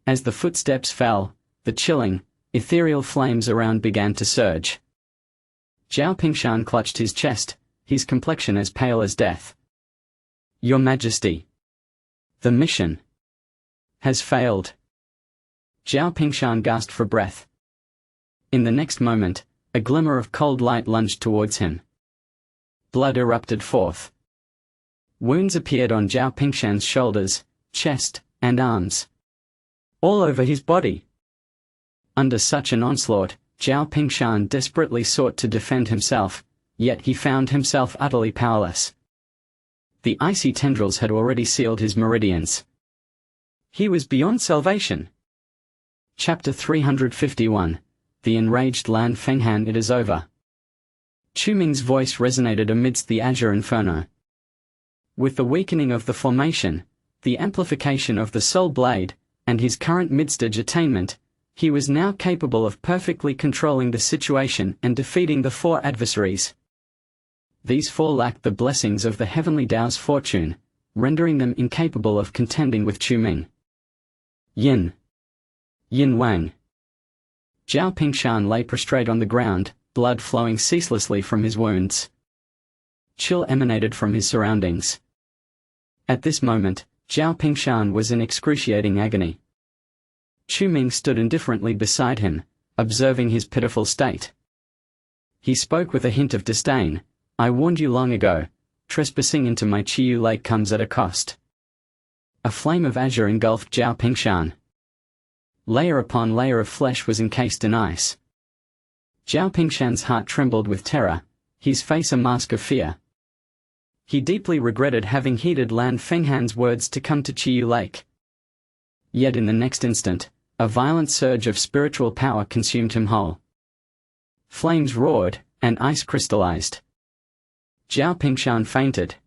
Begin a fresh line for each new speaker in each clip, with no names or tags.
As the footsteps fell, the chilling, ethereal flames around began to surge. Zhao Pingshan clutched his chest, his complexion as pale as death. "Your Majesty. The mission has failed." Zhao Pingshan gasped for breath. In the next moment, a glimmer of cold light lunged towards him. Blood erupted forth. Wounds appeared on Zhao Pingshan's shoulders, chest, and arms. All over his body. Under such an onslaught, Zhao Pingshan desperately sought to defend himself, yet he found himself utterly powerless. The icy tendrils had already sealed his meridians. He was beyond salvation. Chapter 351. The enraged Lan Fenghan. It is over. Chu Ming's voice resonated amidst the azure inferno. With the weakening of the formation, the amplification of the soul blade, and his current mid-stage attainment, he was now capable of perfectly controlling the situation and defeating the four adversaries. These four lacked the blessings of the heavenly Tao's fortune, rendering them incapable of contending with Chu Ming. Yin Wang. Zhao Pingshan lay prostrate on the ground, blood flowing ceaselessly from his wounds. Chill emanated from his surroundings. At this moment, Zhao Pingshan was in excruciating agony. Chu Ming stood indifferently beside him, observing his pitiful state. He spoke with a hint of disdain. "I warned you long ago, trespassing into my Chiyu Lake comes at a cost." A flame of azure engulfed Zhao Pingshan. Layer upon layer of flesh was encased in ice. Zhao Pingshan's heart trembled with terror, his face a mask of fear. He deeply regretted having heeded Lan Fenghan's words to come to Chiyu Lake. Yet in the next instant, a violent surge of spiritual power consumed him whole. Flames roared, and ice crystallized. Zhao Pingshan fainted.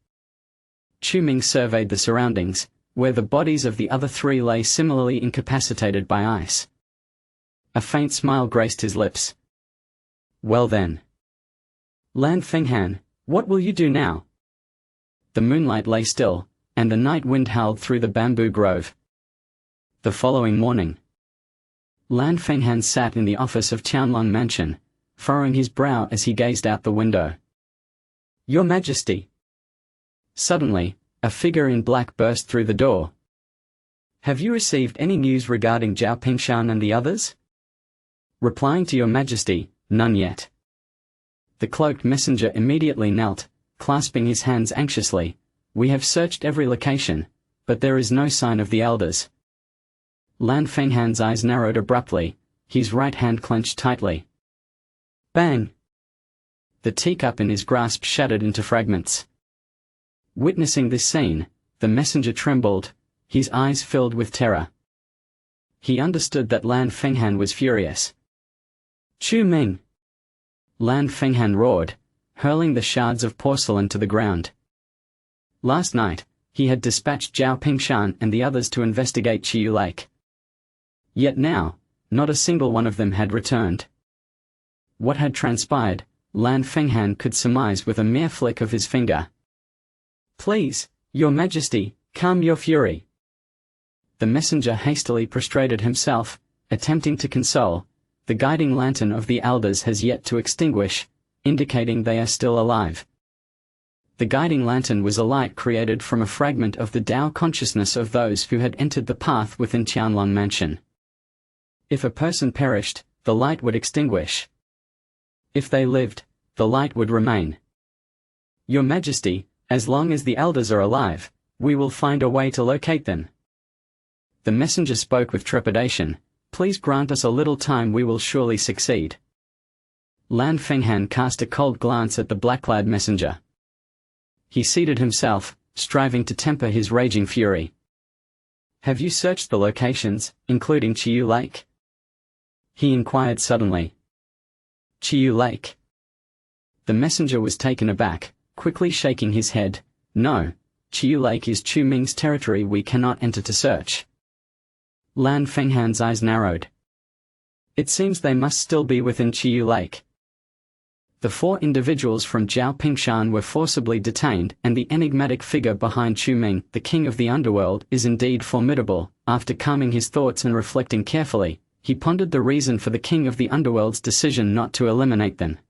Chu Ming surveyed the surroundings, where the bodies of the other three lay similarly incapacitated by ice. A faint smile graced his lips. "Well then. Lan Fenghan, what will you do now?" The moonlight lay still, and the night wind howled through the bamboo grove. The following morning, Lan Fenghan sat in the office of Tianlong Mansion, furrowing his brow as he gazed out the window. "Your Majesty." Suddenly, a figure in black burst through the door. "Have you received any news regarding Zhao Pingshan and the others?" Replying to Your Majesty, "None yet." The cloaked messenger immediately knelt, clasping his hands anxiously. "We have searched every location, but there is no sign of the elders." Lan Fenghan's eyes narrowed abruptly, his right hand clenched tightly. Bang! The teacup in his grasp shattered into fragments. Witnessing this scene, the messenger trembled, his eyes filled with terror. He understood that Lan Fenghan was furious. "Chu Ming!" Lan Fenghan roared, hurling the shards of porcelain to the ground. Last night, he had dispatched Zhao Pingshan and the others to investigate Chiyu Lake. Yet now, not a single one of them had returned. What had transpired, Lan Fenghan could surmise with a mere flick of his finger. "Please, Your Majesty, calm your fury." The messenger hastily prostrated himself, attempting to console. "The guiding lantern of the elders has yet to extinguish, indicating they are still alive." The guiding lantern was a light created from a fragment of the Tao consciousness of those who had entered the path within Tianlong Mansion. If a person perished, the light would extinguish. If they lived, the light would remain. "Your Majesty, as long as the elders are alive, we will find a way to locate them." The messenger spoke with trepidation. "Please grant us a little time, we will surely succeed." Lan Fenghan cast a cold glance at the black-clad messenger. He seated himself, striving to temper his raging fury. "Have you searched the locations, including Chiyu Lake?" he inquired suddenly. "Chiyu Lake?" The messenger was taken aback, quickly shaking his head. "No, Chiyu Lake is Chu Ming's territory, we cannot enter to search." Lan Fenghan's eyes narrowed. "It seems they must still be within Chiyu Lake." The 4 individuals from Zhao Pingshan were forcibly detained, and the enigmatic figure behind Chu Ming, the king of the underworld, is indeed formidable. After calming his thoughts and reflecting carefully, he pondered the reason for the king of the underworld's decision not to eliminate them.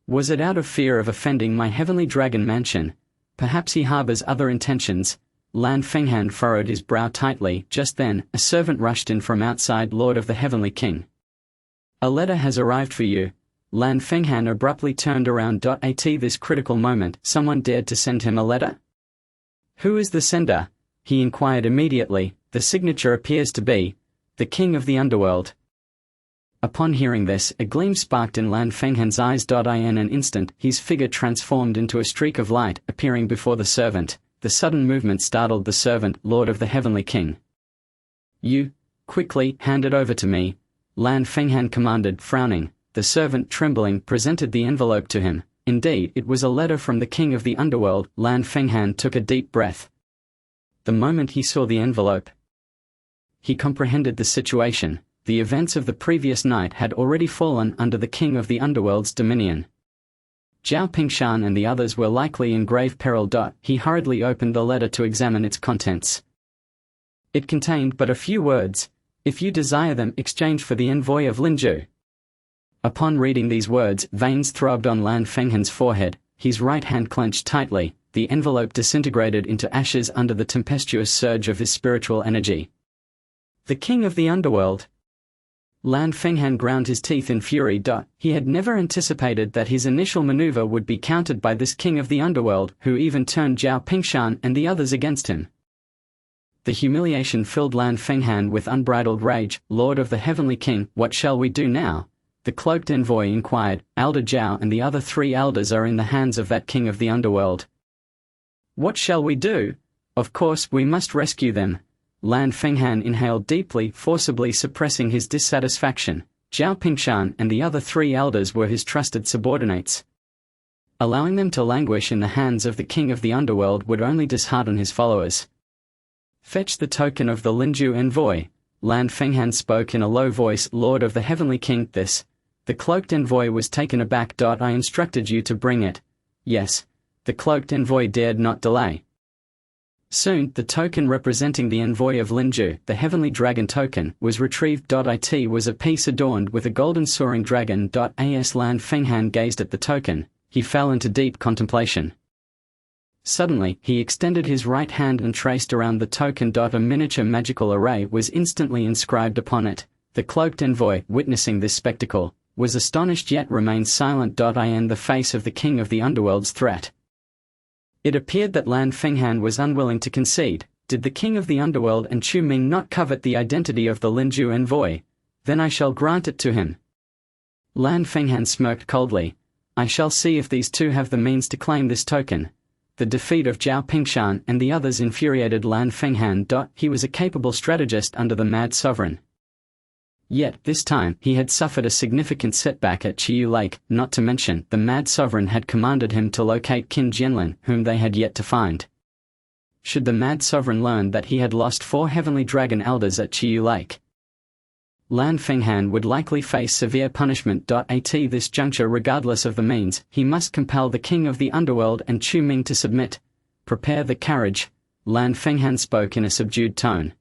Was it out of fear of offending my heavenly dragon mansion? Perhaps he harbors other intentions. Lan Fenghan furrowed his brow tightly. Just then, a servant rushed in from outside. Lord of the Heavenly King, a letter has arrived for you. Lan Fenghan abruptly turned around. At this critical moment, someone dared to send him a letter? Who is the sender? He inquired immediately. The signature appears to be the king of the underworld. Upon hearing this, a gleam sparked in Lan Fenghan's eyes. In an instant, his figure transformed into a streak of light, appearing before the servant. The sudden movement startled the servant. Lord of the Heavenly King, you, quickly, hand it over to me, Lan Fenghan commanded, frowning. The servant, trembling, presented the envelope to him. Indeed, it was a letter from the king of the underworld. Lan Fenghan took a deep breath. The moment he saw the envelope, he comprehended the situation. The events of the previous night had already fallen under the king of the underworld's dominion. Zhao Pingshan and the others were likely in grave peril. He hurriedly opened the letter to examine its contents. It contained but a few words. If you desire them, exchange for the envoy of Linju. Upon reading these words, veins throbbed on Lan Fenghan's forehead. His right hand clenched tightly. The envelope disintegrated into ashes under the tempestuous surge of his spiritual energy. The king of the underworld. Lan Fenghan ground his teeth in fury. He had never anticipated that his initial maneuver would be countered by this king of the underworld, who even turned Zhao Pingshan and the others against him. The humiliation filled Lan Fenghan with unbridled rage. Lord of the Heavenly King, what shall we do now? The cloaked envoy inquired. Elder Zhao and the other 3 elders are in the hands of that king of the underworld. What shall we do? Of course, we must rescue them. Lan Fenghan inhaled deeply, forcibly suppressing his dissatisfaction. Zhao Pingshan and the other 3 elders were his trusted subordinates. Allowing them to languish in the hands of the king of the underworld would only dishearten his followers. Fetch the token of the Linju envoy. Lan Fenghan spoke in a low voice. Lord of the Heavenly King, this. The cloaked envoy was taken aback. I instructed you to bring it. Yes. The cloaked envoy dared not delay. Soon, the token representing the envoy of Linju, the heavenly dragon token, was retrieved. It was a piece adorned with a golden soaring dragon. As Lan Fenghan gazed at the token, he fell into deep contemplation. Suddenly, he extended his right hand and traced around the token. A miniature magical array was instantly inscribed upon it. The cloaked envoy, witnessing this spectacle, was astonished yet remained silent. In the face of the king of the underworld's threat, it appeared that Lan Fenghan was unwilling to concede. Did the king of the underworld and Chu Ming not covet the identity of the Linju envoy? Then I shall grant it to him. Lan Fenghan smirked coldly. I shall see if these 2 have the means to claim this token. The defeat of Zhao Pingshan and the others infuriated Lan Fenghan. He was a capable strategist under the Mad Sovereign. Yet, this time, he had suffered a significant setback at Chiyu Lake, not to mention, the Mad Sovereign had commanded him to locate Qin Jianlin, whom they had yet to find. Should the Mad Sovereign learn that he had lost 4 heavenly dragon elders at Chiyu Lake, Lan Fenghan would likely face severe punishment. At this juncture, regardless of the means, he must compel the king of the underworld and Chu Ming to submit. Prepare the carriage. Lan Fenghan spoke in a subdued tone.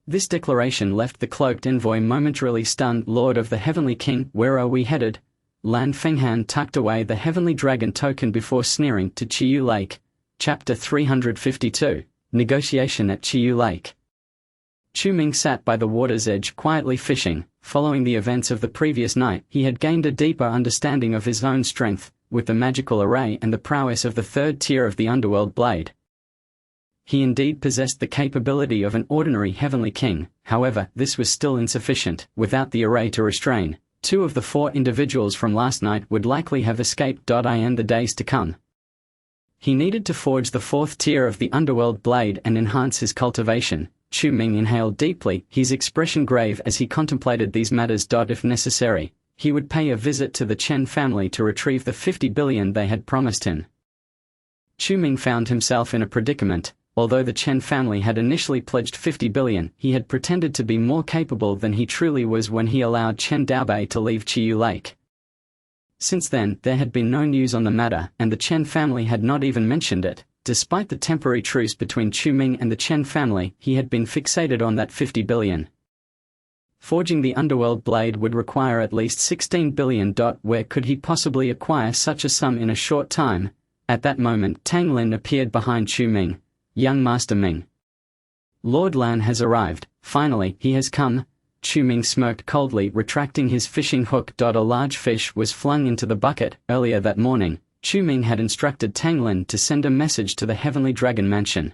This declaration left the cloaked envoy momentarily stunned. Lord of the Heavenly King, where are we headed? Lan Fenghan tucked away the heavenly dragon token before sneering. To Chiyu Lake. Chapter 352. Negotiation at Chiyu Lake. Chu Ming sat by the water's edge quietly fishing. Following the events of the previous night, he had gained a deeper understanding of his own strength, with the magical array and the prowess of the 3rd tier of the underworld blade. He indeed possessed the capability of an ordinary heavenly king. However, this was still insufficient. Without the array to restrain, 2 of the 4 individuals from last night would likely have escaped. In the days to come, he needed to forge the 4th tier of the underworld blade and enhance his cultivation. Chu Ming inhaled deeply, his expression grave as he contemplated these matters. If necessary, he would pay a visit to the Chen family to retrieve the 50 billion they had promised him. Chu Ming found himself in a predicament. Although the Chen family had initially pledged 50 billion, he had pretended to be more capable than he truly was when he allowed Chen Daobei to leave Chiyu Lake. Since then, there had been no news on the matter, and the Chen family had not even mentioned it. Despite the temporary truce between Chu Ming and the Chen family, he had been fixated on that 50 billion. Forging the underworld blade would require at least 16 billion. Where could he possibly acquire such a sum in a short time? At that moment, Tang Lin appeared behind Chu Ming. Young Master Ming. Lord Lan has arrived. Finally, he has come. Chu Ming smirked coldly, retracting his fishing hook. A large fish was flung into the bucket. Earlier that morning, Chu Ming had instructed Tang Lin to send a message to the Heavenly Dragon Mansion.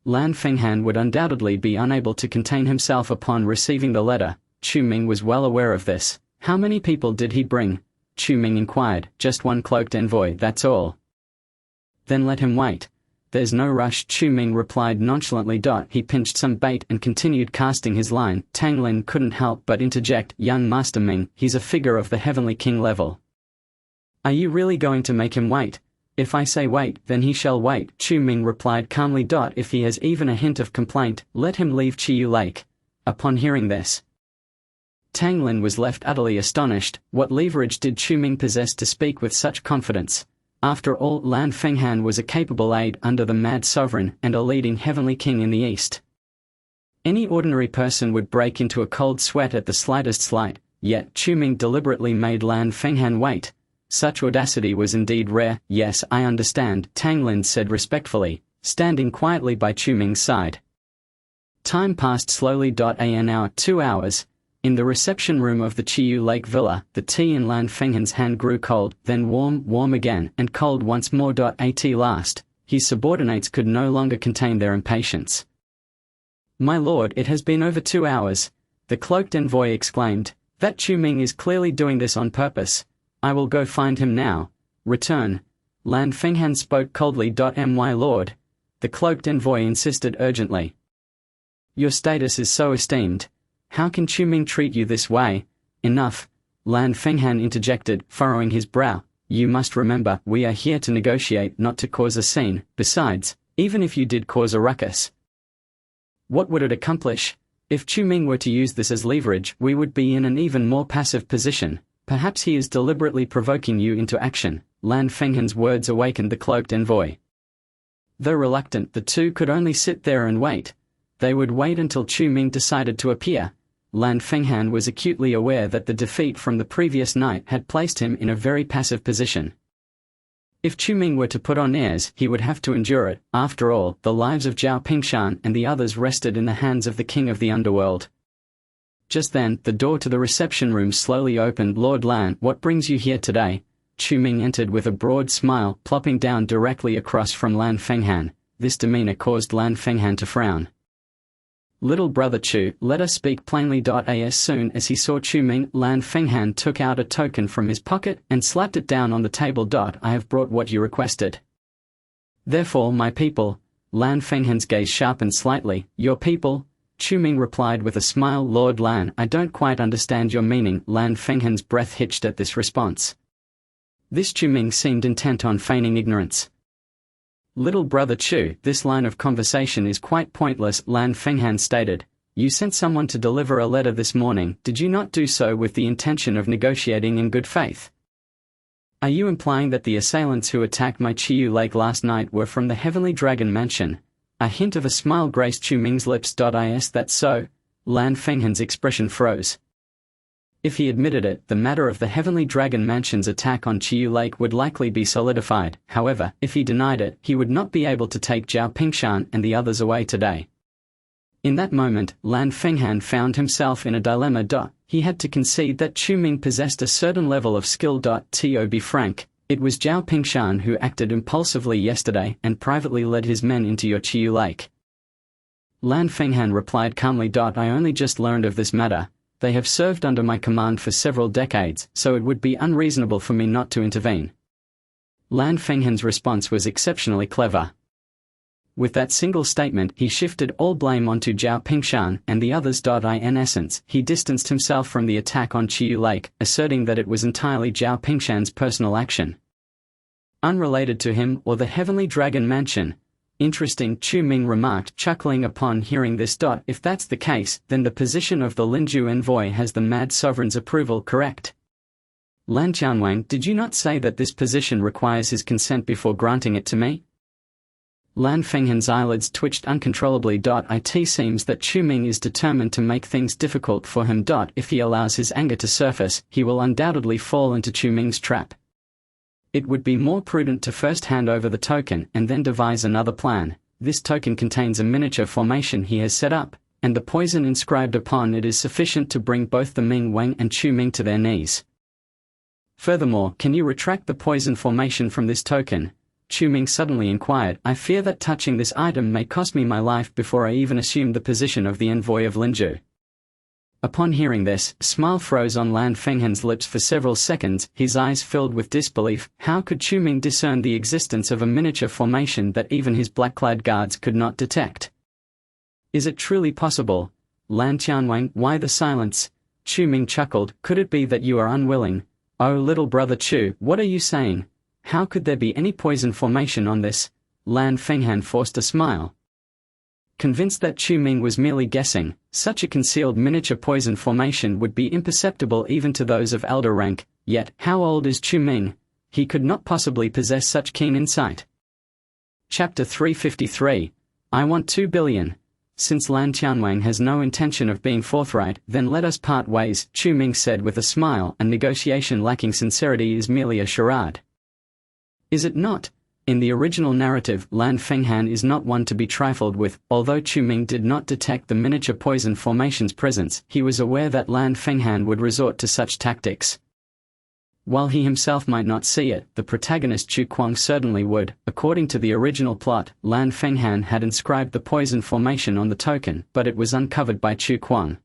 Lan Fenghan would undoubtedly be unable to contain himself upon receiving the letter. Chu Ming was well aware of this. How many people did he bring? Chu Ming inquired. Just one cloaked envoy, that's all. Then let him wait. There's no rush, Chu Ming replied nonchalantly. He pinched some bait and continued casting his line. Tang Lin couldn't help but interject. Young Master Ming, he's a figure of the Heavenly King level. Are you really going to make him wait? If I say wait, then he shall wait, Chu Ming replied calmly. If he has even a hint of complaint, let him leave Chiyu Lake. Upon hearing this, Tang Lin was left utterly astonished. What leverage did Chu Ming possess to speak with such confidence? After all, Lan Fenghan was a capable aide under the Mad Sovereign and a leading Heavenly King in the East. Any ordinary person would break into a cold sweat at the slightest slight, yet Chu Ming deliberately made Lan Fenghan wait. Such audacity was indeed rare. Yes, I understand, Tang Lin said respectfully, standing quietly by Chu Ming's side. Time passed slowly. An hour, 2 hours. In the reception room of the Chiyu Lake Villa, the tea in Lan Fenghan's hand grew cold, then warm again, and cold once more. At last, his subordinates could no longer contain their impatience. My lord, it has been over 2 hours, the cloaked envoy exclaimed. That Chu Ming is clearly doing this on purpose. I will go find him now. Return. Lan Fenghan spoke coldly. My lord, the cloaked envoy insisted urgently. Your status is so esteemed. How can Chu Ming treat you this way? Enough. Lan Fenghan interjected, furrowing his brow. You must remember, we are here to negotiate, not to cause a scene. Besides, even if you did cause a ruckus, what would it accomplish? If Chu Ming were to use this as leverage, we would be in an even more passive position. Perhaps he is deliberately provoking you into action. Lan Fenghan's words awakened the cloaked envoy. Though reluctant, the two could only sit there and wait. They would wait until Chu Ming decided to appear. Lan Fenghan was acutely aware that the defeat from the previous night had placed him in a very passive position. If Chu Ming were to put on airs, he would have to endure it. After all, the lives of Zhao Pingshan and the others rested in the hands of the king of the underworld. Just then, the door to the reception room slowly opened. Lord Lan, what brings you here today? Chu Ming entered with a broad smile, plopping down directly across from Lan Fenghan. This demeanor caused Lan Fenghan to frown. Little brother Chu, let us speak plainly. As soon as he saw Chu Ming, Lan Fenghan took out a token from his pocket and slapped it down on the table. I have brought what you requested. Therefore, my people. Lan Fenghan's gaze sharpened slightly. Your people? Chu Ming replied with a smile. Lord Lan, I don't quite understand your meaning. Lan Fenghan's breath hitched at this response. This Chu Ming seemed intent on feigning ignorance. Little brother Chu, this line of conversation is quite pointless, Lan Fenghan stated. You sent someone to deliver a letter this morning. Did you not do so with the intention of negotiating in good faith? Are you implying that the assailants who attacked my Chiyu Lake last night were from the Heavenly Dragon Mansion? A hint of a smile graced Chu Ming's lips. Is that so? Lan Fenghan's expression froze. If he admitted it, the matter of the Heavenly Dragon Mansion's attack on Chiyu Lake would likely be solidified. However, if he denied it, he would not be able to take Zhao Pingshan and the others away today. In that moment, Lan Fenghan found himself in a dilemma. He had to concede that Chu Ming possessed a certain level of skill. To be frank, it was Zhao Pingshan who acted impulsively yesterday and privately led his men into your Chiyu Lake. Lan Fenghan replied calmly. I only just learned of this matter. They have served under my command for several decades, so it would be unreasonable for me not to intervene. Lan Fenghan's response was exceptionally clever. With that single statement, he shifted all blame onto Zhao Pingshan and the others. In essence, he distanced himself from the attack on Chiyu Lake, asserting that it was entirely Zhao Pingshan's personal action, unrelated to him or the Heavenly Dragon Mansion. Interesting, Chu Ming remarked, chuckling upon hearing this. If that's the case, then the position of the Linju envoy has the Mad Sovereign's approval, correct? Lan Qianwang, did you not say that this position requires his consent before granting it to me? Lan Fenghan's eyelids twitched uncontrollably. It seems that Chu Ming is determined to make things difficult for him. If he allows his anger to surface, he will undoubtedly fall into Chu Ming's trap. It would be more prudent to first hand over the token and then devise another plan. This token contains a miniature formation he has set up, and the poison inscribed upon it is sufficient to bring both the Ming Wang and Chu Ming to their knees. Furthermore, can you retract the poison formation from this token? Chu Ming suddenly inquired. I fear that touching this item may cost me my life before I even assume the position of the envoy of Linzhou. Upon hearing this, a smile froze on Lan Fenghan's lips for several seconds, his eyes filled with disbelief. How could Chu Ming discern the existence of a miniature formation that even his black-clad guards could not detect? Is it truly possible? Lan Qianwang, why the silence? Chu Ming chuckled. Could it be that you are unwilling? Oh, little brother Chu, what are you saying? How could there be any poison formation on this? Lan Fenghan forced a smile. Convinced that Chu Ming was merely guessing, such a concealed miniature poison formation would be imperceptible even to those of elder rank. Yet, how old is Chu Ming? He could not possibly possess such keen insight. Chapter 353. I want 2 billion. Since Lan Qianwang has no intention of being forthright, then let us part ways, Chu Ming said with a smile. A negotiation lacking sincerity is merely a charade. Is it not? In the original narrative, Lan Fenghan is not one to be trifled with. Although Chu Ming did not detect the miniature poison formation's presence, he was aware that Lan Fenghan would resort to such tactics. While he himself might not see it, the protagonist Chu Kuang certainly would. According to the original plot, Lan Fenghan had inscribed the poison formation on the token, but it was uncovered by Chu Kuang,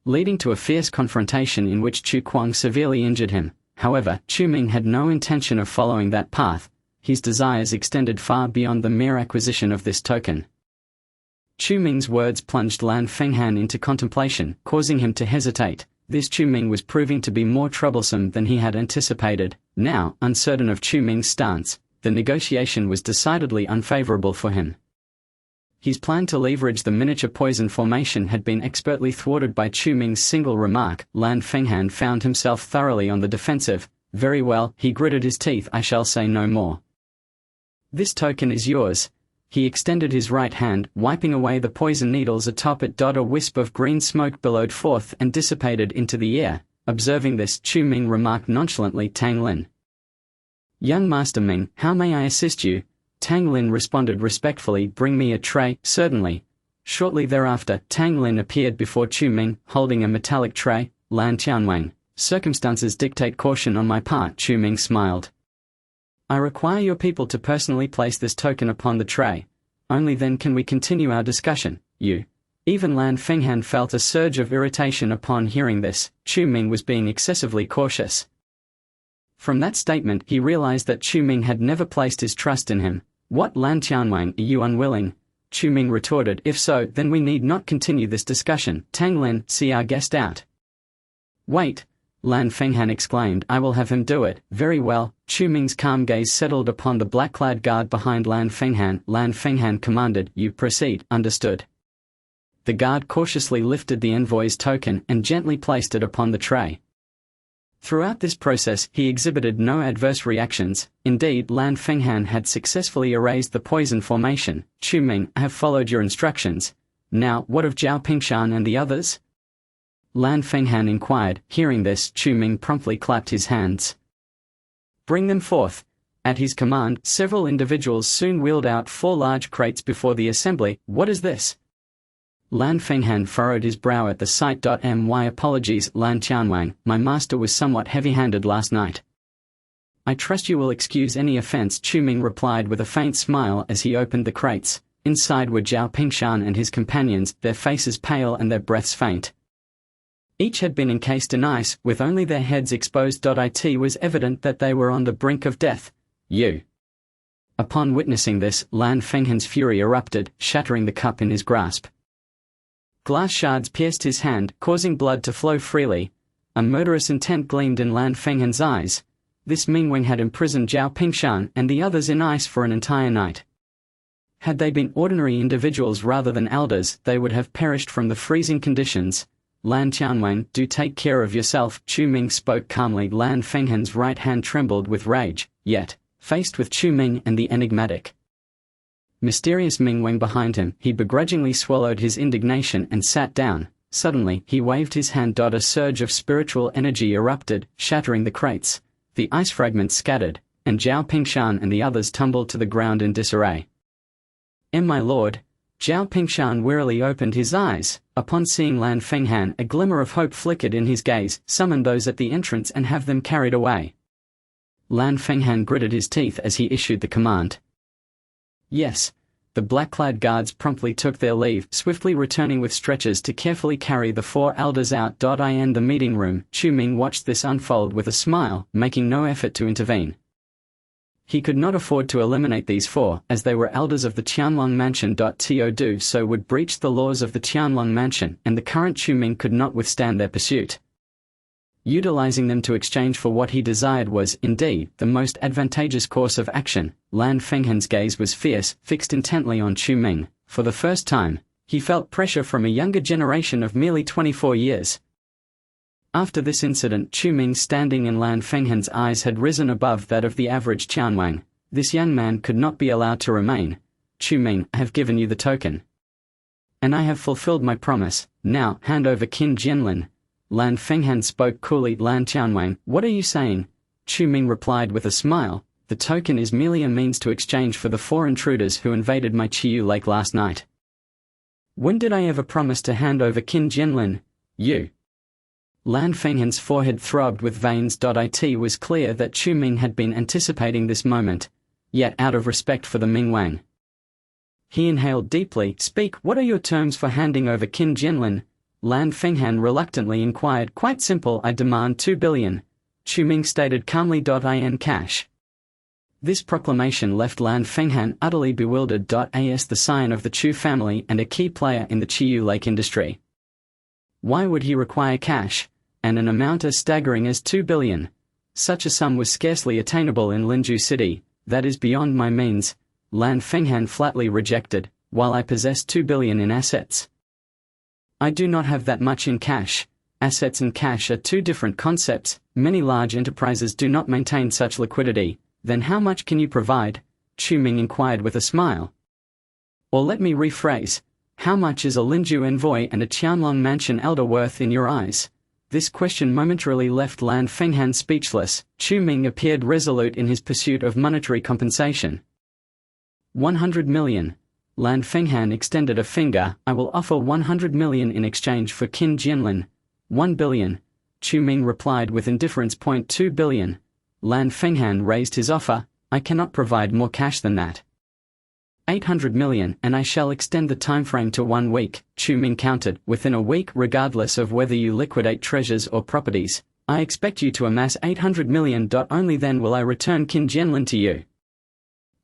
leading to a fierce confrontation in which Chu Kuang severely injured him. However, Chu Ming had no intention of following that path. His desires extended far beyond the mere acquisition of this token. Chu Ming's words plunged Lan Fenghan into contemplation, causing him to hesitate. This Chu Ming was proving to be more troublesome than he had anticipated. Now, uncertain of Chu Ming's stance, the negotiation was decidedly unfavorable for him. His plan to leverage the miniature poison formation had been expertly thwarted by Chu Ming's single remark. Lan Fenghan found himself thoroughly on the defensive. Very well, he gritted his teeth. I shall say no more. This token is yours. He extended his right hand, wiping away the poison needles atop it. A wisp of green smoke billowed forth and dissipated into the air. Observing this, Chu Ming remarked nonchalantly, Tang Lin. Young Master Ming, how may I assist you? Tang Lin responded respectfully, bring me a tray. Certainly. Shortly thereafter, Tang Lin appeared before Chu Ming, holding a metallic tray. Lan Qianwang, circumstances dictate caution on my part. Chu Ming smiled. I require your people to personally place this token upon the tray. Only then can we continue our discussion. You. Even Lan Fenghan felt a surge of irritation upon hearing this. Chu Ming was being excessively cautious. From that statement, he realized that Chu Ming had never placed his trust in him. What, Lan Qianwang, are you unwilling? Chu Ming retorted. If so, then we need not continue this discussion. Tang Lin, see our guest out. Wait. Lan Fenghan exclaimed, I will have him do it. Very well. Chu Ming's calm gaze settled upon the black-clad guard behind Lan Fenghan. Lan Fenghan commanded, you proceed. Understood. The guard cautiously lifted the envoy's token and gently placed it upon the tray. Throughout this process, he exhibited no adverse reactions. Indeed, Lan Fenghan had successfully erased the poison formation. Chu Ming, I have followed your instructions. Now, what of Zhao Pingshan and the others? Lan Fenghan inquired. Hearing this, Chu Ming promptly clapped his hands. Bring them forth. At his command, several individuals soon wheeled out 4 large crates before the assembly. What is this? Lan Fenghan furrowed his brow at the sight. My apologies, Lan Qianwang, my master was somewhat heavy-handed last night. I trust you will excuse any offense, Chu Ming replied with a faint smile as he opened the crates. Inside were Zhao Pingshan and his companions, their faces pale and their breaths faint. Each had been encased in ice, with only their heads exposed. It was evident that they were on the brink of death. You. Upon witnessing this, Lan Fenghan's fury erupted, shattering the cup in his grasp. Glass shards pierced his hand, causing blood to flow freely. A murderous intent gleamed in Lan Fenghan's eyes. This Mingweng had imprisoned Zhao Pingshan and the others in ice for an entire night. Had they been ordinary individuals rather than elders, they would have perished from the freezing conditions. Lan Qianwang, do take care of yourself. Chu Ming spoke calmly. Lan Fenghan's right hand trembled with rage, yet, faced with Chu Ming and the enigmatic, mysterious Ming Wang behind him, he begrudgingly swallowed his indignation and sat down. Suddenly, he waved his hand. A surge of spiritual energy erupted, shattering the crates. The ice fragments scattered, and Zhao Pingshan and the others tumbled to the ground in disarray. My lord. Zhao Pingshan wearily opened his eyes. Upon seeing Lan Fenghan, a glimmer of hope flickered in his gaze. Summon those at the entrance and have them carried away. Lan Fenghan gritted his teeth as he issued the command. Yes. The black-clad guards promptly took their leave, swiftly returning with stretchers to carefully carry the four elders out. In the meeting room, Chu Ming watched this unfold with a smile, making no effort to intervene. He could not afford to eliminate these four, as they were elders of the Qianlong mansion. To do so would breach the laws of the Qianlong mansion, and the current Chu Ming could not withstand their pursuit. Utilizing them to exchange for what he desired was, indeed, the most advantageous course of action. Lan Fenghan's gaze was fierce, fixed intently on Chu Ming. For the first time, he felt pressure from a younger generation of merely 24 years. After this incident, Chu Ming's standing in Lan Fenghan's eyes had risen above that of the average Qianwang. This young man could not be allowed to remain. Chu Ming, I have given you the token. And I have fulfilled my promise. Now, hand over Qin Jianlin. Lan Fenghan spoke coolly. Lan Qianwang, what are you saying? Chu Ming replied with a smile. The token is merely a means to exchange for the four intruders who invaded my Qiyu Lake last night. When did I ever promise to hand over Qin Jianlin? You. Lan Fenghan's forehead throbbed with veins. It was clear that Chu Ming had been anticipating this moment, yet out of respect for the Ming Wang, he inhaled deeply. Speak, what are your terms for handing over Qin Jianlin? Lan Fenghan reluctantly inquired. Quite simple, I demand 2 billion. Chu Ming stated calmly. In cash. This proclamation left Lan Fenghan utterly bewildered. As the scion of the Chu family and a key player in the Qiyu Lake industry, why would he require cash, and an amount as staggering as 2 billion? Such a sum was scarcely attainable in Linju City. That is beyond my means. Lan Fenghan flatly rejected. While I possess 2 billion in assets, I do not have that much in cash. Assets and cash are two different concepts. Many large enterprises do not maintain such liquidity. Then how much can you provide? Chu Ming inquired with a smile. Or let me rephrase. How much is a Linju envoy and a Qianlong mansion elder worth in your eyes? This question momentarily left Lan Fenghan speechless. Chu Ming appeared resolute in his pursuit of monetary compensation. 100 million. Lan Fenghan extended a finger. I will offer 100 million in exchange for Qin Jianlin. 1 billion. Chu Ming replied with indifference. 2 billion. Lan Fenghan raised his offer. I cannot provide more cash than that. 800 million, and I shall extend the timeframe to 1 week, Chu Ming countered. Within a week, regardless of whether you liquidate treasures or properties, I expect you to amass 800 million. Only then will I return Qin Jianlin to you.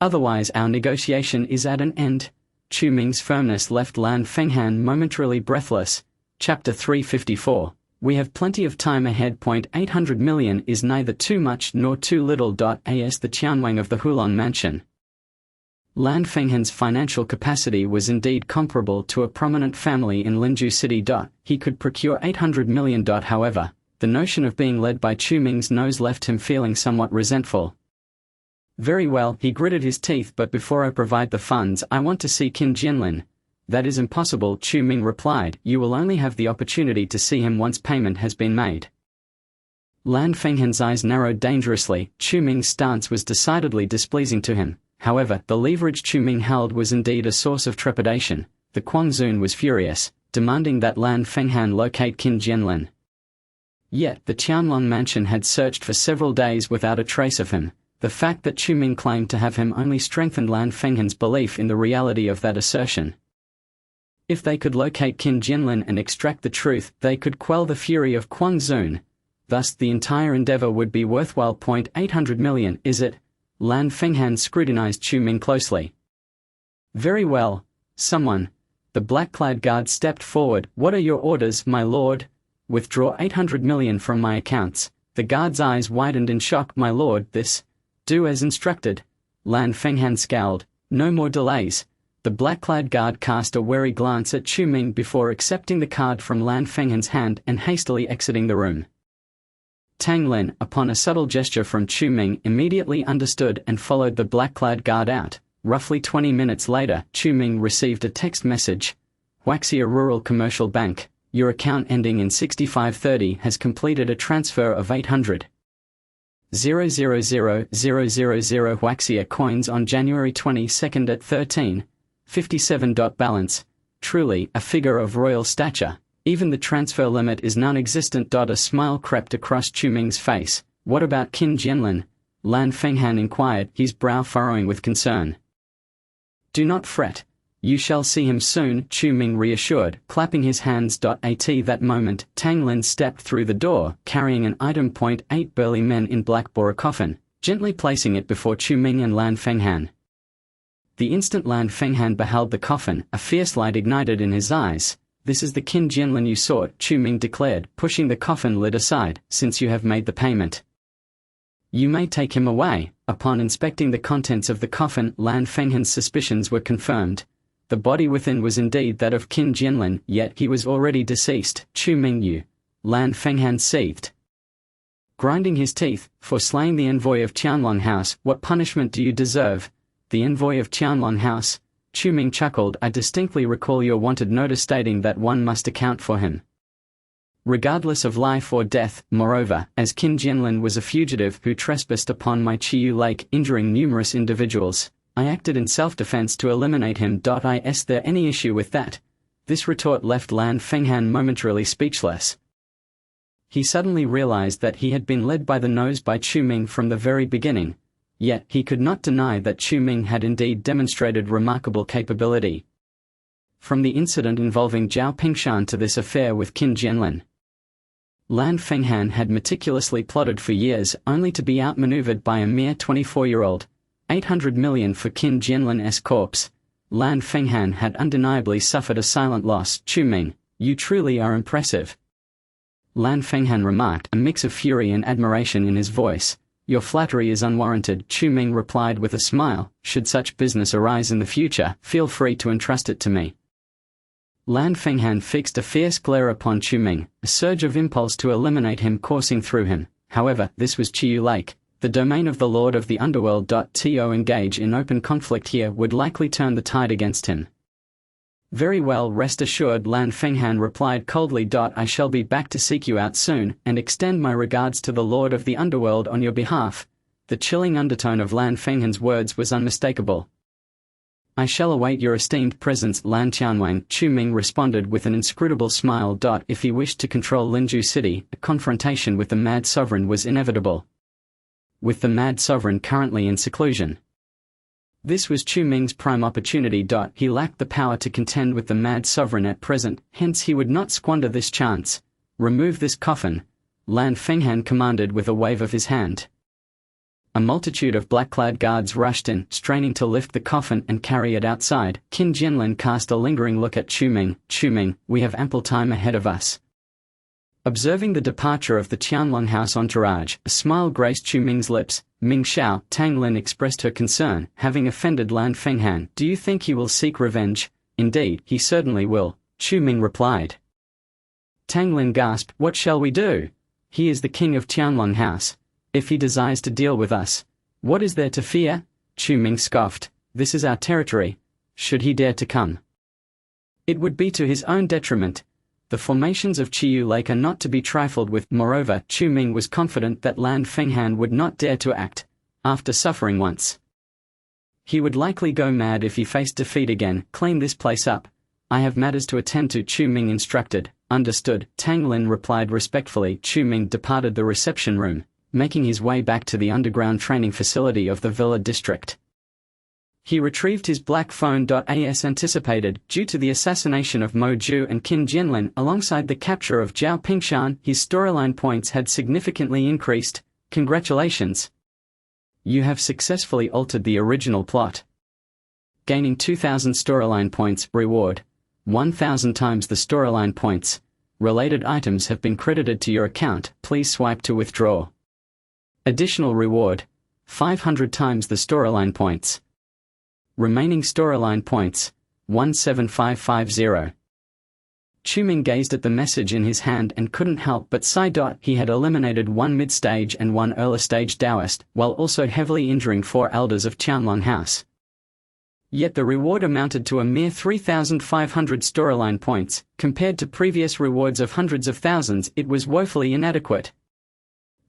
Otherwise our negotiation is at an end. Chu Ming's firmness left Lan Fenghan momentarily breathless. Chapter 354. We have plenty of time ahead. 800 million is neither too much nor too little. As the Qianwang of the Hulon mansion, Lan Fenghan's financial capacity was indeed comparable to a prominent family in Linju City. He could procure 800 million. However, the notion of being led by Chu Ming's nose left him feeling somewhat resentful. Very well, he gritted his teeth, but before I provide the funds, I want to see Qin Jianlin. That is impossible, Chu Ming replied. You will only have the opportunity to see him once payment has been made. Lan Fenghan's eyes narrowed dangerously. Chu Ming's stance was decidedly displeasing to him. However, the leverage Chu Ming held was indeed a source of trepidation. The Quangzun was furious, demanding that Lan Fenghan locate Qin Jianlin. Yet, the Qianlong mansion had searched for several days without a trace of him. The fact that Chu Ming claimed to have him only strengthened Lan Fenghan's belief in the reality of that assertion. If they could locate Qin Jianlin and extract the truth, they could quell the fury of Quangzun. Thus the entire endeavor would be worthwhile. 800 million, is it? Lan Fenghan scrutinized Chu Ming closely. Very well. Someone. The black-clad guard stepped forward. What are your orders, my lord? Withdraw 800 million from my accounts. The guard's eyes widened in shock. My lord, this. Do as instructed. Lan Fenghan scowled. No more delays. The black-clad guard cast a wary glance at Chu Ming before accepting the card from Lan Fenghan's hand and hastily exiting the room. Tang Lin, upon a subtle gesture from Chu Ming, immediately understood and followed the black-clad guard out. Roughly 20 minutes later, Chu Ming received a text message. Huaxia Rural Commercial Bank, your account ending in 6530 has completed a transfer of 800,000,000 Huaxia coins on January 22 at 13:57. Balance. Truly a figure of royal stature. Even the transfer limit is non-existent. A smile crept across Chu Ming's face. What about Qin Jianlin? Lan Fenghan inquired, his brow furrowing with concern. Do not fret. You shall see him soon, Chu Ming reassured, clapping his hands. At that moment, Tang Lin stepped through the door, carrying an item. 8 burly men in black bore a coffin, gently placing it before Chu Ming and Lan Fenghan. The instant Lan Fenghan beheld the coffin, a fierce light ignited in his eyes. This is the Qin Jianlin you sought, Chu Ming declared, pushing the coffin lid aside, since you have made the payment. You may take him away. Upon inspecting the contents of the coffin, Lan Fenghan's suspicions were confirmed. The body within was indeed that of Qin Jianlin, yet he was already deceased. Chu Ming, you. Lan Fenghan seethed, grinding his teeth, for slaying the envoy of Qianlong House. What punishment do you deserve? The envoy of Qianlong House? Chu Ming chuckled. I distinctly recall your wanted notice stating that one must account for him, regardless of life or death. Moreover, as Qin Jianlin was a fugitive who trespassed upon my Chiyu Lake, injuring numerous individuals, I acted in self-defense to eliminate him. Is there any issue with that? This retort left Lan Fenghan momentarily speechless. He suddenly realized that he had been led by the nose by Chu Ming from the very beginning. Yet, he could not deny that Chu Ming had indeed demonstrated remarkable capability. From the incident involving Zhao Pingshan to this affair with Qin Jianlin, Lan Fenghan had meticulously plotted for years, only to be outmaneuvered by a mere 24-year-old. 800 million for Qin Jianlin's corpse. Lan Fenghan had undeniably suffered a silent loss. Chu Ming, you truly are impressive, Lan Fenghan remarked, a mix of fury and admiration in his voice. Your flattery is unwarranted, Chu Ming replied with a smile. Should such business arise in the future, feel free to entrust it to me. Lan Fenghan fixed a fierce glare upon Chu Ming, a surge of impulse to eliminate him coursing through him. However, this was Chiyu Lake, the domain of the Lord of the Underworld. To engage in open conflict here would likely turn the tide against him. Very well, rest assured, Lan Fenghan replied coldly. I shall be back to seek you out soon, and extend my regards to the Lord of the Underworld on your behalf. The chilling undertone of Lan Fenghan's words was unmistakable. I shall await your esteemed presence, Lan Qianwang, Chu Ming responded with an inscrutable smile. If he wished to control Linju City, a confrontation with the Mad Sovereign was inevitable. With the Mad Sovereign currently in seclusion, this was Chu Ming's prime opportunity. He lacked the power to contend with the Mad Sovereign at present, hence he would not squander this chance. Remove this coffin, Lan Fenghan commanded with a wave of his hand. A multitude of black-clad guards rushed in, straining to lift the coffin and carry it outside. Qin Jianlin cast a lingering look at Chu Ming. Chu Ming, we have ample time ahead of us. Observing the departure of the Qianlong House entourage, a smile graced Chu Ming's lips. Ming Xiao, Tang Lin expressed her concern, having offended Lan Fenghan. Do you think he will seek revenge? Indeed, he certainly will, Chu Ming replied. Tang Lin gasped, what shall we do? He is the king of Qianlong House. If he desires to deal with us, what is there to fear? Chu Ming scoffed, this is our territory. Should he dare to come, it would be to his own detriment. The formations of Chiyu Lake are not to be trifled with. Moreover, Chu Ming was confident that Lan Fenghan would not dare to act. After suffering once, he would likely go mad if he faced defeat again. Clean this place up. I have matters to attend to, Chu Ming instructed. Understood, Tang Lin replied respectfully. Chu Ming departed the reception room, making his way back to the underground training facility of the Villa District. He retrieved his black phone. As anticipated, due to the assassination of Mo Ju and Qin Jianlin alongside the capture of Zhao Pingshan, his storyline points had significantly increased. Congratulations! You have successfully altered the original plot, gaining 2,000 storyline points. Reward: 1,000 times the storyline points. Related items have been credited to your account. Please swipe to withdraw. Additional reward: 500 times the storyline points. Remaining storyline points: 17550. Chu-Ming gazed at the message in his hand and couldn't help but sigh. He had eliminated 1 mid-stage and 1 early-stage Taoist, while also heavily injuring 4 elders of Qianlong House. Yet the reward amounted to a mere 3,500 storyline points. Compared to previous rewards of hundreds of thousands, it was woefully inadequate.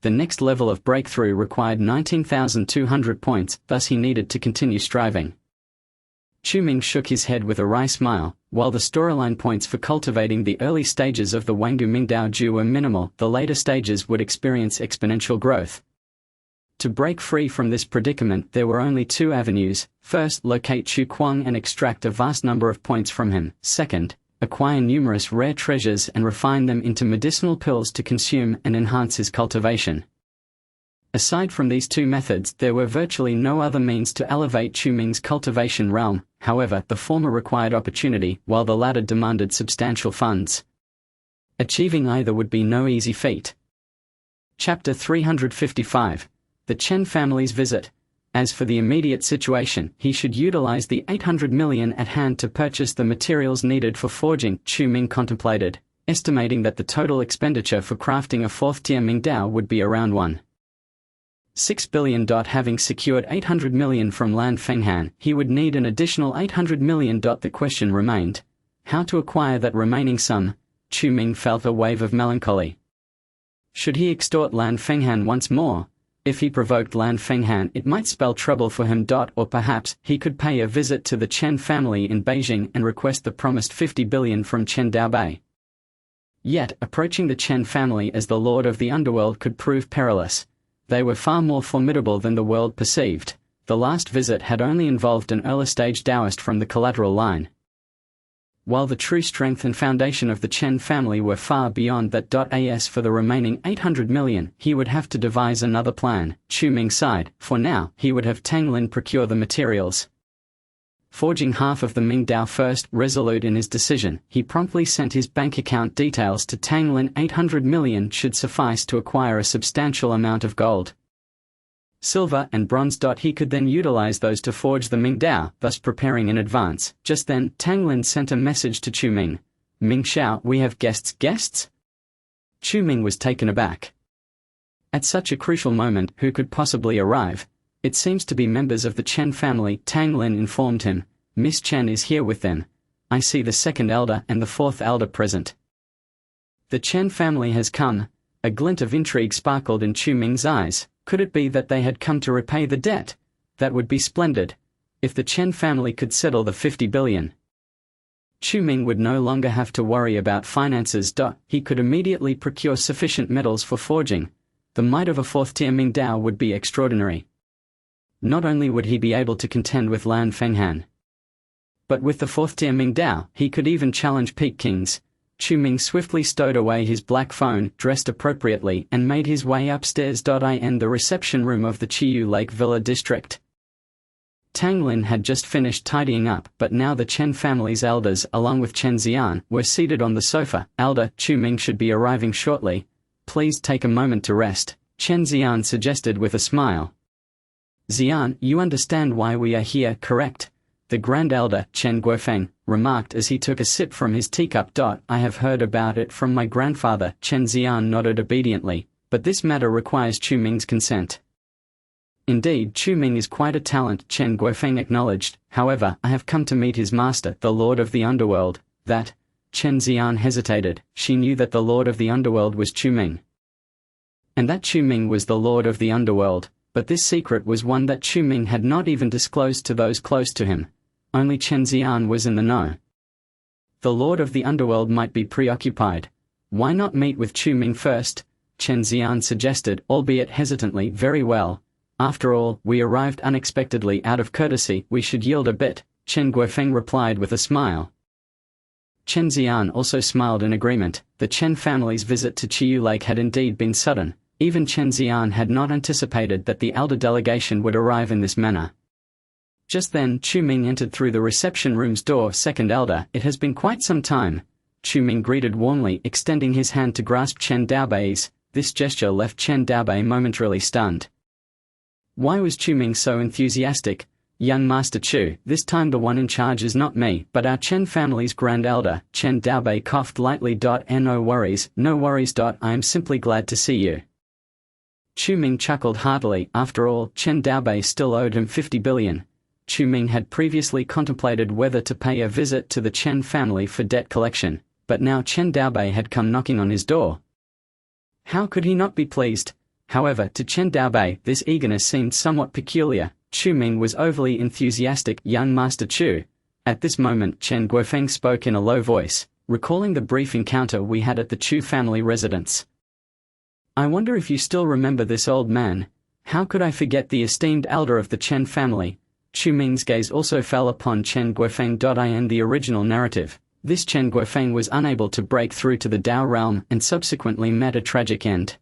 The next level of breakthrough required 19,200 points, thus he needed to continue striving. Chu-Ming shook his head with a wry smile. While the storyline points for cultivating the early stages of the Wanggu Mingdao Ju were minimal, the later stages would experience exponential growth. To break free from this predicament, there were only 2 avenues. First, locate Chu Kuang and extract a vast number of points from him. Second, acquire numerous rare treasures and refine them into medicinal pills to consume and enhance his cultivation. Aside from these 2 methods, there were virtually no other means to elevate Chu-Ming's cultivation realm. However, the former required opportunity, while the latter demanded substantial funds. Achieving either would be no easy feat. Chapter 355. The Chen family's visit. As for the immediate situation, he should utilize the 800 million at hand to purchase the materials needed for forging. Chu-Ming contemplated, estimating that the total expenditure for crafting a 4th-tier Mingdao would be around 1.6 billion. Having secured 800 million from Lan Fenghan, he would need an additional 800 million. The question remained, how to acquire that remaining sum. Chu-Ming felt a wave of melancholy. Should he extort Lan Fenghan once more? If he provoked Lan Fenghan, it might spell trouble for him. Or perhaps he could pay a visit to the Chen family in Beijing and request the promised 50 billion from Chen Daobei. Yet, approaching the Chen family as the lord of the underworld could prove perilous. They were far more formidable than the world perceived. The last visit had only involved an early-stage Taoist from the collateral line. While the true strength and foundation of the Chen family were far beyond that. As for the remaining 800 million, he would have to devise another plan. Chu-Ming sighed. For now, he would have Tang Lin procure the materials. Forging half of the Mingdao first, resolute in his decision, he promptly sent his bank account details to Tang Lin. 800 million should suffice to acquire a substantial amount of gold, silver and bronze. He could then utilize those to forge the Mingdao, thus preparing in advance. Just then, Tang Lin sent a message to Chu-Ming. Ming Xiao, we have guests. Guests? Chu-Ming was taken aback. At such a crucial moment, who could possibly arrive? It seems to be members of the Chen family. Tang Lin informed him. Miss Chen is here with them. I see the 2nd elder and the 4th elder present. The Chen family has come. A glint of intrigue sparkled in Chu-Ming's eyes. Could it be that they had come to repay the debt? That would be splendid. If the Chen family could settle the 50 billion. Chu-Ming would no longer have to worry about finances. He could immediately procure sufficient metals for forging. The might of a 4th-tier Mingdao would be extraordinary. Not only would he be able to contend with Lan Fenghan, but with the 4th-tier Mingdao, he could even challenge Peak Kings. Chu-Ming swiftly stowed away his black phone, dressed appropriately, and made his way upstairs. In the reception room of the Chiyu Lake Villa district. Tang Lin had just finished tidying up, but now the Chen family's elders, along with Chen Xian, were seated on the sofa. Elder, Chu-Ming should be arriving shortly. Please take a moment to rest, Chen Xian suggested with a smile. Xian, you understand why we are here, correct? The Grand Elder, Chen Guofeng, remarked as he took a sip from his teacup. I have heard about it from my grandfather. Chen Xian nodded obediently, but this matter requires Chu-Ming's consent. Indeed, Chu-Ming is quite a talent, Chen Guofeng acknowledged. However, I have come to meet his master, the Lord of the Underworld. That? Chen Xian hesitated. She knew that the Lord of the Underworld was Chu-Ming, and that Chu-Ming was the Lord of the Underworld. But this secret was one that Chu-Ming had not even disclosed to those close to him. Only Chen Xian was in the know. The Lord of the Underworld might be preoccupied. Why not meet with Chu-Ming first? Chen Xian suggested, albeit hesitantly. Very well. After all, we arrived unexpectedly. Out of courtesy, we should yield a bit, Chen Guofeng replied with a smile. Chen Xian also smiled in agreement. The Chen family's visit to Chiyu Lake had indeed been sudden. Even Chen Xian had not anticipated that the elder delegation would arrive in this manner. Just then, Chu-Ming entered through the reception room's door. 2nd elder, it has been quite some time. Chu-Ming greeted warmly, extending his hand to grasp Chen Daobei's. This gesture left Chen Daobei momentarily stunned. Why was Chu-Ming so enthusiastic? Young Master Chu, this time the one in charge is not me, but our Chen family's grand elder. Chen Daobei coughed lightly. No worries, no worries. I am simply glad to see you. Chu Ming chuckled heartily. After all, Chen Daobei still owed him 50 billion. Chu Ming had previously contemplated whether to pay a visit to the Chen family for debt collection, but now Chen Daobei had come knocking on his door. How could he not be pleased? However, to Chen Daobei, this eagerness seemed somewhat peculiar. Chu Ming was overly enthusiastic. Young Master Chu. At this moment, Chen Guofeng spoke in a low voice, recalling the brief encounter we had at the Chu family residence. I wonder if you still remember this old man. How could I forget the esteemed elder of the Chen family? Chu Ming's gaze also fell upon Chen Guofeng. In the original narrative, this Chen Guofeng was unable to break through to the Dao realm and subsequently met a tragic end.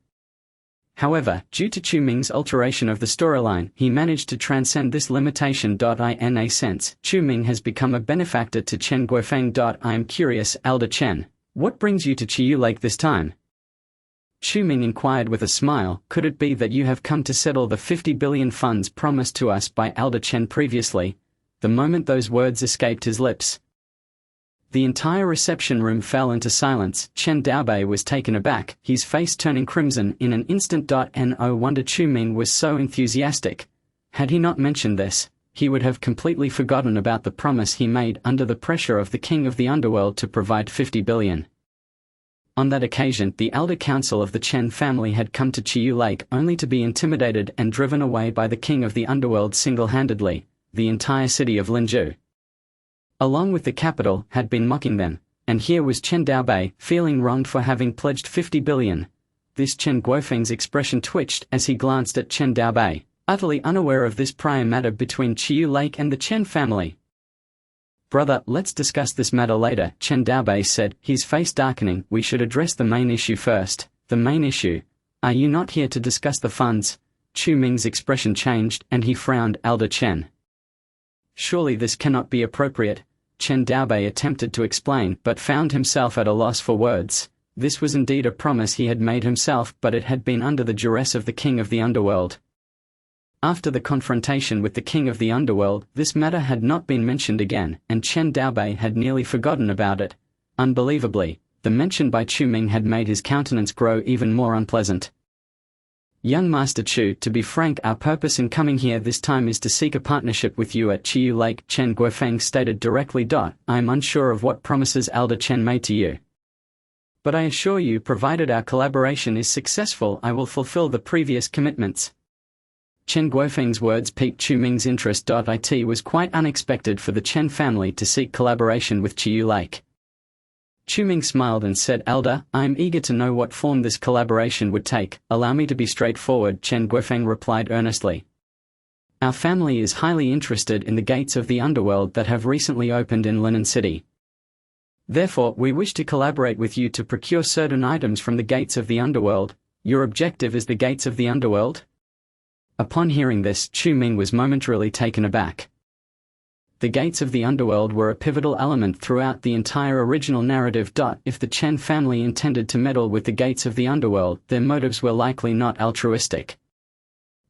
However, due to Chu Ming's alteration of the storyline, he managed to transcend this limitation. In a sense, Chu Ming has become a benefactor to Chen Guofeng. I am curious, Elder Chen, what brings you to Chiyu Lake this time? Chu Ming inquired with a smile. Could it be that you have come to settle the 50 billion funds promised to us by Elder Chen previously? The moment those words escaped his lips, the entire reception room fell into silence. Chen Daobei was taken aback, his face turning crimson in an instant. No wonder Chu Ming was so enthusiastic. Had he not mentioned this, he would have completely forgotten about the promise he made under the pressure of the king of the underworld to provide 50 billion. On that occasion, the elder council of the Chen family had come to Chiyu Lake only to be intimidated and driven away by the king of the underworld single-handedly. The entire city of Linzhou, along with the capital, had been mocking them, and here was Chen Daobei, feeling wronged for having pledged 50 billion. This Chen Guofeng's expression twitched as he glanced at Chen Daobei, utterly unaware of this prior matter between Chiyu Lake and the Chen family. Brother, let's discuss this matter later, Chen Daobei said, his face darkening. We should address the main issue first. The main issue? Are you not here to discuss the funds? Chu Ming's expression changed, and he frowned. Elder Chen, surely this cannot be appropriate. Chen Daobei attempted to explain, but found himself at a loss for words. This was indeed a promise he had made himself, but it had been under the duress of the king of the underworld. After the confrontation with the king of the underworld, this matter had not been mentioned again, and Chen Daobei had nearly forgotten about it. Unbelievably, the mention by Chu Ming had made his countenance grow even more unpleasant. Young Master Chu, to be frank, our purpose in coming here this time is to seek a partnership with you at Chiyu Lake, Chen Guofeng stated directly. I am unsure of what promises Elder Chen made to you, but I assure you, provided our collaboration is successful, I will fulfill the previous commitments. Chen Guofeng's words piqued Chu Ming's interest. It was quite unexpected for the Chen family to seek collaboration with Chiyu Lake. Chu Ming smiled and said, Elder, I am eager to know what form this collaboration would take. Allow me to be straightforward, Chen Guofeng replied earnestly. Our family is highly interested in the gates of the underworld that have recently opened in Linen City. Therefore, we wish to collaborate with you to procure certain items from the gates of the underworld. Your objective is the gates of the underworld? Upon hearing this, Chu Ming was momentarily taken aback. The gates of the underworld were a pivotal element throughout the entire original narrative. If the Chen family intended to meddle with the gates of the underworld, their motives were likely not altruistic.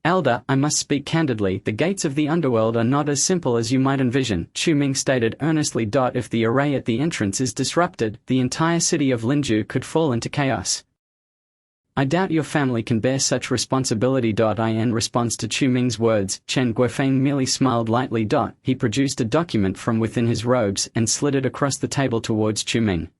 Elder, I must speak candidly, the gates of the underworld are not as simple as you might envision, Chu Ming stated earnestly. If the array at the entrance is disrupted, the entire city of Linzhou could fall into chaos. I doubt your family can bear such responsibility. In response to Chu Ming's words, Chen Guofeng merely smiled lightly. He produced a document from within his robes and slid it across the table towards Chu Ming.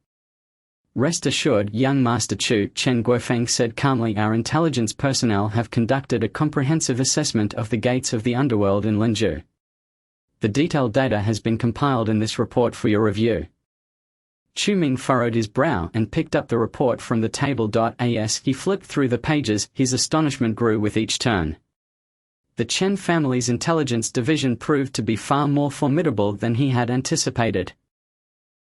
Rest assured, young Master Chu, Chen Guofeng said calmly, our intelligence personnel have conducted a comprehensive assessment of the gates of the underworld in Linzhou. The detailed data has been compiled in this report for your review. Chu Ming furrowed his brow and picked up the report from the table. As he flipped through the pages, his astonishment grew with each turn. The Chen family's intelligence division proved to be far more formidable than he had anticipated.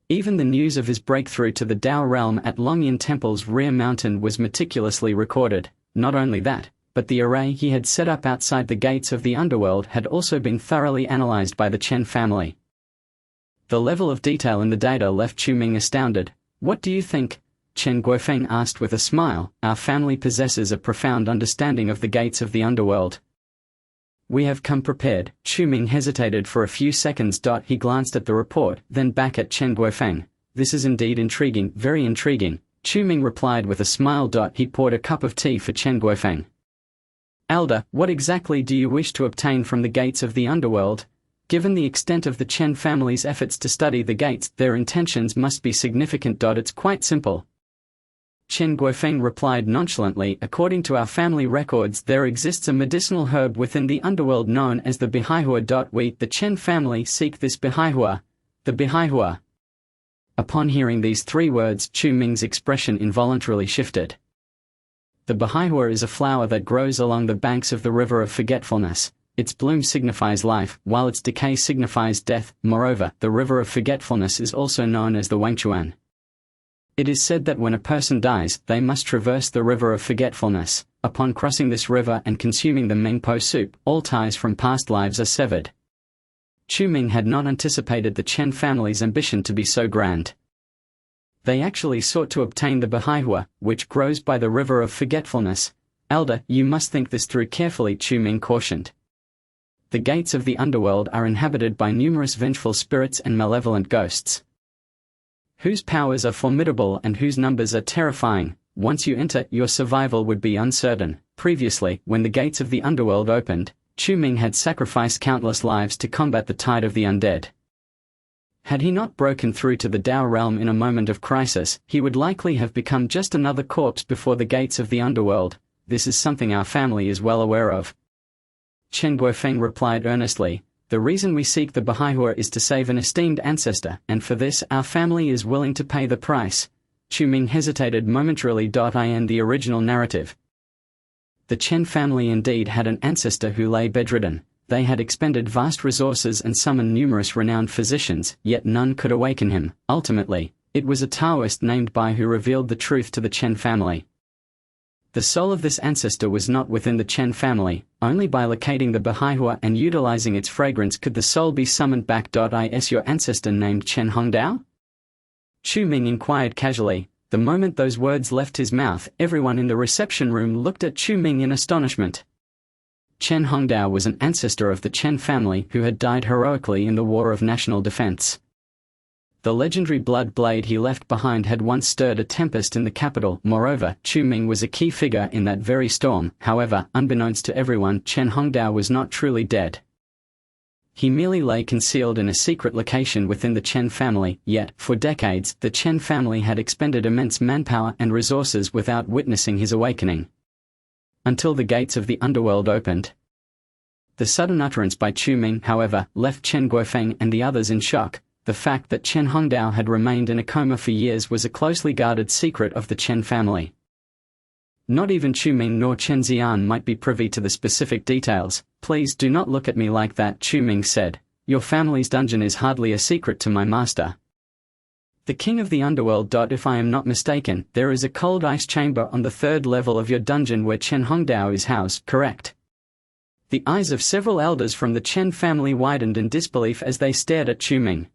Even the news of his breakthrough to the Dao realm at Longyan Temple's rear mountain was meticulously recorded. Not only that, but the array he had set up outside the gates of the underworld had also been thoroughly analyzed by the Chen family. The level of detail in the data left Chu Ming astounded. What do you think? Chen Guofeng asked with a smile. Our family possesses a profound understanding of the gates of the underworld. We have come prepared. Chu Ming hesitated for a few seconds. He glanced at the report, then back at Chen Guofeng. This is indeed intriguing, very intriguing, Chu Ming replied with a smile. He poured a cup of tea for Chen Guofeng. Elder, what exactly do you wish to obtain from the gates of the underworld? Given the extent of the Chen family's efforts to study the gates, their intentions must be significant. It's quite simple. Chen Guofeng replied nonchalantly, according to our family records there exists a medicinal herb within the underworld known as the Bihaihua. We, the Chen family, seek this Bihaihua. The Bihaihua. Upon hearing these three words, Chu Ming's expression involuntarily shifted. The Bihaihua is a flower that grows along the banks of the river of forgetfulness. Its bloom signifies life, while its decay signifies death. Moreover, the river of forgetfulness is also known as the Wangchuan. It is said that when a person dies, they must traverse the river of forgetfulness. Upon crossing this river and consuming the Mengpo soup, all ties from past lives are severed. Chu Ming had not anticipated the Chen family's ambition to be so grand. They actually sought to obtain the Bihaihua, which grows by the river of forgetfulness. Elder, you must think this through carefully, Chu Ming cautioned. The gates of the underworld are inhabited by numerous vengeful spirits and malevolent ghosts, whose powers are formidable and whose numbers are terrifying. Once you enter, your survival would be uncertain. Previously, when the gates of the underworld opened, Chu Ming had sacrificed countless lives to combat the tide of the undead. Had he not broken through to the Dao realm in a moment of crisis, he would likely have become just another corpse before the gates of the underworld. This is something our family is well aware of. Chen Guofeng replied earnestly, the reason we seek the Bihaihua is to save an esteemed ancestor, and for this our family is willing to pay the price. Chu Ming hesitated momentarily. In the original narrative, the Chen family indeed had an ancestor who lay bedridden. They had expended vast resources and summoned numerous renowned physicians, yet none could awaken him. Ultimately, it was a Taoist named Bai who revealed the truth to the Chen family. The soul of this ancestor was not within the Chen family. Only by locating the Bihaihua and utilizing its fragrance could the soul be summoned back. Is your ancestor named Chen Hongdao? Chu Ming inquired casually. The moment those words left his mouth, everyone in the reception room looked at Chu Ming in astonishment. Chen Hongdao was an ancestor of the Chen family who had died heroically in the War of National Defense. The legendary blood blade he left behind had once stirred a tempest in the capital. Moreover, Chu Ming was a key figure in that very storm. However, unbeknownst to everyone, Chen Hongdao was not truly dead. He merely lay concealed in a secret location within the Chen family, yet, for decades, the Chen family had expended immense manpower and resources without witnessing his awakening. Until the gates of the underworld opened. The sudden utterance by Chu Ming, however, left Chen Guofeng and the others in shock. The fact that Chen Hongdao had remained in a coma for years was a closely guarded secret of the Chen family. Not even Chu Ming nor Chen Xian might be privy to the specific details. Please do not look at me like that, Chu Ming said. Your family's dungeon is hardly a secret to my master, the king of the underworld. If I am not mistaken, there is a cold ice chamber on the third level of your dungeon where Chen Hongdao is housed, correct? The eyes of several elders from the Chen family widened in disbelief as they stared at Chu Ming.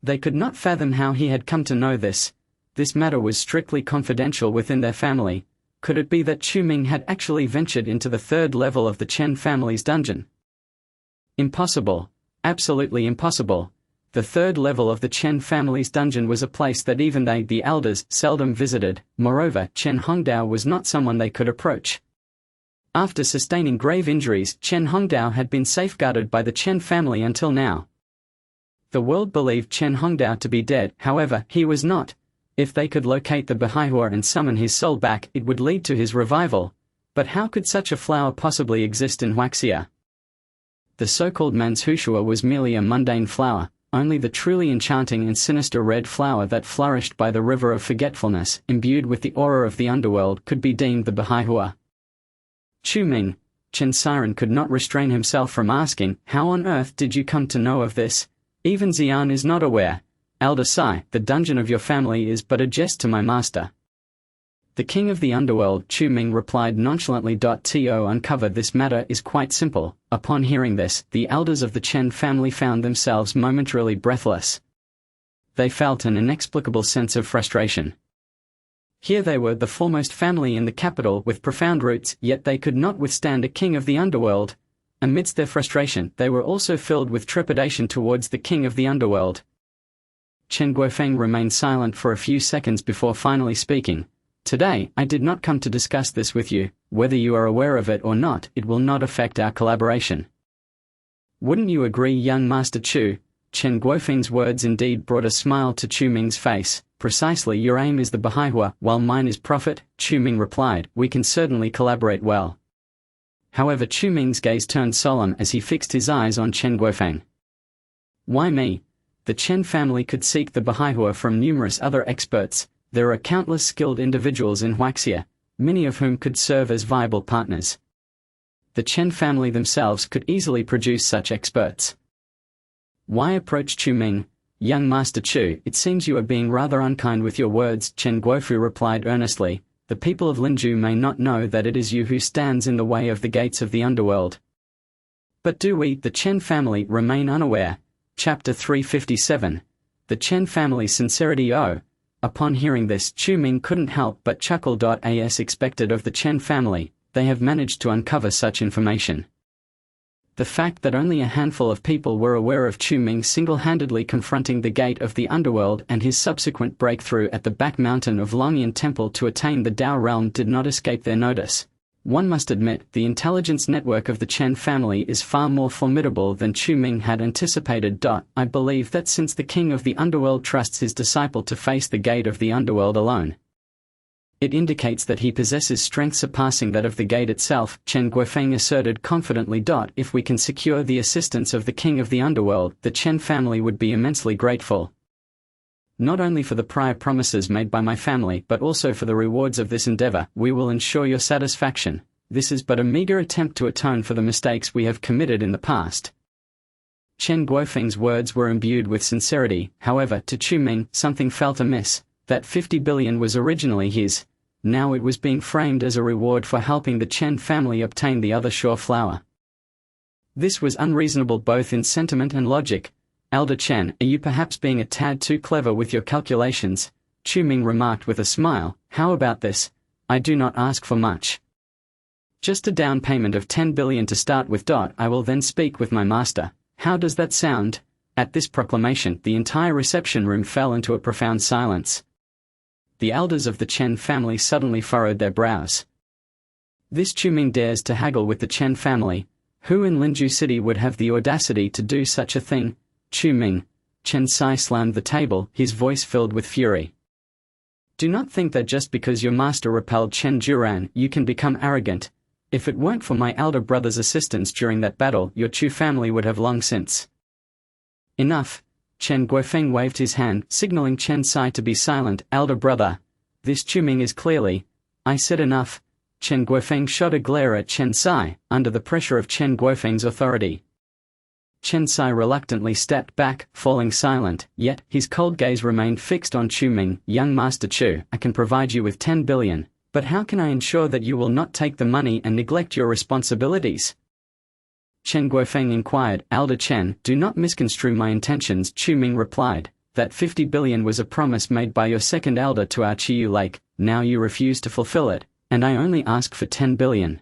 They could not fathom how he had come to know this. This matter was strictly confidential within their family. Could it be that Chu Ming had actually ventured into the third level of the Chen family's dungeon? Impossible. Absolutely impossible. The third level of the Chen family's dungeon was a place that even they, the elders, seldom visited. Moreover, Chen Hongdao was not someone they could approach. After sustaining grave injuries, Chen Hongdao had been safeguarded by the Chen family until now. The world believed Chen Hongdao to be dead, however, he was not. If they could locate the Bihaihua and summon his soul back, it would lead to his revival. But how could such a flower possibly exist in Huaxia? The so-called Manzhushua was merely a mundane flower. Only the truly enchanting and sinister red flower that flourished by the river of forgetfulness, imbued with the aura of the underworld, could be deemed the Bihaihua. Chu Ming, Chen Siren could not restrain himself from asking, how on earth did you come to know of this? Even Xian is not aware. Elder Sai, the dungeon of your family is but a jest to my master, the king of the underworld. Chu Ming replied nonchalantly. To uncover this matter is quite simple. Upon hearing this, the elders of the Chen family found themselves momentarily breathless. They felt an inexplicable sense of frustration. Here they were, the foremost family in the capital with profound roots, yet they could not withstand a king of the underworld. Amidst their frustration, they were also filled with trepidation towards the king of the underworld. Chen Guofeng remained silent for a few seconds before finally speaking. Today, I did not come to discuss this with you. Whether you are aware of it or not, it will not affect our collaboration. Wouldn't you agree, young Master Chu? Chen Guofeng's words indeed brought a smile to Chu Ming's face. Precisely, your aim is the Bahaihua, while mine is profit, Chu Ming replied. We can certainly collaborate well. However, Chu Ming's gaze turned solemn as he fixed his eyes on Chen Guofeng. Why me? The Chen family could seek the Bahaihua from numerous other experts. There are countless skilled individuals in Huaxia, many of whom could serve as viable partners. The Chen family themselves could easily produce such experts. Why approach Chu Ming? Young Master Chu, it seems you are being rather unkind with your words, Chen Guofu replied earnestly. The people of Linju may not know that it is you who stands in the way of the gates of the underworld. But do we, the Chen family, remain unaware? Chapter 357. The Chen family's sincerity. Upon hearing this, Chu Ming couldn't help but chuckle. As expected of the Chen family, they have managed to uncover such information. The fact that only a handful of people were aware of Chu Ming single-handedly confronting the gate of the underworld and his subsequent breakthrough at the back mountain of Longyan Temple to attain the Dao realm did not escape their notice. One must admit, the intelligence network of the Chen family is far more formidable than Chu Ming had anticipated. I believe that since the king of the underworld trusts his disciple to face the gate of the underworld alone, it indicates that he possesses strength surpassing that of the gate itself, Chen Guofeng asserted confidently. If we can secure the assistance of the king of the underworld, the Chen family would be immensely grateful. Not only for the prior promises made by my family but also for the rewards of this endeavor. We will ensure your satisfaction. This is but a meager attempt to atone for the mistakes we have committed in the past. Chen Guofeng's words were imbued with sincerity. However, to Chu Ming, something felt amiss. That 50 billion was originally his. Now it was being framed as a reward for helping the Chen family obtain the other shore flower. This was unreasonable both in sentiment and logic. Elder Chen, are you perhaps being a tad too clever with your calculations? Chu Ming remarked with a smile. How about this? I do not ask for much. Just a down payment of 10 billion to start with. I will then speak with my master. How does that sound? At this proclamation, the entire reception room fell into a profound silence. The elders of the Chen family suddenly furrowed their brows. This Chu Ming dares to haggle with the Chen family. Who in Linju City would have the audacity to do such a thing? Chu Ming. Chen Sai slammed the table, his voice filled with fury. Do not think that just because your master repelled Chen Juran, you can become arrogant. If it weren't for my elder brother's assistance during that battle, your Chu family would have long since. Enough. Chen Guofeng waved his hand, signaling Chen Sai to be silent. Elder brother. This Chu Ming is clearly. I said enough. Chen Guofeng shot a glare at Chen Sai, under the pressure of Chen Guofeng's authority. Chen Sai reluctantly stepped back, falling silent, yet his cold gaze remained fixed on Chu Ming. Young Master Chu, I can provide you with 10 billion, but how can I ensure that you will not take the money and neglect your responsibilities? Chen Guofeng inquired. Elder Chen, do not misconstrue my intentions. Chu Ming replied. That 50 billion was a promise made by your second elder to our Chiyu Lake. Now you refuse to fulfill it, and I only ask for 10 billion.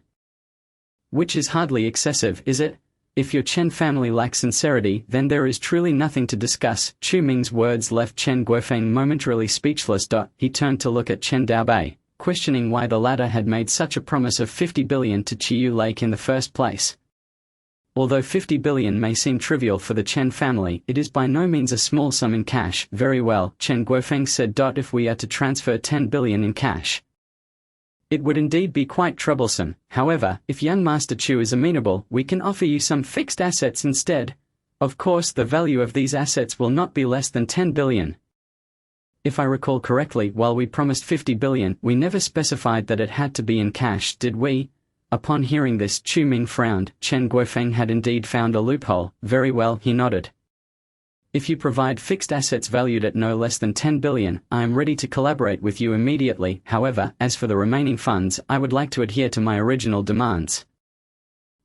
Which is hardly excessive, is it? If your Chen family lacks sincerity, then there is truly nothing to discuss. Chu Ming's words left Chen Guofeng momentarily speechless. He turned to look at Chen Daobei, questioning why the latter had made such a promise of 50 billion to Chiyu Lake in the first place. Although 50 billion may seem trivial for the Chen family, it is by no means a small sum in cash. Very well, Chen Guofeng said. If we are to transfer 10 billion in cash, it would indeed be quite troublesome. However, if young Master Chu is amenable, we can offer you some fixed assets instead. Of course, the value of these assets will not be less than 10 billion. If I recall correctly, while we promised 50 billion, we never specified that it had to be in cash, did we? Upon hearing this, Chu Ming frowned. Chen Guofeng had indeed found a loophole. Very well, he nodded. If you provide fixed assets valued at no less than 10 billion, I am ready to collaborate with you immediately. However, as for the remaining funds, I would like to adhere to my original demands.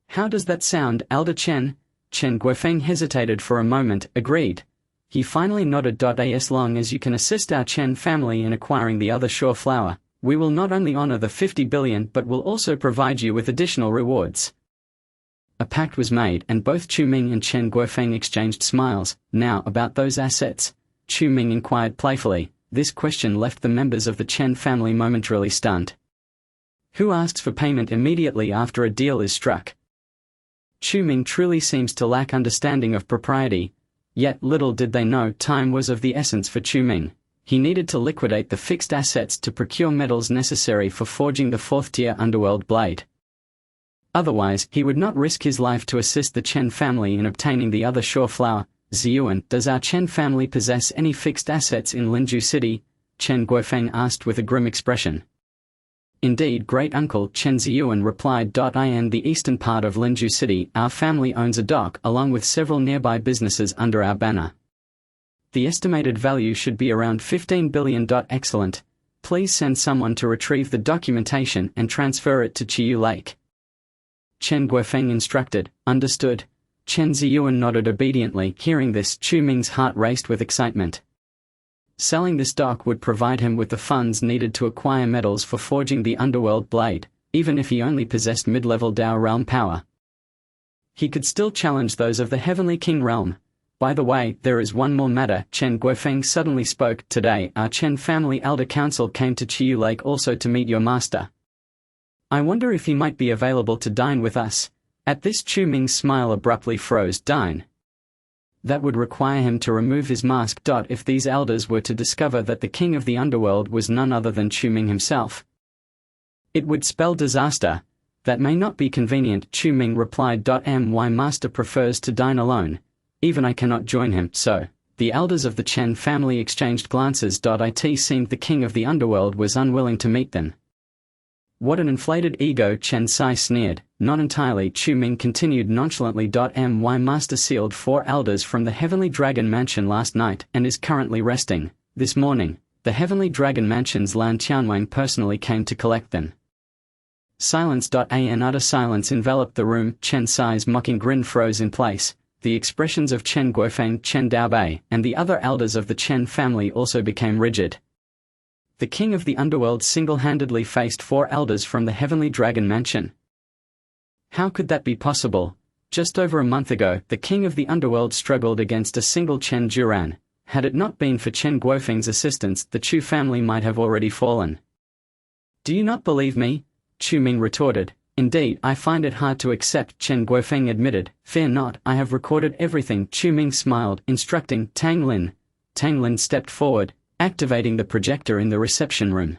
How does that sound, Elder Chen? Chen Guofeng hesitated for a moment, agreed. He finally nodded. As long as you can assist our Chen family in acquiring the other shore flower, we will not only honor the 50 billion but will also provide you with additional rewards. A pact was made and both Chu Ming and Chen Guofeng exchanged smiles. Now about those assets? Chu Ming inquired playfully. This question left the members of the Chen family momentarily stunned. Who asks for payment immediately after a deal is struck? Chu Ming truly seems to lack understanding of propriety. Yet little did they know time was of the essence for Chu Ming. He needed to liquidate the fixed assets to procure metals necessary for forging the fourth-tier underworld blade. Otherwise, he would not risk his life to assist the Chen family in obtaining the other shore flower. Ziyuan, does our Chen family possess any fixed assets in Linju City? Chen Guofeng asked with a grim expression. Indeed, great uncle, Chen Ziyuan replied. In the eastern part of Linju City, our family owns a dock along with several nearby businesses under our banner. The estimated value should be around 15 billion. Excellent. Please send someone to retrieve the documentation and transfer it to Chiyu Lake. Chen Guofeng instructed. Understood. Chen Ziyuan nodded obediently. Hearing this, Chu Ming's heart raced with excitement. Selling this dock would provide him with the funds needed to acquire metals for forging the underworld blade, even if he only possessed mid-level Dao realm power. He could still challenge those of the Heavenly King realm. By the way, there is one more matter. Chen Guofeng suddenly spoke. Today, our Chen family elder council came to Chiyu Lake also to meet your master. I wonder if he might be available to dine with us. At this, Chu Ming's smile abruptly froze. Dine? That would require him to remove his mask. If these elders were to discover that the king of the underworld was none other than Chu Ming himself, it would spell disaster. That may not be convenient, Chu Ming replied. My master prefers to dine alone. Even I cannot join him, so. The elders of the Chen family exchanged glances. It seemed the king of the underworld was unwilling to meet them. What an inflated ego, Chen Sai sneered. Not entirely, Chu Ming continued nonchalantly. My master sealed 4 elders from the Heavenly Dragon Mansion last night and is currently resting. This morning, the Heavenly Dragon Mansion's Lan Qianwang personally came to collect them. Silence. An utter silence enveloped the room. Chen Sai's mocking grin froze in place. The expressions of Chen Guofeng, Chen Daobei, and the other elders of the Chen family also became rigid. The king of the underworld single-handedly faced 4 elders from the Heavenly Dragon Mansion. How could that be possible? Just over a month ago, the king of the underworld struggled against a single Chen Juran. Had it not been for Chen Guofeng's assistance, the Chu family might have already fallen. Do you not believe me? Chu Ming retorted. Indeed, I find it hard to accept, Chen Guofeng admitted. Fear not, I have recorded everything. Chu Ming smiled, instructing Tang Lin. Tang Lin stepped forward, activating the projector in the reception room.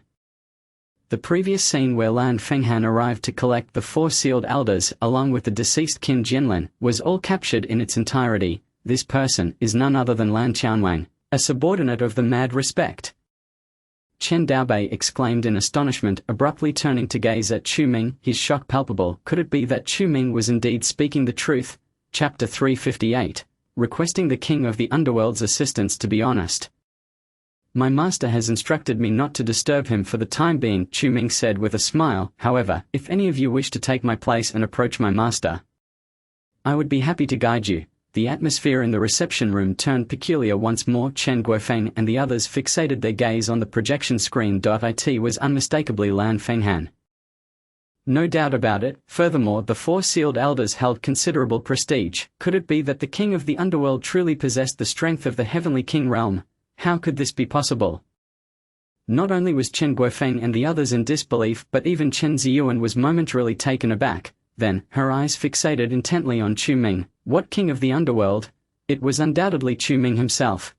The previous scene where Lan Fenghan arrived to collect the 4 sealed elders along with the deceased Qin Jianlin was all captured in its entirety. This person is none other than Lan Qianwang, a subordinate of the Mad Respect. Chen Daobei exclaimed in astonishment, abruptly turning to gaze at Chu Ming, his shock palpable. Could it be that Chu Ming was indeed speaking the truth? Chapter 358. Requesting the king of the underworld's assistance to be honest. My master has instructed me not to disturb him for the time being, Chu Ming said with a smile. However, if any of you wish to take my place and approach my master, I would be happy to guide you. The atmosphere in the reception room turned peculiar once more. Chen Guofeng and the others fixated their gaze on the projection screen. It was unmistakably Lan Fenghan. No doubt about it. Furthermore, the 4 sealed elders held considerable prestige. Could it be that the king of the underworld truly possessed the strength of the Heavenly King realm? How could this be possible? Not only was Chen Guofeng and the others in disbelief, but even Chen Ziyuan was momentarily taken aback. Then, her eyes fixated intently on Chu Ming. What king of the underworld? It was undoubtedly Chu Ming himself.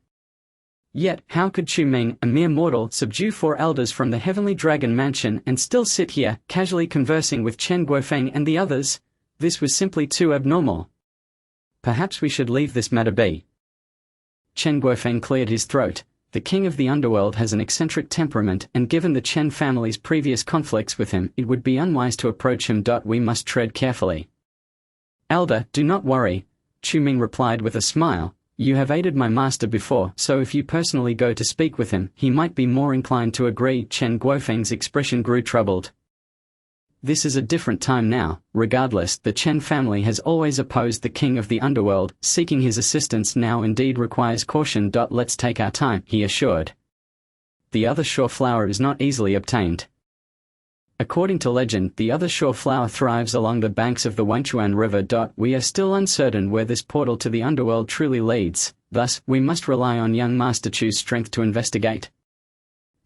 Yet, how could Chu Ming, a mere mortal, subdue 4 elders from the Heavenly Dragon Mansion and still sit here, casually conversing with Chen Guofeng and the others? This was simply too abnormal. Perhaps we should leave this matter be. Chen Guofeng cleared his throat. The king of the underworld has an eccentric temperament, and given the Chen family's previous conflicts with him, it would be unwise to approach him. We must tread carefully. Elder, do not worry, Chu Ming replied with a smile. You have aided my master before, so if you personally go to speak with him, he might be more inclined to agree. Chen Guofeng's expression grew troubled. This is a different time now. Regardless, the Chen family has always opposed the king of the underworld. Seeking his assistance now indeed requires caution. Let's take our time, he assured. The other shore flower is not easily obtained. According to legend, the other shore flower thrives along the banks of the Wenchuan River. We are still uncertain where this portal to the underworld truly leads, thus, we must rely on young Master Chu's strength to investigate.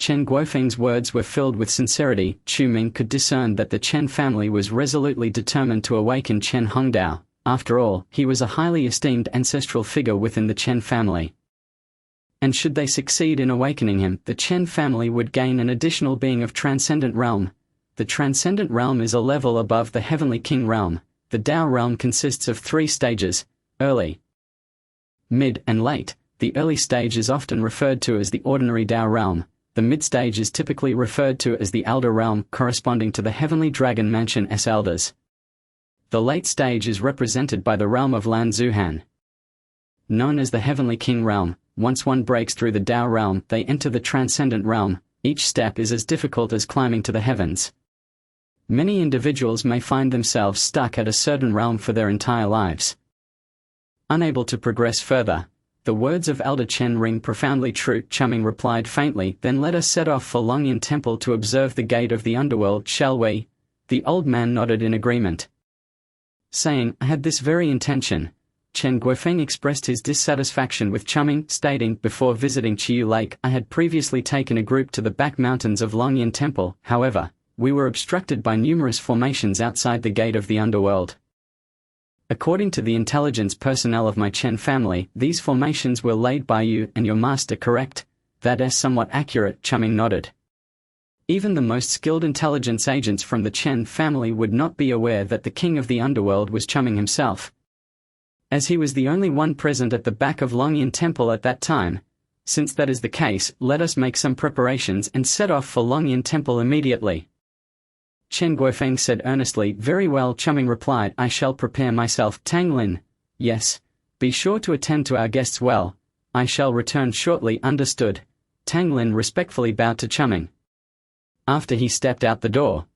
Chen Guofeng's words were filled with sincerity. Chu Ming could discern that the Chen family was resolutely determined to awaken Chen Hongdao. After all, he was a highly esteemed ancestral figure within the Chen family. And should they succeed in awakening him, the Chen family would gain an additional being of transcendent realm. The transcendent realm is a level above the heavenly king realm. The Dao realm consists of 3 stages: early, mid, and late. The early stage is often referred to as the ordinary Dao realm. The mid-stage is typically referred to as the Elder realm, corresponding to the heavenly dragon mansion's elders. The late stage is represented by the realm of Lan Zuhan, known as the heavenly king realm. Once one breaks through the Dao realm, they enter the transcendent realm. Each step is as difficult as climbing to the heavens. Many individuals may find themselves stuck at a certain realm for their entire lives, unable to progress further. The words of Elder Chen ring profoundly true. Chumming replied faintly, then let us set off for Longyan Temple to observe the gate of the underworld, shall we? The old man nodded in agreement, saying, I had this very intention. Chen Guofeng expressed his dissatisfaction with Chumming, stating, before visiting Chiyu Lake, I had previously taken a group to the back mountains of Longyan Temple. However, we were obstructed by numerous formations outside the gate of the underworld. According to the intelligence personnel of my Chen family, these formations were laid by you and your master, correct? That is somewhat accurate, Chumming nodded. Even the most skilled intelligence agents from the Chen family would not be aware that the king of the underworld was Chumming himself, as he was the only one present at the back of Longyan Temple at that time. Since that is the case, let us make some preparations and set off for Longyan Temple immediately. Chen Guofeng said earnestly. Very well, Chumming replied, I shall prepare myself. Tang Lin. Yes. Be sure to attend to our guests well. I shall return shortly. Understood. Tang Lin respectfully bowed to Chumming. After he stepped out the door,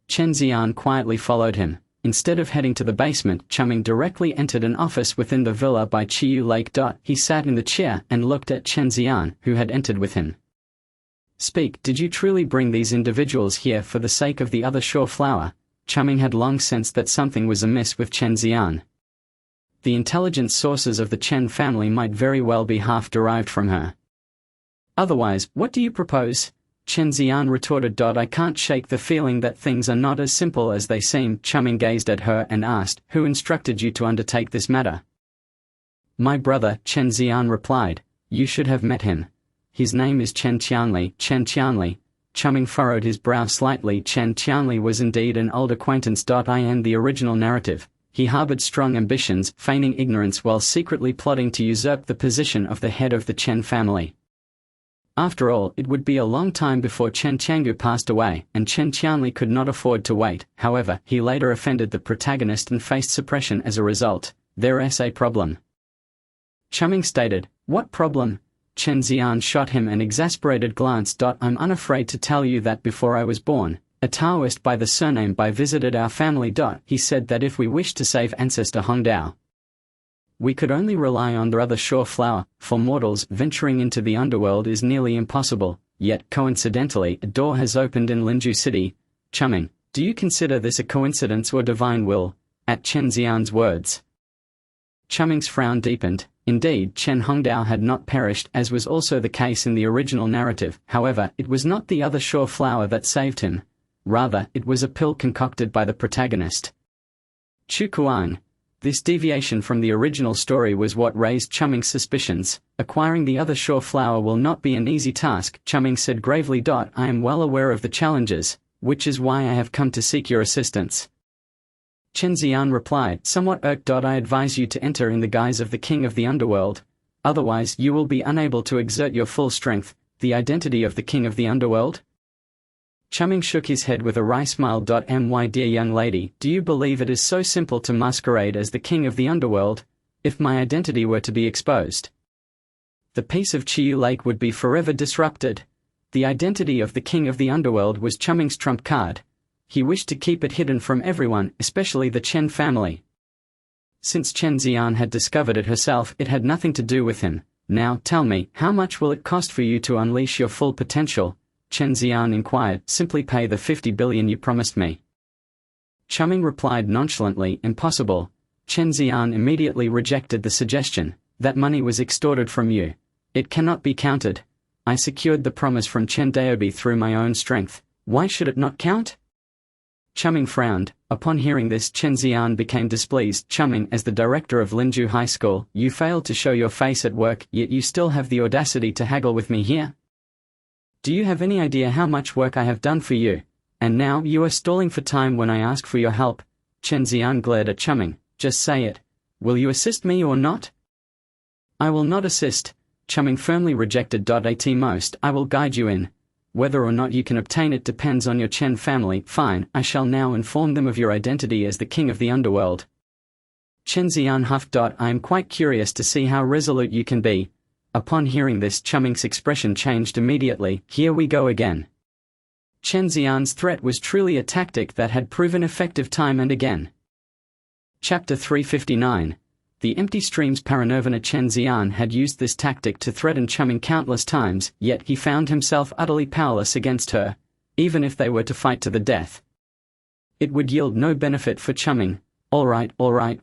Chen Xian quietly followed him. Instead of heading to the basement, Chumming directly entered an office within the villa by Chiyu Lake. He sat in the chair and looked at Chen Xian, who had entered with him. Speak, did you truly bring these individuals here for the sake of the other shore flower? Chumming had long sensed that something was amiss with Chen Xian. The intelligence sources of the Chen family might very well be half derived from her. Otherwise, what do you propose? Chen Xian retorted. I can't shake the feeling that things are not as simple as they seem. Chumming gazed at her and asked, who instructed you to undertake this matter? My brother, Chen Xian replied. You should have met him. His name is Chen Qianli. Chen Qianli. Chumming furrowed his brow slightly. Chen Qianli was indeed an old acquaintance. In the original narrative, he harbored strong ambitions, feigning ignorance while secretly plotting to usurp the position of the head of the Chen family. After all, it would be a long time before Chen Qiangu passed away, and Chen Qianli could not afford to wait. However, he later offended the protagonist and faced suppression as a result. There's a problem. Chumming stated. What problem? Chen Xian shot him an exasperated glance. I'm unafraid to tell you that before I was born, a Taoist by the surname Bai visited our family. He said that if we wished to save ancestor Hongdao, we could only rely on the other shore flower. For mortals, venturing into the underworld is nearly impossible. Yet, coincidentally, a door has opened in Linju City. Chumming, do you consider this a coincidence or divine will? At Chen Xian's words, Chumming's frown deepened. Indeed, Chen Hongdao had not perished, as was also the case in the original narrative. However, it was not the other shore flower that saved him. Rather, it was a pill concocted by the protagonist, Chu Kuang. This deviation from the original story was what raised Chumming's suspicions. Acquiring the other shore flower will not be an easy task, Chumming said gravely. I am well aware of the challenges, which is why I have come to seek your assistance. Chen Xian replied, somewhat irked. I advise you to enter in the guise of the king of the underworld. Otherwise, you will be unable to exert your full strength. The identity of the king of the underworld? Chumming shook his head with a wry smile. My dear young lady, do you believe it is so simple to masquerade as the king of the underworld? If my identity were to be exposed, the peace of Chiyu Lake would be forever disrupted. The identity of the king of the underworld was Chumming's trump card. He wished to keep it hidden from everyone, especially the Chen family. Since Chen Xian had discovered it herself, it had nothing to do with him. Now, tell me, how much will it cost for you to unleash your full potential? Chen Xian inquired. Simply pay the 50 billion you promised me. Chumming replied nonchalantly, impossible. Chen Xian immediately rejected the suggestion. That money was extorted from you. It cannot be counted. I secured the promise from Chen Daobi through my own strength. Why should it not count? Chumming frowned. Upon hearing this, Chen Xian became displeased. Chumming, as the director of Linju High School, you failed to show your face at work, yet you still have the audacity to haggle with me here? Do you have any idea how much work I have done for you? And now you are stalling for time when I ask for your help. Chen Xian glared at Chumming. Just say it. Will you assist me or not? I will not assist. Chumming firmly rejected. At most, I will guide you in. Whether or not you can obtain it depends on your Chen family. Fine, I shall now inform them of your identity as the king of the underworld. Chen Xian huffed. I am quite curious to see how resolute you can be. Upon hearing this, Chumming's expression changed immediately. Here we go again. Chen Xian's threat was truly a tactic that had proven effective time and again. Chapter 359. The empty streams. Paranirvana. Chen Xian had used this tactic to threaten Chumming countless times, yet he found himself utterly powerless against her, even if they were to fight to the death. It would yield no benefit for Chumming. All right,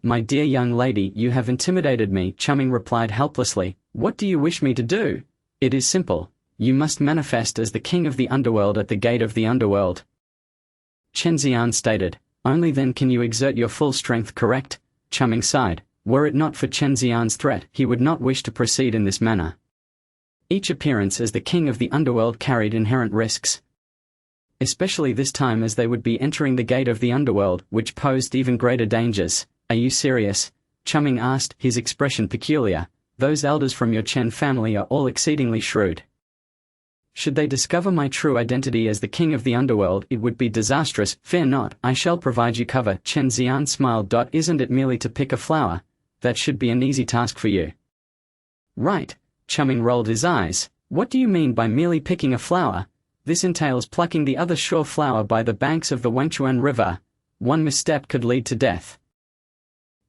my dear young lady, you have intimidated me, Chumming replied helplessly. What do you wish me to do? It is simple. You must manifest as the king of the underworld at the gate of the underworld. Chen Xian stated. Only then can you exert your full strength, correct? Chumming sighed. Were it not for Chen Xian's threat, he would not wish to proceed in this manner. Each appearance as the king of the underworld carried inherent risks. Especially this time, as they would be entering the gate of the underworld, which posed even greater dangers. Are you serious? Chumming asked, his expression peculiar. Those elders from your Chen family are all exceedingly shrewd. Should they discover my true identity as the king of the underworld, it would be disastrous. Fear not, I shall provide you cover. Chen Xian smiled. Isn't it merely to pick a flower? That should be an easy task for you. Right. Chumming rolled his eyes. What do you mean by merely picking a flower? This entails plucking the other shore flower by the banks of the Wangchuan River. One misstep could lead to death.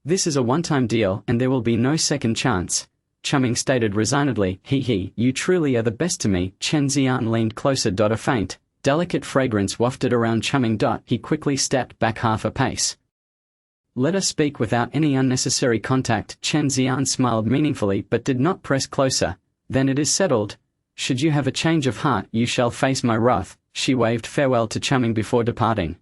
This is a one-time deal, and there will be no second chance. Chumming stated resignedly. You truly are the best to me. Chen Xian leaned closer. A faint, delicate fragrance wafted around Chumming. He quickly stepped back half a pace. Let us speak without any unnecessary contact. Chen Xian smiled meaningfully but did not press closer. Then it is settled. Should you have a change of heart, you shall face my wrath. She waved farewell to Chumming before departing.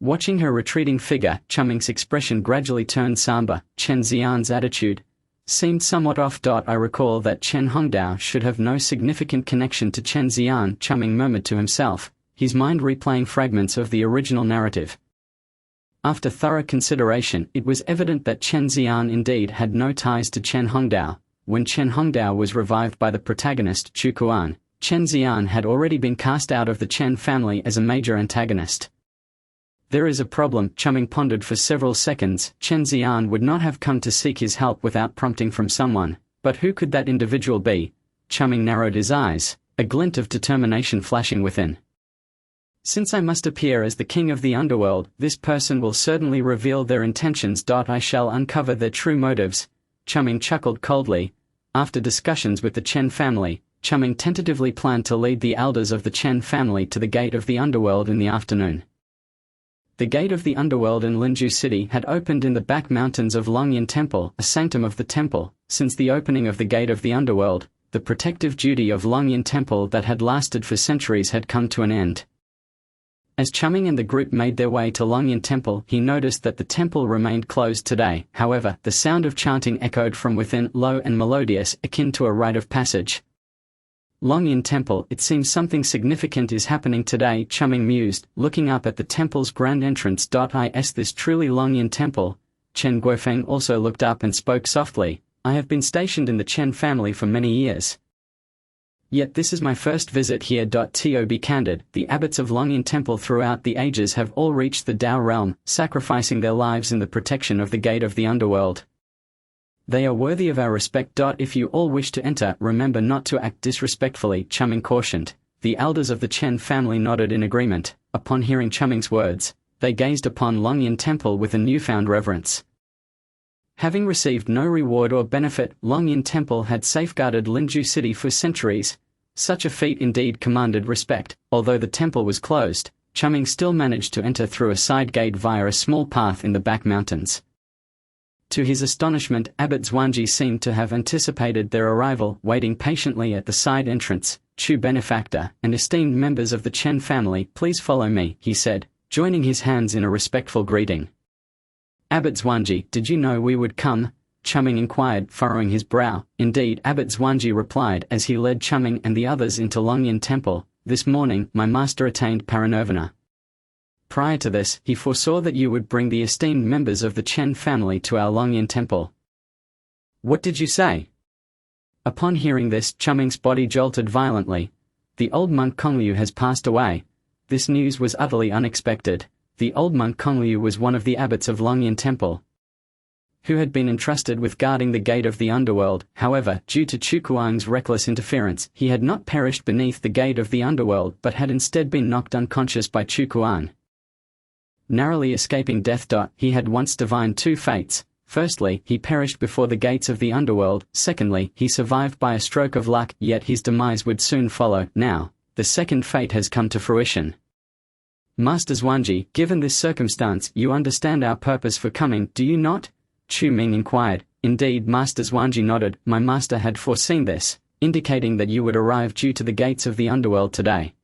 Watching her retreating figure, Chumming's expression gradually turned somber. Chen Xian's attitude seemed somewhat off. I recall that Chen Hongdao should have no significant connection to Chen Xian, Chumming murmured to himself, his mind replaying fragments of the original narrative. After thorough consideration, it was evident that Chen Xian indeed had no ties to Chen Hongdao. When Chen Hongdao was revived by the protagonist, Chu Kuan, Chen Xian had already been cast out of the Chen family as a major antagonist. There is a problem, Chumming pondered for several seconds. Chen Xian would not have come to seek his help without prompting from someone, but who could that individual be? Chumming narrowed his eyes, a glint of determination flashing within. Since I must appear as the king of the underworld, this person will certainly reveal their intentions. I shall uncover their true motives. Chumming chuckled coldly. After discussions with the Chen family, Chumming tentatively planned to lead the elders of the Chen family to the gate of the underworld in the afternoon. The gate of the underworld in Linju City had opened in the back mountains of Longyan Temple, a sanctum of the temple. Since the opening of the gate of the underworld, the protective duty of Longyan Temple that had lasted for centuries had come to an end. As Chumming and the group made their way to Longyan Temple, he noticed that the temple remained closed today. However, the sound of chanting echoed from within, low and melodious, akin to a rite of passage. Longyan Temple, it seems something significant is happening today, Chumming mused, looking up at the temple's grand entrance. Is this truly Longyan Temple? Chen Guofeng also looked up and spoke softly. I have been stationed in the Chen family for many years. Yet this is my first visit here. To be candid, the abbots of Longyan Temple throughout the ages have all reached the Dao realm, sacrificing their lives in the protection of the gate of the underworld. They are worthy of our respect. If you all wish to enter, remember not to act disrespectfully, Chumming cautioned. The elders of the Chen family nodded in agreement. Upon hearing Chumming's words, they gazed upon Longyan Temple with a newfound reverence. Having received no reward or benefit, Longyan Temple had safeguarded Linju City for centuries. Such a feat indeed commanded respect. Although the temple was closed, Chuming still managed to enter through a side gate via a small path in the back mountains. To his astonishment, Abbot Zhuangji seemed to have anticipated their arrival, waiting patiently at the side entrance. "Chu benefactor and esteemed members of the Chen family, please follow me," he said, joining his hands in a respectful greeting. "Abbot Zhuangji, did you know we would come?" Chuming inquired, furrowing his brow. "Indeed," Abbot Zhuangji replied as he led Chuming and the others into Longyan Temple. "This morning, my master attained parinirvana. Prior to this, he foresaw that you would bring the esteemed members of the Chen family to our Longyan Temple." "What did you say?" Upon hearing this, Chuming's body jolted violently. "The old monk Kongliu has passed away." This news was utterly unexpected. The old monk Kongliu was one of the abbots of Longyan Temple, who had been entrusted with guarding the gate of the underworld. However, due to Chu Kuang's reckless interference, he had not perished beneath the gate of the underworld but had instead been knocked unconscious by Chu Kuang, narrowly escaping death. He had once divined two fates. Firstly, he perished before the gates of the underworld. Secondly, he survived by a stroke of luck, yet his demise would soon follow. Now, the second fate has come to fruition. "Master Zhuangji, given this circumstance, you understand our purpose for coming, do you not?" Chu Ming inquired. "Indeed," Master Zhuangji nodded. "My master had foreseen this, indicating that you would arrive due to the gates of the underworld today."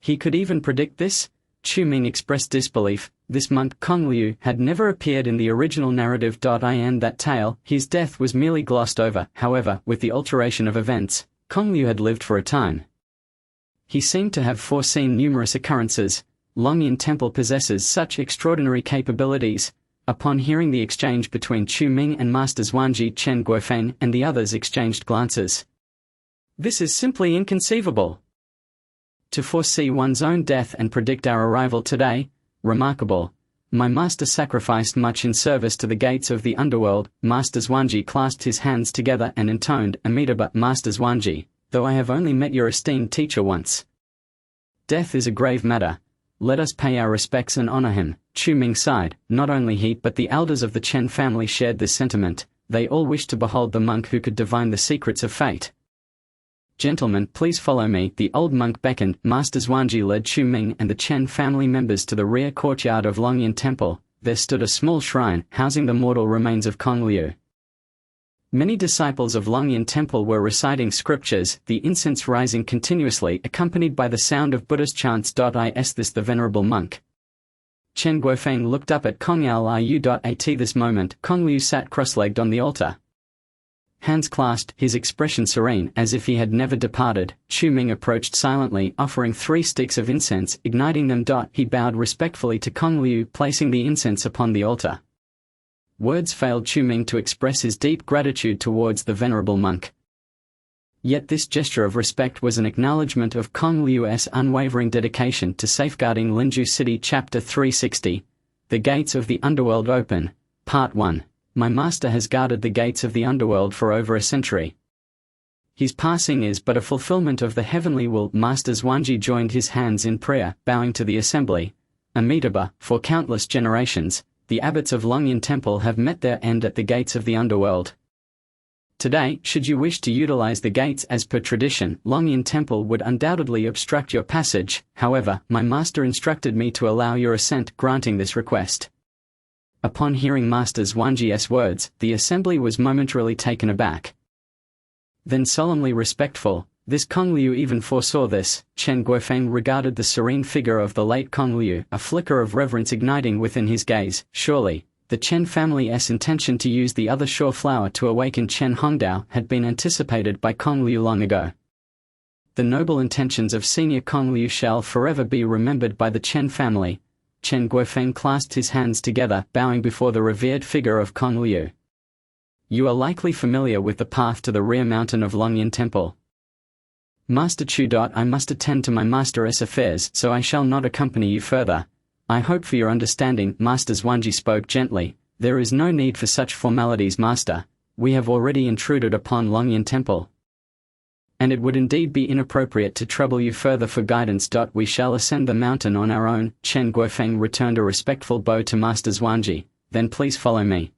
"He could even predict this?" Chu Ming expressed disbelief. This monk Kongliu had never appeared in the original narrative. In that tale, his death was merely glossed over. However, with the alteration of events, Kongliu had lived for a time. He seemed to have foreseen numerous occurrences. Longyan Temple possesses such extraordinary capabilities. Upon hearing the exchange between Chu Ming and Master Zhuangji, Chen Guofeng and the others exchanged glances. "This is simply inconceivable. To foresee one's own death and predict our arrival today? Remarkable. My master sacrificed much in service to the gates of the underworld." Master Zhuangji clasped his hands together and intoned, "Amitabha, Master Zhuangji, though I have only met your esteemed teacher once. Death is a grave matter. Let us pay our respects and honor him." Chu Ming sighed. Not only he but the elders of the Chen family shared this sentiment. They all wished to behold the monk who could divine the secrets of fate. "Gentlemen, please follow me." The old monk beckoned. Master Zhuangji led Chu Ming and the Chen family members to the rear courtyard of Longyan Temple. There stood a small shrine, housing the mortal remains of Kongliu. Many disciples of Longyan Temple were reciting scriptures, the incense rising continuously, accompanied by the sound of Buddhist chants. Is this the venerable monk? Chen Guofeng looked up at Kongyal Liu. At this moment, Kongliu sat cross-legged on the altar, hands clasped, his expression serene, as if he had never departed. Chu Ming approached silently, offering 3 sticks of incense, igniting them. He bowed respectfully to Kongliu, placing the incense upon the altar. Words failed Chu Ming to express his deep gratitude towards the venerable monk. Yet this gesture of respect was an acknowledgement of Kongliu's unwavering dedication to safeguarding Linju City. Chapter 360. The Gates of the Underworld Open. Part 1. My master has guarded the gates of the underworld for over a century. His passing is but a fulfillment of the heavenly will. Master Zhuangji joined his hands in prayer, bowing to the assembly. Amitabha, for countless generations, the abbots of Longyan Temple have met their end at the gates of the underworld. Today, should you wish to utilize the gates as per tradition, Longyan Temple would undoubtedly obstruct your passage. However, my master instructed me to allow your ascent, granting this request. Upon hearing Master Zhuangji's words, the assembly was momentarily taken aback. Then solemnly respectful, this Kongliu even foresaw this. Chen Guofeng regarded the serene figure of the late Kongliu, a flicker of reverence igniting within his gaze. Surely, the Chen family's intention to use the other sure flower to awaken Chen Hongdao had been anticipated by Kongliu long ago. The noble intentions of senior Kongliu shall forever be remembered by the Chen family. Chen Guofeng clasped his hands together, bowing before the revered figure of Kongliu. You are likely familiar with the path to the rear mountain of Longyan Temple. Master Chu. I must attend to my master's affairs, so I shall not accompany you further. I hope for your understanding. Master Zhuangji spoke gently. There is no need for such formalities, master. We have already intruded upon Longyan Temple, and it would indeed be inappropriate to trouble you further for guidance. We shall ascend the mountain on our own. Chen Guofeng returned a respectful bow to Master Zhuangji. Then please follow me.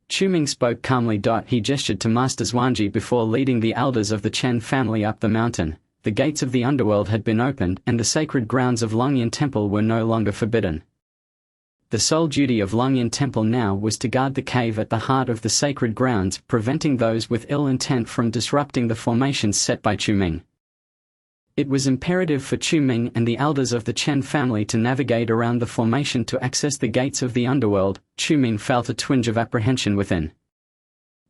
Chu-Ming spoke calmly. He gestured to Master Zhuangji before leading the elders of the Chen family up the mountain. The gates of the underworld had been opened and the sacred grounds of Longyan Temple were no longer forbidden. The sole duty of Longyan Temple now was to guard the cave at the heart of the sacred grounds, preventing those with ill intent from disrupting the formations set by Chu-Ming. It was imperative for Chu-Ming and the elders of the Chen family to navigate around the formation to access the gates of the underworld. Chu-Ming felt a twinge of apprehension within.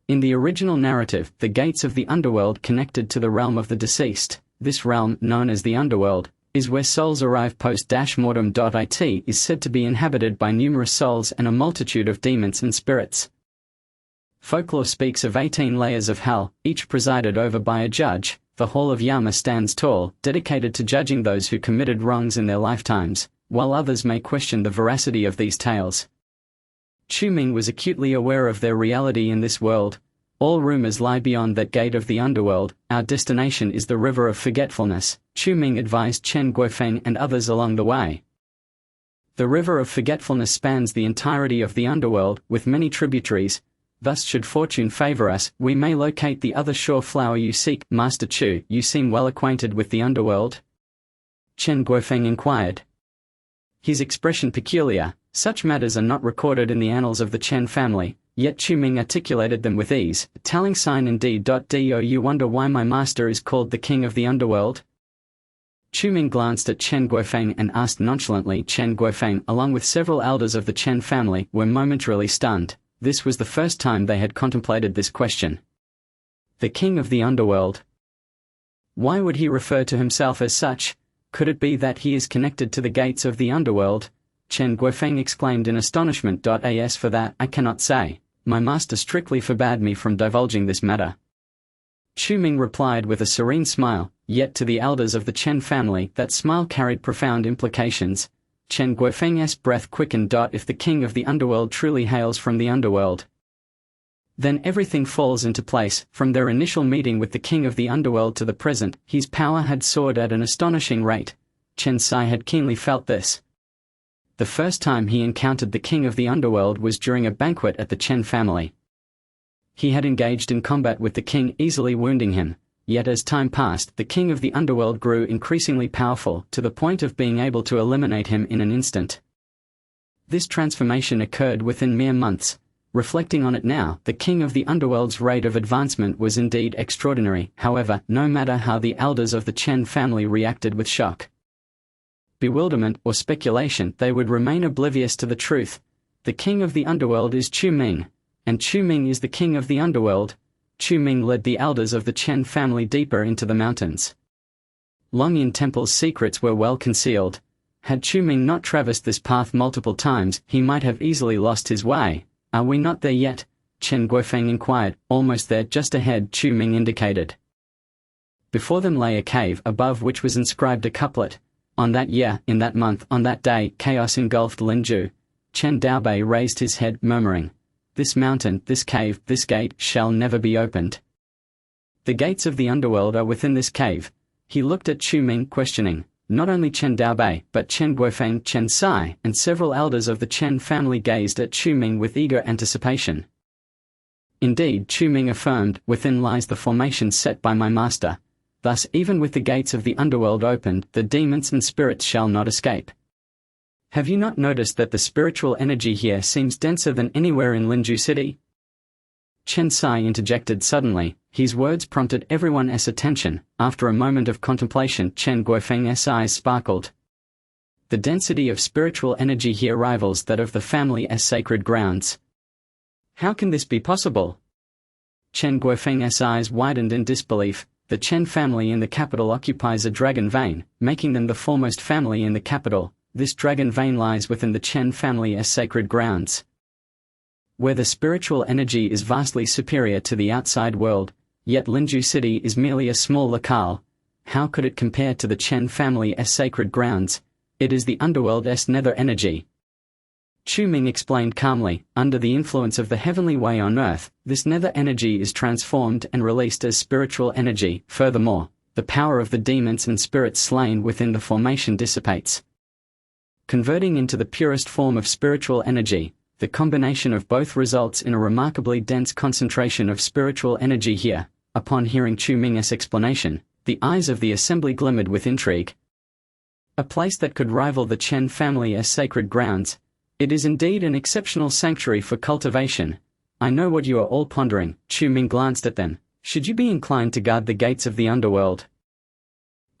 In the original narrative, the gates of the underworld connected to the realm of the deceased. This realm, known as the underworld, is where souls arrive post-mortem. It is said to be inhabited by numerous souls and a multitude of demons and spirits. Folklore speaks of 18 layers of hell, each presided over by a judge. The Hall of Yama stands tall, dedicated to judging those who committed wrongs in their lifetimes, while others may question the veracity of these tales. Chu-Ming was acutely aware of their reality in this world. All rumors lie beyond that gate of the underworld. Our destination is the River of Forgetfulness, Chu-Ming advised Chen Guofeng and others along the way. The River of Forgetfulness spans the entirety of the underworld, with many tributaries. Thus, should fortune favor us, we may locate the other shore flower you seek. Master Chu, you seem well acquainted with the underworld? Chen Guofeng inquired. His expression peculiar. Such matters are not recorded in the annals of the Chen family, yet Chu-Ming articulated them with ease. A telling sign indeed. Do you wonder why my master is called the King of the Underworld? Chu-Ming glanced at Chen Guofeng and asked nonchalantly. Chen Guofeng, along with several elders of the Chen family, were momentarily stunned. This was the first time they had contemplated this question. The King of the Underworld. Why would he refer to himself as such? Could it be that he is connected to the gates of the underworld? Chen Guofeng exclaimed in astonishment. As for that, I cannot say. My master strictly forbade me from divulging this matter. Chu-Ming replied with a serene smile, yet to the elders of the Chen family that smile carried profound implications. Chen Guofeng's breath quickened. If the King of the Underworld truly hails from the underworld, then everything falls into place. From their initial meeting with the King of the Underworld to the present, his power had soared at an astonishing rate. Chen Sai had keenly felt this. The first time he encountered the King of the Underworld was during a banquet at the Chen family. He had engaged in combat with the king, easily wounding him. Yet as time passed, the King of the Underworld grew increasingly powerful, to the point of being able to eliminate him in an instant. This transformation occurred within mere months. Reflecting on it now, the King of the Underworld's rate of advancement was indeed extraordinary. However, no matter how the elders of the Chen family reacted with shock, bewilderment, or speculation, they would remain oblivious to the truth. The King of the Underworld is Chu-Ming, and Chu-Ming is the King of the Underworld. Chu-Ming led the elders of the Chen family deeper into the mountains. Longyan Temple's secrets were well concealed. Had Chu-Ming not traversed this path multiple times, he might have easily lost his way. Are we not there yet? Chen Guofeng inquired. Almost there, just ahead, Chu-Ming indicated. Before them lay a cave, above which was inscribed a couplet. On that year, in that month, on that day, chaos engulfed Linju. Chen Daobei raised his head, murmuring, "This mountain, this cave, this gate, shall never be opened. The gates of the underworld are within this cave." He looked at Chu-Ming, questioning. Not only Chen Daobei, but Chen Guofeng, Chen Sai, and several elders of the Chen family gazed at Chu-Ming with eager anticipation. Indeed, Chu-Ming affirmed, within lies the formation set by my master. Thus, even with the gates of the underworld opened, the demons and spirits shall not escape. Have you not noticed that the spiritual energy here seems denser than anywhere in Linju City? Chen Sai interjected suddenly. His words prompted everyone's attention. After a moment of contemplation, Chen Guofeng's eyes sparkled. The density of spiritual energy here rivals that of the family's sacred grounds. How can this be possible? Chen Guofeng's eyes widened in disbelief. The Chen family in the capital occupies a dragon vein, making them the foremost family in the capital. This dragon vein lies within the Chen family's sacred grounds, where the spiritual energy is vastly superior to the outside world, yet Linju City is merely a small locale. How could it compare to the Chen family's sacred grounds? It is the underworld's nether energy. Chu-Ming explained calmly. Under the influence of the heavenly way on earth, this nether energy is transformed and released as spiritual energy. Furthermore, the power of the demons and spirits slain within the formation dissipates, converting into the purest form of spiritual energy. The combination of both results in a remarkably dense concentration of spiritual energy here. Upon hearing Chu Ming's explanation, the eyes of the assembly glimmered with intrigue. A place that could rival the Chen family as sacred grounds. It is indeed an exceptional sanctuary for cultivation. I know what you are all pondering. Chu Ming glanced at them. Should you be inclined to guard the gates of the underworld?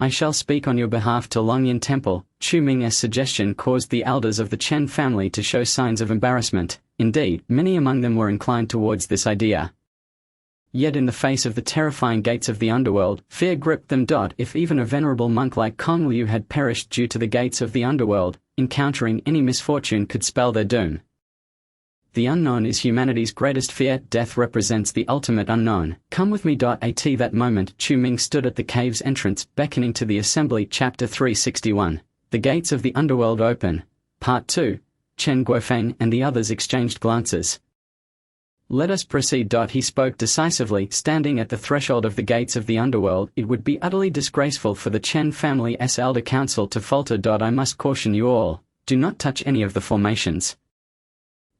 I shall speak on your behalf to Longyan Temple. Chu Ming's suggestion caused the elders of the Chen family to show signs of embarrassment. Indeed, many among them were inclined towards this idea. Yet in the face of the terrifying gates of the underworld, fear gripped them. If even a venerable monk like Kong Liu had perished due to the gates of the underworld, encountering any misfortune could spell their doom. The unknown is humanity's greatest fear. Death represents the ultimate unknown. Come with me. At that moment, Chu Ming stood at the cave's entrance, beckoning to the assembly. Chapter 361. The Gates of the Underworld Open. Part 2. Chen Guofeng and the others exchanged glances. Let us proceed. He spoke decisively, standing at the threshold of the gates of the underworld. It would be utterly disgraceful for the Chen family's elder council to falter. I must caution you all, do not touch any of the formations.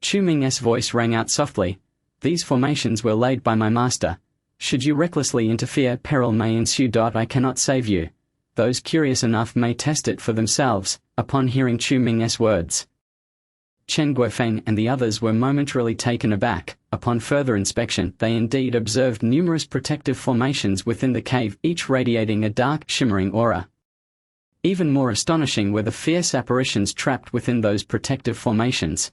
Chu Ming's voice rang out softly. These formations were laid by my master. Should you recklessly interfere, peril may ensue. I cannot save you. Those curious enough may test it for themselves. Upon hearing Chu Ming's words, Chen Guofeng and the others were momentarily taken aback. Upon further inspection, they indeed observed numerous protective formations within the cave, each radiating a dark, shimmering aura. Even more astonishing were the fierce apparitions trapped within those protective formations.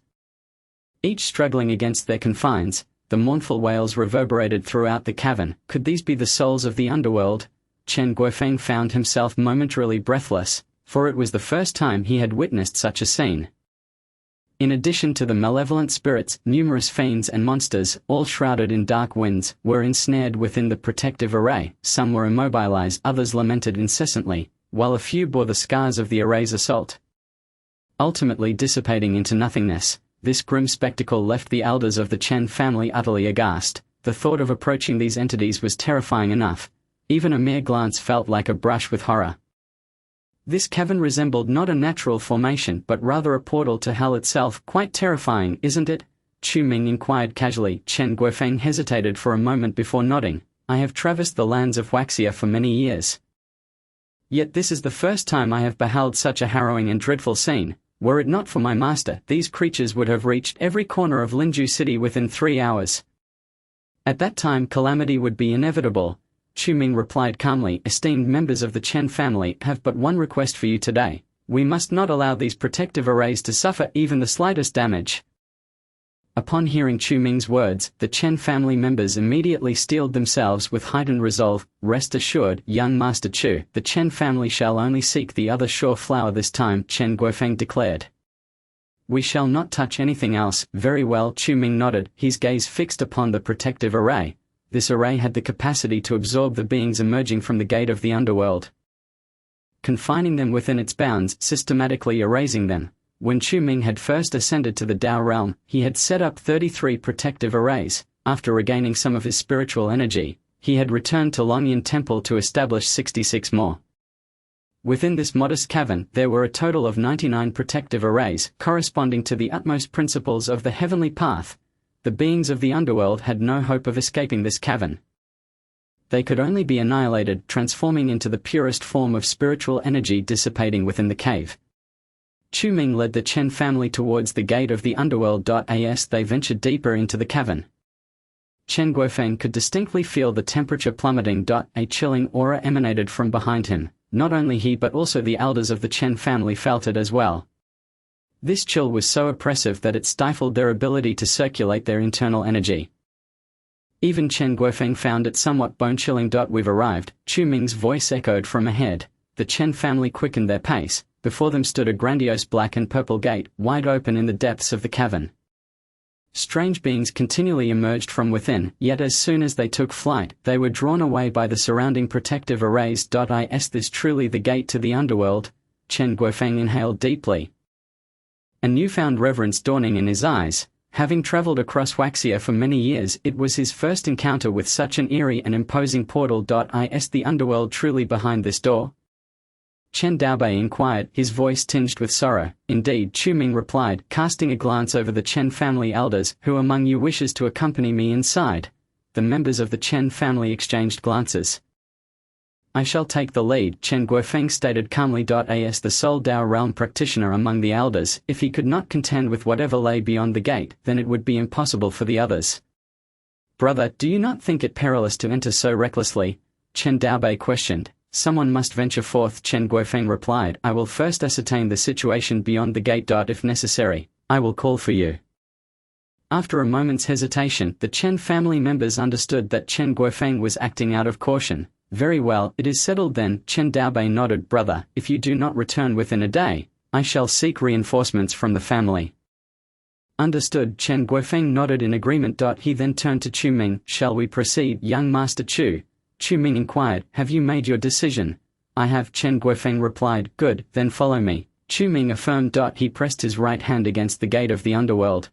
Each struggling against their confines, the mournful wails reverberated throughout the cavern. Could these be the souls of the underworld? Chen Guofeng found himself momentarily breathless, for it was the first time he had witnessed such a scene. In addition to the malevolent spirits, numerous fiends and monsters, all shrouded in dark winds, were ensnared within the protective array. Some were immobilized, others lamented incessantly, while a few bore the scars of the array's assault. Ultimately dissipating into nothingness, this grim spectacle left the elders of the Chen family utterly aghast. The thought of approaching these entities was terrifying enough. Even a mere glance felt like a brush with horror. This cavern resembled not a natural formation but rather a portal to hell itself. Quite terrifying, isn't it? Chu Ming inquired casually. Chen Guofeng hesitated for a moment before nodding. I have traversed the lands of Waxia for many years. Yet this is the first time I have beheld such a harrowing and dreadful scene. Were it not for my master, these creatures would have reached every corner of Linju City within 3 hours. At that time calamity would be inevitable. Chu Ming replied calmly. Esteemed members of the Chen family, have but one request for you today. We must not allow these protective arrays to suffer even the slightest damage. Upon hearing Chu Ming's words, the Chen family members immediately steeled themselves with heightened resolve. Rest assured, young Master Chu, the Chen family shall only seek the other sure flower this time, Chen Guofeng declared. We shall not touch anything else. Very well, Chu Ming nodded, his gaze fixed upon the protective array. This array had the capacity to absorb the beings emerging from the gate of the underworld, confining them within its bounds, systematically erasing them. When Chu Ming had first ascended to the Dao realm, he had set up 33 protective arrays. After regaining some of his spiritual energy, he had returned to Longyan Temple to establish 66 more. Within this modest cavern, there were a total of 99 protective arrays, corresponding to the utmost principles of the heavenly path. The beings of the underworld had no hope of escaping this cavern. They could only be annihilated, transforming into the purest form of spiritual energy dissipating within the cave. Chu Ming led the Chen family towards the gate of the underworld. As they ventured deeper into the cavern, Chen Guofeng could distinctly feel the temperature plummeting. A chilling aura emanated from behind him. Not only he but also the elders of the Chen family felt it as well. This chill was so oppressive that it stifled their ability to circulate their internal energy. Even Chen Guofeng found it somewhat bone-chilling. We've arrived, Chu Ming's voice echoed from ahead. The Chen family quickened their pace. Before them stood a grandiose black and purple gate, wide open in the depths of the cavern. Strange beings continually emerged from within, yet as soon as they took flight, they were drawn away by the surrounding protective arrays. Is this truly the gate to the underworld? Chen Guofeng inhaled deeply, a newfound reverence dawning in his eyes. Having traveled across Waxia for many years, it was his first encounter with such an eerie and imposing portal. Is the underworld truly behind this door? Chen Daobei inquired, his voice tinged with sorrow. Indeed, Chu Ming replied, casting a glance over the Chen family elders. Who among you wishes to accompany me inside? The members of the Chen family exchanged glances. I shall take the lead, Chen Guofeng stated calmly. As the sole Dao realm practitioner among the elders, if he could not contend with whatever lay beyond the gate, then it would be impossible for the others. Brother, do you not think it perilous to enter so recklessly? Chen Daobei questioned. Someone must venture forth, Chen Guofeng replied. I will first ascertain the situation beyond the gate. If necessary, I will call for you. After a moment's hesitation, the Chen family members understood that Chen Guofeng was acting out of caution. Very well, it is settled then, Chen Daobei nodded. Brother, if you do not return within a day, I shall seek reinforcements from the family. Understood, Chen Guofeng nodded in agreement. He then turned to Chu Ming. Shall we proceed, young Master Chu? Chu Ming inquired. Have you made your decision? I have, Chen Guofeng replied. Good, then follow me. Chu Ming affirmed. He pressed his right hand against the gate of the underworld,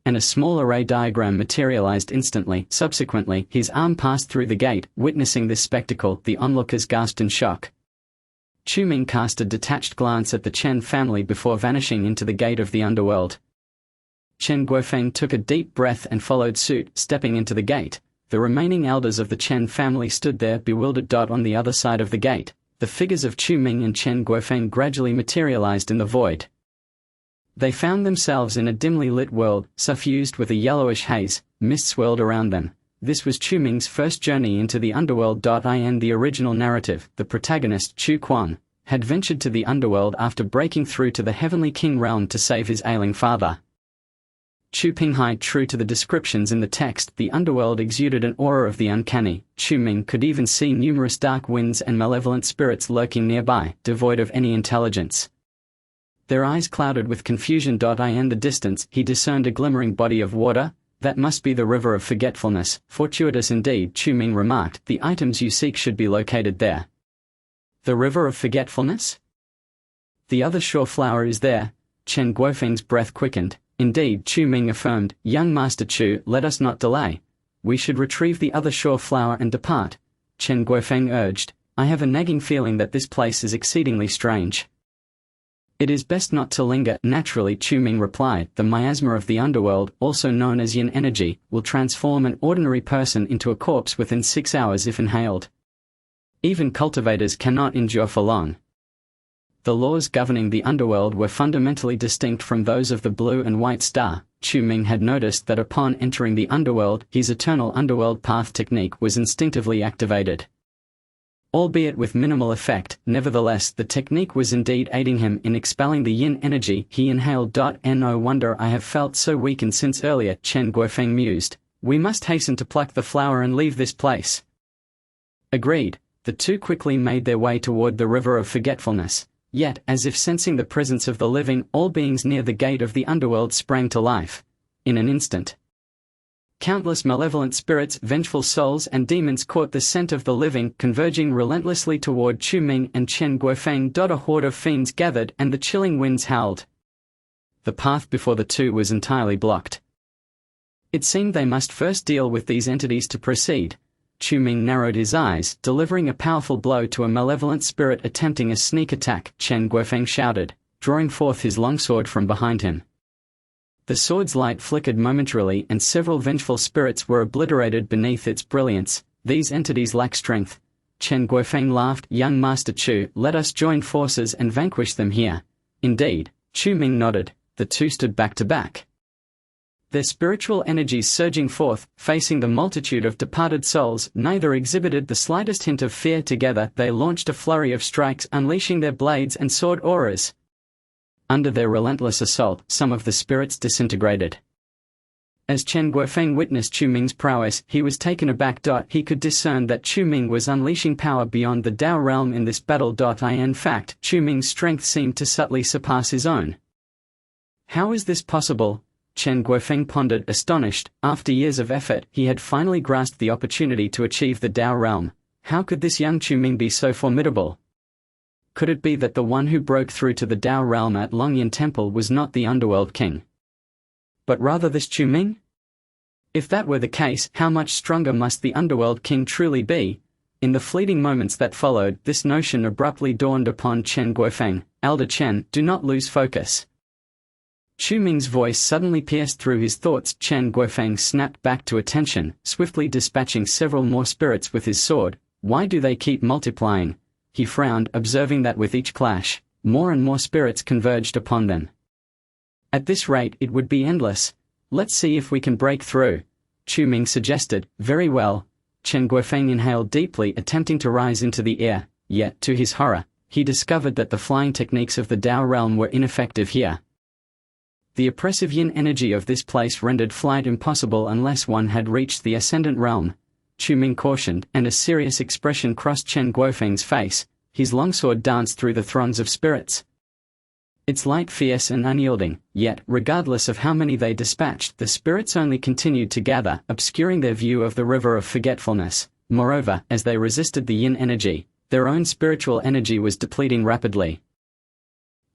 and a small array diagram materialized instantly. Subsequently, his arm passed through the gate. Witnessing this spectacle, the onlookers gasped in shock. Chu Ming cast a detached glance at the Chen family before vanishing into the gate of the underworld. Chen Guofeng took a deep breath and followed suit, stepping into the gate. The remaining elders of the Chen family stood there bewildered. On the other side of the gate, the figures of Chu Ming and Chen Guofeng gradually materialized in the void. They found themselves in a dimly lit world, suffused with a yellowish haze. Mist swirled around them. This was Chu Ming's first journey into the underworld. In the original narrative, the protagonist, Chu Quan, had ventured to the underworld after breaking through to the Heavenly King realm to save his ailing father. Chu Pinghai. True to the descriptions in the text, the underworld exuded an aura of the uncanny. Chu Ming could even see numerous dark winds and malevolent spirits lurking nearby, devoid of any intelligence. Their eyes clouded with confusion. In the distance, he discerned a glimmering body of water. That must be the River of Forgetfulness. Fortuitous indeed, Chu Ming remarked. The items you seek should be located there. The River of Forgetfulness? The other shore flower is there. Chen Guofeng's breath quickened. Indeed, Chu Ming affirmed. Young Master Chu, let us not delay. We should retrieve the other shore flower and depart. Chen Guofeng urged. I have a nagging feeling that this place is exceedingly strange. It is best not to linger. Naturally, Chu Ming replied. The miasma of the underworld, also known as yin energy, will transform an ordinary person into a corpse within 6 hours if inhaled. Even cultivators cannot endure for long. The laws governing the underworld were fundamentally distinct from those of the blue and white star. Chu Ming had noticed that upon entering the underworld, his eternal underworld path technique was instinctively activated. Albeit with minimal effect, nevertheless the technique was indeed aiding him in expelling the yin energy he inhaled. No wonder I have felt so weakened since earlier, Chen Guofeng mused. We must hasten to pluck the flower and leave this place. Agreed. The two quickly made their way toward the River of Forgetfulness. Yet, as if sensing the presence of the living, all beings near the gate of the underworld sprang to life. In an instant, countless malevolent spirits, vengeful souls and demons caught the scent of the living, converging relentlessly toward Chu Ming and Chen Guofeng. A horde of fiends gathered and the chilling winds howled. The path before the two was entirely blocked. It seemed they must first deal with these entities to proceed. Chu Ming narrowed his eyes, delivering a powerful blow to a malevolent spirit attempting a sneak attack. Chen Guofeng shouted, drawing forth his longsword from behind him. The sword's light flickered momentarily and several vengeful spirits were obliterated beneath its brilliance. These entities lack strength. Chen Guofeng laughed. Young Master Chu, let us join forces and vanquish them here. Indeed, Chu Ming nodded. The two stood back to back, their spiritual energies surging forth, facing the multitude of departed souls. Neither exhibited the slightest hint of fear. Together they launched a flurry of strikes, unleashing their blades and sword auras. Under their relentless assault, some of the spirits disintegrated. As Chen Guofeng witnessed Chu Ming's prowess, he was taken aback. He could discern that Chu Ming was unleashing power beyond the Dao realm in this battle. In fact, Chu Ming's strength seemed to subtly surpass his own. How is this possible? Chen Guofeng pondered, astonished. After years of effort, he had finally grasped the opportunity to achieve the Dao realm. How could this young Chu Ming be so formidable? Could it be that the one who broke through to the Dao realm at Longyan Temple was not the Underworld King, but rather this Chu Ming? If that were the case, how much stronger must the Underworld King truly be? In the fleeting moments that followed, this notion abruptly dawned upon Chen Guofeng. Elder Chen, do not lose focus. Chu Ming's voice suddenly pierced through his thoughts. Chen Guofeng snapped back to attention, swiftly dispatching several more spirits with his sword. Why do they keep multiplying? He frowned, observing that with each clash, more and more spirits converged upon them. At this rate it would be endless. Let's see if we can break through. Chu Ming suggested. Very well. Chen Guofeng inhaled deeply, attempting to rise into the air, yet, to his horror, he discovered that the flying techniques of the Tao realm were ineffective here. The oppressive yin energy of this place rendered flight impossible unless one had reached the ascendant realm. Chu Ming cautioned, and a serious expression crossed Chen Guofeng's face. His longsword danced through the throngs of spirits. Its light fierce and unyielding, yet, regardless of how many they dispatched, the spirits only continued to gather, obscuring their view of the river of forgetfulness. Moreover, as they resisted the yin energy, their own spiritual energy was depleting rapidly.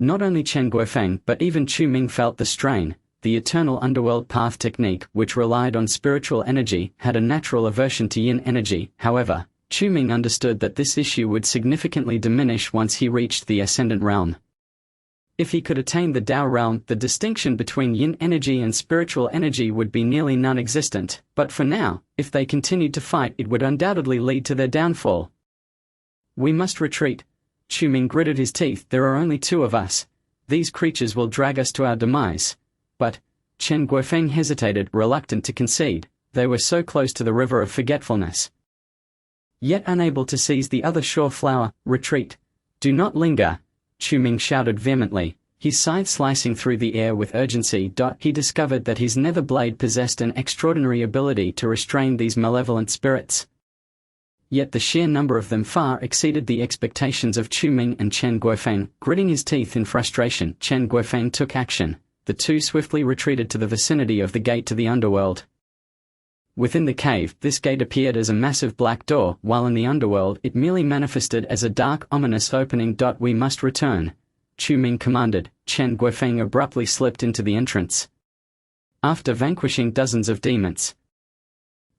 Not only Chen Guofeng but even Chu Ming felt the strain. The eternal underworld path technique, which relied on spiritual energy, had a natural aversion to yin energy. However, Chu Ming understood that this issue would significantly diminish once he reached the ascendant realm. If he could attain the Tao realm, the distinction between yin energy and spiritual energy would be nearly non-existent, but for now, if they continued to fight, it would undoubtedly lead to their downfall. We must retreat. Chu Ming gritted his teeth. There are only two of us. These creatures will drag us to our demise. But, Chen Guofeng hesitated, reluctant to concede. They were so close to the river of forgetfulness. Yet unable to seize the other sure flower. Retreat. Do not linger. Chu Ming shouted vehemently, his scythe slicing through the air with urgency. He discovered that his nether blade possessed an extraordinary ability to restrain these malevolent spirits. Yet the sheer number of them far exceeded the expectations of Chu Ming and Chen Guofeng. Gritting his teeth in frustration, Chen Guofeng took action. The two swiftly retreated to the vicinity of the gate to the underworld. Within the cave, this gate appeared as a massive black door, while in the underworld it merely manifested as a dark, ominous opening. We must return. Chu Ming commanded. Chen Guofeng abruptly slipped into the entrance. After vanquishing dozens of demons,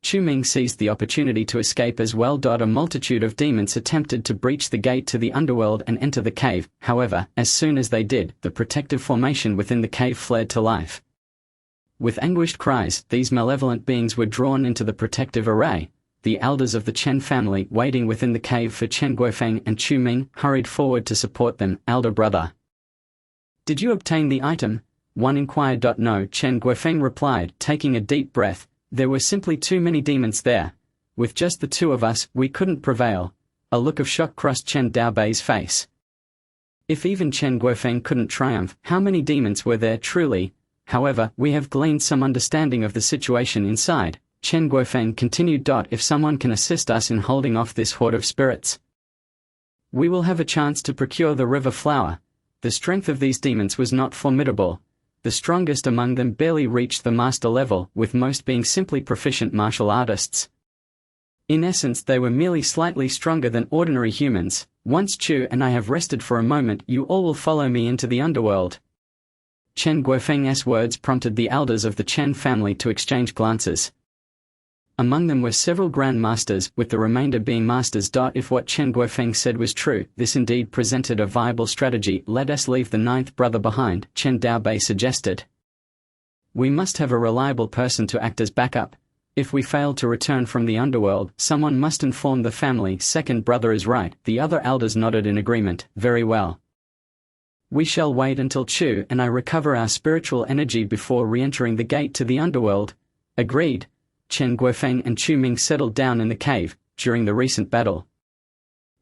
Chu Ming seized the opportunity to escape as well. A multitude of demons attempted to breach the gate to the underworld and enter the cave. However, as soon as they did, the protective formation within the cave flared to life. With anguished cries, these malevolent beings were drawn into the protective array. The elders of the Chen family, waiting within the cave for Chen Guofeng and Chu Ming, hurried forward to support them. Elder brother, did you obtain the item? One inquired. No, Chen Guofeng replied, taking a deep breath. There were simply too many demons there. With just the two of us, we couldn't prevail. A look of shock crossed Chen Daobei's face. If even Chen Guofeng couldn't triumph, how many demons were there truly? However, we have gleaned some understanding of the situation inside. Chen Guofeng continued. If someone can assist us in holding off this horde of spirits, we will have a chance to procure the river flower. The strength of these demons was not formidable. The strongest among them barely reached the master level, with most being simply proficient martial artists. In essence, they were merely slightly stronger than ordinary humans. Once Chu and I have rested for a moment, you all will follow me into the underworld. Chen Guofeng's words prompted the elders of the Chen family to exchange glances. Among them were several Grand Masters, with the remainder being Masters. If what Chen Guofeng said was true, this indeed presented a viable strategy. Let us leave the ninth brother behind, Chen Daobei suggested. We must have a reliable person to act as backup. If we fail to return from the underworld, someone must inform the family. Second brother is right. The other elders nodded in agreement. Very well. We shall wait until Chu and I recover our spiritual energy before re-entering the gate to the underworld. Agreed. Chen Guofeng and Chu Ming settled down in the cave. During the recent battle,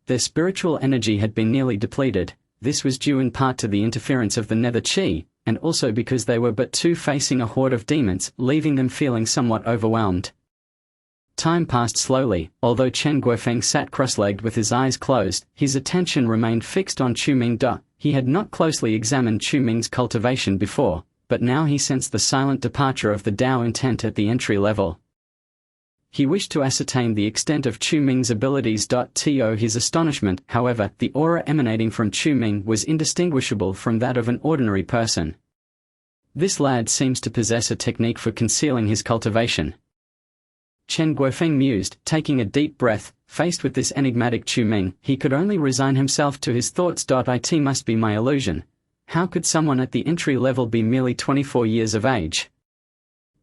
their spiritual energy had been nearly depleted. This was due in part to the interference of the nether chi, and also because they were but two facing a horde of demons, leaving them feeling somewhat overwhelmed. Time passed slowly. Although Chen Guofeng sat cross-legged with his eyes closed, his attention remained fixed on Chu Ming. He had not closely examined Chu Ming's cultivation before, but now he sensed the silent departure of the Tao intent at the entry level. He wished to ascertain the extent of Chu Ming's abilities. To his astonishment, however, the aura emanating from Chu Ming was indistinguishable from that of an ordinary person. This lad seems to possess a technique for concealing his cultivation. Chen Guofeng mused, taking a deep breath. Faced with this enigmatic Chu Ming, he could only resign himself to his thoughts. It must be my illusion. How could someone at the entry level be merely 24 years of age?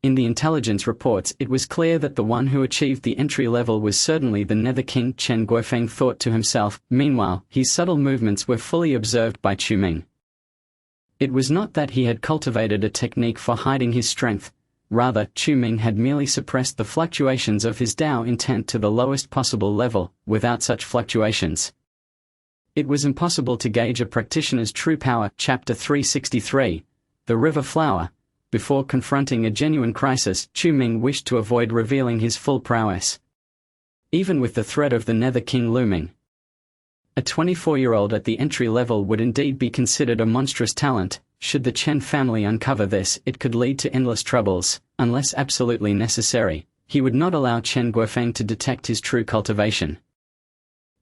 In the intelligence reports, it was clear that the one who achieved the entry level was certainly the Nether King, Chen Guofeng thought to himself. Meanwhile, his subtle movements were fully observed by Chu Ming. It was not that he had cultivated a technique for hiding his strength. Rather, Chu Ming had merely suppressed the fluctuations of his Dao intent to the lowest possible level. Without such fluctuations, it was impossible to gauge a practitioner's true power. Chapter 363. The River Flower. Before confronting a genuine crisis, Chu Ming wished to avoid revealing his full prowess, even with the threat of the Nether King looming. A 24-year-old at the entry level would indeed be considered a monstrous talent. Should the Chen family uncover this, it could lead to endless troubles. Unless absolutely necessary, he would not allow Chen Guofeng to detect his true cultivation.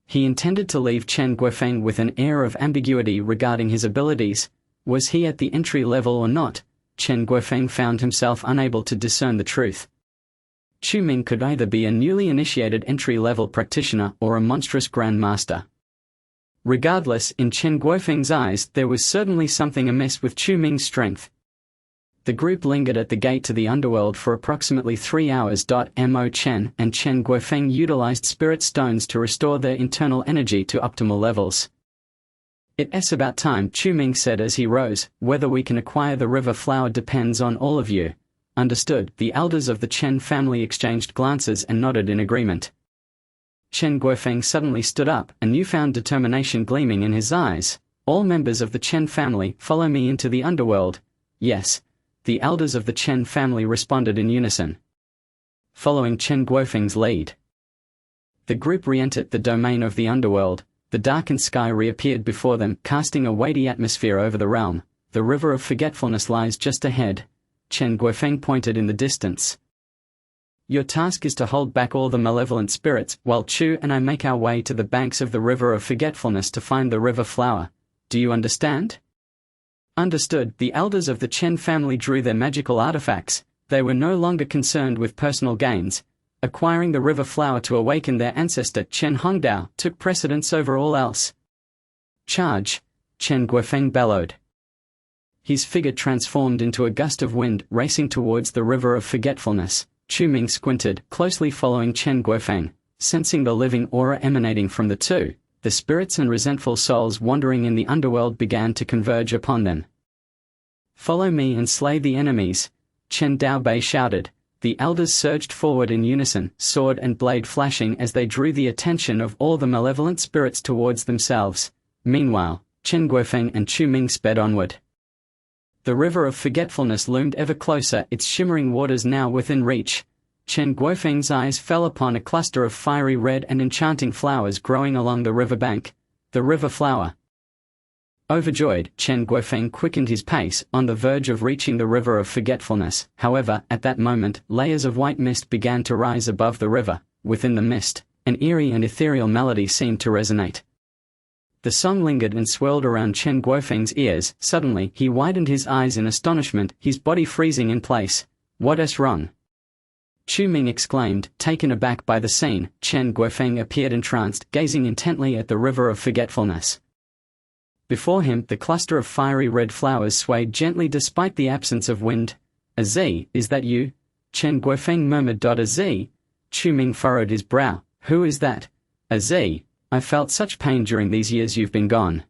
He intended to leave Chen Guofeng with an air of ambiguity regarding his abilities. Was he at the entry level or not? Chen Guofeng found himself unable to discern the truth. Chu Ming could either be a newly initiated entry-level practitioner or a monstrous grandmaster. Regardless, in Chen Guofeng's eyes, there was certainly something amiss with Chu Ming's strength. The group lingered at the gate to the underworld for approximately 3 hours. Mo Chen and Chen Guofeng utilized spirit stones to restore their internal energy to optimal levels. It's about time, Chu Ming said as he rose. Whether we can acquire the river flower depends on all of you. Understood. The elders of the Chen family exchanged glances and nodded in agreement. Chen Guofeng suddenly stood up, a newfound determination gleaming in his eyes. All members of the Chen family, follow me into the underworld. Yes. The elders of the Chen family responded in unison, following Chen Guofeng's lead. The group re-entered the domain of the underworld. The darkened sky reappeared before them, casting a weighty atmosphere over the realm. The river of forgetfulness lies just ahead. Chen Guofeng pointed in the distance. Your task is to hold back all the malevolent spirits, while Chu and I make our way to the banks of the river of forgetfulness to find the river flower. Do you understand? Understood. The elders of the Chen family drew their magical artifacts. They were no longer concerned with personal gains. Acquiring the river flower to awaken their ancestor Chen Hongdao took precedence over all else. Charge! Chen Guofeng bellowed. His figure transformed into a gust of wind, racing towards the river of forgetfulness. Chu Ming squinted, closely following Chen Guofeng, sensing the living aura emanating from the two. The spirits and resentful souls wandering in the underworld began to converge upon them. Follow me and slay the enemies, Chen Daobei shouted. The elders surged forward in unison, sword and blade flashing as they drew the attention of all the malevolent spirits towards themselves. Meanwhile, Chen Guofeng and Chu Ming sped onward. The river of forgetfulness loomed ever closer, its shimmering waters now within reach. Chen Guofeng's eyes fell upon a cluster of fiery red and enchanting flowers growing along the riverbank. The river flower. Overjoyed, Chen Guofeng quickened his pace, on the verge of reaching the river of forgetfulness. However, at that moment, layers of white mist began to rise above the river. Within the mist, an eerie and ethereal melody seemed to resonate. The song lingered and swirled around Chen Guofeng's ears. Suddenly, he widened his eyes in astonishment, his body freezing in place. What's wrong? Chu Ming exclaimed, taken aback by the scene. Chen Guofeng appeared entranced, gazing intently at the river of forgetfulness. Before him, the cluster of fiery red flowers swayed gently despite the absence of wind. A Z, is that you? Chen Guofeng murmured. A Z? Chu Ming furrowed his brow. Who is that? A Z? I felt such pain during these years you've been gone.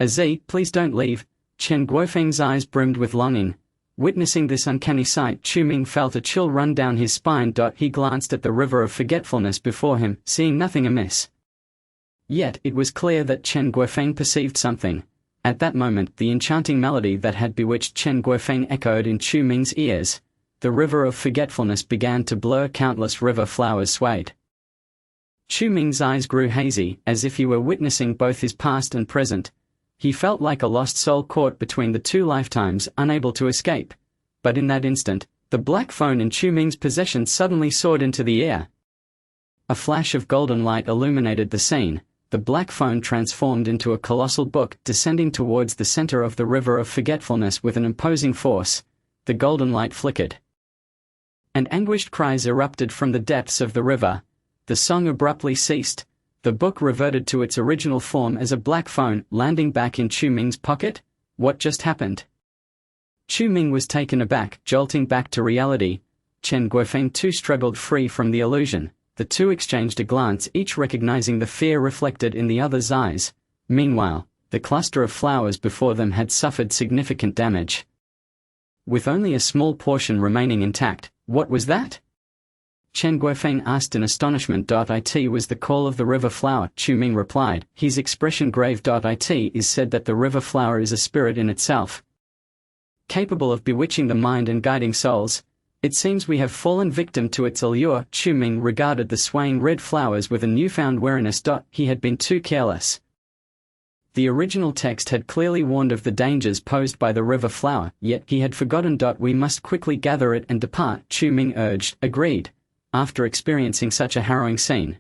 A Z, please don't leave. Chen Guofeng's eyes brimmed with longing. Witnessing this uncanny sight, Chu Ming felt a chill run down his spine. He glanced at the river of forgetfulness before him, seeing nothing amiss. Yet, it was clear that Chen Guofeng perceived something. At that moment, the enchanting melody that had bewitched Chen Guofeng echoed in Chu Ming's ears. The river of forgetfulness began to blur, countless river flowers swayed. Chu Ming's eyes grew hazy, as if he were witnessing both his past and present. He felt like a lost soul caught between the two lifetimes, unable to escape. But in that instant, the black phone in Chu Ming's possession suddenly soared into the air. A flash of golden light illuminated the scene. The black phone transformed into a colossal book, descending towards the center of the river of forgetfulness with an imposing force. The golden light flickered. and anguished cries erupted from the depths of the river. The song abruptly ceased. The book reverted to its original form as a black phone, landing back in Chu Ming's pocket. What just happened? Chu Ming was taken aback, jolting back to reality. Chen Guofeng too struggled free from the illusion. The two exchanged a glance, each recognizing the fear reflected in the other's eyes. Meanwhile, the cluster of flowers before them had suffered significant damage, with only a small portion remaining intact. What was that? Chen Guofeng asked in astonishment. It was the call of the river flower, Chu Ming replied, his expression grave. It is said that the river flower is a spirit in itself, capable of bewitching the mind and guiding souls. It seems we have fallen victim to its allure. Chu Ming regarded the swaying red flowers with a newfound wariness. He had been too careless. The original text had clearly warned of the dangers posed by the river flower, yet he had forgotten. We must quickly gather it and depart, Chu Ming urged. Agreed. After experiencing such a harrowing scene,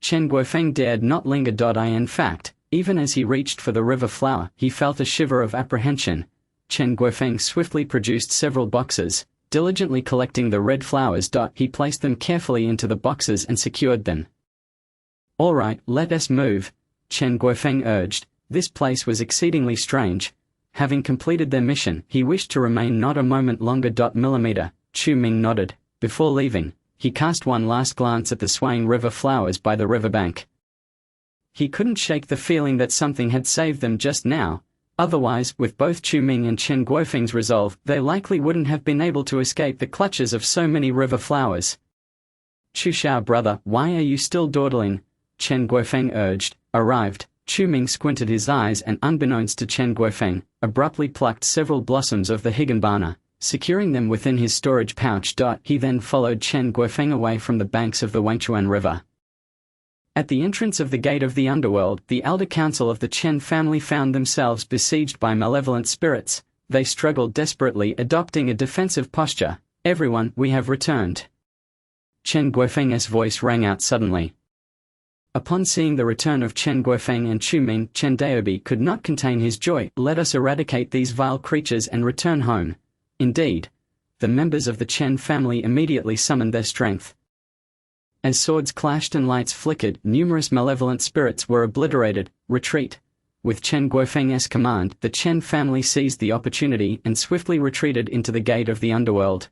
Chen Guofeng dared not linger. In fact, even as he reached for the river flower, he felt a shiver of apprehension. Chen Guofeng swiftly produced several boxes, diligently collecting the red flowers. He placed them carefully into the boxes and secured them. All right, let us move, Chen Guofeng urged. This place was exceedingly strange. Having completed their mission, he wished to remain not a moment longer. Chu Ming nodded. Before leaving, he cast one last glance at the swaying river flowers by the riverbank. He couldn't shake the feeling that something had saved them just now. Otherwise, with both Chu Ming and Chen Guofeng's resolve, they likely wouldn't have been able to escape the clutches of so many river flowers. Chu Xiao, brother, why are you still dawdling? Chen Guofeng urged. Arrived, Chu Ming squinted his eyes and, unbeknownst to Chen Guofeng, abruptly plucked several blossoms of the higanbana, securing them within his storage pouch. He then followed Chen Guofeng away from the banks of the Wangchuan River. At the entrance of the gate of the underworld, the elder council of the Chen family found themselves besieged by malevolent spirits. They struggled desperately, adopting a defensive posture. Everyone, we have returned. Chen Guofeng's voice rang out suddenly. Upon seeing the return of Chen Guofeng and Chu Ming, Chen Daobi could not contain his joy. Let us eradicate these vile creatures and return home. Indeed, the members of the Chen family immediately summoned their strength. As swords clashed and lights flickered, numerous malevolent spirits were obliterated. Retreat. With Chen Guofeng's command, the Chen family seized the opportunity and swiftly retreated into the gate of the underworld.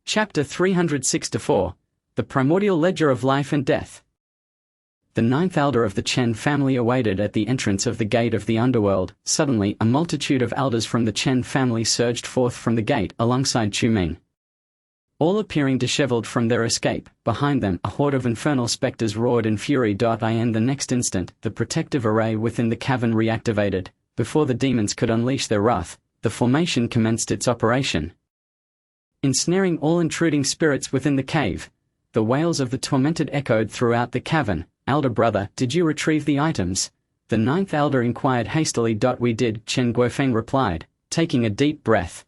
Chapter 364. The Primordial Ledger of Life and Death. The ninth elder of the Chen family awaited at the entrance of the gate of the underworld. Suddenly, a multitude of elders from the Chen family surged forth from the gate alongside Chu Ming, all appearing disheveled from their escape. Behind them, a horde of infernal specters roared in fury. In the next instant, the protective array within the cavern reactivated. Before the demons could unleash their wrath, the formation commenced its operation, ensnaring all intruding spirits within the cave. The wails of the tormented echoed throughout the cavern. Elder brother, did you retrieve the items? The ninth elder inquired hastily. We did, Chen Guofeng replied, taking a deep breath.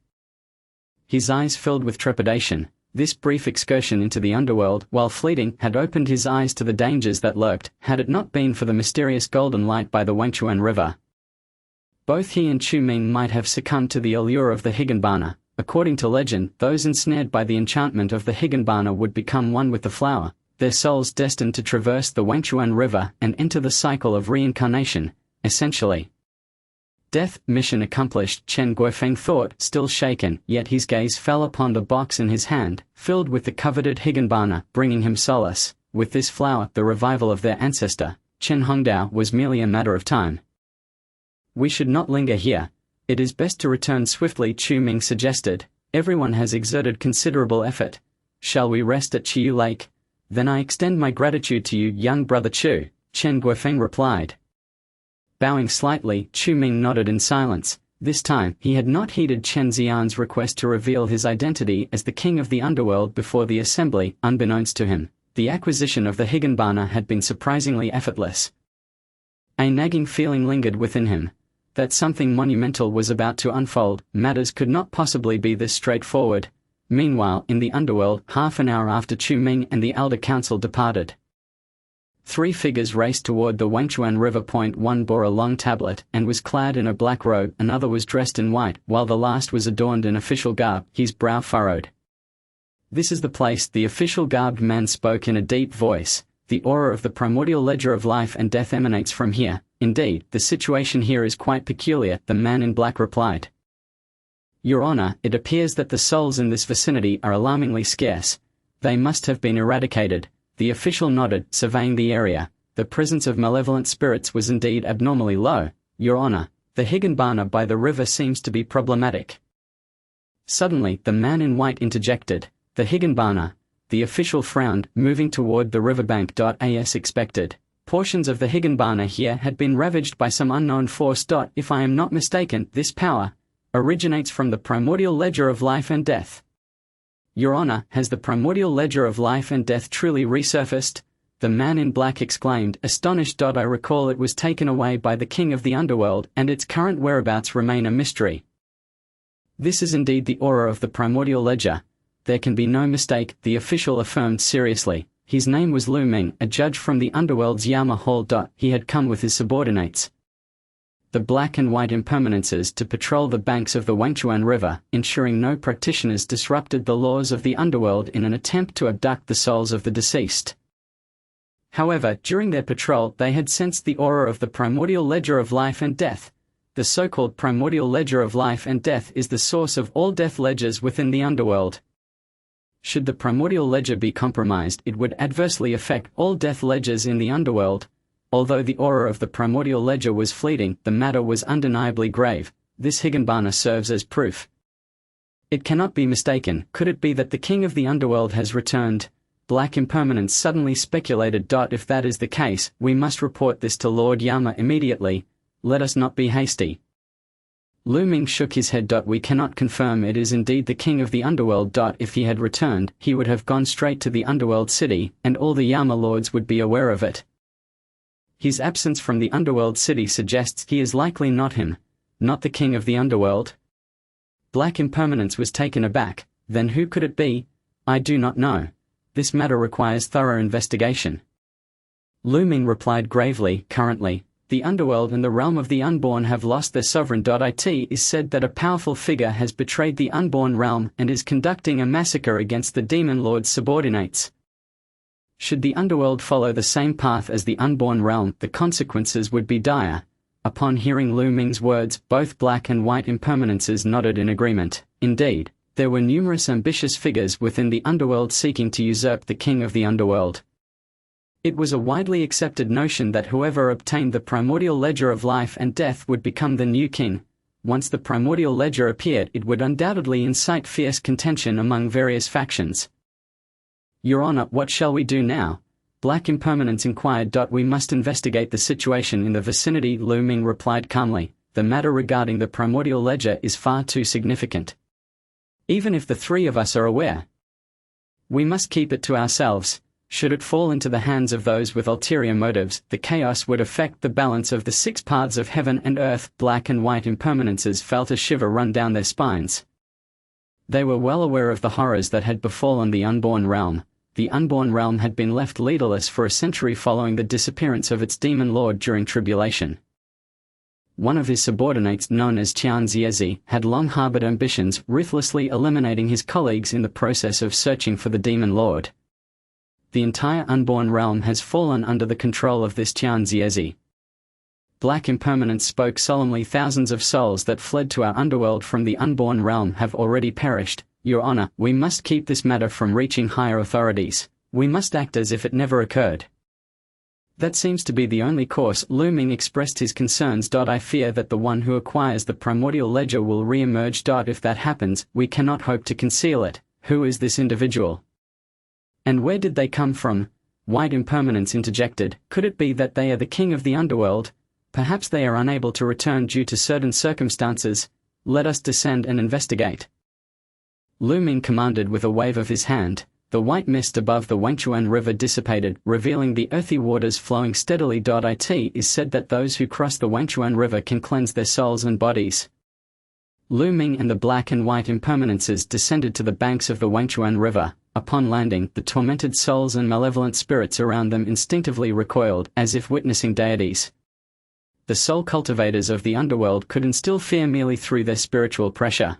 His eyes filled with trepidation. This brief excursion into the underworld, while fleeting, had opened his eyes to the dangers that lurked. Had it not been for the mysterious golden light by the Wangchuan River, both he and Chu Ming might have succumbed to the allure of the higanbana. According to legend, those ensnared by the enchantment of the higanbana would become one with the flower, their souls destined to traverse the Wangchuan River and enter the cycle of reincarnation, essentially. Death, mission accomplished, Chen Guofeng thought, still shaken, yet his gaze fell upon the box in his hand, filled with the coveted higanbana, bringing him solace. With this flower, the revival of their ancestor, Chen Hongdao, was merely a matter of time. We should not linger here. It is best to return swiftly, Chu Ming suggested. Everyone has exerted considerable effort. Shall we rest at Chiyu Lake? Then I extend my gratitude to you, young brother Chu, Chen Guofeng replied. Bowing slightly, Chu Ming nodded in silence. This time, he had not heeded Chen Xian's request to reveal his identity as the king of the underworld before the assembly. Unbeknownst to him, the acquisition of the higanbana had been surprisingly effortless. A nagging feeling lingered within him, that something monumental was about to unfold. Matters could not possibly be this straightforward. Meanwhile, in the underworld, half an hour after Chu Ming and the elder council departed, three figures raced toward the Wangchuan River. One bore a long tablet and was clad in a black robe, another was dressed in white, while the last was adorned in official garb, his brow furrowed. This is the place, the official garbed man spoke in a deep voice. The aura of the primordial ledger of life and death emanates from here. Indeed, the situation here is quite peculiar, the man in black replied. Your Honor, it appears that the souls in this vicinity are alarmingly scarce. They must have been eradicated. The official nodded, surveying the area. The presence of malevolent spirits was indeed abnormally low. Your Honor, the Higginbana by the river seems to be problematic. Suddenly, the man in white interjected. The Higginbana. The official frowned, moving toward the riverbank. As expected, portions of the Higginbana here had been ravaged by some unknown force. If I am not mistaken, this power originates from the primordial ledger of life and death. Your Honor, has the primordial ledger of life and death truly resurfaced? The man in black exclaimed, astonished. I recall it was taken away by the king of the underworld, and its current whereabouts remain a mystery. This is indeed the aura of the primordial ledger. There can be no mistake, the official affirmed seriously. His name was Lu Ming, a judge from the underworld's Yama Hall. He had come with his subordinates, the black and white impermanences, to patrol the banks of the Wangchuan River, ensuring no practitioners disrupted the laws of the underworld in an attempt to abduct the souls of the deceased. However, during their patrol they had sensed the aura of the primordial ledger of life and death. The so-called primordial ledger of life and death is the source of all death ledgers within the underworld. Should the primordial ledger be compromised, it would adversely affect all death ledgers in the underworld. Although the aura of the primordial ledger was fleeting, the matter was undeniably grave. This Higginbana serves as proof. It cannot be mistaken. Could it be that the king of the underworld has returned? Black Impermanence suddenly speculated. If that is the case, we must report this to Lord Yama immediately. Let us not be hasty. Lu Ming shook his head. We cannot confirm it is indeed the king of the underworld. If he had returned, he would have gone straight to the underworld city, and all the Yama lords would be aware of it. His absence from the underworld city suggests he is likely not him, not the king of the underworld. Black Impermanence was taken aback. Then who could it be? I do not know. This matter requires thorough investigation. Lu Ming replied gravely, currently, the underworld and the realm of the unborn have lost their sovereign. It is said that a powerful figure has betrayed the unborn realm and is conducting a massacre against the demon lord's subordinates. Should the underworld follow the same path as the unborn realm, the consequences would be dire. Upon hearing Lu Ming's words, both black and white impermanences nodded in agreement. Indeed, there were numerous ambitious figures within the underworld seeking to usurp the king of the underworld. It was a widely accepted notion that whoever obtained the primordial ledger of life and death would become the new king. Once the primordial ledger appeared, it would undoubtedly incite fierce contention among various factions. Your Honor, what shall we do now? Black Impermanence inquired. We must investigate the situation in the vicinity, Lu Ming replied calmly. The matter regarding the primordial ledger is far too significant. Even if the three of us are aware, we must keep it to ourselves. Should it fall into the hands of those with ulterior motives, the chaos would affect the balance of the six paths of heaven and earth. Black and white impermanences felt a shiver run down their spines. They were well aware of the horrors that had befallen the unborn realm. The unborn realm had been left leaderless for a century following the disappearance of its demon lord during tribulation. One of his subordinates, known as Qian Ziezi, had long harbored ambitions, ruthlessly eliminating his colleagues in the process of searching for the demon lord. The entire unborn realm has fallen under the control of this Qian Ziezi. Black Impermanence spoke solemnly. Thousands of souls that fled to our underworld from the unborn realm have already perished. Your Honor, we must keep this matter from reaching higher authorities. We must act as if it never occurred. That seems to be the only course. Lu Ming expressed his concerns. I fear that the one who acquires the primordial ledger will re-emerge. If that happens, we cannot hope to conceal it. Who is this individual? And where did they come from? White Impermanence interjected. Could it be that they are the king of the underworld? Perhaps they are unable to return due to certain circumstances. Let us descend and investigate. Lu Ming commanded with a wave of his hand. The white mist above the Wangchuan River dissipated, revealing the earthy waters flowing steadily. It is said that those who cross the Wangchuan River can cleanse their souls and bodies. Lu Ming and the black and white impermanences descended to the banks of the Wangchuan River. Upon landing, the tormented souls and malevolent spirits around them instinctively recoiled, as if witnessing deities. The soul cultivators of the underworld could instill fear merely through their spiritual pressure.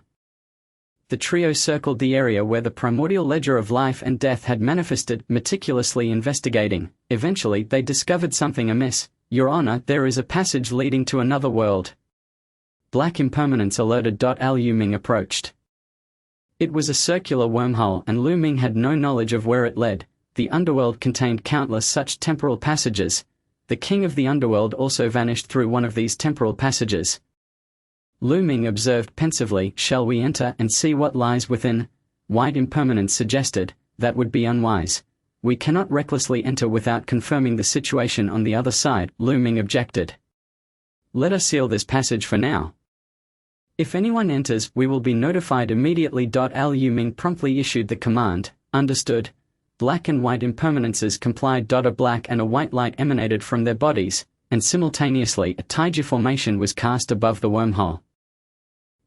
The trio circled the area where the primordial ledger of life and death had manifested, meticulously investigating. Eventually they discovered something amiss. "Your Honor, there is a passage leading to another world." Black Impermanence alerted. Liu Ming approached. It was a circular wormhole and Liu Ming had no knowledge of where it led. The underworld contained countless such temporal passages. The king of the underworld also vanished through one of these temporal passages. Liu Ming observed pensively. "Shall we enter and see what lies within?" White Impermanence suggested. "That would be unwise. We cannot recklessly enter without confirming the situation on the other side," Liu Ming objected. "Let us seal this passage for now. If anyone enters, we will be notified immediately." Liu Ming promptly issued the command. "Understood." Black and white impermanences complied. A black and a white light emanated from their bodies, and simultaneously a taiji formation was cast above the wormhole.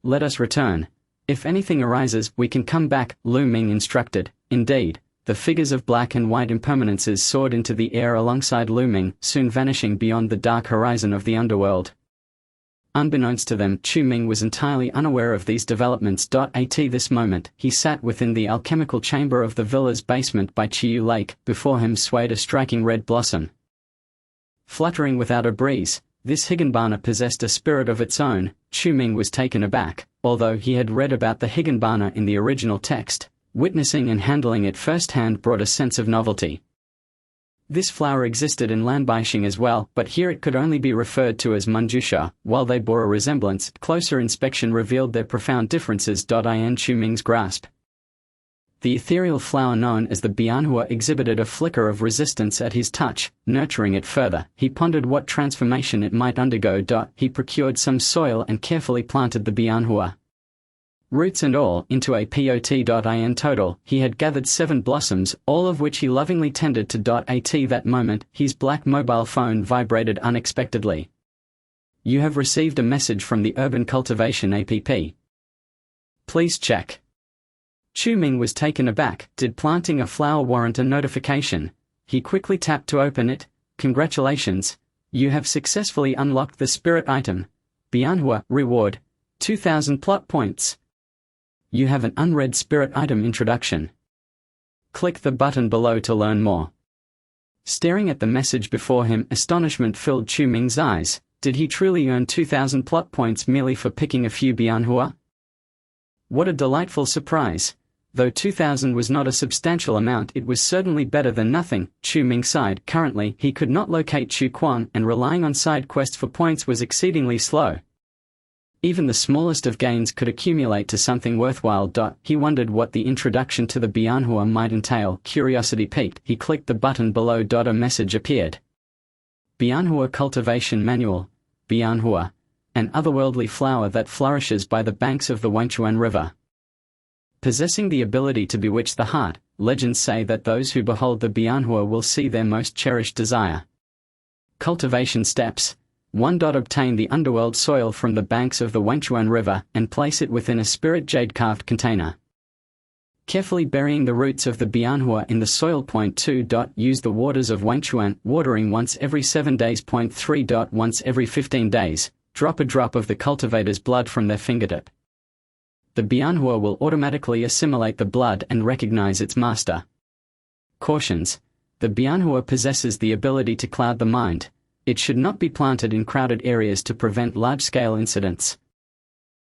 "Let us return. If anything arises, we can come back," Liu Ming instructed. Indeed, the figures of black and white impermanences soared into the air alongside Liu Ming, soon vanishing beyond the dark horizon of the underworld. Unbeknownst to them, Chu Ming was entirely unaware of these developments. At this moment, he sat within the alchemical chamber of the villa's basement by Chiyu Lake. Before him swayed a striking red blossom. Fluttering without a breeze, this higanbana possessed a spirit of its own. Chu Ming was taken aback. Although he had read about the higanbana in the original text, witnessing and handling it firsthand brought a sense of novelty. This flower existed in Lanbaixing as well, but here it could only be referred to as Munjusha. While they bore a resemblance, closer inspection revealed their profound differences. In Chu Ming's grasp, the ethereal flower known as the Bianhua exhibited a flicker of resistance at his touch. Nurturing it further, he pondered what transformation it might undergo. He procured some soil and carefully planted the Bianhua, roots and all, into a pot. In total, he had gathered 7 blossoms, all of which he lovingly tended to. At that moment, his black mobile phone vibrated unexpectedly. "You have received a message from the Urban Cultivation app. Please check." Chu Ming was taken aback. Did planting a flower warrant a notification? He quickly tapped to open it. "Congratulations. You have successfully unlocked the spirit item. Bianhua, reward 2,000 plot points. You have an unread spirit item introduction. Click the button below to learn more." Staring at the message before him, astonishment filled Chu Ming's eyes. Did he truly earn 2,000 plot points merely for picking a few Bianhua? What a delightful surprise. Though 2,000 was not a substantial amount, it was certainly better than nothing. Chu Ming sighed. Currently, he could not locate Chu Quan, and relying on side quests for points was exceedingly slow. Even the smallest of gains could accumulate to something worthwhile. He wondered what the introduction to the Bianhua might entail. Curiosity piqued, he clicked the button below. A message appeared. Bianhua Cultivation Manual. Bianhua, an otherworldly flower that flourishes by the banks of the Wenchuan River. Possessing the ability to bewitch the heart, legends say that those who behold the Bianhua will see their most cherished desire. Cultivation steps. 1. Obtain the underworld soil from the banks of the Wenchuan River, and place it within a spirit jade-carved container. Carefully burying the roots of the Bianhua in the soil. 2. Use the waters of Wenchuan, watering once every 7 days. 3. Once every 15 days, drop a drop of the cultivator's blood from their fingertip. The Bianhua will automatically assimilate the blood and recognize its master. Cautions. The Bianhua possesses the ability to cloud the mind. It should not be planted in crowded areas to prevent large-scale incidents.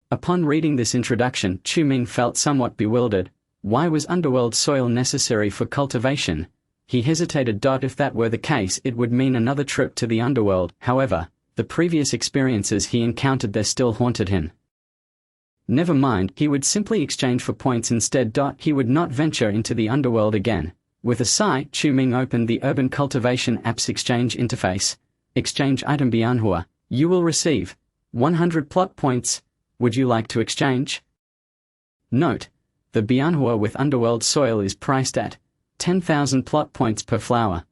Upon reading this introduction, Chu Ming felt somewhat bewildered. Why was underworld soil necessary for cultivation? He hesitated. If that were the case, it would mean another trip to the underworld. However, the previous experiences he encountered there still haunted him. Never mind, he would simply exchange for points instead. He would not venture into the underworld again. With a sigh, Chu Ming opened the Urban Cultivation app's exchange interface. Exchange item Bianhua. You will receive 100 plot points. Would you like to exchange? Note: the Bianhua with underworld soil is priced at 10,000 plot points per flower.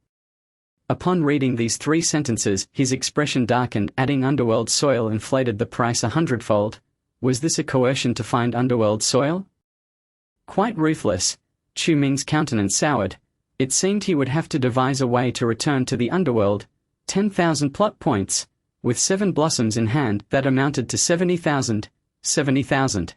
Upon reading these 3 sentences, his expression darkened. Adding underworld soil inflated the price 100-fold. Was this a coercion to find underworld soil? Quite ruthless. Chu Ming's countenance soured. It seemed he would have to devise a way to return to the underworld. 10,000 plot points. With 7 blossoms in hand, that amounted to 70,000. 70,000.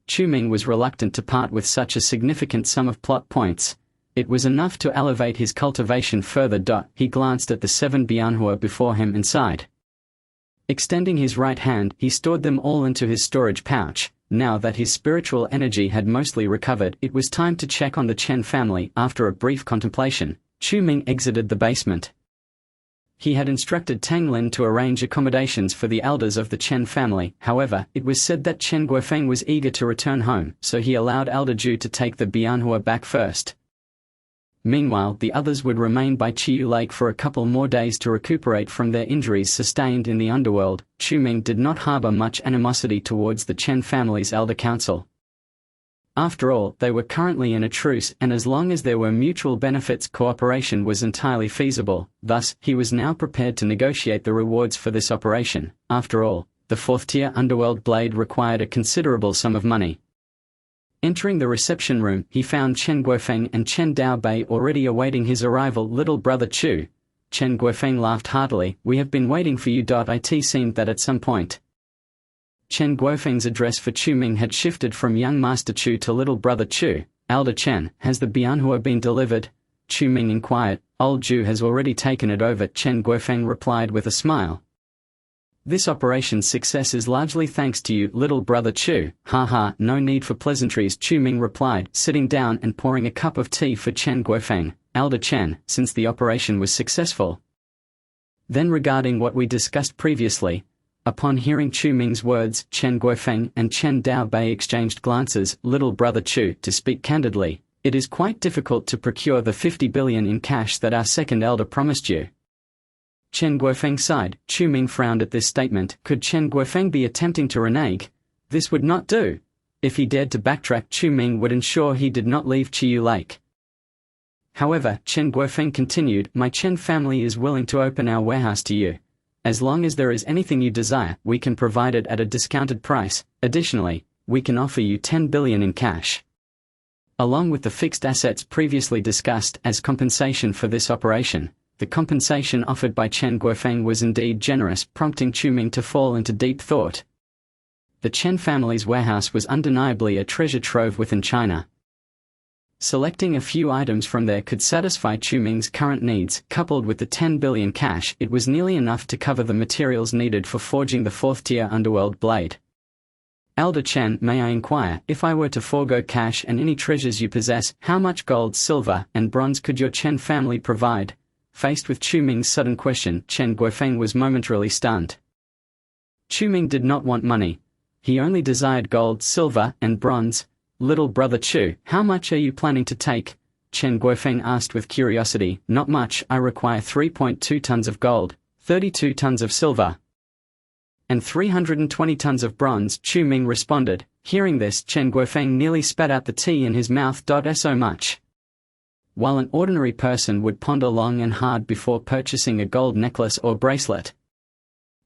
Chu Ming was reluctant to part with such a significant sum of plot points. It was enough to elevate his cultivation further. He glanced at the 7 bianhua before him and sighed. Extending his right hand, he stored them all into his storage pouch. Now that his spiritual energy had mostly recovered, it was time to check on the Chen family. After a brief contemplation, Chu Ming exited the basement. He had instructed Tang Lin to arrange accommodations for the elders of the Chen family. However, it was said that Chen Guofeng was eager to return home, so he allowed Elder Ju to take the bianhua back first. Meanwhile, the others would remain by Chiyu Lake for a couple more days to recuperate from their injuries sustained in the underworld. Chu Ming did not harbor much animosity towards the Chen family's elder council. After all, they were currently in a truce, and as long as there were mutual benefits, cooperation was entirely feasible. Thus, he was now prepared to negotiate the rewards for this operation. After all, the 4th-tier underworld blade required a considerable sum of money. Entering the reception room, he found Chen Guofeng and Chen Daobei already awaiting his arrival. Little brother Chu. Chen Guofeng laughed heartily. We have been waiting for you. It seemed that at some point, Chen Guofeng's address for Chu Ming had shifted from young Master Chu to little brother Chu. Elder Chen, has the bianhua been delivered? Chu Ming inquired. Old Ju has already taken it over, Chen Guofeng replied with a smile. This operation's success is largely thanks to you, little brother Chu. Haha, no need for pleasantries, Chu Ming replied, sitting down and pouring a cup of tea for Chen Guofeng. Elder Chen, since the operation was successful. Then regarding what we discussed previously. Upon hearing Chu Ming's words, Chen Guofeng and Chen Daobei exchanged glances. Little brother Chu, to speak candidly, it is quite difficult to procure the 50 billion in cash that our second elder promised you. Chen Guofeng sighed. Chu Ming frowned at this statement. Could Chen Guofeng be attempting to renege? This would not do. If he dared to backtrack, Chu Ming would ensure he did not leave Chiyu Lake. However, Chen Guofeng continued, my Chen family is willing to open our warehouse to you. As long as there is anything you desire, we can provide it at a discounted price. Additionally, we can offer you 10 billion in cash, along with the fixed assets previously discussed as compensation for this operation. The compensation offered by Chen Guofeng was indeed generous, prompting Chu Ming to fall into deep thought. The Chen family's warehouse was undeniably a treasure trove within China. Selecting a few items from there could satisfy Chu Ming's current needs. Coupled with the 10 billion cash, it was nearly enough to cover the materials needed for forging the 4th-tier underworld blade. Elder Chen, may I inquire, if I were to forego cash and any treasures you possess, how much gold, silver, and bronze could your Chen family provide? Faced with Chu Ming's sudden question, Chen Guofeng was momentarily stunned. Chu Ming did not want money. He only desired gold, silver, and bronze. Little brother Chu, how much are you planning to take? Chen Guofeng asked with curiosity. Not much, I require 3.2 tons of gold, 32 tons of silver, and 320 tons of bronze, Chu Ming responded. Hearing this, Chen Guofeng nearly spat out the tea in his mouth. So much. While an ordinary person would ponder long and hard before purchasing a gold necklace or bracelet,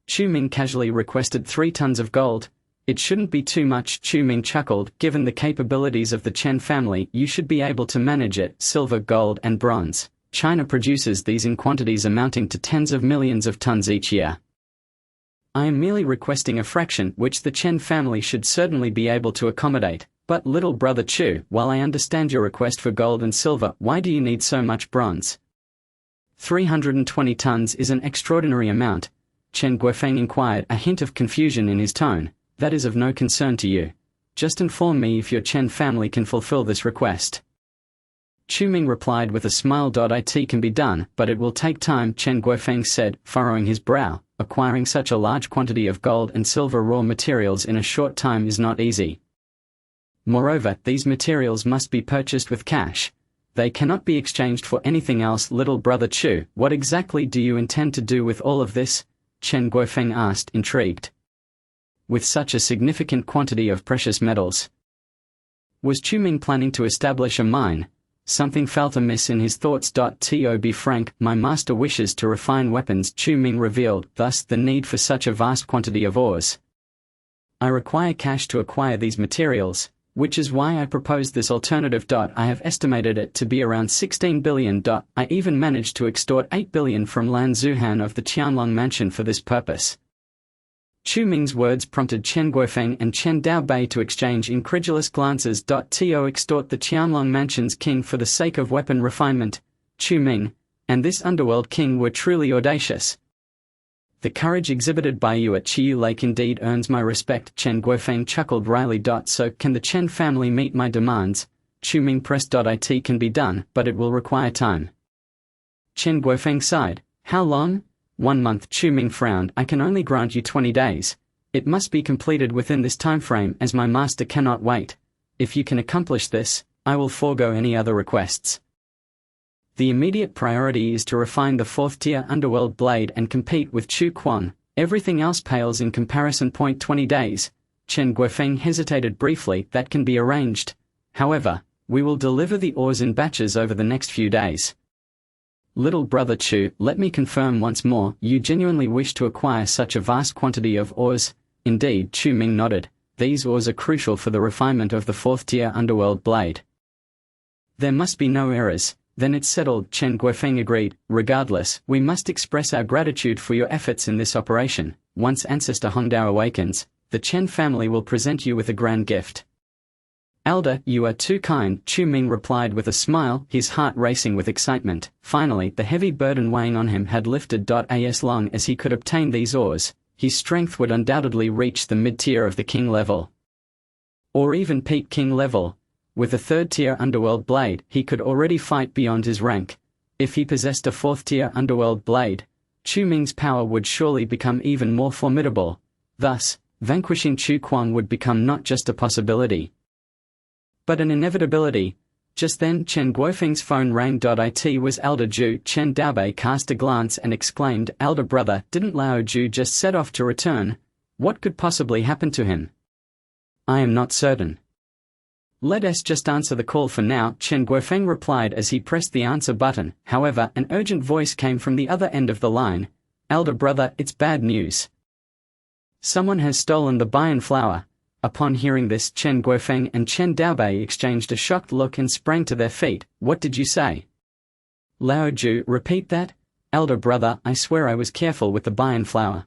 Chu Ming casually requested 3 tons of gold. It shouldn't be too much, Chu Ming chuckled. Given the capabilities of the Chen family, you should be able to manage it. Silver, gold, and bronze. China produces these in quantities amounting to tens of millions of tons each year. I am merely requesting a fraction, which the Chen family should certainly be able to accommodate. But little brother Chu, while I understand your request for gold and silver, why do you need so much bronze? 320 tons is an extraordinary amount, Chen Guofeng inquired, a hint of confusion in his tone. That is of no concern to you. Just inform me if your Chen family can fulfill this request. Chu Ming replied with a smile. It can be done, but it will take time, Chen Guofeng said, furrowing his brow. Acquiring such a large quantity of gold and silver raw materials in a short time is not easy. Moreover, these materials must be purchased with cash. They cannot be exchanged for anything else. Little brother Chu, what exactly do you intend to do with all of this? Chen Guofeng asked, intrigued. With such a significant quantity of precious metals, was Chu Ming planning to establish a mine? Something felt amiss in his thoughts. To be frank, my master wishes to refine weapons, Chu Ming revealed, thus the need for such a vast quantity of ores. I require cash to acquire these materials, which is why I proposed this alternative. I have estimated it to be around 16 billion. I even managed to extort 8 billion from Lan Zuhan of the Qianlong mansion for this purpose. Chu Ming's words prompted Chen Guofeng and Chen Daobei to exchange incredulous glances. To extort the Qianlong Mansion's king for the sake of weapon refinement, Chu Ming and this underworld king were truly audacious. The courage exhibited by you at Chiyu Lake indeed earns my respect, Chen Guofeng chuckled wryly. So can the Chen family meet my demands? Chu Ming pressed. It can be done, but it will require time. Chen Guofeng sighed. How long? 1 month. Chu Ming frowned. I can only grant you 20 days. It must be completed within this time frame, as my master cannot wait. If you can accomplish this, I will forego any other requests. The immediate priority is to refine the 4th-tier underworld blade and compete with Chu Quan. Everything else pales in comparison. 20 days. Chen Guofeng hesitated briefly. That can be arranged. However, we will deliver the ores in batches over the next few days. Little brother Chu, let me confirm once more, you genuinely wish to acquire such a vast quantity of ores? Indeed, Chu Ming nodded. These ores are crucial for the refinement of the 4th-tier underworld blade. There must be no errors. Then it's settled, Chen Guofeng agreed. Regardless, we must express our gratitude for your efforts in this operation. Once Ancestor Hongdao awakens, the Chen family will present you with a grand gift. Elder, you are too kind, Chu Ming replied with a smile, his heart racing with excitement. Finally, the heavy burden weighing on him had lifted. As long as he could obtain these ores, his strength would undoubtedly reach the mid-tier of the king level. Or even peak king level. With a 3rd-tier underworld blade, he could already fight beyond his rank. If he possessed a 4th-tier underworld blade, Chu Ming's power would surely become even more formidable. Thus, vanquishing Chu Quan would become not just a possibility, but an inevitability. Just then Chen Guofeng's phone rang. It was Elder Ju. Chen Daobei cast a glance and exclaimed, Elder brother, didn't Lao Ju just set off to return? What could possibly happen to him? I am not certain. Let us just answer the call for now, Chen Guofeng replied as he pressed the answer button. However, an urgent voice came from the other end of the line. Elder brother, it's bad news. Someone has stolen the Bayan flower. Upon hearing this, Chen Guofeng and Chen Daobei exchanged a shocked look and sprang to their feet. What did you say? Lao Ju, repeat that? Elder brother, I swear I was careful with the Bayan flower.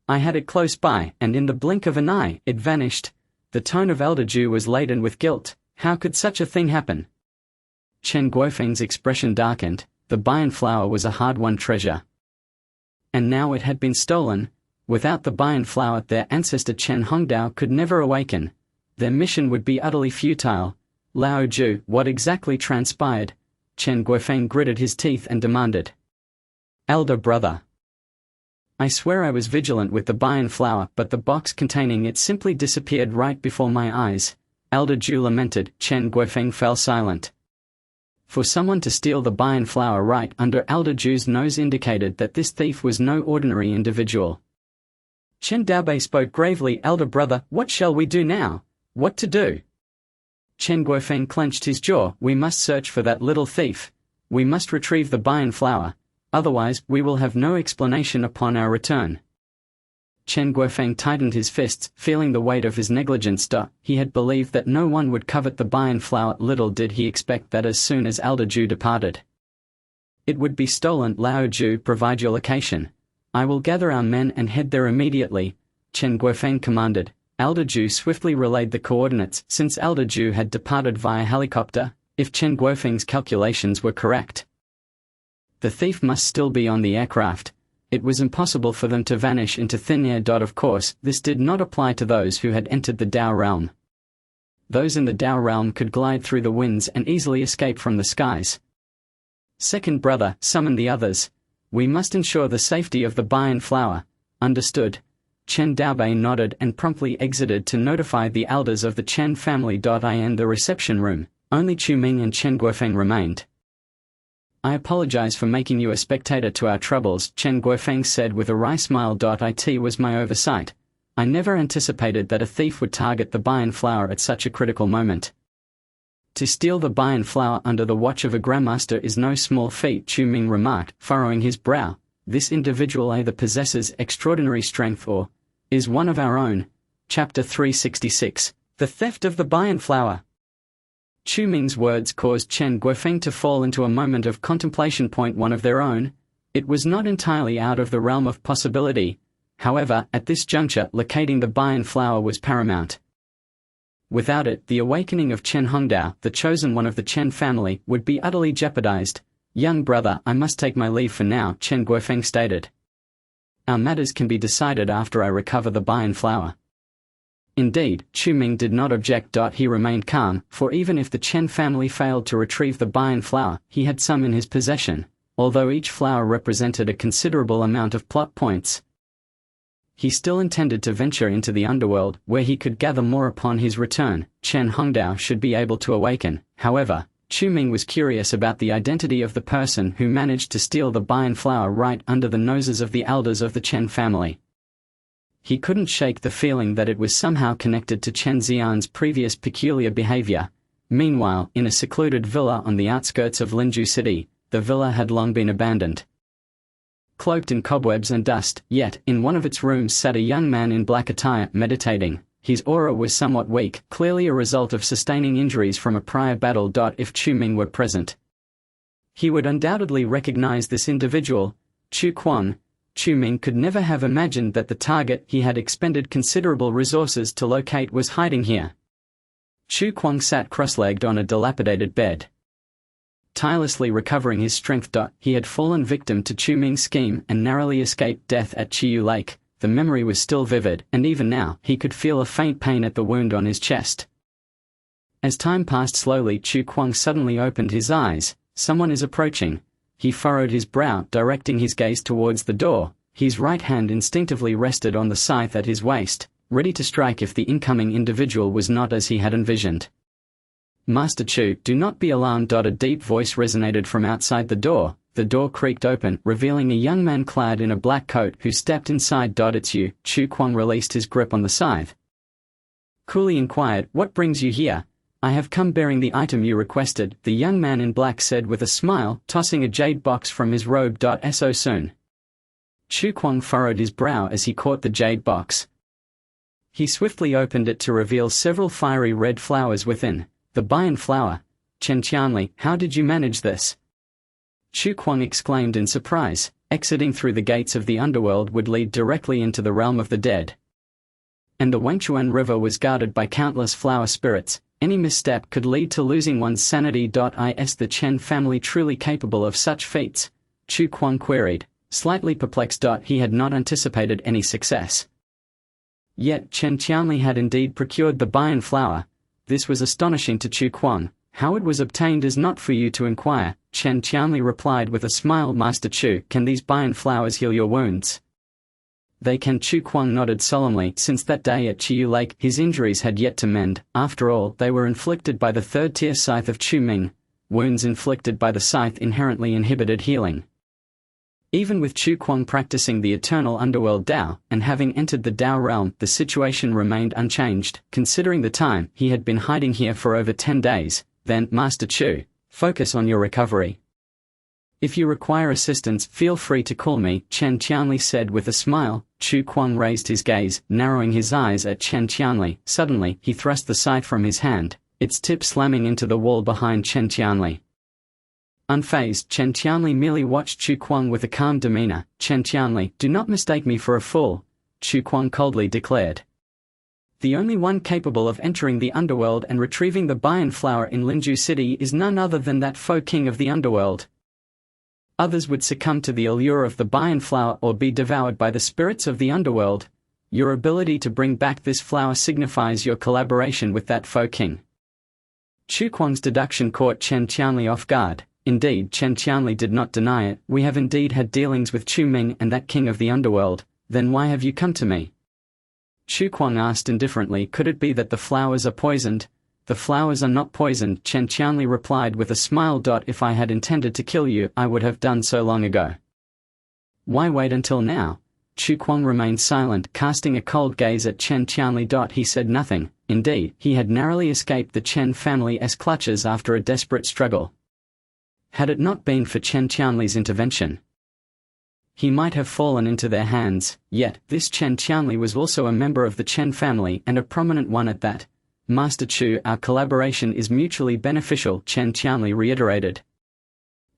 I had it close by, and in the blink of an eye, it vanished. The tone of Elder Ju was laden with guilt. How could such a thing happen? Chen Guofeng's expression darkened. The Bayan flower was a hard-won treasure. And now it had been stolen. Without the Bayan flower, their ancestor Chen Hongdao could never awaken. Their mission would be utterly futile. Lao Ju, what exactly transpired? Chen Guofeng gritted his teeth and demanded. Elder brother, I swear I was vigilant with the Bayan flower, but the box containing it simply disappeared right before my eyes. Elder Ju lamented. Chen Guofeng fell silent. For someone to steal the Bayan flower right under Elder Ju's nose indicated that this thief was no ordinary individual. Chen Daobei spoke gravely. Elder brother, what shall we do now? What to do? Chen Guofeng clenched his jaw. We must search for that little thief. We must retrieve the Bayan flower. Otherwise, we will have no explanation upon our return. Chen Guofeng tightened his fists, feeling the weight of his negligence. He had believed that no one would covet the Bayan flower. Little did he expect that as soon as Elder Ju departed, it would be stolen. Lao Ju, provide your location. I will gather our men and head there immediately, Chen Guofeng commanded. Elder Ju swiftly relayed the coordinates. Since Elder Ju had departed via helicopter, if Chen Guofeng's calculations were correct, the thief must still be on the aircraft. It was impossible for them to vanish into thin air. Of course, this did not apply to those who had entered the Dao realm. Those in the Dao realm could glide through the winds and easily escape from the skies. Second brother, summon the others. We must ensure the safety of the Bayan flower. Understood. Chen Daobei nodded and promptly exited to notify the elders of the Chen family. In the reception room, only Chu Ming and Chen Guofeng remained. I apologize for making you a spectator to our troubles, Chen Guofeng said with a wry smile. It was my oversight. I never anticipated that a thief would target the Bayan flower at such a critical moment. To steal the Bayan flower under the watch of a grandmaster is no small feat, Chu Ming remarked, furrowing his brow. This individual either possesses extraordinary strength or is one of our own. Chapter 366. The Theft of the Bayan Flower. Chu Ming's words caused Chen Guofeng to fall into a moment of contemplation. One of their own? It was not entirely out of the realm of possibility. However, at this juncture, locating the Bayan flower was paramount. Without it, the awakening of Chen Hongdao, the chosen one of the Chen family, would be utterly jeopardized. "Young brother, I must take my leave for now," Chen Guofeng stated. "Our matters can be decided after I recover the Bayan flower." Indeed, Chu Ming did not object. He remained calm, for even if the Chen family failed to retrieve the Bayan flower, he had some in his possession, although each flower represented a considerable amount of plot points. He still intended to venture into the underworld, where he could gather more upon his return. Chen Hongdao should be able to awaken. However, Chu Ming was curious about the identity of the person who managed to steal the Bayan flower right under the noses of the elders of the Chen family. He couldn't shake the feeling that it was somehow connected to Chen Xian's previous peculiar behavior. Meanwhile, in a secluded villa on the outskirts of Linju City, the villa had long been abandoned. Cloaked in cobwebs and dust, yet, in one of its rooms sat a young man in black attire, meditating. His aura was somewhat weak, clearly a result of sustaining injuries from a prior battle. If Chu Ming were present, he would undoubtedly recognize this individual, Chu Kuang. Chu Ming could never have imagined that the target he had expended considerable resources to locate was hiding here. Chu Kuang sat cross-legged on a dilapidated bed, tirelessly recovering his strength. He had fallen victim to Chu Ming's scheme and narrowly escaped death at Chiyu Lake. The memory was still vivid, and even now, he could feel a faint pain at the wound on his chest. As time passed slowly, Chu Kuang suddenly opened his eyes. "Someone is approaching." He furrowed his brow, directing his gaze towards the door. His right hand instinctively rested on the scythe at his waist, ready to strike if the incoming individual was not as he had envisioned. "Master Chu, do not be alarmed." A deep voice resonated from outside the door. The door creaked open, revealing a young man clad in a black coat who stepped inside. "It's you." Chu Kuang released his grip on the scythe, coolly inquired, "What brings you here?" "I have come bearing the item you requested," the young man in black said with a smile, tossing a jade box from his robe. "So soon?" Chu Kuang furrowed his brow as he caught the jade box. He swiftly opened it to reveal several fiery red flowers within. "The Bayan flower. Chen Qianli, how did you manage this?" Chu Kuang exclaimed in surprise. Exiting through the gates of the underworld would lead directly into the realm of the dead, and the Wangchuan River was guarded by countless flower spirits. Any misstep could lead to losing one's sanity. Is the Chen family truly capable of such feats? Chu Kuang queried, slightly perplexed. He had not anticipated any success. Yet Chen Qianli had indeed procured the Bayan flower. This was astonishing to Chu Kuang. "How it was obtained is not for you to inquire," Chen Qianli replied with a smile. "Master Chu, can these Bayan flowers heal your wounds?" "They can." Chu Kuang nodded solemnly. Since that day at Chiyu Lake, his injuries had yet to mend. After all, they were inflicted by the third-tier scythe of Chu Ming. Wounds inflicted by the scythe inherently inhibited healing. Even with Chu Kuang practicing the eternal underworld Dao, and having entered the Dao realm, the situation remained unchanged. Considering the time, he had been hiding here for over 10 days. "Then, Master Chu, focus on your recovery. If you require assistance, feel free to call me," Chen Qianli said with a smile. Chu Kuang raised his gaze, narrowing his eyes at Chen Qianli. Suddenly, he thrust the scythe from his hand, its tip slamming into the wall behind Chen Qianli. Unfazed, Chen Qianli merely watched Chu Kuang with a calm demeanor. "Chen Qianli, do not mistake me for a fool," Chu Kuang coldly declared. "The only one capable of entering the underworld and retrieving the Bayan flower in Linju City is none other than that faux king of the underworld. Others would succumb to the allure of the Bayan flower or be devoured by the spirits of the underworld. Your ability to bring back this flower signifies your collaboration with that faux king." Chu Kuang's deduction caught Chen Qianli off guard. Indeed, Chen Qianli did not deny it. "We have indeed had dealings with Chu Ming and that king of the underworld. Then why have you come to me?" Chu Kuang asked indifferently. "Could it be that the flowers are poisoned?" "The flowers are not poisoned," Chen Qianli replied with a smile. "If I had intended to kill you, I would have done so long ago." "Why wait until now?" Chu Kuang remained silent, casting a cold gaze at Chen Qianli. He said nothing. Indeed, he had narrowly escaped the Chen family's clutches after a desperate struggle. Had it not been for Chen Qianli's intervention, he might have fallen into their hands. Yet, this Chen Qianli was also a member of the Chen family, and a prominent one at that. "Master Chu, our collaboration is mutually beneficial," Chen Qianli reiterated.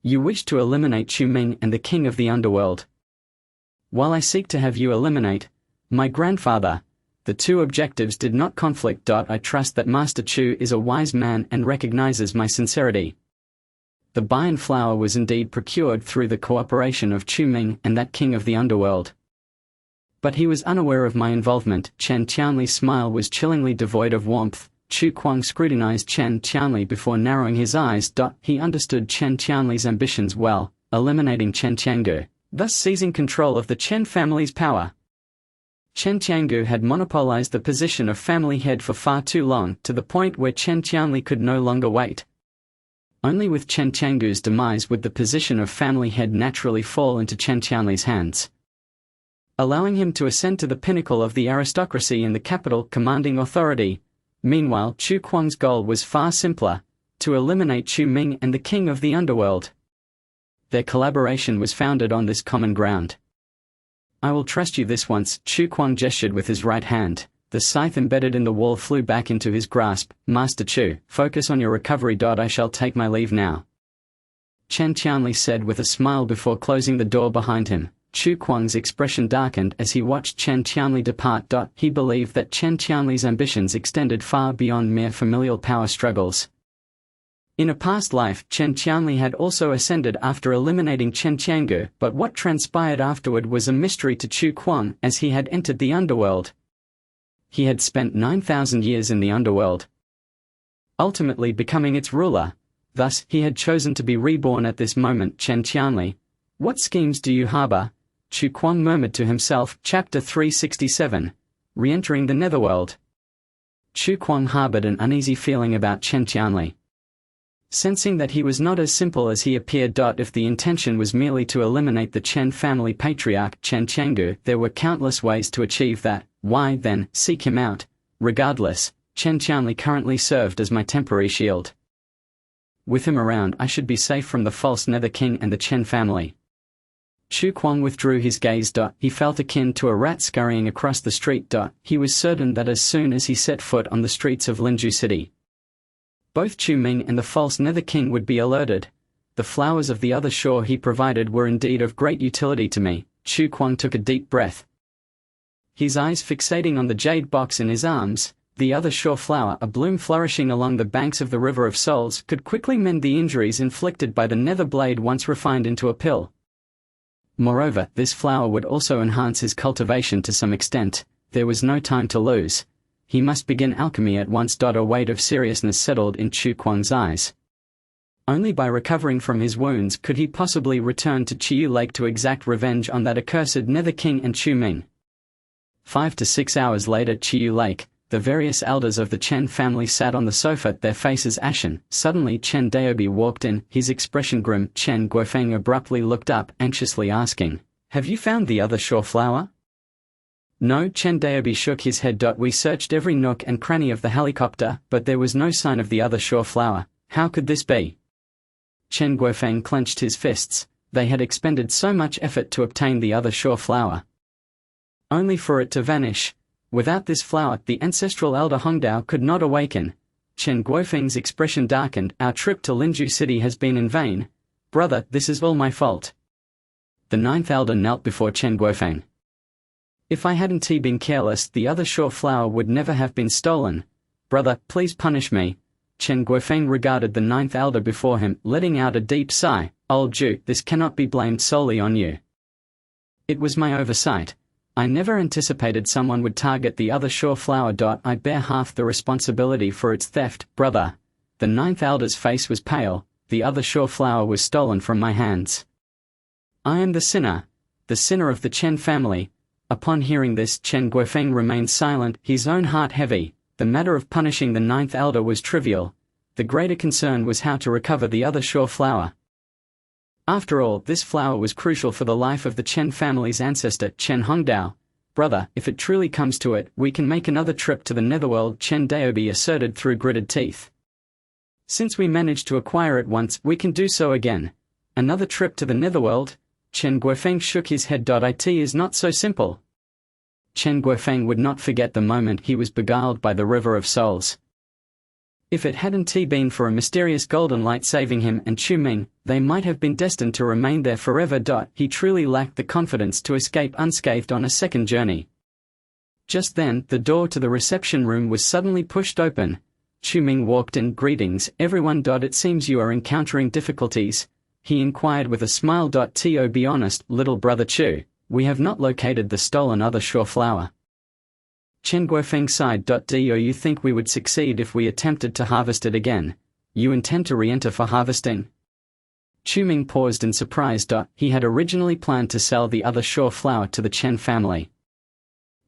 "You wish to eliminate Chu Ming and the king of the underworld. while I seek to have you eliminate my grandfather, the two objectives did not conflict. I trust that Master Chu is a wise man and recognizes my sincerity. The Bayan flower was indeed procured through the cooperation of Chu Ming and that king of the underworld. But he was unaware of my involvement. Chen Qianli's smile was chillingly devoid of warmth. Chu Kuang scrutinized Chen Qianli before narrowing his eyes. He understood Chen Qianli's ambitions well, eliminating Chen Qiangu, thus seizing control of the Chen family's power. Chen Qiangu had monopolized the position of family head for far too long, to the point where Chen Qianli could no longer wait. Only with Chen Qiangu's demise would the position of family head naturally fall into Chen Qianli's hands, allowing him to ascend to the pinnacle of the aristocracy in the capital, commanding authority. Meanwhile, Chu Kuang's goal was far simpler: to eliminate Chu Ming and the king of the underworld. Their collaboration was founded on this common ground. I will trust you this once. Chu Kuang gestured with his right hand. The scythe embedded in the wall flew back into his grasp. Master Chu, focus on your recovery. I shall take my leave now, Chen Qianli said with a smile before closing the door behind him. Chu Kuang's expression darkened as he watched Chen Qianli depart. He believed that Chen Qianli's ambitions extended far beyond mere familial power struggles. In a past life, Chen Qianli had also ascended after eliminating Chen Qiangu, but what transpired afterward was a mystery to Chu Kuang as he had entered the underworld. He had spent 9,000 years in the underworld, ultimately becoming its ruler. Thus, he had chosen to be reborn at this moment. Chen Qianli, what schemes do you harbor? Chu Kuang murmured to himself. Chapter 367. Re-entering the Netherworld. Chu Kuang harbored an uneasy feeling about Chen Qianli, sensing that he was not as simple as he appeared. If the intention was merely to eliminate the Chen family patriarch Chen Qiangu, there were countless ways to achieve that. Why, then, seek him out? Regardless, Chen Qianli currently served as my temporary shield. With him around, I should be safe from the false Nether King and the Chen family. Chu Kuang withdrew his gaze. He felt akin to a rat scurrying across the street. He was certain that as soon as he set foot on the streets of Linju City, both Chu Ming and the false Nether King would be alerted. The flowers of the other shore he provided were indeed of great utility to me. Chu Kuang took a deep breath, his eyes fixating on the jade box in his arms. The other shore flower, a bloom flourishing along the banks of the River of Souls, could quickly mend the injuries inflicted by the nether blade once refined into a pill. Moreover, this flower would also enhance his cultivation to some extent. There was no time to lose. He must begin alchemy at once. A weight of seriousness settled in Chu Kuang's eyes. Only by recovering from his wounds could he possibly return to Chiyu Lake to exact revenge on that accursed Nether King and Chu Ming. 5 to 6 hours later, Chiyu Lake. The various elders of the Chen family sat on the sofa, their faces ashen. Suddenly Chen Daobi walked in, his expression grim. Chen Guofeng abruptly looked up, anxiously asking, "Have you found the other shore flower?" "No," Chen Daobi shook his head. "We searched every nook and cranny of the helicopter, but there was no sign of the other shore flower. How could this be?" Chen Guofeng clenched his fists. They had expended so much effort to obtain the other shore flower, only for it to vanish. Without this flower, the ancestral elder Hongdao could not awaken. Chen Guofeng's expression darkened. "Our trip to Linju City has been in vain. Brother, this is all my fault." The ninth elder knelt before Chen Guofeng. "If I hadn't been careless, the other shore flower would never have been stolen. Brother, please punish me." Chen Guofeng regarded the ninth elder before him, letting out a deep sigh. "Old Ju, this cannot be blamed solely on you. It was my oversight. I never anticipated someone would target the other shore flower. I bear half the responsibility for its theft, brother." The ninth elder's face was pale. "The other shore flower was stolen from my hands. I am the sinner of the Chen family." Upon hearing this, Chen Guofeng remained silent, his own heart heavy. The matter of punishing the ninth elder was trivial. The greater concern was how to recover the other shore flower. After all, this flower was crucial for the life of the Chen family's ancestor, Chen Hongdao. "Brother, if it truly comes to it, we can make another trip to the netherworld," Chen Daobi asserted through gritted teeth. "Since we managed to acquire it once, we can do so again." "Another trip to the netherworld?" Chen Guofeng shook his head. "It is not so simple." Chen Guofeng would not forget the moment he was beguiled by the River of Souls. If it hadn't been for a mysterious golden light saving him and Chu Ming, they might have been destined to remain there forever. He truly lacked the confidence to escape unscathed on a second journey. Just then, the door to the reception room was suddenly pushed open. Chu Ming walked in. "Greetings, everyone. It seems you are encountering difficulties," he inquired with a smile. To be honest, little brother Chu, we have not located the stolen other shore flower. Chen Guofeng sighed. Do you think we would succeed if we attempted to harvest it again? You intend to re-enter for harvesting? Chu Ming paused in surprise. He had originally planned to sell the other shore flower to the Chen family,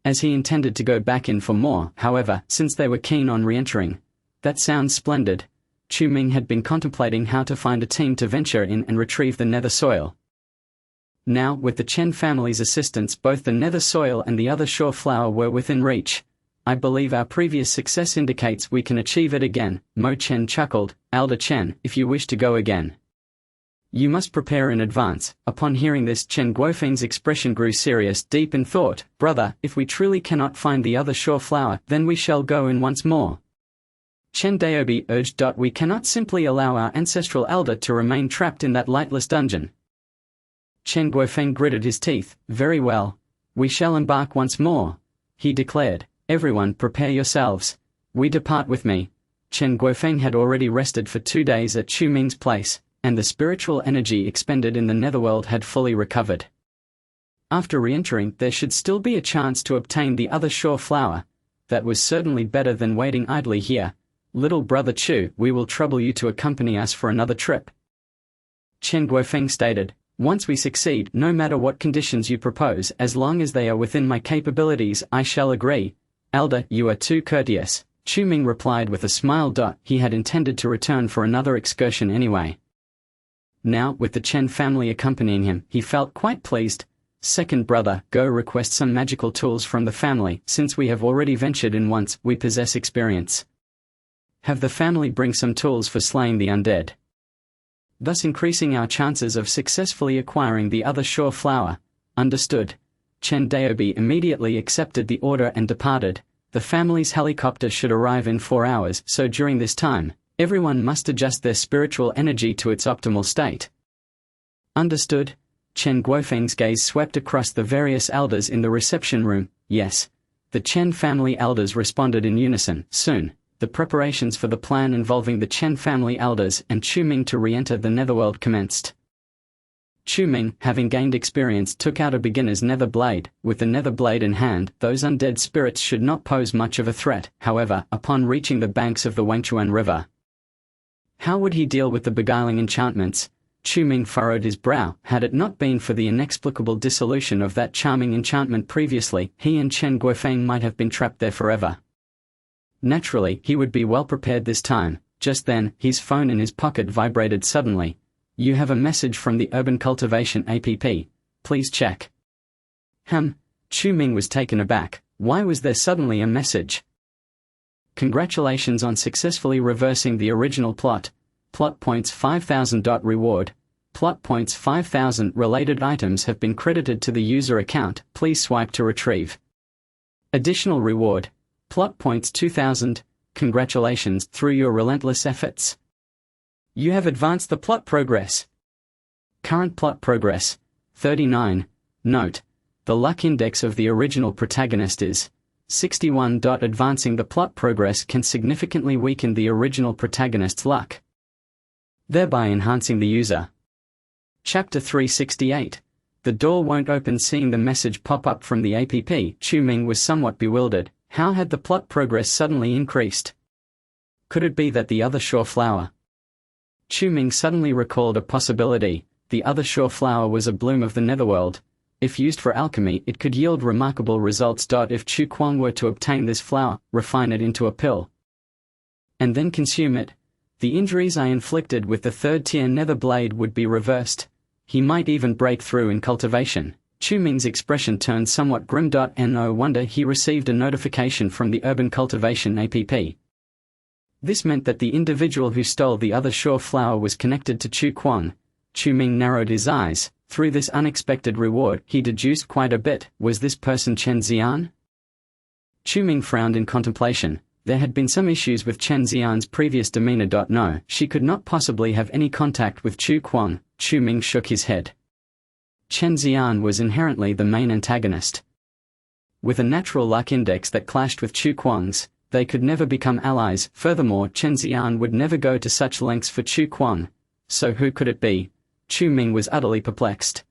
as he intended to go back in for more. However, since they were keen on re-entering, that sounds splendid. Chu Ming had been contemplating how to find a team to venture in and retrieve the nether soil. Now, with the Chen family's assistance, both the nether soil and the other shore flower were within reach. I believe our previous success indicates we can achieve it again. Mo Chen chuckled. Elder Chen, if you wish to go again, you must prepare in advance. Upon hearing this, Chen Guofeng's expression grew serious. Deep in thought, brother, if we truly cannot find the other shore flower, then we shall go in once more. Chen Daobi urged. We cannot simply allow our ancestral elder to remain trapped in that lightless dungeon. Chen Guofeng gritted his teeth. Very well. We shall embark once more, he declared. Everyone prepare yourselves. We depart with me. Chen Guofeng had already rested for 2 days at Chu Ming's place, and the spiritual energy expended in the netherworld had fully recovered. After re-entering, there should still be a chance to obtain the other shore flower. That was certainly better than waiting idly here. Little brother Chu, we will trouble you to accompany us for another trip, Chen Guofeng stated. Once we succeed, no matter what conditions you propose, as long as they are within my capabilities, I shall agree. Elder, you are too courteous, Chu Ming replied with a smile. He had intended to return for another excursion anyway. Now, with the Chen family accompanying him, he felt quite pleased. Second brother, go request some magical tools from the family. Since we have already ventured in once, we possess experience. Have the family bring some tools for slaying the undead, thus increasing our chances of successfully acquiring the other shore flower. Understood. Chen Daobi immediately accepted the order and departed. The family's helicopter should arrive in 4 hours, so during this time, everyone must adjust their spiritual energy to its optimal state. Understood. Chen Guofeng's gaze swept across the various elders in the reception room. Yes. The Chen family elders responded in unison. Soon, the preparations for the plan involving the Chen family elders and Chu Ming to re-enter the netherworld commenced. Chu Ming, having gained experience, took out a beginner's nether blade. With the nether blade in hand, those undead spirits should not pose much of a threat. However, upon reaching the banks of the Wangchuan River, how would he deal with the beguiling enchantments? Chu Ming furrowed his brow. Had it not been for the inexplicable dissolution of that charming enchantment previously, he and Chen Guofeng might have been trapped there forever. Naturally, he would be well prepared this time. Just then, his phone in his pocket vibrated suddenly. You have a message from the Urban Cultivation app. Please check. Chu Ming was taken aback. Why was there suddenly a message? Congratulations on successfully reversing the original plot. Plot points 5000. Reward. Plot points 5000. Related items have been credited to the user account. Please swipe to retrieve. Additional reward. Plot points 2000. Congratulations, through your relentless efforts, you have advanced the plot progress. Current plot progress, 39. Note: the luck index of the original protagonist is 61. Advancing the plot progress can significantly weaken the original protagonist's luck, thereby enhancing the user. Chapter 368. The door won't open. Seeing the message pop up from the app, Chu Ming was somewhat bewildered. How had the plot progress suddenly increased? Could it be that the other shore flower? Chu Ming suddenly recalled a possibility. The other shore flower was a bloom of the netherworld. If used for alchemy, it could yield remarkable results. If Chu Kuang were to obtain this flower, refine it into a pill, and then consume it, the injuries I inflicted with the third-tier nether blade would be reversed. He might even break through in cultivation. Chu Ming's expression turned somewhat grim. No wonder he received a notification from the Urban Cultivation app. This meant that the individual who stole the other shore flower was connected to Chu Kuang. Chu Ming narrowed his eyes. Through this unexpected reward, he deduced quite a bit. Was this person Chen Xian? Chu Ming frowned in contemplation. There had been some issues with Chen Xian's previous demeanor. No, she could not possibly have any contact with Chu Kuang. Chu Ming shook his head. Chen Xian was inherently the main antagonist. With a natural luck index that clashed with Chu Kuang's, they could never become allies. Furthermore, Chen Xian would never go to such lengths for Chu Kuang. So who could it be? Chu Ming was utterly perplexed.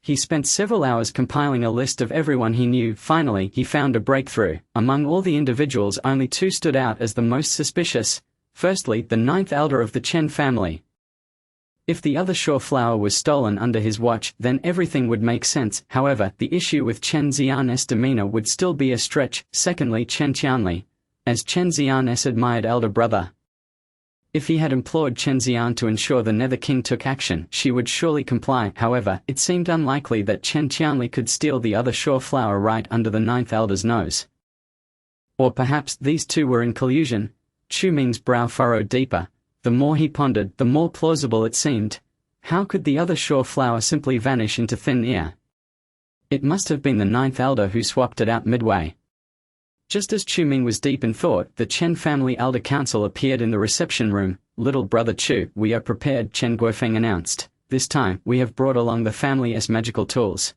He spent several hours compiling a list of everyone he knew. Finally, he found a breakthrough. Among all the individuals, only two stood out as the most suspicious. Firstly, the ninth elder of the Chen family. If the other Shaw flower was stolen under his watch, then everything would make sense. However, the issue with Chen Xian's demeanor would still be a stretch. Secondly, Chen Qianli, as Chen Xian's admired elder brother. If he had implored Chen Xian to ensure the Nether King took action, she would surely comply. However, it seemed unlikely that Chen Qianli could steal the other Shaw flower right under the ninth elder's nose. Or perhaps these two were in collusion. Chu Ming's brow furrowed deeper. The more he pondered, the more plausible it seemed. How could the other Shaw flower simply vanish into thin air? It must have been the ninth elder who swapped it out midway. Just as Chu Ming was deep in thought, the Chen family elder council appeared in the reception room. Little brother Chu, we are prepared, Chen Guofeng announced. This time, we have brought along the family's magical tools,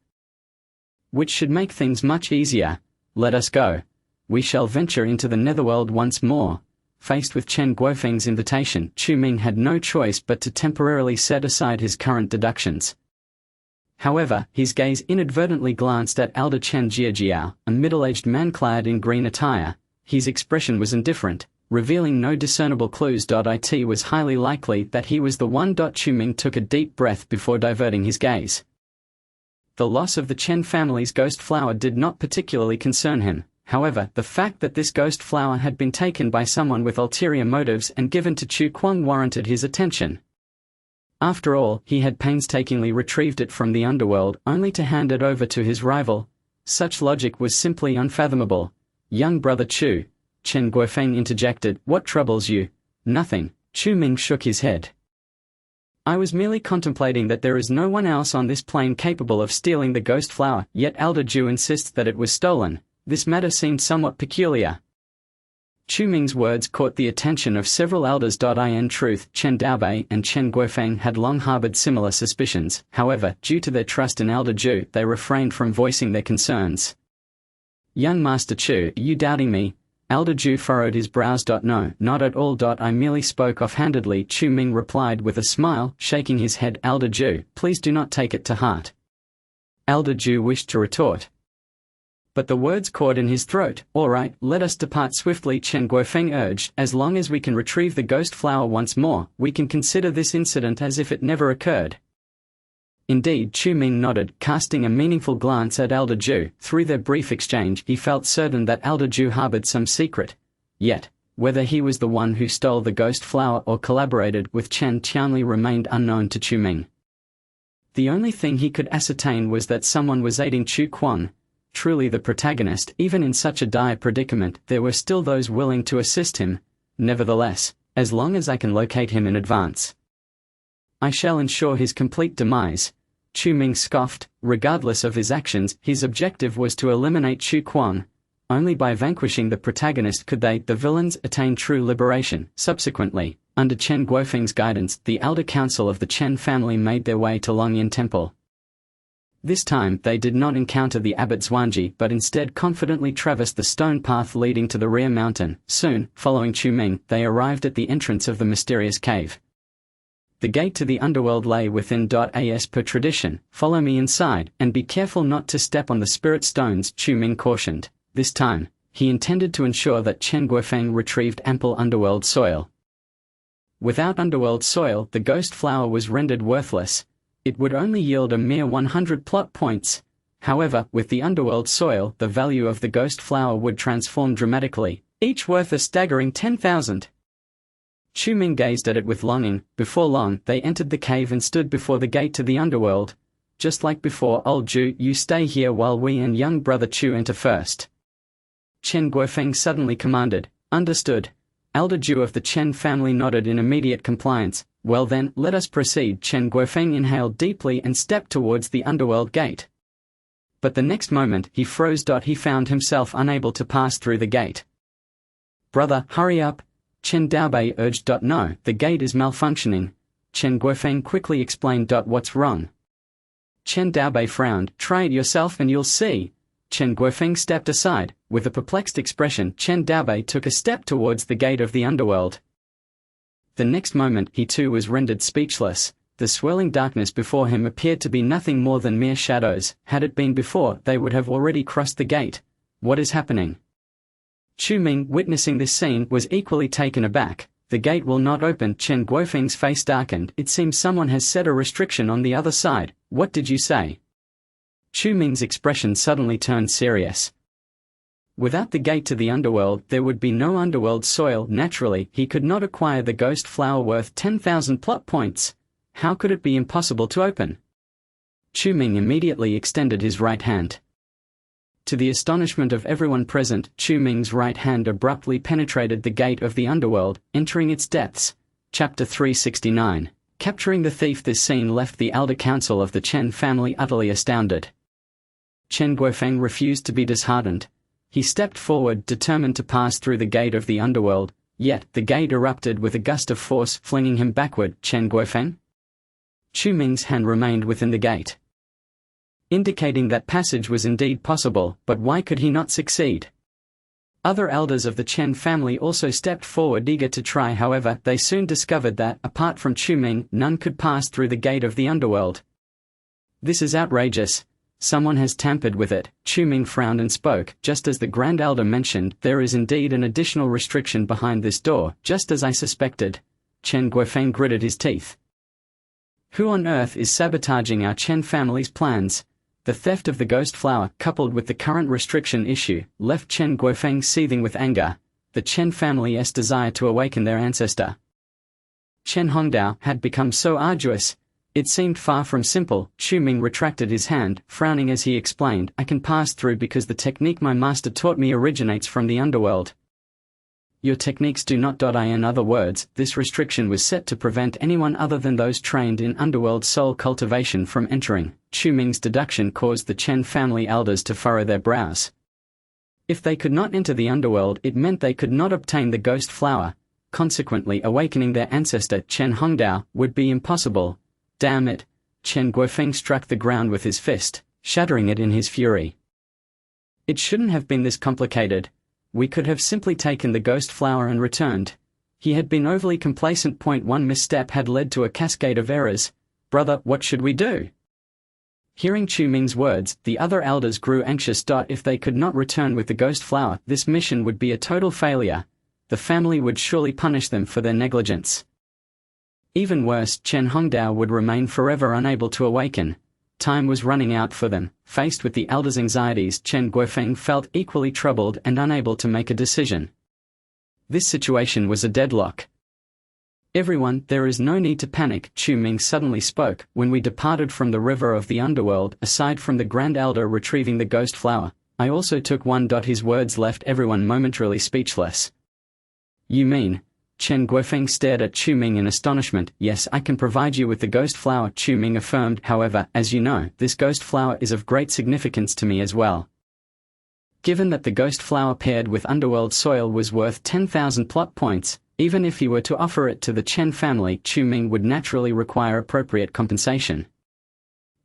which should make things much easier. Let us go. We shall venture into the netherworld once more. Faced with Chen Guofeng's invitation, Chu Ming had no choice but to temporarily set aside his current deductions. However, his gaze inadvertently glanced at Elder Chen Jiajiao, a middle-aged man clad in green attire. His expression was indifferent, revealing no discernible clues. It was highly likely that he was the one. Chu Ming took a deep breath before diverting his gaze. The loss of the Chen family's ghost flower did not particularly concern him. However, the fact that this ghost flower had been taken by someone with ulterior motives and given to Chu Kuang warranted his attention. After all, he had painstakingly retrieved it from the underworld, only to hand it over to his rival. Such logic was simply unfathomable. Young brother Chu, Chen Guofeng interjected, what troubles you? Nothing. Chu Ming shook his head. I was merely contemplating that there is no one else on this plane capable of stealing the ghost flower, yet Elder Ju insists that it was stolen. This matter seemed somewhat peculiar. Chu Ming's words caught the attention of several elders. In truth, Chen Daobei and Chen Guofeng had long harbored similar suspicions. However, due to their trust in Elder Ju, they refrained from voicing their concerns. Young Master Chu, are you doubting me? Elder Ju furrowed his brows. No, not at all. I merely spoke offhandedly, Chu Ming replied with a smile, shaking his head. Elder Ju, please do not take it to heart. Elder Ju wished to retort, but the words caught in his throat. All right, let us depart swiftly, Chen Guofeng urged. As long as we can retrieve the ghost flower once more, we can consider this incident as if it never occurred. Indeed, Chu Ming nodded, casting a meaningful glance at Elder Ju. Through their brief exchange, he felt certain that Elder Ju harbored some secret. Yet, whether he was the one who stole the ghost flower or collaborated with Chen Qianli remained unknown to Chu Ming. The only thing he could ascertain was that someone was aiding Chu Kuang. Truly the protagonist. Even in such a dire predicament, there were still those willing to assist him. Nevertheless, as long as I can locate him in advance, I shall ensure his complete demise. Chu Ming scoffed. Regardless of his actions, his objective was to eliminate Chu Kuang. Only by vanquishing the protagonist could they, the villains, attain true liberation. Subsequently, under Chen Guofeng's guidance, the elder council of the Chen family made their way to Longyan Temple. This time, they did not encounter the abbot Zhuangji but instead confidently traversed the stone path leading to the rear mountain. Soon, following Chu Ming, they arrived at the entrance of the mysterious cave. The gate to the underworld lay within. As per tradition, follow me inside, and be careful not to step on the spirit stones, Chu Ming cautioned. This time, he intended to ensure that Chen Guofeng retrieved ample underworld soil. Without underworld soil, the ghost flower was rendered worthless. It would only yield a mere 100 plot points. However, with the underworld soil, the value of the ghost flower would transform dramatically, each worth a staggering 10,000. Chu Ming gazed at it with longing. Before long, they entered the cave and stood before the gate to the underworld. Just like before, old Ju, you stay here while we and young brother Chu enter first. Chen Guofeng suddenly commanded. Understood. Elder Ju of the Chen family nodded in immediate compliance. Well then, let us proceed. Chen Guofeng inhaled deeply and stepped towards the underworld gate. But the next moment, he froze. He found himself unable to pass through the gate. Brother, hurry up, Chen Daobei urged. No, the gate is malfunctioning, Chen Guofeng quickly explained. What's wrong? Chen Daobei frowned. Try it yourself and you'll see. Chen Guofeng stepped aside. With a perplexed expression, Chen Daobei took a step towards the gate of the underworld. The next moment, he too was rendered speechless. The swirling darkness before him appeared to be nothing more than mere shadows. Had it been before, they would have already crossed the gate. What is happening? Chu Ming, witnessing this scene, was equally taken aback. The gate will not open. Chen Guofeng's face darkened. It seems someone has set a restriction on the other side. What did you say? Chu Ming's expression suddenly turned serious. Without the gate to the underworld, there would be no underworld soil. Naturally, he could not acquire the ghost flower worth 10,000 plot points. How could it be impossible to open? Chu Ming immediately extended his right hand. To the astonishment of everyone present, Chu Ming's right hand abruptly penetrated the gate of the underworld, entering its depths. Chapter 369. Capturing the thief. This scene left the elder council of the Chen family utterly astounded. Chen Guofeng refused to be disheartened. He stepped forward, determined to pass through the gate of the underworld, yet the gate erupted with a gust of force, flinging him backward. Chen Guofeng? Chu Ming's hand remained within the gate, indicating that passage was indeed possible, but why could he not succeed? Other elders of the Chen family also stepped forward, eager to try. However, they soon discovered that, apart from Chu Ming, none could pass through the gate of the underworld. This is outrageous. Someone has tampered with it. Chu Ming frowned and spoke. Just as the Grand Elder mentioned, there is indeed an additional restriction behind this door, just as I suspected. Chen Guofeng gritted his teeth. Who on earth is sabotaging our Chen family's plans? The theft of the ghost flower, coupled with the current restriction issue, left Chen Guofeng seething with anger. The Chen family's desire to awaken their ancestor, Chen Hongdao, had become so arduous. It seemed far from simple. Chu Ming retracted his hand, frowning as he explained, I can pass through because the technique my master taught me originates from the underworld. Your techniques do not. In other words, this restriction was set to prevent anyone other than those trained in underworld soul cultivation from entering. Chu Ming's deduction caused the Chen family elders to furrow their brows. If they could not enter the underworld, it meant they could not obtain the ghost flower. Consequently, awakening their ancestor, Chen Hongdao, would be impossible. Damn it! Chen Guofeng struck the ground with his fist, shattering it in his fury. It shouldn't have been this complicated. We could have simply taken the ghost flower and returned. He had been overly complacent. One misstep had led to a cascade of errors. Brother, what should we do? Hearing Chu Ming's words, the other elders grew anxious. If they could not return with the ghost flower, this mission would be a total failure. The family would surely punish them for their negligence. Even worse, Chen Hongdao would remain forever unable to awaken. Time was running out for them. Faced with the elders' anxieties, Chen Guofeng felt equally troubled and unable to make a decision. This situation was a deadlock. Everyone, there is no need to panic, Chu Ming suddenly spoke. When we departed from the river of the underworld, aside from the Grand Elder retrieving the ghost flower, I also took one. His words left everyone momentarily speechless. You mean? Chen Guofeng stared at Chu Ming in astonishment. Yes, I can provide you with the ghost flower, Chu Ming affirmed. However, as you know, this ghost flower is of great significance to me as well. Given that the ghost flower paired with underworld soil was worth 10,000 plot points, even if he were to offer it to the Chen family, Chu Ming would naturally require appropriate compensation.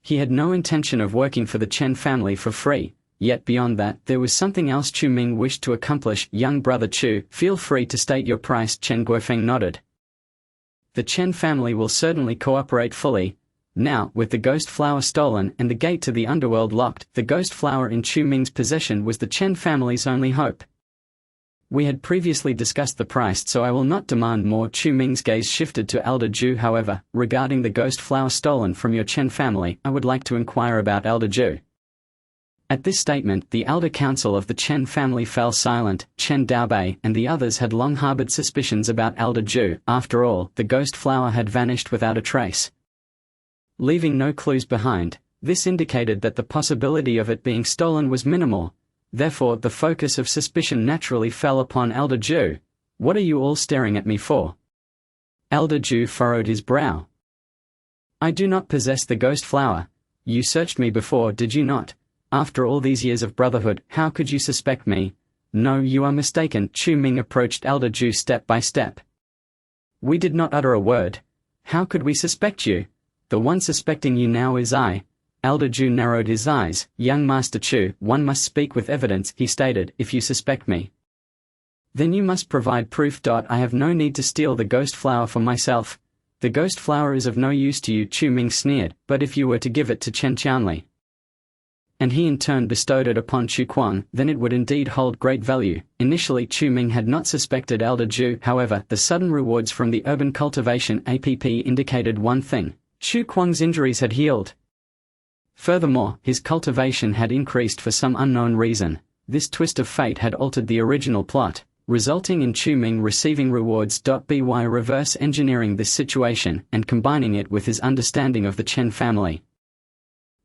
He had no intention of working for the Chen family for free. Yet beyond that, there was something else Chu Ming wished to accomplish. Young brother Chu, feel free to state your price. Chen Guofeng nodded. The Chen family will certainly cooperate fully. Now, with the ghost flower stolen and the gate to the underworld locked, the ghost flower in Chu Ming's possession was the Chen family's only hope. We had previously discussed the price, so I will not demand more. Chu Ming's gaze shifted to Elder Ju. However, regarding the ghost flower stolen from your Chen family, I would like to inquire about Elder Ju. At this statement, the elder council of the Chen family fell silent. Chen Daobei and the others had long harbored suspicions about Elder Ju. After all, the ghost flower had vanished without a trace, leaving no clues behind. This indicated that the possibility of it being stolen was minimal. Therefore, the focus of suspicion naturally fell upon Elder Ju. What are you all staring at me for? Elder Ju furrowed his brow. I do not possess the ghost flower. You searched me before, did you not? After all these years of brotherhood, how could you suspect me? No, you are mistaken. Chu Ming approached Elder Ju step by step. We did not utter a word. How could we suspect you? The one suspecting you now is I. Elder Ju narrowed his eyes. Young Master Chu, one must speak with evidence, he stated. If you suspect me, then you must provide proof. I have no need to steal the ghost flower for myself. The ghost flower is of no use to you, Chu Ming sneered, but if you were to give it to Chen Qianli, and he in turn bestowed it upon Chu Kuang, then it would indeed hold great value. Initially Chu Ming had not suspected Elder Ju, however, the sudden rewards from the urban cultivation APP indicated one thing: Chu Kuang's injuries had healed. Furthermore, his cultivation had increased for some unknown reason. This twist of fate had altered the original plot, resulting in Chu Ming receiving rewards. By reverse engineering this situation and combining it with his understanding of the Chen family,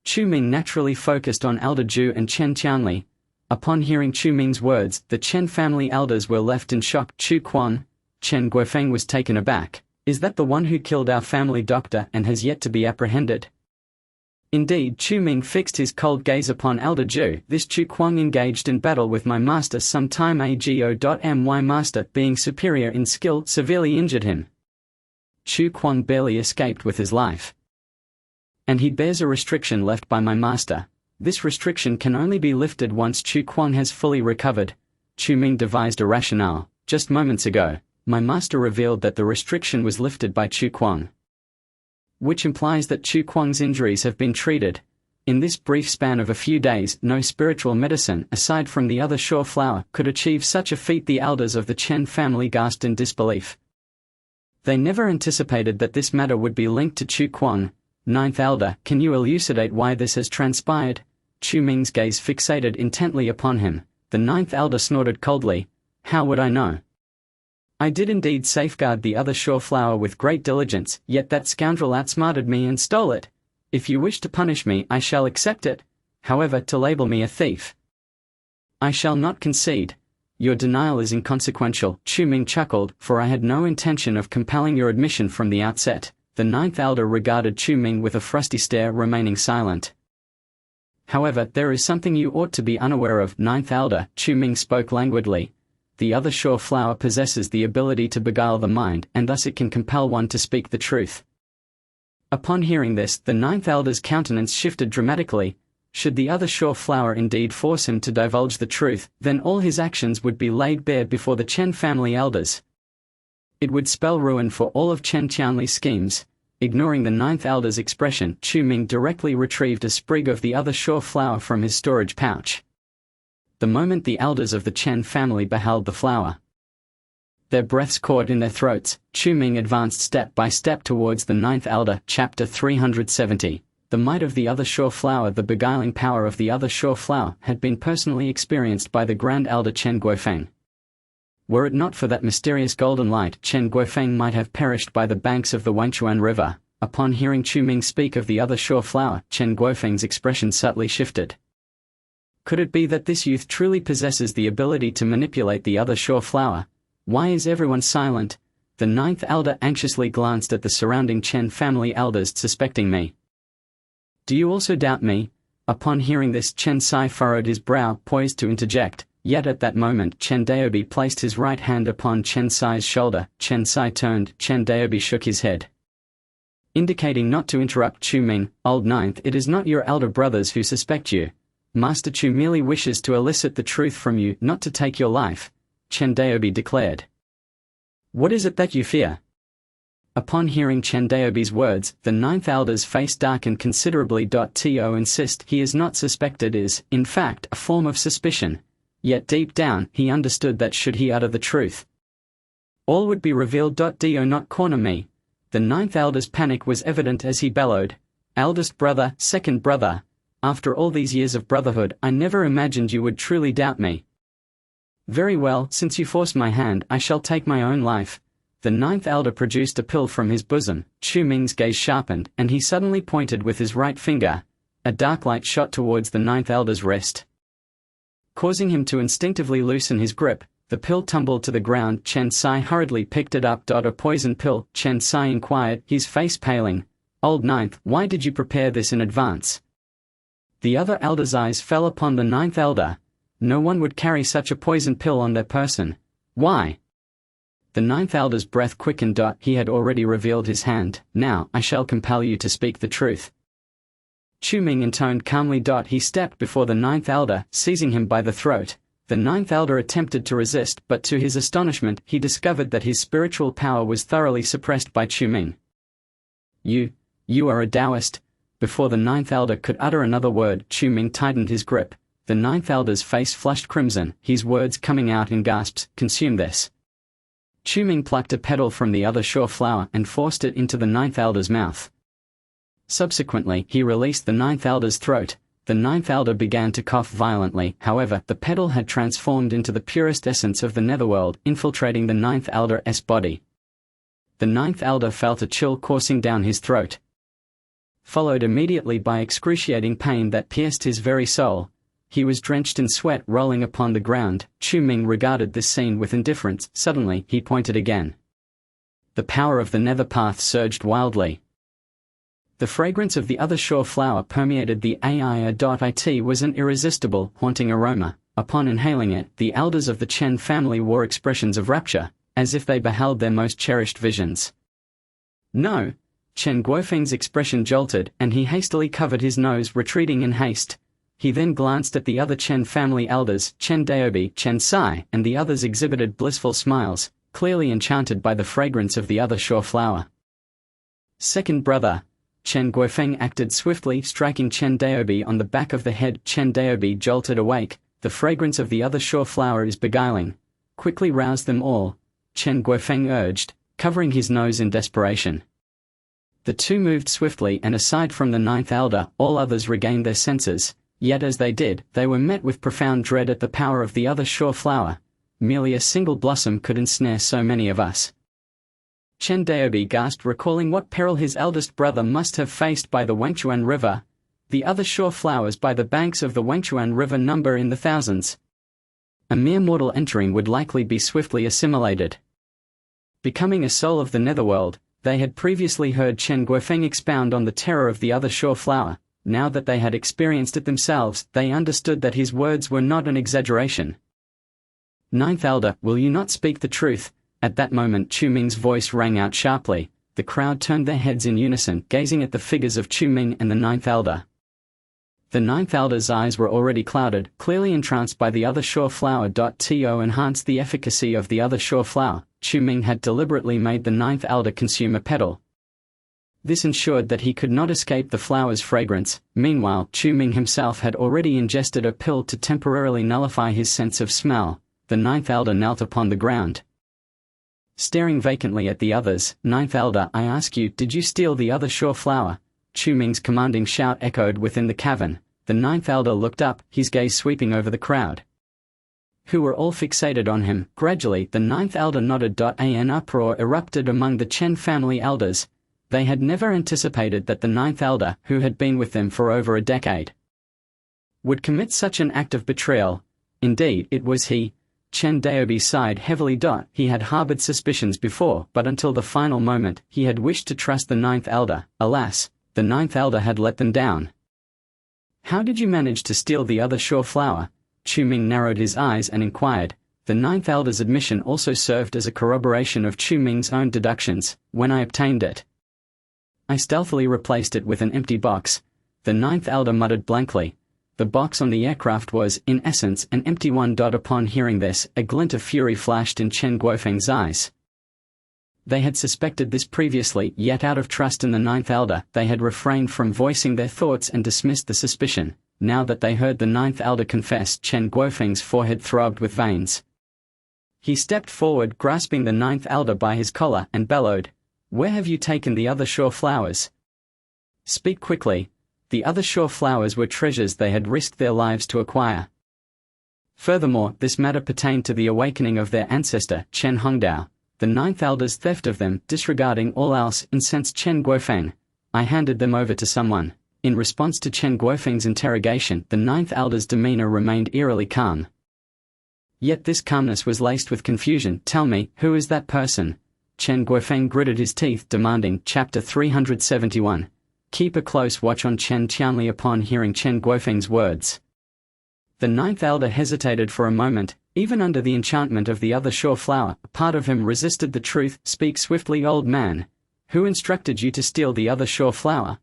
Chu Ming naturally focused on Elder Ju and Chen Qianli. Upon hearing Chu Ming's words, the Chen family elders were left in shock. Chu Kuang, Chen Guofeng was taken aback. Is that the one who killed our family doctor and has yet to be apprehended? Indeed, Chu Ming fixed his cold gaze upon Elder Ju. This Chu Kuang engaged in battle with my master some time ago. My master, being superior in skill, severely injured him. Chu Kuang barely escaped with his life, and he bears a restriction left by my master. This restriction can only be lifted once Chu Kuang has fully recovered. Chu Ming devised a rationale. Just moments ago, my master revealed that the restriction was lifted by Chu Kuang, which implies that Chu Kuang's injuries have been treated. In this brief span of a few days, no spiritual medicine, aside from the other sure flower, could achieve such a feat. The elders of the Chen family gasped in disbelief. They never anticipated that this matter would be linked to Chu Kuang. Ninth Elder, can you elucidate why this has transpired? Chu Ming's gaze fixated intently upon him. The Ninth Elder snorted coldly. How would I know? I did indeed safeguard the other sure flower with great diligence, yet that scoundrel outsmarted me and stole it. If you wish to punish me, I shall accept it. However, to label me a thief, I shall not concede. Your denial is inconsequential, Chu Ming chuckled, for I had no intention of compelling your admission from the outset. The Ninth Elder regarded Chu Ming with a frosty stare, remaining silent. However, there is something you ought to be unaware of, Ninth Elder, Chu Ming spoke languidly. The other sure flower possesses the ability to beguile the mind, and thus it can compel one to speak the truth. Upon hearing this, the Ninth Elder's countenance shifted dramatically. Should the other sure flower indeed force him to divulge the truth, then all his actions would be laid bare before the Chen family elders. It would spell ruin for all of Chen Qianli's schemes. Ignoring the Ninth Elder's expression, Chu Ming directly retrieved a sprig of the other sure flower from his storage pouch. The moment the elders of the Chen family beheld the flower, their breaths caught in their throats. Chu Ming advanced step by step towards the Ninth Elder. Chapter 370. The might of the other sure flower. The beguiling power of the other sure flower had been personally experienced by the Grand Elder Chen Guofeng. Were it not for that mysterious golden light, Chen Guofeng might have perished by the banks of the Wangchuan River. Upon hearing Chu Ming speak of the other sure flower, Chen Guofeng's expression subtly shifted. Could it be that this youth truly possesses the ability to manipulate the other sure flower? Why is everyone silent? The Ninth Elder anxiously glanced at the surrounding Chen family elders, suspecting me. Do you also doubt me? Upon hearing this, Chen Sai furrowed his brow, poised to interject. Yet at that moment, Chen Daobi placed his right hand upon Chen Sai's shoulder. Chen Sai turned. Chen Daobi shook his head, indicating not to interrupt Chu Ming. Old Ninth, it is not your elder brothers who suspect you. Master Chu merely wishes to elicit the truth from you, not to take your life, Chen Daobi declared. What is it that you fear? Upon hearing Chen Daobi's words, the Ninth Elder's face darkened considerably. To insist he is not suspected is, in fact, a form of suspicion. Yet deep down, he understood that should he utter the truth, all would be revealed. Do not corner me. The Ninth Elder's panic was evident as he bellowed. Eldest brother, second brother. After all these years of brotherhood, I never imagined you would truly doubt me. Very well, since you force my hand, I shall take my own life. The Ninth Elder produced a pill from his bosom. Chu Ming's gaze sharpened, and he suddenly pointed with his right finger. A dark light shot towards the Ninth Elder's wrist, causing him to instinctively loosen his grip. The pill tumbled to the ground. Chen Sai hurriedly picked it up. A poison pill? Chen Sai inquired, his face paling. Old Ninth, why did you prepare this in advance? The other elder's eyes fell upon the Ninth Elder. No one would carry such a poison pill on their person. Why? The ninth elder's breath quickened. He had already revealed his hand. Now, I shall compel you to speak the truth. Chu Ming intoned calmly. He stepped before the ninth elder, seizing him by the throat. The ninth elder attempted to resist, but to his astonishment, he discovered that his spiritual power was thoroughly suppressed by Chu Ming. You are a Taoist. Before the ninth elder could utter another word, Chu Ming tightened his grip. The ninth elder's face flushed crimson, his words coming out in gasps. Consume this. Chu Ming plucked a petal from the other shore flower and forced it into the ninth elder's mouth. Subsequently, he released the ninth elder's throat. The ninth elder began to cough violently. However, the petal had transformed into the purest essence of the netherworld, infiltrating the ninth elder's body. The ninth elder felt a chill coursing down his throat, followed immediately by excruciating pain that pierced his very soul. He was drenched in sweat rolling upon the ground. Chu Ming regarded this scene with indifference. Suddenly, he pointed again. The power of the nether path surged wildly. The fragrance of the other shore flower permeated the air. It was an irresistible, haunting aroma. Upon inhaling it, the elders of the Chen family wore expressions of rapture, as if they beheld their most cherished visions. No! Chen Guofeng's expression jolted, and he hastily covered his nose, retreating in haste. He then glanced at the other Chen family elders. Chen Daobi, Chen Sai, and the others exhibited blissful smiles, clearly enchanted by the fragrance of the other shore flower. Second brother. Chen Guofeng acted swiftly, striking Chen Daobi on the back of the head. Chen Daobi jolted awake. The fragrance of the other shore flower is beguiling. Quickly rouse them all, Chen Guofeng urged, covering his nose in desperation. The two moved swiftly, and aside from the ninth elder, all others regained their senses. Yet as they did, they were met with profound dread at the power of the other shore flower. Merely a single blossom could ensnare so many of us. Chen Daobi gasped, recalling what peril his eldest brother must have faced by the Wangchuan River. The other shore flowers by the banks of the Wangchuan River number in the thousands. A mere mortal entering would likely be swiftly assimilated, becoming a soul of the netherworld. They had previously heard Chen Guofeng expound on the terror of the other shore flower. Now that they had experienced it themselves, they understood that his words were not an exaggeration. Ninth elder, will you not speak the truth? At that moment Chu Ming's voice rang out sharply. The crowd turned their heads in unison, gazing at the figures of Chu Ming and the ninth elder. The ninth elder's eyes were already clouded, clearly entranced by the other shore flower. To enhance the efficacy of the other shore flower, Chu Ming had deliberately made the ninth elder consume a petal. This ensured that he could not escape the flower's fragrance. Meanwhile, Chu Ming himself had already ingested a pill to temporarily nullify his sense of smell. The ninth elder knelt upon the ground, staring vacantly at the others. Ninth elder, I ask you, did you steal the other shore flower? Chu Ming's commanding shout echoed within the cavern. The ninth elder looked up, his gaze sweeping over the crowd, who were all fixated on him. Gradually, the ninth elder nodded. An uproar erupted among the Chen family elders. They had never anticipated that the ninth elder, who had been with them for over a decade, would commit such an act of betrayal. Indeed, it was he. Chen Daobi sighed heavily. He had harbored suspicions before, but until the final moment, he had wished to trust the ninth elder. Alas, the ninth elder had let them down. How did you manage to steal the other shore flower? Chu Ming narrowed his eyes and inquired. The ninth elder's admission also served as a corroboration of Chu Ming's own deductions. When I obtained it, I stealthily replaced it with an empty box. The ninth elder muttered blankly. The box on the aircraft was, in essence, an empty one. Upon hearing this, a glint of fury flashed in Chen Guofeng's eyes. They had suspected this previously, yet out of trust in the ninth elder, they had refrained from voicing their thoughts and dismissed the suspicion. Now that they heard the ninth elder confess, Chen Guofeng's forehead throbbed with veins. He stepped forward, grasping the ninth elder by his collar, and bellowed, Where have you taken the other shore flowers? Speak quickly. The other shore flowers were treasures they had risked their lives to acquire. Furthermore, this matter pertained to the awakening of their ancestor, Chen Hongdao. The ninth elder's theft of them, disregarding all else, incensed Chen Guofeng. I handed them over to someone. In response to Chen Guofeng's interrogation, the ninth elder's demeanor remained eerily calm. Yet this calmness was laced with confusion. Tell me, who is that person? Chen Guofeng gritted his teeth, demanding. Chapter 371. Keep a close watch on Chen Qianli. Upon hearing Chen Guofeng's words, The ninth elder hesitated for a moment. Even under the enchantment of the other sure flower, a part of him resisted the truth. Speak swiftly, old man. Who instructed you to steal the other sure flower?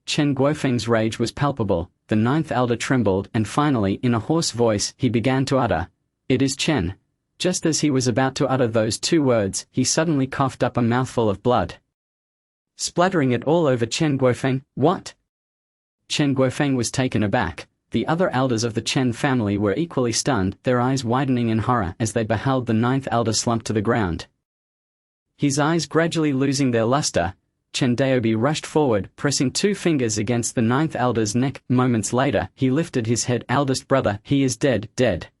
Chen Guofeng's rage was palpable. The ninth elder trembled, and finally, in a hoarse voice, he began to utter, "It is Chen." Just as he was about to utter those two words, he suddenly coughed up a mouthful of blood, splattering it all over Chen Guofeng. What? Chen Guofeng was taken aback. The other elders of the Chen family were equally stunned, their eyes widening in horror as they beheld the ninth elder slump to the ground. His eyes gradually losing their luster, Chen Daobi rushed forward, pressing 2 fingers against the ninth elder's neck. Moments later, he lifted his head. "Eldest brother, he is dead, dead."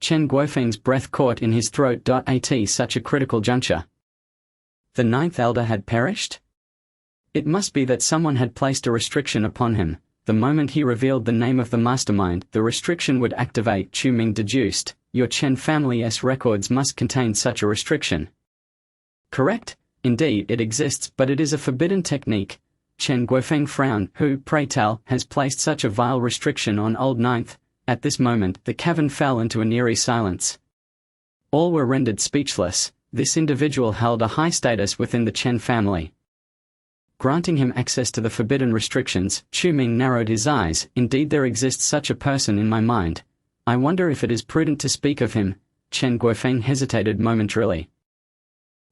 Chen Guofeng's breath caught in his throat. At such a critical juncture, the ninth elder had perished? It must be that someone had placed a restriction upon him. The moment he revealed the name of the mastermind, the restriction would activate. Chu Ming deduced, your Chen family's records must contain such a restriction. Correct? Indeed, it exists, but it is a forbidden technique. Chen Guofeng frowned. Who, pray tell, has placed such a vile restriction on old ninth? At this moment, the cavern fell into an eerie silence. All were rendered speechless. This individual held a high status within the Chen family, granting him access to the forbidden restrictions. Chu Ming narrowed his eyes. Indeed, there exists such a person in my mind. I wonder if it is prudent to speak of him. Chen Guofeng hesitated momentarily.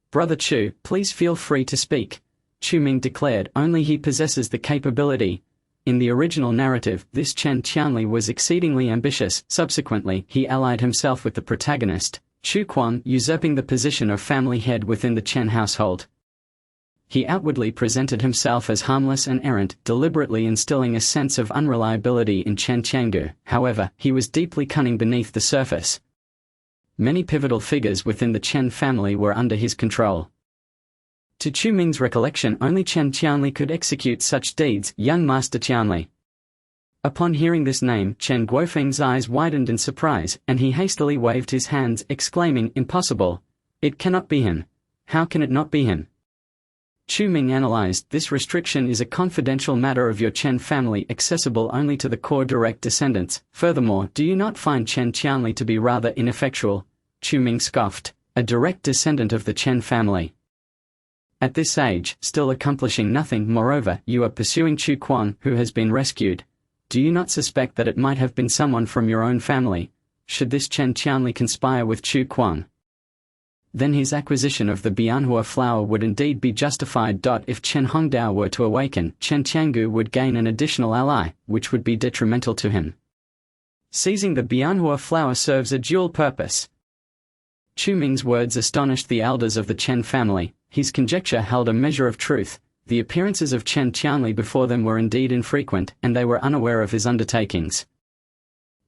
Brother Chu, please feel free to speak. Chu Ming declared. Only he possesses the capability. In the original narrative, this Chen Qianli was exceedingly ambitious. Subsequently, he allied himself with the protagonist, Chu Quan, usurping the position of family head within the Chen household. He outwardly presented himself as harmless and errant, deliberately instilling a sense of unreliability in Chen Qiangu. However, he was deeply cunning beneath the surface. Many pivotal figures within the Chen family were under his control. To Chu Ming's recollection, only Chen Qianli could execute such deeds. Young Master Qianli. Upon hearing this name, Chen Guofeng's eyes widened in surprise, and he hastily waved his hands, exclaiming, "Impossible! It cannot be him. How can it not be him?" Chu Ming analyzed. This restriction is a confidential matter of your Chen family, accessible only to the core direct descendants. Furthermore, do you not find Chen Qianli to be rather ineffectual? Chu Ming scoffed. A direct descendant of the Chen family, at this age, still accomplishing nothing. Moreover, you are pursuing Chu Quan, who has been rescued. Do you not suspect that it might have been someone from your own family? Should this Chen Qianli conspire with Chu Quan, then his acquisition of the Bianhua flower would indeed be justified. If Chen Hongdao were to awaken, Chen Qiangu would gain an additional ally, which would be detrimental to him. Seizing the Bianhua flower serves a dual purpose. Chu Ming's words astonished the elders of the Chen family. His conjecture held a measure of truth. The appearances of Chen Qianli before them were indeed infrequent, and they were unaware of his undertakings.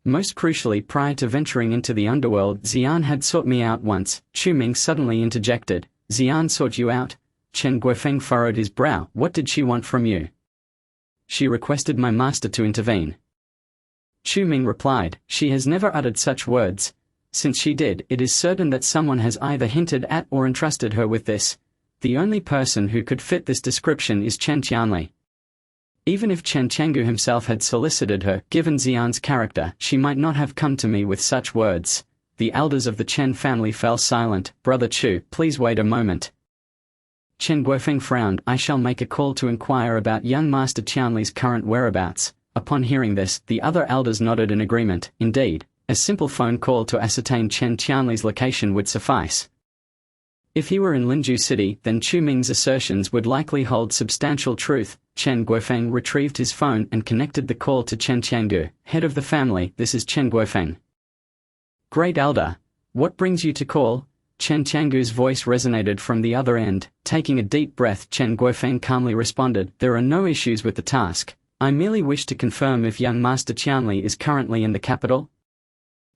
Most crucially, prior to venturing into the underworld, Xian had sought me out once. Chu Ming suddenly interjected. Xian sought you out? Chen Guofeng furrowed his brow. What did she want from you? She requested my master to intervene. Chu Ming replied. She has never uttered such words. Since she did, it is certain that someone has either hinted at or entrusted her with this. The only person who could fit this description is Chen Qianli. Even if Chen Qiangu himself had solicited her, given Xian's character, she might not have come to me with such words. The elders of the Chen family fell silent. Brother Chu, please wait a moment. Chen Guofeng frowned. I shall make a call to inquire about young Master Qianli's current whereabouts. Upon hearing this, the other elders nodded in agreement. Indeed, a simple phone call to ascertain Chen Qianli's location would suffice. If he were in Linju City, then Chu Ming's assertions would likely hold substantial truth. Chen Guofeng retrieved his phone and connected the call to Chen Qiangu, head of the family. This is Chen Guofeng. Great Elder, what brings you to call? Chen Qiangu's voice resonated from the other end. Taking a deep breath, Chen Guofeng calmly responded, there are no issues with the task. I merely wish to confirm if young Master Qianli is currently in the capital.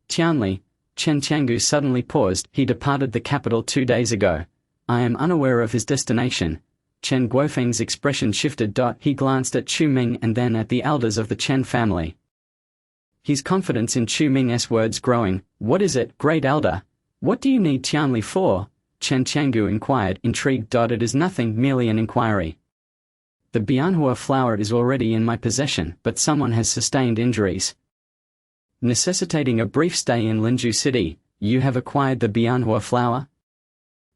Qianli? Chen Qiangu suddenly paused. He departed the capital 2 days ago. I am unaware of his destination. Chen Guofeng's expression shifted. He glanced at Chu Ming and then at the elders of the Chen family. His confidence in Chu Ming's words growing. What is it, Great Elder? What do you need Qianli for? Chen Qiangu inquired, intrigued. It is nothing, merely an inquiry. The Bianhua flower is already in my possession, but someone has sustained injuries. necessitating a brief stay in Linju City. You have acquired the Bianhua flower?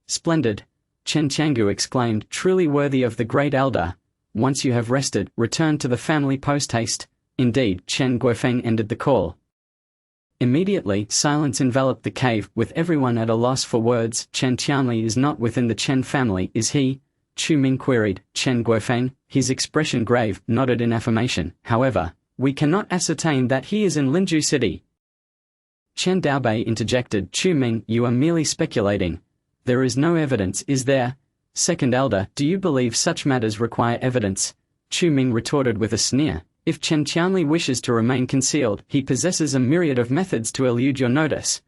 Splendid, Chen Qiangu exclaimed, truly worthy of the great elder. Once you have rested, return to the family post-haste. Indeed, Chen Guofeng ended the call. Immediately, silence enveloped the cave, with everyone at a loss for words. Chen Qianli is not within the Chen family, is he? Chu Ming queried. Chen Guofeng, his expression grave, nodded in affirmation. However, we cannot ascertain that he is in Linju City. Chen Daobei interjected. Chu Ming, you are merely speculating. There is no evidence, is there? Second elder, do you believe such matters require evidence? Chu Ming retorted with a sneer. If Chen Qianli wishes to remain concealed, he possesses a myriad of methods to elude your notice.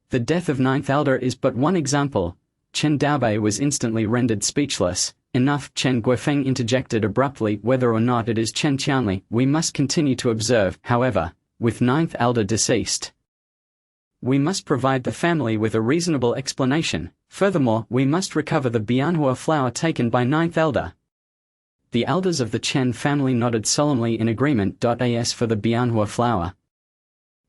The death of ninth elder is but one example. Chen Daobei was instantly rendered speechless. Enough, Chen Guofeng interjected abruptly. Whether or not it is Chen Qianli, we must continue to observe. However, with ninth elder deceased, we must provide the family with a reasonable explanation. Furthermore, we must recover the Bianhua flower taken by ninth elder. The elders of the Chen family nodded solemnly in agreement. As for the Bianhua flower,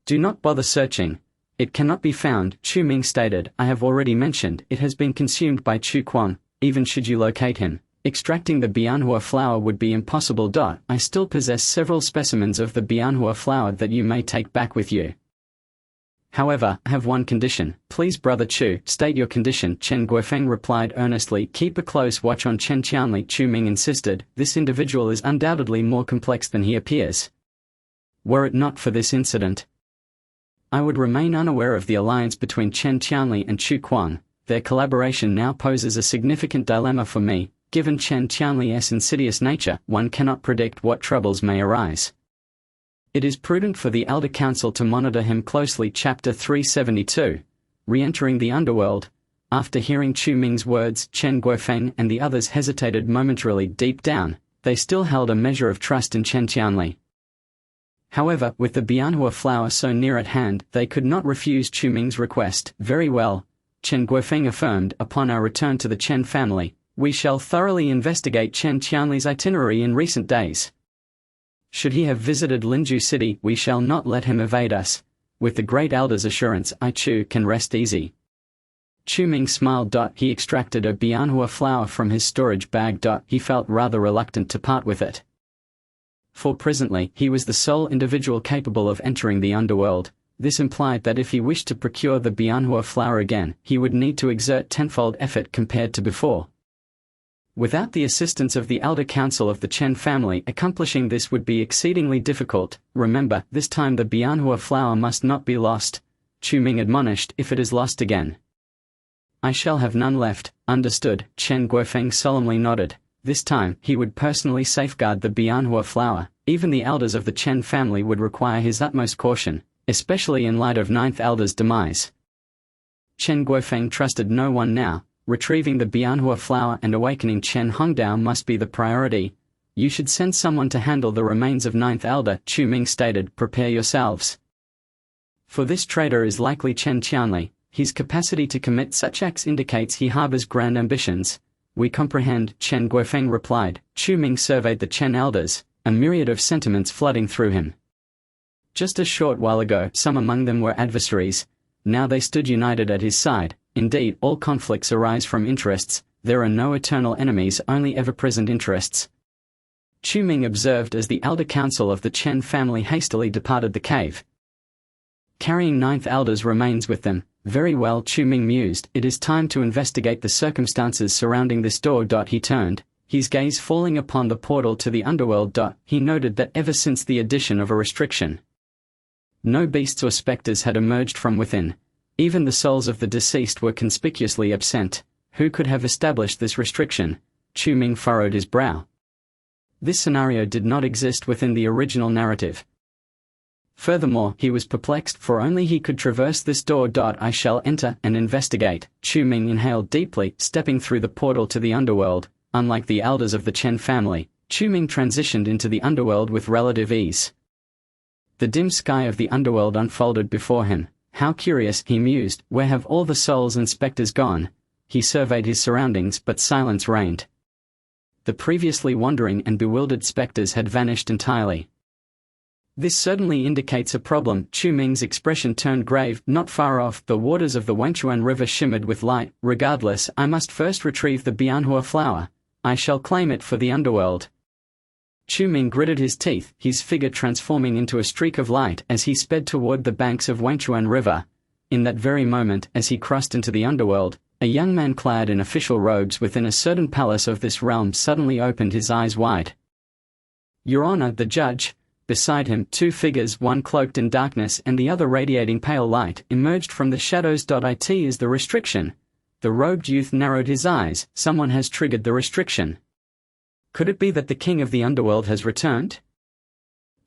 do not bother searching. It cannot be found, Chu Ming stated. I have already mentioned, it has been consumed by Chu Kuang. Even should you locate him, extracting the Bianhua flower would be impossible. I still possess several specimens of the Bianhua flower that you may take back with you. However, I have one condition. Please, Brother Chu, state your condition. Chen Guofeng replied earnestly. Keep a close watch on Chen Qianli. Chu Ming insisted. This individual is undoubtedly more complex than he appears. Were it not for this incident, I would remain unaware of the alliance between Chen Qianli and Chu Kuang. Their collaboration now poses a significant dilemma for me. Given Chen Qianli's insidious nature, one cannot predict what troubles may arise. It is prudent for the Elder Council to monitor him closely. Chapter 372. Re-entering the underworld. After hearing Chu Ming's words, Chen Guofeng and the others hesitated momentarily. Deep down, they still held a measure of trust in Chen Qianli. However, with the Bianhua flower so near at hand, they could not refuse Chu Ming's request. Very well, Chen Guofeng affirmed. Upon our return to the Chen family, we shall thoroughly investigate Chen Qianli's itinerary in recent days. Should he have visited Linju City, we shall not let him evade us. With the great elder's assurance, I Chu can rest easy. Chu Ming smiled. He extracted a Bianhua flower from his storage bag. He felt rather reluctant to part with it. For presently, he was the sole individual capable of entering the underworld. This implied that if he wished to procure the Bianhua flower again, he would need to exert tenfold effort compared to before. Without the assistance of the Elder Council of the Chen family, accomplishing this would be exceedingly difficult. Remember, this time the Bianhua flower must not be lost, Chu Ming admonished. If it is lost again, I shall have none left. Understood, Chen Guofeng solemnly nodded. This time, he would personally safeguard the Bianhua flower. Even the elders of the Chen family would require his utmost caution, especially in light of ninth elder's demise. Chen Guofeng trusted no one now. Retrieving the Bianhua flower and awakening Chen Hongdao must be the priority. You should send someone to handle the remains of ninth elder, Chu Ming stated. Prepare yourselves. For this traitor is likely Chen Qianli. His capacity to commit such acts indicates he harbors grand ambitions. We comprehend, Chen Guofeng replied. Chu Ming surveyed the Chen elders, a myriad of sentiments flooding through him. Just a short while ago, some among them were adversaries. Now they stood united at his side. Indeed, all conflicts arise from interests. There are no eternal enemies, only ever-present interests. Chu Ming observed as the Elder Council of the Chen family hastily departed the cave, carrying ninth elder's remains with them. Very well, Chu Ming mused, it is time to investigate the circumstances surrounding this door. He turned, his gaze falling upon the portal to the underworld. He noted that ever since the addition of a restriction, no beasts or spectres had emerged from within. Even the souls of the deceased were conspicuously absent. Who could have established this restriction? Chu Ming furrowed his brow. This scenario did not exist within the original narrative. Furthermore, he was perplexed, for only he could traverse this door. I shall enter and investigate. Chu Ming inhaled deeply, stepping through the portal to the underworld. Unlike the elders of the Chen family, Chu Ming transitioned into the underworld with relative ease. The dim sky of the underworld unfolded before him. How curious, he mused, where have all the souls and spectres gone? He surveyed his surroundings, but silence reigned. The previously wandering and bewildered spectres had vanished entirely. This certainly indicates a problem. Chu Ming's expression turned grave. Not far off, the waters of the Wangchuan River shimmered with light. Regardless, I must first retrieve the Bianhua flower. I shall claim it for the underworld. Chu Ming gritted his teeth, his figure transforming into a streak of light as he sped toward the banks of Wangchuan River. In that very moment, as he crossed into the underworld, a young man clad in official robes within a certain palace of this realm suddenly opened his eyes wide. Your Honor, the judge. Beside him, two figures, one cloaked in darkness and the other radiating pale light, emerged from the shadows. It is the restriction. The robed youth narrowed his eyes. Someone has triggered the restriction. Could it be that the king of the underworld has returned?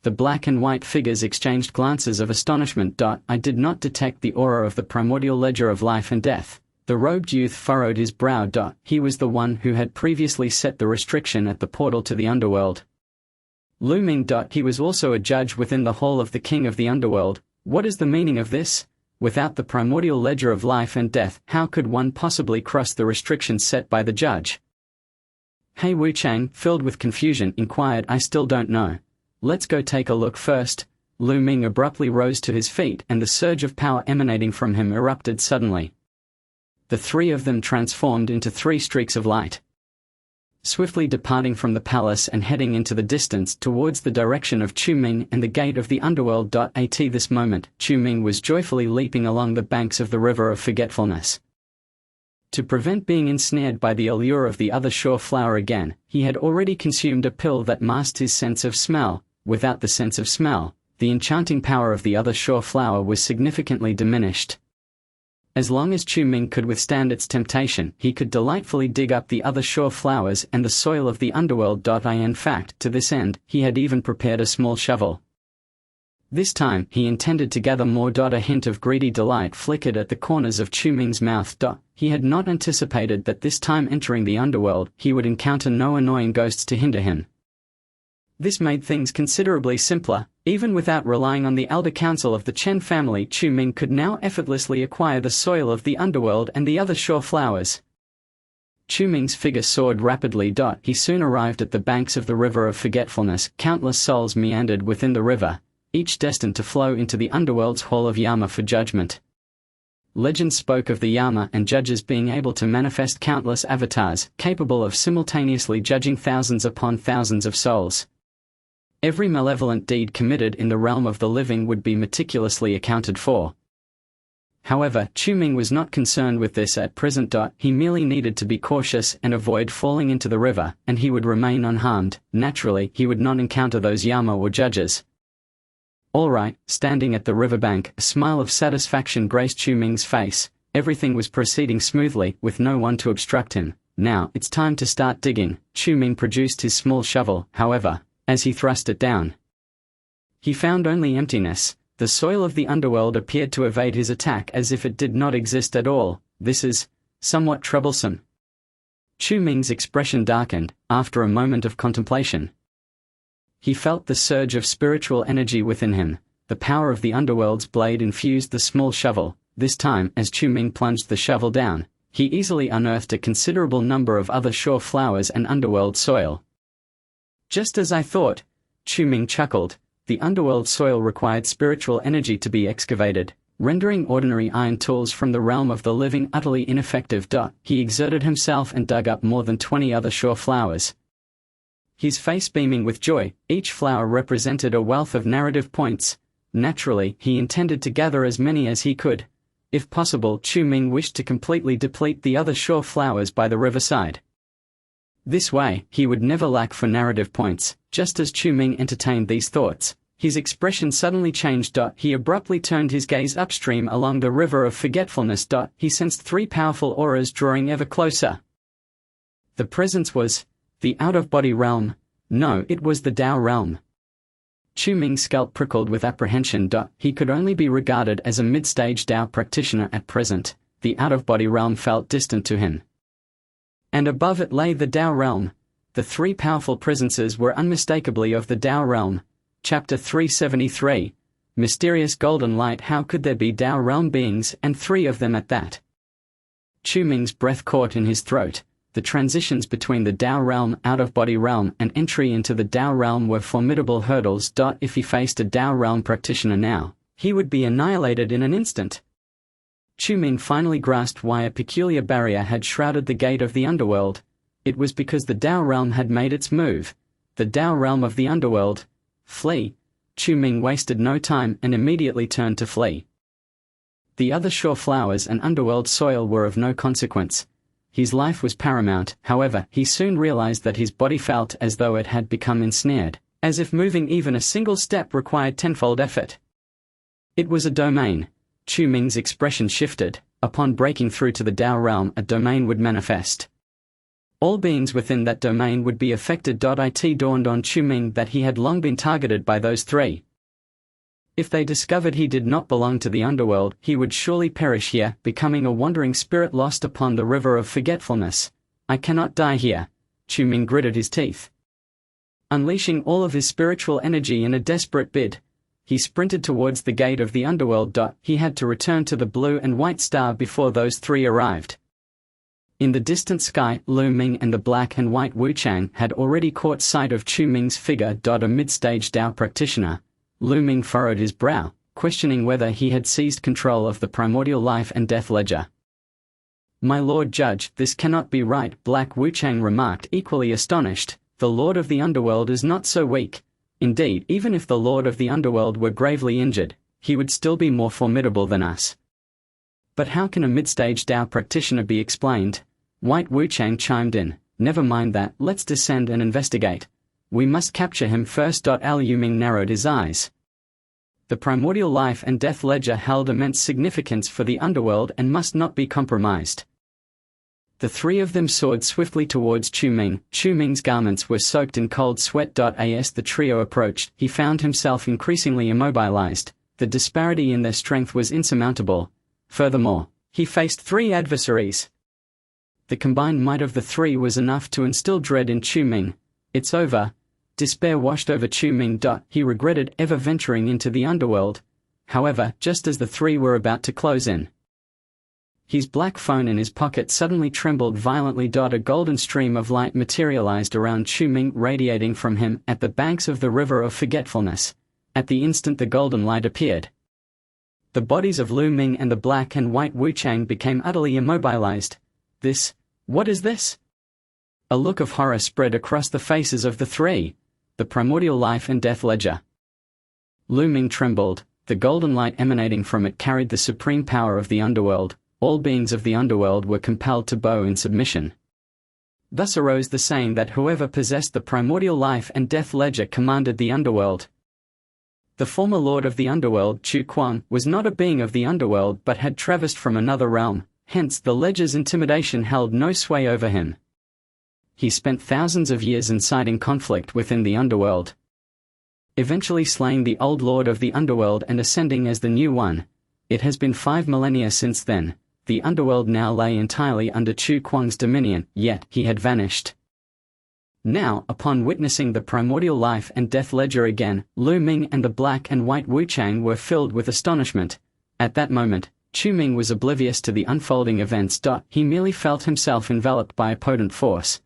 The black and white figures exchanged glances of astonishment. I did not detect the aura of the primordial ledger of life and death. The robed youth furrowed his brow. He was the one who had previously set the restriction at the portal to the underworld. Lu Ming. He was also a judge within the hall of the king of the underworld. What is the meaning of this? Without the primordial ledger of life and death, how could one possibly cross the restrictions set by the judge? Hei Wuchang, filled with confusion, inquired. I still don't know. Let's go take a look first. Lu Ming abruptly rose to his feet and the surge of power emanating from him erupted suddenly. The three of them transformed into three streaks of light. Swiftly departing from the palace and heading into the distance towards the direction of Chu Ming and the gate of the underworld. At this moment, Chu Ming was joyfully leaping along the banks of the river of forgetfulness. To prevent being ensnared by the allure of the other shore flower again, he had already consumed a pill that masked his sense of smell. Without the sense of smell, the enchanting power of the other shore flower was significantly diminished. As long as Chu Ming could withstand its temptation, he could delightfully dig up the other shore flowers and the soil of the underworld. In fact, to this end, he had even prepared a small shovel. This time, he intended to gather more. A hint of greedy delight flickered at the corners of Chu Ming's mouth. He had not anticipated that this time entering the underworld, he would encounter no annoying ghosts to hinder him. This made things considerably simpler. Even without relying on the elder council of the Chen family, Chu Ming could now effortlessly acquire the soil of the underworld and the other shore flowers. Chu Ming's figure soared rapidly. He soon arrived at the banks of the river of forgetfulness. Countless souls meandered within the river, each destined to flow into the underworld's hall of Yama for judgment. Legend spoke of the Yama and judges being able to manifest countless avatars, capable of simultaneously judging thousands upon thousands of souls. Every malevolent deed committed in the realm of the living would be meticulously accounted for. However, Chu Ming was not concerned with this at present. He merely needed to be cautious and avoid falling into the river, and he would remain unharmed. Naturally, he would not encounter those Yama or judges. All right, standing at the riverbank, a smile of satisfaction graced Chu Ming's face. Everything was proceeding smoothly, with no one to obstruct him. Now, it's time to start digging. Chu Ming produced his small shovel. However, as he thrust it down, he found only emptiness. The soil of the underworld appeared to evade his attack as if it did not exist at all. This is somewhat troublesome. Chu Ming's expression darkened. After a moment of contemplation, he felt the surge of spiritual energy within him. The power of the underworld's blade infused the small shovel. This time, as Chu Ming plunged the shovel down, he easily unearthed a considerable number of other shore flowers and underworld soil. Just as I thought, Chu Ming chuckled. The underworld soil required spiritual energy to be excavated, rendering ordinary iron tools from the realm of the living utterly ineffective. He exerted himself and dug up more than 20 other shore flowers. His face beaming with joy, each flower represented a wealth of narrative points. Naturally, he intended to gather as many as he could. If possible, Chu Ming wished to completely deplete the other shore flowers by the riverside. This way, he would never lack for narrative points. Just as Chu Ming entertained these thoughts, his expression suddenly changed. He abruptly turned his gaze upstream along the river of forgetfulness. He sensed three powerful auras drawing ever closer. The presence was the out-of-body realm. No, it was the Tao realm. Chu Ming's scalp prickled with apprehension. He could only be regarded as a mid-stage Tao practitioner at present. The out-of-body realm felt distant to him. And above it lay the Tao realm. The three powerful presences were unmistakably of the Tao realm. Chapter 373. Mysterious Golden Light. How could there be Tao realm beings, and three of them at that? Chu Ming's breath caught in his throat. The transitions between the Tao realm, out-of-body realm, and entry into the Tao realm were formidable hurdles. If he faced a Tao realm practitioner now, he would be annihilated in an instant. Chu Ming finally grasped why a peculiar barrier had shrouded the gate of the underworld. It was because the Tao realm had made its move. The Tao realm of the underworld. Flee. Chu Ming wasted no time and immediately turned to flee. The other shore flowers and underworld soil were of no consequence. His life was paramount. However, he soon realized that his body felt as though it had become ensnared, as if moving even a single step required tenfold effort. It was a domain. Chu Ming's expression shifted. Upon breaking through to the Tao realm, a domain would manifest. All beings within that domain would be affected. It dawned on Chu Ming that he had long been targeted by those three. If they discovered he did not belong to the underworld, he would surely perish here, becoming a wandering spirit lost upon the river of forgetfulness. I cannot die here. Chu Ming gritted his teeth. Unleashing all of his spiritual energy in a desperate bid, he sprinted towards the gate of the underworld. He had to return to the blue and white star before those three arrived. In the distant sky, Lu Ming and the black and white Wu Chang had already caught sight of Chu Ming's figure. A mid-stage Tao practitioner. Lu Ming furrowed his brow, questioning whether he had seized control of the primordial life and death ledger. My Lord Judge, this cannot be right, Black Wu Chang remarked, equally astonished. The Lord of the Underworld is not so weak. Indeed, even if the Lord of the Underworld were gravely injured, he would still be more formidable than us. But how can a mid-stage Tao practitioner be explained? White Wu Chang chimed in. Never mind that, let's descend and investigate. We must capture him first. Lu Ming narrowed his eyes. The primordial life and death ledger held immense significance for the underworld and must not be compromised. The three of them soared swiftly towards Chu Ming. Chu Ming's garments were soaked in cold sweat. As the trio approached, he found himself increasingly immobilized. The disparity in their strength was insurmountable. Furthermore, he faced three adversaries. The combined might of the three was enough to instill dread in Chu Ming. It's over. Despair washed over Chu Ming. He regretted ever venturing into the underworld. However, just as the three were about to close in, his black phone in his pocket suddenly trembled violently. A golden stream of light materialized around Chu Ming, radiating from him at the banks of the river of forgetfulness. At the instant the golden light appeared, the bodies of Lu Ming and the black and white Wu Chang became utterly immobilized. What is this? A look of horror spread across the faces of the three. The primordial life and death ledger. Lu Ming trembled. The golden light emanating from it carried the supreme power of the underworld. All beings of the underworld were compelled to bow in submission. Thus arose the saying that whoever possessed the primordial life and death ledger commanded the underworld. The former lord of the underworld, Chu Kuang, was not a being of the underworld but had traversed from another realm, hence the ledger's intimidation held no sway over him. He spent thousands of years inciting conflict within the underworld, eventually slaying the old lord of the underworld and ascending as the new one. It has been 5 millennia since then. The underworld now lay entirely under Chu Kuang's dominion, yet he had vanished. Now, upon witnessing the primordial life and death ledger again, Lu Ming and the black and white Wu Chang were filled with astonishment. At that moment, Chu Ming was oblivious to the unfolding events. He merely felt himself enveloped by a potent force,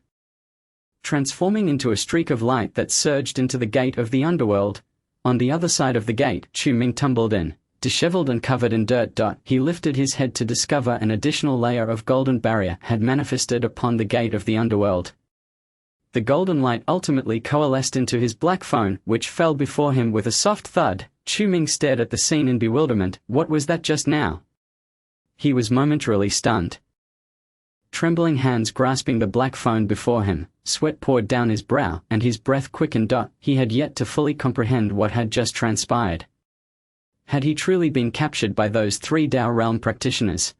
transforming into a streak of light that surged into the gate of the underworld. On the other side of the gate, Chu Ming tumbled in. Disheveled and covered in dirt. He lifted his head to discover an additional layer of golden barrier had manifested upon the gate of the underworld. The golden light ultimately coalesced into his black phone, which fell before him with a soft thud. Chu Ming stared at the scene in bewilderment. What was that just now? He was momentarily stunned. Trembling hands grasping the black phone before him, sweat poured down his brow, and his breath quickened. He had yet to fully comprehend what had just transpired. Had he truly been captured by those three Tao realm practitioners,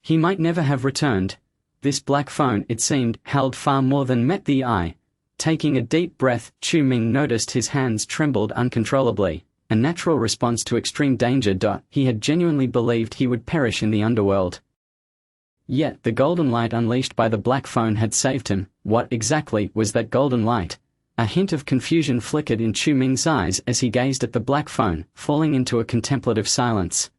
he might never have returned. This black phone, it seemed, held far more than met the eye. Taking a deep breath, Chu Ming noticed his hands trembled uncontrollably, a natural response to extreme danger. He had genuinely believed he would perish in the underworld. Yet the golden light unleashed by the black phone had saved him. What exactly was that golden light? A hint of confusion flickered in Chu Ming's eyes as he gazed at the black phone, falling into a contemplative silence.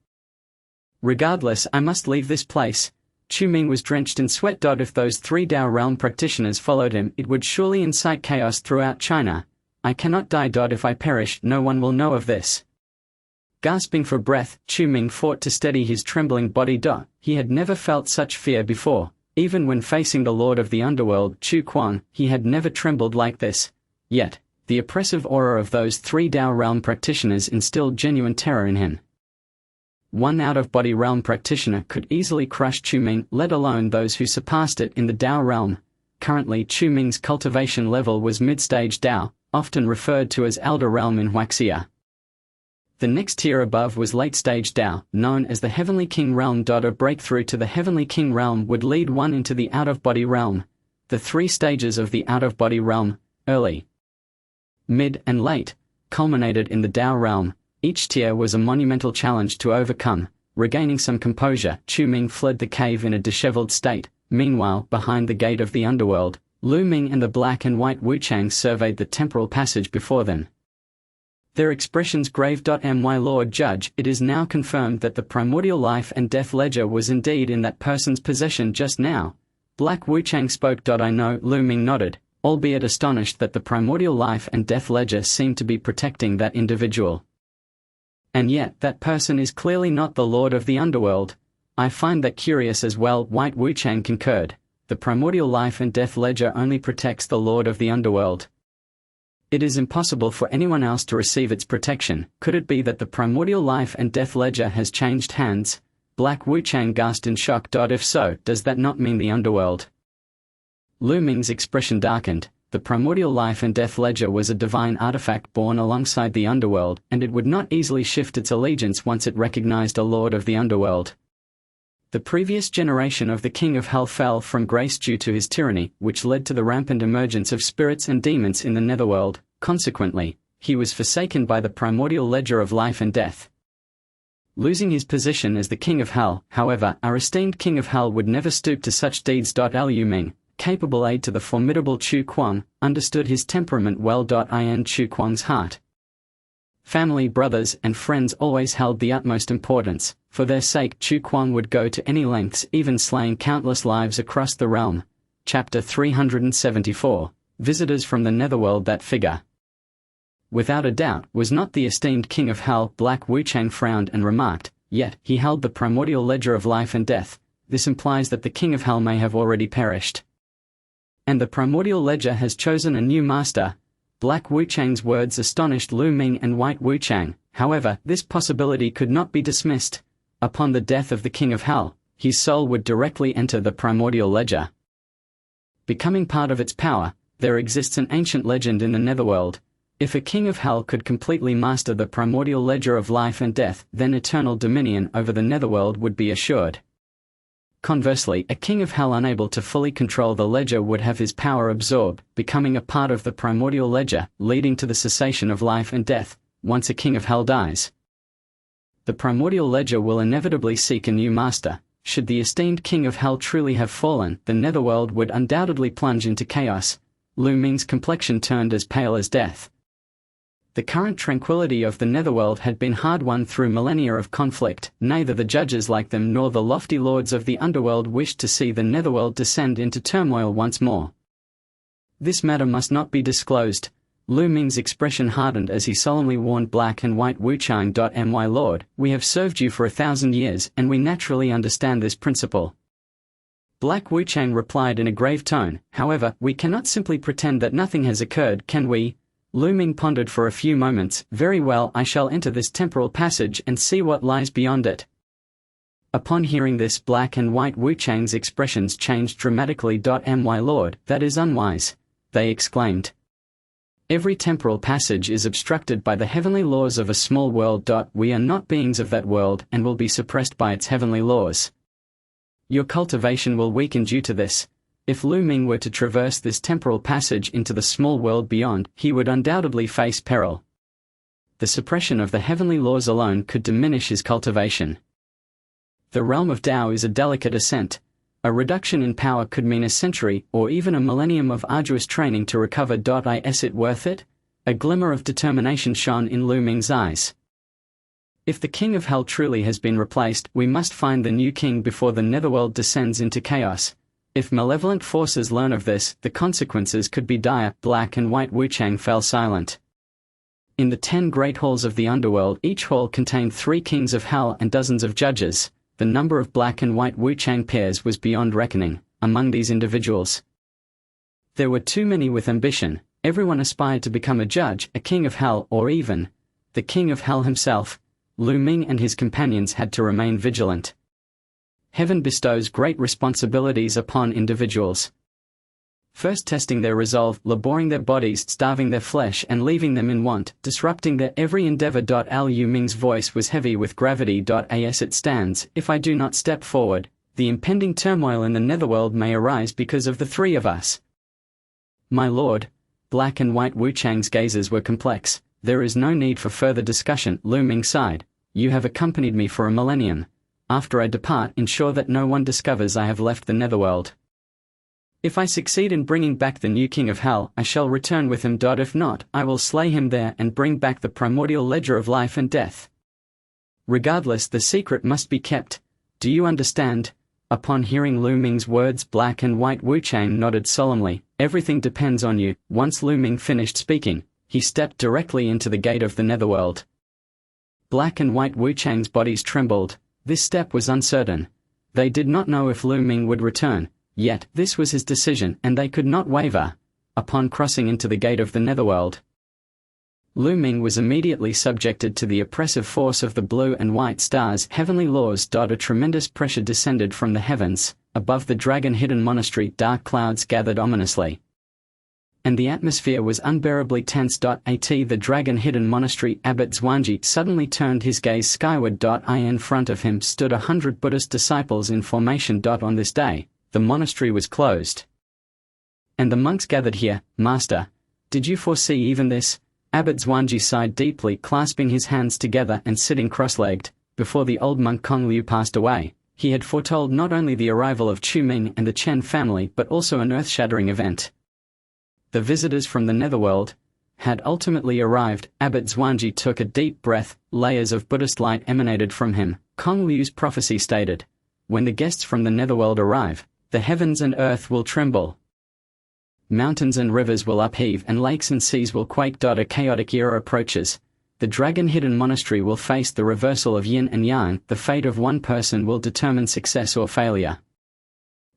Regardless, I must leave this place. Chu Ming was drenched in sweat. If those 3 Dao realm practitioners followed him, it would surely incite chaos throughout China. I cannot die. If I perish, no one will know of this. Gasping for breath, Chu Ming fought to steady his trembling body. He had never felt such fear before. Even when facing the Lord of the Underworld, Chu Kuang, he had never trembled like this. Yet, the oppressive aura of those 3 Dao realm practitioners instilled genuine terror in him. One out-of-body realm practitioner could easily crush Chu Ming, let alone those who surpassed it in the Dao realm. Currently, Chu Ming's cultivation level was mid-stage Dao, often referred to as Elder Realm in Huaxia. The next tier above was late-stage Dao, known as the Heavenly King Realm. A breakthrough to the Heavenly King Realm would lead one into the out-of-body realm. The 3 stages of the out-of-body realm, early, mid and late, culminated in the Dao realm. Each tier was a monumental challenge to overcome. Regaining some composure, Chu Ming fled the cave in a disheveled state. Meanwhile, behind the gate of the underworld, Lu Ming and the black and white Wuchang surveyed the temporal passage before them. Their expressions grave. My Lord Judge, it is now confirmed that the primordial life and death ledger was indeed in that person's possession just now. Black Wuchang spoke. I know. Lu Ming nodded, albeit astonished that the primordial life and death ledger seemed to be protecting that individual. And yet, that person is clearly not the Lord of the Underworld. I find that curious as well. White Wuchang concurred. The primordial life and death ledger only protects the Lord of the Underworld. It is impossible for anyone else to receive its protection. Could it be that the primordial life and death ledger has changed hands? Black Wuchang gasped in shock. If so, does that not mean the underworld? Lu Ming's expression darkened. The primordial life and death ledger was a divine artifact born alongside the underworld, and it would not easily shift its allegiance once it recognized a lord of the underworld. The previous generation of the King of Hell fell from grace due to his tyranny, which led to the rampant emergence of spirits and demons in the netherworld. Consequently, he was forsaken by the primordial ledger of life and death. Losing his position as the King of Hell, however, our esteemed King of Hell would never stoop to such deeds. Lu Ming, capable aid to the formidable Chu Kuang, understood his temperament well. In Chu Kuang's heart, family, brothers, and friends always held the utmost importance. For their sake, Chu Kuang would go to any lengths, even slaying countless lives across the realm. Chapter 374. Visitors from the Netherworld. That figure, without a doubt, was not the esteemed King of Hell. Black Wuchang frowned and remarked, yet, he held the primordial ledger of life and death. This implies that the King of Hell may have already perished. And the primordial ledger has chosen a new master. Black Wuchang's words astonished Lu Ming and White Wuchang. However, this possibility could not be dismissed. Upon the death of the King of Hell, his soul would directly enter the primordial ledger. Becoming part of its power, there exists an ancient legend in the netherworld. If a King of Hell could completely master the primordial ledger of life and death, then eternal dominion over the netherworld would be assured. Conversely, a King of Hell unable to fully control the ledger would have his power absorbed, becoming a part of the primordial ledger, leading to the cessation of life and death. Once a King of Hell dies, the primordial ledger will inevitably seek a new master. Should the esteemed King of Hell truly have fallen, the netherworld would undoubtedly plunge into chaos. Lu Ming's complexion turned as pale as death. The current tranquility of the netherworld had been hard-won through millennia of conflict. Neither the judges like them nor the lofty lords of the underworld wished to see the netherworld descend into turmoil once more. This matter must not be disclosed. Lu Ming's expression hardened as he solemnly warned Black and White Wuchang. My lord, we have served you for 1,000 years, and we naturally understand this principle. Black Wuchang replied in a grave tone, however, we cannot simply pretend that nothing has occurred, can we? Lu Ming pondered for a few moments. Very well, I shall enter this temporal passage and see what lies beyond it. Upon hearing this, Black and White Wuchang's expressions changed dramatically. My lord, that is unwise, they exclaimed. Every temporal passage is obstructed by the heavenly laws of a small world. We are not beings of that world and will be suppressed by its heavenly laws. Your cultivation will weaken due to this. If Lu Ming were to traverse this temporal passage into the small world beyond, he would undoubtedly face peril. The suppression of the heavenly laws alone could diminish his cultivation. The realm of Tao is a delicate ascent. A reduction in power could mean a century, or even a millennium of arduous training to recover. Is it worth it? A glimmer of determination shone in Lu Ming's eyes. If the king of hell truly has been replaced, we must find the new king before the netherworld descends into chaos. If malevolent forces learn of this, the consequences could be dire. Black and White Wuchang fell silent. In the 10 great halls of the underworld, each hall contained 3 kings of hell and dozens of judges. The number of Black and White Wuchang pairs was beyond reckoning among these individuals. There were too many with ambition. Everyone aspired to become a judge, a king of hell, or even the king of hell himself. Lu Ming and his companions had to remain vigilant. Heaven bestows great responsibilities upon individuals. First testing their resolve, laboring their bodies, starving their flesh and leaving them in want, disrupting their every endeavor. Lu Ming's voice was heavy with gravity. As it stands, if I do not step forward, the impending turmoil in the netherworld may arise because of the 3 of us. My lord, Black and White Wuchang's gazes were complex. There is no need for further discussion. Lu Ming sighed. You have accompanied me for a millennium. After I depart, ensure that no one discovers I have left the netherworld. If I succeed in bringing back the new king of hell, I shall return with him. If not, I will slay him there and bring back the primordial ledger of life and death. Regardless, the secret must be kept. Do you understand? Upon hearing Lu Ming's words, Black and White Wuchang nodded solemnly. Everything depends on you. Once Lu Ming finished speaking, he stepped directly into the gate of the netherworld. Black and White Wuchang's bodies trembled. This step was uncertain. They did not know if Lu Ming would return, yet this was his decision and they could not waver. Upon crossing into the gate of the netherworld, Lu Ming was immediately subjected to the oppressive force of the blue and white stars' heavenly laws. A tremendous pressure descended from the heavens. Above the dragon-hidden monastery, dark clouds gathered ominously, and the atmosphere was unbearably tense. The dragon-hidden monastery, Abbot Zhuangji suddenly turned his gaze skyward. In front of him stood 100 Buddhist disciples in formation. On this day, the monastery was closed, and the monks gathered here. Master, did you foresee even this? Abbot Zhuangji sighed deeply, clasping his hands together and sitting cross-legged. Before the old monk Kong Liu passed away, he had foretold not only the arrival of Chu Ming and the Chen family but also an earth-shattering event. The visitors from the netherworld had ultimately arrived. Abbot Zhuangji took a deep breath. Layers of Buddhist light emanated from him. Kong Liu's prophecy stated, when the guests from the netherworld arrive, the heavens and earth will tremble. Mountains and rivers will upheave and lakes and seas will quake. A chaotic era approaches. The dragon-hidden monastery will face the reversal of yin and yang. The fate of one person will determine success or failure.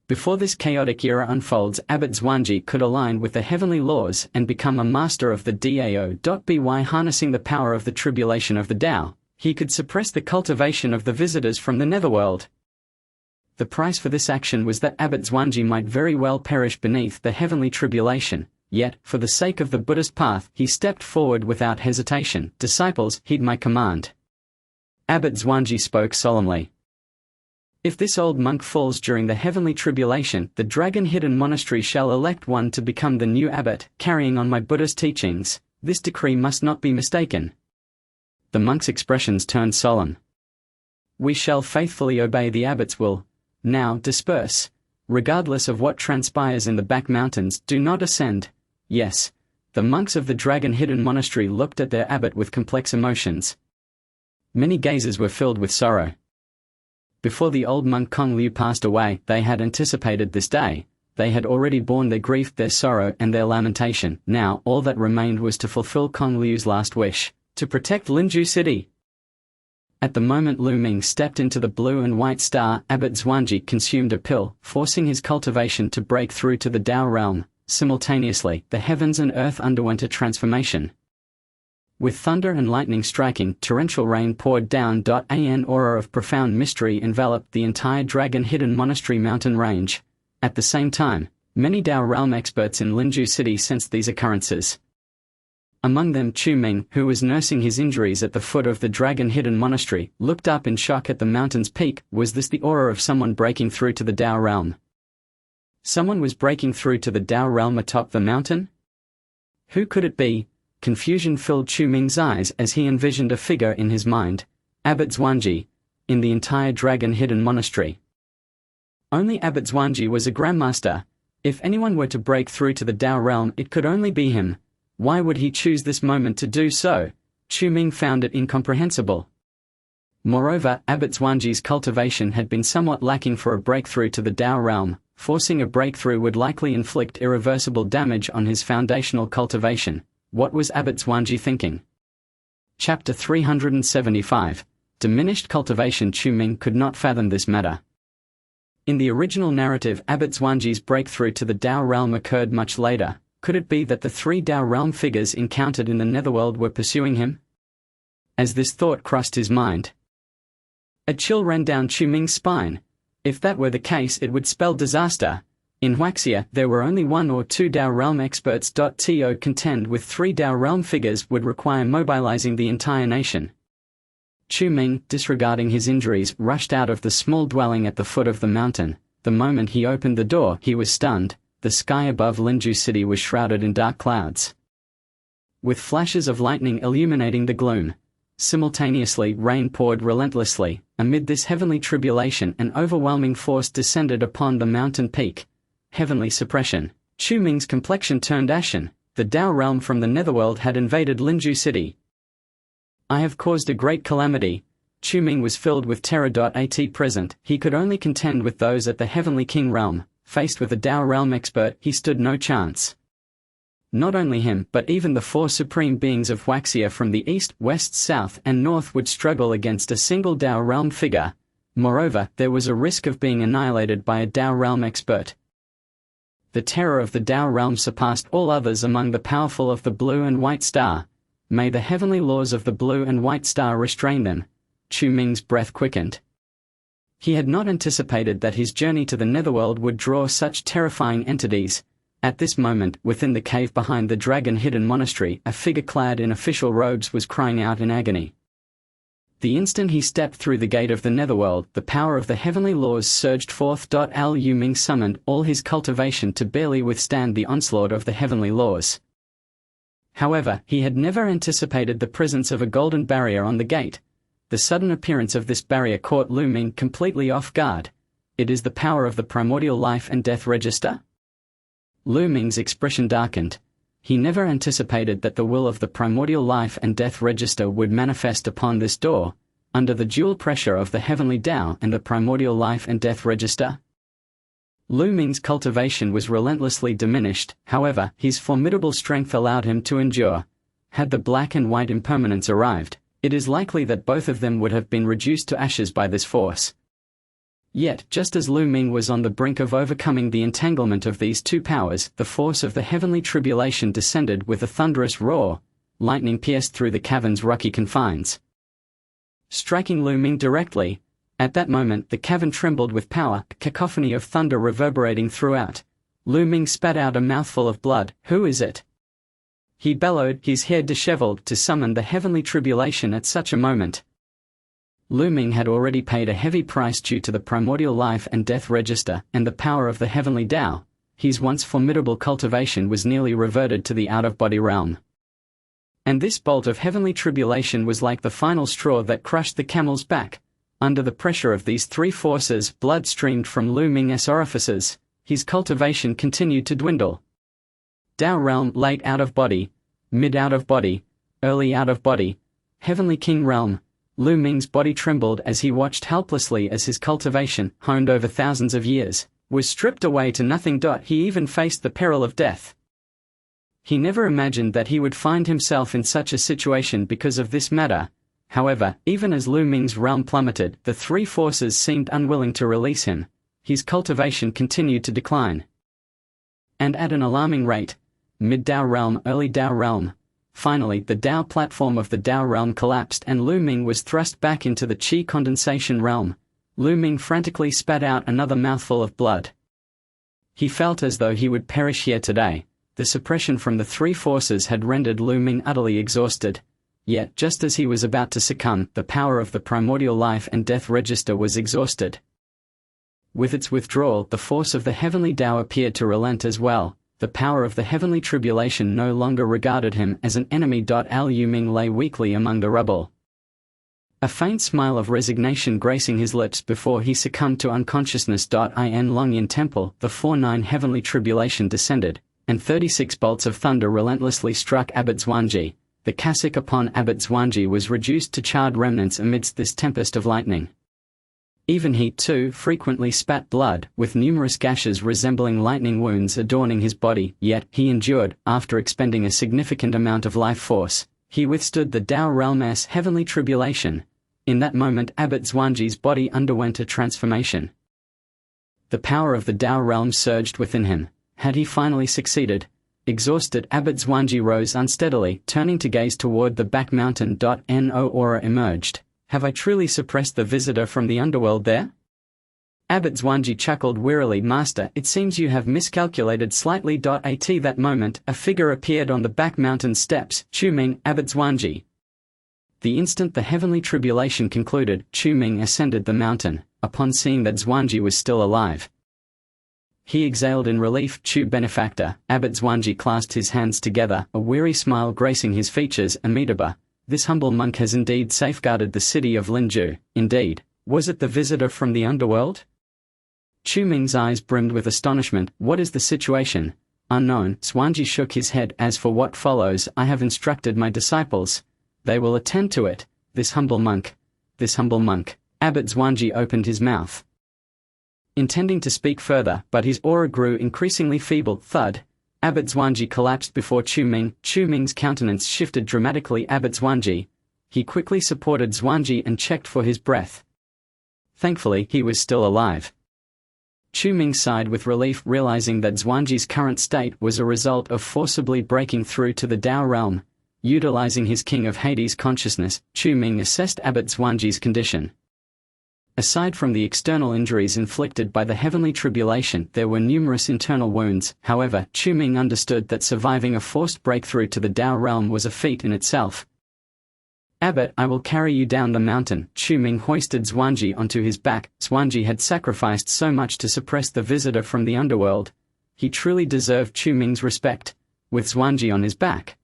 Before this chaotic era unfolds, Abbot Zhuangji could align with the heavenly laws and become a master of the Dao. By harnessing the power of the tribulation of the Tao, he could suppress the cultivation of the visitors from the netherworld. The price for this action was that Abbot Zhuangji might very well perish beneath the heavenly tribulation, yet, for the sake of the Buddhist path, he stepped forward without hesitation. Disciples, heed my command. Abbot Zhuangji spoke solemnly. If this old monk falls during the heavenly tribulation, the dragon-hidden monastery shall elect one to become the new abbot, carrying on my Buddhist teachings. This decree must not be mistaken. The monk's expressions turned solemn. We shall faithfully obey the abbot's will. Now disperse. Regardless of what transpires in the back mountains, do not ascend. Yes. The monks of the dragon-hidden monastery looked at their abbot with complex emotions. Many gazes were filled with sorrow. Before the old monk Kong Liu passed away, they had anticipated this day. They had already borne their grief, their sorrow, and their lamentation. Now, all that remained was to fulfill Kong Liu's last wish, to protect Linju City. At the moment Lu Ming stepped into the blue and white star, Abbot Zhuangji consumed a pill, forcing his cultivation to break through to the Tao realm. Simultaneously, the heavens and earth underwent a transformation. With thunder and lightning striking, torrential rain poured down. An aura of profound mystery enveloped the entire dragon-hidden monastery mountain range. At the same time, many Tao realm experts in Linju City sensed these occurrences. Among them Chu Ming, who was nursing his injuries at the foot of the dragon-hidden monastery, looked up in shock at the mountain's peak. Was this the aura of someone breaking through to the Tao realm? Someone was breaking through to the Tao realm atop the mountain? Who could it be? Confusion filled Chu Ming's eyes as he envisioned a figure in his mind. Abbot Zhuangji, in the entire dragon-hidden monastery. Only Abbot Zhuangji was a grandmaster. If anyone were to break through to the Tao realm, it could only be him. Why would he choose this moment to do so? Chu Ming found it incomprehensible. Moreover, Abbot Zwanji's cultivation had been somewhat lacking for a breakthrough to the Tao realm. Forcing a breakthrough would likely inflict irreversible damage on his foundational cultivation. What was Abbot Zwanji thinking? Chapter 375. Diminished cultivation. Chu Ming could not fathom this matter. In the original narrative, Abbot Zwanji's breakthrough to the Tao realm occurred much later. Could it be that the three Tao realm figures encountered in the netherworld were pursuing him? As this thought crossed his mind, a chill ran down Chu Ming's spine. If that were the case, it would spell disaster. In Huaxia, there were only one or two Tao realm experts. To contend with three Tao realm figures would require mobilizing the entire nation. Chu Ming, disregarding his injuries, rushed out of the small dwelling at the foot of the mountain. The moment he opened the door, he was stunned. The sky above Linju City was shrouded in dark clouds, with flashes of lightning illuminating the gloom. Simultaneously, rain poured relentlessly. Amid this heavenly tribulation, an overwhelming force descended upon the mountain peak. Heavenly suppression. Chu Ming's complexion turned ashen. The Tao realm from the netherworld had invaded Linju City. I have caused a great calamity. Chu Ming was filled with terror. At present, he could only contend with those at the Heavenly King realm. Faced with a Tao realm expert, he stood no chance. Not only him, but even the four supreme beings of Huaxia from the east, west, south, and north would struggle against a single Tao realm figure. Moreover, there was a risk of being annihilated by a Tao realm expert. The terror of the Tao realm surpassed all others among the powerful of the Blue and White Star. May the heavenly laws of the Blue and White Star restrain them. Chu Ming's breath quickened. He had not anticipated that his journey to the netherworld would draw such terrifying entities. At this moment, within the cave behind the dragon-hidden monastery, a figure clad in official robes was crying out in agony. The instant he stepped through the gate of the netherworld, the power of the heavenly laws surged forth. Liu Ming summoned all his cultivation to barely withstand the onslaught of the heavenly laws. However, he had never anticipated the presence of a golden barrier on the gate. The sudden appearance of this barrier caught Liu Ming completely off guard. It is the power of the primordial life and death register? Liu Ming's expression darkened. He never anticipated that the will of the primordial life and death register would manifest upon this door, under the dual pressure of the heavenly Tao and the primordial life and death register. Liu Ming's cultivation was relentlessly diminished. However, his formidable strength allowed him to endure. Had the black and white impermanence arrived, it is likely that both of them would have been reduced to ashes by this force. Yet, just as Liu Ming was on the brink of overcoming the entanglement of these two powers, the force of the heavenly tribulation descended with a thunderous roar. Lightning pierced through the cavern's rocky confines, striking Liu Ming directly. At that moment, the cavern trembled with power, a cacophony of thunder reverberating throughout. Liu Ming spat out a mouthful of blood. Who is it? He bellowed, his hair disheveled, to summon the heavenly tribulation at such a moment. Liu Ming had already paid a heavy price due to the primordial life and death register and the power of the heavenly Tao. His once formidable cultivation was nearly reverted to the out-of-body realm. And this bolt of heavenly tribulation was like the final straw that crushed the camel's back. Under the pressure of these three forces, blood streamed from Liu Ming's orifices. His cultivation continued to dwindle. Tao realm, late out-of-body, mid out-of-body, early out-of-body, heavenly king realm. Liu Ming's body trembled as he watched helplessly as his cultivation, honed over thousands of years, was stripped away to nothing. He even faced the peril of death. He never imagined that he would find himself in such a situation because of this matter. However, even as Liu Ming's realm plummeted, the three forces seemed unwilling to release him. His cultivation continued to decline, and at an alarming rate. Mid-Tao realm, early Tao realm. Finally, the Tao platform of the Tao realm collapsed and Liu Ming was thrust back into the Qi condensation realm. Liu Ming frantically spat out another mouthful of blood. He felt as though he would perish here today. The suppression from the three forces had rendered Liu Ming utterly exhausted. Yet, just as he was about to succumb, the power of the primordial life and death register was exhausted. With its withdrawal, the force of the heavenly Tao appeared to relent as well. The power of the heavenly tribulation no longer regarded him as an enemy. Liu Ming lay weakly among the rubble, a faint smile of resignation gracing his lips before he succumbed to unconsciousness. In Longyan Temple, the 4-9 heavenly tribulation descended, and 36 bolts of thunder relentlessly struck Abbot Zwanji. The cassock upon Abbot Zwangi was reduced to charred remnants amidst this tempest of lightning. Even he, too, frequently spat blood, with numerous gashes resembling lightning wounds adorning his body, yet he endured. After expending a significant amount of life force, he withstood the Tao realm's heavenly tribulation. In that moment Abbot Zwangi's body underwent a transformation. The power of the Tao realm surged within him. Had he finally succeeded? Exhausted, Abbot Zwangi rose unsteadily, turning to gaze toward the back mountain. No aura emerged. Have I truly suppressed the visitor from the underworld there? Abbot Zwangi chuckled wearily. Master, it seems you have miscalculated slightly. At that moment, a figure appeared on the back mountain steps. Chu-Ming, Abbot Zwangi. The instant the heavenly tribulation concluded, Chu-Ming ascended the mountain. Upon seeing that Zwangi was still alive, he exhaled in relief. Chu benefactor, Abbot Zwangi clasped his hands together, a weary smile gracing his features. Amitabha, this humble monk has indeed safeguarded the city of Linju. Indeed, was it the visitor from the underworld? Chu-Ming's eyes brimmed with astonishment. What is the situation? Unknown. Zwangi shook his head. As for what follows, I have instructed my disciples. They will attend to it. This humble monk. Abbot Zwangi opened his mouth, intending to speak further, but his aura grew increasingly feeble. Thud. Abbot Zwangi collapsed before Chu-Ming. Chu-Ming's countenance shifted dramatically. Abbot Zwangi. He quickly supported Zwangi and checked for his breath. Thankfully, he was still alive. Chu-Ming sighed with relief, realizing that Zwangi's current state was a result of forcibly breaking through to the Tao realm. Utilizing his King of Hades consciousness, Chu-Ming assessed Abbot Zwangi's condition. Aside from the external injuries inflicted by the heavenly tribulation, there were numerous internal wounds. However, Chu-Ming understood that surviving a forced breakthrough to the Tao realm was a feat in itself. Abbot, I will carry you down the mountain. Chu-Ming hoisted Zwangi onto his back. Zwangi had sacrificed so much to suppress the visitor from the underworld. He truly deserved Chu-Ming's respect. With Zwangi on his back,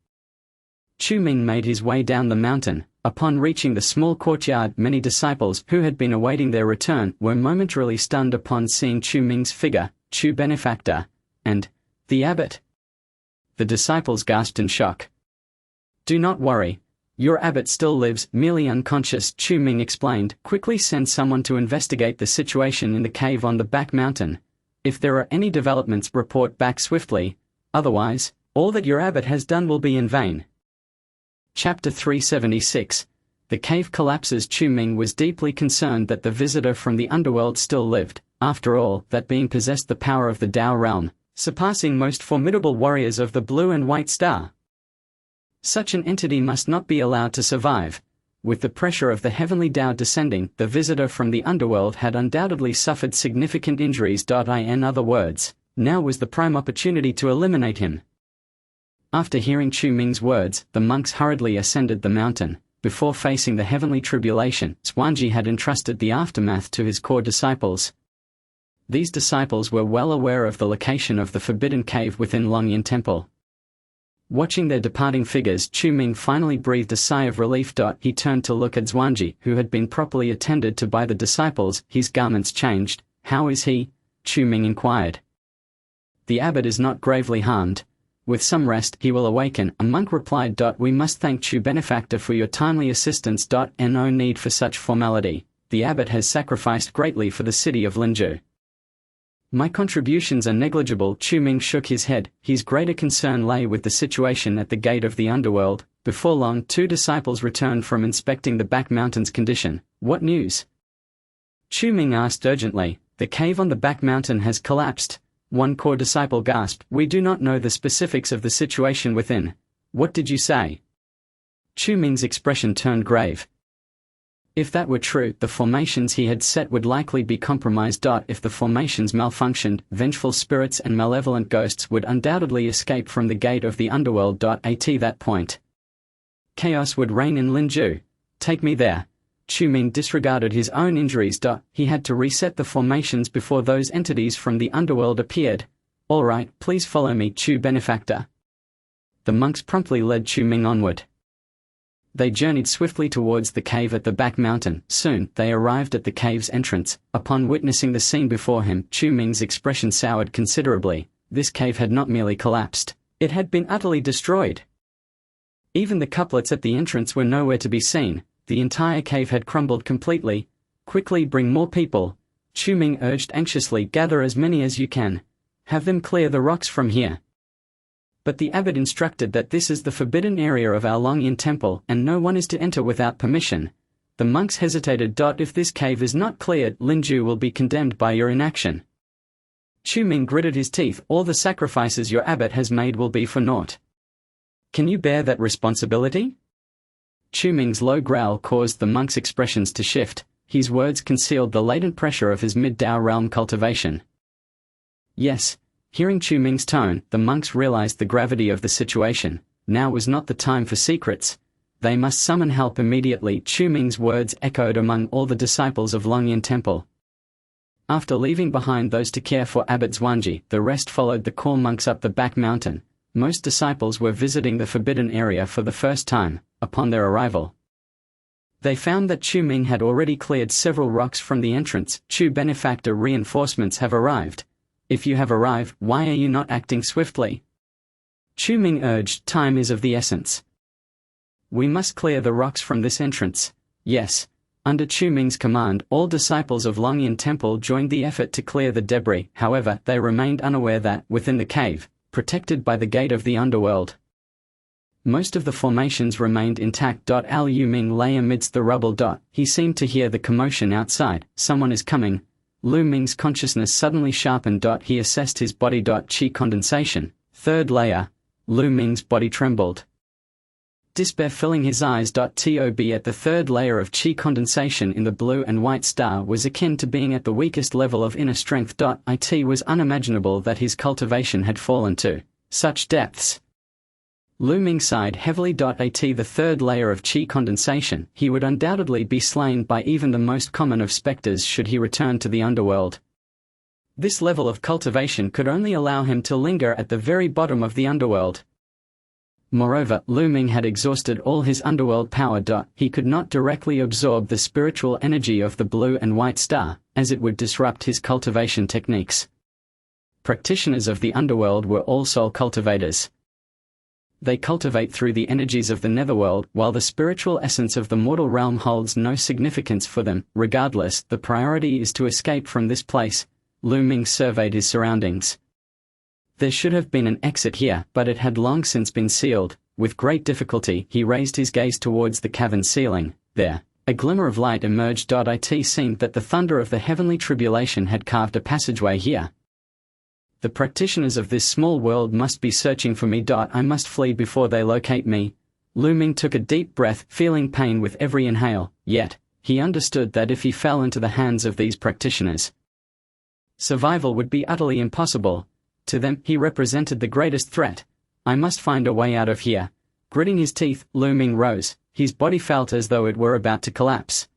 Chu-Ming made his way down the mountain. Upon reaching the small courtyard, many disciples, who had been awaiting their return, were momentarily stunned upon seeing Chu-Ming's figure. Chu benefactor, and the abbot. The disciples gasped in shock. Do not worry. Your abbot still lives, merely unconscious, Chu-Ming explained. Quickly send someone to investigate the situation in the cave on the back mountain. If there are any developments, report back swiftly. Otherwise, all that your abbot has done will be in vain. Chapter 376. The cave collapses. Chu-Ming was deeply concerned that the visitor from the underworld still lived. After all, that being possessed the power of the Tao realm, surpassing most formidable warriors of the Blue and White Star. Such an entity must not be allowed to survive. With the pressure of the heavenly Tao descending, the visitor from the underworld had undoubtedly suffered significant injuries. In other words, now was the prime opportunity to eliminate him. After hearing Chu-Ming's words, the monks hurriedly ascended the mountain. Before facing the heavenly tribulation, Zwangi had entrusted the aftermath to his core disciples. These disciples were well aware of the location of the forbidden cave within Longyan Temple. Watching their departing figures, Chu-Ming finally breathed a sigh of relief. He turned to look at Zwangi, who had been properly attended to by the disciples. His garments changed. How is he? Chu-Ming inquired. The abbot is not gravely harmed. With some rest, he will awaken, a monk replied. We must thank Chu benefactor for your timely assistance. No need for such formality. The abbot has sacrificed greatly for the city of Linju. My contributions are negligible. Chu-Ming shook his head. His greater concern lay with the situation at the gate of the underworld. Before long, two disciples returned from inspecting the back mountain's condition. What news? Chu-Ming asked urgently. The cave on the back mountain has collapsed. One core disciple gasped. We do not know the specifics of the situation within. What did you say? Chu-Ming's expression turned grave. If that were true, the formations he had set would likely be compromised. If the formations malfunctioned, vengeful spirits and malevolent ghosts would undoubtedly escape from the gate of the underworld. At that point, chaos would reign in Linju. Take me there. Chu-Ming disregarded his own injuries. He had to reset the formations before those entities from the underworld appeared. All right, please follow me, Chu benefactor. The monks promptly led Chu-Ming onward. They journeyed swiftly towards the cave at the back mountain. Soon, they arrived at the cave's entrance. Upon witnessing the scene before him, Chu-Ming's expression soured considerably. This cave had not merely collapsed. It had been utterly destroyed. Even the couplets at the entrance were nowhere to be seen. The entire cave had crumbled completely. "Quickly bring more people," Chu Ming urged anxiously. "Gather as many as you can. Have them clear the rocks from here." But the abbot instructed that this is the forbidden area of our Longyin temple, and no one is to enter without permission. The monks hesitated. "If this cave is not cleared, Linju will be condemned by your inaction." Chu Ming gritted his teeth. "All the sacrifices your abbot has made will be for naught. Can you bear that responsibility?" Chu Ming's low growl caused the monk's expressions to shift. His words concealed the latent pressure of his mid-Dao realm cultivation. Yes. Hearing Chu Ming's tone, the monks realized the gravity of the situation. Now was not the time for secrets. They must summon help immediately. Chu Ming's words echoed among all the disciples of Longyin Temple. After leaving behind those to care for Abbot Zhuangji, the rest followed the core monks up the back mountain. Most disciples were visiting the forbidden area for the first time. Upon their arrival, they found that Chu Ming had already cleared several rocks from the entrance. "Chu benefactor, reinforcements have arrived. If you have arrived, why are you not acting swiftly?" Chu Ming urged. "Time is of the essence. We must clear the rocks from this entrance." Yes. Under Chu Ming's command, all disciples of Longyin Temple joined the effort to clear the debris. However, they remained unaware that, within the cave, protected by the gate of the underworld, most of the formations remained intact. Al Yuming lay amidst the rubble. He seemed to hear the commotion outside. "Someone is coming." Lu Ming's consciousness suddenly sharpened. He assessed his body. Qi condensation. Third layer. Lu Ming's body trembled, despair filling his eyes. Tob at the third layer of qi condensation in the blue and white star was akin to being at the weakest level of inner strength. It was unimaginable that his cultivation had fallen to such depths. Lu Ming sighed heavily. At the third layer of qi condensation, he would undoubtedly be slain by even the most common of specters should he return to the underworld. This level of cultivation could only allow him to linger at the very bottom of the underworld. Moreover, Lu Ming had exhausted all his underworld power. He could not directly absorb the spiritual energy of the blue and white star, as it would disrupt his cultivation techniques. Practitioners of the underworld were all soul cultivators. They cultivate through the energies of the netherworld, while the spiritual essence of the mortal realm holds no significance for them. Regardless, the priority is to escape from this place. Lu Ming surveyed his surroundings. There should have been an exit here, but it had long since been sealed. With great difficulty, he raised his gaze towards the cavern ceiling. There, a glimmer of light emerged. It seemed that the thunder of the heavenly tribulation had carved a passageway here. The practitioners of this small world must be searching for me. I must flee before they locate me. Lu Ming took a deep breath, feeling pain with every inhale, yet, he understood that if he fell into the hands of these practitioners, survival would be utterly impossible. To them, he represented the greatest threat. "I must find a way out of here." Gritting his teeth, Lu Ming rose. His body felt as though it were about to collapse.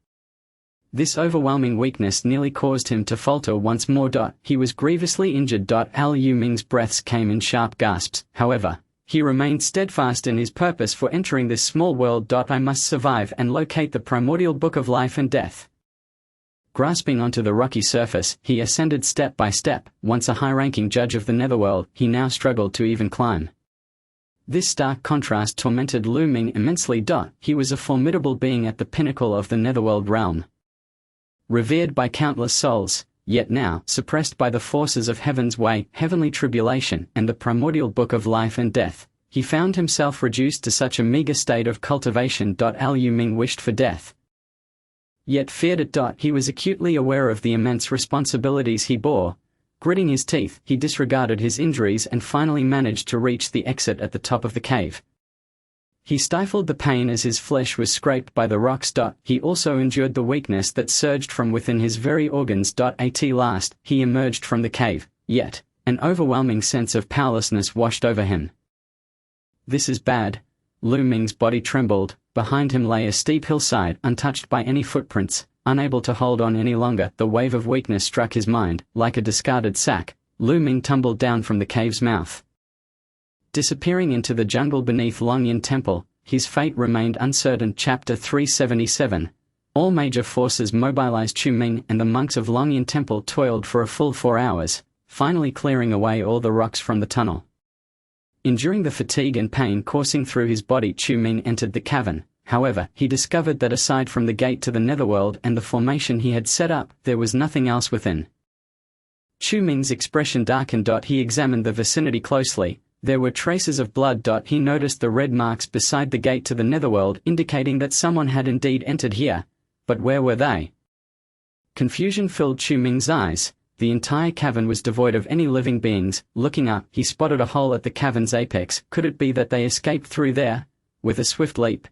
This overwhelming weakness nearly caused him to falter once more. He was grievously injured. Al Yuming's breaths came in sharp gasps. However, he remained steadfast in his purpose for entering this small world. "I must survive and locate the primordial book of life and death." Grasping onto the rocky surface, he ascended step by step. Once a high-ranking judge of the netherworld, he now struggled to even climb. This stark contrast tormented Lu Ming immensely. He was a formidable being at the pinnacle of the netherworld realm, revered by countless souls, yet now, suppressed by the forces of heaven's way, heavenly tribulation, and the primordial book of life and death, he found himself reduced to such a meager state of cultivation. Al Yuming wished for death, yet feared it. He was acutely aware of the immense responsibilities he bore. Gritting his teeth, he disregarded his injuries and finally managed to reach the exit at the top of the cave. He stifled the pain as his flesh was scraped by the rocks. He also endured the weakness that surged from within his very organs. At last, he emerged from the cave, yet, an overwhelming sense of powerlessness washed over him. "This is bad." Lu Ming's body trembled. Behind him lay a steep hillside, untouched by any footprints. Unable to hold on any longer, the wave of weakness struck his mind. Like a discarded sack, Lu Ming tumbled down from the cave's mouth, disappearing into the jungle beneath Longyin Temple. His fate remained uncertain. Chapter 377. All major forces mobilized. Chu Ming and the monks of Longyin Temple toiled for a full 4 hours, finally clearing away all the rocks from the tunnel. Enduring the fatigue and pain coursing through his body, Chu Ming entered the cavern. However, he discovered that aside from the gate to the netherworld and the formation he had set up, there was nothing else within. Chu Ming's expression darkened. He examined the vicinity closely. There were traces of blood. He noticed the red marks beside the gate to the netherworld, indicating that someone had indeed entered here. But where were they? Confusion filled Chu Ming's eyes. The entire cavern was devoid of any living beings. Looking up, he spotted a hole at the cavern's apex. Could it be that they escaped through there? With a swift leap,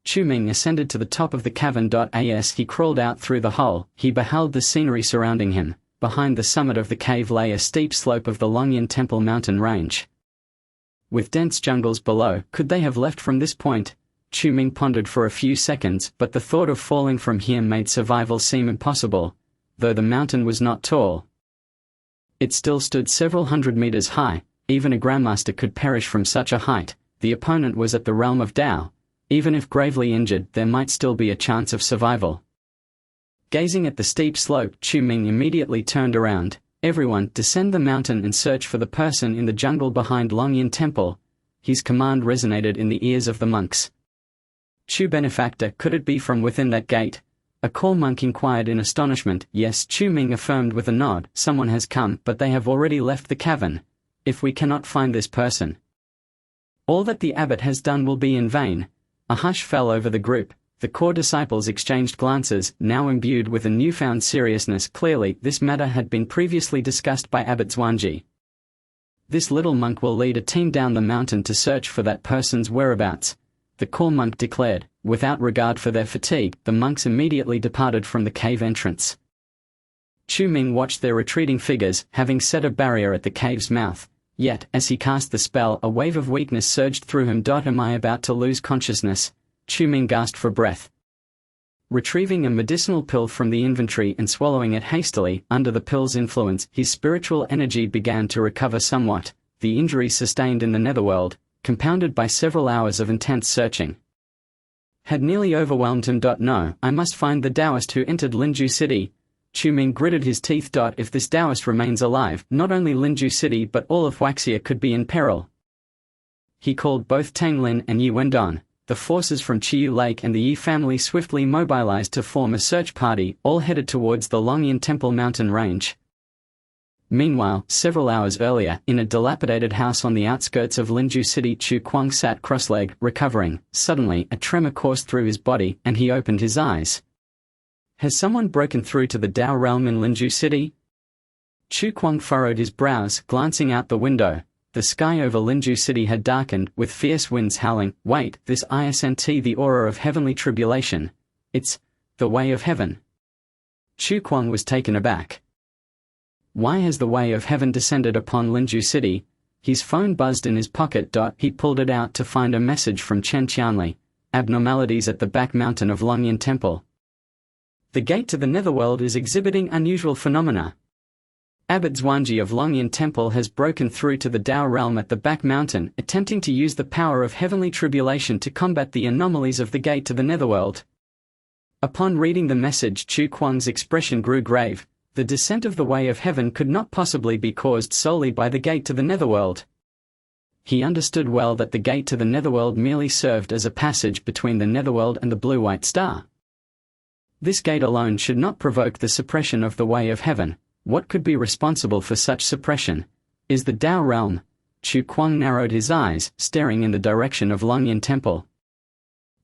Chu Ming ascended to the top of the cavern. As he crawled out through the hole, he beheld the scenery surrounding him. Behind the summit of the cave lay a steep slope of the Longyan Temple mountain range, with dense jungles below. Could they have left from this point? Chu Ming pondered for a few seconds, but the thought of falling from here made survival seem impossible. Though the mountain was not tall, it still stood several hundred meters high. Even a grandmaster could perish from such a height. The opponent was at the realm of Tao. Even if gravely injured, there might still be a chance of survival. Gazing at the steep slope, Chu Ming immediately turned around. Everyone, descend the mountain and search for the person in the jungle behind Longyan Temple. His command resonated in the ears of the monks. Chu benefactor, could it be from within that gate? A call monk inquired in astonishment. Yes, Chu Ming affirmed with a nod. Someone has come, but they have already left the cavern. If we cannot find this person, all that the abbot has done will be in vain. A hush fell over the group. The core disciples exchanged glances, now imbued with a newfound seriousness. Clearly, this matter had been previously discussed by Abbot Zhuangji. This little monk will lead a team down the mountain to search for that person's whereabouts, the core monk declared. Without regard for their fatigue, the monks immediately departed from the cave entrance. Chu Ming watched their retreating figures, having set a barrier at the cave's mouth. Yet, as he cast the spell, a wave of weakness surged through him. Am I about to lose consciousness? Chu Ming gasped for breath. Retrieving a medicinal pill from the inventory and swallowing it hastily, under the pill's influence, his spiritual energy began to recover somewhat. The injuries sustained in the netherworld, compounded by several hours of intense searching, had nearly overwhelmed him. No, I must find the Taoist who entered Linju City. Chu Ming gritted his teeth. If this Taoist remains alive, not only Linju City but all of Huaxia could be in peril. He called both Tang Lin and Yi Wendon. The forces from Chiyu Lake and the Yi family swiftly mobilized to form a search party, all headed towards the Longyan Temple mountain range. Meanwhile, several hours earlier, in a dilapidated house on the outskirts of Linju City, Chu Kuang sat cross-legged, recovering. Suddenly, a tremor coursed through his body, and he opened his eyes. Has someone broken through to the Tao realm in Linju City? Chu Kuang furrowed his brows, glancing out the window. The sky over Linju City had darkened, with fierce winds howling. Wait, this isn't the aura of heavenly tribulation. It's the way of heaven. Chu Kuang was taken aback. Why has the way of heaven descended upon Linju City? His phone buzzed in his pocket. He pulled it out to find a message from Chen Qianli. Abnormalities at the back mountain of Longyan Temple. The gate to the netherworld is exhibiting unusual phenomena. Abbot Zhuangji of Longyan Temple has broken through to the Tao realm at the back mountain, attempting to use the power of heavenly tribulation to combat the anomalies of the gate to the netherworld. Upon reading the message, Chu Kuang's expression grew grave. The descent of the way of heaven could not possibly be caused solely by the gate to the netherworld. He understood well that the gate to the netherworld merely served as a passage between the netherworld and the blue-white star. This gate alone should not provoke the suppression of the way of heaven. What could be responsible for such suppression? Is the Tao realm? Chu Kuang narrowed his eyes, staring in the direction of Longyan Temple.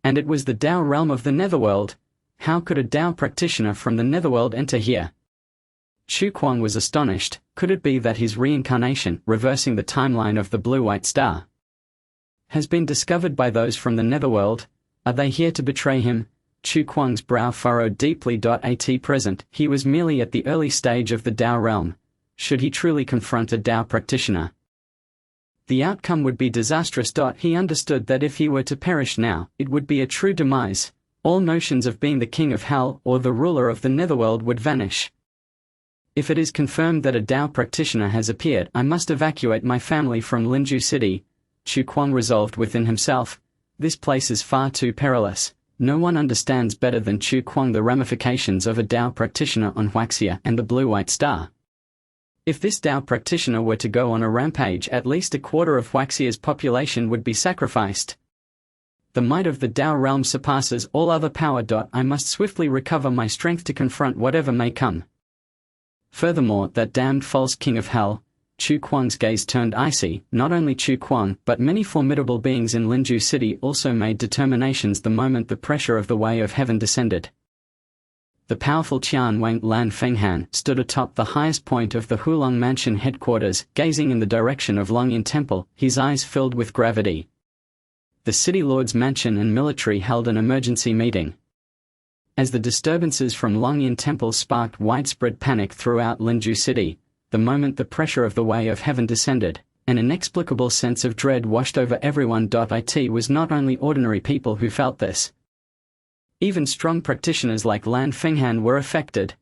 And it was the Tao realm of the netherworld. How could a Tao practitioner from the netherworld enter here? Chu Kuang was astonished. Could it be that his reincarnation, reversing the timeline of the blue-white star, has been discovered by those from the netherworld? Are they here to betray him? Chu Kuang's brow furrowed deeply. At present, he was merely at the early stage of the Tao realm. Should he truly confront a Tao practitioner, the outcome would be disastrous. He understood that if he were to perish now, it would be a true demise. All notions of being the king of hell or the ruler of the netherworld would vanish. If it is confirmed that a Tao practitioner has appeared, I must evacuate my family from Linju City. Chu Kuang resolved within himself. This place is far too perilous. No one understands better than Chu Kuang the ramifications of a Tao practitioner on Huaxia and the blue-white star. If this Tao practitioner were to go on a rampage, at least a quarter of Huaxia's population would be sacrificed. The might of the Tao realm surpasses all other power. I must swiftly recover my strength to confront whatever may come. Furthermore, that damned false king of hell, Chu Kuang's gaze turned icy. Not only Chu Kuang, but many formidable beings in Linju City also made determinations the moment the pressure of the way of heaven descended. The powerful Qian Wang Lan Fenghan stood atop the highest point of the Hulong Mansion headquarters, gazing in the direction of Longyin Temple, his eyes filled with gravity. The city lord's mansion and military held an emergency meeting. As the disturbances from Longyin Temple sparked widespread panic throughout Linju City, the moment the pressure of the way of heaven descended, an inexplicable sense of dread washed over everyone. It was not only ordinary people who felt this. Even strong practitioners like Lan Fenghan were affected.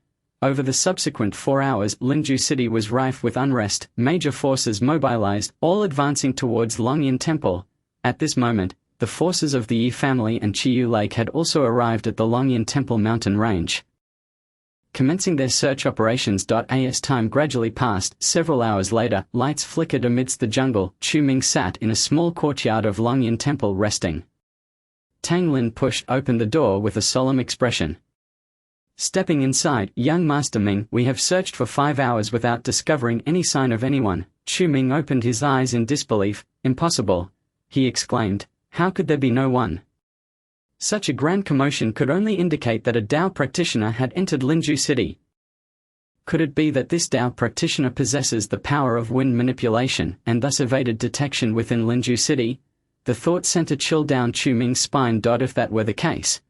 Over the subsequent 4 hours, Linju City was rife with unrest, major forces mobilized, all advancing towards Longyin Temple. At this moment, the forces of the Yi family and Chiyu Lake had also arrived at the Longyin Temple mountain range. Commencing their search operations. As time gradually passed, several hours later, lights flickered amidst the jungle. Chu Ming sat in a small courtyard of Longyin Temple resting. Tang Lin pushed open the door with a solemn expression. Stepping inside, young Master Ming, we have searched for 5 hours without discovering any sign of anyone. Chu Ming opened his eyes in disbelief. Impossible, he exclaimed. How could there be no one? Such a grand commotion could only indicate that a Tao practitioner had entered Linju City. Could it be that this Tao practitioner possesses the power of wind manipulation and thus evaded detection within Linju City? The thought sent a chill down Chu Ming's spine. If that were the case,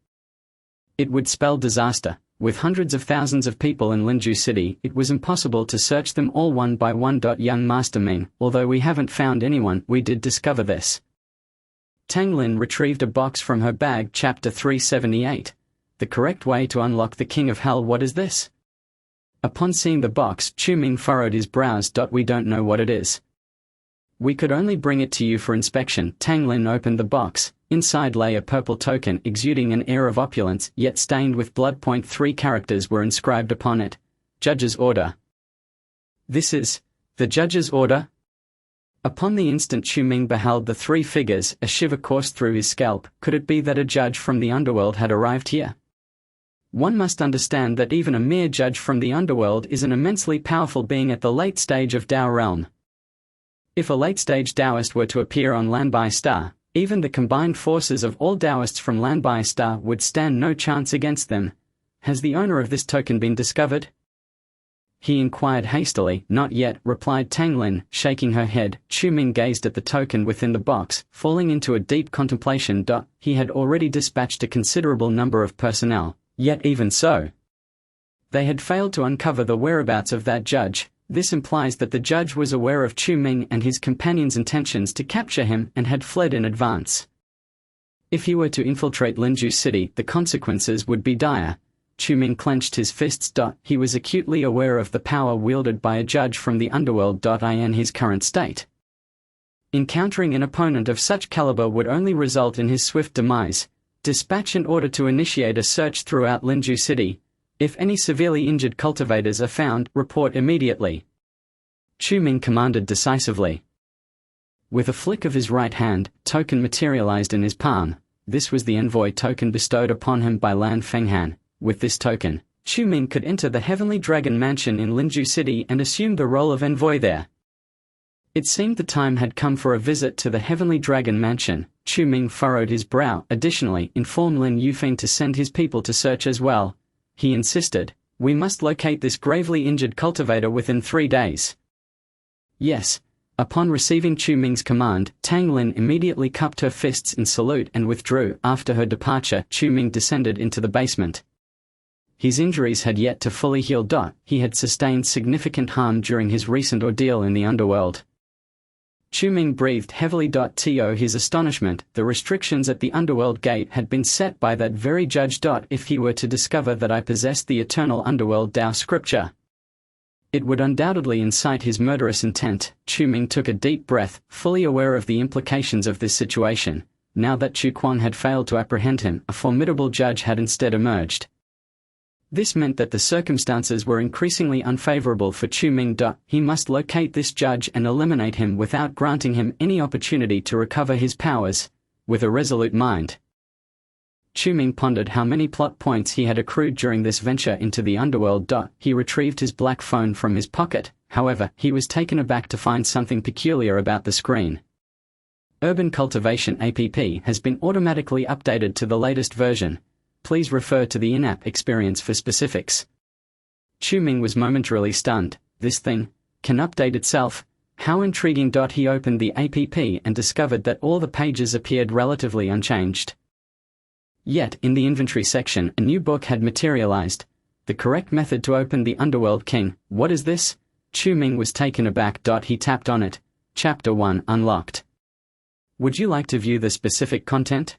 it would spell disaster. With hundreds of thousands of people in Linju City, it was impossible to search them all one by one. Young Master Ming, although we haven't found anyone, we did discover this. Tang Lin retrieved a box from her bag. Chapter 378. The correct way to unlock the King of Hell. What is this? Upon seeing the box, Chu Ming furrowed his brows. We don't know what it is. We could only bring it to you for inspection. Tang Lin opened the box. Inside lay a purple token exuding an air of opulence, yet stained with blood. 3 characters were inscribed upon it. Judge's order. This is the judge's order? Upon the instant Chu Ming beheld the 3 figures, a shiver coursed through his scalp. Could it be that a judge from the underworld had arrived here? One must understand that even a mere judge from the underworld is an immensely powerful being at the late stage of Tao realm. If a late-stage Taoist were to appear on Lanbai Star, even the combined forces of all Taoists from Lanbai Star would stand no chance against them. Has the owner of this token been discovered? He inquired hastily. Not yet, replied Tang Lin, shaking her head. Chu Ming gazed at the token within the box, falling into a deep contemplation. He had already dispatched a considerable number of personnel, yet even so, they had failed to uncover the whereabouts of that judge. This implies that the judge was aware of Chu Ming and his companion's intentions to capture him and had fled in advance. If he were to infiltrate Linju City, the consequences would be dire. Chu Ming clenched his fists. He was acutely aware of the power wielded by a judge from the underworld. In his current state, encountering an opponent of such caliber would only result in his swift demise. Dispatch an order to initiate a search throughout Linju City. If any severely injured cultivators are found, report immediately. Chu Ming commanded decisively. With a flick of his right hand, token materialized in his palm. This was the envoy token bestowed upon him by Lan Fenghan. With this token, Chu Ming could enter the Heavenly Dragon Mansion in Linju City and assume the role of envoy there. It seemed the time had come for a visit to the Heavenly Dragon Mansion. Chu Ming furrowed his brow. Additionally, inform Lin Yufeng to send his people to search as well. He insisted. We must locate this gravely injured cultivator within 3 days. Yes. Upon receiving Chu Ming's command, Tang Lin immediately cupped her fists in salute and withdrew. After her departure, Chu Ming descended into the basement. His injuries had yet to fully heal. He had sustained significant harm during his recent ordeal in the underworld. Chu Ming breathed heavily. To his astonishment, the restrictions at the underworld gate had been set by that very judge. If he were to discover that I possessed the eternal underworld Tao scripture, it would undoubtedly incite his murderous intent. Chu Ming took a deep breath, fully aware of the implications of this situation. Now that Chu Kuang had failed to apprehend him, a formidable judge had instead emerged. This meant that the circumstances were increasingly unfavorable for Chu Ming. He must locate this judge and eliminate him without granting him any opportunity to recover his powers. With a resolute mind, Chu Ming pondered how many plot points he had accrued during this venture into the underworld. He retrieved his black phone from his pocket, however, he was taken aback to find something peculiar about the screen. Urban Cultivation app has been automatically updated to the latest version. Please refer to the in-app experience for specifics. Chu Ming was momentarily stunned. This thing can update itself? How intriguing. He opened the app and discovered that all the pages appeared relatively unchanged. Yet, in the inventory section, a new book had materialized. The correct method to open the Underworld King. What is this? Chu Ming was taken aback. He tapped on it. Chapter 1 unlocked. Would you like to view the specific content?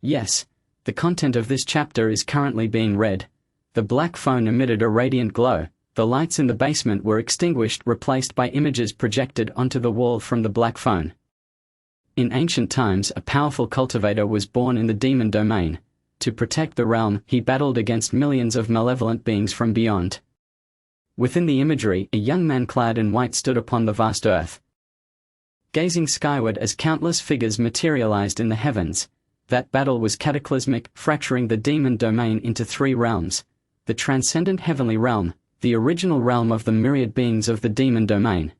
Yes. The content of this chapter is currently being read. The black phone emitted a radiant glow. The lights in the basement were extinguished, replaced by images projected onto the wall from the black phone. In ancient times, a powerful cultivator was born in the demon domain. To protect the realm, he battled against millions of malevolent beings from beyond. Within the imagery, a young man clad in white stood upon the vast earth, gazing skyward as countless figures materialized in the heavens. That battle was cataclysmic, fracturing the demon domain into 3 realms. The transcendent heavenly realm, the original realm of the myriad beings of the demon domain,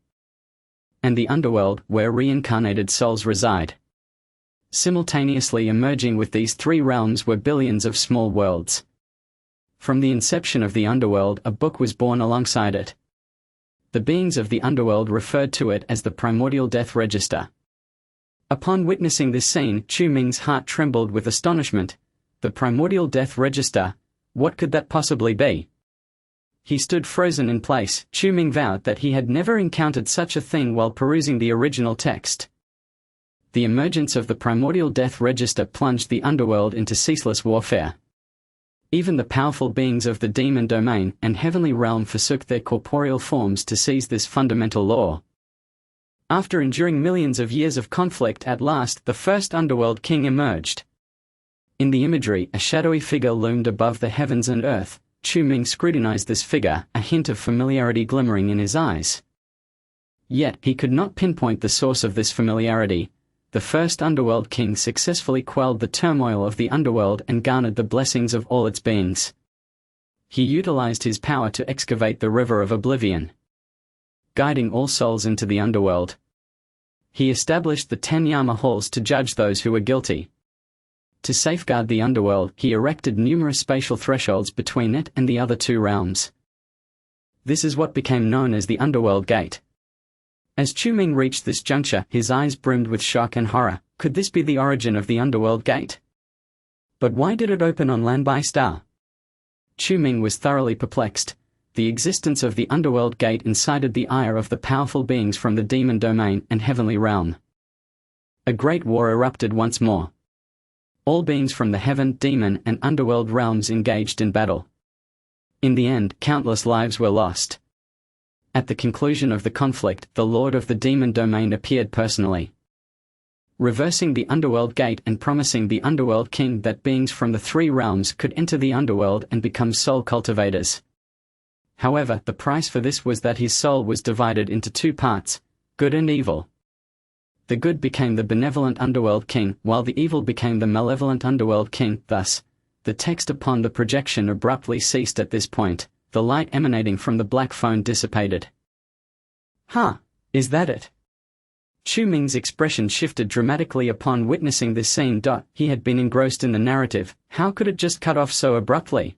and the underworld, where reincarnated souls reside. Simultaneously emerging with these 3 realms were billions of small worlds. From the inception of the underworld, a book was born alongside it. The beings of the underworld referred to it as the primordial death register. Upon witnessing this scene, Chu Ming's heart trembled with astonishment. The primordial death register? What could that possibly be? He stood frozen in place. Chu Ming vowed that he had never encountered such a thing while perusing the original text. The emergence of the primordial death register plunged the underworld into ceaseless warfare. Even the powerful beings of the demon domain and heavenly realm forsook their corporeal forms to seize this fundamental law. After enduring millions of years of conflict, at last the first underworld king emerged. In the imagery, a shadowy figure loomed above the heavens and earth. Chu Ming scrutinized this figure, a hint of familiarity glimmering in his eyes. Yet, he could not pinpoint the source of this familiarity. The first underworld king successfully quelled the turmoil of the underworld and garnered the blessings of all its beings. He utilized his power to excavate the river of oblivion, guiding all souls into the underworld. He established the 10 Yama halls to judge those who were guilty. To safeguard the underworld, he erected numerous spatial thresholds between it and the other 2 realms. This is what became known as the Underworld Gate. As Chu Ming reached this juncture, his eyes brimmed with shock and horror. Could this be the origin of the Underworld Gate? But why did it open on land by star? Chu Ming was thoroughly perplexed. The existence of the Underworld Gate incited the ire of the powerful beings from the demon domain and heavenly realm. A great war erupted once more. All beings from the heaven, demon, and underworld realms engaged in battle. In the end, countless lives were lost. At the conclusion of the conflict, the Lord of the demon domain appeared personally, reversing the Underworld Gate and promising the Underworld King that beings from the 3 realms could enter the underworld and become soul cultivators. However, the price for this was that his soul was divided into 2 parts, good and evil. The good became the benevolent Underworld King, while the evil became the malevolent Underworld King. Thus, the text upon the projection abruptly ceased at this point. The light emanating from the black phone dissipated. Is that it? Chu Ming's expression shifted dramatically upon witnessing this scene. He had been engrossed in the narrative. How could it just cut off so abruptly?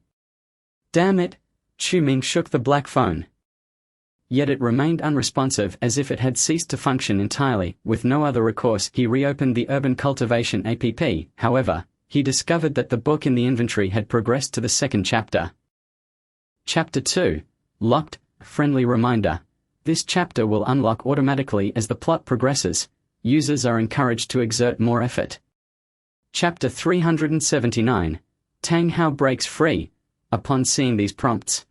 Damn it! Chu Ming shook the black phone. Yet it remained unresponsive, as if it had ceased to function entirely. With no other recourse, he reopened the Urban Cultivation app. However, he discovered that the book in the inventory had progressed to the 2nd chapter. Chapter 2. Locked. Friendly reminder. This chapter will unlock automatically as the plot progresses. Users are encouraged to exert more effort. Chapter 379. Tang Hao breaks free. Upon seeing these prompts,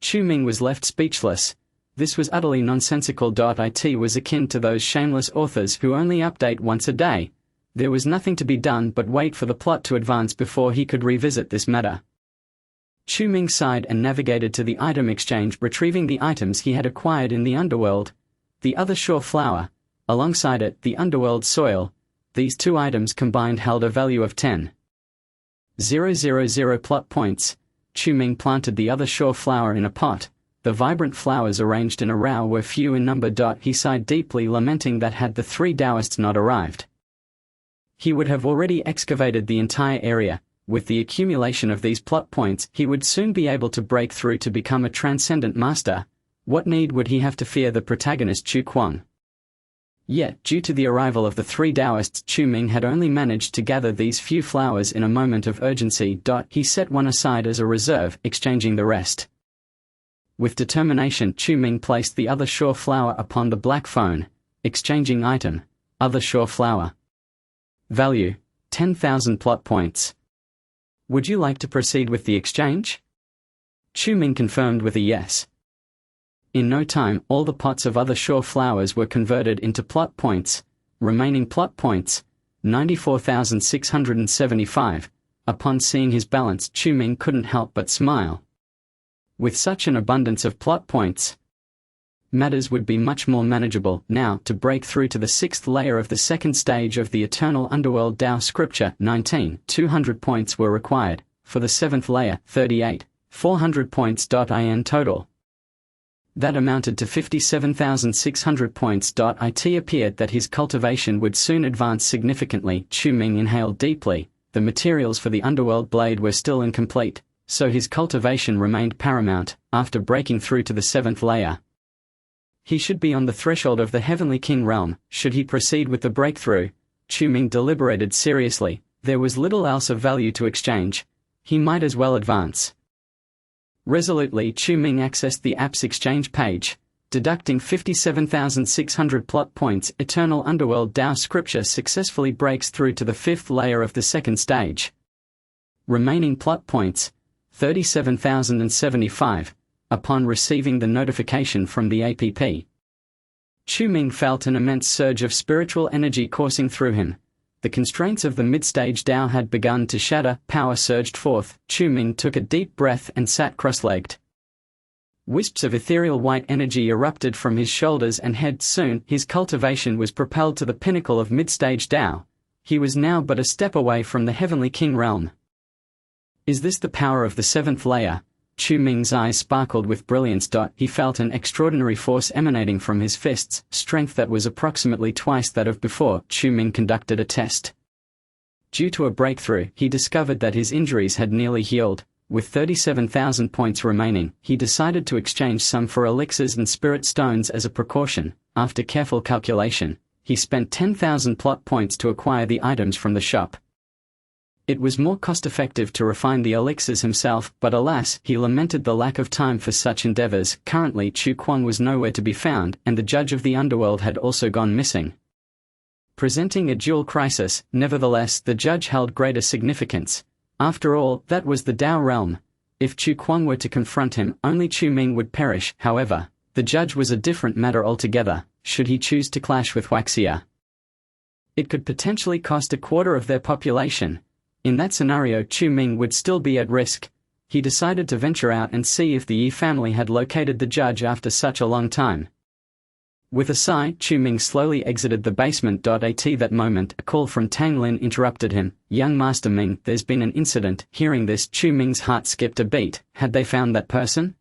Chu Ming was left speechless. This was utterly nonsensical. It was akin to those shameless authors who only update once a day. There was nothing to be done but wait for the plot to advance before he could revisit this matter. Chu Ming sighed and navigated to the item exchange, retrieving the items he had acquired in the underworld. The other shore flower. Alongside it, the underworld soil. These two items combined held a value of 10,000 plot points. Chu Ming planted the other shore flower in a pot. The vibrant flowers arranged in a row were few in number. He sighed deeply, lamenting that had the three Taoists not arrived, he would have already excavated the entire area. With the accumulation of these plot points, he would soon be able to break through to become a transcendent master. What need would he have to fear the protagonist Chu Kuang? Yet, due to the arrival of the three Taoists, Chu Ming had only managed to gather these few flowers in a moment of urgency. He set one aside as a reserve, exchanging the rest. With determination, Chu Ming placed the other shore flower upon the black phone. Exchanging item. Other shore flower. Value. 10,000 plot points. Would you like to proceed with the exchange? Chu Ming confirmed with a yes. In no time, all the pots of other shore flowers were converted into plot points. Remaining plot points, 94,675. Upon seeing his balance, Chu Ming couldn't help but smile. With such an abundance of plot points, matters would be much more manageable. Now, to break through to the sixth layer of the second stage of the Eternal Underworld Tao Scripture, 200 points were required. For the seventh layer, 400 points. In total, that amounted to 57,600 points. It appeared that his cultivation would soon advance significantly. Chu Ming inhaled deeply. The materials for the underworld blade were still incomplete, so his cultivation remained paramount. After breaking through to the seventh layer, he should be on the threshold of the Heavenly King realm. Should he proceed with the breakthrough? Chu Ming deliberated seriously. There was little else of value to exchange. He might as well advance. Resolutely, Chu Ming accessed the app's exchange page. Deducting 57,600 plot points, Eternal Underworld Tao Scripture successfully breaks through to the fifth layer of the second stage. Remaining plot points, 37,075. Upon receiving the notification from the app, Chu Ming felt an immense surge of spiritual energy coursing through him. The constraints of the mid-stage Tao had begun to shatter. Power surged forth. Chu Ming took a deep breath and sat cross-legged. Wisps of ethereal white energy erupted from his shoulders and head. Soon, his cultivation was propelled to the pinnacle of mid-stage Tao. He was now but a step away from the Heavenly King realm. Is this the power of the seventh layer? Chu Ming's eyes sparkled with brilliance. He felt an extraordinary force emanating from his fists, strength that was approximately twice that of before. Chu Ming conducted a test. Due to a breakthrough, he discovered that his injuries had nearly healed. With 37,000 points remaining, he decided to exchange some for elixirs and spirit stones as a precaution. After careful calculation, he spent 10,000 plot points to acquire the items from the shop. It was more cost-effective to refine the elixirs himself, but alas, he lamented the lack of time for such endeavors. Currently, Chu Kuang was nowhere to be found, and the judge of the underworld had also gone missing. Presenting a dual crisis, nevertheless, the judge held greater significance. After all, that was the Tao realm. If Chu Kuang were to confront him, only Chu Ming would perish. However, the judge was a different matter altogether. Should he choose to clash with Huaxia, it could potentially cost a quarter of their population. In that scenario, Chu Ming would still be at risk. He decided to venture out and see if the Yi family had located the judge after such a long time. With a sigh, Chu Ming slowly exited the basement. At that moment, a call from Tang Lin interrupted him. Young Master Ming, there's been an incident. Hearing this, Chu Ming's heart skipped a beat. Had they found that person?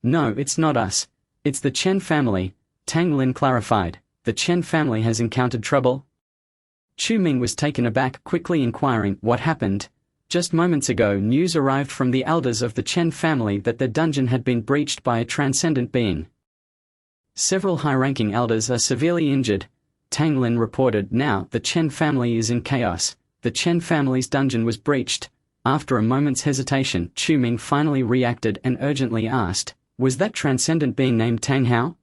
No, it's not us. It's the Chen family, Tang Lin clarified. The Chen family has encountered trouble? Chu Ming was taken aback, quickly inquiring, what happened? Just moments ago, news arrived from the elders of the Chen family that their dungeon had been breached by a transcendent being. Several high-ranking elders are severely injured, Tang Lin reported. Now, the Chen family is in chaos. The Chen family's dungeon was breached. After a moment's hesitation, Chu Ming finally reacted and urgently asked, was that transcendent being named Tang Hao?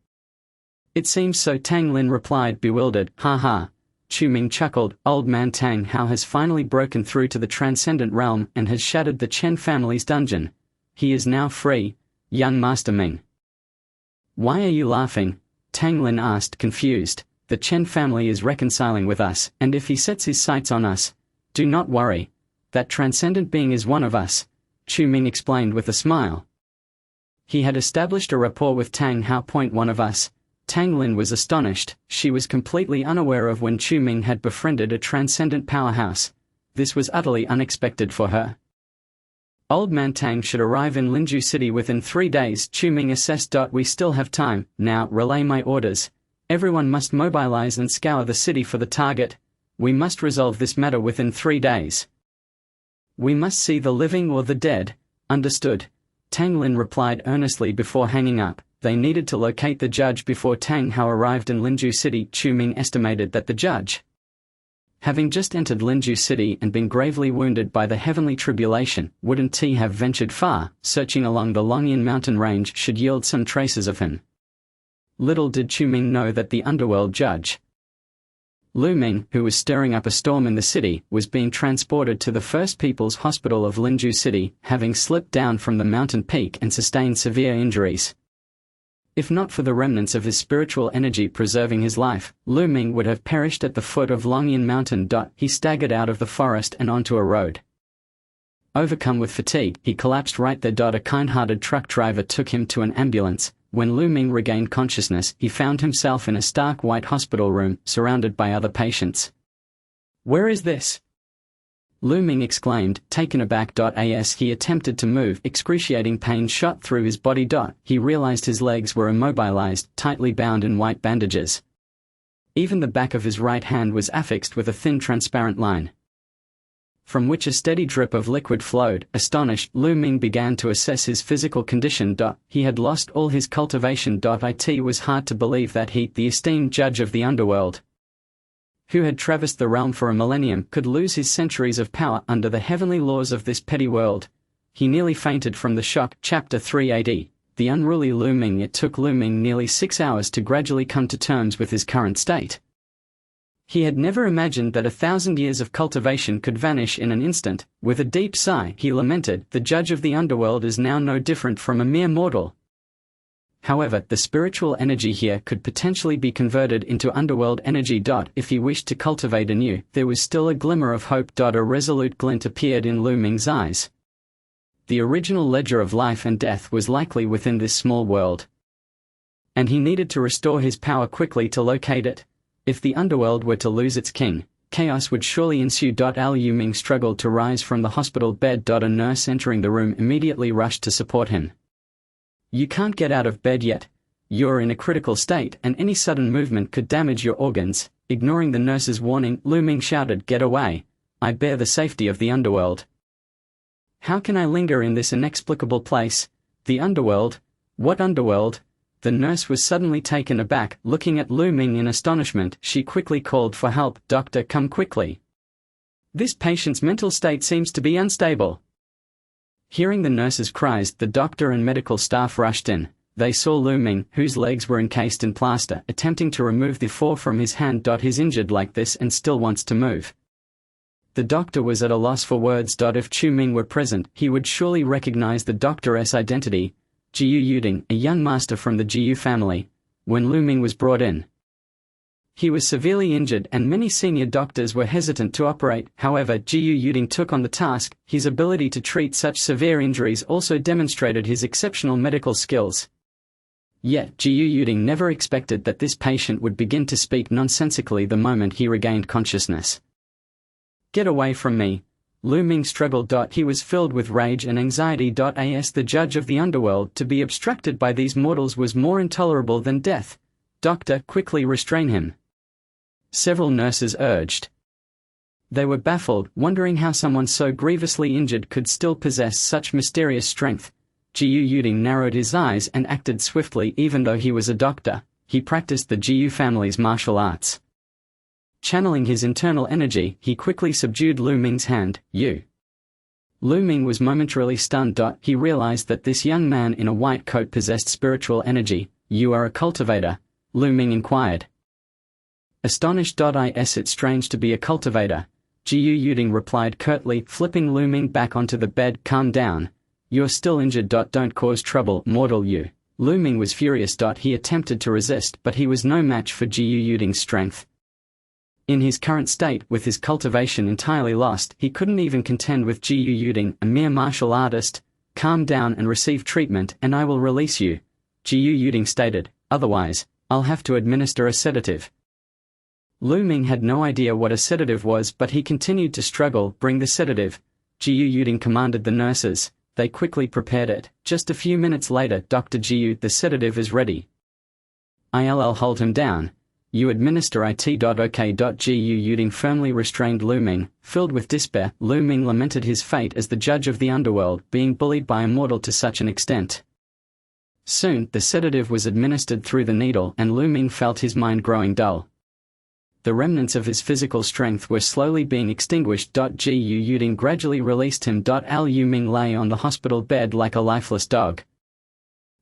It seems so, Tang Lin replied, bewildered. Ha ha. Chu Ming chuckled. Old man Tang Hao has finally broken through to the transcendent realm and has shattered the Chen family's dungeon. He is now free, young Master Ming. Why are you laughing? Tang Lin asked, confused. The Chen family is reconciling with us, and if he sets his sights on us, do not worry. That transcendent being is one of us. Chu Ming explained with a smile. He had established a rapport with Tang Hao. One of us. Tang Lin was astonished. She was completely unaware of when Chu Ming had befriended a transcendent powerhouse. This was utterly unexpected for her. Old man Tang should arrive in Linju City within 3 days, Chu Ming assessed. We still have time. Now, relay my orders. Everyone must mobilize and scour the city for the target. We must resolve this matter within 3 days. We must see the living or the dead. Understood. Tang Lin replied earnestly before hanging up. They needed to locate the judge before Tang Hao arrived in Linju City. Chu Ming estimated that the judge, having just entered Linju City and been gravely wounded by the heavenly tribulation, wouldn't he have ventured far. Searching along the Longyan mountain range should yield some traces of him. Little did Chu Ming know that the underworld judge, Lu Ming, who was stirring up a storm in the city, was being transported to the First People's Hospital of Linju City, having slipped down from the mountain peak and sustained severe injuries. If not for the remnants of his spiritual energy preserving his life, Lu Ming would have perished at the foot of Longyan Mountain. He staggered out of the forest and onto a road. Overcome with fatigue, he collapsed right there. A kind-hearted truck driver took him to an ambulance. When Lu Ming regained consciousness, he found himself in a stark white hospital room, surrounded by other patients. "Where is this?" Lu Ming exclaimed, taken aback. As he attempted to move, excruciating pain shot through his body. He realized his legs were immobilized, tightly bound in white bandages. Even the back of his right hand was affixed with a thin transparent line, from which a steady drip of liquid flowed. Astonished, Lu Ming began to assess his physical condition. He had lost all his cultivation. It was hard to believe that he, the esteemed judge of the underworld, who had traversed the realm for a millennium, could lose his centuries of power under the heavenly laws of this petty world. He nearly fainted from the shock. Chapter 380. The unruly Lu Ming. It took Lu Ming nearly 6 hours to gradually come to terms with his current state. He had never imagined that 1,000 years of cultivation could vanish in an instant. With a deep sigh, he lamented, "The judge of the underworld is now no different from a mere mortal." However, the spiritual energy here could potentially be converted into underworld energy. If he wished to cultivate anew, there was still a glimmer of hope. A resolute glint appeared in Lu Ming's eyes. The original ledger of life and death was likely within this small world, and he needed to restore his power quickly to locate it. If the underworld were to lose its king, chaos would surely ensue. Lu Ming struggled to rise from the hospital bed. A nurse entering the room immediately rushed to support him. "You can't get out of bed yet. You're in a critical state, and any sudden movement could damage your organs." Ignoring the nurse's warning, Lu Ming shouted, "Get away! I bear the safety of the underworld. How can I linger in this inexplicable place? The underworld? What underworld?" The nurse was suddenly taken aback, looking at Lu Ming in astonishment. She quickly called for help. "Doctor, come quickly. This patient's mental state seems to be unstable." Hearing the nurse's cries, the doctor and medical staff rushed in. They saw Lu Ming, whose legs were encased in plaster, attempting to remove the four from his hand. He's injured like this and still wants to move. The doctor was at a loss for words. If Chu Ming were present, he would surely recognize the doctor's identity, Jiyu Yuding, a young master from the Jiyu family. When Lu Ming was brought in, he was severely injured and many senior doctors were hesitant to operate. However, Jiyu Yuding took on the task. His ability to treat such severe injuries also demonstrated his exceptional medical skills. Yet, Jiyu Yuding never expected that this patient would begin to speak nonsensically the moment he regained consciousness. "Get away from me!" Lu Ming struggled. He was filled with rage and anxiety. As the judge of the underworld, to be abstracted by these mortals was more intolerable than death. "Doctor, quickly restrain him," several nurses urged. They were baffled, wondering how someone so grievously injured could still possess such mysterious strength. Jiyu Yuding narrowed his eyes and acted swiftly. Even though he was a doctor, he practiced the Jiyu family's martial arts. Channeling his internal energy, he quickly subdued Lu Ming's hand. "You." Lu Ming was momentarily stunned. He realized that this young man in a white coat possessed spiritual energy. "You are a cultivator?" Lu Ming inquired. Astonished. It's strange to be a cultivator, Jiyu Yuding replied curtly, flipping Lu Ming back onto the bed. "Calm down. You're still injured. Don't cause trouble, mortal you." Lu Ming was furious. He attempted to resist, but he was no match for Jiyu Yuding's strength. In his current state, with his cultivation entirely lost, he couldn't even contend with Gu Yuding, a mere martial artist. Calm down and receive treatment, and I will release you, Gu Yuding stated. Otherwise, I'll have to administer a sedative. Lu Ming had no idea what a sedative was, but he continued to struggle. Bring the sedative, Gu Yuding commanded the nurses. They quickly prepared it. Just a few minutes later, Dr. Jiu, the sedative is ready. I'll hold him down. You administer it. OK. Gu Yuding firmly restrained Lu Ming. Filled with despair, Lu Ming lamented his fate as the judge of the underworld, being bullied by a mortal to such an extent. Soon, the sedative was administered through the needle, and Lu Ming felt his mind growing dull. The remnants of his physical strength were slowly being extinguished. Gu Yuding gradually released him. Lu Ming lay on the hospital bed like a lifeless dog.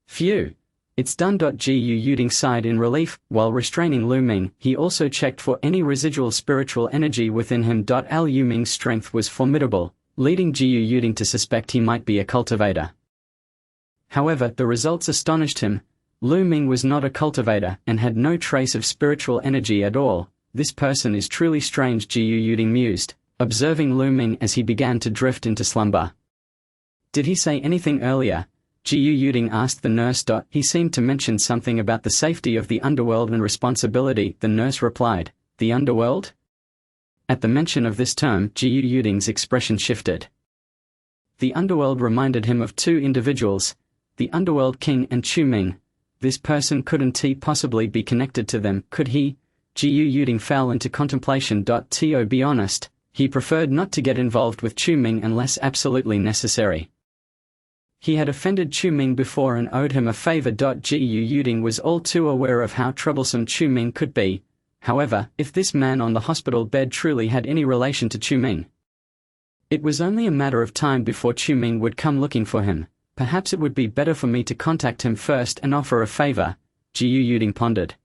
Phew! It's done. Gu Yuding sighed in relief. While restraining Lu Ming, he also checked for any residual spiritual energy within him. Lu Ming's strength was formidable, leading Gu Yuding to suspect he might be a cultivator. However, the results astonished him. Lu Ming was not a cultivator, and had no trace of spiritual energy at all. This person is truly strange, Gu Yuding mused, observing Lu Ming as he began to drift into slumber. Did he say anything earlier? Gu Yuding asked the nurse. He seemed to mention something about the safety of the underworld and responsibility, the nurse replied. The underworld? At the mention of this term, Gu Yuding's expression shifted. The underworld reminded him of two individuals, the underworld king and Chu Ming. This person couldn't possibly be connected to them, could he? Gu Yuding fell into contemplation. To be honest, he preferred not to get involved with Chu Ming unless absolutely necessary. He had offended Chu Ming before and owed him a favor. Gu Yuding was all too aware of how troublesome Chu Ming could be. However, if this man on the hospital bed truly had any relation to Chu Ming, it was only a matter of time before Chu Ming would come looking for him. Perhaps it would be better for me to contact him first and offer a favor, Gu Yuding pondered.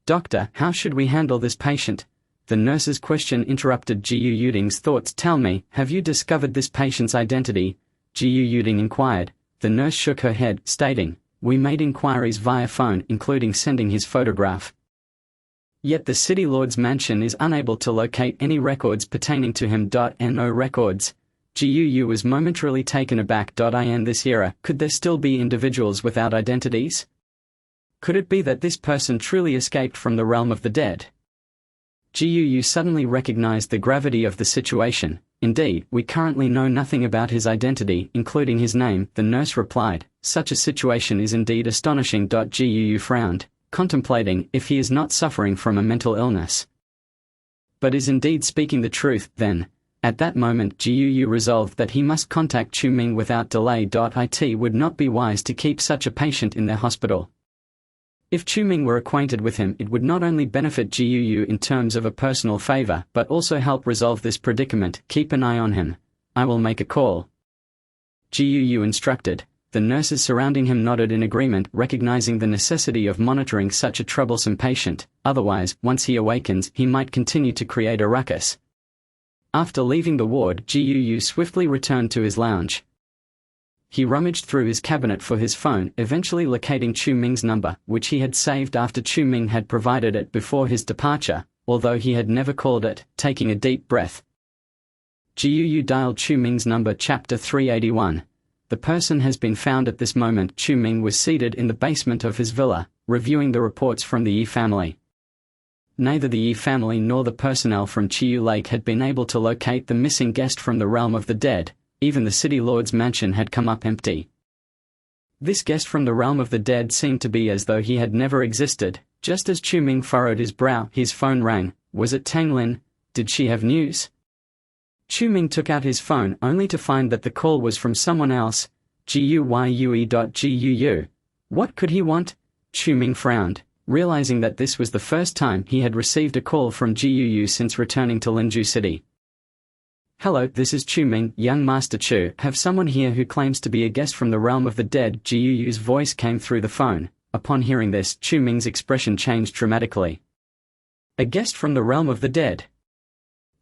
Doctor, how should we handle this patient? The nurse's question interrupted Gu Yuding's thoughts. Tell me, have you discovered this patient's identity? Gu Yuding inquired. The nurse shook her head, stating, we made inquiries via phone, including sending his photograph. Yet the city lord's mansion is unable to locate any records pertaining to him. No records. Gu was momentarily taken aback. In this era, could there still be individuals without identities? Could it be that this person truly escaped from the realm of the dead? Gu suddenly recognized the gravity of the situation. Indeed, we currently know nothing about his identity, including his name, the nurse replied. Such a situation is indeed astonishing. Gu frowned, contemplating if he is not suffering from a mental illness. But is indeed speaking the truth, then? At that moment, Gu resolved that he must contact Chu Ming without delay. It would not be wise to keep such a patient in their hospital. If Chu Ming were acquainted with him, it would not only benefit Gu in terms of a personal favor, but also help resolve this predicament. Keep an eye on him. I will make a call, Gu instructed. The nurses surrounding him nodded in agreement, recognizing the necessity of monitoring such a troublesome patient. Otherwise, once he awakens, he might continue to create a ruckus. After leaving the ward, Gu swiftly returned to his lounge. He rummaged through his cabinet for his phone, eventually locating Chu Ming's number, which he had saved after Chu Ming had provided it before his departure, although he had never called it. Taking a deep breath, Gu dialed Chu Ming's number. Chapter 381. The person has been found. At this moment, Chu Ming was seated in the basement of his villa, reviewing the reports from the Yi family. Neither the Yi family nor the personnel from Chiu Lake had been able to locate the missing guest from the realm of the dead. Even the city lord's mansion had come up empty. This guest from the realm of the dead seemed to be as though he had never existed. Just as Chu Ming furrowed his brow, his phone rang. Was it Tang Lin? Did she have news? Chu Ming took out his phone, only to find that the call was from someone else. Guyue. What could he want? Chu Ming frowned, realizing that this was the first time he had received a call from Guyue since returning to Linju City. Hello, this is Chu Ming, young Master Chu. Have someone here who claims to be a guest from the realm of the dead. Guyu's voice came through the phone. Upon hearing this, Chu Ming's expression changed dramatically. A guest from the realm of the dead?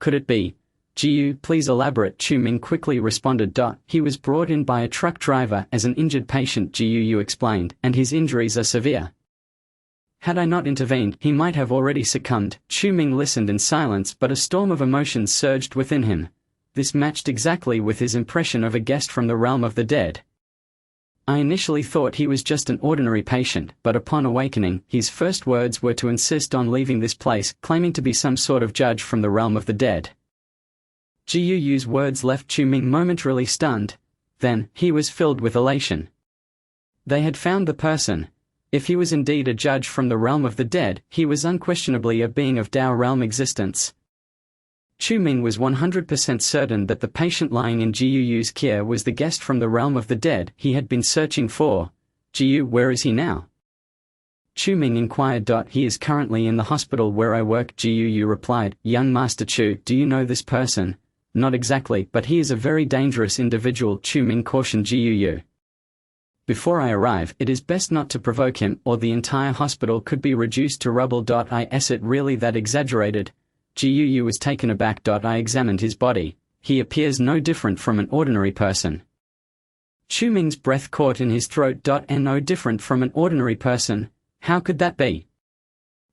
Could it be? Guyu, please elaborate. Chu Ming quickly responded. He was brought in by a truck driver as an injured patient, Guyu explained, and his injuries are severe. Had I not intervened, he might have already succumbed. Chu Ming listened in silence, but a storm of emotions surged within him. This matched exactly with his impression of a guest from the realm of the dead. I initially thought he was just an ordinary patient, but upon awakening, his first words were to insist on leaving this place, claiming to be some sort of judge from the realm of the dead. Ji Yu's words left Chu Ming momentarily stunned. Then, he was filled with elation. They had found the person. If he was indeed a judge from the realm of the dead, he was unquestionably a being of Dao realm existence. Chu Ming was 100% certain that the patient lying in Ji Yu's care was the guest from the realm of the dead he had been searching for. Ji Yu, where is he now? Chu Ming inquired. He is currently in the hospital where I work, Ji Yu replied. Young Master Chu, do you know this person? Not exactly, but he is a very dangerous individual, Chu Ming cautioned Ji Yu. Before I arrive, it is best not to provoke him, or the entire hospital could be reduced to rubble. Is it really that exaggerated? Ji Yu was taken aback. I examined his body. He appears no different from an ordinary person. Chu Ming's breath caught in his throat. And no different from an ordinary person? How could that be?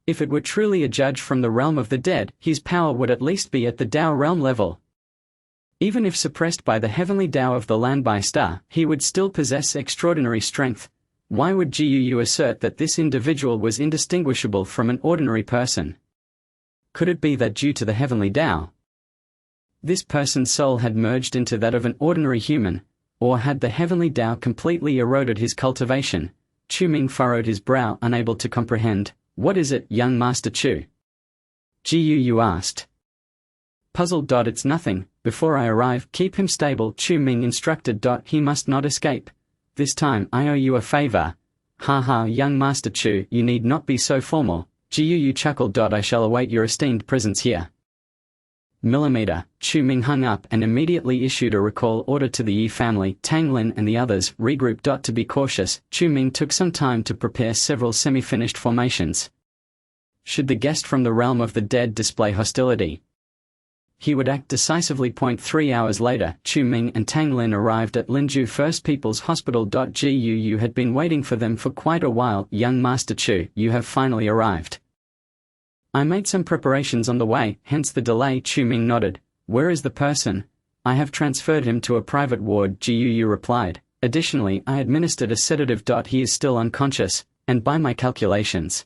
If it were truly a judge from the realm of the dead, his power would at least be at the Dao realm level. Even if suppressed by the heavenly Dao of the Lanbai star, he would still possess extraordinary strength. Why would Ji Yu assert that this individual was indistinguishable from an ordinary person? Could it be that due to the heavenly Dao, this person's soul had merged into that of an ordinary human, or had the heavenly Dao completely eroded his cultivation? Chu Ming furrowed his brow, unable to comprehend. What is it, young Master Chu? Ji Yu asked. Puzzled. It's nothing. Before I arrive, keep him stable, Chu Ming instructed. He must not escape. This time, I owe you a favor. Ha, young Master Chu, you need not be so formal. Ji Yu chuckled. I shall await your esteemed presence here. Millimeter. Chu Ming hung up and immediately issued a recall order to the Yi family. Tang Lin and the others regrouped. To be cautious, Chu Ming took some time to prepare several semi-finished formations. Should the guest from the realm of the dead display hostility, he would act decisively. 3 hours later, Chu Ming and Tang Lin arrived at Linju First People's Hospital. Ji Yu had been waiting for them for quite a while. Young Master Chu, you have finally arrived. I made some preparations on the way, hence the delay. Chu Ming nodded. Where is the person? I have transferred him to a private ward, Ji Yu replied. Additionally, I administered a sedative. He is still unconscious, and by my calculations,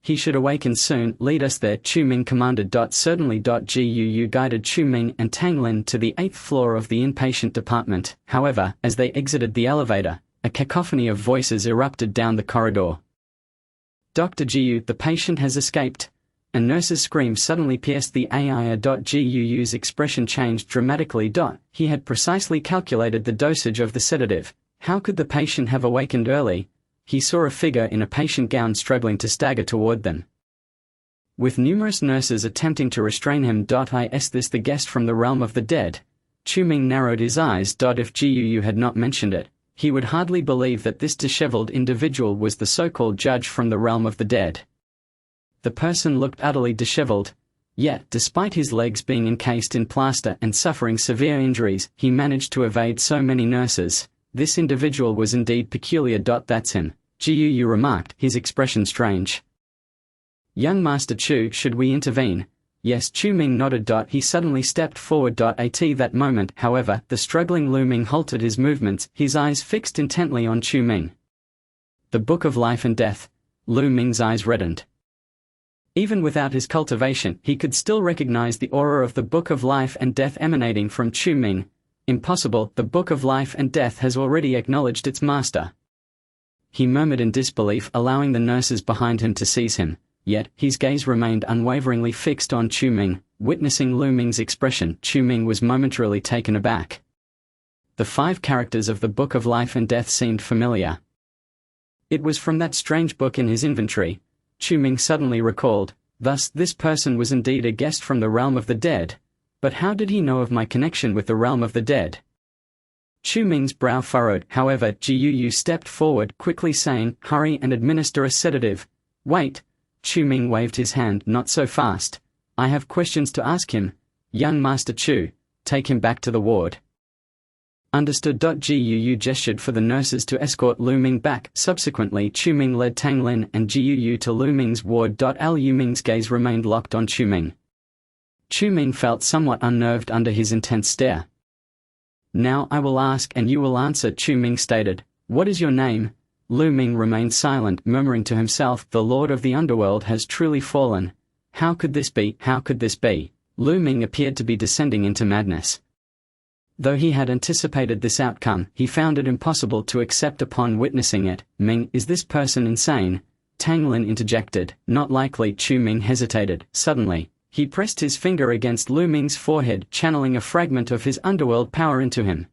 he should awaken soon. Lead us there, Chu Ming commanded. Certainly. Ji Yu guided Chu Ming and Tang Lin to the 8th floor of the inpatient department. However, as they exited the elevator, a cacophony of voices erupted down the corridor. Dr. Ji Yu, the patient has escaped. A nurse's scream suddenly pierced the air. Ji Yu's expression changed dramatically. He had precisely calculated the dosage of the sedative. How could the patient have awakened early? He saw a figure in a patient gown struggling to stagger toward them, with numerous nurses attempting to restrain him. Is this the guest from the realm of the dead? Chu Ming narrowed his eyes. If Ji Yu had not mentioned it, he would hardly believe that this disheveled individual was the so-called judge from the realm of the dead. The person looked utterly disheveled. Yet, despite his legs being encased in plaster and suffering severe injuries, he managed to evade so many nurses. This individual was indeed peculiar. That's him, Ji Yu remarked, his expression strange. Young Master Chu, should we intervene? Yes, Chu Ming nodded. He suddenly stepped forward. At that moment, however, the struggling Lu Ming halted his movements, his eyes fixed intently on Chu Ming. The Book of Life and Death. Lu Ming's eyes reddened. Even without his cultivation, he could still recognize the aura of the Book of Life and Death emanating from Chu Ming. Impossible, the Book of Life and Death has already acknowledged its master. He murmured in disbelief, allowing the nurses behind him to seize him. Yet, his gaze remained unwaveringly fixed on Chu Ming. Witnessing Lu Ming's expression, Chu Ming was momentarily taken aback. The 5 characters of the Book of Life and Death seemed familiar. It was from that strange book in his inventory, Chu Ming suddenly recalled. Thus, this person was indeed a guest from the realm of the dead. But how did he know of my connection with the realm of the dead? Chu Ming's brow furrowed. However, Ji Yu stepped forward, quickly saying, hurry and administer a sedative. Wait. Chu Ming waved his hand. Not so fast. I have questions to ask him. Young Master Chu, take him back to the ward. Understood. Guu gestured for the nurses to escort Lu Ming back. Subsequently, Chu Ming led Tang Lin and Guu to Lu Ming's ward. Lu Ming's gaze remained locked on Chu Ming. Chu Ming felt somewhat unnerved under his intense stare. Now I will ask and you will answer, Chu Ming stated. What is your name? Lu Ming remained silent, murmuring to himself, the Lord of the Underworld has truly fallen. How could this be? How could this be? Lu Ming appeared to be descending into madness. Though he had anticipated this outcome, he found it impossible to accept upon witnessing it. Ming, is this person insane? Tang Lin interjected. Not likely. Chu Ming hesitated. Suddenly, he pressed his finger against Lu Ming's forehead, channeling a fragment of his underworld power into him.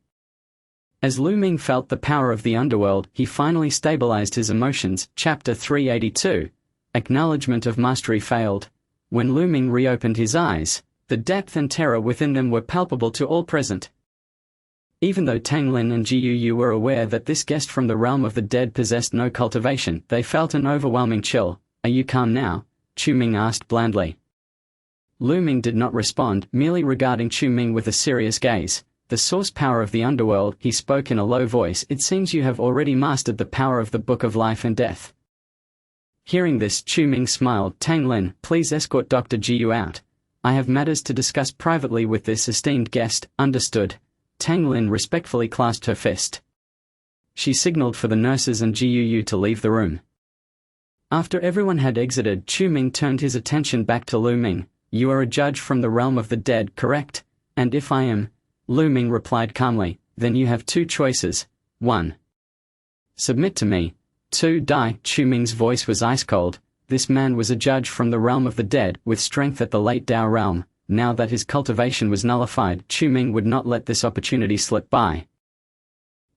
As Lu Ming felt the power of the underworld, he finally stabilized his emotions. Chapter 382. Acknowledgement of mastery failed. When Lu Ming reopened his eyes, the depth and terror within them were palpable to all present. Even though Tang Lin and Guu were aware that this guest from the realm of the dead possessed no cultivation, they felt an overwhelming chill. Are you calm now? Chu Ming asked blandly. Lu Ming did not respond, merely regarding Chu Ming with a serious gaze. The source power of the underworld, he spoke in a low voice. It seems you have already mastered the power of the Book of Life and Death. Hearing this, Chu Ming smiled. Tang Lin, please escort Dr. Guu out. I have matters to discuss privately with this esteemed guest. Understood. Tang Lin respectfully clasped her fist. She signaled for the nurses and Guu to leave the room. After everyone had exited, Chu Ming turned his attention back to Lu Ming. You are a judge from the realm of the dead, correct? And if I am? Lu Ming replied calmly. Then you have two choices. 1. Submit to me. 2. Die. Chu Ming's voice was ice cold. This man was a judge from the realm of the dead, with strength at the late Dao realm. Now that his cultivation was nullified, Chu Ming would not let this opportunity slip by.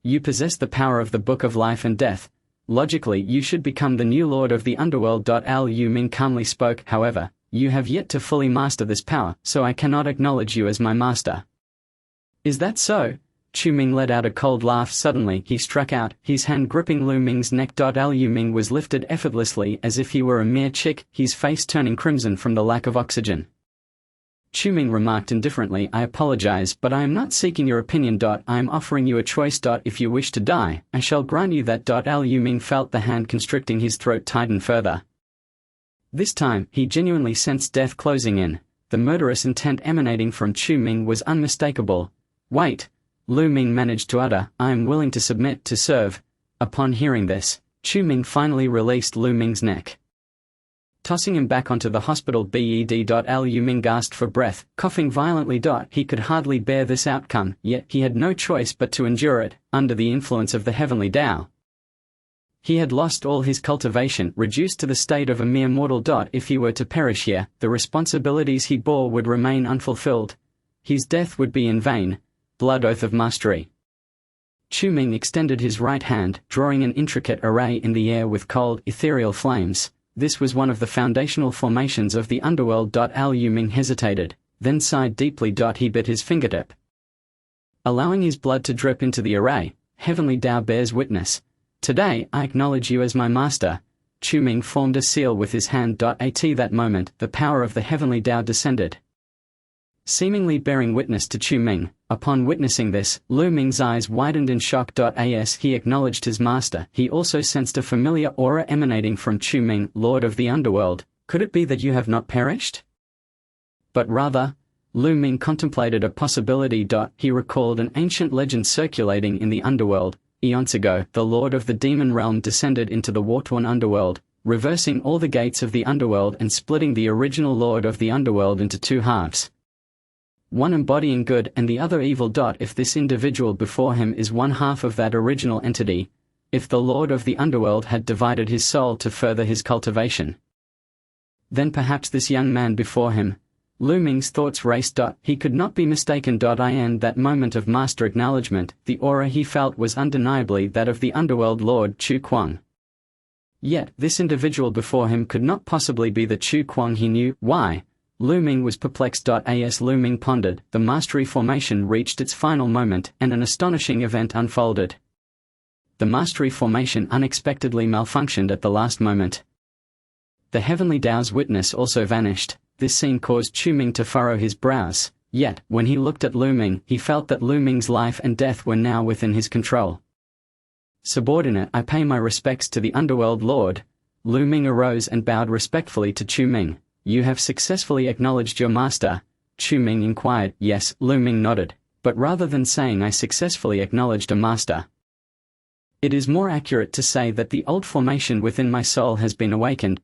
You possess the power of the Book of Life and Death. Logically, you should become the new Lord of the Underworld. Lu Ming calmly spoke. However, you have yet to fully master this power, so I cannot acknowledge you as my master. Is that so? Chu Ming let out a cold laugh. Suddenly, he struck out, his hand gripping Lu Ming's neck. Lu Ming was lifted effortlessly as if he were a mere chick, his face turning crimson from the lack of oxygen. Chu Ming remarked indifferently, I apologize, but I am not seeking your opinion. I am offering you a choice. If you wish to die, I shall grant you that. Lu Ming felt the hand constricting his throat tighten further. This time, he genuinely sensed death closing in. The murderous intent emanating from Chu Ming was unmistakable. Wait. Lu Ming managed to utter, I am willing to submit, to serve. Upon hearing this, Chu Ming finally released Lu Ming's neck. Tossing him back onto the hospital bed. Lu Ming gasped for breath, coughing violently. He could hardly bear this outcome, yet he had no choice but to endure it, under the influence of the heavenly Tao. He had lost all his cultivation, reduced to the state of a mere mortal. If he were to perish here, the responsibilities he bore would remain unfulfilled. His death would be in vain. Blood oath of mastery. Chu Ming extended his right hand, drawing an intricate array in the air with cold, ethereal flames. This was one of the foundational formations of the underworld. Lu Ming hesitated, then sighed deeply. He bit his fingertip. Allowing his blood to drip into the array, heavenly Tao bears witness. Today, I acknowledge you as my master. Chu Ming formed a seal with his hand. At that moment, the power of the heavenly Tao descended, seemingly bearing witness to Chu Ming. Upon witnessing this, Lu Ming's eyes widened in shock. As he acknowledged his master, he also sensed a familiar aura emanating from Chu Ming. Lord of the Underworld, could it be that you have not perished? But rather, Lu Ming contemplated a possibility. He recalled an ancient legend circulating in the underworld. Eons ago, the Lord of the Demon Realm descended into the war-torn underworld, reversing all the gates of the underworld and splitting the original Lord of the Underworld into two halves, one embodying good and the other evil. If this individual before him is one half of that original entity, if the Lord of the Underworld had divided his soul to further his cultivation, then perhaps this young man before him. Lu Ming's thoughts raced. He could not be mistaken. In that moment of master acknowledgement, the aura he felt was undeniably that of the Underworld Lord Chu Kuang. Yet, this individual before him could not possibly be the Chu Kuang he knew. Why? Lu Ming was perplexed. As Lu Ming pondered, the mastery formation reached its final moment, and an astonishing event unfolded. The mastery formation unexpectedly malfunctioned at the last moment. The heavenly Tao's witness also vanished. This scene caused Chu Ming to furrow his brows. Yet, when he looked at Lu Ming, he felt that Lu Ming's life and death were now within his control. Subordinate, I pay my respects to the underworld lord. Lu Ming arose and bowed respectfully to Chu Ming. You have successfully acknowledged your master? Chu Ming inquired. Yes, Lu Ming nodded, but rather than saying I successfully acknowledged a master, it is more accurate to say that the old formation within my soul has been awakened.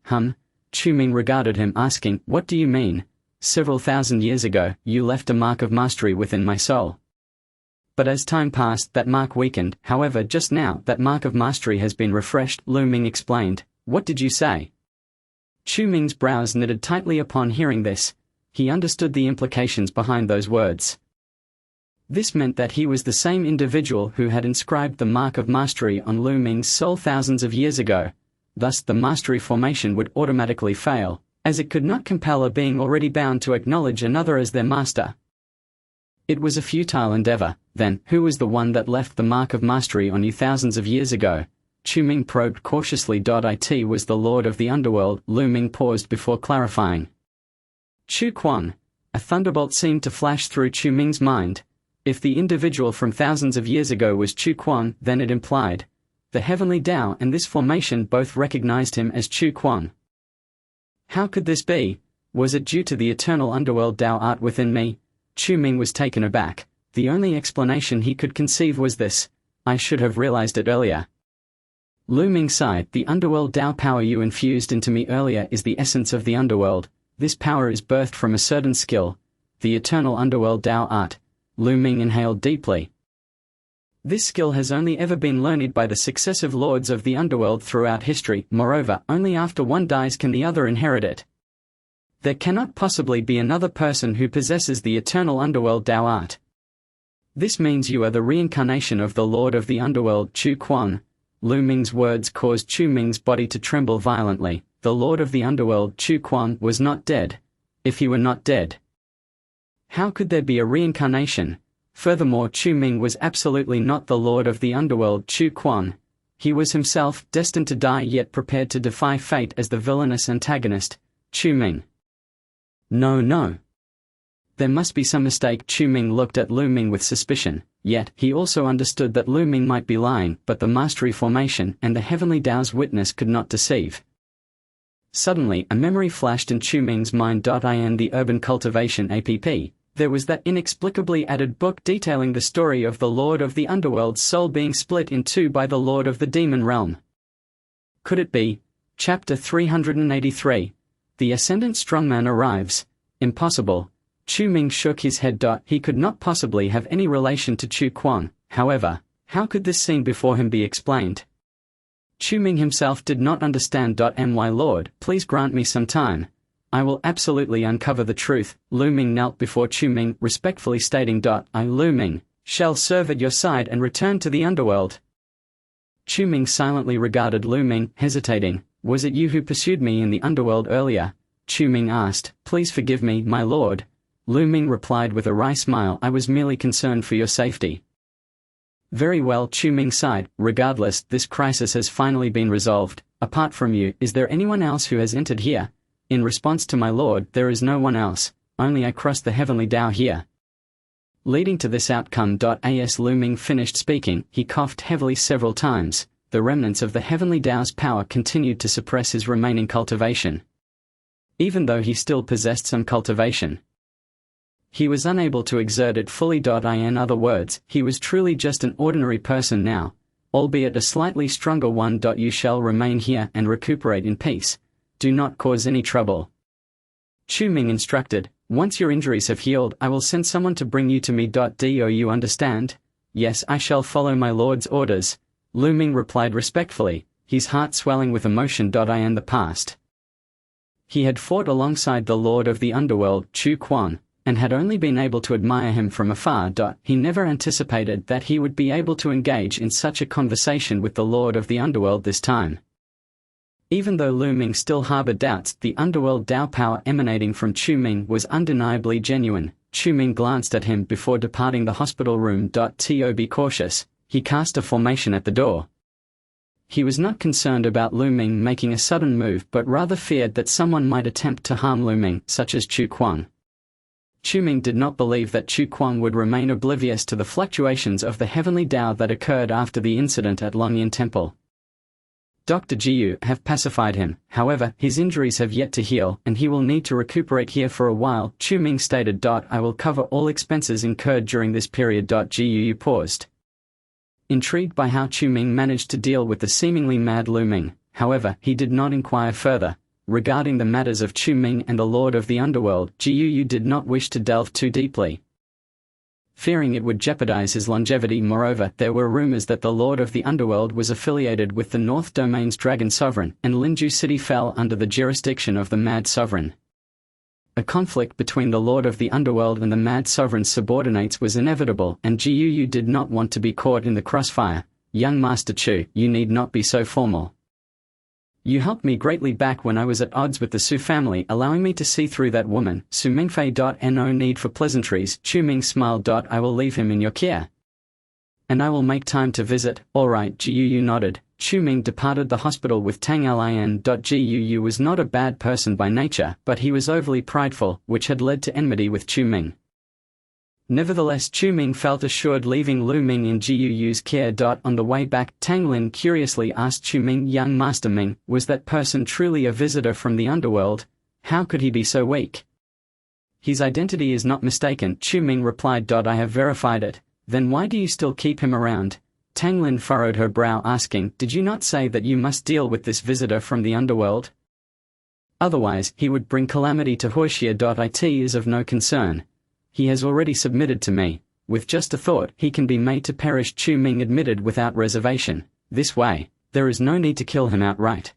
Chu Ming regarded him, asking, what do you mean? Several thousand years ago, you left a mark of mastery within my soul. But as time passed, that mark weakened. However, just now, that mark of mastery has been refreshed, Lu Ming explained. What did you say? Chu Ming's brows knitted tightly upon hearing this. He understood the implications behind those words. This meant that he was the same individual who had inscribed the mark of mastery on Lu Ming's soul thousands of years ago. Thus the mastery formation would automatically fail, as it could not compel a being already bound to acknowledge another as their master. It was a futile endeavor. Then, who was the one that left the mark of mastery on you thousands of years ago? Chu Ming probed cautiously. It was the Lord of the Underworld. Lu Ming paused before clarifying. Chu Quan. A thunderbolt seemed to flash through Chu Ming's mind. If the individual from thousands of years ago was Chu Quan, then it implied the heavenly Tao and this formation both recognized him as Chu Quan. How could this be? Was it due to the eternal underworld Tao art within me? Chu Ming was taken aback. The only explanation he could conceive was this. I should have realized it earlier. Lu Ming sighed. The underworld Tao power you infused into me earlier is the essence of the underworld. This power is birthed from a certain skill, the eternal underworld Tao art. Lu Ming inhaled deeply. This skill has only ever been learned by the successive lords of the underworld throughout history. Moreover, only after one dies can the other inherit it. There cannot possibly be another person who possesses the eternal underworld Tao art. This means you are the reincarnation of the Lord of the Underworld, Chu Quan. Lu Ming's words caused Chu Ming's body to tremble violently. The Lord of the Underworld, Chu Quan, was not dead. If he were not dead, how could there be a reincarnation? Furthermore, Chu Ming was absolutely not the Lord of the Underworld, Chu Quan. He was himself, destined to die yet prepared to defy fate as the villainous antagonist, Chu Ming. No. There must be some mistake. Chu Ming looked at Lu Ming with suspicion, yet he also understood that Lu Ming might be lying, but the mastery formation and the heavenly Tao's witness could not deceive. Suddenly, a memory flashed in Chu Ming's mind. In the Urban Cultivation app, there was that inexplicably added book detailing the story of the Lord of the Underworld's soul being split in two by the Lord of the Demon Realm. Could it be? Chapter 383. The Ascendant Strongman arrives. Impossible. Chu Ming shook his head. He could not possibly have any relation to Chu Quan. However, how could this scene before him be explained? Chu Ming himself did not understand. My lord, please grant me some time. I will absolutely uncover the truth. Lu Ming knelt before Chu Ming, respectfully stating, I, Lu Ming, shall serve at your side and return to the underworld. Chu Ming silently regarded Lu Ming, hesitating. Was it you who pursued me in the underworld earlier? Chu Ming asked. Please forgive me, my lord. Lu Ming replied with a wry smile. I was merely concerned for your safety. Very well, Chu Ming sighed. Regardless, this crisis has finally been resolved. Apart from you, is there anyone else who has entered here? In response to my lord, there is no one else. Only I crossed the heavenly Tao here. Leading to this outcome. As Lu Ming finished speaking, he coughed heavily several times. The remnants of the heavenly Tao's power continued to suppress his remaining cultivation. Even though he still possessed some cultivation, he was unable to exert it fully. In other words, he was truly just an ordinary person now, albeit a slightly stronger one. You shall remain here and recuperate in peace. Do not cause any trouble. Chu Ming instructed. Once your injuries have healed, I will send someone to bring you to me. Do you understand? Yes, I shall follow my lord's orders. Lu Ming replied respectfully, his heart swelling with emotion. In the past, he had fought alongside the Lord of the Underworld, Chu Quan, and had only been able to admire him from afar. He never anticipated that he would be able to engage in such a conversation with the Lord of the Underworld this time. Even though Lu Ming still harbored doubts, the underworld Tao power emanating from Chu Ming was undeniably genuine. Chu Ming glanced at him before departing the hospital room. To be cautious, he cast a formation at the door. He was not concerned about Lu Ming making a sudden move, but rather feared that someone might attempt to harm Lu Ming, such as Chu Quan. Chu Ming did not believe that Chu Kuang would remain oblivious to the fluctuations of the heavenly Tao that occurred after the incident at Longyan Temple. Dr. Jiu have pacified him, however, his injuries have yet to heal and he will need to recuperate here for a while, Chu Ming stated. I will cover all expenses incurred during this period. Jiu paused. Intrigued by how Chu Ming managed to deal with the seemingly mad Lu Ming, however, he did not inquire further. Regarding the matters of Chu Ming and the Lord of the Underworld, Jiu did not wish to delve too deeply, fearing it would jeopardize his longevity. Moreover, there were rumors that the Lord of the Underworld was affiliated with the North Domain's Dragon Sovereign, and Linju City fell under the jurisdiction of the Mad Sovereign. A conflict between the Lord of the Underworld and the Mad Sovereign's subordinates was inevitable, and Jiu did not want to be caught in the crossfire. Young Master Chu, you need not be so formal. You helped me greatly back when I was at odds with the Su family, allowing me to see through that woman, Su Mingfei. No need for pleasantries, Chu Ming smiled. I will leave him in your care. And I will make time to visit. Alright, Jiu nodded. Chu Ming departed the hospital with Tang Lin. Jiu was not a bad person by nature, but he was overly prideful, which had led to enmity with Chu Ming. Nevertheless, Chu Ming felt assured leaving Lu Ming in Jiu's care. On the way back, Tang Lin curiously asked Chu Ming, young Master Ming, was that person truly a visitor from the underworld? How could he be so weak? His identity is not mistaken, Chu Ming replied. I have verified it. Then why do you still keep him around? Tang Lin furrowed her brow, asking, did you not say that you must deal with this visitor from the underworld? Otherwise, he would bring calamity to Huoxia. It is of no concern. He has already submitted to me. With just a thought, he can be made to perish, Chu Ming admitted without reservation. This way, there is no need to kill him outright.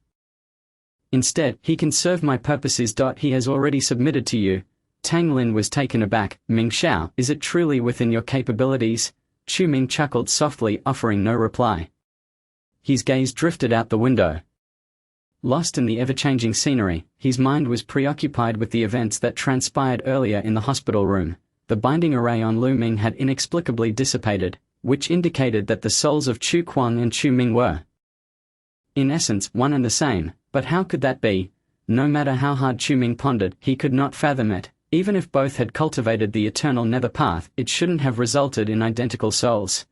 Instead, he can serve my purposes. He has already submitted to you. Tang Lin was taken aback. Ming Xiao, is it truly within your capabilities? Chu Ming chuckled softly, offering no reply. His gaze drifted out the window. Lost in the ever-changing scenery, his mind was preoccupied with the events that transpired earlier in the hospital room. The binding array on Lu Ming had inexplicably dissipated, which indicated that the souls of Chu Kuang and Chu Ming were, in essence, one and the same. But how could that be? No matter how hard Chu Ming pondered, he could not fathom it. Even if both had cultivated the eternal nether path, it shouldn't have resulted in identical souls.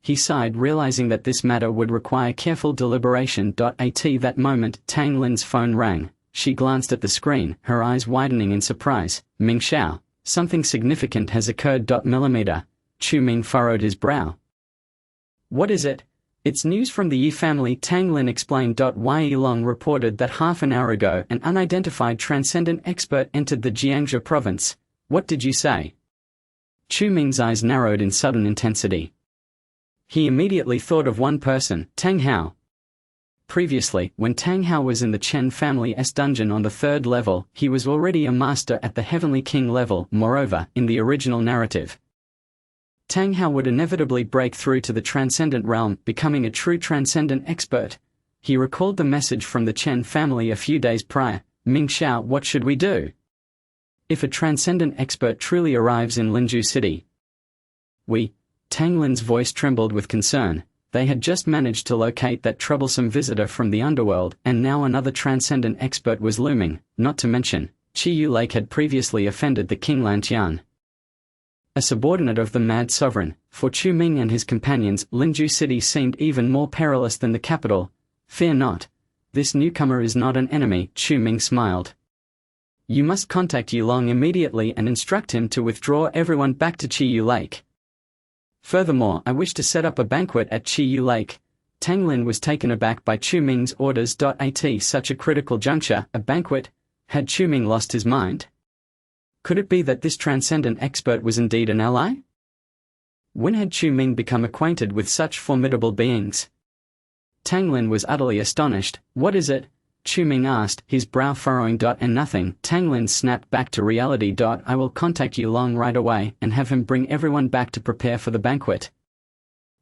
He sighed, realizing that this matter would require careful deliberation. At that moment, Tang Lin's phone rang. She glanced at the screen, her eyes widening in surprise. Ming Xiao, something significant has occurred. Millimeter. Chu Ming furrowed his brow. What is it? It's news from the Yi family, Tang Lin explained. Yi Long reported that half an hour ago an unidentified transcendent expert entered the Jiangzhou province. What did you say? Chu Ming's eyes narrowed in sudden intensity. He immediately thought of one person, Tang Hao. Previously, when Tang Hao was in the Chen family's dungeon on the 3rd level, he was already a master at the Heavenly King level. Moreover, in the original narrative, Tang Hao would inevitably break through to the transcendent realm, becoming a true transcendent expert. He recalled the message from the Chen family a few days prior. Ming Xiao, what should we do? If a transcendent expert truly arrives in Linju City, Tang Lin's voice trembled with concern. They had just managed to locate that troublesome visitor from the underworld, and now another transcendent expert was looming, not to mention, Qiyu Lake had previously offended the King Lantian, a subordinate of the Mad Sovereign. For Chu Ming and his companions, Linju City seemed even more perilous than the capital. Fear not. This newcomer is not an enemy, Chu Ming smiled. You must contact Yulong immediately and instruct him to withdraw everyone back to Qiyu Lake. Furthermore, I wish to set up a banquet at Qiyu Lake. Tang Lin was taken aback by Chu Ming's orders. At such a critical juncture, a banquet? Had Chu Ming lost his mind? Could it be that this transcendent expert was indeed an ally? When had Chu Ming become acquainted with such formidable beings? Tang Lin was utterly astonished. What is it? Chu Ming asked, his brow furrowing. And nothing. Tang Lin snapped back to reality. I will contact Yulong right away and have him bring everyone back to prepare for the banquet.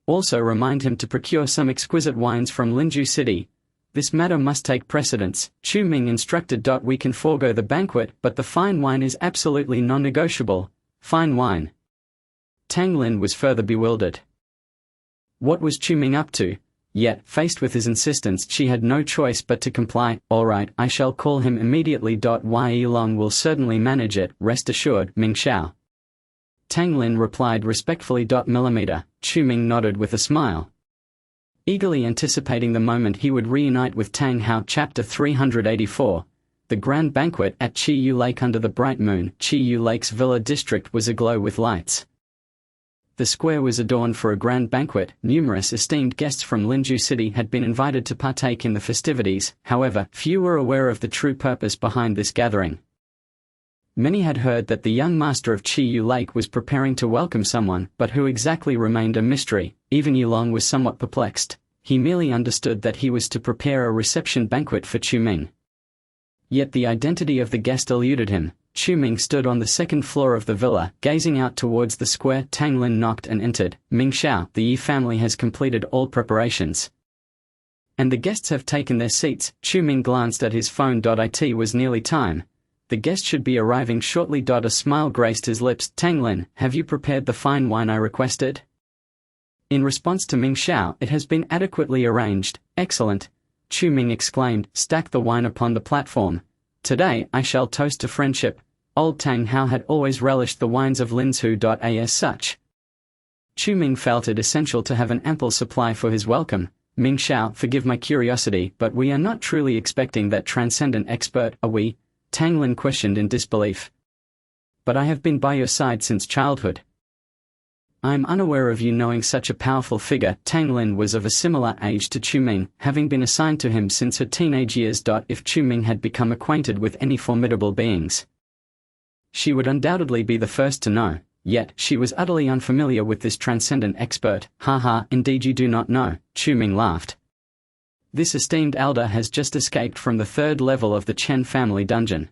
Also remind him to procure some exquisite wines from Linju City. This matter must take precedence, Chu Ming instructed. We can forego the banquet, but the fine wine is absolutely non-negotiable. Fine wine. Tang Lin was further bewildered. What was Chu Ming up to? Yet, faced with his insistence, she had no choice but to comply. "All right, I shall call him immediately. Ye Long will certainly manage it, rest assured, Ming Xiao." Tang Lin replied respectfully. Chu Ming nodded with a smile, eagerly anticipating the moment he would reunite with Tang Hao. Chapter 384. The Grand Banquet at Chi Yu Lake. Under the bright moon, Chi Yu Lake's villa district was aglow with lights. The square was adorned for a grand banquet. Numerous esteemed guests from Linju City had been invited to partake in the festivities. However, few were aware of the true purpose behind this gathering. Many had heard that the young master of Chi Yu Lake was preparing to welcome someone, but who exactly remained a mystery. Even Yulong was somewhat perplexed. He merely understood that he was to prepare a reception banquet for Chu Ming. Yet the identity of the guest eluded him. Chu Ming stood on the second floor of the villa, gazing out towards the square. Tang Lin knocked and entered. "Ming Xiao, the Yi family has completed all preparations, and the guests have taken their seats." Chu Ming glanced at his phone. It was nearly time. The guest should be arriving shortly. A smile graced his lips. "Tang Lin, have you prepared the fine wine I requested?" In response to Ming Xiao, "It has been adequately arranged." "Excellent," Chu Ming exclaimed. "Stack the wine upon the platform. Today I shall toast to friendship." Old Tang Hao had always relished the wines of Linzhu. As such, Chu Ming felt it essential to have an ample supply for his welcome. "Ming Xiao, forgive my curiosity, but we are not truly expecting that transcendent expert, are we?" Tang Lin questioned in disbelief. "But I have been by your side since childhood. I am unaware of you knowing such a powerful figure." Tang Lin was of a similar age to Chu Ming, having been assigned to him since her teenage years. If Chu Ming had become acquainted with any formidable beings, she would undoubtedly be the first to know. Yet, she was utterly unfamiliar with this transcendent expert. "Haha, indeed you do not know," Chu Ming laughed. "This esteemed elder has just escaped from the third level of the Chen family dungeon.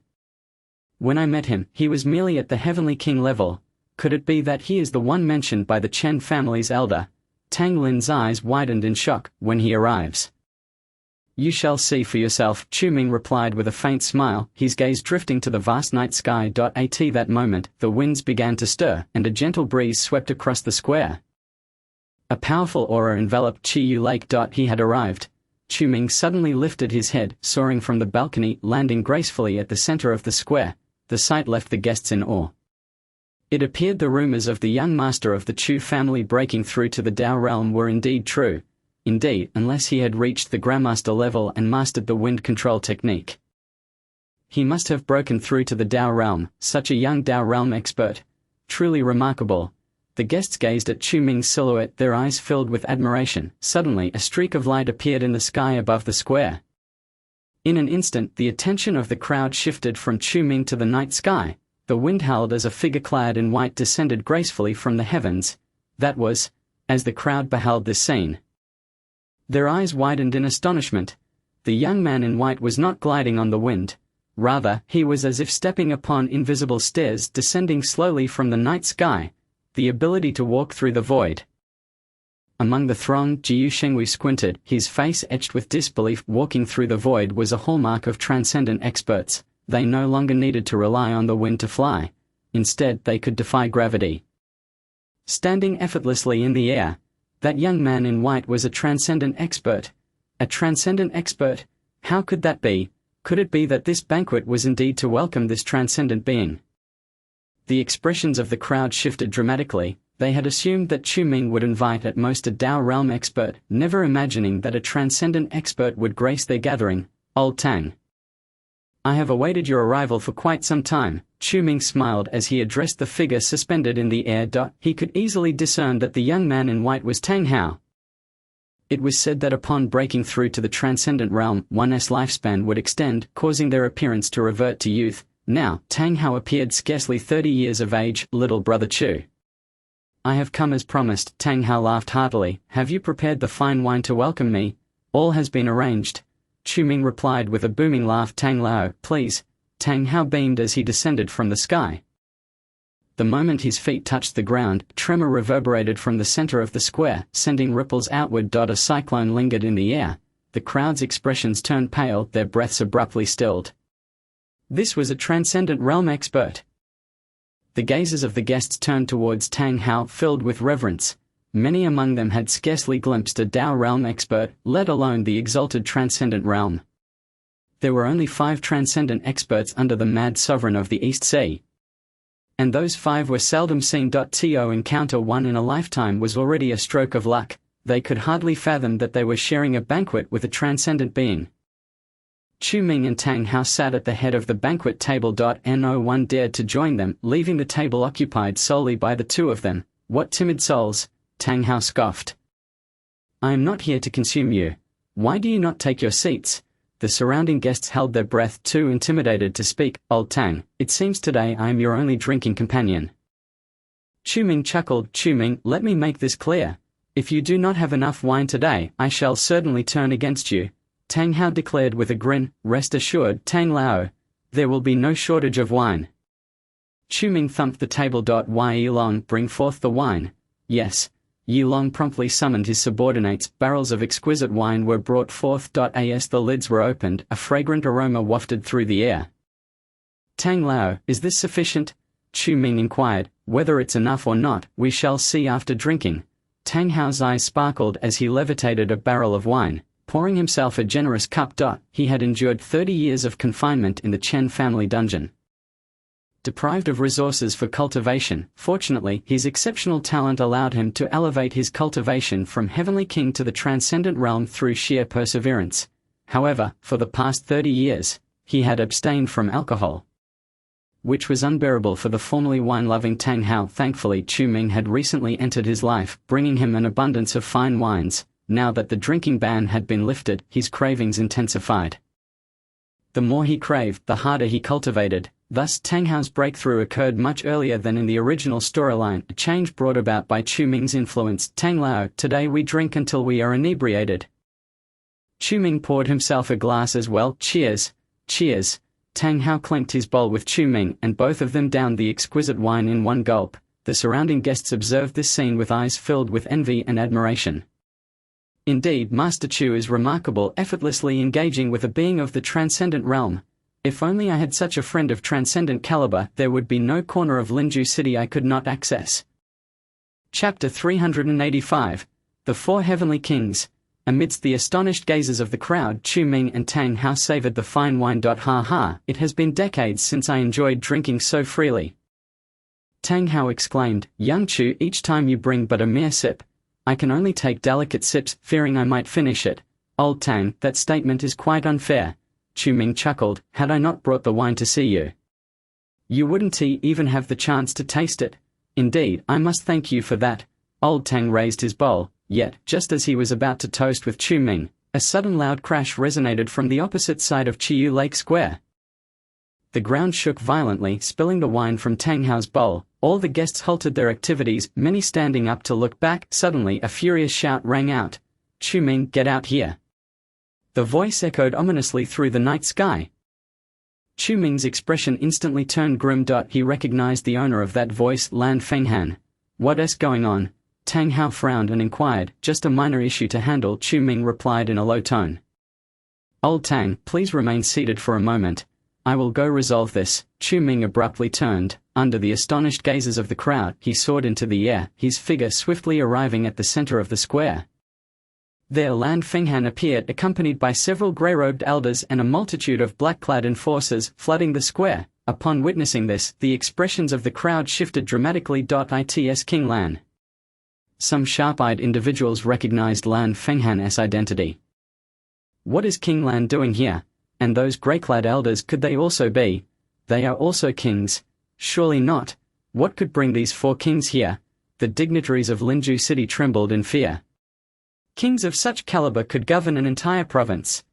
When I met him, he was merely at the Heavenly King level. Could it be that he is the one mentioned by the Chen family's elder?" Tang Lin's eyes widened in shock. "When he arrives, you shall see for yourself," Chu Ming replied with a faint smile, his gaze drifting to the vast night sky. At that moment, the winds began to stir, and a gentle breeze swept across the square. A powerful aura enveloped Chi Yu Lake. He had arrived. Chu Ming suddenly lifted his head, soaring from the balcony, landing gracefully at the center of the square. The sight left the guests in awe. It appeared the rumors of the young master of the Chu family breaking through to the Dao realm were indeed true. Indeed, unless he had reached the Grandmaster level and mastered the wind control technique, he must have broken through to the Dao realm. Such a young Dao realm expert. Truly remarkable. The guests gazed at Chu Ming's silhouette, their eyes filled with admiration. Suddenly, a streak of light appeared in the sky above the square. In an instant, the attention of the crowd shifted from Chu Ming to the night sky. The wind howled as a figure clad in white descended gracefully from the heavens. That was, as the crowd beheld this scene, their eyes widened in astonishment. The young man in white was not gliding on the wind. Rather, he was as if stepping upon invisible stairs descending slowly from the night sky. The ability to walk through the void. Among the throng, Jiu Shengwei squinted, his face etched with disbelief. Walking through the void was a hallmark of transcendent experts. They no longer needed to rely on the wind to fly. Instead, they could defy gravity, standing effortlessly in the air. That young man in white was a transcendent expert. A transcendent expert? How could that be? Could it be that this banquet was indeed to welcome this transcendent being? The expressions of the crowd shifted dramatically. They had assumed that Chu Ming would invite at most a Dao realm expert, never imagining that a transcendent expert would grace their gathering. "Old Tang, I have awaited your arrival for quite some time." Chu Ming smiled as he addressed the figure suspended in the air. He could easily discern that the young man in white was Tang Hao. It was said that upon breaking through to the transcendent realm, one's lifespan would extend, causing their appearance to revert to youth. Now, Tang Hao appeared scarcely 30 years of age. "Little brother Chu, I have come as promised." Tang Hao laughed heartily. "Have you prepared the fine wine to welcome me?" "All has been arranged," Chu Ming replied with a booming laugh. "Tang Lao, please." Tang Hao beamed as he descended from the sky. The moment his feet touched the ground, tremor reverberated from the center of the square, sending ripples outward. A cyclone lingered in the air. The crowd's expressions turned pale, their breaths abruptly stilled. This was a transcendent realm expert. The gazes of the guests turned towards Tang Hao, filled with reverence. Many among them had scarcely glimpsed a Dao realm expert, let alone the exalted transcendent realm. There were only 5 transcendent experts under the mad sovereign of the East Sea. And those 5 were seldom seen. To encounter one in a lifetime was already a stroke of luck. They could hardly fathom that they were sharing a banquet with a transcendent being. Chu Ming and Tang Hao sat at the head of the banquet table. No one dared to join them, leaving the table occupied solely by the 2 of them. What timid souls, Tang Hao scoffed. I am not here to consume you. Why do you not take your seats? The surrounding guests held their breath, too intimidated to speak. Old Tang, it seems today I am your only drinking companion. Chu Ming chuckled. Chu Ming, let me make this clear. If you do not have enough wine today, I shall certainly turn against you. Tang Hao declared with a grin. Rest assured, Tang Lao, there will be no shortage of wine. Chu Ming thumped the table. Yi Long, bring forth the wine. Yes. Yi Long promptly summoned his subordinates. Barrels of exquisite wine were brought forth. As the lids were opened, a fragrant aroma wafted through the air. Tang Lao, is this sufficient? Chu Ming inquired. Whether it's enough or not, we shall see after drinking. Tang Hao's eyes sparkled as he levitated a barrel of wine, pouring himself a generous cup. He had endured 30 years of confinement in the Chen family dungeon. Deprived of resources for cultivation, fortunately, his exceptional talent allowed him to elevate his cultivation from Heavenly King to the transcendent realm through sheer perseverance. However, for the past 30 years, he had abstained from alcohol, which was unbearable for the formerly wine-loving Tang Hao. Thankfully, Chu Ming had recently entered his life, bringing him an abundance of fine wines. Now that the drinking ban had been lifted, his cravings intensified. The more he craved, the harder he cultivated. Thus, Tang Hao's breakthrough occurred much earlier than in the original storyline, a change brought about by Chu Ming's influence. Tang Lao, today we drink until we are inebriated. Chu Ming poured himself a glass as well. Cheers. Cheers. Tang Hao clinked his bowl with Chu Ming, and both of them downed the exquisite wine in one gulp. The surrounding guests observed this scene with eyes filled with envy and admiration. Indeed, Master Chu is remarkable, effortlessly engaging with a being of the transcendent realm. If only I had such a friend of transcendent caliber, there would be no corner of Linju City I could not access. Chapter 385. The 4 Heavenly Kings. Amidst the astonished gazes of the crowd, Chu Ming and Tang Hao savored the fine wine. Ha ha, it has been decades since I enjoyed drinking so freely. Tang Hao exclaimed, Young Chu, each time you bring but a mere sip, I can only take delicate sips, fearing I might finish it. Old Tang, that statement is quite unfair. Chu Ming chuckled, had I not brought the wine to see you, you wouldn't even have the chance to taste it. Indeed, I must thank you for that. Old Tang raised his bowl, yet, just as he was about to toast with Chu Ming, a sudden loud crash resonated from the opposite side of Chiyu Lake Square. The ground shook violently, spilling the wine from Tang Hao's bowl. All the guests halted their activities, many standing up to look back. Suddenly, a furious shout rang out. Chu Ming, get out here. The voice echoed ominously through the night sky. Chu Ming's expression instantly turned grim. He recognized the owner of that voice, Lan Fenghan. What's going on? Tang Hao frowned and inquired. Just a minor issue to handle, Chu Ming replied in a low tone. Old Tang, please remain seated for a moment. I will go resolve this. Chu Ming abruptly turned. Under the astonished gazes of the crowd, he soared into the air, his figure swiftly arriving at the center of the square. There Lan Fenghan appeared, accompanied by several grey-robed elders and a multitude of black-clad enforcers, flooding the square. Upon witnessing this, the expressions of the crowd shifted dramatically. It's King Lan. Some sharp-eyed individuals recognized Lan Fenghan's identity. What is King Lan doing here? And those grey-clad elders, could they also be? They are also kings. Surely not. What could bring these 4 kings here? The dignitaries of Linju City trembled in fear. Kings of such caliber could govern an entire province.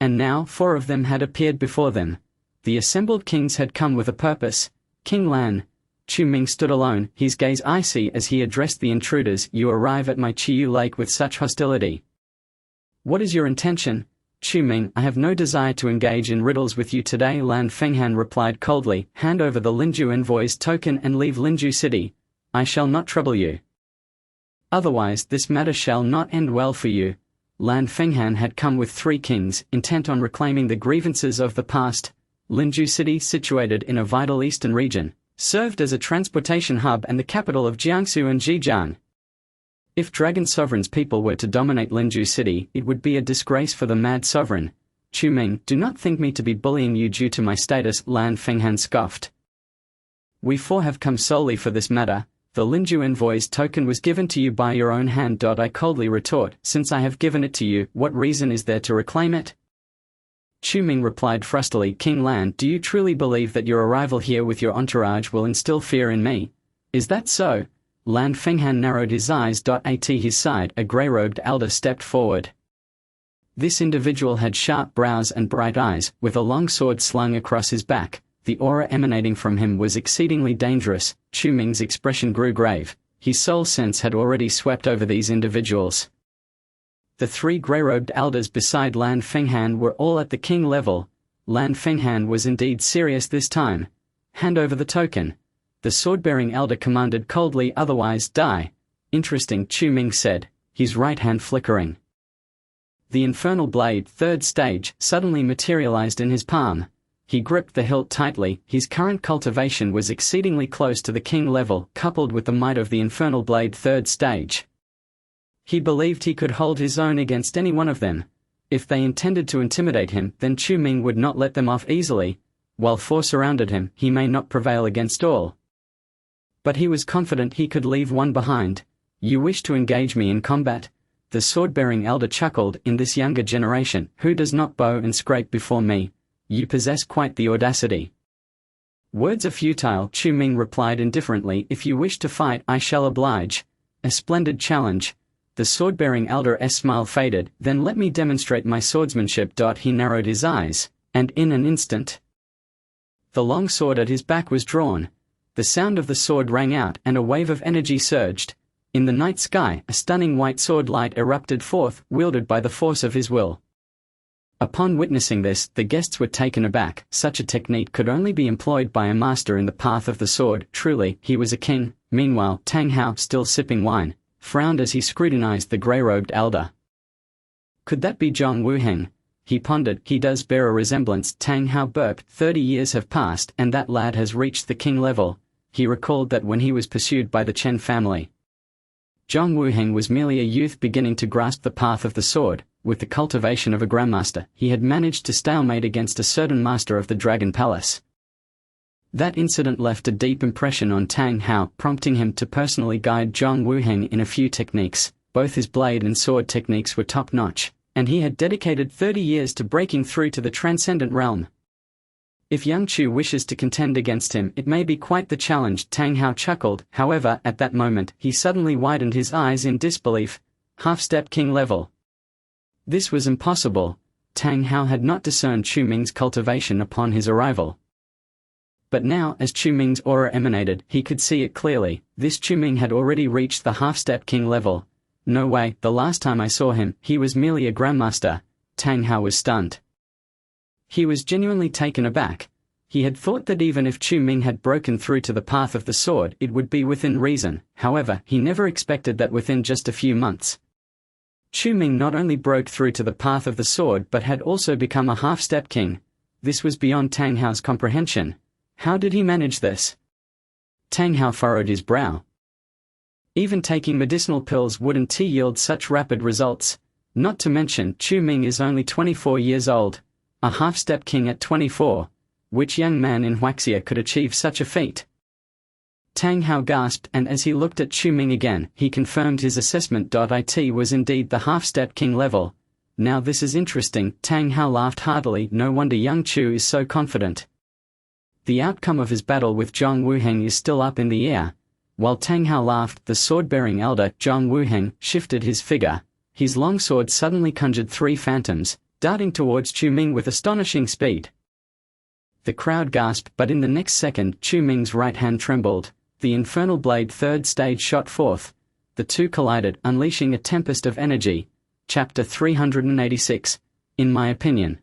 And now 4 of them had appeared before them. The assembled kings had come with a purpose. King Lan. Chu Ming stood alone, his gaze icy as he addressed the intruders. You arrive at my Chiyu Lake with such hostility. What is your intention? Chu Ming, I have no desire to engage in riddles with you today. Lan Fenghan replied coldly. Hand over the Linju envoy's token and leave Linju City. I shall not trouble you. Otherwise, this matter shall not end well for you. Lan Fenghan had come with 3 kings, intent on reclaiming the grievances of the past. Linju City, situated in a vital eastern region, served as a transportation hub and the capital of Jiangsu and Zhejiang. If Dragon Sovereign's people were to dominate Linju City, it would be a disgrace for the mad sovereign. Chu Ming, do not think me to be bullying you due to my status, Lan Fenghan scoffed. We four have come solely for this matter. The Linju envoy's token was given to you by your own hand. I coldly retort, since I have given it to you, what reason is there to reclaim it? Chu Ming replied frostily, King Lan, do you truly believe that your arrival here with your entourage will instill fear in me? Is that so? Lan Fenghan narrowed his eyes. At his side, a grey-robed elder stepped forward. This individual had sharp brows and bright eyes, with a long sword slung across his back. The aura emanating from him was exceedingly dangerous. Chu Ming's expression grew grave. His soul sense had already swept over these individuals. The three grey-robed elders beside Lan Fenghan were all at the king level. Lan Fenghan was indeed serious this time. Hand over the token. The sword-bearing elder commanded coldly, otherwise die. Interesting, Chu Ming said, his right hand flickering. The infernal blade, third stage, suddenly materialized in his palm. He gripped the hilt tightly. His current cultivation was exceedingly close to the king level, coupled with the might of the infernal blade third stage. He believed he could hold his own against any one of them. If they intended to intimidate him, then Chu Ming would not let them off easily. While four surrounded him, he may not prevail against all. But he was confident he could leave one behind. You wish to engage me in combat? The sword-bearing elder chuckled, in this younger generation, who does not bow and scrape before me? You possess quite the audacity. Words are futile, Chu Ming replied indifferently, if you wish to fight, I shall oblige. A splendid challenge. The sword-bearing elder's smile faded, then let me demonstrate my swordsmanship. He narrowed his eyes, and in an instant, the long sword at his back was drawn. The sound of the sword rang out, and a wave of energy surged. In the night sky, a stunning white sword light erupted forth, wielded by the force of his will. Upon witnessing this, the guests were taken aback. Such a technique could only be employed by a master in the path of the sword. Truly, he was a king. Meanwhile, Tang Hao, still sipping wine, frowned as he scrutinized the grey-robed elder. Could that be Zhang Wuheng? He pondered. He does bear a resemblance. Tang Hao burped. 30 years have passed, and that lad has reached the king level. He recalled that when he was pursued by the Chen family, Zhang Wuheng was merely a youth beginning to grasp the path of the sword. With the cultivation of a grandmaster, he had managed to stalemate against a certain master of the Dragon Palace. That incident left a deep impression on Tang Hao, prompting him to personally guide Zhang Wuheng in a few techniques. Both his blade and sword techniques were top-notch, and he had dedicated 30 years to breaking through to the transcendent realm. If Yang Chu wishes to contend against him, it may be quite the challenge, Tang Hao chuckled. However, at that moment, he suddenly widened his eyes in disbelief. Half-step king level. This was impossible. Tang Hao had not discerned Chu Ming's cultivation upon his arrival. But now, as Chu Ming's aura emanated, he could see it clearly. This Chu Ming had already reached the half-step king level. No way, the last time I saw him, he was merely a grandmaster. Tang Hao was stunned. He was genuinely taken aback. He had thought that even if Chu Ming had broken through to the path of the sword, it would be within reason. However, he never expected that within just a few months, Chu Ming not only broke through to the path of the sword but had also become a half-step king. This was beyond Tang Hao's comprehension. How did he manage this? Tang Hao furrowed his brow. Even taking medicinal pills wouldn't yield such rapid results. Not to mention, Chu Ming is only 24 years old. A half-step king at 24. Which young man in Huaxia could achieve such a feat? Tang Hao gasped, and as he looked at Chu Ming again, he confirmed his assessment. It was indeed the half-step king level. Now this is interesting. Tang Hao laughed heartily. No wonder young Chu is so confident. The outcome of his battle with Zhang Wuheng is still up in the air. While Tang Hao laughed, the sword-bearing elder, Zhang Wuheng, shifted his figure. His long sword suddenly conjured 3 phantoms, darting towards Chu Ming with astonishing speed. The crowd gasped, but in the next second, Chu Ming's right hand trembled. The infernal blade third stage shot forth. The two collided, unleashing a tempest of energy. Chapter 386. In my opinion.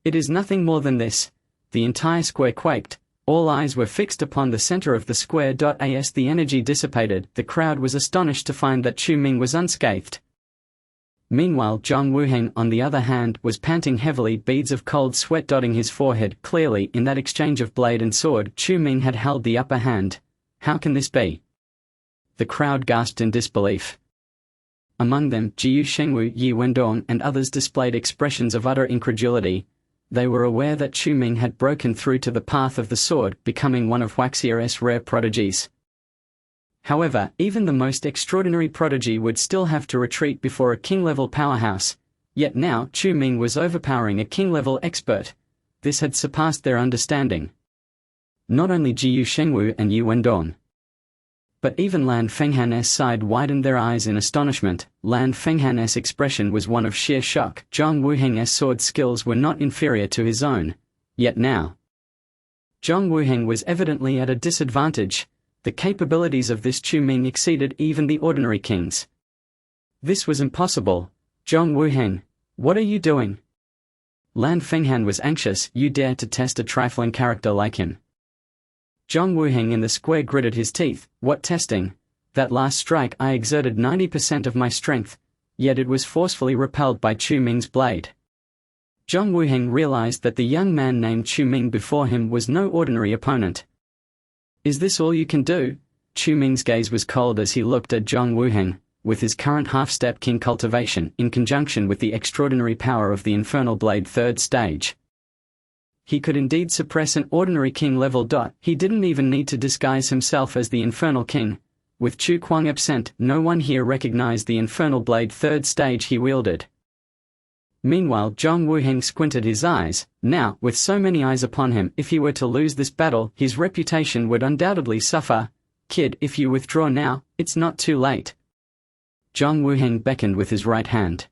It is nothing more than this. The entire square quaked. All eyes were fixed upon the center of the square. As the energy dissipated, the crowd was astonished to find that Chu Ming was unscathed. Meanwhile, Zhang Wuheng, on the other hand, was panting heavily, beads of cold sweat dotting his forehead. Clearly, in that exchange of blade and sword, Chu Ming had held the upper hand. How can this be? The crowd gasped in disbelief. Among them, Jiu Shengwu, Yi Wendong, and others displayed expressions of utter incredulity. They were aware that Chu Ming had broken through to the path of the sword, becoming one of Huaxia's rare prodigies. However, even the most extraordinary prodigy would still have to retreat before a king-level powerhouse. Yet now, Chu Ming was overpowering a king-level expert. This had surpassed their understanding. Not only Jiu Shengwu and Yi Wendong, but even Lan Fenghan's side widened their eyes in astonishment. Lan Fenghan's expression was one of sheer shock. Zhang Wuheng's sword skills were not inferior to his own. Yet now, Zhang Wuheng was evidently at a disadvantage. The capabilities of this Chu Ming exceeded even the ordinary kings. This was impossible. Zhang Wuheng, what are you doing? Lan Fenghan was anxious. You dare to test a trifling character like him? Zhang Wuheng in the square gritted his teeth. What testing? That last strike I exerted 90% of my strength, yet it was forcefully repelled by Chu Ming's blade. Zhang Wuheng realized that the young man named Chu Ming before him was no ordinary opponent. Is this all you can do? Chu Ming's gaze was cold as he looked at Zhang Wuheng. With his current half-step king cultivation, in conjunction with the extraordinary power of the Infernal Blade 3rd stage, he could indeed suppress an ordinary king level. He didn't even need to disguise himself as the Infernal King. With Chu Kuang absent, no one here recognized the Infernal Blade 3rd stage he wielded. Meanwhile, Zhang Wuheng squinted his eyes. Now, with so many eyes upon him, if he were to lose this battle, his reputation would undoubtedly suffer. Kid, if you withdraw now, it's not too late. Zhang Wuheng beckoned with his right hand.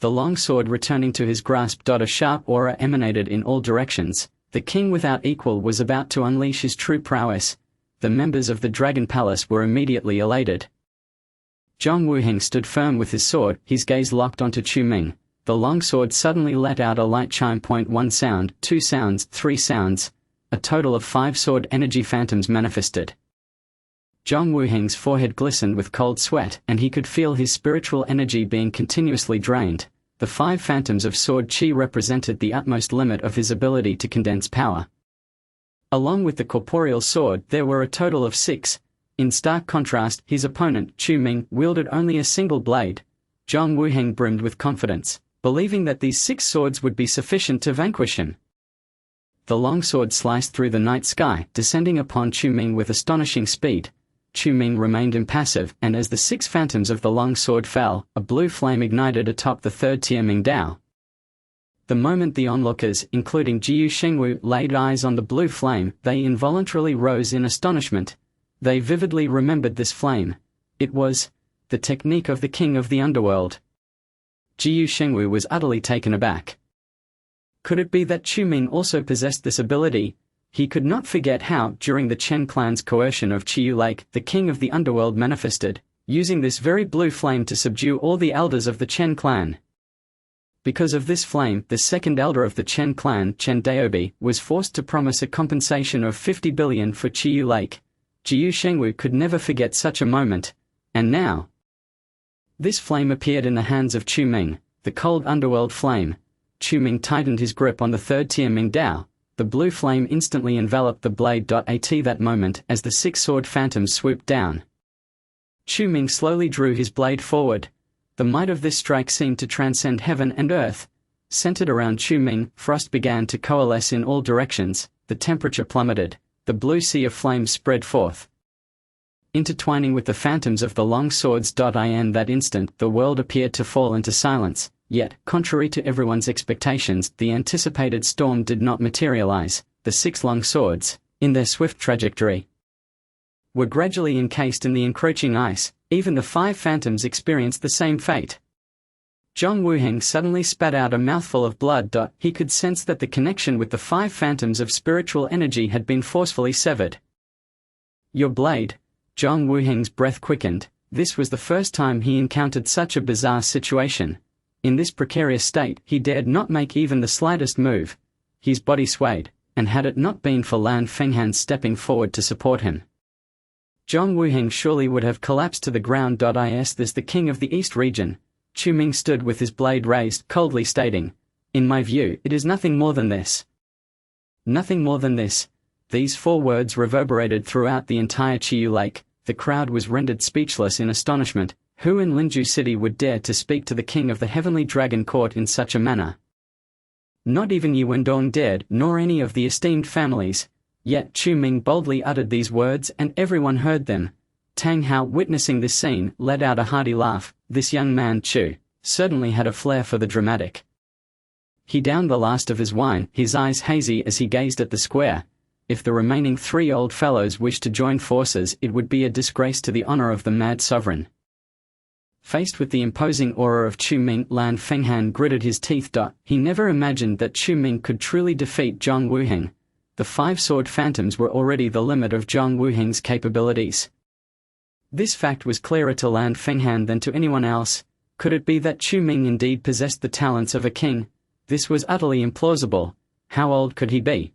The long sword returning to his grasp. A sharp aura emanated in all directions. The king without equal was about to unleash his true prowess. The members of the Dragon Palace were immediately elated. Zhang Wuheng stood firm with his sword, his gaze locked onto Chu Ming. The long sword suddenly let out a light chime. 1 sound, 2 sounds, 3 sounds. A total of 5 sword energy phantoms manifested. Zhang Wuheng's forehead glistened with cold sweat, and he could feel his spiritual energy being continuously drained. The 5 phantoms of sword chi represented the utmost limit of his ability to condense power. Along with the corporeal sword, there were a total of 6. In stark contrast, his opponent, Chu Ming, wielded only a single blade. Zhang Wuheng brimmed with confidence, believing that these 6 swords would be sufficient to vanquish him. The long sword sliced through the night sky, descending upon Chu Ming with astonishing speed. Chu Ming remained impassive, and as the 6 phantoms of the long sword fell, a blue flame ignited atop the 3rd tier Mingdao. The moment the onlookers, including Jiu Shengwu, laid eyes on the blue flame, they involuntarily rose in astonishment. They vividly remembered this flame. It was the technique of the king of the underworld. Jiu Shengwu was utterly taken aback. Could it be that Chu Ming also possessed this ability? He could not forget how, during the Chen clan's coercion of Chiyu Lake, the king of the underworld manifested, using this very blue flame to subdue all the elders of the Chen clan. Because of this flame, the second elder of the Chen clan, Chen Daobi, was forced to promise a compensation of 50 billion for Chiyu Lake. Jiu Shengwu could never forget such a moment. And now, this flame appeared in the hands of Chu Ming, the cold underworld flame. Chu Ming tightened his grip on the 3rd tier Mingdao. The blue flame instantly enveloped the blade. At that moment, as the 6 sword phantoms swooped down, Chu Ming slowly drew his blade forward. The might of this strike seemed to transcend heaven and earth. Centered around Chu Ming, frost began to coalesce in all directions, the temperature plummeted, the blue sea of flames spread forth, intertwining with the phantoms of the long swords. In that instant, the world appeared to fall into silence. Yet, contrary to everyone's expectations, the anticipated storm did not materialize. The 6 long swords, in their swift trajectory, were gradually encased in the encroaching ice. Even the 5 phantoms experienced the same fate. Zhang Wuheng suddenly spat out a mouthful of blood. He could sense that the connection with the 5 phantoms of spiritual energy had been forcefully severed. Your blade. Zhang Wuheng's breath quickened. This was the first time he encountered such a bizarre situation. In this precarious state, he dared not make even the slightest move. His body swayed, and had it not been for Lan Fenghan stepping forward to support him, Zhang Wuheng surely would have collapsed to the ground. Is this the king of the East region? Chu Ming stood with his blade raised, coldly stating, "In my view, it is nothing more than this." Nothing more than this. These 4 words reverberated throughout the entire Chiyu Lake. The crowd was rendered speechless in astonishment. Who in Linju City would dare to speak to the king of the heavenly dragon court in such a manner? Not even Yu Wendong dared, nor any of the esteemed families. Yet Chu Ming boldly uttered these words and everyone heard them. Tang Hao, witnessing this scene, let out a hearty laugh. This young man Chu certainly had a flair for the dramatic. He downed the last of his wine, his eyes hazy as he gazed at the square. If the remaining 3 old fellows wished to join forces, it would be a disgrace to the honor of the mad sovereign. Faced with the imposing aura of Chu Ming, Lan Fenghan gritted his teeth. He never imagined that Chu Ming could truly defeat Zhang Wuheng. The 5-sword phantoms were already the limit of Zhang Wuheng's capabilities. This fact was clearer to Lan Fenghan than to anyone else. Could it be that Chu Ming indeed possessed the talents of a king? This was utterly implausible. How old could he be?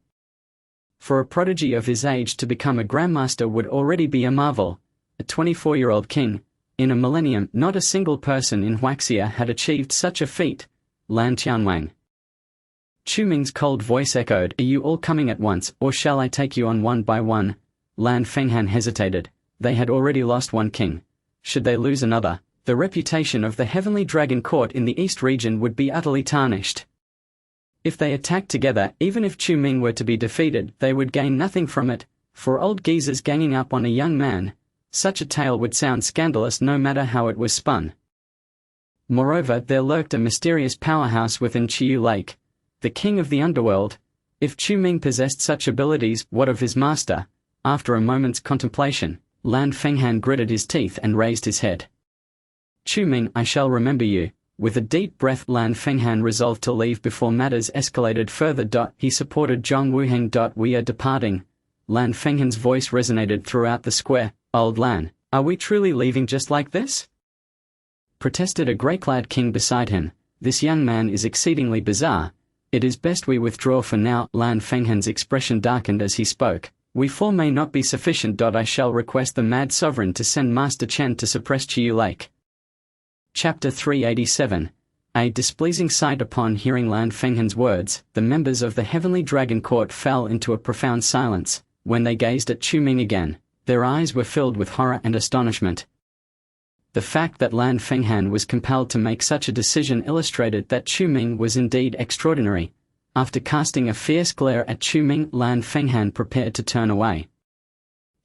For a prodigy of his age to become a grandmaster would already be a marvel. A 24-year-old king. In a millennium, not a single person in Huaxia had achieved such a feat. Lan Tianwang. Chu Ming's cold voice echoed, "Are you all coming at once, or shall I take you on one by one?" Lan Fenghan hesitated. They had already lost one king. Should they lose another, the reputation of the Heavenly Dragon Court in the East region would be utterly tarnished. If they attacked together, even if Chu Ming were to be defeated, they would gain nothing from it. For old geezers ganging up on a young man, such a tale would sound scandalous no matter how it was spun. Moreover, there lurked a mysterious powerhouse within Chiyu Lake, the king of the underworld. If Chu Ming possessed such abilities, what of his master? After a moment's contemplation, Lan Fenghan gritted his teeth and raised his head. Chu Ming, I shall remember you. With a deep breath, Lan Fenghan resolved to leave before matters escalated further. He supported Zhang Wuheng. We are departing. Lan Fenghan's voice resonated throughout the square. Old Lan, are we truly leaving just like this? Protested a grey-clad king beside him. This young man is exceedingly bizarre. It is best we withdraw for now. Lan Fenghan's expression darkened as he spoke. We 4 may not be sufficient. I shall request the mad sovereign to send Master Chen to suppress Chiyu Lake. Chapter 387. A displeasing sight. Upon hearing Lan Fenghan's words, the members of the Heavenly Dragon Court fell into a profound silence. When they gazed at Chu Ming again, their eyes were filled with horror and astonishment. The fact that Lan Fenghan was compelled to make such a decision illustrated that Chu Ming was indeed extraordinary. After casting a fierce glare at Chu Ming, Lan Fenghan prepared to turn away.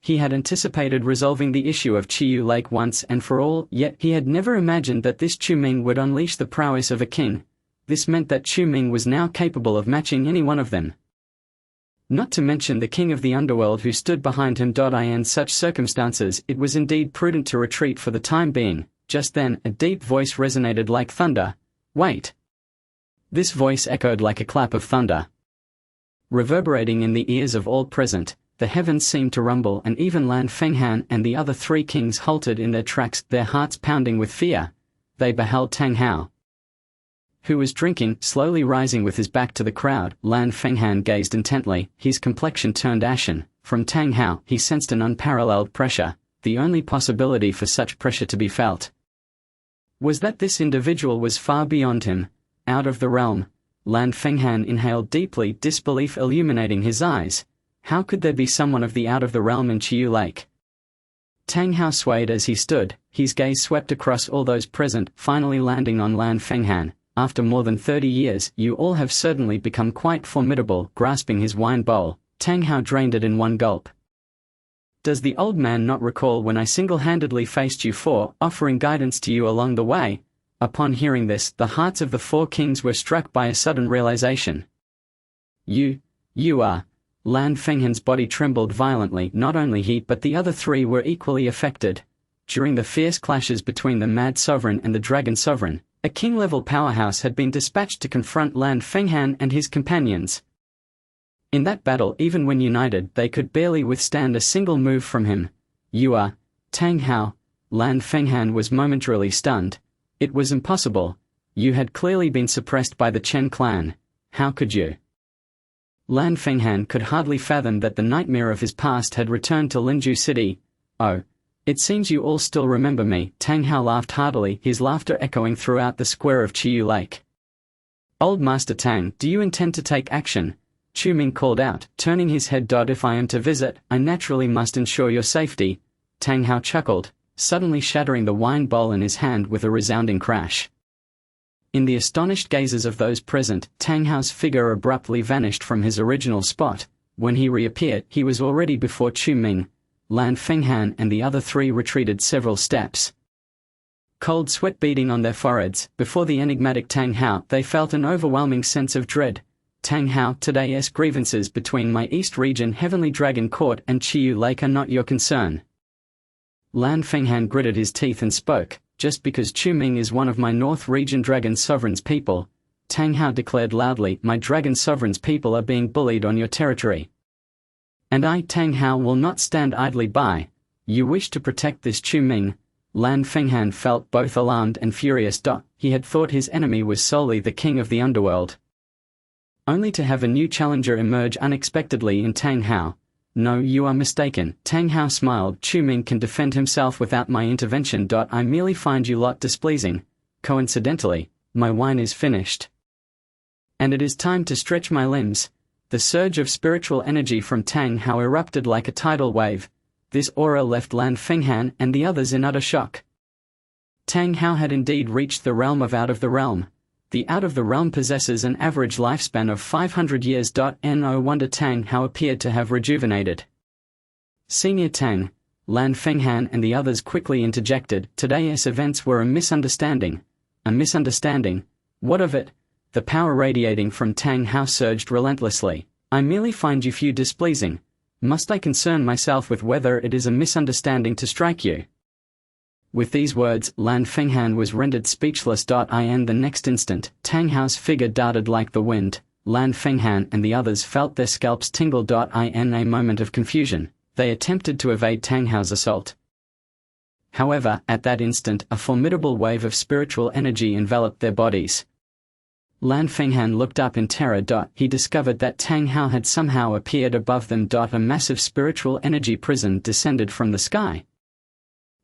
He had anticipated resolving the issue of Chiyu Lake once and for all, yet he had never imagined that this Chu Ming would unleash the prowess of a king. This meant that Chu Ming was now capable of matching any one of them. Not to mention the king of the underworld who stood behind him. In such circumstances, it was indeed prudent to retreat for the time being. Just then, a deep voice resonated like thunder. Wait! This voice echoed like a clap of thunder. Reverberating in the ears of all present, the heavens seemed to rumble, and even Lan Fenghan and the other 3 kings halted in their tracks, their hearts pounding with fear. They beheld Tang Hao, who was drinking, slowly rising with his back to the crowd. Lan Fenghan gazed intently, his complexion turned ashen. From Tang Hao, he sensed an unparalleled pressure. The only possibility for such pressure to be felt was that this individual was far beyond him, out of the realm. Lan Fenghan inhaled deeply, disbelief illuminating his eyes. How could there be someone of the out of the realm in Chiyu Lake? Tang Hao swayed as he stood, his gaze swept across all those present, finally landing on Lan Fenghan. After more than 30 years, you all have certainly become quite formidable. Grasping his wine bowl, Tang Hao drained it in one gulp. Does the old man not recall when I single-handedly faced you 4, offering guidance to you along the way? Upon hearing this, the hearts of the 4 kings were struck by a sudden realization. You are... Lan Fenghan's body trembled violently. Not only he but the other 3 were equally affected. During the fierce clashes between the Mad Sovereign and the Dragon Sovereign, a king-level powerhouse had been dispatched to confront Lan Fenghan and his companions. In that battle, even when united, they could barely withstand a single move from him. You are... Tang Hao. Lan Fenghan was momentarily stunned. It was impossible. You had clearly been suppressed by the Chen clan. How could you? Lan Fenghan could hardly fathom that the nightmare of his past had returned to Linju City. Oh, it seems you all still remember me. Tang Hao laughed heartily, his laughter echoing throughout the square of Chiyu Lake. Old Master Tang, do you intend to take action? Chu Ming called out, turning his head. If I am to visit, I naturally must ensure your safety. Tang Hao chuckled. suddenly shattering the wine bowl in his hand with a resounding crash. In the astonished gazes of those present, Tang Hao's figure abruptly vanished from his original spot. When he reappeared, he was already before Chu Ming. Lan Fenghan and the other three retreated several steps. Cold sweat beading on their foreheads, before the enigmatic Tang Hao, they felt an overwhelming sense of dread. Tang Hao, today's grievances between my East Region Heavenly Dragon Court and Chiyu Lake are not your concern. Lan Fenghan gritted his teeth and spoke. Just because Chu Ming is one of my North Region Dragon Sovereign's people, Tang Hao declared loudly, my Dragon Sovereign's people are being bullied on your territory. And I, Tang Hao, will not stand idly by. You wish to protect this Chu Ming? Lan Fenghan felt both alarmed and furious. He had thought his enemy was solely the king of the underworld. Only to have a new challenger emerge unexpectedly in Tang Hao. No, you are mistaken. Tang Hao smiled. Chu Ming can defend himself without my intervention. I merely find you lot displeasing. Coincidentally, my wine is finished. And it is time to stretch my limbs. The surge of spiritual energy from Tang Hao erupted like a tidal wave. This aura left Lan Fenghan and the others in utter shock. Tang Hao had indeed reached the realm of out of the realm. The out of the realm possesses an average lifespan of 500 years. No wonder Tang Hao appeared to have rejuvenated. Senior Tang, Lan Fenghan and the others quickly interjected. Today's events were a misunderstanding. A misunderstanding? What of it? The power radiating from Tang Hao surged relentlessly. I merely find you few displeasing. Must I concern myself with whether it is a misunderstanding to strike you? With these words, Lan Fenghan was rendered speechless. In the next instant, Tang Hao's figure darted like the wind. Lan Fenghan and the others felt their scalps tingle. In a moment of confusion, they attempted to evade Tang Hao's assault. However, at that instant, a formidable wave of spiritual energy enveloped their bodies. Lan Fenghan looked up in terror. He discovered that Tang Hao had somehow appeared above them. A massive spiritual energy prison descended from the sky,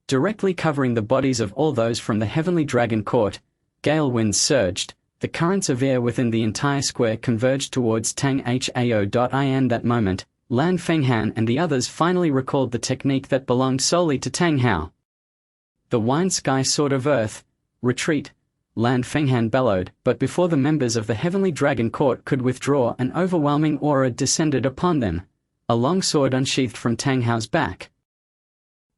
directly covering the bodies of all those from the Heavenly Dragon Court. Gale winds surged. The currents of air within the entire square converged towards Tang Hao. In that moment, Lan Fenghan and the others finally recalled the technique that belonged solely to Tang Hao. The wine sky sword of earth. Retreat. Lan Fenghan bellowed, but before the members of the Heavenly Dragon Court could withdraw, an overwhelming aura descended upon them. A long sword unsheathed from Tang Hao's back.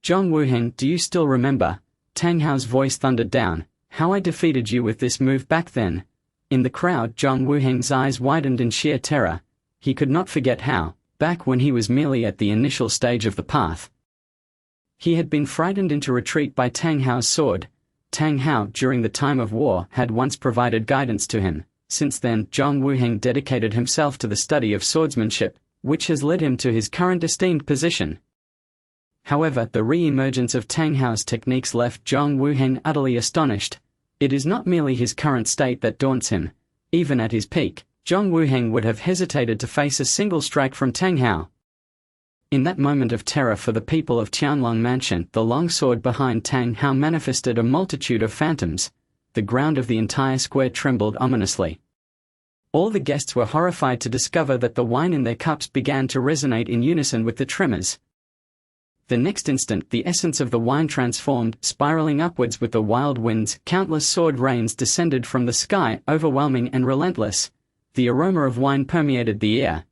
Zhong Wuheng, do you still remember? Tang Hao's voice thundered down. How I defeated you with this move back then. In the crowd, Zhong Wuheng's eyes widened in sheer terror. He could not forget how, back when he was merely at the initial stage of the path, he had been frightened into retreat by Tang Hao's sword. Tang Hao, during the time of war, had once provided guidance to him. Since then, Zhong Wuheng dedicated himself to the study of swordsmanship, which has led him to his current esteemed position. However, the re-emergence of Tang Hao's techniques left Zhong Wuheng utterly astonished. It is not merely his current state that daunts him. Even at his peak, Zhong Wuheng would have hesitated to face a single strike from Tang Hao. In that moment of terror for the people of Tianlong Mansion, the long sword behind Tang Hao manifested a multitude of phantoms. The ground of the entire square trembled ominously. All the guests were horrified to discover that the wine in their cups began to resonate in unison with the tremors. The next instant, the essence of the wine transformed, spiraling upwards with the wild winds. Countless sword rains descended from the sky, overwhelming and relentless. The aroma of wine permeated the air.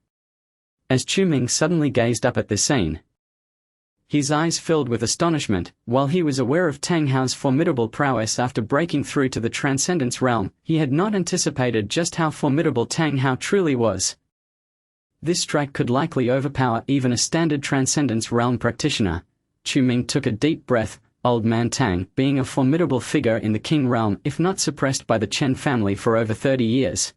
As Chu Ming suddenly gazed up at the scene, his eyes filled with astonishment. While he was aware of Tang Hao's formidable prowess after breaking through to the Transcendence realm, he had not anticipated just how formidable Tang Hao truly was. This strike could likely overpower even a standard Transcendence realm practitioner. Chu Ming took a deep breath. Old man Tang, being a formidable figure in the King realm, if not suppressed by the Chen family for over 30 years,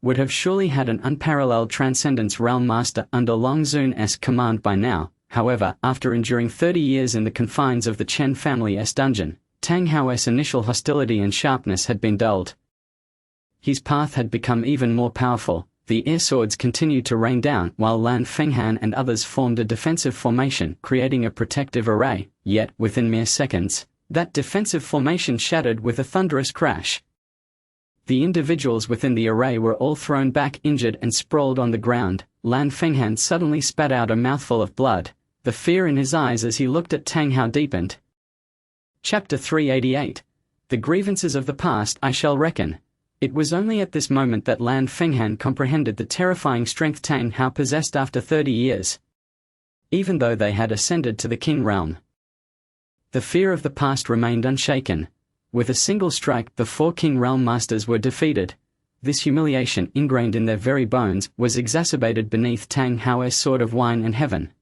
would have surely had an unparalleled Transcendence realm master under Long Zun's command by now. However, after enduring 30 years in the confines of the Chen family's dungeon, Tang Hao's initial hostility and sharpness had been dulled. His path had become even more powerful. The air swords continued to rain down, while Lan Fenghan and others formed a defensive formation, creating a protective array. Yet, within mere seconds, that defensive formation shattered with a thunderous crash. The individuals within the array were all thrown back injured and sprawled on the ground. Lan Fenghan suddenly spat out a mouthful of blood. The fear in his eyes as he looked at Tang Hao deepened. Chapter 388. The grievances of the past I shall reckon. It was only at this moment that Lan Fenghan comprehended the terrifying strength Tang Hao possessed after 30 years. Even though they had ascended to the king realm, the fear of the past remained unshaken. With a single strike, the 4 king realm masters were defeated. This humiliation, ingrained in their very bones, was exacerbated beneath Tang Hao's sword of wine and heaven.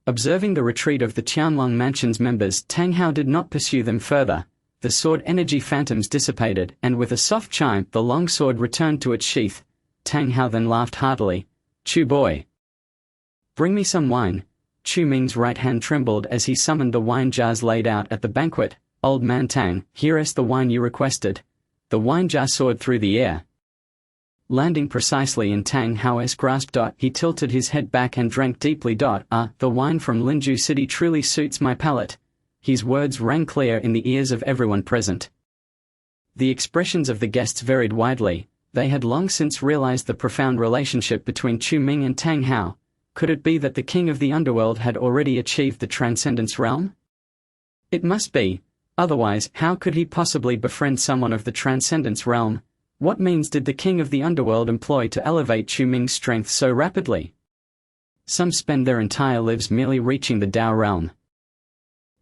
Observing the retreat of the Qianlong Mansion's members, Tang Hao did not pursue them further. The sword energy phantoms dissipated, and with a soft chime, the long sword returned to its sheath. Tang Hao then laughed heartily. "Chu boy, bring me some wine." Chu Ming's right hand trembled as he summoned the wine jars laid out at the banquet. "Old man Tang, here is the wine you requested." The wine jar soared through the air, landing precisely in Tang Hao's grasp. He tilted his head back and drank deeply. "Ah, the wine from Linju City truly suits my palate." His words rang clear in the ears of everyone present. The expressions of the guests varied widely. They had long since realized the profound relationship between Chu Ming and Tang Hao. Could it be that the king of the underworld had already achieved the transcendence realm? It must be. Otherwise, how could he possibly befriend someone of the transcendence realm? What means did the king of the underworld employ to elevate Chu Ming's strength so rapidly? Some spend their entire lives merely reaching the Dao realm.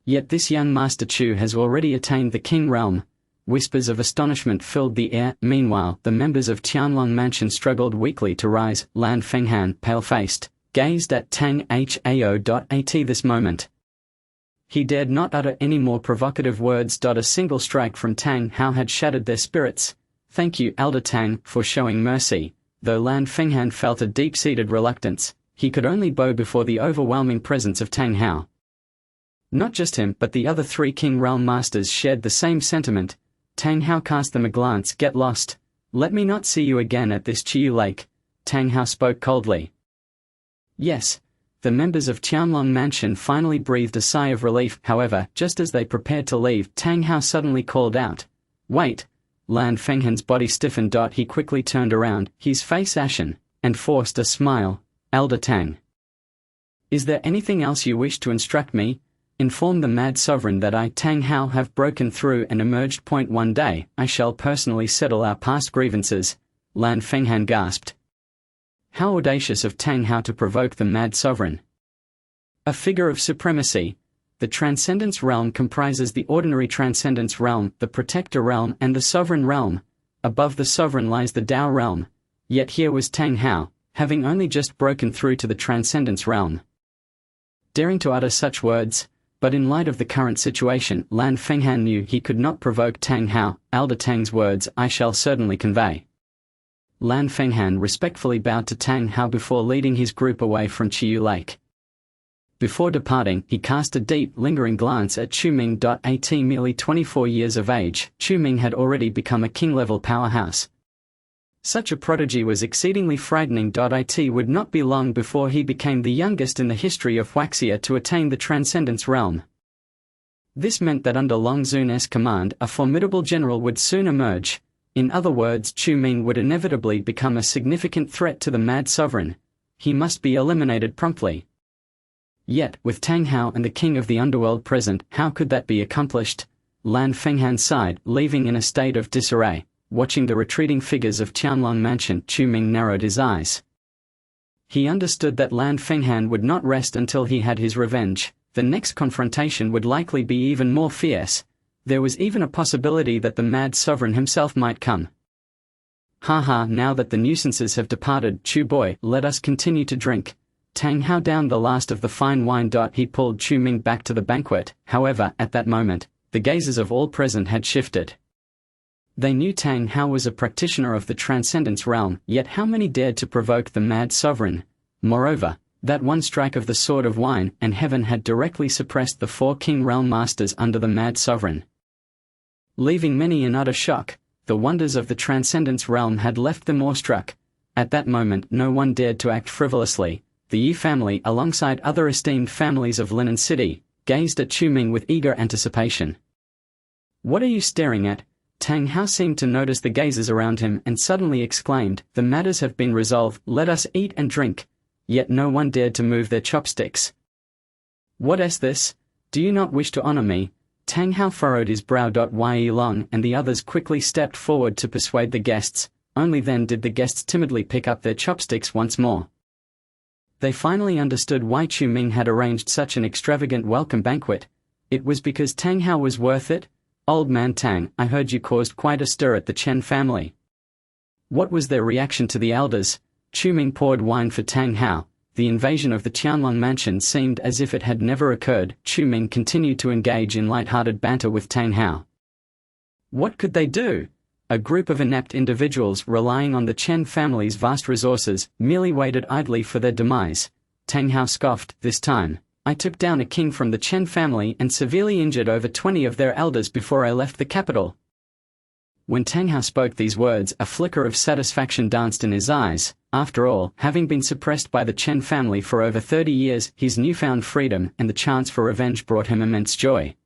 Yet this young Master Chu has already attained the king realm. Whispers of astonishment filled the air. Meanwhile, the members of Qianlong Mansion struggled weakly to rise. Lan Fenghan, pale-faced, gazed at Tang Hao. At this moment, he dared not utter any more provocative words. A single strike from Tang Hao had shattered their spirits. "Thank you, Elder Tang, for showing mercy." Though Lan Fenghan felt a deep-seated reluctance, he could only bow before the overwhelming presence of Tang Hao. Not just him, but the other 3 king realm masters shared the same sentiment. Tang Hao cast them a glance. "Get lost. Let me not see you again at this Chiyu Lake." Tang Hao spoke coldly. Yes. The members of Qianlong Mansion finally breathed a sigh of relief. However, just as they prepared to leave, Tang Hao suddenly called out, "Wait!" Lan Fenghan's body stiffened. He quickly turned around, his face ashen, and forced a smile. "Elder Tang, is there anything else you wish to instruct me? Inform the Mad Sovereign that I, Tang Hao, have broken through and emerged. One day, I shall personally settle our past grievances." Lan Fenghan gasped. How audacious of Tang Hao to provoke the Mad Sovereign. A figure of supremacy. The Transcendence Realm comprises the ordinary Transcendence Realm, the Protector Realm, and the Sovereign Realm. Above the Sovereign lies the Dao Realm. Yet here was Tang Hao, having only just broken through to the Transcendence Realm, daring to utter such words. But in light of the current situation, Lan Fenghan knew he could not provoke Tang Hao. "Elder Tang's words I shall certainly convey." Lan Fenghan respectfully bowed to Tang Hao before leading his group away from Chiyu Lake. Before departing, he cast a deep, lingering glance at Chu Ming. At merely 24 years of age, Chu Ming had already become a king-level powerhouse. Such a prodigy was exceedingly frightening. It would not be long before he became the youngest in the history of Huaxia to attain the Transcendence Realm. This meant that under Long Zun's command, a formidable general would soon emerge. In other words, Chu Ming would inevitably become a significant threat to the Mad Sovereign. He must be eliminated promptly. Yet, with Tang Hao and the King of the Underworld present, how could that be accomplished? Lan Fenghan sighed, leaving in a state of disarray. Watching the retreating figures of Qianlong Mansion, Chu Ming narrowed his eyes. He understood that Lan Fenghan would not rest until he had his revenge. The next confrontation would likely be even more fierce. There was even a possibility that the Mad Sovereign himself might come. "Ha, now that the nuisances have departed, Chu boy, let us continue to drink." Tang Hao downed the last of the fine wine. He pulled Chu Ming back to the banquet. However, at that moment, the gazes of all present had shifted. They knew Tang Hao was a practitioner of the Transcendence Realm, yet how many dared to provoke the Mad Sovereign? Moreover, that one strike of the Sword of Wine and Heaven had directly suppressed the 4 King Realm Masters under the Mad Sovereign, leaving many in utter shock. The wonders of the Transcendence Realm had left them awestruck. At that moment, no one dared to act frivolously. The Yi family, alongside other esteemed families of Linen City, gazed at Chu Ming with eager anticipation. "What are you staring at?" Tang Hao seemed to notice the gazes around him and suddenly exclaimed, "The matters have been resolved, let us eat and drink." Yet no one dared to move their chopsticks. "What is this? Do you not wish to honor me?" Tang Hao furrowed his brow. Ye Long and the others quickly stepped forward to persuade the guests. Only then did the guests timidly pick up their chopsticks once more. They finally understood why Chu Ming had arranged such an extravagant welcome banquet. It was because Tang Hao was worth it. Old man Tang, I heard you caused quite a stir at the Chen family. What was their reaction to the elders? Chu Ming poured wine for Tang Hao. The invasion of the Qianlong mansion seemed as if it had never occurred. Chu Ming continued to engage in light-hearted banter with Tang Hao. What could they do? A group of inept individuals relying on the Chen family's vast resources merely waited idly for their demise. Tang Hao scoffed. This time, I took down a king from the Chen family and severely injured over 20 of their elders before I left the capital. When Tang Hao spoke these words, a flicker of satisfaction danced in his eyes. After all, having been suppressed by the Chen family for over 30 years, his newfound freedom and the chance for revenge brought him immense joy.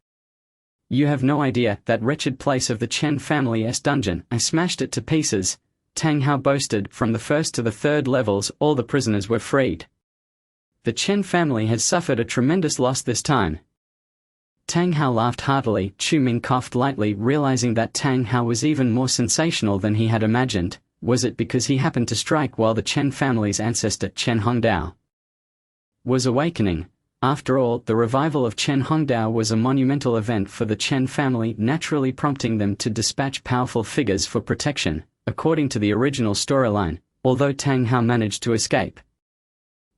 You have no idea, that wretched place of the Chen family's dungeon, I smashed it to pieces. Tang Hao boasted. From the first to the third levels, all the prisoners were freed. The Chen family has suffered a tremendous loss this time. Tang Hao laughed heartily. Chu Ming coughed lightly, realizing that Tang Hao was even more sensational than he had imagined. Was it because he happened to strike while the Chen family's ancestor, Chen Hongdao, was awakening? After all, the revival of Chen Hongdao was a monumental event for the Chen family, naturally prompting them to dispatch powerful figures for protection, according to the original storyline, although Tang Hao managed to escape.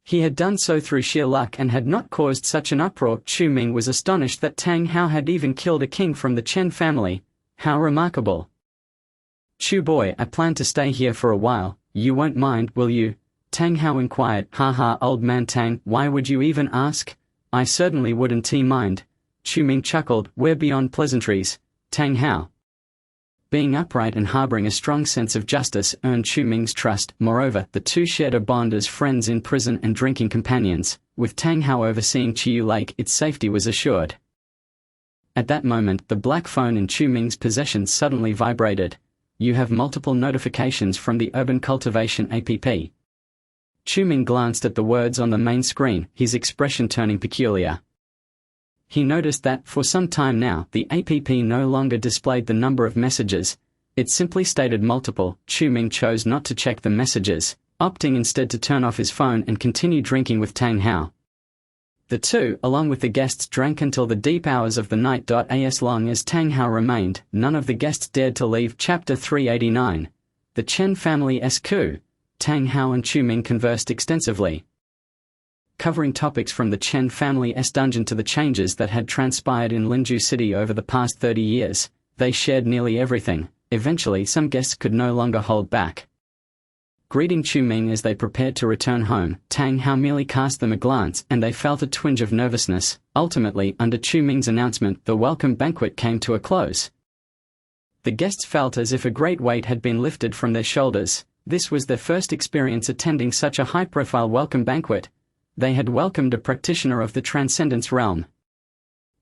He had done so through sheer luck and had not caused such an uproar. Chu Ming was astonished that Tang Hao had even killed a king from the Chen family. How remarkable. Chu boy, I plan to stay here for a while. You won't mind, will you? Tang Hao inquired. Haha, old man Tang, why would you even ask? I certainly wouldn't mind. Chu Ming chuckled. We're beyond pleasantries. Tang Hao, being upright and harboring a strong sense of justice, earned Chu Ming's trust. Moreover, the two shared a bond as friends in prison and drinking companions. With Tang Hao overseeing Chiyu Lake, its safety was assured. At that moment, the black phone in Chu Ming's possession suddenly vibrated. You have multiple notifications from the Urban Cultivation app. Chu Ming glanced at the words on the main screen, his expression turning peculiar. He noticed that, for some time now, the app no longer displayed the number of messages. It simply stated multiple. Chu Ming chose not to check the messages, opting instead to turn off his phone and continue drinking with Tang Hao. The two, along with the guests, drank until the deep hours of the night. As long as Tang Hao remained, none of the guests dared to leave. Chapter 389. The Chen family's coup. Tang Hao and Chu Ming conversed extensively, covering topics from the Chen family's dungeon to the changes that had transpired in Linju City over the past 30 years. They shared nearly everything. Eventually, some guests could no longer hold back. Greeting Chu Ming as they prepared to return home, Tang Hao merely cast them a glance and they felt a twinge of nervousness. Ultimately, under Chu Ming's announcement, the welcome banquet came to a close. The guests felt as if a great weight had been lifted from their shoulders. This was their first experience attending such a high-profile welcome banquet. They had welcomed a practitioner of the Transcendence realm.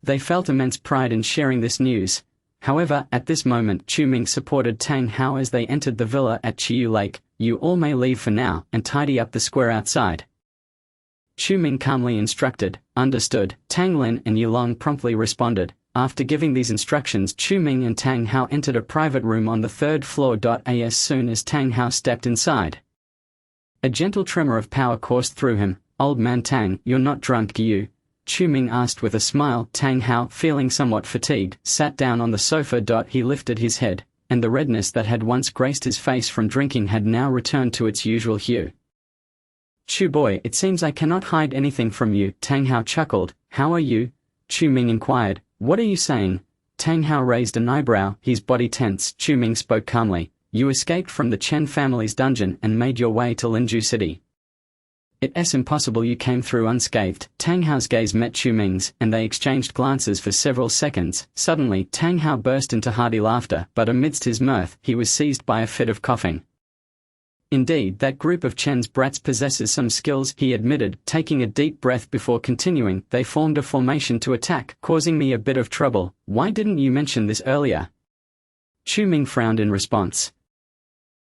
They felt immense pride in sharing this news. However, at this moment, Chu Ming supported Tang Hao as they entered the villa at Chiyu Lake. You all may leave for now, and tidy up the square outside. Chu Ming calmly instructed. Understood. Tang Lin and Yulong promptly responded. After giving these instructions, Chu Ming and Tang Hao entered a private room on the third floor. As soon as Tang Hao stepped inside, a gentle tremor of power coursed through him. Old man Tang, you're not drunk, you? Chu Ming asked with a smile. Tang Hao, feeling somewhat fatigued, sat down on the sofa. He lifted his head, and the redness that had once graced his face from drinking had now returned to its usual hue. Chu boy, it seems I cannot hide anything from you. Tang Hao chuckled. How are you? Chu Ming inquired. What are you saying? Tang Hao raised an eyebrow, his body tense. Chu Ming spoke calmly. You escaped from the Chen family's dungeon and made your way to Linju City. It's impossible you came through unscathed. Tang Hao's gaze met Chu Ming's, and they exchanged glances for several seconds. Suddenly, Tang Hao burst into hearty laughter, but amidst his mirth, he was seized by a fit of coughing. Indeed, that group of Chen's brats possesses some skills, he admitted, taking a deep breath before continuing. They formed a formation to attack, causing me a bit of trouble. Why didn't you mention this earlier? Chu Ming frowned in response.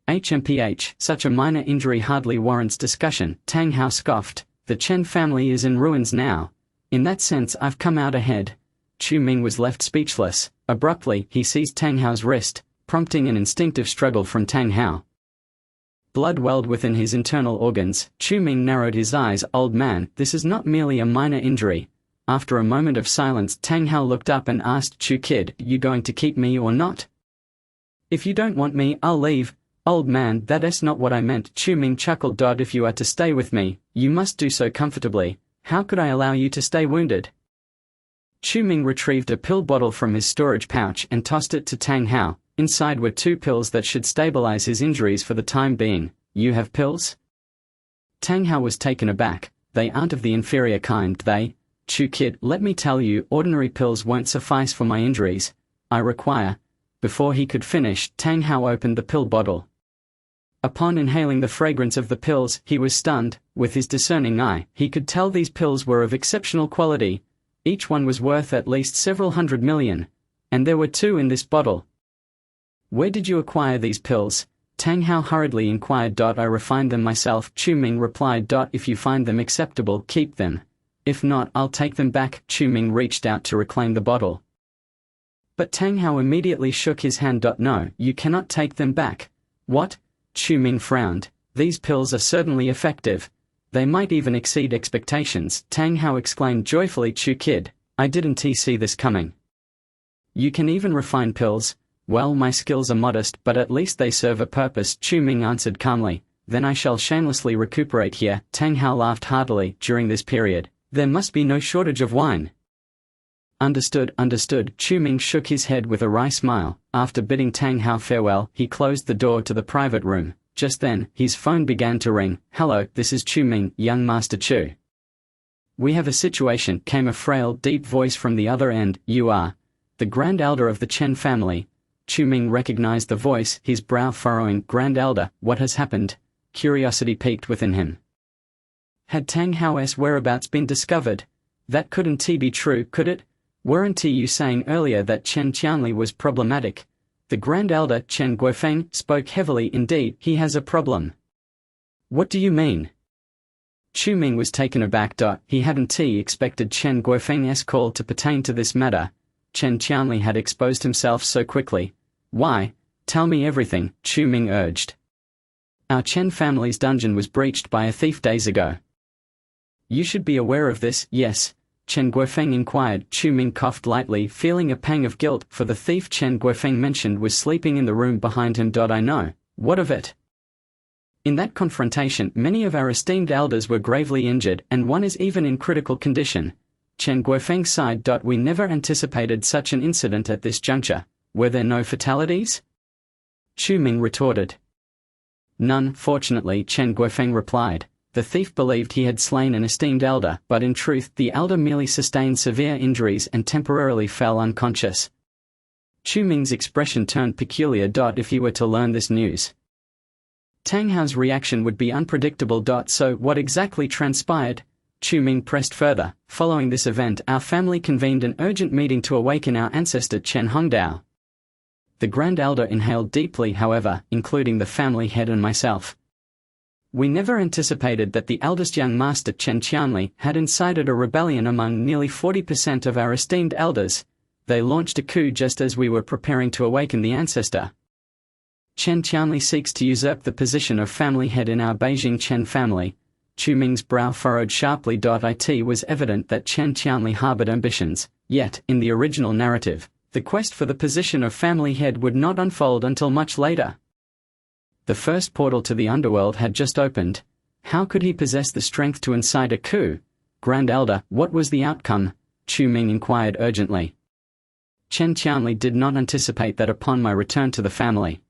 HMPH, such a minor injury hardly warrants discussion. Tang Hao scoffed. The Chen family is in ruins now. In that sense, I've come out ahead. Chu Ming was left speechless. Abruptly, he seized Tang Hao's wrist, prompting an instinctive struggle from Tang Hao. Blood welled within his internal organs. Chu Ming narrowed his eyes. Old man, this is not merely a minor injury. After a moment of silence, Tang Hao looked up and asked, Chu kid, you going to keep me or not? If you don't want me, I'll leave. Old man, that's not what I meant. Chu Ming chuckled. If you are to stay with me, you must do so comfortably. How could I allow you to stay wounded? Chu Ming retrieved a pill bottle from his storage pouch and tossed it to Tang Hao. Inside were 2 pills that should stabilize his injuries for the time being. You have pills? Tang Hao was taken aback. They aren't of the inferior kind, they. Chu kid, let me tell you, ordinary pills won't suffice for my injuries. I require. Before he could finish, Tang Hao opened the pill bottle. Upon inhaling the fragrance of the pills, he was stunned. With his discerning eye, he could tell these pills were of exceptional quality. Each one was worth at least several hundred million. And there were 2 in this bottle. Where did you acquire these pills? Tang Hao hurriedly inquired. I refined them myself, Chu Ming replied. If you find them acceptable, keep them. If not, I'll take them back. Chu Ming reached out to reclaim the bottle. But Tang Hao immediately shook his hand. No, you cannot take them back. What? Chu Ming frowned. These pills are certainly effective. They might even exceed expectations. Tang Hao exclaimed joyfully. Chu kid, I didn't see this coming. You can even refine pills. Well, my skills are modest, but at least they serve a purpose, Chu Ming answered calmly. Then I shall shamelessly recuperate here. Tang Hao laughed heartily. During this period, there must be no shortage of wine. Understood. Chu Ming shook his head with a wry smile. After bidding Tang Hao farewell, he closed the door to the private room. Just then, his phone began to ring. Hello, this is Chu Ming, young Master Chu. We have a situation, came a frail, deep voice from the other end. You are the Grand Elder of the Chen family. Chu Ming recognized the voice, his brow furrowing. Grand Elder, what has happened? Curiosity piqued within him. Had Tang Hao's whereabouts been discovered? That couldn't be true, could it? Weren't you saying earlier that Chen Qianli was problematic? The Grand Elder, Chen Guofeng, spoke heavily. Indeed, he has a problem. What do you mean? Chu Ming was taken aback. He hadn't expected Chen Guofeng's call to pertain to this matter. Chen Qianli had exposed himself so quickly. Why? Tell me everything, Chu Ming urged. Our Chen family's dungeon was breached by a thief days ago. You should be aware of this, yes? Chen Guofeng inquired. Chu Ming coughed lightly, feeling a pang of guilt, for the thief Chen Guofeng mentioned was sleeping in the room behind him. I know. What of it? In that confrontation, many of our esteemed elders were gravely injured, and one is even in critical condition. Chen Guofeng sighed. We never anticipated such an incident at this juncture. Were there no fatalities? Chu Ming retorted. None, fortunately, Chen Guofeng replied. The thief believed he had slain an esteemed elder, but in truth, the elder merely sustained severe injuries and temporarily fell unconscious. Chu Ming's expression turned peculiar. If he were to learn this news, Tang Hao's reaction would be unpredictable. So what exactly transpired? Chu Ming pressed further. Following this event, our family convened an urgent meeting to awaken our ancestor Chen Hongdao. The Grand Elder inhaled deeply, however, including the family head and myself. We never anticipated that the eldest young master Chen Qianli had incited a rebellion among nearly 40% of our esteemed elders. They launched a coup just as we were preparing to awaken the ancestor. Chen Qianli seeks to usurp the position of family head in our Beijing Chen family. Chu Ming's brow furrowed sharply. It was evident that Chen Qianli harbored ambitions, yet, in the original narrative, the quest for the position of family head would not unfold until much later. The first portal to the underworld had just opened. How could he possess the strength to incite a coup? Grand Elder, what was the outcome? Chu Ming inquired urgently. Chen Qianli did not anticipate that upon my return to the family,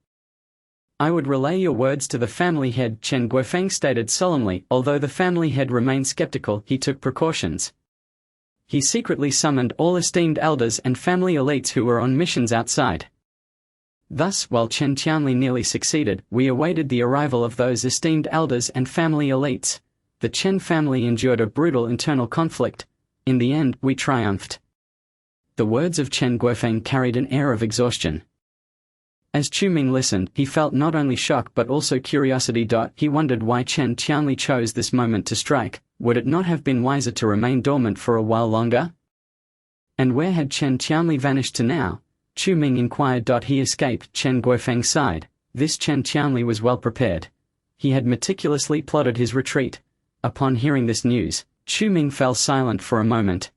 I would relay your words to the family head, Chen Guofeng stated solemnly. Although the family head remained skeptical, he took precautions. He secretly summoned all esteemed elders and family elites who were on missions outside. Thus, while Chen Qianli nearly succeeded, we awaited the arrival of those esteemed elders and family elites. The Chen family endured a brutal internal conflict. In the end, we triumphed. The words of Chen Guofeng carried an air of exhaustion. As Chu Ming listened, he felt not only shock but also curiosity. He wondered why Chen Qianli chose this moment to strike. Would it not have been wiser to remain dormant for a while longer? And where had Chen Qianli vanished to now? Chu Ming inquired. He escaped, Chen Guofeng sighed. This Chen Qianli was well prepared. He had meticulously plotted his retreat. Upon hearing this news, Chu Ming fell silent for a moment.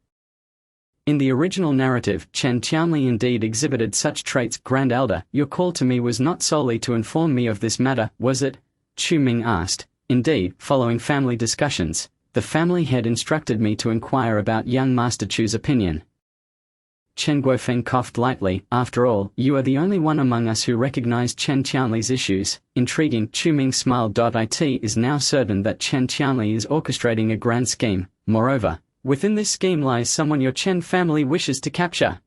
In the original narrative, Chen Qianli indeed exhibited such traits. Grand Elder, your call to me was not solely to inform me of this matter, was it? Chu Ming asked. Indeed, following family discussions, the family head instructed me to inquire about young Master Chu's opinion. Chen Guofeng coughed lightly. After all, you are the only one among us who recognized Chen Qianli's issues. Intriguing, Chu Ming smiled. It is now certain that Chen Qianli is orchestrating a grand scheme. Moreover, within this scheme lies someone your Chen family wishes to capture.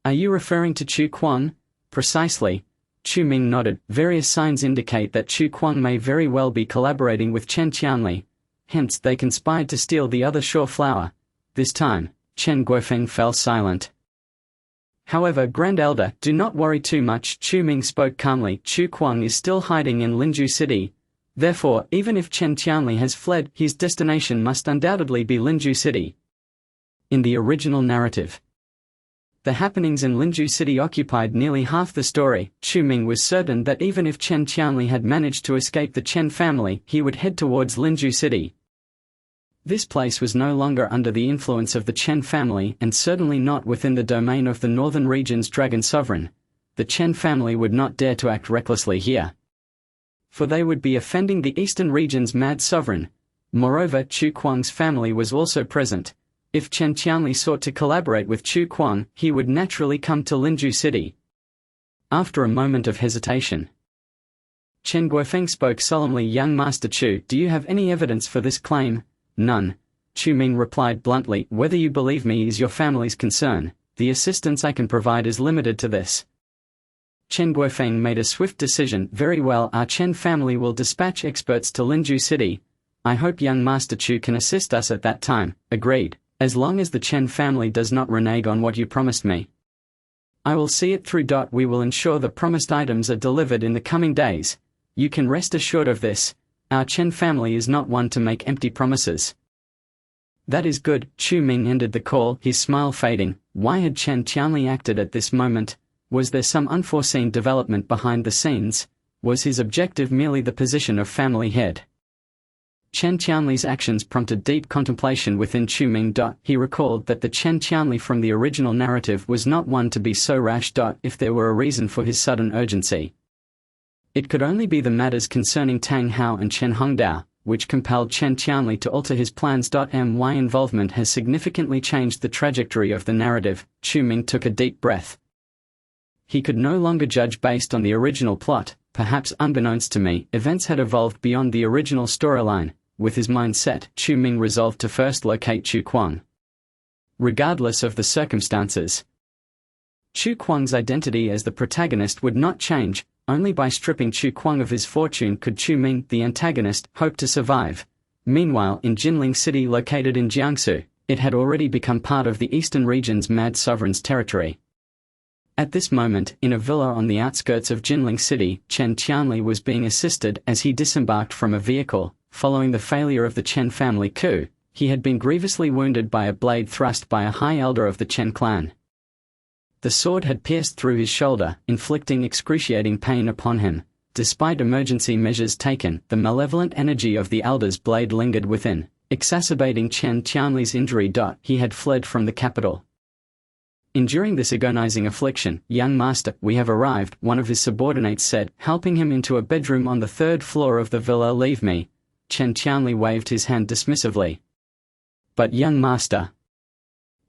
Are you referring to Chu Kuang? Precisely. Chu Ming nodded. Various signs indicate that Chu Kuang may very well be collaborating with Chen Qianli. Hence they conspired to steal the other shore flower. This time, Chen Guofeng fell silent. However, Grand Elder, do not worry too much. Chu Ming spoke calmly. Chu Kuang is still hiding in Linju City. Therefore, even if Chen Qianli has fled, his destination must undoubtedly be Linju City. In the original narrative, the happenings in Linju City occupied nearly half the story. Chu Ming was certain that even if Chen Qianli had managed to escape the Chen family, he would head towards Linju City. This place was no longer under the influence of the Chen family and certainly not within the domain of the northern region's dragon sovereign. The Chen family would not dare to act recklessly here, for they would be offending the eastern region's mad sovereign. Moreover, Chu Kuang's family was also present. If Chen Qianli sought to collaborate with Chu Kuang, he would naturally come to Linju City. After a moment of hesitation, Chen Guofeng spoke solemnly. Young Master Chu, do you have any evidence for this claim? None. Chu Ming replied bluntly. Whether you believe me is your family's concern. The assistance I can provide is limited to this. Chen Guofeng made a swift decision. Very well, our Chen family will dispatch experts to Linju City. I hope young Master Chu can assist us at that time. Agreed. As long as the Chen family does not renege on what you promised me, I will see it through. We will ensure the promised items are delivered in the coming days. You can rest assured of this. Our Chen family is not one to make empty promises. That is good. Chu Ming ended the call, his smile fading. Why had Chen Qianli acted at this moment? Was there some unforeseen development behind the scenes? Was his objective merely the position of family head? Chen Qianli's actions prompted deep contemplation within Chu Ming. He recalled that the Chen Qianli from the original narrative was not one to be so rash. If there were a reason for his sudden urgency, it could only be the matters concerning Tang Hao and Chen Hongdao, which compelled Chen Qianli to alter his plans. My involvement has significantly changed the trajectory of the narrative. Chu Ming took a deep breath. He could no longer judge based on the original plot. Perhaps unbeknownst to me, events had evolved beyond the original storyline. With his mind set, Chu Ming resolved to first locate Chu Kuang, regardless of the circumstances. Chu Kuang's identity as the protagonist would not change. Only by stripping Chu Kuang of his fortune could Chu Ming, the antagonist, hope to survive. Meanwhile, in Jinling City located in Jiangsu, it had already become part of the eastern region's mad sovereign's territory. At this moment, in a villa on the outskirts of Jinling City, Chen Qianli was being assisted as he disembarked from a vehicle. Following the failure of the Chen family coup, he had been grievously wounded by a blade thrust by a high elder of the Chen clan. The sword had pierced through his shoulder, inflicting excruciating pain upon him. Despite emergency measures taken, the malevolent energy of the elder's blade lingered within, exacerbating Chen Qianli's injury. He had fled from the capital. Enduring this agonizing affliction, young master, we have arrived, one of his subordinates said, helping him into a bedroom on the third floor of the villa. Leave me. Chen Qianli waved his hand dismissively. But young master,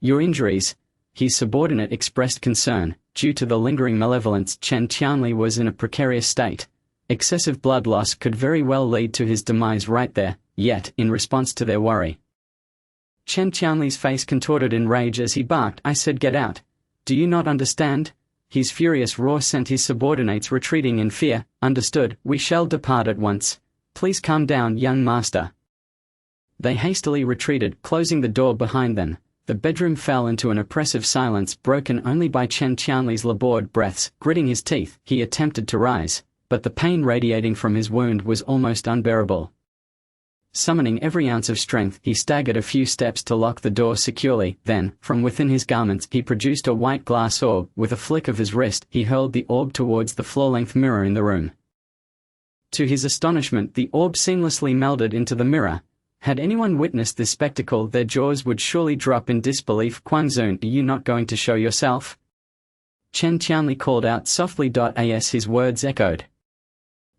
your injuries? His subordinate expressed concern. Due to the lingering malevolence, Chen Qianli was in a precarious state. Excessive blood loss could very well lead to his demise right there. Yet, in response to their worry, Chen Qianli's face contorted in rage as he barked, I said get out. Do you not understand? His furious roar sent his subordinates retreating in fear. Understood, we shall depart at once. Please calm down, young master. They hastily retreated, closing the door behind them. The bedroom fell into an oppressive silence broken only by Chen Qianli's labored breaths. Gritting his teeth, he attempted to rise, but the pain radiating from his wound was almost unbearable. Summoning every ounce of strength, he staggered a few steps to lock the door securely. Then, from within his garments, he produced a white glass orb. With a flick of his wrist, he hurled the orb towards the floor-length mirror in the room. To his astonishment, the orb seamlessly melded into the mirror. Had anyone witnessed this spectacle, their jaws would surely drop in disbelief. "Quang-Zun, are you not going to show yourself?" Chen Qianli called out softly. As his words echoed,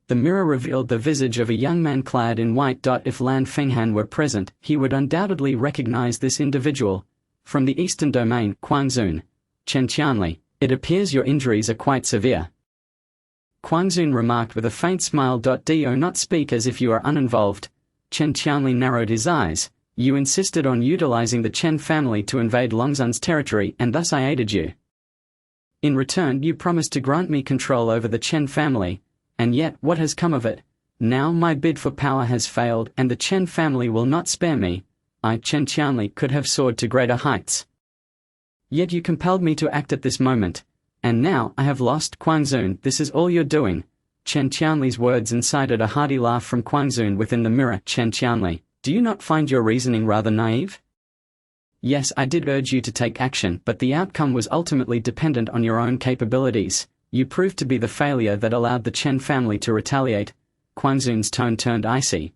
the mirror revealed the visage of a young man clad in white. If Lan Fenghan were present, he would undoubtedly recognize this individual. "From the Eastern Domain, Quang-Zun. Chen Qianli, it appears your injuries are quite severe," Quang-Zun remarked with a faint smile. Do not speak as if you are uninvolved. Chen Qianli narrowed his eyes. "You insisted on utilizing the Chen family to invade Longzun's territory, and thus I aided you. In return, you promised to grant me control over the Chen family. And yet, what has come of it? Now my bid for power has failed, and the Chen family will not spare me. I, Chen Qianli, could have soared to greater heights. Yet you compelled me to act at this moment. And now I have lost. Quang-Zun, this is all you're doing." Chen Qianli's words incited a hearty laugh from Quang-Zun within the mirror. "Chen Qianli, do you not find your reasoning rather naive? Yes, I did urge you to take action, but the outcome was ultimately dependent on your own capabilities. You proved to be the failure that allowed the Chen family to retaliate." Quang-Zun's tone turned icy.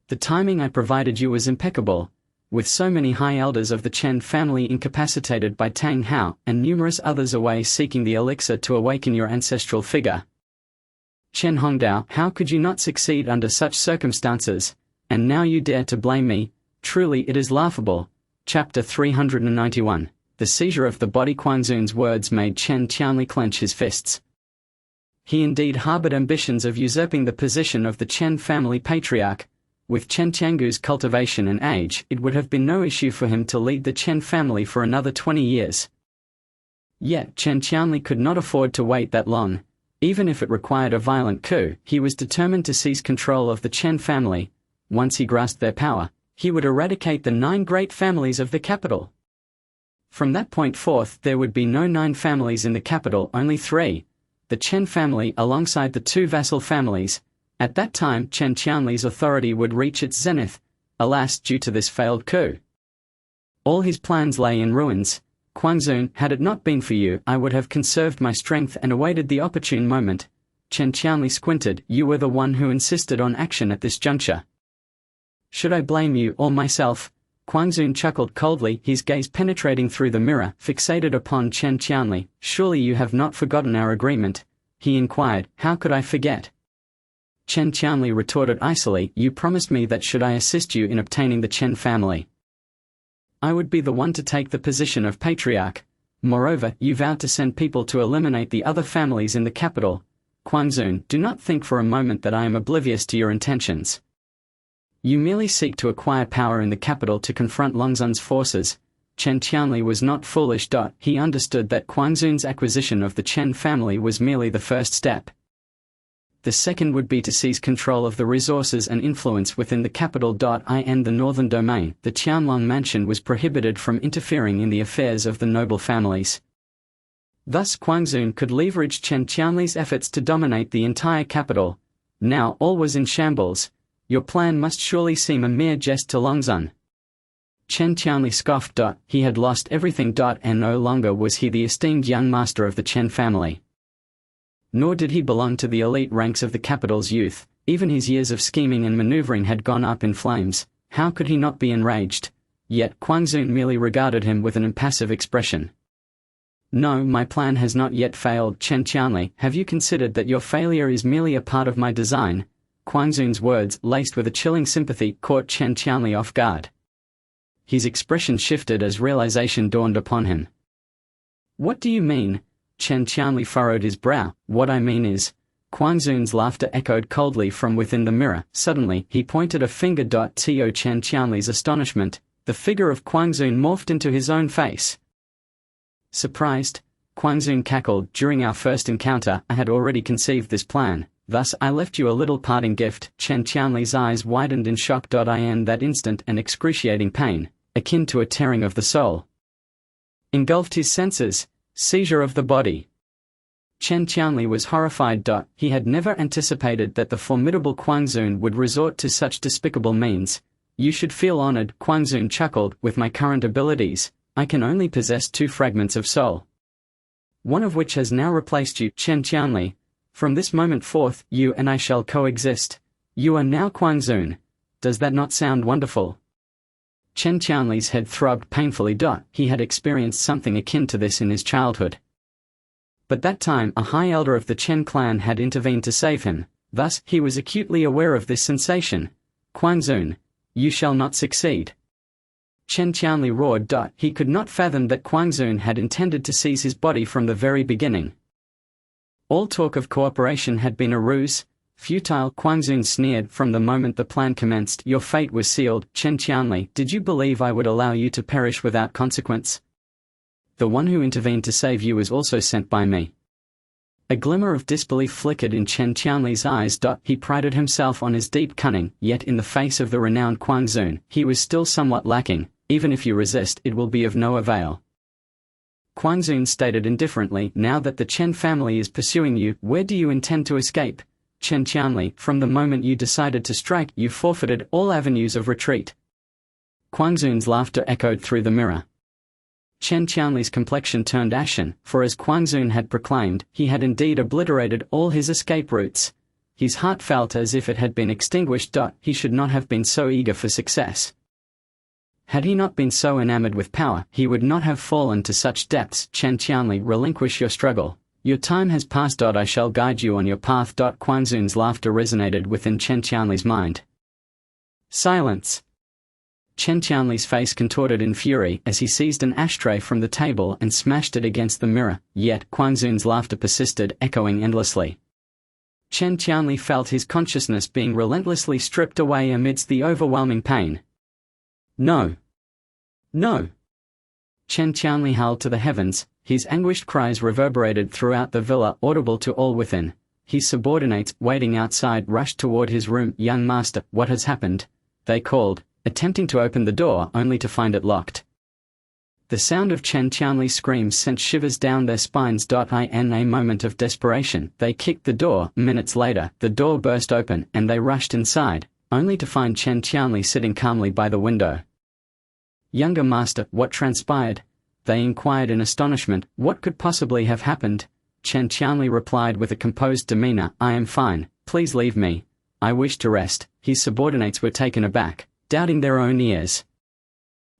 "The timing I provided you was impeccable. With so many high elders of the Chen family incapacitated by Tang Hao, and numerous others away seeking the elixir to awaken your ancestral figure. Chen Hongdao, how could you not succeed under such circumstances? And now you dare to blame me? Truly it is laughable." Chapter 391. The seizure of the body. Quang-Zun's words made Chen Qianli clench his fists. He indeed harbored ambitions of usurping the position of the Chen family patriarch. With Chen Qiangu's cultivation and age, it would have been no issue for him to lead the Chen family for another 20 years. Yet Chen Qianli could not afford to wait that long. Even if it required a violent coup, he was determined to seize control of the Chen family. Once he grasped their power, he would eradicate the 9 great families of the capital. From that point forth, there would be no 9 families in the capital, only 3. The Chen family alongside the 2 vassal families. At that time, Chen Qianli's authority would reach its zenith. Alas, due to this failed coup, all his plans lay in ruins. "Quang-Zun, had it not been for you, I would have conserved my strength and awaited the opportune moment." Chen Qianli squinted. "You were the one who insisted on action at this juncture. Should I blame you or myself?" Quang-Zun chuckled coldly, his gaze penetrating through the mirror, fixated upon Chen Qianli. "Surely you have not forgotten our agreement?" he inquired. "How could I forget?" Chen Qianli retorted icily. "You promised me that should I assist you in obtaining the Chen family, I would be the one to take the position of patriarch. Moreover, you vowed to send people to eliminate the other families in the capital. Quang-Zun, do not think for a moment that I am oblivious to your intentions. You merely seek to acquire power in the capital to confront Longzun's forces." Chen Qianli was not foolish. He understood that Quang-Zun's acquisition of the Chen family was merely the first step. The second would be to seize control of the resources and influence within the capital. In the northern domain, the Qianlong mansion was prohibited from interfering in the affairs of the noble families. Thus Quang-Zun could leverage Chen Qianli's efforts to dominate the entire capital. Now all was in shambles. "Your plan must surely seem a mere jest to Longzun." Chen Qianli scoffed. He had lost everything. And no longer was he the esteemed young master of the Chen family. Nor did he belong to the elite ranks of the capital's youth. Even his years of scheming and maneuvering had gone up in flames. How could he not be enraged? Yet Quang-Zun merely regarded him with an impassive expression. "No, my plan has not yet failed. Chen Qianli, have you considered that your failure is merely a part of my design?" Quang-Zun's words, laced with a chilling sympathy, caught Chen Qianli off guard. His expression shifted as realization dawned upon him. "What do you mean?" Chen Qianli furrowed his brow. "What I mean is..." Quang-Zun's laughter echoed coldly from within the mirror. Suddenly, he pointed a finger. To Chen Qianli's astonishment, the figure of Quang-Zun morphed into his own face. Surprised, Quang-Zun cackled. "During our first encounter, I had already conceived this plan. Thus I left you a little parting gift." Chen Qianli's eyes widened in shock. In that instant, an excruciating pain, akin to a tearing of the soul, engulfed his senses. Seizure of the body. Chen Qianli was horrified. He had never anticipated that the formidable Kuang Zun would resort to such despicable means. You should feel honored, Kuang Zun chuckled. With my current abilities, I can only possess 2 fragments of soul, one of which has now replaced you, Chen Qianli. From this moment forth, you and I shall coexist. You are now Kuang Zun. Does that not sound wonderful? Chen Qianli's head throbbed painfully. He had experienced something akin to this in his childhood. But that time a high elder of the Chen clan had intervened to save him, thus he was acutely aware of this sensation. Kuang Zun, you shall not succeed. Chen Qianli roared. He could not fathom that Kuang Zun had intended to seize his body from the very beginning. All talk of cooperation had been a ruse, futile. Kuang Zun sneered. From the moment the plan commenced, your fate was sealed. Chen Qianli, did you believe I would allow you to perish without consequence? The one who intervened to save you was also sent by me. A glimmer of disbelief flickered in Chen Qianli's eyes. He prided himself on his deep cunning, yet in the face of the renowned Kuang Zun, he was still somewhat lacking. Even if you resist, it will be of no avail. Kuang Zun stated indifferently, now that the Chen family is pursuing you, where do you intend to escape? Chen Qianli, from the moment you decided to strike, you forfeited all avenues of retreat. Kuang Zun's laughter echoed through the mirror. Chen Qianli's complexion turned ashen, for as Kuang Zun had proclaimed, he had indeed obliterated all his escape routes. His heart felt as if it had been extinguished. He should not have been so eager for success. Had he not been so enamored with power, he would not have fallen to such depths. Chen Qianli, relinquish your struggle. Your time has passed. I shall guide you on your path. Kuang Zun's laughter resonated within Chen Qianli's mind. Silence. Chen Qianli's face contorted in fury as he seized an ashtray from the table and smashed it against the mirror, yet Kuang Zun's laughter persisted, echoing endlessly. Chen Qianli felt his consciousness being relentlessly stripped away amidst the overwhelming pain. No! No! Chen Qianli howled to the heavens, his anguished cries reverberated throughout the villa, audible to all within. His subordinates, waiting outside, rushed toward his room. Young master, what has happened? They called, attempting to open the door only to find it locked. The sound of Chen Qianli's screams sent shivers down their spines. In a moment of desperation, they kicked the door. Minutes later, the door burst open and they rushed inside, only to find Chen Qianli sitting calmly by the window. Younger master, what transpired? They inquired in astonishment. What could possibly have happened? Chen Qianli replied with a composed demeanor, I am fine, please leave me. I wish to rest. His subordinates were taken aback, doubting their own ears.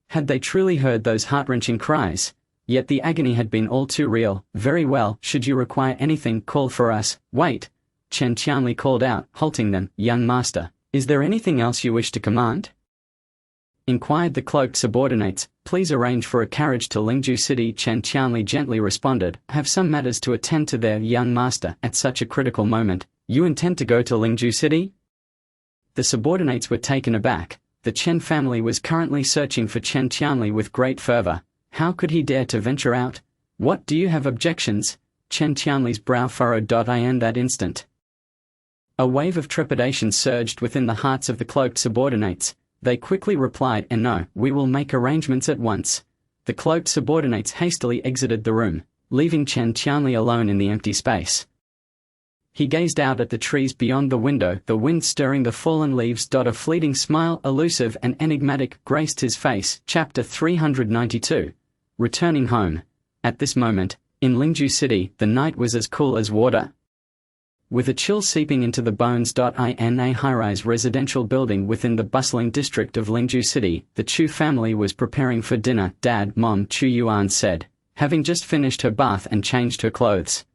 Had they truly heard those heart-wrenching cries? Yet the agony had been all too real. Very well, should you require anything, call for us. Wait! Chen Qianli called out, halting them. Young master, is there anything else you wish to command? Inquired the cloaked subordinates. Please arrange for a carriage to Lingju City. Chen Qianli gently responded, have some matters to attend to there. Young master, at such a critical moment, you intend to go to Lingju City? The subordinates were taken aback. The Chen family was currently searching for Chen Qianli with great fervor. How could he dare to venture out? What, do you have objections? Chen Qianli's brow furrowed. In that instant, a wave of trepidation surged within the hearts of the cloaked subordinates. They quickly replied, no, we will make arrangements at once. The cloaked subordinates hastily exited the room, leaving Chen Qianli alone in the empty space. He gazed out at the trees beyond the window, the wind stirring the fallen leaves. A fleeting smile, elusive and enigmatic, graced his face. Chapter 392. Returning home. At this moment, in Lingju City, the night was as cool as water, with a chill seeping into the bones. In a high-rise residential building within the bustling district of Lingju City, the Chu family was preparing for dinner. Dad, Mom, Chu Yuan said, having just finished her bath and changed her clothes.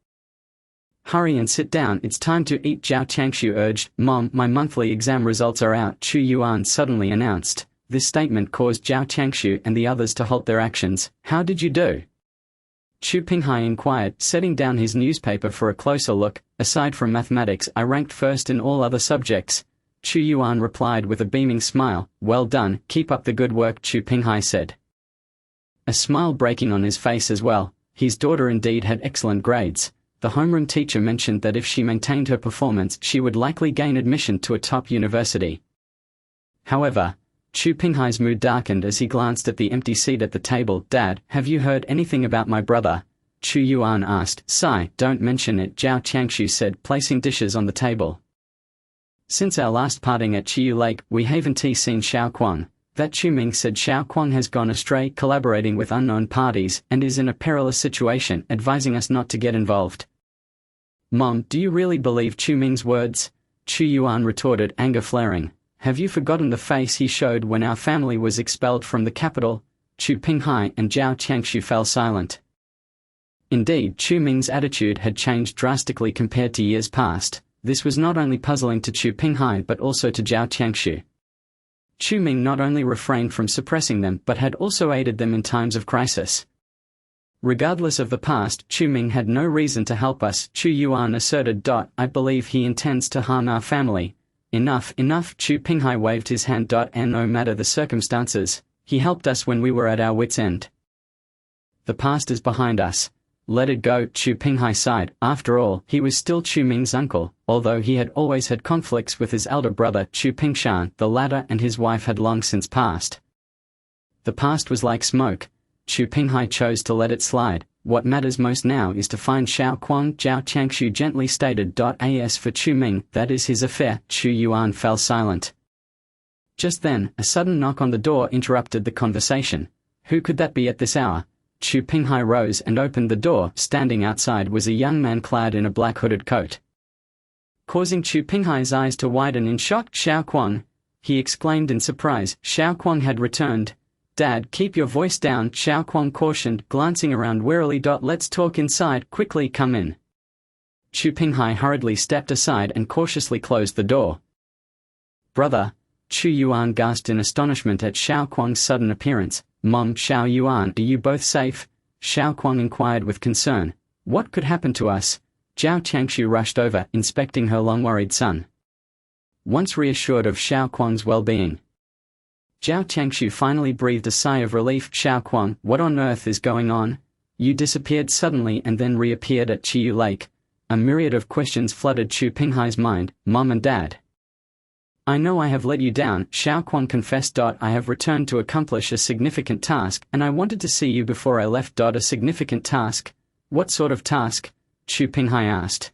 Hurry and sit down, it's time to eat. Zhao Changshu urged. Mom, my monthly exam results are out, Chu Yuan suddenly announced. This statement caused Zhao Changshu and the others to halt their actions. How did you do? Chu Pinghai inquired, setting down his newspaper for a closer look. Aside from mathematics, I ranked first in all other subjects. Chu Yuan replied with a beaming smile. Well done, keep up the good work, Chu Pinghai said, a smile breaking on his face as well. His daughter indeed had excellent grades. The homeroom teacher mentioned that if she maintained her performance, she would likely gain admission to a top university. However, Chu Pinghai's mood darkened as he glanced at the empty seat at the table. Dad, have you heard anything about my brother? Chu Yuan asked. Sigh, don't mention it, Zhao Qiangshu said, placing dishes on the table. Since our last parting at Chiyu Lake, we haven't seen Xiaoquang. That Chu Ming said Xiaoquang has gone astray, collaborating with unknown parties, and is in a perilous situation, advising us not to get involved. Mom, do you really believe Chu Ming's words? Chu Yuan retorted, anger flaring. Have you forgotten the face he showed when our family was expelled from the capital? Chu Pinghai and Zhao Qiangshu fell silent. Indeed, Chu Ming's attitude had changed drastically compared to years past. This was not only puzzling to Chu Pinghai but also to Zhao Qiangshu. Chu Ming not only refrained from suppressing them but had also aided them in times of crisis. Regardless of the past, Chu Ming had no reason to help us, Chu Yuan asserted. I believe he intends to harm our family. Enough, Chu Pinghai waved his hand. And no matter the circumstances, he helped us when we were at our wits' end. The past is behind us. Let it go, Chu Pinghai sighed. After all, he was still Chu Ming's uncle, although he had always had conflicts with his elder brother, Chu Pingshan. The latter and his wife had long since passed. The past was like smoke. Chu Pinghai chose to let it slide. What matters most now is to find Xiaoquang, Zhao Qiangshu gently stated. As for Chu Ming, that is his affair. Chu Yuan fell silent. Just then, a sudden knock on the door interrupted the conversation. Who could that be at this hour? Chu Pinghai rose and opened the door. Standing outside was a young man clad in a black hooded coat. Causing Chu Pinghai's eyes to widen in shock. Xiaoquang, he exclaimed in surprise. Xiaoquang had returned. Dad, keep your voice down, Xiaoquang cautioned, glancing around wearily. Let's talk inside, quickly come in. Chu Pinghai hurriedly stepped aside and cautiously closed the door. Brother, Chu Yuan gasped in astonishment at Xiaoquang's sudden appearance. Mom, Xiao Yuan, are you both safe? Xiaoquang inquired with concern. What could happen to us? Zhao Qiangshu rushed over, inspecting her long-worried son. Once reassured of Xiaoquang's well-being, Zhao Qiangshu finally breathed a sigh of relief. Xiaoquang, what on earth is going on? You disappeared suddenly and then reappeared at Chiyu Lake. A myriad of questions flooded Chu Pinghai's mind. Mom and Dad, I know I have let you down, Xiaoquang confessed. I have returned to accomplish a significant task, and I wanted to see you before I left. A significant task? What sort of task? Chu Pinghai asked.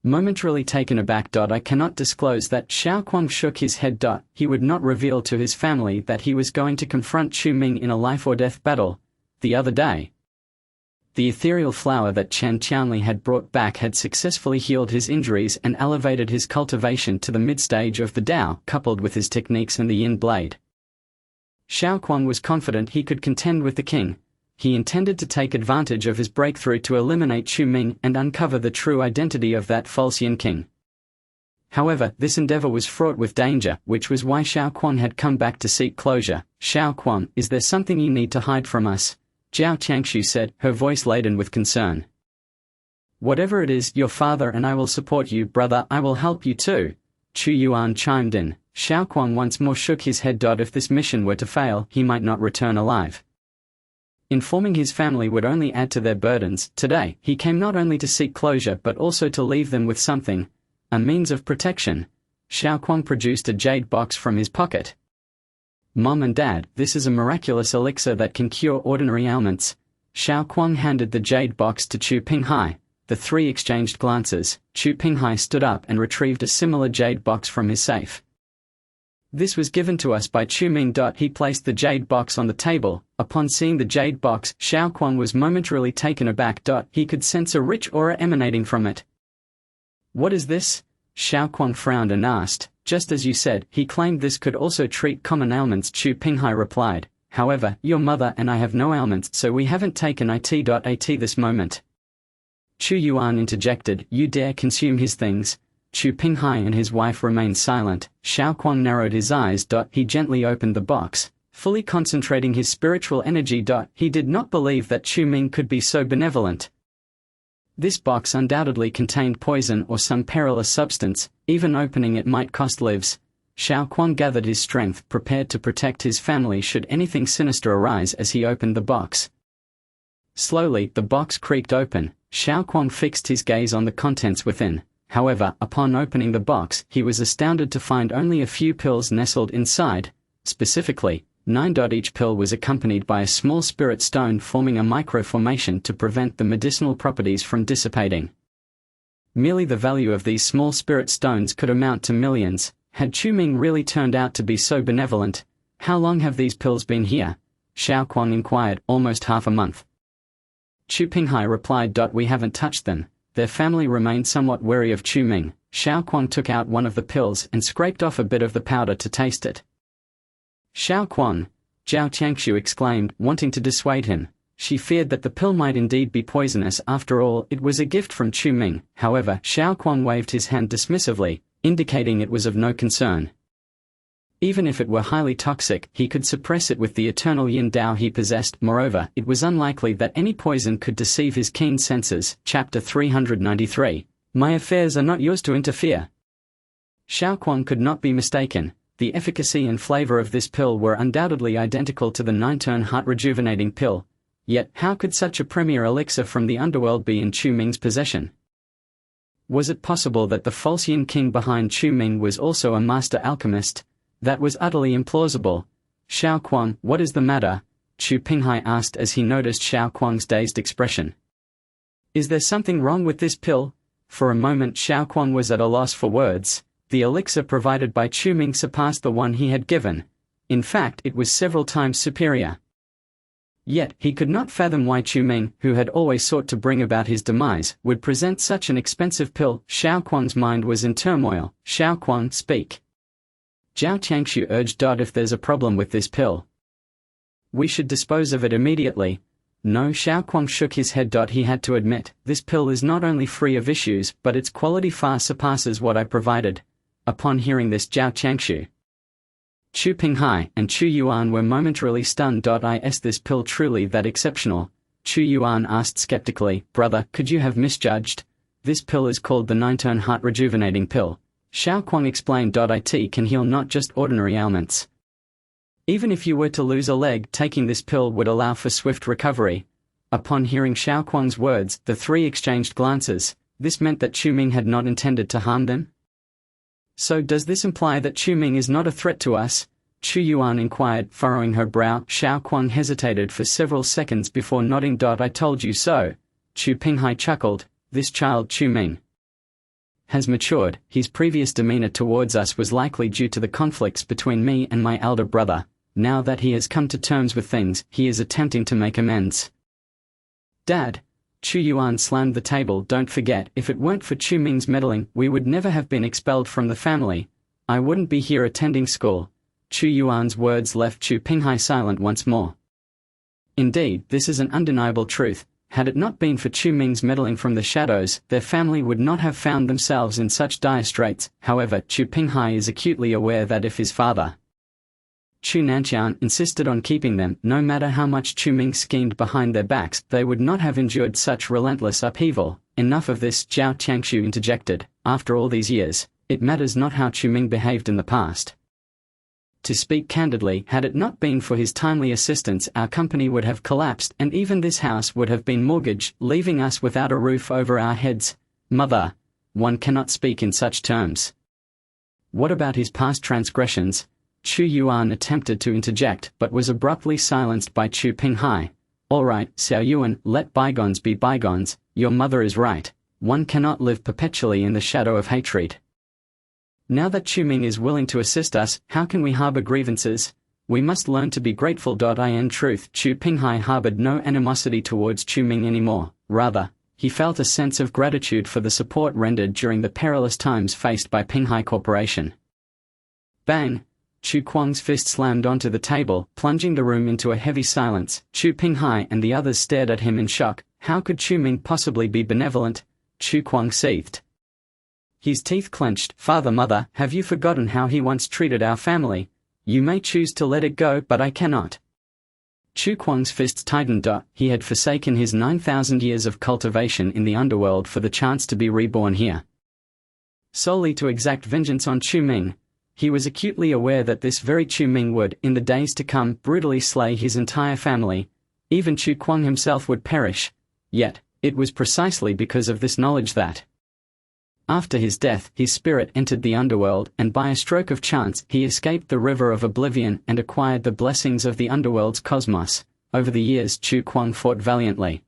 Momentarily taken aback. I cannot disclose that. Xiaoquang shook his head. He would not reveal to his family that he was going to confront Chu Ming in a life-or-death battle. The other day, the ethereal flower that Chen Qianli had brought back had successfully healed his injuries and elevated his cultivation to the mid-stage of the Tao, coupled with his techniques and the Yin blade. Xiaoquang was confident he could contend with the king. He intended to take advantage of his breakthrough to eliminate Chu Ming and uncover the true identity of that false Yin king. However, this endeavor was fraught with danger, which was why Xiaoquang had come back to seek closure. Xiaoquang, is there something you need to hide from us? Zhao Qiangshu said, her voice laden with concern. Whatever it is, your father and I will support you. Brother, I will help you too. Chu Yuan chimed in. Xiaoquang once more shook his head. If this mission were to fail, he might not return alive. Informing his family would only add to their burdens. Today, he came not only to seek closure but also to leave them with something, a means of protection. Xiaoquang produced a jade box from his pocket. Mom and Dad, this is a miraculous elixir that can cure ordinary ailments. Xiaoquang handed the jade box to Chu Pinghai. The three exchanged glances. Chu Pinghai stood up and retrieved a similar jade box from his safe. This was given to us by Chu Ming. He placed the jade box on the table. Upon seeing the jade box, Xiaoquang was momentarily taken aback. He could sense a rich aura emanating from it. What is this? Xiaoquang frowned and asked. Just as you said, he claimed this could also treat common ailments. Chu Pinghai replied. However, your mother and I have no ailments, so we haven't taken it this moment. Chu Yuan interjected. You dare consume his things? Chu Pinghai and his wife remained silent. Xiaoquang narrowed his eyes. He gently opened the box, fully concentrating his spiritual energy. He did not believe that Chu Ming could be so benevolent. This box undoubtedly contained poison or some perilous substance. Even opening it might cost lives. Xiaoquang gathered his strength, prepared to protect his family should anything sinister arise as he opened the box. Slowly, the box creaked open. Xiaoquang fixed his gaze on the contents within. However, upon opening the box, he was astounded to find only a few pills nestled inside. Specifically, 9. Each pill was accompanied by a small spirit stone forming a microformation to prevent the medicinal properties from dissipating. Merely the value of these small spirit stones could amount to millions. Had Chu Ming really turned out to be so benevolent? How long have these pills been here? Xiao Kuang inquired. Almost half a month. Chu Pinghai replied. We haven't touched them. Their family remained somewhat wary of Chu Ming. Xiao Kuang took out one of the pills and scraped off a bit of the powder to taste it. Xiao Kuang, Zhao Tianxiu exclaimed, wanting to dissuade him. She feared that the pill might indeed be poisonous. After all, it was a gift from Chu Ming. However, Xiao Kuang waved his hand dismissively, indicating it was of no concern. Even if it were highly toxic, he could suppress it with the eternal yin Dao he possessed. Moreover, it was unlikely that any poison could deceive his keen senses. Chapter 393. My affairs are not yours to interfere. Xiao Kuang could not be mistaken. The efficacy and flavor of this pill were undoubtedly identical to the 9-turn heart-rejuvenating pill. Yet, how could such a premier elixir from the underworld be in Chu Ming's possession? Was it possible that the false Yin King behind Chu Ming was also a master alchemist? That was utterly implausible. Xiao Kuang, what is the matter? Chu Pinghai asked as he noticed Xiao Kuang's dazed expression. Is there something wrong with this pill? For a moment Xiao Kuang was at a loss for words. The elixir provided by Chu Ming surpassed the one he had given. In fact, it was several times superior. Yet, he could not fathom why Chu Ming, who had always sought to bring about his demise, would present such an expensive pill. Xiao Kuang's mind was in turmoil. Xiao Kuang, speak. Zhao Tianxiu urged. If there's a problem with this pill, we should dispose of it immediately. No, Xiao Kuang shook his head. He had to admit, this pill is not only free of issues, but its quality far surpasses what I provided. Upon hearing this, Zhao Tianxiu, Chu Pinghai, and Chu Yuan were momentarily stunned. Is this pill truly that exceptional? Chu Yuan asked skeptically. Brother, could you have misjudged? This pill is called the 9-turn heart rejuvenating pill. Xiao Kuang explained. It can heal not just ordinary ailments. Even if you were to lose a leg, taking this pill would allow for swift recovery. Upon hearing Xiao Kuang's words, the three exchanged glances. This meant that Chu Ming had not intended to harm them? So does this imply that Chu Ming is not a threat to us? Chu Yuan inquired, furrowing her brow. Xiao Kuang hesitated for several seconds before nodding. I told you so. Chu Pinghai chuckled. This child Chu Ming has matured. His previous demeanor towards us was likely due to the conflicts between me and my elder brother. Now that he has come to terms with things, he is attempting to make amends. Dad. Chu Yuan slammed the table. Don't forget, if it weren't for Chu Ming's meddling, we would never have been expelled from the family. I wouldn't be here attending school. Chu Yuan's words left Chu Pinghai silent once more. Indeed, this is an undeniable truth. Had it not been for Chu Ming's meddling from the shadows, their family would not have found themselves in such dire straits. However, Chu Pinghai is acutely aware that if his father, Chu Nanqian, insisted on keeping them, no matter how much Chu Ming schemed behind their backs, they would not have endured such relentless upheaval. Enough of this, Zhao Tianxiu interjected. After all these years, it matters not how Chu Ming behaved in the past. To speak candidly, had it not been for his timely assistance, our company would have collapsed, and even this house would have been mortgaged, leaving us without a roof over our heads. Mother, one cannot speak in such terms. What about his past transgressions? Chu Yuan attempted to interject, but was abruptly silenced by Chu Pinghai. All right, Xiao Yuan, let bygones be bygones. Your mother is right. One cannot live perpetually in the shadow of hatred. Now that Chu Ming is willing to assist us, how can we harbor grievances? We must learn to be grateful. In truth, Chu Pinghai harbored no animosity towards Chu Ming anymore. Rather, he felt a sense of gratitude for the support rendered during the perilous times faced by Pinghai Corporation. Bang! Chu Kuang's fist slammed onto the table, plunging the room into a heavy silence. Chu Pinghai and the others stared at him in shock. How could Chu Ming possibly be benevolent? Chu Kuang seethed. His teeth clenched. Father, mother, have you forgotten how he once treated our family? You may choose to let it go, but I cannot. Chu Kuang's fists tightened. He had forsaken his 9,000 years of cultivation in the underworld for the chance to be reborn here, solely to exact vengeance on Chu Ming. He was acutely aware that this very Chu Ming would, in the days to come, brutally slay his entire family. Even Chu Kuang himself would perish. Yet, it was precisely because of this knowledge that After his death, his spirit entered the underworld, and by a stroke of chance, he escaped the river of oblivion and acquired the blessings of the underworld's cosmos. Over the years, Chu Kuang fought valiantly,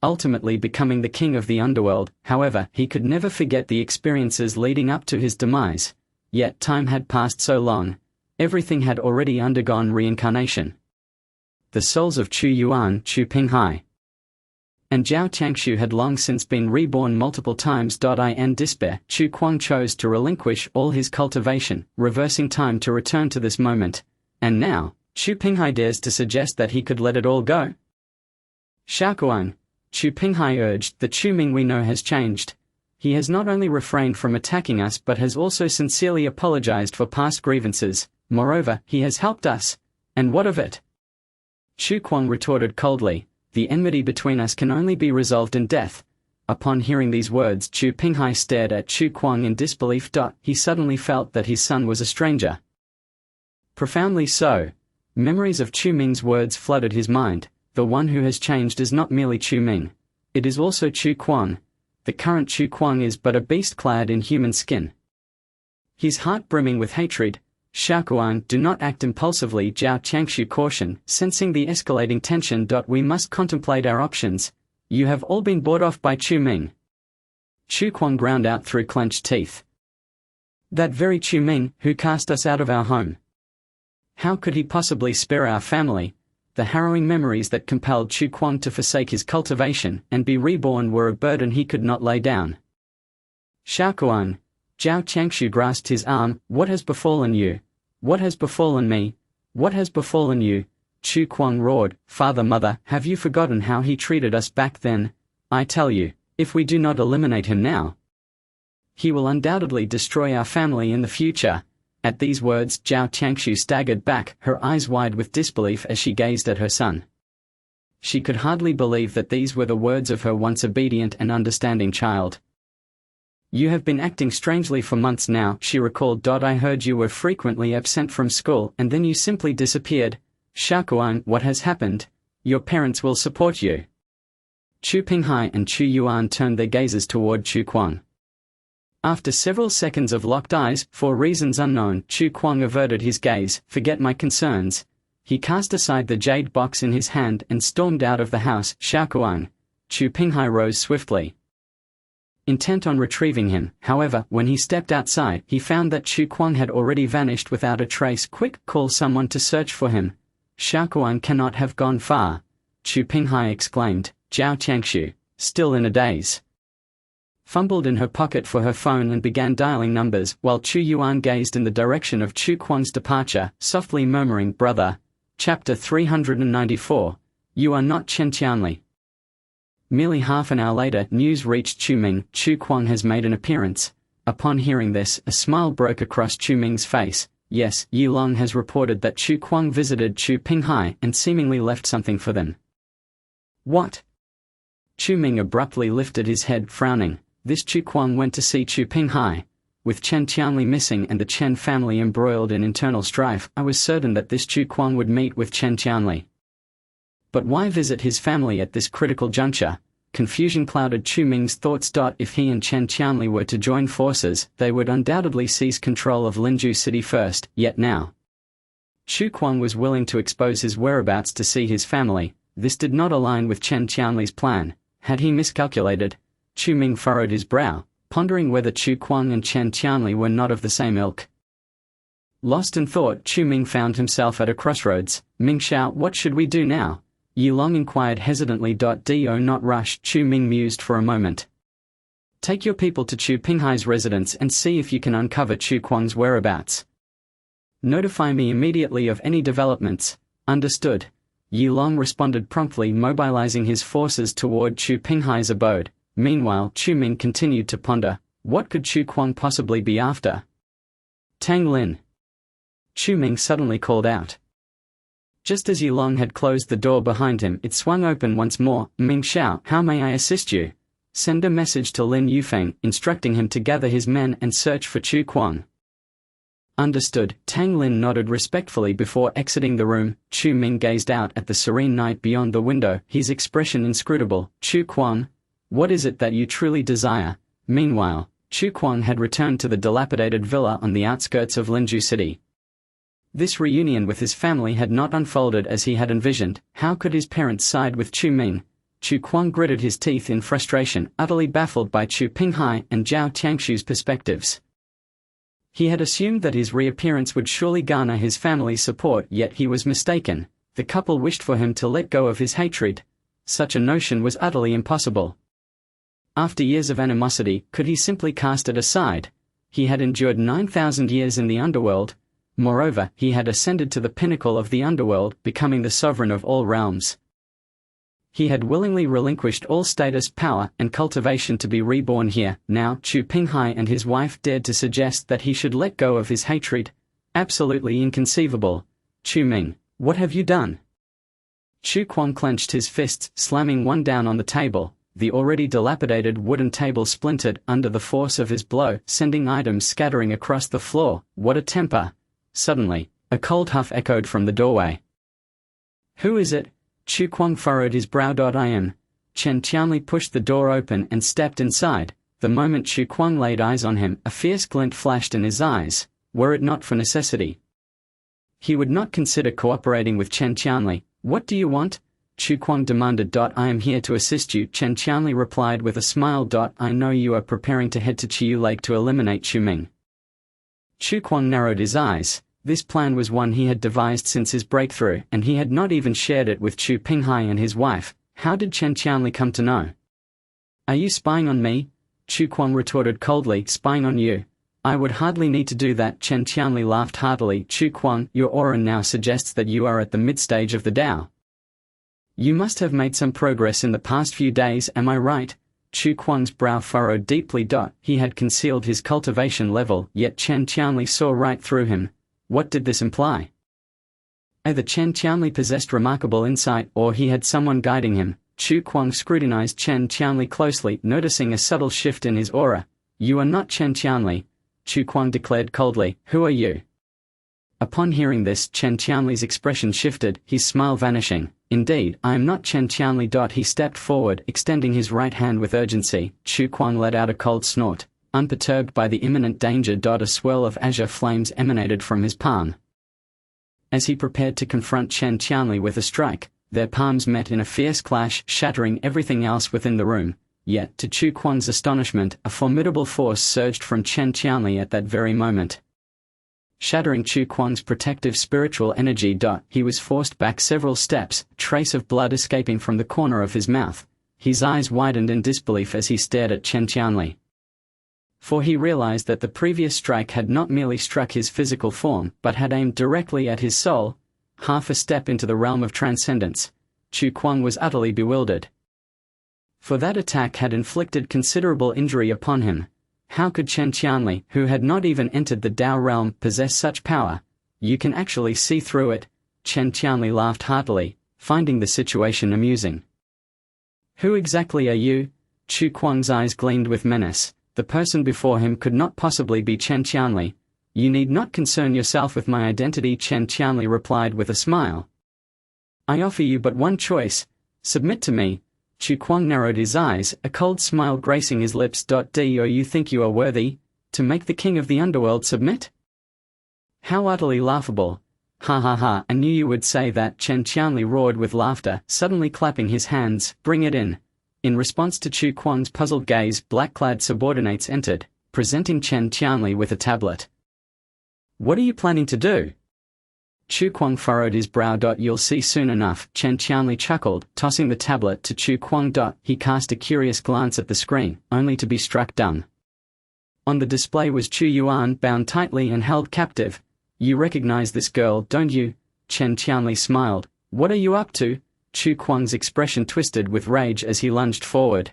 ultimately becoming the king of the underworld. However, he could never forget the experiences leading up to his demise. Yet time had passed so long, everything had already undergone reincarnation. The souls of Chu Yuan, Chu Pinghai, and Zhao Changshu had long since been reborn multiple times. In despair, Chu Kuang chose to relinquish all his cultivation, reversing time to return to this moment. And now, Chu Pinghai dares to suggest that he could let it all go? Xiaokuang, Chu Pinghai urged, the Chu Ming we know has changed. He has not only refrained from attacking us but has also sincerely apologized for past grievances. Moreover, he has helped us. And what of it? Chu Kuang retorted coldly, the enmity between us can only be resolved in death. Upon hearing these words, Chu Pinghai stared at Chu Kuang in disbelief. He suddenly felt that his son was a stranger. Profoundly so. Memories of Chu Ming's words flooded his mind. The one who has changed is not merely Chu Ming. It is also Chu Kuang. The current Chu Kuang is but a beast clad in human skin. His heart brimming with hatred. Xiaokuang, do not act impulsively, Zhao Changshu cautioned, sensing the escalating tension. We must contemplate our options. You have all been bought off by Chu Ming. Chu Kuang ground out through clenched teeth. That very Chu Ming, who cast us out of our home. How could he possibly spare our family? The harrowing memories that compelled Chu Kuang to forsake his cultivation and be reborn were a burden he could not lay down. Xiaokuang, Zhao Changshu grasped his arm. What has befallen you? What has befallen me? What has befallen you? Chu Kuang roared, Father, Mother, have you forgotten how he treated us back then? I tell you, if we do not eliminate him now, he will undoubtedly destroy our family in the future. At these words, Zhao Changshu staggered back, her eyes wide with disbelief as she gazed at her son. She could hardly believe that these were the words of her once obedient and understanding child. You have been acting strangely for months now, she recalled. I heard you were frequently absent from school and then you simply disappeared. Xiaokuang, what has happened? Your parents will support you. Chu Pinghai and Chu Yuan turned their gazes toward Chu Kuang. After several seconds of locked eyes, for reasons unknown, Chu Kuang averted his gaze. Forget my concerns. He cast aside the jade box in his hand and stormed out of the house. Xiaokuang. Chu Pinghai rose swiftly, intent on retrieving him. However, when he stepped outside, he found that Chu Kuang had already vanished without a trace. Quick, call someone to search for him. Xiaokuang cannot have gone far, Chu Pinghai exclaimed. Zhao Changshu, still in a daze, fumbled in her pocket for her phone and began dialing numbers, while Chu Yuan gazed in the direction of Chu Kuang's departure, softly murmuring, Brother. Chapter 394. You are not Chen Qianli. Merely half an hour later, news reached Chu Ming. Chu Kuang has made an appearance. Upon hearing this, a smile broke across Chu Ming's face. Yes, Yi Long has reported that Chu Kuang visited Chu Pinghai and seemingly left something for them. What? Chu Ming abruptly lifted his head, frowning. This Chu Kuang went to see Chu Pinghai. With Chen Qianli missing and the Chen family embroiled in internal strife, I was certain that this Chu Kuang would meet with Chen Qianli. But why visit his family at this critical juncture? Confusion clouded Chu Ming's thoughts. If he and Chen Qianli were to join forces, they would undoubtedly seize control of Linju City first, yet now Chu Kuang was willing to expose his whereabouts to see his family. This did not align with Chen Qianli's plan. Had he miscalculated? Chu Ming furrowed his brow, pondering whether Chu Kuang and Chen Qianli were not of the same ilk. Lost in thought, Chu Ming found himself at a crossroads. Ming Xiao, what should we do now? Yi Long inquired hesitantly. Do not rush, Chu Ming mused for a moment. Take your people to Chu Pinghai's residence and see if you can uncover Chu Kuang's whereabouts. Notify me immediately of any developments. Understood. Yi Long responded promptly, mobilizing his forces toward Chu Pinghai's abode. Meanwhile, Chu Ming continued to ponder. What could Chu Kuang possibly be after? Tang Lin. Chu Ming suddenly called out. Just as Yi Long had closed the door behind him, it swung open once more. Ming Xiao, how may I assist you? Send a message to Lin Yufeng, instructing him to gather his men and search for Chu Kuang. Understood. Tang Lin nodded respectfully before exiting the room. Chu Ming gazed out at the serene night beyond the window, his expression inscrutable. Chu Kuang, what is it that you truly desire? Meanwhile, Chu Kuang had returned to the dilapidated villa on the outskirts of Linju City. This reunion with his family had not unfolded as he had envisioned. How could his parents side with Chu Ming? Chu Kuang gritted his teeth in frustration, utterly baffled by Chu Pinghai and Zhao Tiangshu's perspectives. He had assumed that his reappearance would surely garner his family's support, yet he was mistaken. The couple wished for him to let go of his hatred. Such a notion was utterly impossible. After years of animosity, could he simply cast it aside? He had endured 9,000 years in the underworld. Moreover, he had ascended to the pinnacle of the underworld, becoming the sovereign of all realms. He had willingly relinquished all status, power, and cultivation to be reborn here. Now, Chu Pinghai and his wife dared to suggest that he should let go of his hatred. Absolutely inconceivable. Chu Ming, what have you done? Chu Kuang clenched his fists, slamming one down on the table. The already dilapidated wooden table splintered under the force of his blow, sending items scattering across the floor. What a temper! Suddenly, a cold huff echoed from the doorway. Who is it? Chu Kuang furrowed his brow. Chen Qianli pushed the door open and stepped inside. The moment Chu Kuang laid eyes on him, a fierce glint flashed in his eyes. Were it not for necessity, he would not consider cooperating with Chen Qianli. What do you want? Chu Kuang demanded. I am here to assist you, Chen Qianli replied with a smile. I know you are preparing to head to Chiyu Lake to eliminate Chu Ming. Chu Kuang narrowed his eyes. This plan was one he had devised since his breakthrough, and he had not even shared it with Chu Pinghai and his wife. How did Chen Qianli come to know? Are you spying on me? Chu Kuang retorted coldly. Spying on you? I would hardly need to do that. Chen Qianli laughed heartily. Chu Kuang, your aura now suggests that you are at the mid-stage of the Tao. You must have made some progress in the past few days, am I right? Chu Kuang's brow furrowed deeply. He had concealed his cultivation level, yet Chen Qianli saw right through him. What did this imply? Either Chen Qianli possessed remarkable insight, or he had someone guiding him. Chu Kuang scrutinized Chen Qianli closely, noticing a subtle shift in his aura. You are not Chen Qianli, Chu Kuang declared coldly. Who are you? Upon hearing this, Chen Qianli's expression shifted, his smile vanishing. Indeed, I am not Chen Qianli. He stepped forward, extending his right hand with urgency. Chu Kuang let out a cold snort. Unperturbed by the imminent danger, a swirl of azure flames emanated from his palm. As he prepared to confront Chen Qianli with a strike, their palms met in a fierce clash, shattering everything else within the room. Yet, to Chu Kuang's astonishment, a formidable force surged from Chen Qianli at that very moment. Shattering Chu Kuang's protective spiritual energy. He was forced back several steps, a trace of blood escaping from the corner of his mouth. His eyes widened in disbelief as he stared at Chen Qianli. For he realized that the previous strike had not merely struck his physical form, but had aimed directly at his soul. Half a step into the realm of transcendence, Chu Kuang was utterly bewildered. For that attack had inflicted considerable injury upon him. How could Chen Qianli, who had not even entered the Tao realm, possess such power? You can actually see through it. Chen Qianli laughed heartily, finding the situation amusing. Who exactly are you? Chu Kuang's eyes gleamed with menace. The person before him could not possibly be Chen Qianli. You need not concern yourself with my identity, Chen Qianli replied with a smile. I offer you but one choice. Submit to me. Chu Kuang narrowed his eyes, a cold smile gracing his lips. Do you think you are worthy to make the king of the underworld submit? How utterly laughable. Ha ha ha, I knew you would say that, Chen Qianli roared with laughter, suddenly clapping his hands. Bring it in. In response to Chu Kuang's puzzled gaze, black-clad subordinates entered, presenting Chen Qianli with a tablet. What are you planning to do? Chu Kuang furrowed his brow. You'll see soon enough, Chen Qianli chuckled, tossing the tablet to Chu Kuang. He cast a curious glance at the screen, only to be struck dumb. On the display was Chu Yuan, bound tightly and held captive. You recognize this girl, don't you? Chen Qianli smiled. What are you up to? Chu Kuang's expression twisted with rage as he lunged forward,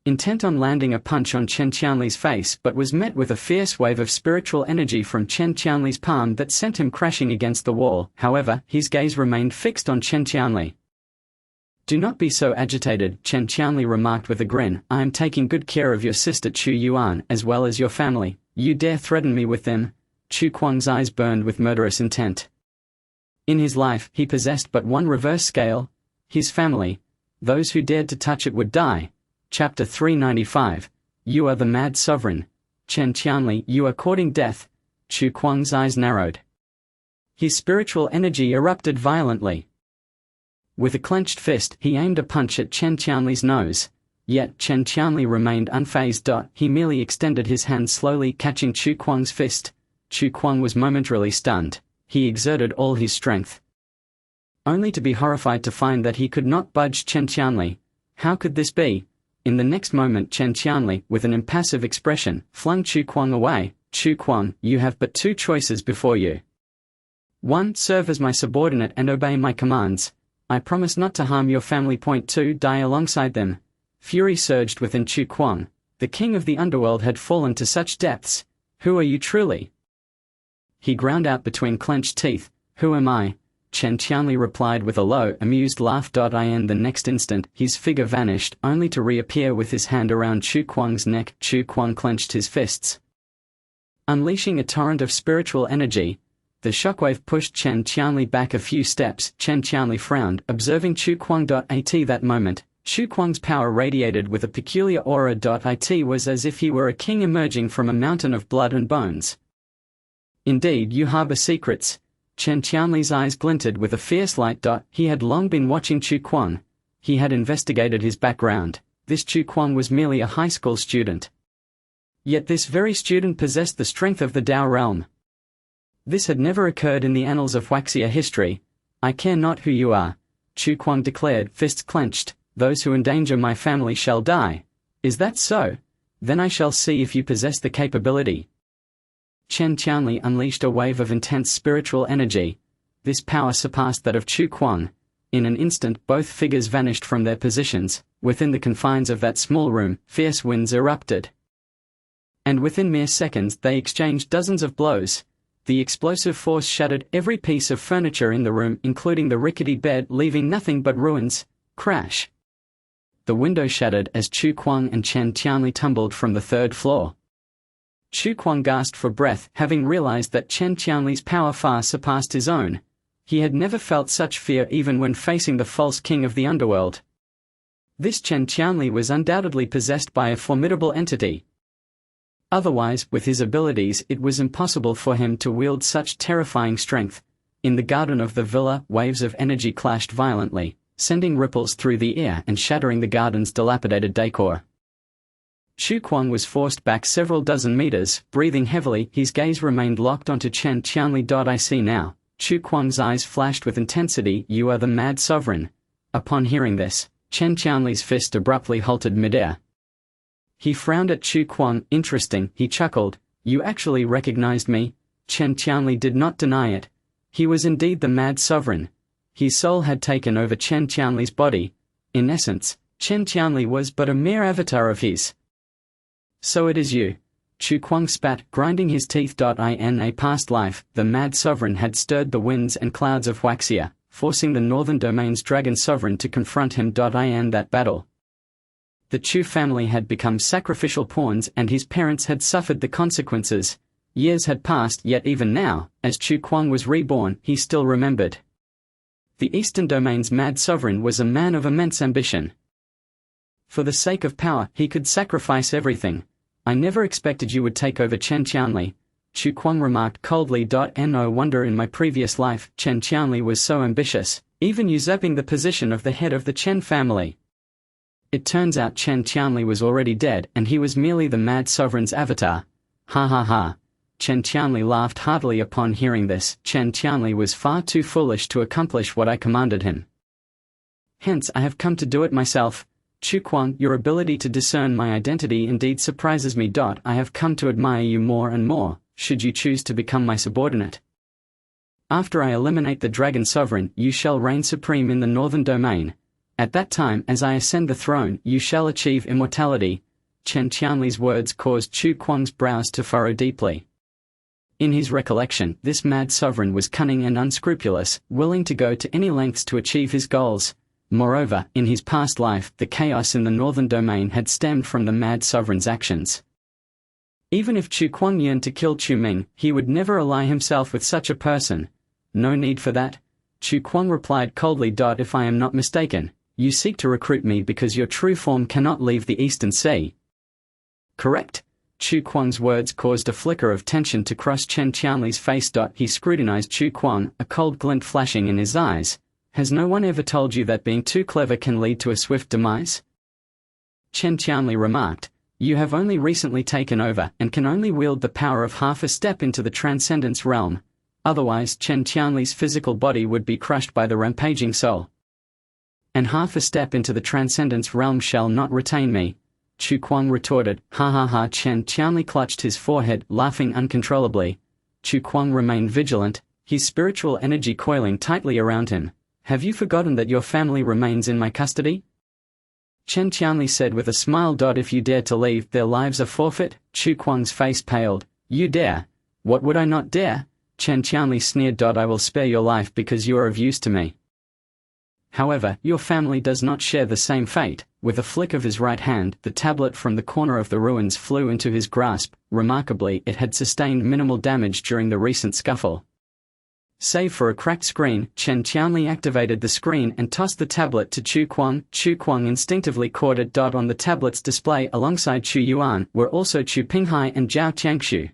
intent on landing a punch on Chen Qianli's face, but was met with a fierce wave of spiritual energy from Chen Qianli's palm that sent him crashing against the wall. However, his gaze remained fixed on Chen Qianli. Do not be so agitated, Chen Qianli remarked with a grin. I am taking good care of your sister Chu Yuan as well as your family. You dare threaten me with them? Chu Kuang's eyes burned with murderous intent. In his life, he possessed but one reverse scale: his family. Those who dared to touch it would die. Chapter 395. you are the mad sovereign. Chen Qianli, you are courting death. Chu Kuang's eyes narrowed. His spiritual energy erupted violently. With a clenched fist, he aimed a punch at Chen Qianli's nose. Yet Chen Qianli remained unfazed. He merely extended his hand slowly, catching Chu Kuang's fist. Chu Kuang was momentarily stunned. He exerted all his strength, only to be horrified to find that he could not budge Chen Qianli. How could this be? In the next moment, Chen Qianli, with an impassive expression, flung Chu Kuang away. Chu Kuang, you have but two choices before you. 1. Serve as my subordinate and obey my commands. I promise not to harm your family. 2. Die alongside them. Fury surged within Chu Kuang. The king of the underworld had fallen to such depths. Who are you truly? He ground out between clenched teeth. Who am I? Chen Qianli replied with a low, amused laugh. In the next instant, his figure vanished, only to reappear with his hand around Chu Kuang's neck. Chu Kuang clenched his fists, unleashing a torrent of spiritual energy. The shockwave pushed Chen Qianli back a few steps. Chen Qianli frowned, observing Chu Kuang. At that moment, Chu Kuang's power radiated with a peculiar aura. It was as if he were a king emerging from a mountain of blood and bones. Indeed, you harbor secrets. Chen Qianli's eyes glinted with a fierce light. He had long been watching Chu Kuang. He had investigated his background. This Chu Kuang was merely a high school student. Yet this very student possessed the strength of the Dao realm. This had never occurred in the annals of Huaxia history. I care not who you are, Chu Kuang declared, fists clenched. Those who endanger my family shall die. Is that so? Then I shall see if you possess the capability. Chen Qianli unleashed a wave of intense spiritual energy. This power surpassed that of Chu Kuang. In an instant, both figures vanished from their positions. Within the confines of that small room, fierce winds erupted. And within mere seconds, they exchanged dozens of blows. The explosive force shattered every piece of furniture in the room, including the rickety bed, leaving nothing but ruins. Crash! The window shattered as Chu Kuang and Chen Qianli tumbled from the third floor. Chu Kuang gasped for breath, having realized that Chen Qianli's power far surpassed his own. He had never felt such fear even when facing the false king of the underworld. This Chen Qianli was undoubtedly possessed by a formidable entity. Otherwise, with his abilities, it was impossible for him to wield such terrifying strength. In the garden of the villa, waves of energy clashed violently, sending ripples through the air and shattering the garden's dilapidated decor. Chu Kuang was forced back several dozen meters, breathing heavily. His gaze remained locked onto Chen Qianli. I see now. Chu Kuang's eyes flashed with intensity. You are the mad sovereign. Upon hearing this, Chen Qianli's fist abruptly halted midair. He frowned at Chu Kuang. Interesting, he chuckled. You actually recognized me? Chen Qianli did not deny it. He was indeed the mad sovereign. His soul had taken over Chen Qianli's body. In essence, Chen Qianli was but a mere avatar of his. So it is you. Chu Kuang spat, grinding his teeth. In a past life, the mad sovereign had stirred the winds and clouds of Huaxia, forcing the northern domain's dragon sovereign to confront him. In that battle, the Chu family had become sacrificial pawns and his parents had suffered the consequences. Years had passed, yet even now, as Chu Kuang was reborn, he still remembered. The eastern domain's mad sovereign was a man of immense ambition. For the sake of power, he could sacrifice everything. I never expected you would take over Chen Qianli, Chu Kuang remarked coldly. No wonder in my previous life, Chen Qianli was so ambitious, even usurping the position of the head of the Chen family. It turns out Chen Qianli was already dead and he was merely the mad sovereign's avatar. Ha ha ha. Chen Qianli laughed heartily upon hearing this. Chen Qianli was far too foolish to accomplish what I commanded him. Hence I have come to do it myself. Chu Kuang, your ability to discern my identity indeed surprises me. I have come to admire you more and more, should you choose to become my subordinate. After I eliminate the Dragon Sovereign, you shall reign supreme in the northern domain. At that time, as I ascend the throne, you shall achieve immortality. Chen Qianli's words caused Chu Kuang's brows to furrow deeply. In his recollection, this mad sovereign was cunning and unscrupulous, willing to go to any lengths to achieve his goals. Moreover, in his past life, the chaos in the northern domain had stemmed from the mad sovereign's actions. Even if Chu Kuang yearned to kill Chu Ming, he would never ally himself with such a person. No need for that. Chu Kuang replied coldly. If I am not mistaken, you seek to recruit me because your true form cannot leave the Eastern Sea. correct? Chu Kuang's words caused a flicker of tension to cross Chen Qianli's face. He scrutinized Chu Kuang, a cold glint flashing in his eyes. Has no one ever told you that being too clever can lead to a swift demise? Chen Qianli remarked, you have only recently taken over and can only wield the power of half a step into the transcendence realm. Otherwise, Chen Qianli's physical body would be crushed by the rampaging soul. And half a step into the transcendence realm shall not retain me. Chu Kuang retorted, ha ha ha. Chen Qianli clutched his forehead, laughing uncontrollably. Chu Kuang remained vigilant, his spiritual energy coiling tightly around him. Have you forgotten that your family remains in my custody? Chen Qianli said with a smile. If you dare to leave, their lives are forfeit. Chu Kuang's face paled. You dare? What would I not dare? Chen Qianli sneered. I will spare your life because you are of use to me. However, your family does not share the same fate. With a flick of his right hand, the tablet from the corner of the ruins flew into his grasp. Remarkably, it had sustained minimal damage during the recent scuffle. Save for a cracked screen, Chen Qianli activated the screen and tossed the tablet to Chu Kuang. Chu Kuang instinctively caught it. On the tablet's display alongside Chu Yuan were also Chu Pinghai and Zhao Tiangshu.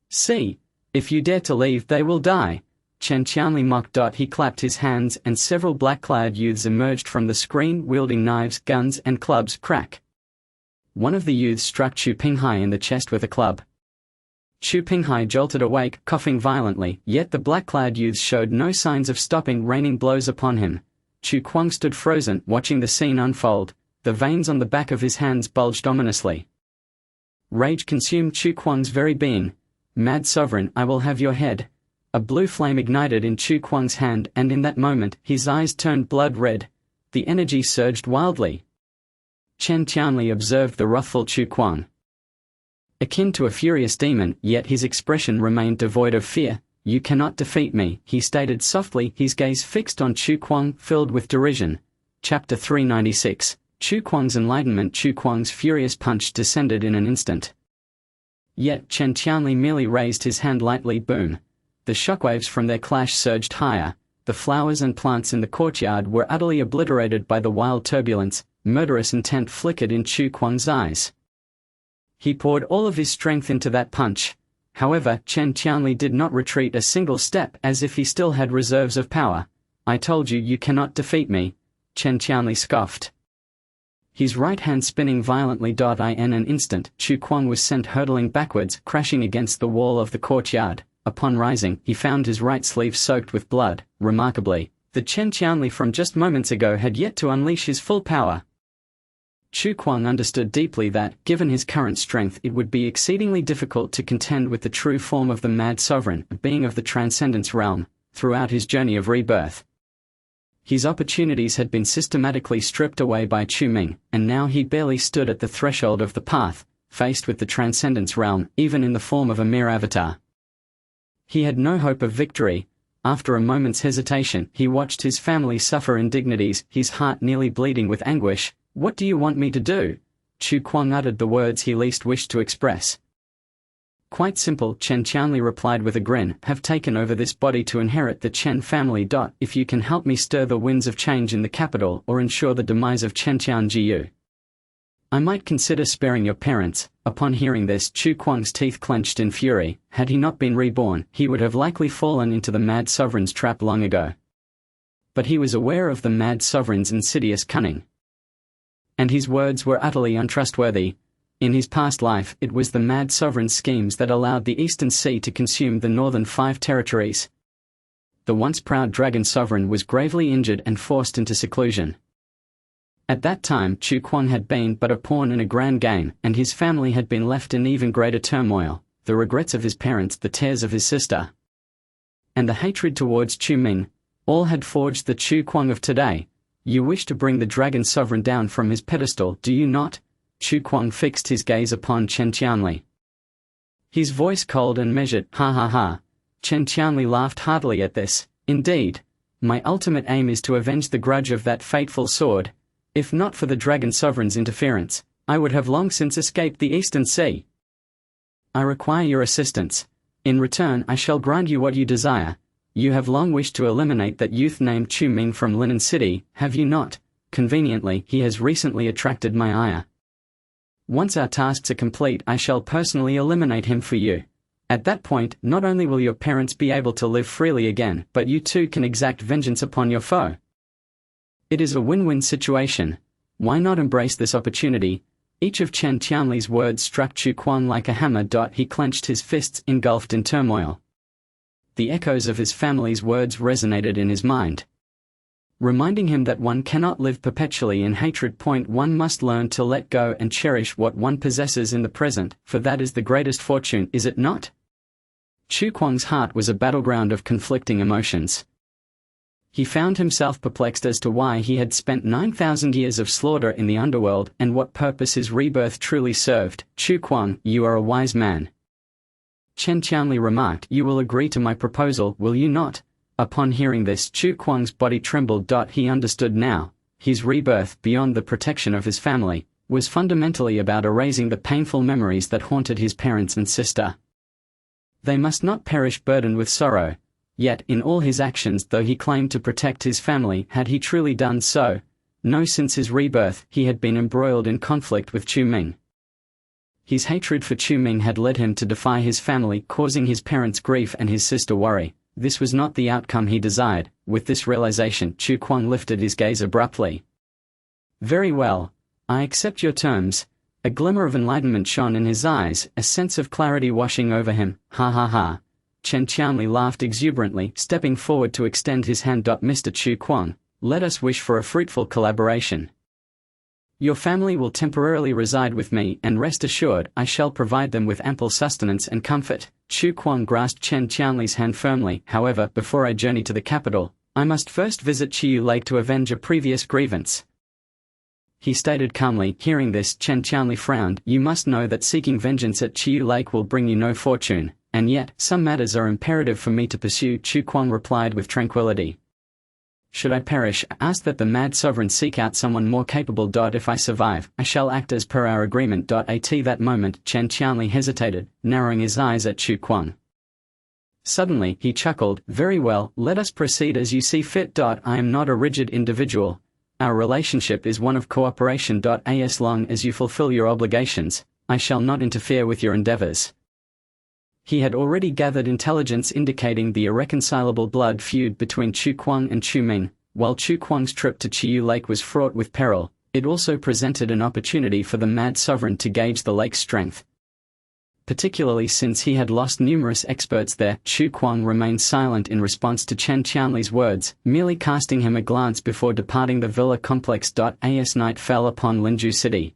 See, if you dare to leave, they will die. Chen Qianli mocked. He clapped his hands and several black-clad youths emerged from the screen wielding knives, guns and clubs. Crack! One of the youths struck Chu Pinghai in the chest with a club. Chu Pinghai jolted awake, coughing violently, yet the black-clad youths showed no signs of stopping, raining blows upon him. Chu Kuang stood frozen, watching the scene unfold. The veins on the back of his hands bulged ominously. Rage consumed Chu Kuang's very being. Mad Sovereign, I will have your head. A blue flame ignited in Chu Kuang's hand, and in that moment, his eyes turned blood red. The energy surged wildly. Chen Qianli observed the wrathful Chu Kuang. Akin to a furious demon, yet his expression remained devoid of fear. You cannot defeat me, he stated softly, his gaze fixed on Chu Kuang, filled with derision. Chapter 396. Chu Kuang's enlightenment. Chu Kuang's furious punch descended in an instant. Yet Chen Qianli merely raised his hand lightly. Boom. The shockwaves from their clash surged higher. The flowers and plants in the courtyard were utterly obliterated by the wild turbulence. Murderous intent flickered in Chu Kuang's eyes. He poured all of his strength into that punch. However, Chen Qianli did not retreat a single step, as if he still had reserves of power. I told you, you cannot defeat me. Chen Qianli scoffed. His right hand spinning violently. In an instant, Chu Kuang was sent hurtling backwards, crashing against the wall of the courtyard. Upon rising, he found his right sleeve soaked with blood. Remarkably, the Chen Qianli from just moments ago had yet to unleash his full power. Chu Kuang understood deeply that, given his current strength, it would be exceedingly difficult to contend with the true form of the Mad Sovereign, a being of the Transcendence realm, throughout his journey of rebirth. His opportunities had been systematically stripped away by Chu Ming, and now he barely stood at the threshold of the path, faced with the Transcendence realm, even in the form of a mere avatar. He had no hope of victory. After a moment's hesitation, he watched his family suffer indignities, his heart nearly bleeding with anguish. What do you want me to do? Chu Kuang uttered the words he least wished to express. Quite simple, Chen Qianli replied with a grin. Have taken over this body to inherit the Chen family. If you can help me stir the winds of change in the capital or ensure the demise of Chen Tianjiu, I might consider sparing your parents. Upon hearing this, Chu Kuang's teeth clenched in fury. Had he not been reborn, he would have likely fallen into the Mad Sovereign's trap long ago. But he was aware of the Mad Sovereign's insidious cunning. And his words were utterly untrustworthy. In his past life, it was the Mad Sovereign's schemes that allowed the Eastern Sea to consume the northern 5 territories. The once proud Dragon Sovereign was gravely injured and forced into seclusion. At that time, Chu Kuang had been but a pawn in a grand game, and his family had been left in even greater turmoil. The regrets of his parents, the tears of his sister, and the hatred towards Chu Ming, all had forged the Chu Kuang of today. You wish to bring the Dragon Sovereign down from his pedestal, do you not? Chu Kuang fixed his gaze upon Chen Qianli. His voice cold and measured. Ha ha ha. Chen Qianli laughed heartily at this. Indeed. My ultimate aim is to avenge the grudge of that fateful sword. If not for the Dragon Sovereign's interference, I would have long since escaped the Eastern Sea. I require your assistance. In return, I shall grant you what you desire. You have long wished to eliminate that youth named Chu Ming from Linen City, have you not? Conveniently, he has recently attracted my ire. Once our tasks are complete, I shall personally eliminate him for you. At that point, not only will your parents be able to live freely again, but you too can exact vengeance upon your foe. It is a win-win situation. Why not embrace this opportunity? Each of Chen Qianli's words struck Chu Kuang like a hammer. He clenched his fists, engulfed in turmoil. The echoes of his family's words resonated in his mind, reminding him that one cannot live perpetually in hatred. One must learn to let go and cherish what one possesses in the present, for that is the greatest fortune, is it not? Chu Kuang's heart was a battleground of conflicting emotions. He found himself perplexed as to why he had spent 9,000 years of slaughter in the underworld and what purpose his rebirth truly served. Chu Kuang, you are a wise man. Chen Qianli remarked, you will agree to my proposal, will you not? Upon hearing this, Chu Kuang's body trembled. He understood now. His rebirth, beyond the protection of his family, was fundamentally about erasing the painful memories that haunted his parents and sister. They must not perish burdened with sorrow. Yet, in all his actions, though he claimed to protect his family, had he truly done so? No, since his rebirth, he had been embroiled in conflict with Chu Ming. His hatred for Chu Ming had led him to defy his family, causing his parents grief and his sister worry. This was not the outcome he desired. With this realization, Chu Kuang lifted his gaze abruptly. Very well. I accept your terms. A glimmer of enlightenment shone in his eyes, a sense of clarity washing over him. Ha ha ha. Chen Qianli laughed exuberantly, stepping forward to extend his hand. Mr. Chu Kuang, let us wish for a fruitful collaboration. Your family will temporarily reside with me, and rest assured, I shall provide them with ample sustenance and comfort. Chu Kuang grasped Chen Qianli's hand firmly. However, before I journey to the capital, I must first visit Chiyu Lake to avenge a previous grievance, he stated calmly. Hearing this, Chen Qianli frowned. You must know that seeking vengeance at Chiyu Lake will bring you no fortune, and yet, some matters are imperative for me to pursue. Chu Kuang replied with tranquility. Should I perish, ask that the mad sovereign seek out someone more capable. If I survive, I shall act as per our agreement. At that moment, Chen Qianli hesitated, narrowing his eyes at Chu Kuang. Suddenly, he chuckled. Very well, let us proceed as you see fit. I am not a rigid individual. Our relationship is one of cooperation. As long as you fulfill your obligations, I shall not interfere with your endeavors. He had already gathered intelligence indicating the irreconcilable blood feud between Chu Kuang and Chu Ming. While Chu Kuang's trip to Chiyu Lake was fraught with peril, it also presented an opportunity for the mad sovereign to gauge the lake's strength. Particularly since he had lost numerous experts there, Chu Kuang remained silent in response to Chen Qianli's words, merely casting him a glance before departing the villa complex. As night fell upon Linju City.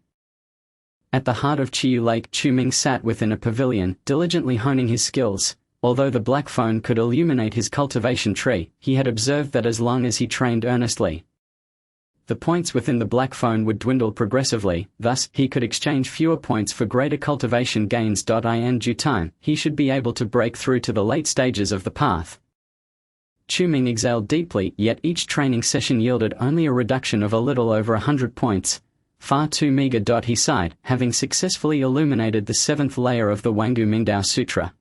At the heart of Chiyu Lake, Chu Ming sat within a pavilion, diligently honing his skills. Although the black phone could illuminate his cultivation tree, he had observed that as long as he trained earnestly, the points within the black phone would dwindle progressively. Thus, he could exchange fewer points for greater cultivation gains. In due time, he should be able to break through to the late stages of the path. Chu Ming exhaled deeply, yet each training session yielded only a reduction of a little over 100 points. Far too meager. He sighed, having successfully illuminated the 7th layer of the Wangu Mingdao Sutra.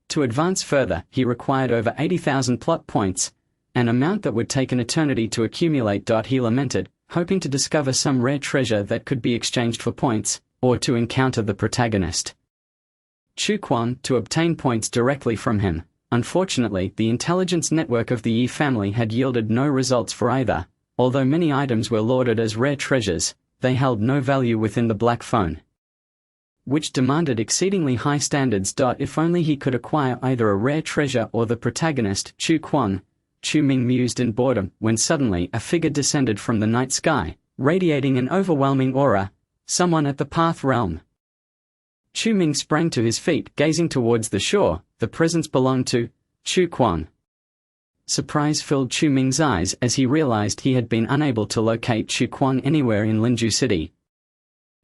To advance further, he required over 80,000 plot points, an amount that would take an eternity to accumulate. He lamented, hoping to discover some rare treasure that could be exchanged for points, or to encounter the protagonist, Chu Kuang, to obtain points directly from him. Unfortunately, the intelligence network of the Yi family had yielded no results for either. Although many items were lauded as rare treasures, they held no value within the black phone, which demanded exceedingly high standards. If only he could acquire either a rare treasure or the protagonist, Chu Kuang. Chu Ming mused in boredom, when suddenly a figure descended from the night sky, radiating an overwhelming aura. Someone at the Path Realm. Chu Ming sprang to his feet, gazing towards the shore. The presence belonged to Chu Kuang. Surprise filled Chu Ming's eyes as he realized he had been unable to locate Chu Kuang anywhere in Linju City.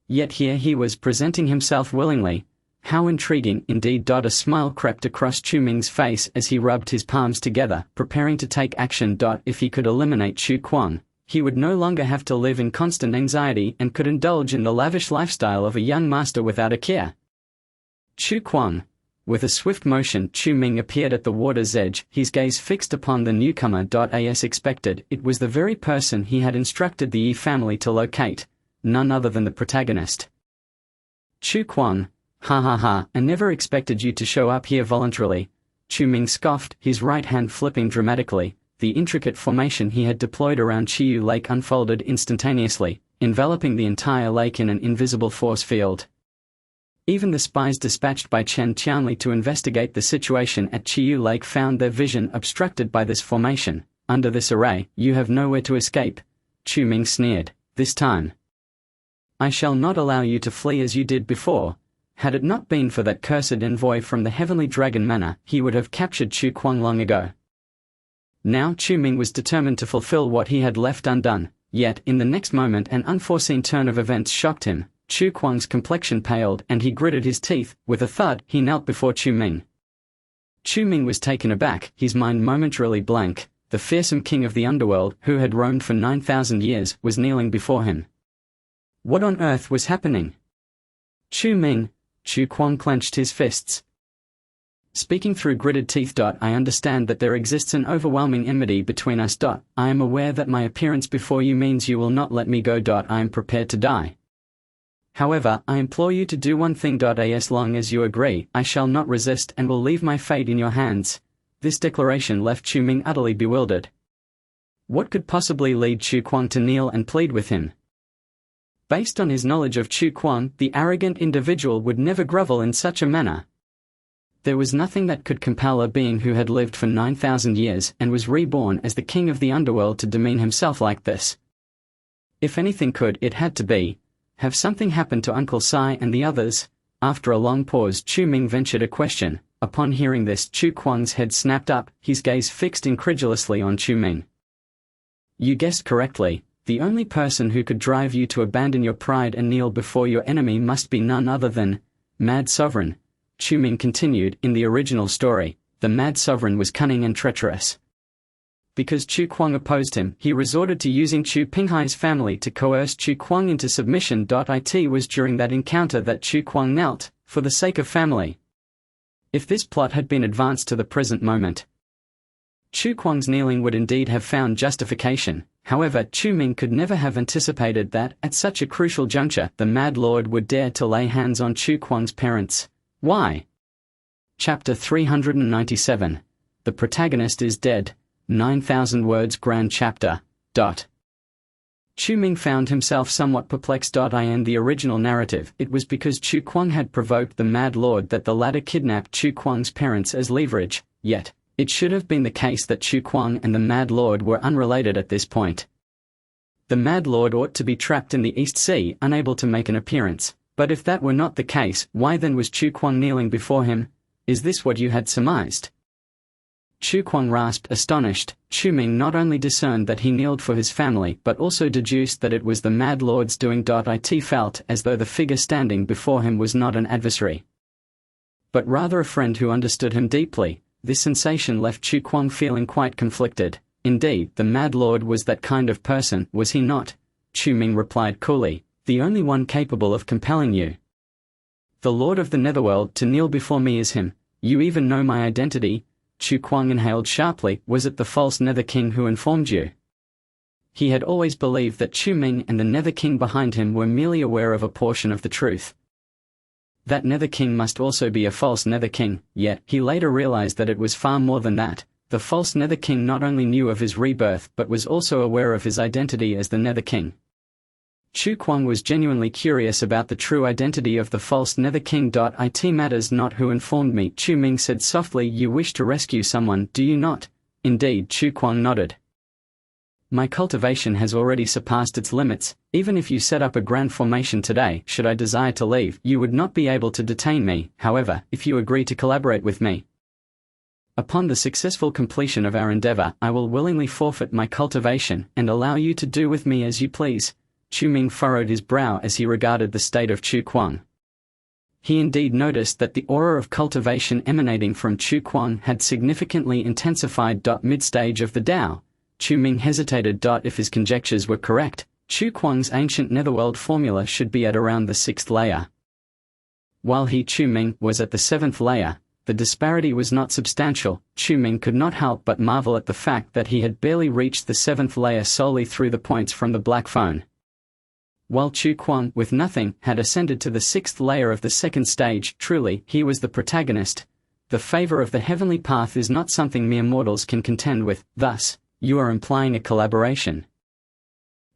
Yet here he was presenting himself willingly. How intriguing, indeed. A smile crept across Chu Ming's face as he rubbed his palms together, preparing to take action. If he could eliminate Chu Kuang, he would no longer have to live in constant anxiety and could indulge in the lavish lifestyle of a young master without a care. Chu Kuang. With a swift motion, Chu Ming appeared at the water's edge, his gaze fixed upon the newcomer. As expected, it was the very person he had instructed the Yi family to locate, none other than the protagonist. Chu Kuang, ha ha ha, I never expected you to show up here voluntarily. Chu Ming scoffed, his right hand flipping dramatically. The intricate formation he had deployed around Chiyu Lake unfolded instantaneously, enveloping the entire lake in an invisible force field. Even the spies dispatched by Chen Tianli to investigate the situation at Chiyu Lake found their vision obstructed by this formation. Under this array, you have nowhere to escape. Chu Ming sneered, this time I shall not allow you to flee as you did before. Had it not been for that cursed envoy from the Heavenly Dragon Manor, he would have captured Chu Kuang long ago. Now Chu Ming was determined to fulfill what he had left undone, yet in the next moment an unforeseen turn of events shocked him. Chu Kuang's complexion paled and he gritted his teeth. With a thud, he knelt before Chu Ming. Chu Ming was taken aback, his mind momentarily blank. The fearsome king of the underworld, who had roamed for 9,000 years, was kneeling before him. What on earth was happening? Chu Ming. Chu Kuang clenched his fists. Speaking through gritted teeth. I understand that there exists an overwhelming enmity between us. I am aware that my appearance before you means you will not let me go. I am prepared to die. However, I implore you to do one thing. As long as you agree, I shall not resist and will leave my fate in your hands. This declaration left Chu Ming utterly bewildered. What could possibly lead Chu Kuang to kneel and plead with him? Based on his knowledge of Chu Kuang, the arrogant individual would never grovel in such a manner. There was nothing that could compel a being who had lived for 9,000 years and was reborn as the king of the underworld to demean himself like this. If anything could, it had to be, have something happened to Uncle Sai and the others? After a long pause, Chu Ming ventured a question. Upon hearing this, Chu Kuang's head snapped up, his gaze fixed incredulously on Chu Ming. You guessed correctly. The only person who could drive you to abandon your pride and kneel before your enemy must be none other than Mad Sovereign. Chu Ming continued, in the original story, the Mad Sovereign was cunning and treacherous. Because Chu Kuang opposed him, he resorted to using Chu Pinghai's family to coerce Chu Kuang into submission. It was during that encounter that Chu Kuang knelt, for the sake of family. If this plot had been advanced to the present moment, Chu Kuang's kneeling would indeed have found justification. However, Chu Ming could never have anticipated that, at such a crucial juncture, the Mad Lord would dare to lay hands on Chu Kuang's parents. Why? Chapter 397. The protagonist is dead. 9,000 words grand chapter. Chu Ming found himself somewhat perplexed. In the original narrative, it was because Chu Kuang had provoked the Mad Lord that the latter kidnapped Chu Kuang's parents as leverage, yet it should have been the case that Chu Kuang and the Mad Lord were unrelated at this point. The Mad Lord ought to be trapped in the East Sea, unable to make an appearance, but if that were not the case, why then was Chu Kuang kneeling before him? Is this what you had surmised? Chu Kuang rasped, astonished. Chu Ming not only discerned that he kneeled for his family but also deduced that it was the Mad Lord's doing. It felt as though the figure standing before him was not an adversary, but rather a friend who understood him deeply. This sensation left Chu Kuang feeling quite conflicted. Indeed, the Mad Lord was that kind of person, was he not? Chu Ming replied coolly, the only one capable of compelling you, the Lord of the Netherworld, to kneel before me is him. You even know my identity? Chu Kuang inhaled sharply. Was it the false Nether King who informed you? He had always believed that Chu Ming and the Nether King behind him were merely aware of a portion of the truth. That Nether King must also be a false Nether King, yet he later realized that it was far more than that. The false Nether King not only knew of his rebirth but was also aware of his identity as the Nether King. Chu Kuang was genuinely curious about the true identity of the false Nether King. It matters not who informed me, Chu Ming said softly. You wish to rescue someone, do you not? Indeed, Chu Kuang nodded. My cultivation has already surpassed its limits. Even if you set up a grand formation today, should I desire to leave, you would not be able to detain me. However, if you agree to collaborate with me, upon the successful completion of our endeavor, I will willingly forfeit my cultivation and allow you to do with me as you please. Chu Ming furrowed his brow as he regarded the state of Chu Kuang. He indeed noticed that the aura of cultivation emanating from Chu Kuang had significantly intensified. Mid-stage of the Tao, Chu Ming hesitated. If his conjectures were correct, Chu Kuang's ancient netherworld formula should be at around the 6th layer. While he, Chu Ming, was at the 7th layer, the disparity was not substantial. Chu Ming could not help but marvel at the fact that he had barely reached the 7th layer solely through the points from the black phone. while Chu Kuang, with nothing, had ascended to the 6th layer of the 2nd stage. Truly, he was the protagonist. The favor of the heavenly path is not something mere mortals can contend with. Thus, you are implying a collaboration.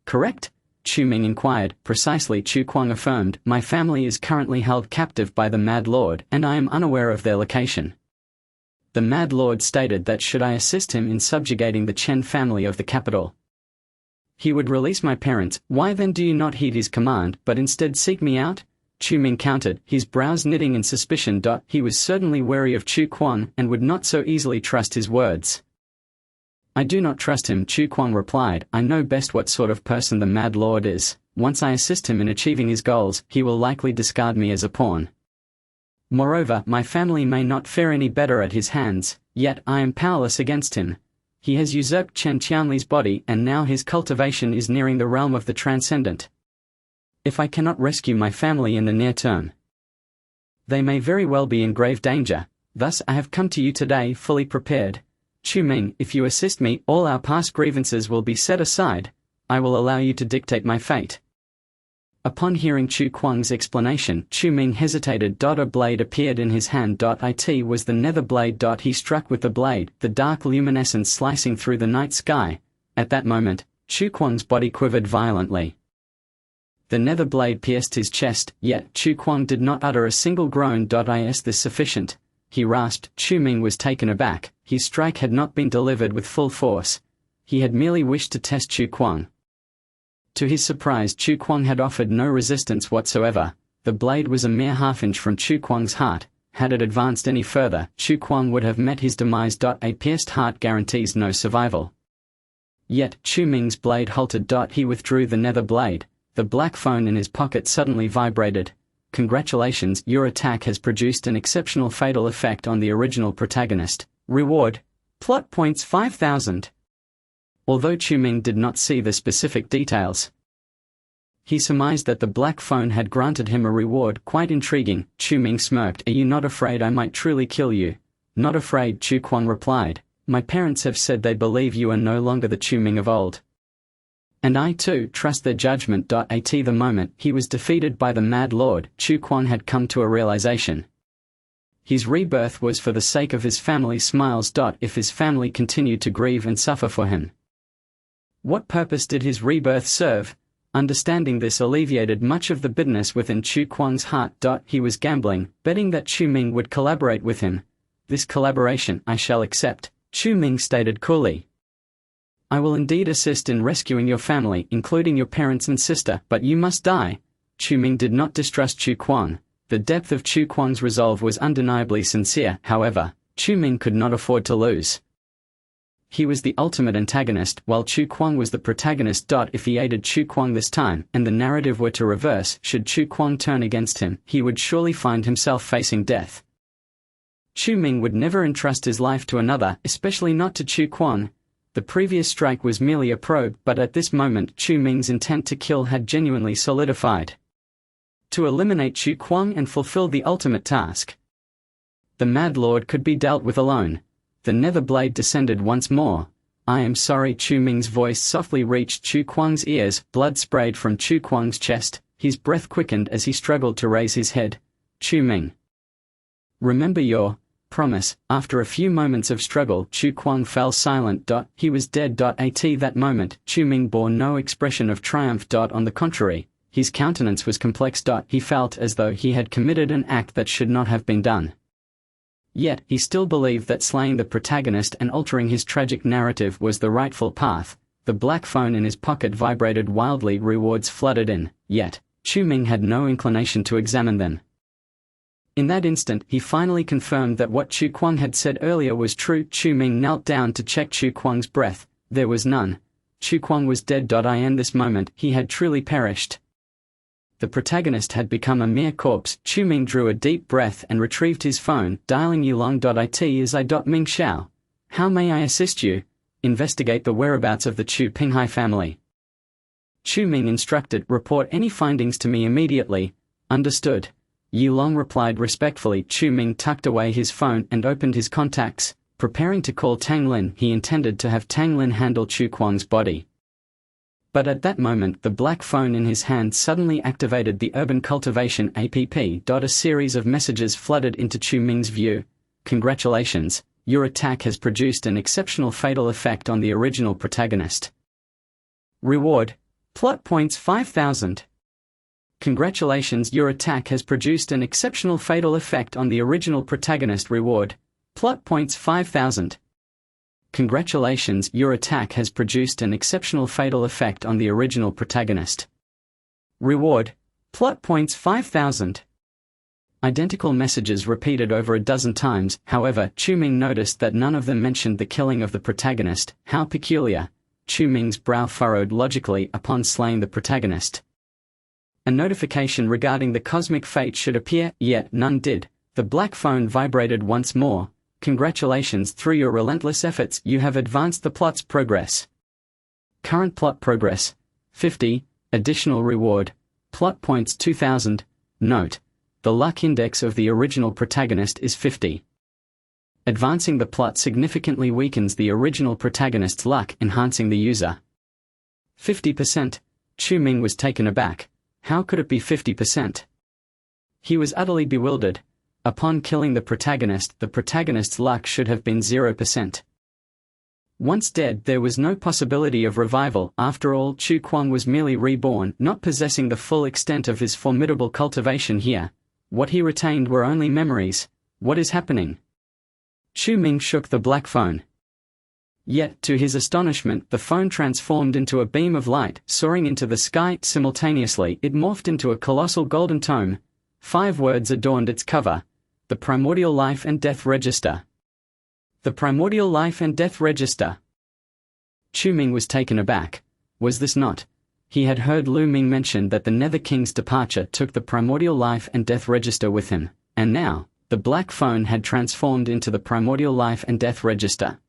Correct? Chu Ming inquired. Precisely, Chu Kuang affirmed. My family is currently held captive by the Mad Lord, and I am unaware of their location. The Mad Lord stated that should I assist him in subjugating the Chen family of the capital, he would release my parents. Why then do you not heed his command, but instead seek me out? Chu Ming countered, his brows knitting in suspicion. He was certainly wary of Chu Kuang and would not so easily trust his words. I do not trust him, Chu Kuang replied. I know best what sort of person the Mad Lord is. Once I assist him in achieving his goals, he will likely discard me as a pawn. Moreover, my family may not fare any better at his hands, yet I am powerless against him. He has usurped Chen Qianli's body, and now his cultivation is nearing the realm of the transcendent. If I cannot rescue my family in the near term, they may very well be in grave danger. Thus I have come to you today fully prepared. Chu Ming, if you assist me, all our past grievances will be set aside. I will allow you to dictate my fate. Upon hearing Chu Kuang's explanation, Chu Ming hesitated. A blade appeared in his hand. It was the nether blade. He struck with the blade, the dark luminescence slicing through the night sky. At that moment, Chu Kuang's body quivered violently. The nether blade pierced his chest, yet Chu Kuang did not utter a single groan. Is this sufficient? He rasped. Chu Ming was taken aback. His strike had not been delivered with full force. He had merely wished to test Chu Kuang. To his surprise, Chu Kuang had offered no resistance whatsoever. The blade was a mere half-inch from Chu Kuang's heart. Had it advanced any further, Chu Kuang would have met his demise. A pierced heart guarantees no survival. Yet, Chu Ming's blade halted. He withdrew the nether blade. The black phone in his pocket suddenly vibrated. Congratulations, your attack has produced an exceptional fatal effect on the original protagonist. Reward: plot points 5,000. Although Chu Ming did not see the specific details, he surmised that the black phone had granted him a reward. Quite intriguing. Chu Ming smirked. Are you not afraid I might truly kill you? Not afraid, Chu Kuang replied. My parents have said they believe you are no longer the Chu Ming of old. And I too trust their judgment. At the moment he was defeated by the Mad Lord, Chu Kuang had come to a realization. His rebirth was for the sake of his family's smiles. If his family continued to grieve and suffer for him, what purpose did his rebirth serve? Understanding this alleviated much of the bitterness within Chu Kuang's heart. He was gambling, betting that Chu Ming would collaborate with him. This collaboration I shall accept, Chu Ming stated coolly. I will indeed assist in rescuing your family, including your parents and sister, but you must die. Chu Ming did not distrust Chu Kuang. The depth of Chu Kuang's resolve was undeniably sincere. However, Chu Ming could not afford to lose. He was the ultimate antagonist, while Chu Kuang was the protagonist. If he aided Chu Kuang this time, and the narrative were to reverse, should Chu Kuang turn against him, he would surely find himself facing death. Chu Ming would never entrust his life to another, especially not to Chu Kuang. The previous strike was merely a probe, but at this moment Chu Ming's intent to kill had genuinely solidified. To eliminate Chu Kuang and fulfill the ultimate task, the Mad Lord could be dealt with alone. The nether blade descended once more. I am sorry. Chu Ming's voice softly reached Chu Kuang's ears. Blood sprayed from Chu Kuang's chest. His breath quickened as he struggled to raise his head. Chu Ming, remember your promise. After a few moments of struggle, Chu Kuang fell silent. He was dead. At that moment, Chu Ming bore no expression of triumph. On the contrary, his countenance was complex. He felt as though he had committed an act that should not have been done. Yet, he still believed that slaying the protagonist and altering his tragic narrative was the rightful path. The black phone in his pocket vibrated wildly. Rewards flooded in, yet, Chu Ming had no inclination to examine them. In that instant, he finally confirmed that what Chu Kuang had said earlier was true. Chu Ming knelt down to check Chu Kuang's breath. There was none. Chu Kuang was dead. In this moment, he had truly perished. The protagonist had become a mere corpse. Chu Ming drew a deep breath and retrieved his phone, dialing Yulong. It is I. Ming Xiao. How may I assist you? Investigate the whereabouts of the Chu Pinghai family. Chu Ming instructed. Report any findings to me immediately. Understood. Yulong replied respectfully. Chu Ming tucked away his phone and opened his contacts. Preparing to call Tang Lin, he intended to have Tang Lin handle Chu Kuang's body. But at that moment the black phone in his hand suddenly activated the Urban Cultivation app. A series of messages flooded into Chu Ming's view. Congratulations, your attack has produced an exceptional fatal effect on the original protagonist. Reward: plot points 5,000. Congratulations, your attack has produced an exceptional fatal effect on the original protagonist. Reward: plot points 5,000. Congratulations, your attack has produced an exceptional fatal effect on the original protagonist. Reward: plot points 5,000. Identical messages repeated over a dozen times. However, Chu Ming noticed that none of them mentioned the killing of the protagonist. How peculiar. Chu Ming's brow furrowed logically upon slaying the protagonist. A notification regarding the cosmic fate should appear, yet none did. The black phone vibrated once more. Congratulations, through your relentless efforts you have advanced the plot's progress. Current plot progress: 50, additional reward, plot points 2000. Note: the luck index of the original protagonist is 50. Advancing the plot significantly weakens the original protagonist's luck, enhancing the user. 50%. Chu Ming was taken aback. How could it be 50%? He was utterly bewildered. Upon killing the protagonist's luck should have been 0%. Once dead, there was no possibility of revival. After all, Chu Quan was merely reborn, not possessing the full extent of his formidable cultivation here. What he retained were only memories. What is happening? Chu Ming shook the black phone. Yet, to his astonishment, the phone transformed into a beam of light, soaring into the sky. Simultaneously, it morphed into a colossal golden tome. 5 words adorned its cover: the Primordial Life and Death Register. The Primordial Life and Death Register. Chu Ming was taken aback. Was this not? He had heard Lu Ming mention that the Nether King's departure took the Primordial Life and Death Register with him, and now, the black phone had transformed into the Primordial Life and Death Register.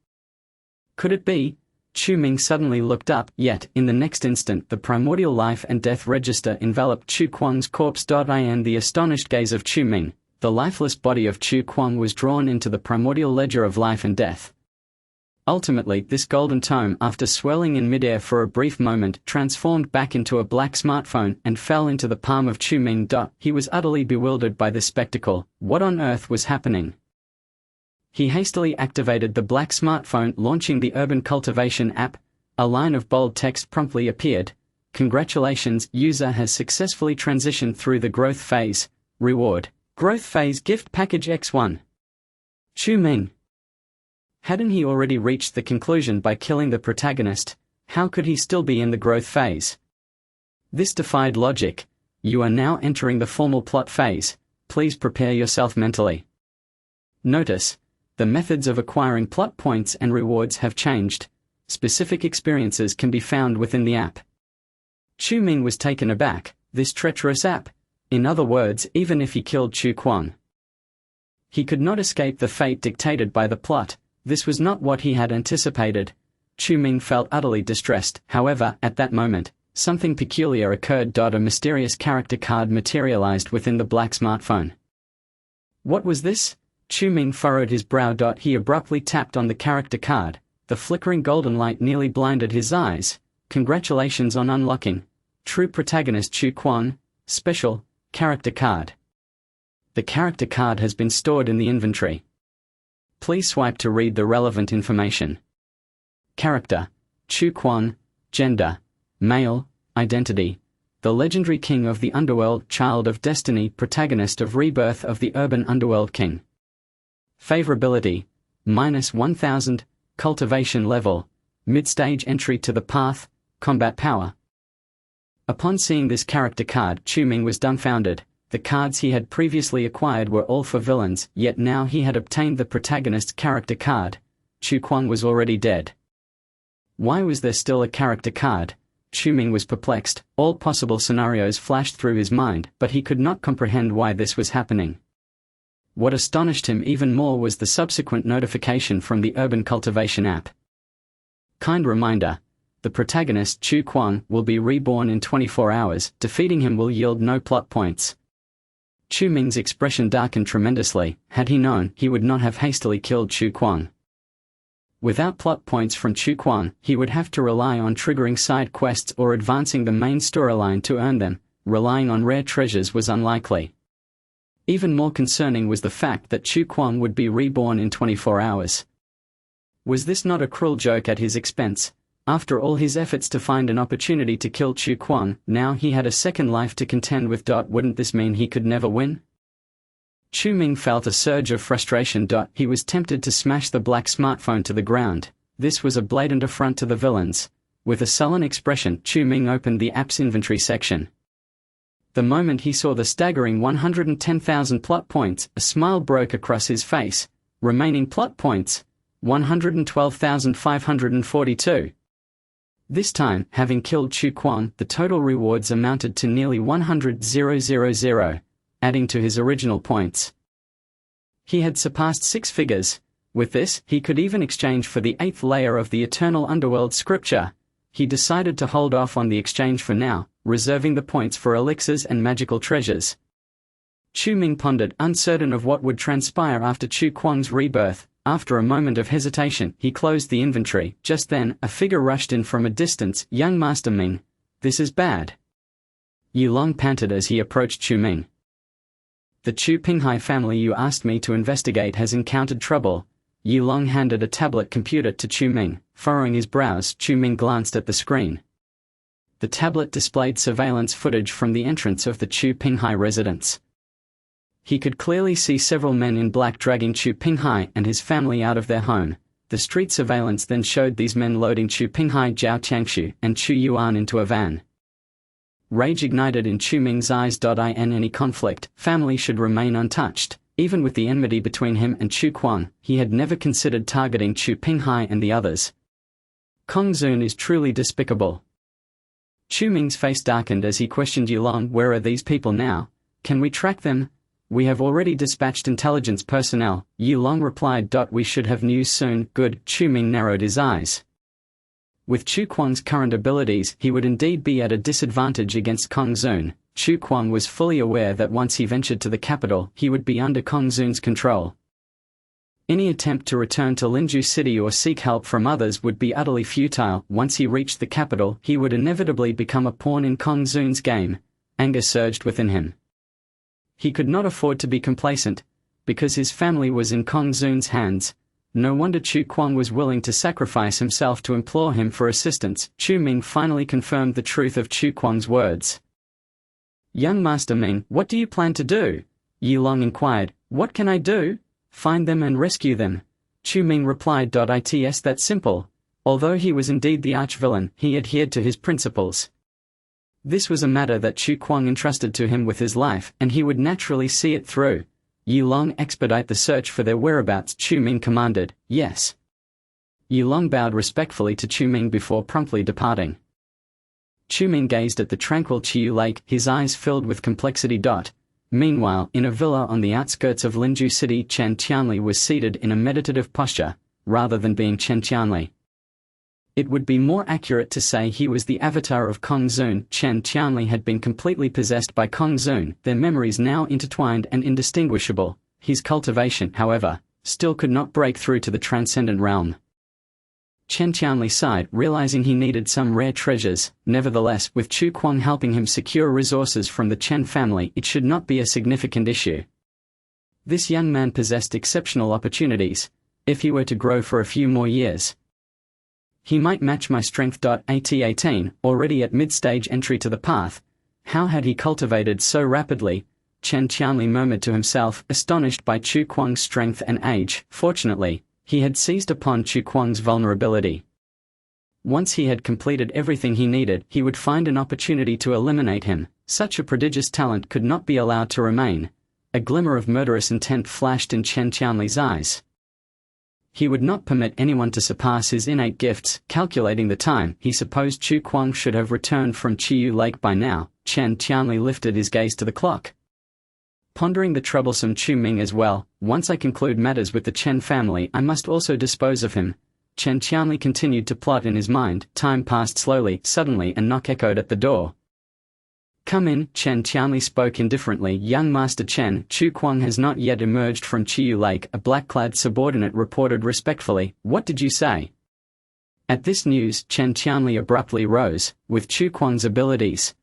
Could it be? Chu Ming suddenly looked up, yet, in the next instant, the Primordial Life and Death Register enveloped Chu Kuang's corpse. In the astonished gaze of Chu Ming, the lifeless body of Chu Kuang was drawn into the primordial ledger of life and death. Ultimately, this golden tome, after swirling in midair for a brief moment, transformed back into a black smartphone and fell into the palm of Chu Ming. He was utterly bewildered by this spectacle. What on earth was happening? He hastily activated the black smartphone, launching the Urban Cultivation app. A line of bold text promptly appeared. Congratulations, user has successfully transitioned through the growth phase. Reward: growth phase gift package X1. Chu Ming. Hadn't he already reached the conclusion by killing the protagonist? How could he still be in the growth phase? This defied logic. You are now entering the formal plot phase. Please prepare yourself mentally. Notice: the methods of acquiring plot points and rewards have changed. Specific experiences can be found within the app. Chu Ming was taken aback. This treacherous app? In other words, even if he killed Chu Quan, he could not escape the fate dictated by the plot. This was not what he had anticipated. Chu Ming felt utterly distressed. However, at that moment, something peculiar occurred. A mysterious character card materialized within the black smartphone. What was this? Chu Ming furrowed his brow. He abruptly tapped on the character card. The flickering golden light nearly blinded his eyes. Congratulations on unlocking True Protagonist Chu Quan, Special, Character Card. The character card has been stored in the inventory. Please swipe to read the relevant information. Character: Chu Quan. Gender: male. Identity: the legendary king of the underworld, child of destiny, protagonist of Rebirth of the Urban Underworld King. Favorability: -1000. Cultivation level: mid-stage entry to the path. Combat power. Upon seeing this character card, Chu Ming was dumbfounded. The cards he had previously acquired were all for villains, yet now he had obtained the protagonist's character card. Chu Quan was already dead. Why was there still a character card? Chu Ming was perplexed. All possible scenarios flashed through his mind, but he could not comprehend why this was happening. What astonished him even more was the subsequent notification from the Urban Cultivation app. Kind reminder: the protagonist, Chu Quan, will be reborn in 24 hours. Defeating him will yield no plot points. Chu Ming's expression darkened tremendously. Had he known, he would not have hastily killed Chu Quan. Without plot points from Chu Kuang, he would have to rely on triggering side quests or advancing the main storyline to earn them. Relying on rare treasures was unlikely. Even more concerning was the fact that Chu Kuang would be reborn in 24 hours. Was this not a cruel joke at his expense? After all his efforts to find an opportunity to kill Chu Kuang, now he had a second life to contend with. Wouldn't this mean he could never win? Chu Ming felt a surge of frustration. He was tempted to smash the black smartphone to the ground. This was a blatant affront to the villains. With a sullen expression, Chu Ming opened the app's inventory section. The moment he saw the staggering 110,000 plot points, a smile broke across his face. Remaining plot points: 112,542. This time, having killed Chu Kuang, the total rewards amounted to nearly 100,000, adding to his original points. He had surpassed 6 figures. With this, he could even exchange for the 8th layer of the Eternal Underworld scripture. He decided to hold off on the exchange for now, reserving the points for elixirs and magical treasures. Chu Ming pondered, uncertain of what would transpire after Chu Kuang's rebirth. After a moment of hesitation, he closed the inventory. Just then, a figure rushed in from a distance. "Young Master Ming, this is bad." Yu Long panted as he approached Chu Ming. "The Chu Pinghai family you asked me to investigate has encountered trouble." Yu Long handed a tablet computer to Chu Ming. Furrowing his brows, Chu Ming glanced at the screen. The tablet displayed surveillance footage from the entrance of the Chu Pinghai residence. He could clearly see several men in black dragging Chu Pinghai and his family out of their home. The street surveillance then showed these men loading Chu Pinghai, Zhao Tiangshu, and Chu Yuan into a van. Rage ignited in Chu Ming's eyes. In any conflict, family should remain untouched. Even with the enmity between him and Chu Kuang, he had never considered targeting Chu Pinghai and the others. Kong Zun is truly despicable. Chu Ming's face darkened as he questioned Yu Long. "Where are these people now? Can we track them?" "We have already dispatched intelligence personnel," Yu Long replied. "We should have news soon." "Good." Chu Ming narrowed his eyes. With Chu Kuang's current abilities, he would indeed be at a disadvantage against Kong Zun. Chu Kuang was fully aware that once he ventured to the capital, he would be under Kong Zun's control. Any attempt to return to Linju City or seek help from others would be utterly futile. Once he reached the capital, he would inevitably become a pawn in Kong Zun's game. Anger surged within him. He could not afford to be complacent, because his family was in Kong Zun's hands. No wonder Chu Kuang was willing to sacrifice himself to implore him for assistance. Chu Ming finally confirmed the truth of Chu Kuang's words. "Young Master Ming, what do you plan to do?" Yu Long inquired. "What can I do? Find them and rescue them." Chu Ming replied. "It's that simple." Although he was indeed the arch-villain, he adhered to his principles. This was a matter that Chu Kuang entrusted to him with his life, and he would naturally see it through. Yu Long, expedite the search for their whereabouts, Chu Ming commanded. "Yes." Yu Long bowed respectfully to Chu Ming before promptly departing. Chu Ming gazed at the tranquil Chiyu Lake, his eyes filled with complexity. Meanwhile, in a villa on the outskirts of Linju City, Chen Tianli was seated in a meditative posture, rather than being Chen Tianli. It would be more accurate to say he was the avatar of Kong Zun. Chen Tianli had been completely possessed by Kong Zun, their memories now intertwined and indistinguishable. His cultivation, however, still could not break through to the transcendent realm. Chen Tianli sighed, realizing he needed some rare treasures. Nevertheless, with Chu Kuang helping him secure resources from the Chen family, it should not be a significant issue. This young man possessed exceptional opportunities. If he were to grow for a few more years, he might match my strength. At 18, already at mid-stage entry to the path. How had he cultivated so rapidly? Chen Tianli murmured to himself, astonished by Chu Kuang's strength and age. Fortunately, he had seized upon Chu Kuang's vulnerability. Once he had completed everything he needed, he would find an opportunity to eliminate him. Such a prodigious talent could not be allowed to remain. A glimmer of murderous intent flashed in Chen Tianli's eyes. He would not permit anyone to surpass his innate gifts. Calculating the time, he supposed Chu Kuang should have returned from Chiyu Lake by now. Chen Tianli lifted his gaze to the clock. Pondering the troublesome Chu Ming as well, once I conclude matters with the Chen family, I must also dispose of him. Chen Tianli continued to plot in his mind. Time passed slowly. Suddenly a knock echoed at the door. Come in, Chen Qianli spoke indifferently. Young Master Chen, Chu Kuang has not yet emerged from Chiyu Lake, a black-clad subordinate reported respectfully. What did you say? At this news, Chen Qianli abruptly rose. With Chu Kuang's abilities,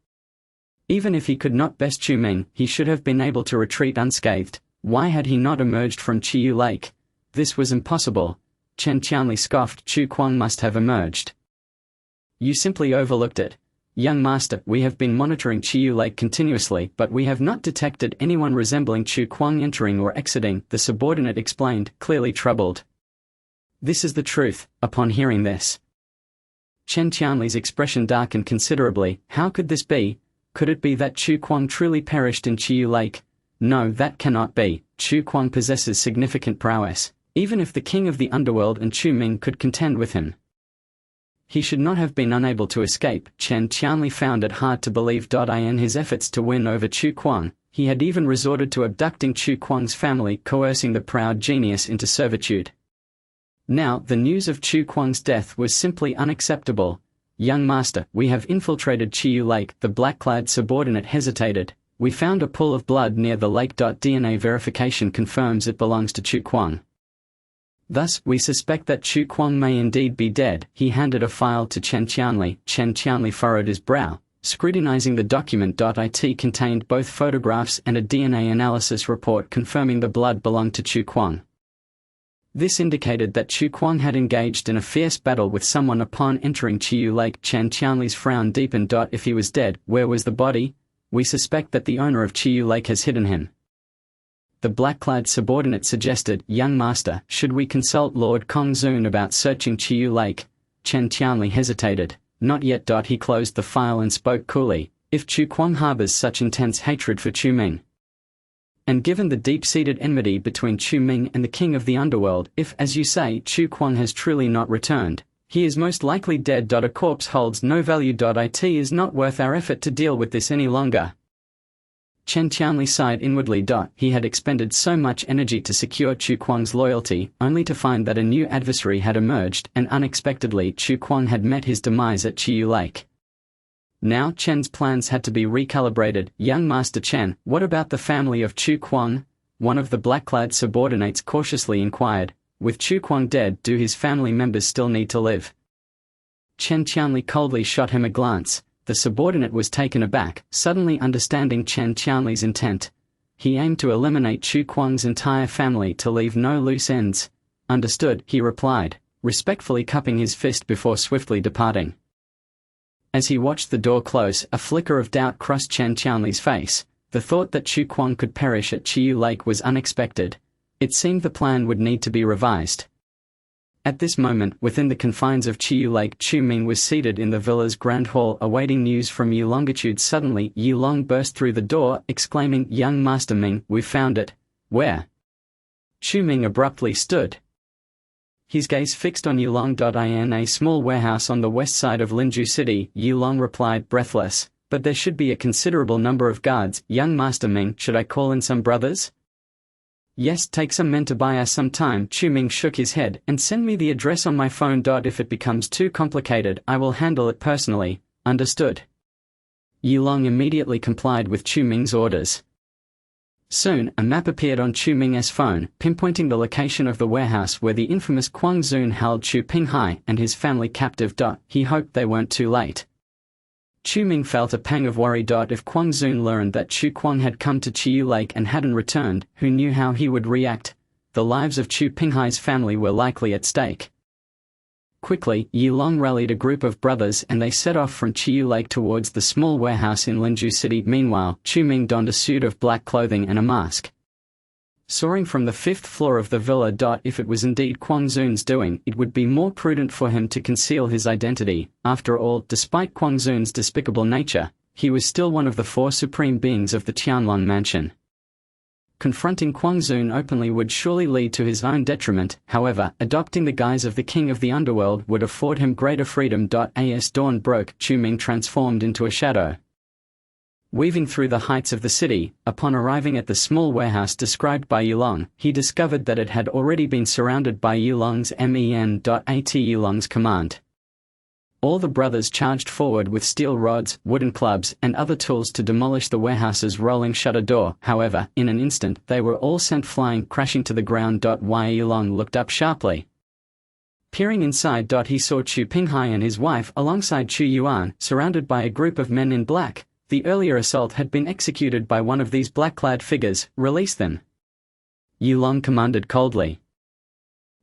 even if he could not best Chu Ming, he should have been able to retreat unscathed. Why had he not emerged from Chiyu Lake? This was impossible. Chen Qianli scoffed. Chu Kuang must have emerged. You simply overlooked it. Young Master, we have been monitoring Chiyu Lake continuously, but we have not detected anyone resembling Chu Kuang entering or exiting, the subordinate explained, clearly troubled. This is the truth. Upon hearing this, Chen Qianli's expression darkened considerably. How could this be? Could it be that Chu Kuang truly perished in Chiyu Lake? No, that cannot be. Chu Kuang possesses significant prowess. Even if the king of the underworld and Chu Ming could contend with him, he should not have been unable to escape. Chen Qianli found it hard to believe. In his efforts to win over Chu Kuang, he had even resorted to abducting Chu Kuang's family, coercing the proud genius into servitude. Now, the news of Chu Kuang's death was simply unacceptable. Young Master, we have infiltrated Chiyu Lake. The black-clad subordinate hesitated. We found a pool of blood near the lake. DNA verification confirms it belongs to Chu Kuang. Thus, we suspect that Chu Kuang may indeed be dead. He handed a file to Chen Qianli. Chen Qianli furrowed his brow, scrutinizing the document. It contained both photographs and a DNA analysis report confirming the blood belonged to Chu Kuang. This indicated that Chu Kuang had engaged in a fierce battle with someone upon entering Chiyu Lake. Chen Qianli's frown deepened. If he was dead, where was the body? We suspect that the owner of Chiyu Lake has hidden him. The black-clad subordinate suggested. Young Master, should we consult Lord Kongzun about searching Chiyu Lake? Chen Qianli hesitated. Not yet. He closed the file and spoke coolly. If Chu Kuang harbors such intense hatred for Chu Ming, and given the deep-seated enmity between Chu Ming and the king of the underworld, if, as you say, Chu Kuang has truly not returned, he is most likely dead. A corpse holds no value. It is not worth our effort to deal with this any longer. Chen Qianli sighed inwardly. He had expended so much energy to secure Chu Kuang's loyalty, only to find that a new adversary had emerged, and unexpectedly Chu Kuang had met his demise at Chiyu Lake. Now Chen's plans had to be recalibrated. Young Master Chen, what about the family of Chu Kuang? One of the black-clad subordinates cautiously inquired. With Chu Kuang dead, do his family members still need to live? Chen Qianli coldly shot him a glance. The subordinate was taken aback, suddenly understanding Chen Qianli's intent. He aimed to eliminate Chu Kuang's entire family to leave no loose ends. Understood, he replied, respectfully cupping his fist before swiftly departing. As he watched the door close, a flicker of doubt crossed Chen Qianli's face. The thought that Chu Kuang could perish at Chiyu Lake was unexpected. It seemed the plan would need to be revised. At this moment, within the confines of Chiyu Lake, Chu Ming was seated in the villa's grand hall awaiting news from Yi Longitude. Suddenly, Yi Long burst through the door, exclaiming, Young Master Ming, we've found it. Where? Chu Ming abruptly stood, his gaze fixed on Yulong. In a small warehouse on the west side of Linju City. Yulong replied, breathless, but there should be a considerable number of guards. Young Master Ming, should I call in some brothers? Yes, take some men to buy us some time. Chu Ming shook his head, and send me the address on my phone. If it becomes too complicated, I will handle it personally. Understood. Yulong immediately complied with Chu Ming's orders. Soon, a map appeared on Chu Ming's phone, pinpointing the location of the warehouse where the infamous Kuang Zun held Chu Pinghai and his family captive. He hoped they weren't too late. Chu Ming felt a pang of worry. If Kuang Zun learned that Chu Kuang had come to Chiyu Lake and hadn't returned, who knew how he would react? The lives of Chu Pinghai's family were likely at stake. Quickly, Yi Long rallied a group of brothers and they set off from Chiyu Lake towards the small warehouse in Linju City. Meanwhile, Chu Ming donned a suit of black clothing and a mask. Soaring from the 5th floor of the villa. If it was indeed Kuang Zun's doing, it would be more prudent for him to conceal his identity. After all, despite Kuang Zun's despicable nature, he was still one of the 4 supreme beings of the Tianlong mansion. Confronting Kuang Zun openly would surely lead to his own detriment. However, adopting the guise of the king of the underworld would afford him greater freedom. As dawn broke, Chu Ming transformed into a shadow. Weaving through the heights of the city, upon arriving at the small warehouse described by Yulong, he discovered that it had already been surrounded by Yulong's men. At Yulong's command, All the brothers charged forward with steel rods, wooden clubs, and other tools to demolish the warehouse's rolling shutter door. However, in an instant, they were all sent flying, crashing to the ground. Yilong looked up sharply. Peering inside, he saw Chu Pinghai and his wife alongside Chu Yuan, surrounded by a group of men in black. The earlier assault had been executed by one of these black-clad figures. Release them, Yilong commanded coldly,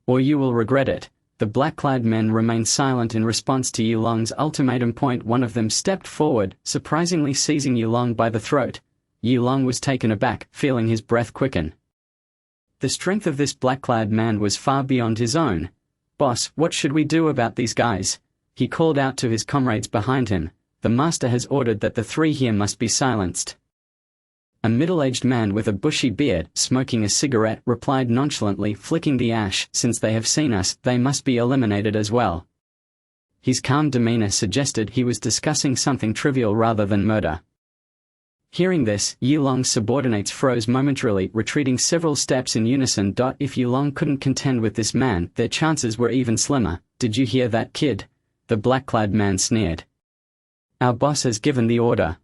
or you will regret it. The black-clad men remained silent in response to Yilong's ultimatum. One of them stepped forward, surprisingly seizing Yilong by the throat. Yilong was taken aback, feeling his breath quicken. The strength of this black-clad man was far beyond his own. Boss, what should we do about these guys? He called out to his comrades behind him. The master has ordered that the three here must be silenced. A middle-aged man with a bushy beard, smoking a cigarette, replied nonchalantly, flicking the ash. Since they have seen us, they must be eliminated as well. His calm demeanor suggested he was discussing something trivial rather than murder. Hearing this, Yilong's subordinates froze momentarily, retreating several steps in unison. If Yilong couldn't contend with this man, their chances were even slimmer. Did you hear that, kid? The black-clad man sneered. Our boss has given the order.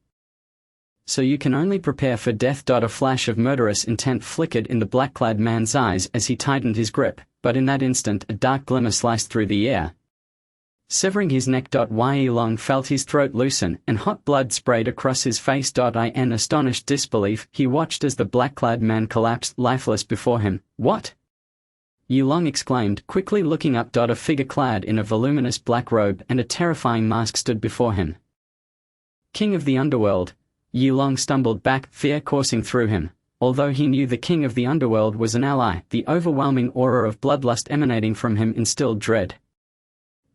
So you can only prepare for death. A flash of murderous intent flickered in the black-clad man's eyes as he tightened his grip, but in that instant a dark glimmer sliced through the air, severing his neck. Yilong felt his throat loosen, and hot blood sprayed across his face. In astonished disbelief, he watched as the black-clad man collapsed, lifeless before him. What? Yilong exclaimed, quickly looking up. A figure clad in a voluminous black robe and a terrifying mask stood before him. King of the Underworld. Yilong stumbled back, fear coursing through him. Although he knew the king of the underworld was an ally, the overwhelming aura of bloodlust emanating from him instilled dread.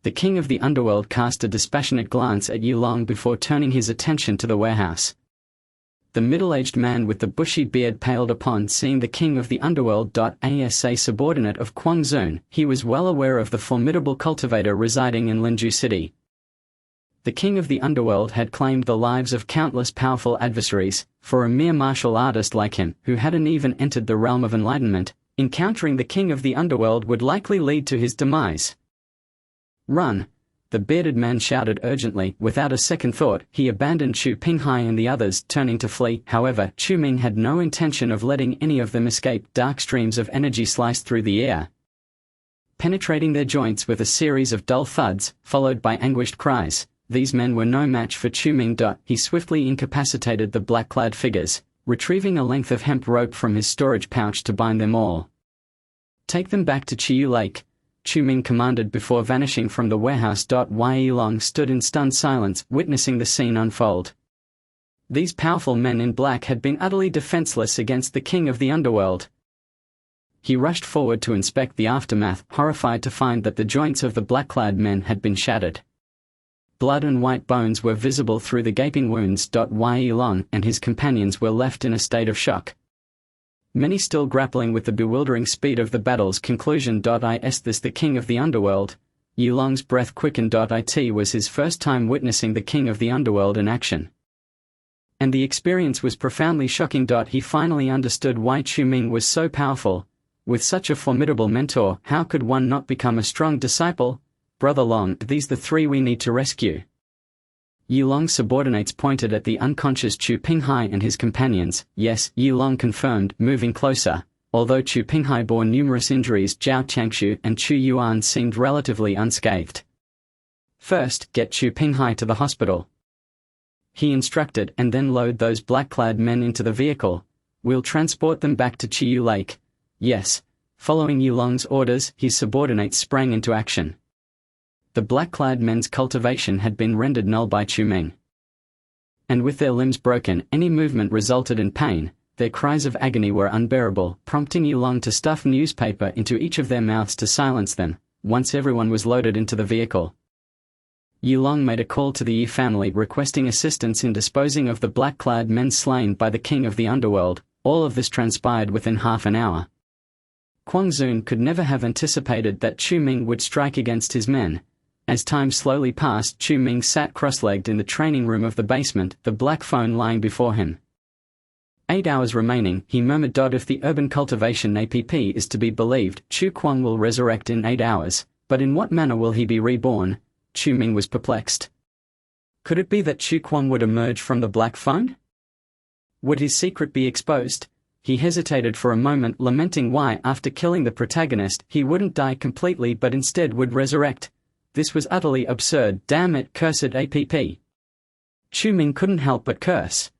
The king of the underworld cast a dispassionate glance at Yilong before turning his attention to the warehouse. The middle-aged man with the bushy beard paled upon seeing the king of the underworld. As a subordinate of Kwang Zun, he was well aware of the formidable cultivator residing in Linju City. The king of the underworld had claimed the lives of countless powerful adversaries. For a mere martial artist like him, who hadn't even entered the realm of enlightenment, encountering the king of the underworld would likely lead to his demise. Run! The bearded man shouted urgently. Without a second thought, he abandoned Chu Pinghai and the others, turning to flee. However, Chu Ming had no intention of letting any of them escape. Dark streams of energy sliced through the air, penetrating their joints with a series of dull thuds, followed by anguished cries. These men were no match for Chu Ming. He swiftly incapacitated the black-clad figures, retrieving a length of hemp rope from his storage pouch to bind them all. Take them back to Chiyu Lake, Chu Ming commanded before vanishing from the warehouse. Yilong stood in stunned silence, witnessing the scene unfold. These powerful men in black had been utterly defenseless against the king of the underworld. He rushed forward to inspect the aftermath, horrified to find that the joints of the black-clad men had been shattered. Blood and white bones were visible through the gaping wounds. Yilong and his companions were left in a state of shock, many still grappling with the bewildering speed of the battle's conclusion. Is this the king of the underworld? Yilong's breath quickened. It was his first time witnessing the king of the underworld in action, and the experience was profoundly shocking. He finally understood why Chu Ming was so powerful. With such a formidable mentor, how could one not become a strong disciple? Brother Long, these the three we need to rescue. Yilong's subordinates pointed at the unconscious Chu Pinghai and his companions. Yes, Yilong confirmed, moving closer. Although Chu Pinghai bore numerous injuries, Zhao Changshu and Chu Yuan seemed relatively unscathed. First, get Chu Pinghai to the hospital, he instructed, and then load those black-clad men into the vehicle. We'll transport them back to Chiyu Lake. Yes. Following Yilong's orders, his subordinates sprang into action. The black-clad men's cultivation had been rendered null by Chu Ming, and with their limbs broken, any movement resulted in pain. Their cries of agony were unbearable, prompting Yilong to stuff newspaper into each of their mouths to silence them. Once everyone was loaded into the vehicle, Yilong made a call to the Yi family requesting assistance in disposing of the black-clad men slain by the king of the underworld. All of this transpired within half an hour. Kwang Zun could never have anticipated that Chu Ming would strike against his men. As time slowly passed, Chu Ming sat cross-legged in the training room of the basement, the black phone lying before him. 8 hours remaining, he murmured. If the urban cultivation APP is to be believed, Chu Kwang will resurrect in 8 hours, but in what manner will he be reborn? Chu Ming was perplexed. Could it be that Chu Kuang would emerge from the black phone? Would his secret be exposed? He hesitated for a moment, lamenting why, after killing the protagonist, he wouldn't die completely but instead would resurrect. This was utterly absurd. Damn it, cursed app. Chu Ming couldn't help but curse.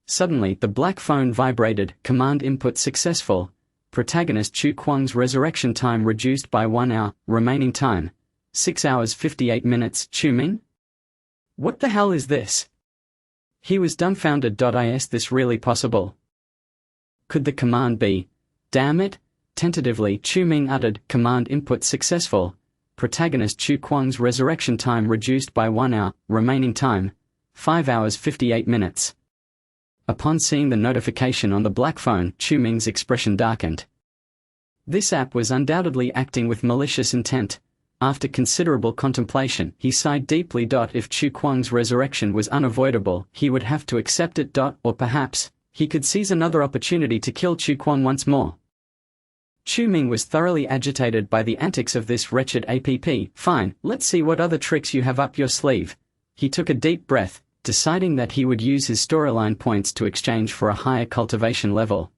Suddenly, the black phone vibrated. Command input successful. Protagonist Chu Kuang's resurrection time reduced by 1 hour. Remaining time 6 hours 58 minutes. Chu Ming? What the hell is this? He was dumbfounded. Is this really possible? Could the command be? Damn it! Tentatively, Chu Ming uttered, command input successful. Protagonist Chu Kuang's resurrection time reduced by 1 hour. Remaining time 5 hours 58 minutes. Upon seeing the notification on the black phone, Chu Ming's expression darkened. This app was undoubtedly acting with malicious intent. After considerable contemplation, he sighed deeply. If Chu Kuang's resurrection was unavoidable, he would have to accept it. Or perhaps, he could seize another opportunity to kill Chu Kuang once more. Chu Ming was thoroughly agitated by the antics of this wretched app. Fine, let's see what other tricks you have up your sleeve. He took a deep breath, deciding that he would use his storyline points to exchange for a higher cultivation level.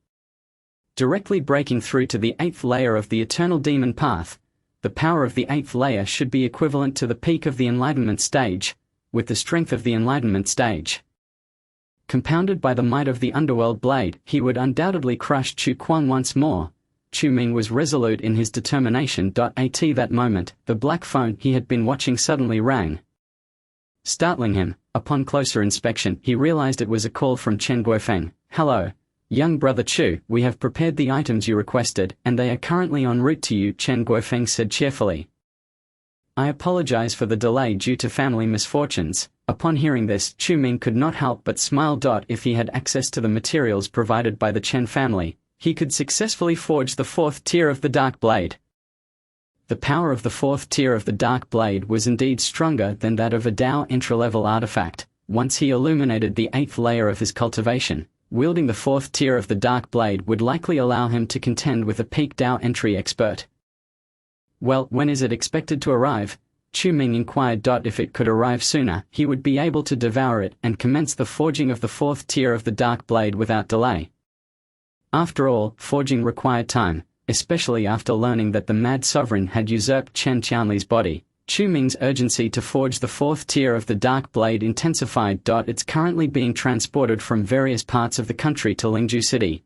Directly breaking through to the 8th layer of the Eternal Demon Path, the power of the 8th layer should be equivalent to the peak of the Enlightenment stage, with the strength of the Enlightenment stage. Compounded by the might of the Underworld Blade, he would undoubtedly crush Chu Kuang once more. Chu Ming was resolute in his determination. At that moment, the black phone he had been watching suddenly rang. Startling him, upon closer inspection, he realized it was a call from Chen Guofeng. Hello, young brother Chu, we have prepared the items you requested, and they are currently en route to you, Chen Guofeng said cheerfully. I apologize for the delay due to family misfortunes. Upon hearing this, Chu Ming could not help but smile. If he had access to the materials provided by the Chen family, he could successfully forge the 4th tier of the Dark Blade. The power of the 4th tier of the Dark Blade was indeed stronger than that of a Dao entry-level artifact. Once he illuminated the 8th layer of his cultivation, wielding the 4th tier of the Dark Blade would likely allow him to contend with a peak Dao entry expert. Well, when is it expected to arrive? Chu Ming inquired. If it could arrive sooner, he would be able to devour it and commence the forging of the 4th tier of the Dark Blade without delay. After all, forging required time, especially after learning that the Mad Sovereign had usurped Chen Qianli's body. Chu Ming's urgency to forge the 4th tier of the Dark Blade intensified. It's currently being transported from various parts of the country to Lingju City.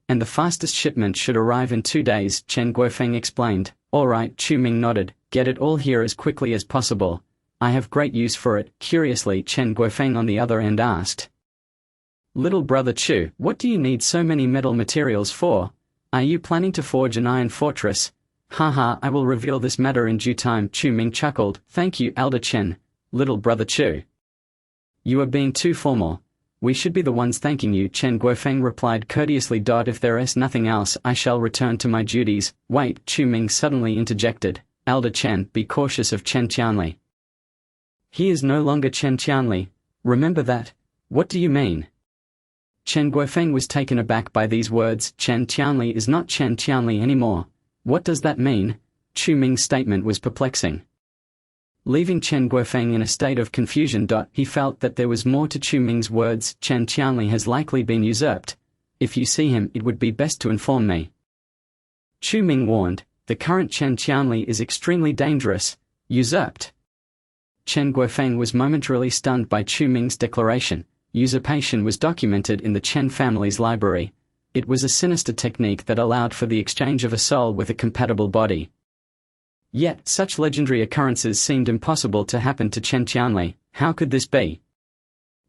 And the fastest shipment should arrive in 2 days, Chen Guofeng explained. Alright, Chu Ming nodded, get it all here as quickly as possible. I have great use for it. Curiously, Chen Guofeng on the other end asked. Little brother Chu, what do you need so many metal materials for? Are you planning to forge an iron fortress? Haha, I will reveal this matter in due time. Chu Ming chuckled. Thank you, Elder Chen. Little brother Chu. You are being too formal. We should be the ones thanking you, Chen Guofeng replied courteously. If there is nothing else, I shall return to my duties. Wait, Chu Ming suddenly interjected. Elder Chen, be cautious of Chen Qianli. He is no longer Chen Qianli. Remember that. What do you mean? Chen Guofeng was taken aback by these words. Chen Qianli is not Chen Qianli anymore. What does that mean? Chu Ming's statement was perplexing. Leaving Chen Guofeng in a state of confusion. He felt that there was more to Chu Ming's words. Chen Qianli has likely been usurped. If you see him, it would be best to inform me. Chu Ming warned, the current Chen Qianli is extremely dangerous. Usurped. Chen Guofeng was momentarily stunned by Chu Ming's declaration. Usurpation was documented in the Chen family's library. It was a sinister technique that allowed for the exchange of a soul with a compatible body. Yet, such legendary occurrences seemed impossible to happen to Chen Qianli. How could this be?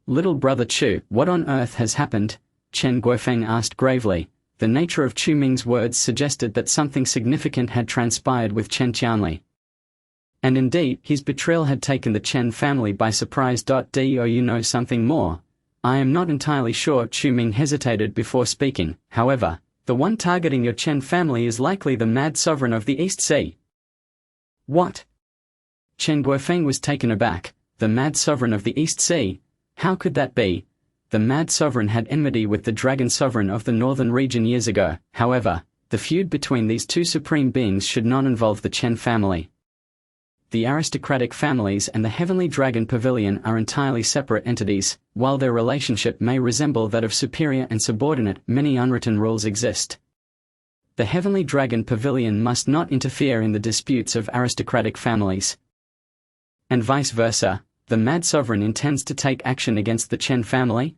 Little brother Chu, what on earth has happened? Chen Guofeng asked gravely. The nature of Chu Ming's words suggested that something significant had transpired with Chen Qianli. And indeed, his betrayal had taken the Chen family by surprise. Do you know something more? I am not entirely sure. Chu Ming hesitated before speaking. However, the one targeting your Chen family is likely the Mad Sovereign of the East Sea. What? Chen Guofeng was taken aback. The Mad Sovereign of the East Sea? How could that be? The Mad Sovereign had enmity with the Dragon Sovereign of the Northern region years ago. However, the feud between these two supreme beings should not involve the Chen family. the aristocratic families and the Heavenly Dragon Pavilion are entirely separate entities. While their relationship may resemble that of superior and subordinate, many unwritten rules exist. The Heavenly Dragon Pavilion must not interfere in the disputes of aristocratic families. And vice versa, the Mad Sovereign intends to take action against the Chen family?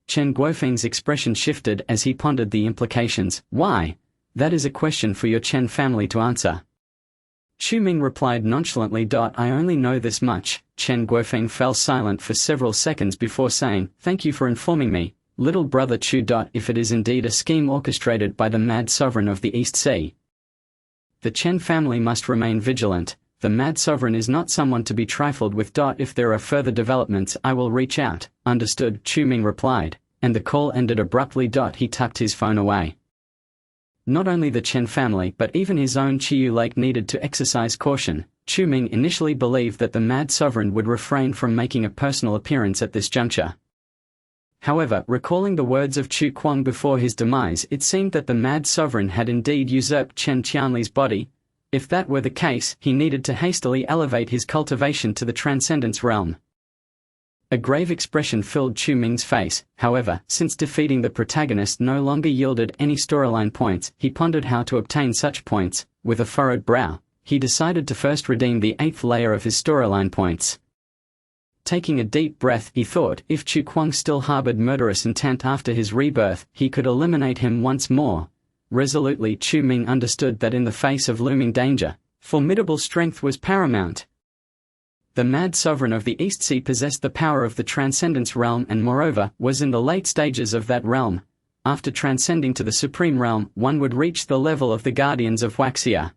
Chen Guofeng's expression shifted as he pondered the implications. Why? That is a question for your Chen family to answer. Chu Ming replied nonchalantly. I only know this much. Chen Guofeng fell silent for several seconds before saying, thank you for informing me, little brother Chu. If it is indeed a scheme orchestrated by the Mad Sovereign of the East Sea, the Chen family must remain vigilant. The Mad Sovereign is not someone to be trifled with. If there are further developments, I will reach out. Understood, Chu Ming replied, and the call ended abruptly. He tucked his phone away. Not only the Chen family but even his own Chiyu Lake needed to exercise caution. Chu Ming initially believed that the Mad Sovereign would refrain from making a personal appearance at this juncture. However, recalling the words of Chu Kuang before his demise, it seemed that the Mad Sovereign had indeed usurped Chen Qianli's body. If that were the case, he needed to hastily elevate his cultivation to the Transcendence realm. A grave expression filled Chu Ming's face. However, since defeating the protagonist no longer yielded any storyline points, he pondered how to obtain such points. With a furrowed brow, he decided to first redeem the 8th layer of his storyline points. Taking a deep breath, he thought, if Chu Kuang still harbored murderous intent after his rebirth, he could eliminate him once more. Resolutely, Chu Ming understood that in the face of looming danger, formidable strength was paramount. The Mad Sovereign of the East Sea possessed the power of the Transcendence realm and moreover, was in the late stages of that realm. After transcending to the Supreme Realm, one would reach the level of the Guardians of Huaxia.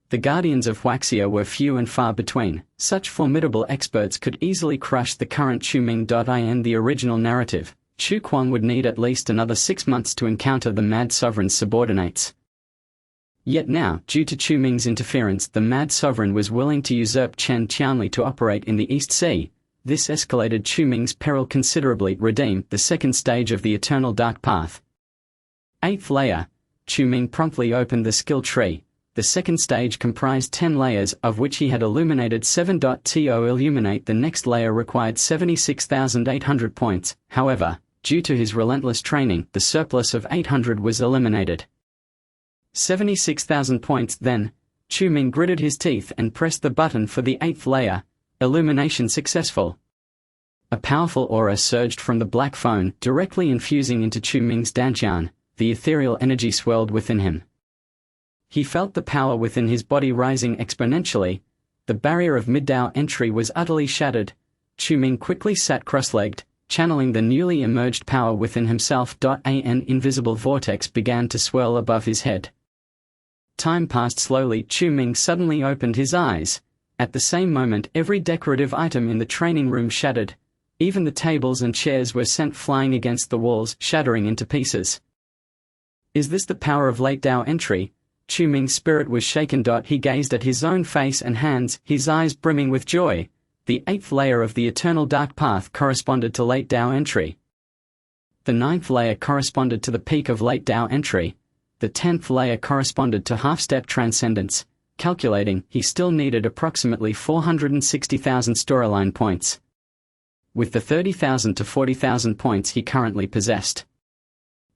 The Guardians of Huaxia were few and far between. Such formidable experts could easily crush the current Chu Ming. In the original narrative, Chu Kuang would need at least another 6 months to encounter the Mad Sovereign's subordinates. Yet now, due to Chu Ming's interference, the Mad Sovereign was willing to usurp Chen Qianli to operate in the East Sea. This escalated Chu Ming's peril considerably. Redeem the second stage of the Eternal Dark Path. 8th layer. Chu Ming promptly opened the skill tree. The second stage comprised 10 layers, of which he had illuminated 7. To illuminate the next layer required 76,800 points. However, due to his relentless training, the surplus of 800 was eliminated. 76,000 points. Then, Chu Ming gritted his teeth and pressed the button for the 8th layer. Illumination successful. A powerful aura surged from the black phone, directly infusing into Chu Ming's dantian. The ethereal energy swelled within him. He felt the power within his body rising exponentially. The barrier of mid-Dao entry was utterly shattered. Chu Ming quickly sat cross-legged, channeling the newly emerged power within himself. An invisible vortex began to swirl above his head. Time passed slowly. Chu Ming suddenly opened his eyes. At the same moment, every decorative item in the training room shattered. Even the tables and chairs were sent flying against the walls, shattering into pieces. Is this the power of late Dao entry? Chu Ming's spirit was shaken. He gazed at his own face and hands, his eyes brimming with joy. The 8th layer of the Eternal Dark Path corresponded to late Dao entry. The 9th layer corresponded to the peak of late Dao entry. The 10th layer corresponded to half-step transcendence. Calculating, he still needed approximately 460,000 storyline points. With the 30,000 to 40,000 points he currently possessed,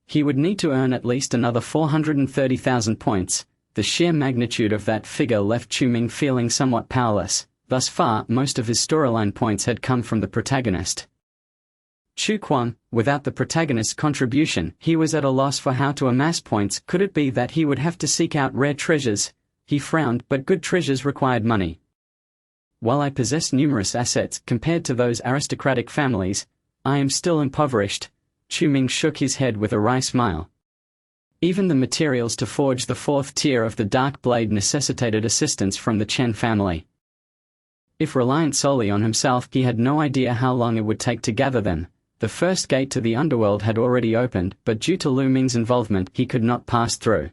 he would need to earn at least another 430,000 points. The sheer magnitude of that figure left Chu Ming feeling somewhat powerless. Thus far, most of his storyline points had come from the protagonist. Chu Kuang, without the protagonist's contribution, he was at a loss for how to amass points. Could it be that he would have to seek out rare treasures? He frowned, but good treasures required money. While I possess numerous assets compared to those aristocratic families, I am still impoverished. Chu Ming shook his head with a wry smile. Even the materials to forge the 4th tier of the Dark Blade necessitated assistance from the Chen family. If reliant solely on himself, he had no idea how long it would take to gather them. The first gate to the underworld had already opened, but due to Lu Ming's involvement, he could not pass through.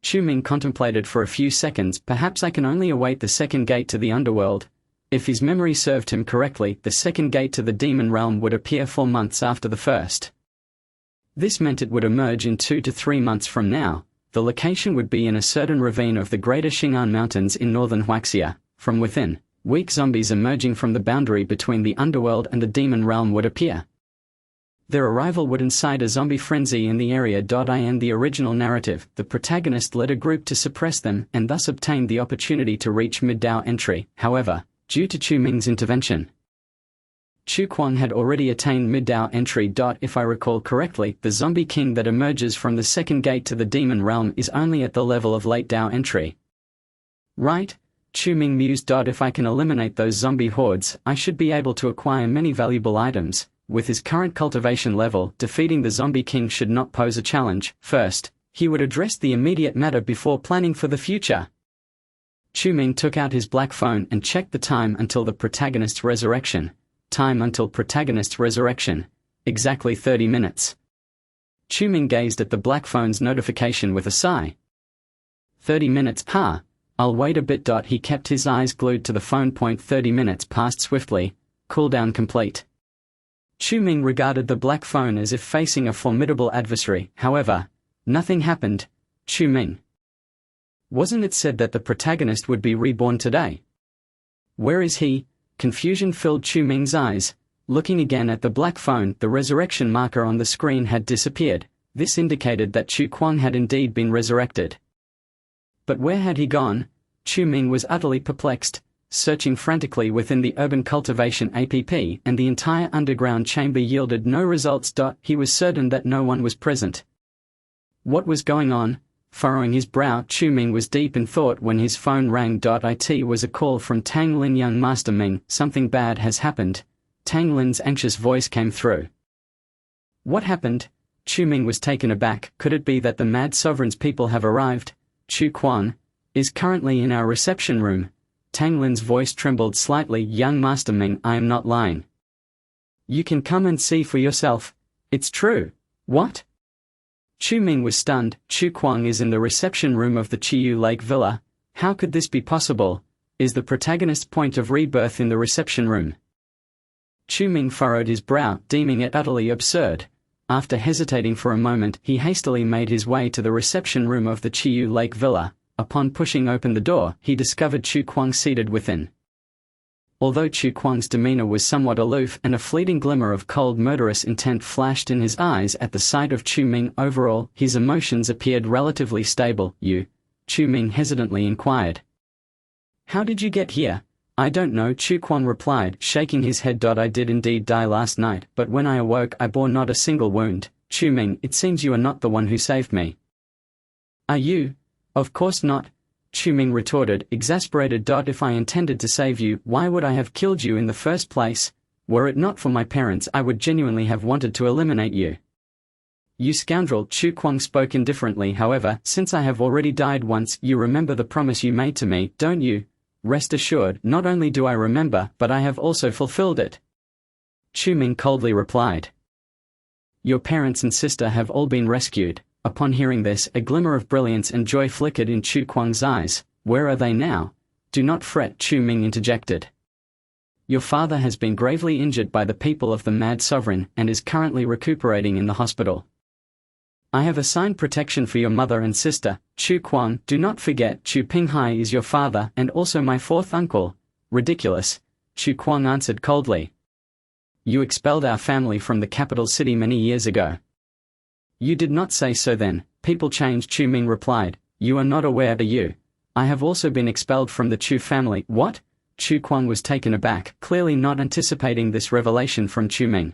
Chu Ming contemplated for a few seconds. Perhaps I can only await the second gate to the underworld. If his memory served him correctly, the second gate to the demon realm would appear 4 months after the first. This meant it would emerge in 2 to 3 months from now. The location would be in a certain ravine of the Greater Xing'an Mountains in northern Huaxia. From within, weak zombies emerging from the boundary between the underworld and the demon realm would appear. Their arrival would incite a zombie frenzy in the area. In the original narrative, the protagonist led a group to suppress them and thus obtained the opportunity to reach mid-Dao entry. However, due to Chu Ming's intervention, Chu Kuang had already attained mid-Dao entry. If I recall correctly, the zombie king that emerges from the second gate to the demon realm is only at the level of late Dao entry. Right? Chu Ming mused. If I can eliminate those zombie hordes, I should be able to acquire many valuable items. With his current cultivation level, defeating the zombie king should not pose a challenge. First, he would address the immediate matter before planning for the future. Chu Ming took out his black phone and checked the time until the protagonist's resurrection. Time until protagonist's resurrection. Exactly 30 minutes. Chu Ming gazed at the black phone's notification with a sigh. 30 minutes, huh? I'll wait a bit. He kept his eyes glued to the phone. 30 minutes passed swiftly. Cooldown complete. Chu Ming regarded the black phone as if facing a formidable adversary. However, nothing happened. Chu Ming. Wasn't it said that the protagonist would be reborn today? Where is he? Confusion filled Chu Ming's eyes. Looking again at the black phone, the resurrection marker on the screen had disappeared. This indicated that Chu Kuang had indeed been resurrected. But where had he gone? Chu Ming was utterly perplexed, searching frantically within the urban cultivation app, and the entire underground chamber yielded no results. He was certain that no one was present. What was going on? Furrowing his brow, Chu Ming was deep in thought when his phone rang. It was a call from Tang Lin. Young Master Ming, something bad has happened. Tang Lin's anxious voice came through. What happened? Chu Ming was taken aback. Could it be that the Mad Sovereign's people have arrived? Chu Kuan is currently in our reception room. Tang Lin's voice trembled slightly. Young Master Ming, I am not lying. You can come and see for yourself. It's true. What? Chu Ming was stunned. Chu Kuang is in the reception room of the Chiyu Lake Villa. How could this be possible? Is the protagonist's point of rebirth in the reception room? Chu Ming furrowed his brow, deeming it utterly absurd. After hesitating for a moment, he hastily made his way to the reception room of the Chiyu Lake Villa. Upon pushing open the door, he discovered Chu Kuang seated within. Although Chu Kuang's demeanor was somewhat aloof and a fleeting glimmer of cold murderous intent flashed in his eyes at the sight of Chu Ming, overall, his emotions appeared relatively stable. You? Chu Ming hesitantly inquired. How did you get here? I don't know, Chu Kuang replied, shaking his head. I did indeed die last night, but when I awoke I bore not a single wound. Chu Ming, it seems you are not the one who saved me. Are you? Of course not, Chu Ming retorted, exasperated. If I intended to save you, why would I have killed you in the first place? Were it not for my parents, I would genuinely have wanted to eliminate you. You scoundrel, Chu Kuang spoke indifferently. However, since I have already died once, you remember the promise you made to me, don't you? Rest assured, not only do I remember, but I have also fulfilled it. Chu Ming coldly replied. Your parents and sister have all been rescued. Upon hearing this, a glimmer of brilliance and joy flickered in Chu Kuang's eyes. Where are they now? Do not fret, Chu Ming interjected. Your father has been gravely injured by the people of the Mad Sovereign and is currently recuperating in the hospital. I have assigned protection for your mother and sister, Chu Kuang. Do not forget, Chu Pinghai is your father and also my fourth uncle. Ridiculous, Chu Kuang answered coldly. You expelled our family from the capital city many years ago. You did not say so then. People change, Chu Ming replied. You are not aware, are you? I have also been expelled from the Chu family. What? Chu Kuang was taken aback, clearly not anticipating this revelation from Chu Ming.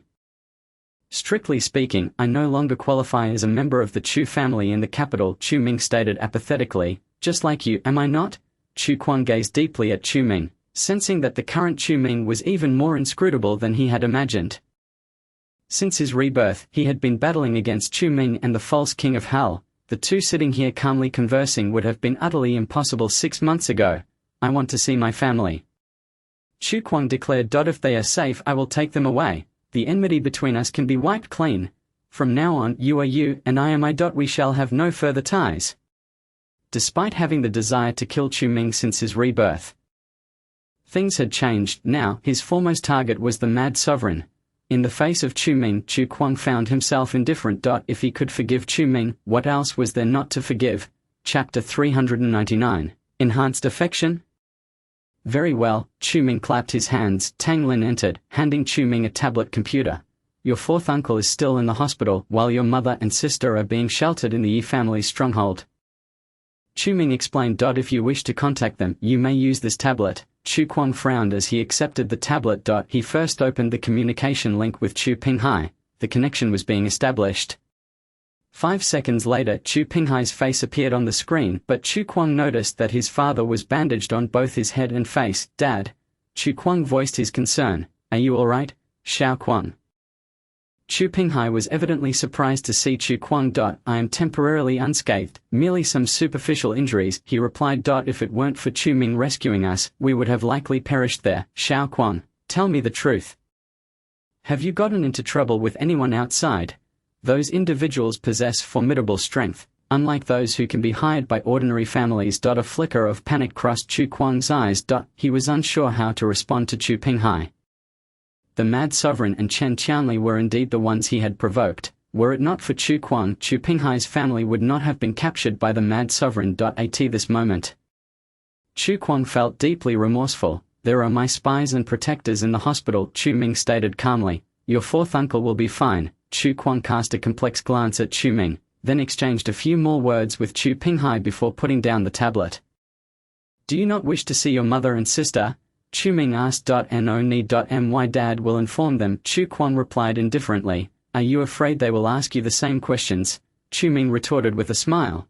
Strictly speaking, I no longer qualify as a member of the Chu family in the capital, Chu Ming stated apathetically. Just like you, am I not? Chu Kuang gazed deeply at Chu Ming, sensing that the current Chu Ming was even more inscrutable than he had imagined. Since his rebirth, he had been battling against Chu Ming and the false king of Hell. The two sitting here calmly conversing would have been utterly impossible 6 months ago. I want to see my family. Chu Kuang declared. If they are safe, I will take them away. The enmity between us can be wiped clean. From now on, you are you, and I am I. We shall have no further ties. Despite having the desire to kill Chu Ming since his rebirth, things had changed. Now, his foremost target was the Mad Sovereign. In the face of Chu Ming, Chu Kuang found himself indifferent. If he could forgive Chu Ming, what else was there not to forgive? Chapter 399. Enhanced Affection? Very well, Chu Ming clapped his hands. Tang Lin entered, handing Chu Ming a tablet computer. Your fourth uncle is still in the hospital, while your mother and sister are being sheltered in the Yi family's stronghold. Chu Ming explained. If you wish to contact them, you may use this tablet. Chu Kuang frowned as he accepted the tablet. He first opened the communication link with Chu Pinghai. The connection was being established. 5 seconds later, Chu Pinghai's face appeared on the screen, but Chu Kuang noticed that his father was bandaged on both his head and face. Dad. Chu Kuang voiced his concern. Are you alright, Xiao Kuang? Chu Pinghai was evidently surprised to see Chu Kuang. I am temporarily unscathed, merely some superficial injuries, he replied. If it weren't for Chu Ming rescuing us, we would have likely perished there. Xiao Kuang, tell me the truth. Have you gotten into trouble with anyone outside? Those individuals possess formidable strength, unlike those who can be hired by ordinary families. A flicker of panic crossed Chu Kuang's eyes. He was unsure how to respond to Chu Pinghai. The Mad Sovereign and Chen Qianli were indeed the ones he had provoked. Were it not for Chu Kuang, Chu Pinghai's family would not have been captured by the Mad Sovereign. At this moment, Chu Kuang felt deeply remorseful. There are my spies and protectors in the hospital, Chu Ming stated calmly. Your fourth uncle will be fine. Chu Kuang cast a complex glance at Chu Ming, then exchanged a few more words with Chu Pinghai before putting down the tablet. Do you not wish to see your mother and sister? Chu Ming asked. No need. My dad will inform them, Chu Kuang replied indifferently. Are you afraid they will ask you the same questions? Chu Ming retorted with a smile.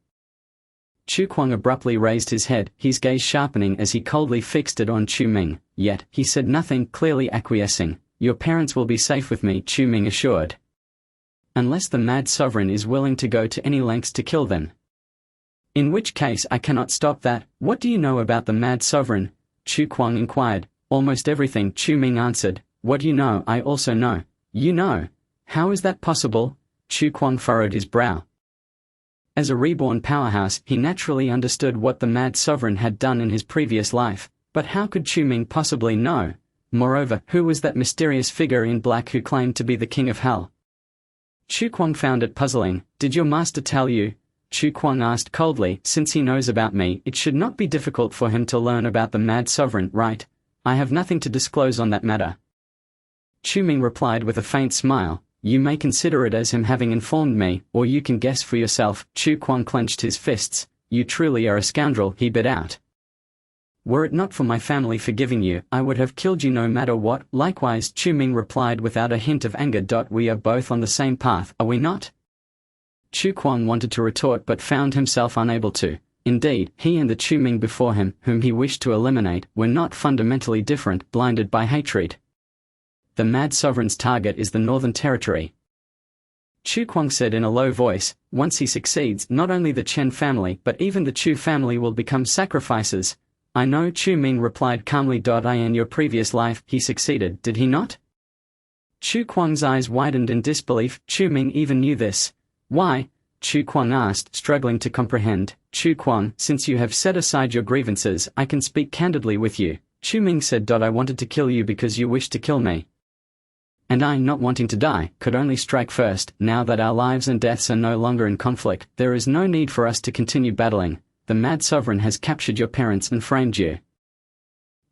Chu Kuang abruptly raised his head, his gaze sharpening as he coldly fixed it on Chu Ming. Yet, he said nothing, clearly acquiescing. Your parents will be safe with me, Chu Ming assured. Unless the Mad Sovereign is willing to go to any lengths to kill them. In which case I cannot stop that. What do you know about the Mad Sovereign? Chu Kuang inquired. Almost everything, Chu Ming answered. What you know, I also know. You know? How is that possible? Chu Kuang furrowed his brow. As a reborn powerhouse, he naturally understood what the Mad Sovereign had done in his previous life, but how could Chu Ming possibly know? Moreover, who was that mysterious figure in black who claimed to be the King of Hell? Chu Kuang found it puzzling. Did your master tell you? Chu Kuang asked coldly. Since he knows about me, it should not be difficult for him to learn about the Mad Sovereign, right? I have nothing to disclose on that matter. Chu Ming replied with a faint smile. You may consider it as him having informed me, or you can guess for yourself. Chu Kuang clenched his fists. You truly are a scoundrel, he bit out. Were it not for my family forgiving you, I would have killed you no matter what. Likewise, Chu Ming replied without a hint of anger. We are both on the same path, are we not? Chu Kuang wanted to retort but found himself unable to. Indeed, he and the Chu Ming before him, whom he wished to eliminate, were not fundamentally different, blinded by hatred. The Mad Sovereign's target is the Northern Territory. Chu Kuang said in a low voice. Once he succeeds, not only the Chen family but even the Chu family will become sacrifices. I know, Chu Ming replied calmly. In your previous life, he succeeded, did he not? Chu Kuang's eyes widened in disbelief. Chu Ming even knew this. Why? Chu Kuang asked, struggling to comprehend. Chu Kuang, since you have set aside your grievances, I can speak candidly with you. Chu Ming said. I wanted to kill you because you wished to kill me. And I, not wanting to die, could only strike first. Now that our lives and deaths are no longer in conflict, there is no need for us to continue battling. The Mad Sovereign has captured your parents and framed you.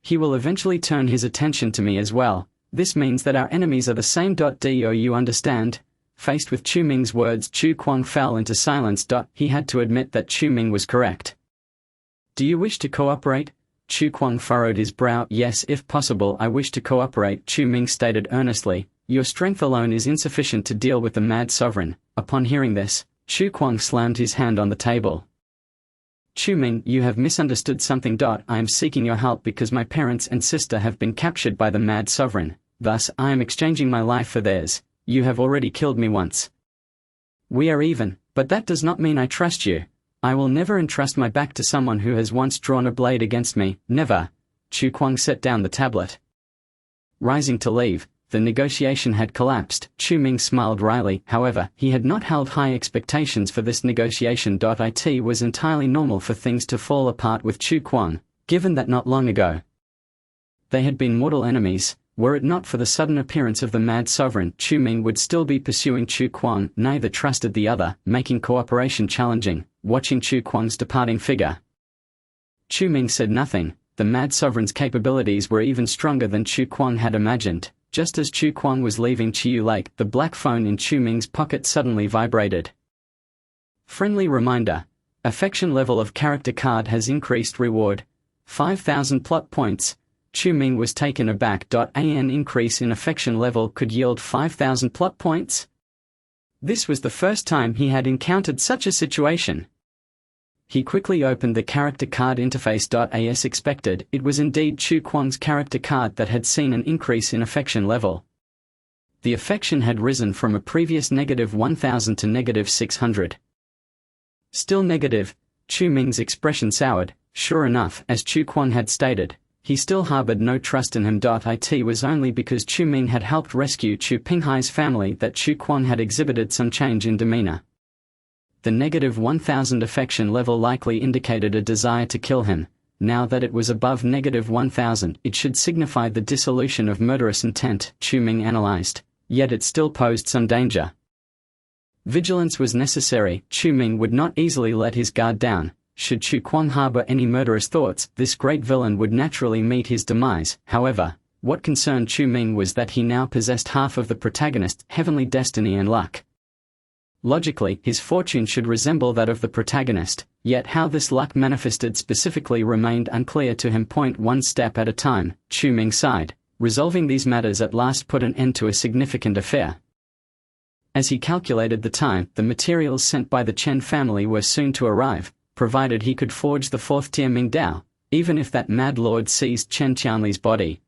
He will eventually turn his attention to me as well. This means that our enemies are the same. Do you understand? Faced with Chu Ming's words, Chu Kuang fell into silence. He had to admit that Chu Ming was correct. Do you wish to cooperate? Chu Kuang furrowed his brow. Yes, if possible, I wish to cooperate, Chu Ming stated earnestly. Your strength alone is insufficient to deal with the Mad Sovereign. Upon hearing this, Chu Kuang slammed his hand on the table. Chu Ming, you have misunderstood something. I am seeking your help because my parents and sister have been captured by the Mad Sovereign. Thus, I am exchanging my life for theirs. You have already killed me once. We are even, but that does not mean I trust you. I will never entrust my back to someone who has once drawn a blade against me, never. Chu Kuang set down the tablet. Rising to leave, the negotiation had collapsed. Chu Ming smiled wryly. However, he had not held high expectations for this negotiation. It was entirely normal for things to fall apart with Chu Kuang, given that not long ago they had been mortal enemies. Were it not for the sudden appearance of the mad sovereign, Chu Ming would still be pursuing Chu Kuang. Neither trusted the other, making cooperation challenging. Watching Chu Kuang's departing figure, Chu Ming said nothing. The mad sovereign's capabilities were even stronger than Chu Kuang had imagined. Just as Chu Kuang was leaving Chiyu Lake, the black phone in Chu Ming's pocket suddenly vibrated. Friendly reminder. Affection level of character card has increased. Reward 5,000 plot points. Chu Ming was taken aback. An increase in affection level could yield 5,000 plot points? This was the first time he had encountered such a situation. He quickly opened the character card interface. As expected, it was indeed Chu Kuang's character card that had seen an increase in affection level. The affection had risen from a previous -1,000 to -600. Still negative, Chu Ming's expression soured. Sure enough, as Chu Kuang had stated, he still harbored no trust in him. It was only because Chu Ming had helped rescue Chu Pinghai's family that Chu Kuang had exhibited some change in demeanor. The -1,000 affection level likely indicated a desire to kill him. Now that it was above -1,000, it should signify the dissolution of murderous intent, Chu Ming analyzed. Yet it still posed some danger. Vigilance was necessary. Chu Ming would not easily let his guard down. Should Chu Kuang harbor any murderous thoughts, this great villain would naturally meet his demise. However, what concerned Chu Ming was that he now possessed half of the protagonist's heavenly destiny and luck. Logically, his fortune should resemble that of the protagonist, yet how this luck manifested specifically remained unclear to him. One step at a time, Chu Ming sighed. Resolving these matters at last put an end to a significant affair. As he calculated the time, the materials sent by the Chen family were soon to arrive, provided he could forge the fourth-tier Ming Dao. Even if that mad lord seized Chen Qianli's body,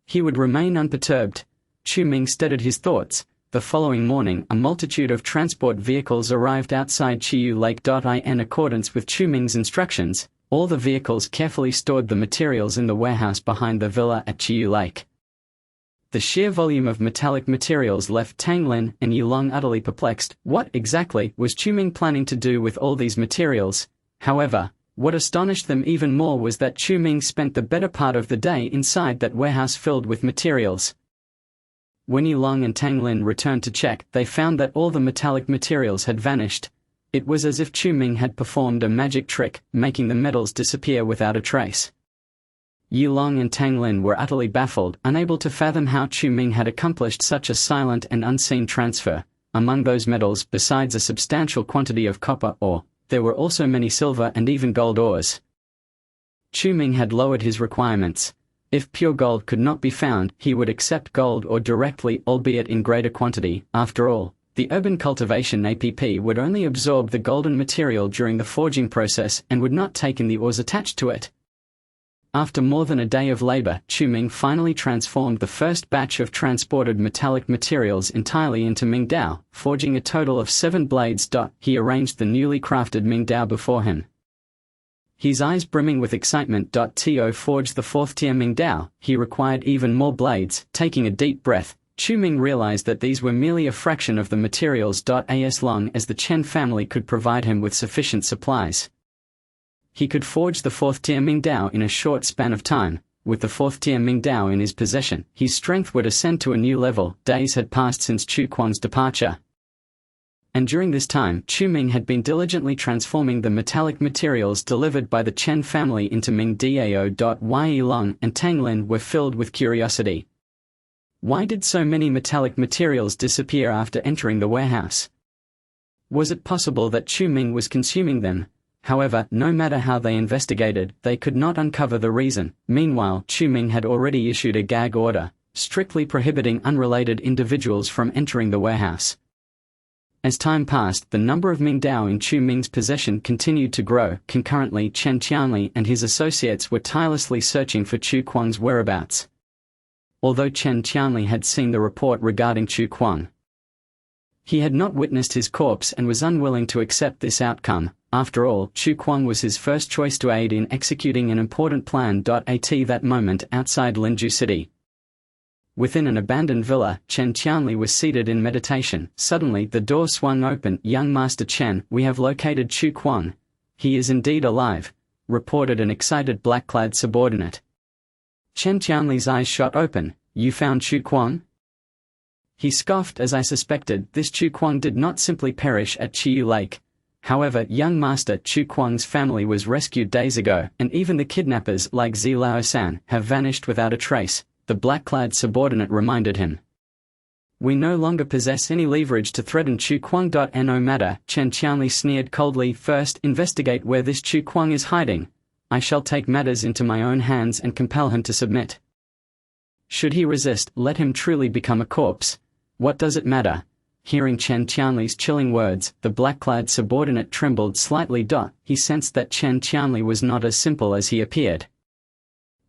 he would remain unperturbed. Chu Ming steadied his thoughts. The following morning, a multitude of transport vehicles arrived outside Chiyu Lake. In accordance with Chu Ming's instructions, all the vehicles carefully stored the materials in the warehouse behind the villa at Chiyu Lake. The sheer volume of metallic materials left Tang Lin and Yulong utterly perplexed. What exactly was Chu Ming planning to do with all these materials? However, what astonished them even more was that Chu Ming spent the better part of the day inside that warehouse filled with materials. When Yulong and Tang Lin returned to check, they found that all the metallic materials had vanished. It was as if Chu Ming had performed a magic trick, making the metals disappear without a trace. Yulong and Tang Lin were utterly baffled, unable to fathom how Chu Ming had accomplished such a silent and unseen transfer. Among those metals, besides a substantial quantity of copper ore, there were also many silver and even gold ores. Chu Ming had lowered his requirements. If pure gold could not be found, he would accept gold ore directly, albeit in greater quantity. After all, the urban cultivation APP would only absorb the golden material during the forging process and would not take in the ores attached to it. After more than a day of labor, Chu Ming finally transformed the first batch of transported metallic materials entirely into Ming Dao, forging a total of 7 blades. He arranged the newly crafted Ming Dao before him. His eyes brimming with excitement. To forge the 4th-tier Ming Dao, he required even more blades. Taking a deep breath, Chu Ming realized that these were merely a fraction of the materials. As long as the Chen family could provide him with sufficient supplies, he could forge the 4th-tier Ming Dao in a short span of time. With the 4th-tier Ming Dao in his possession, his strength would ascend to a new level. Days had passed since Chu Kuang's departure, and during this time, Chu Ming had been diligently transforming the metallic materials delivered by the Chen family into Ming Dao. Yilong and Tang Lin were filled with curiosity. Why did so many metallic materials disappear after entering the warehouse? Was it possible that Chu Ming was consuming them? However, no matter how they investigated, they could not uncover the reason. Meanwhile, Chu Ming had already issued a gag order, strictly prohibiting unrelated individuals from entering the warehouse. As time passed, the number of Ming Dao in Chu Ming's possession continued to grow. Concurrently, Chen Qianli and his associates were tirelessly searching for Chu Kuang's whereabouts. Although Chen Qianli had seen the report regarding Chu Kuang, he had not witnessed his corpse and was unwilling to accept this outcome. After all, Chu Kuang was his first choice to aid in executing an important plan. At that moment, outside Linju City, within an abandoned villa, Chen Qianli was seated in meditation. Suddenly, the door swung open. "Young Master Chen, we have located Chu Kuang. He is indeed alive," reported an excited black-clad subordinate. Chen Qianli's eyes shot open. You found Chu Kuang? He scoffed. As I suspected, this Chu Kuang did not simply perish at Chiyu Lake. However, young master, Chu Kuang's family was rescued days ago, and even the kidnappers, like Zi Lao-san, have vanished without a trace, the black-clad subordinate reminded him. We no longer possess any leverage to threaten Chu Kuang. No matter, Chen Qianli sneered coldly. First, investigate where this Chu Kuang is hiding. I shall take matters into my own hands and compel him to submit. Should he resist, let him truly become a corpse. What does it matter? Hearing Chen Qianli's chilling words, the black-clad subordinate trembled slightly. He sensed that Chen Qianli was not as simple as he appeared.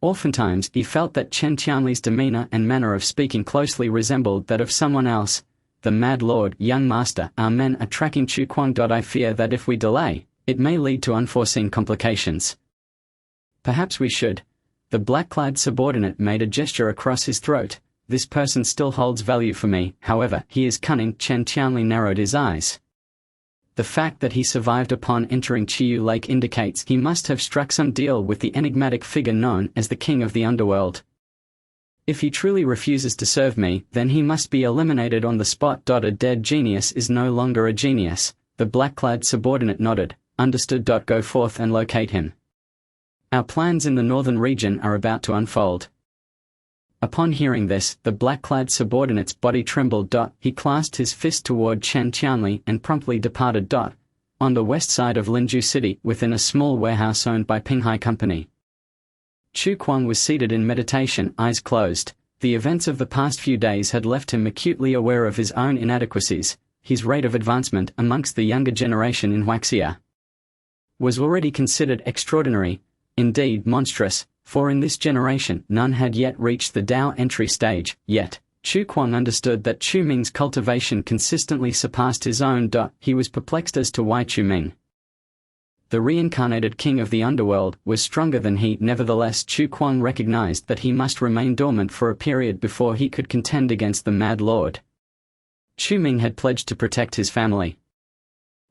Oftentimes he felt that Chen Qianli's demeanor and manner of speaking closely resembled that of someone else. The Mad Lord, young master, our men are tracking Chu Kuang. I fear that if we delay, it may lead to unforeseen complications. Perhaps we should. The black-clad subordinate made a gesture across his throat. This person still holds value for me, however, he is cunning. Chen Qianli narrowed his eyes. The fact that he survived upon entering Chiyu Lake indicates he must have struck some deal with the enigmatic figure known as the King of the Underworld. If he truly refuses to serve me, then he must be eliminated on the spot. A dead genius is no longer a genius. The black-clad subordinate nodded. Understood. Go forth and locate him. Our plans in the northern region are about to unfold. Upon hearing this, the black-clad subordinate's body trembled. He clasped his fist toward Chen Qianli and promptly departed. On the west side of Linju City, within a small warehouse owned by Pinghai Company, Chu Kuang was seated in meditation, eyes closed. The events of the past few days had left him acutely aware of his own inadequacies. His rate of advancement amongst the younger generation in Huaxia was already considered extraordinary, indeed monstrous. For in this generation none had yet reached the Dao entry stage, yet Chu Kuang understood that Chu Ming's cultivation consistently surpassed his own. He was perplexed as to why Chu Ming, the reincarnated king of the underworld, was stronger than he. Nevertheless, Chu Kuang recognized that he must remain dormant for a period before he could contend against the Mad Lord. Chu Ming had pledged to protect his family.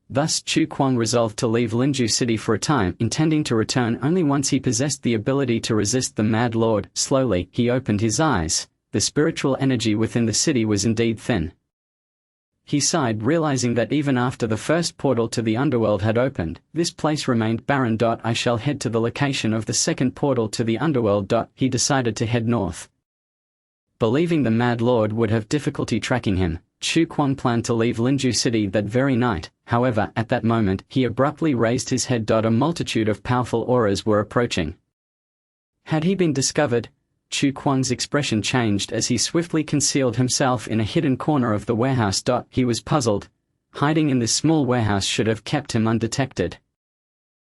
Thus Chu Kuang resolved to leave Linju City for a time, intending to return only once he possessed the ability to resist the Mad Lord. Slowly, he opened his eyes. The spiritual energy within the city was indeed thin. He sighed, realizing that even after the first portal to the underworld had opened, this place remained barren. I shall head to the location of the second portal to the underworld. He decided to head north. Believing the Mad Lord would have difficulty tracking him, Chu Kuang planned to leave Linju City that very night. However, at that moment, he abruptly raised his head. A multitude of powerful auras were approaching. Had he been discovered? Chu Kuang's expression changed as he swiftly concealed himself in a hidden corner of the warehouse. He was puzzled. Hiding in this small warehouse should have kept him undetected.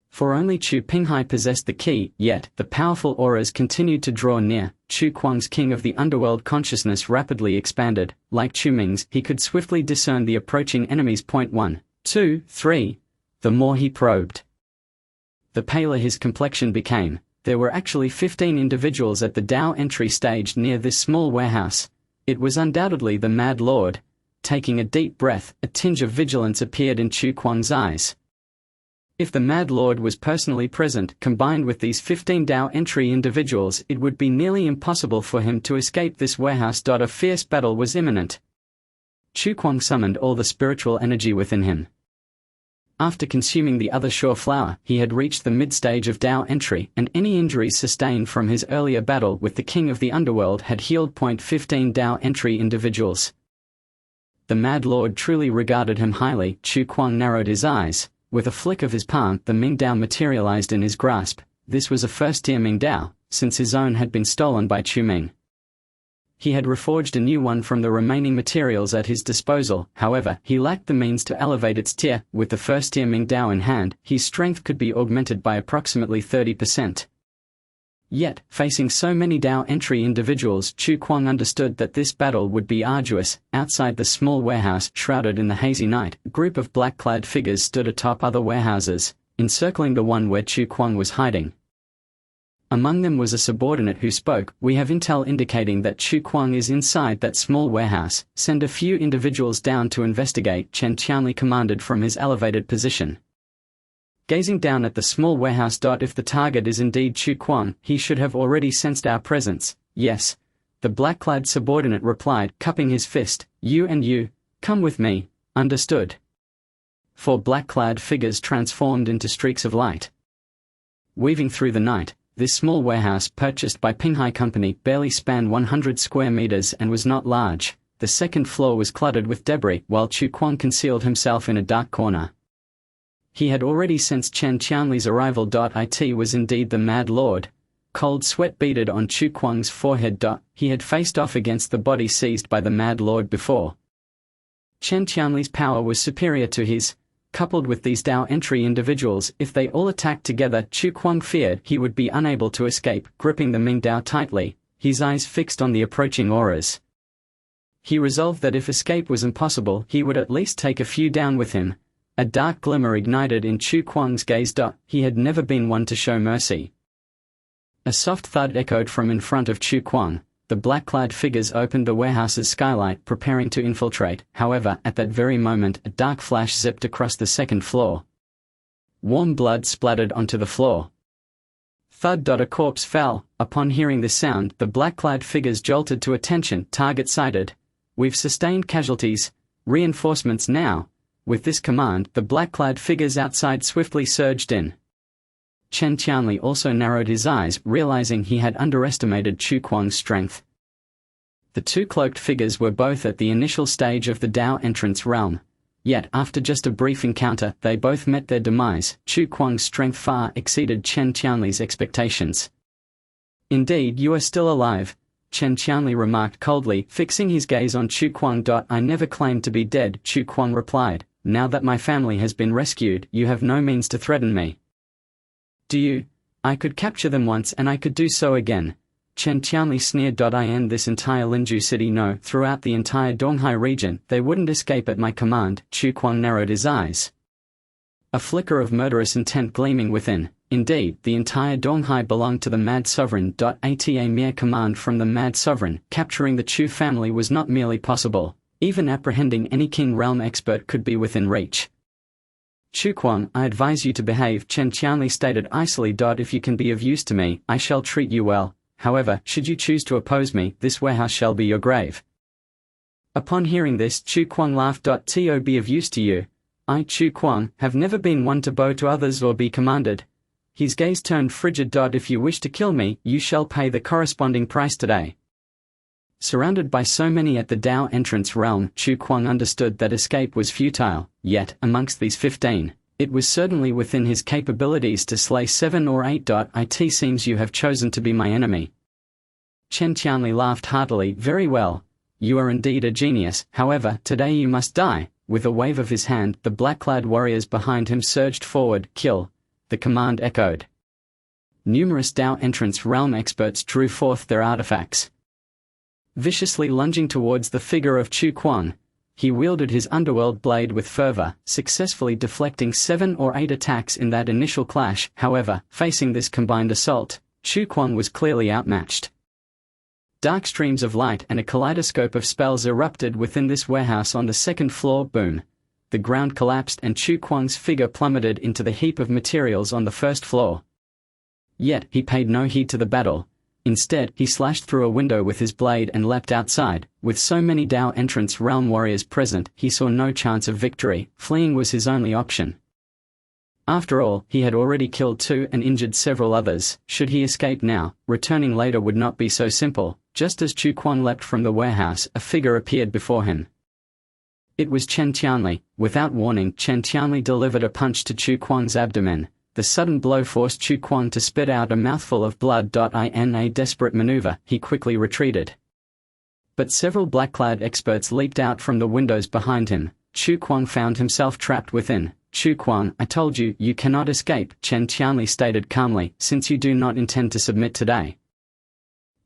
For only Chu Pinghai possessed the key, yet the powerful auras continued to draw near. Chu Kuang's king of the underworld consciousness rapidly expanded. Like Chu Ming's, he could swiftly discern the approaching enemies. 1, 2, 3. The more he probed, the paler his complexion became. There were actually 15 individuals at the Dao entry stage near this small warehouse. It was undoubtedly the Mad Lord. Taking a deep breath, a tinge of vigilance appeared in Chu Kuang's eyes. If the Mad Lord was personally present, combined with these 15 Dao entry individuals, it would be nearly impossible for him to escape this warehouse. A fierce battle was imminent. Chu Kuang summoned all the spiritual energy within him. After consuming the other Sure Flower, he had reached the mid-stage of Dao entry, and any injuries sustained from his earlier battle with the King of the Underworld had healed. 15 Dao entry individuals. The Mad Lord truly regarded him highly. Chu Kuang narrowed his eyes. With a flick of his palm, the Ming Dao materialized in his grasp. This was a first-tier Ming Dao, since his own had been stolen by Chu Ming. He had reforged a new one from the remaining materials at his disposal. However, he lacked the means to elevate its tier. With the first-tier Ming Dao in hand, his strength could be augmented by approximately 30%. Yet, facing so many Dao entry individuals, Chu Kuang understood that this battle would be arduous. Outside the small warehouse, shrouded in the hazy night, a group of black-clad figures stood atop other warehouses, encircling the one where Chu Kuang was hiding. Among them was a subordinate who spoke. We have intel indicating that Chu Kuang is inside that small warehouse. Send a few individuals down to investigate, Chen Qianli commanded from his elevated position. Gazing down at the small warehouse. If the target is indeed Chu Kuang, he should have already sensed our presence. Yes. The black-clad subordinate replied, cupping his fist, "You and you, come with me, understood?" 4 black-clad figures transformed into streaks of light. Weaving through the night, this small warehouse purchased by Pinghai Company barely spanned 100 square meters and was not large. The second floor was cluttered with debris while Chu Kuang concealed himself in a dark corner. He had already sensed Chen Qianli's arrival. It was indeed the Mad Lord. Cold sweat beaded on Chu Kuang's forehead. He had faced off against the body seized by the Mad Lord before. Chen Qianli's power was superior to his. Coupled with these Dao entry individuals, if they all attacked together, Chu Kuang feared he would be unable to escape. Gripping the Ming Dao tightly, his eyes fixed on the approaching auras. He resolved that if escape was impossible, he would at least take a few down with him. A dark glimmer ignited in Chu Kuang's gaze. He had never been one to show mercy. A soft thud echoed from in front of Chu Kuang. The black-clad figures opened the warehouse's skylight, preparing to infiltrate. However, at that very moment, a dark flash zipped across the second floor. Warm blood splattered onto the floor. Thud. A corpse fell. Upon hearing this sound, the black-clad figures jolted to attention. Target sighted. We've sustained casualties. Reinforcements now. With this command, the black-clad figures outside swiftly surged in. Chen Qianli also narrowed his eyes, realizing he had underestimated Chu Kuang's strength. The 2 cloaked figures were both at the initial stage of the Dao entrance realm. Yet, after just a brief encounter, they both met their demise. Chu Kuang's strength far exceeded Chen Qianli's expectations. "Indeed, you are still alive," Chen Qianli remarked coldly, fixing his gaze on Chu Kuang. "I never claimed to be dead," Chu Kuang replied. "Now that my family has been rescued, you have no means to threaten me." "Do you? I could capture them once and I could do so again," Chen Qianli sneered. "In this entire Linju city, no, throughout the entire Donghai region, they wouldn't escape at my command." Chu Kuang narrowed his eyes. A flicker of murderous intent gleaming within. Indeed, the entire Donghai belonged to the Mad Sovereign. At a mere command from the Mad Sovereign, capturing the Chu family was not merely possible. Even apprehending any King Realm expert could be within reach. "Chu Kuang, I advise you to behave," Chen Qianli stated icily. "If you can be of use to me, I shall treat you well. However, should you choose to oppose me, this warehouse shall be your grave." Upon hearing this, Chu Kuang laughed. "To be of use to you? I, Chu Kuang, have never been one to bow to others or be commanded." His gaze turned frigid. "If you wish to kill me, you shall pay the corresponding price today." Surrounded by so many at the Dao entrance realm, Chu Kuang understood that escape was futile. Yet, amongst these 15, it was certainly within his capabilities to slay 7 or 8. "It seems you have chosen to be my enemy." Chen Qianli laughed heartily. "Very well. You are indeed a genius, however, today you must die." With a wave of his hand, the black-clad warriors behind him surged forward. "Kill." The command echoed. Numerous Dao entrance realm experts drew forth their artifacts. Viciously lunging towards the figure of Chu Kuang, he wielded his underworld blade with fervor, successfully deflecting 7 or 8 attacks in that initial clash. However, facing this combined assault, Chu Kuang was clearly outmatched. Dark streams of light and a kaleidoscope of spells erupted within this warehouse on the second floor. Boom. The ground collapsed and Chu Kuang's figure plummeted into the heap of materials on the first floor. Yet, he paid no heed to the battle. Instead, he slashed through a window with his blade and leapt outside. With so many Dao entrance realm warriors present, he saw no chance of victory. Fleeing was his only option. After all, he had already killed 2 and injured several others. Should he escape now, returning later would not be so simple. Just as Chu Kuang leapt from the warehouse, a figure appeared before him. It was Chen Qianli. Without warning, Chen Qianli delivered a punch to Chu Kuang's abdomen. The sudden blow forced Chu Kuang to spit out a mouthful of blood. In a desperate maneuver, he quickly retreated. But several black-clad experts leaped out from the windows behind him. Chu Kuang found himself trapped within. "Chu Kuang, I told you, you cannot escape," Chen Qianli stated calmly. "Since you do not intend to submit today,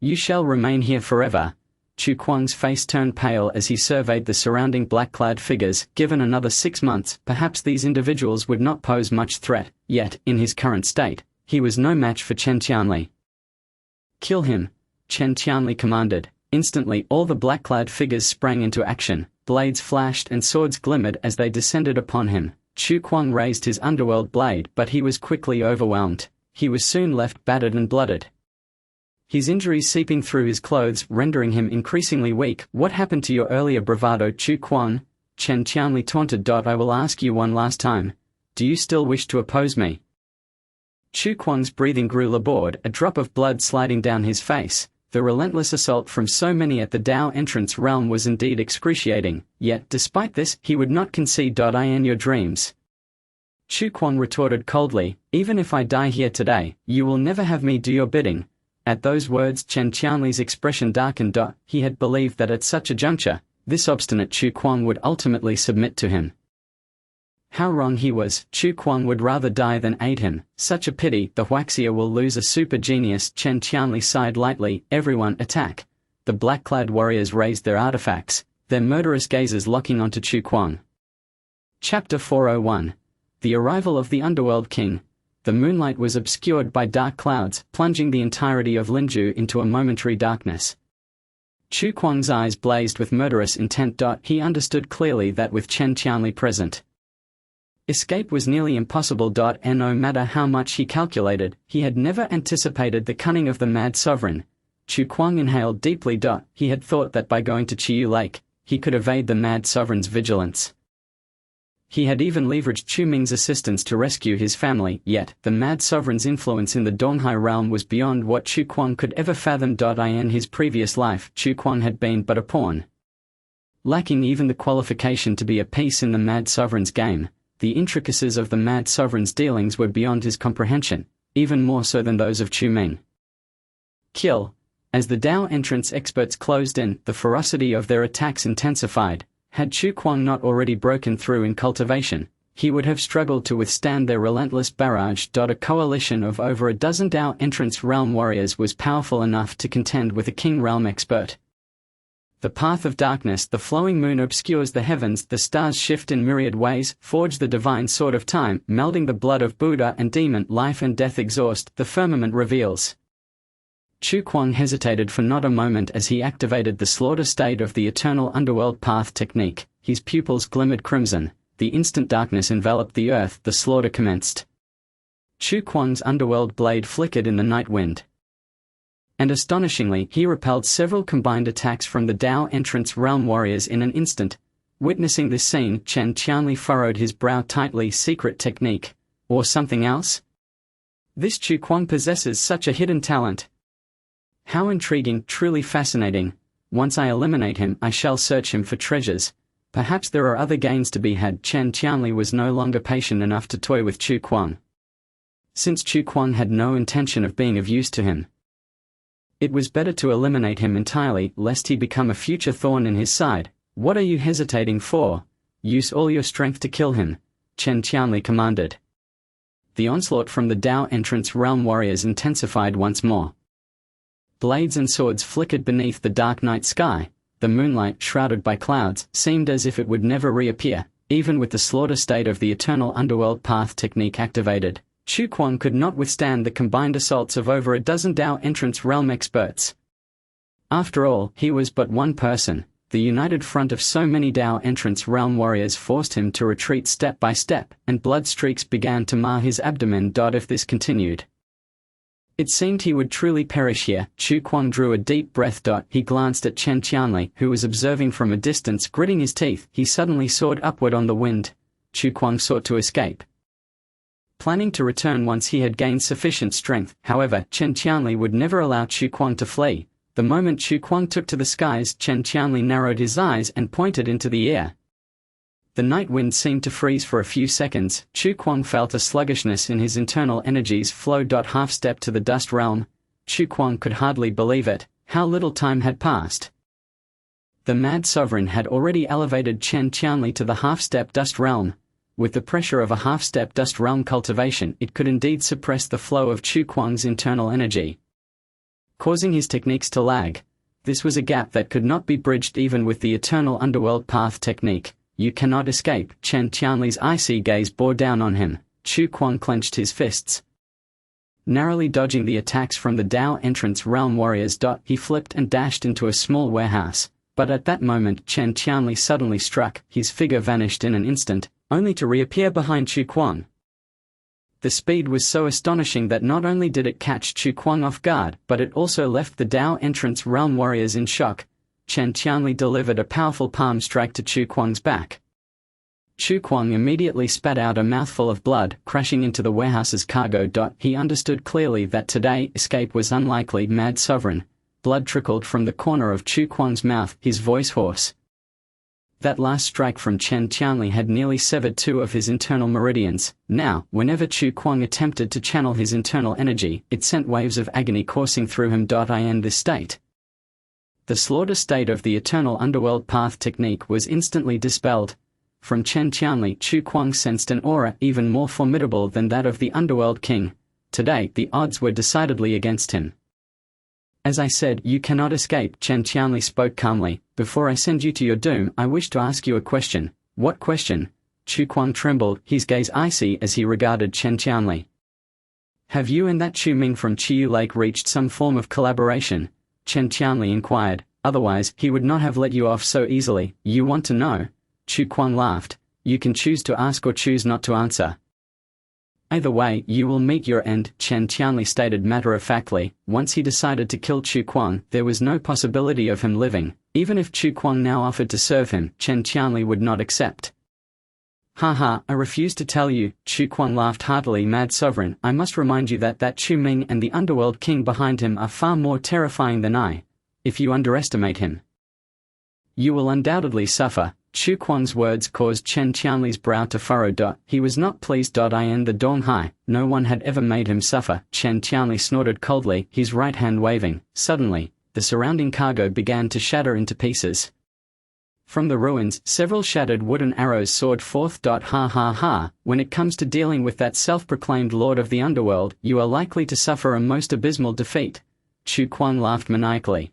you shall remain here forever." Chu Kuang's face turned pale as he surveyed the surrounding black-clad figures. Given another 6 months, perhaps these individuals would not pose much threat. Yet, in his current state, he was no match for Chen Qianli. "Kill him," Chen Qianli commanded. Instantly, all the black-clad figures sprang into action. Blades flashed and swords glimmered as they descended upon him. Chu Kuang raised his underworld blade, but he was quickly overwhelmed. He was soon left battered and blooded. his injuries seeping through his clothes, rendering him increasingly weak. "What happened to your earlier bravado, Chu Quan?" Chen Qianli taunted. "I will ask you one last time. Do you still wish to oppose me?" Chu Quan's breathing grew labored, a drop of blood sliding down his face. The relentless assault from so many at the Dao entrance realm was indeed excruciating, yet despite this, he would not concede. "In your dreams," Chu Quan retorted coldly, "even if I die here today, you will never have me do your bidding." At those words, Chen Qianli's expression darkened. He had believed that at such a juncture, this obstinate Chu Quan would ultimately submit to him. How wrong he was. Chu Quan would rather die than aid him. Such a pity. The Huaxia will lose a super genius. Chen Qianli sighed lightly. "Everyone attack." The black-clad warriors raised their artifacts, their murderous gazes locking onto Chu Quan. Chapter 401. The arrival of the Underworld King. The moonlight was obscured by dark clouds, plunging the entirety of Linju into a momentary darkness. Chu Quan's eyes blazed with murderous intent. He understood clearly that with Chen Qianli present, escape was nearly impossible. And no matter how much he calculated, he had never anticipated the cunning of the mad sovereign. Chu Quan inhaled deeply. He had thought that by going to Chiyu Lake, he could evade the mad sovereign's vigilance. He had even leveraged Chu Ming's assistance to rescue his family, yet the mad sovereign's influence in the Donghai realm was beyond what Chu Quan could ever fathom. In his previous life, Chu Quan had been but a pawn, lacking even the qualification to be a piece in the mad sovereign's game. The intricacies of the mad sovereign's dealings were beyond his comprehension, even more so than those of Chu Ming. Kill. As the Dao entrance experts closed in, the ferocity of their attacks intensified. Had Chu Quan not already broken through in cultivation, he would have struggled to withstand their relentless barrage. A coalition of over a dozen Dao entrance realm warriors was powerful enough to contend with a king realm expert. The path of darkness. The flowing moon obscures the heavens, the stars shift in myriad ways, forge the divine sword of time, melding the blood of Buddha and demon, life and death exhaust, the firmament reveals. Chu Quan hesitated for not a moment as he activated the slaughter state of the eternal underworld path technique. His pupils glimmered crimson. The instant darkness enveloped the earth. The slaughter commenced. Chu Quan's underworld blade flickered in the night wind, and astonishingly, he repelled several combined attacks from the Dao entrance realm warriors in an instant. Witnessing this scene, Chen Qianli furrowed his brow tightly. Secret technique, or something else? This Chu Quan possesses such a hidden talent. How intriguing, truly fascinating. Once I eliminate him, I shall search him for treasures. Perhaps there are other gains to be had. Chen Qianli was no longer patient enough to toy with Chu Quan, since Chu Quan had no intention of being of use to him. It was better to eliminate him entirely, lest he become a future thorn in his side. "What are you hesitating for? Use all your strength to kill him," Chen Qianli commanded. The onslaught from the Dao entrance realm warriors intensified once more. Blades and swords flickered beneath the dark night sky. The moonlight, shrouded by clouds, seemed as if it would never reappear. Even with the slaughter state of the eternal underworld path technique activated, Chu Quan could not withstand the combined assaults of over a dozen Dao entrance realm experts. After all, he was but one person. The united front of so many Dao entrance realm warriors forced him to retreat step by step, and blood streaks began to mar his abdomen. If this continued, it seemed he would truly perish here. Chu Quan drew a deep breath. He glanced at Chen Qianli, who was observing from a distance. Gritting his teeth, he suddenly soared upward on the wind. Chu Quan sought to escape, planning to return once he had gained sufficient strength. However, Chen Qianli would never allow Chu Quan to flee. The moment Chu Quan took to the skies, Chen Qianli narrowed his eyes and pointed into the air. The night wind seemed to freeze for a few seconds. Chu Quan felt a sluggishness in his internal energies flow. Half step to the dust realm. Chu Quan could hardly believe it. How little time had passed. The mad sovereign had already elevated Chen Qianli to the half-step dust realm. With the pressure of a half-step dust realm cultivation, it could indeed suppress the flow of Chu Quan's internal energy, causing his techniques to lag. This was a gap that could not be bridged even with the eternal underworld path technique. "You cannot escape." Chen Qianli's icy gaze bore down on him. Chu Quan clenched his fists, narrowly dodging the attacks from the Dao entrance realm warriors. He flipped and dashed into a small warehouse. But at that moment Chen Qianli suddenly struck. His figure vanished in an instant, only to reappear behind Chu Quan. The speed was so astonishing that not only did it catch Chu Kuang off guard, but it also left the Dao entrance realm warriors in shock. Chen Qianli delivered a powerful palm strike to Chu Kuang's back. Chu Kuang immediately spat out a mouthful of blood, crashing into the warehouse's cargo. He understood clearly that today escape was unlikely. Mad Sovereign. Blood trickled from the corner of Chu Kuang's mouth, his voice hoarse. That last strike from Chen Qianli had nearly severed 2 of his internal meridians. Now, whenever Chu Kuang attempted to channel his internal energy, it sent waves of agony coursing through him. In this state, the slaughter state of the eternal underworld path technique was instantly dispelled. From Chen Qianli, Chu Kuang sensed an aura even more formidable than that of the underworld king. Today, the odds were decidedly against him. As I said, you cannot escape. Chen Qianli spoke calmly. Before I send you to your doom, I wish to ask you a question. What question? Chu Kuang trembled, his gaze icy as he regarded Chen Qianli. Have you and that Chu Ming from Chiyu Lake reached some form of collaboration? Chen Qianli inquired. Otherwise, he would not have let you off so easily. You want to know? Chu Kuang laughed. You can choose to ask or choose not to answer. Either way, you will meet your end, Chen Qianli stated matter-of-factly. Once he decided to kill Chu Kuang, there was no possibility of him living. Even if Chu Kuang now offered to serve him, Chen Qianli would not accept. Haha, I refuse to tell you, Chu Kuang laughed heartily. Mad Sovereign, I must remind you that Chu Ming and the underworld king behind him are far more terrifying than I. If you underestimate him, you will undoubtedly suffer. Chu Kuang's words caused Chen Qianli's brow to furrow. He was not pleased. In the Donghai, no one had ever made him suffer. Chen Qianli snorted coldly, his right hand waving. Suddenly, the surrounding cargo began to shatter into pieces. From the ruins, several shattered wooden arrows soared forth. Ha ha ha, when it comes to dealing with that self-proclaimed lord of the underworld, you are likely to suffer a most abysmal defeat. Chu Kuang laughed maniacally.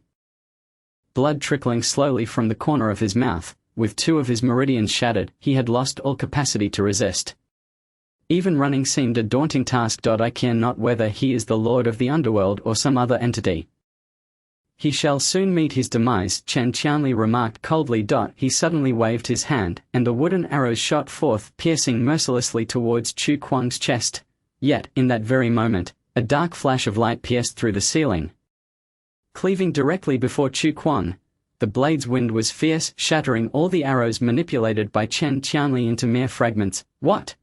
Blood trickling slowly from the corner of his mouth. With 2 of his meridians shattered, he had lost all capacity to resist. Even running seemed a daunting task. I care not whether he is the lord of the underworld or some other entity. He shall soon meet his demise, Chen Qianli remarked coldly. He suddenly waved his hand, and the wooden arrows shot forth, piercing mercilessly towards Chu Kuang's chest. Yet, in that very moment, a dark flash of light pierced through the ceiling, cleaving directly before Chu Kuang. The blade's wind was fierce, shattering all the arrows manipulated by Chen Qianli into mere fragments. What?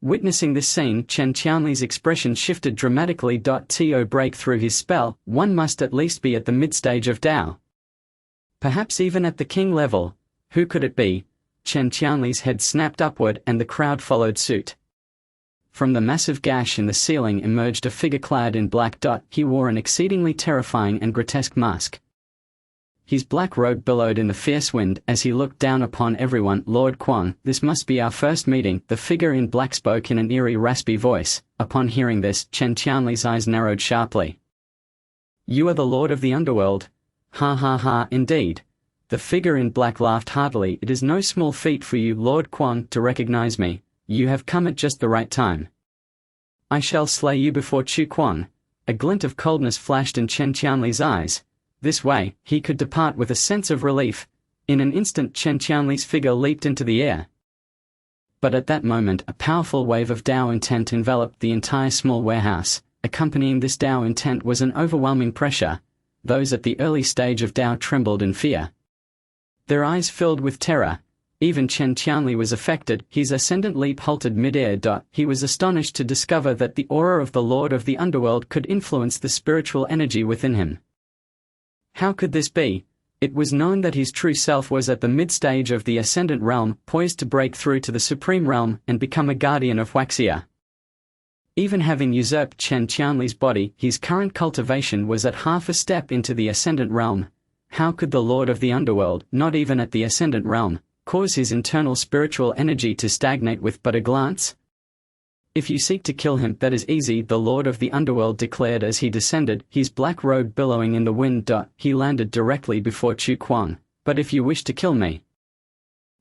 Witnessing this scene, Chen Qianli's expression shifted dramatically. To break through his spell, one must at least be at the mid-stage of Dao. Perhaps even at the king level. Who could it be? Chen Qianli's head snapped upward and the crowd followed suit. From the massive gash in the ceiling emerged a figure clad in black. He wore an exceedingly terrifying and grotesque mask. His black robe billowed in the fierce wind as he looked down upon everyone. Lord Kuang, this must be our first meeting, the figure in black spoke in an eerie raspy voice. Upon hearing this, Chen Qianli's eyes narrowed sharply. You are the lord of the underworld? Ha ha ha, indeed. The figure in black laughed heartily. It is no small feat for you, Lord Kuang, to recognize me. You have come at just the right time. I shall slay you before Chu Kuang. A glint of coldness flashed in Chen Qianli's eyes. This way, he could depart with a sense of relief. In an instant, Chen Qianli's figure leaped into the air. But at that moment, a powerful wave of Dao intent enveloped the entire small warehouse. Accompanying this Dao intent was an overwhelming pressure. Those at the early stage of Dao trembled in fear. Their eyes filled with terror. Even Chen Qianli was affected. His ascendant leap halted mid-air. He was astonished to discover that the aura of the Lord of the Underworld could influence the spiritual energy within him. How could this be? It was known that his true self was at the mid-stage of the Ascendant Realm, poised to break through to the Supreme Realm and become a guardian of Huaxia. Even having usurped Chen Qianli's body, his current cultivation was at half a step into the Ascendant Realm. How could the Lord of the Underworld, not even at the Ascendant Realm, cause his internal spiritual energy to stagnate with but a glance? If you seek to kill him, that is easy, the Lord of the Underworld declared as he descended, his black robe billowing in the wind. He landed directly before Chu Kuang. But if you wish to kill me,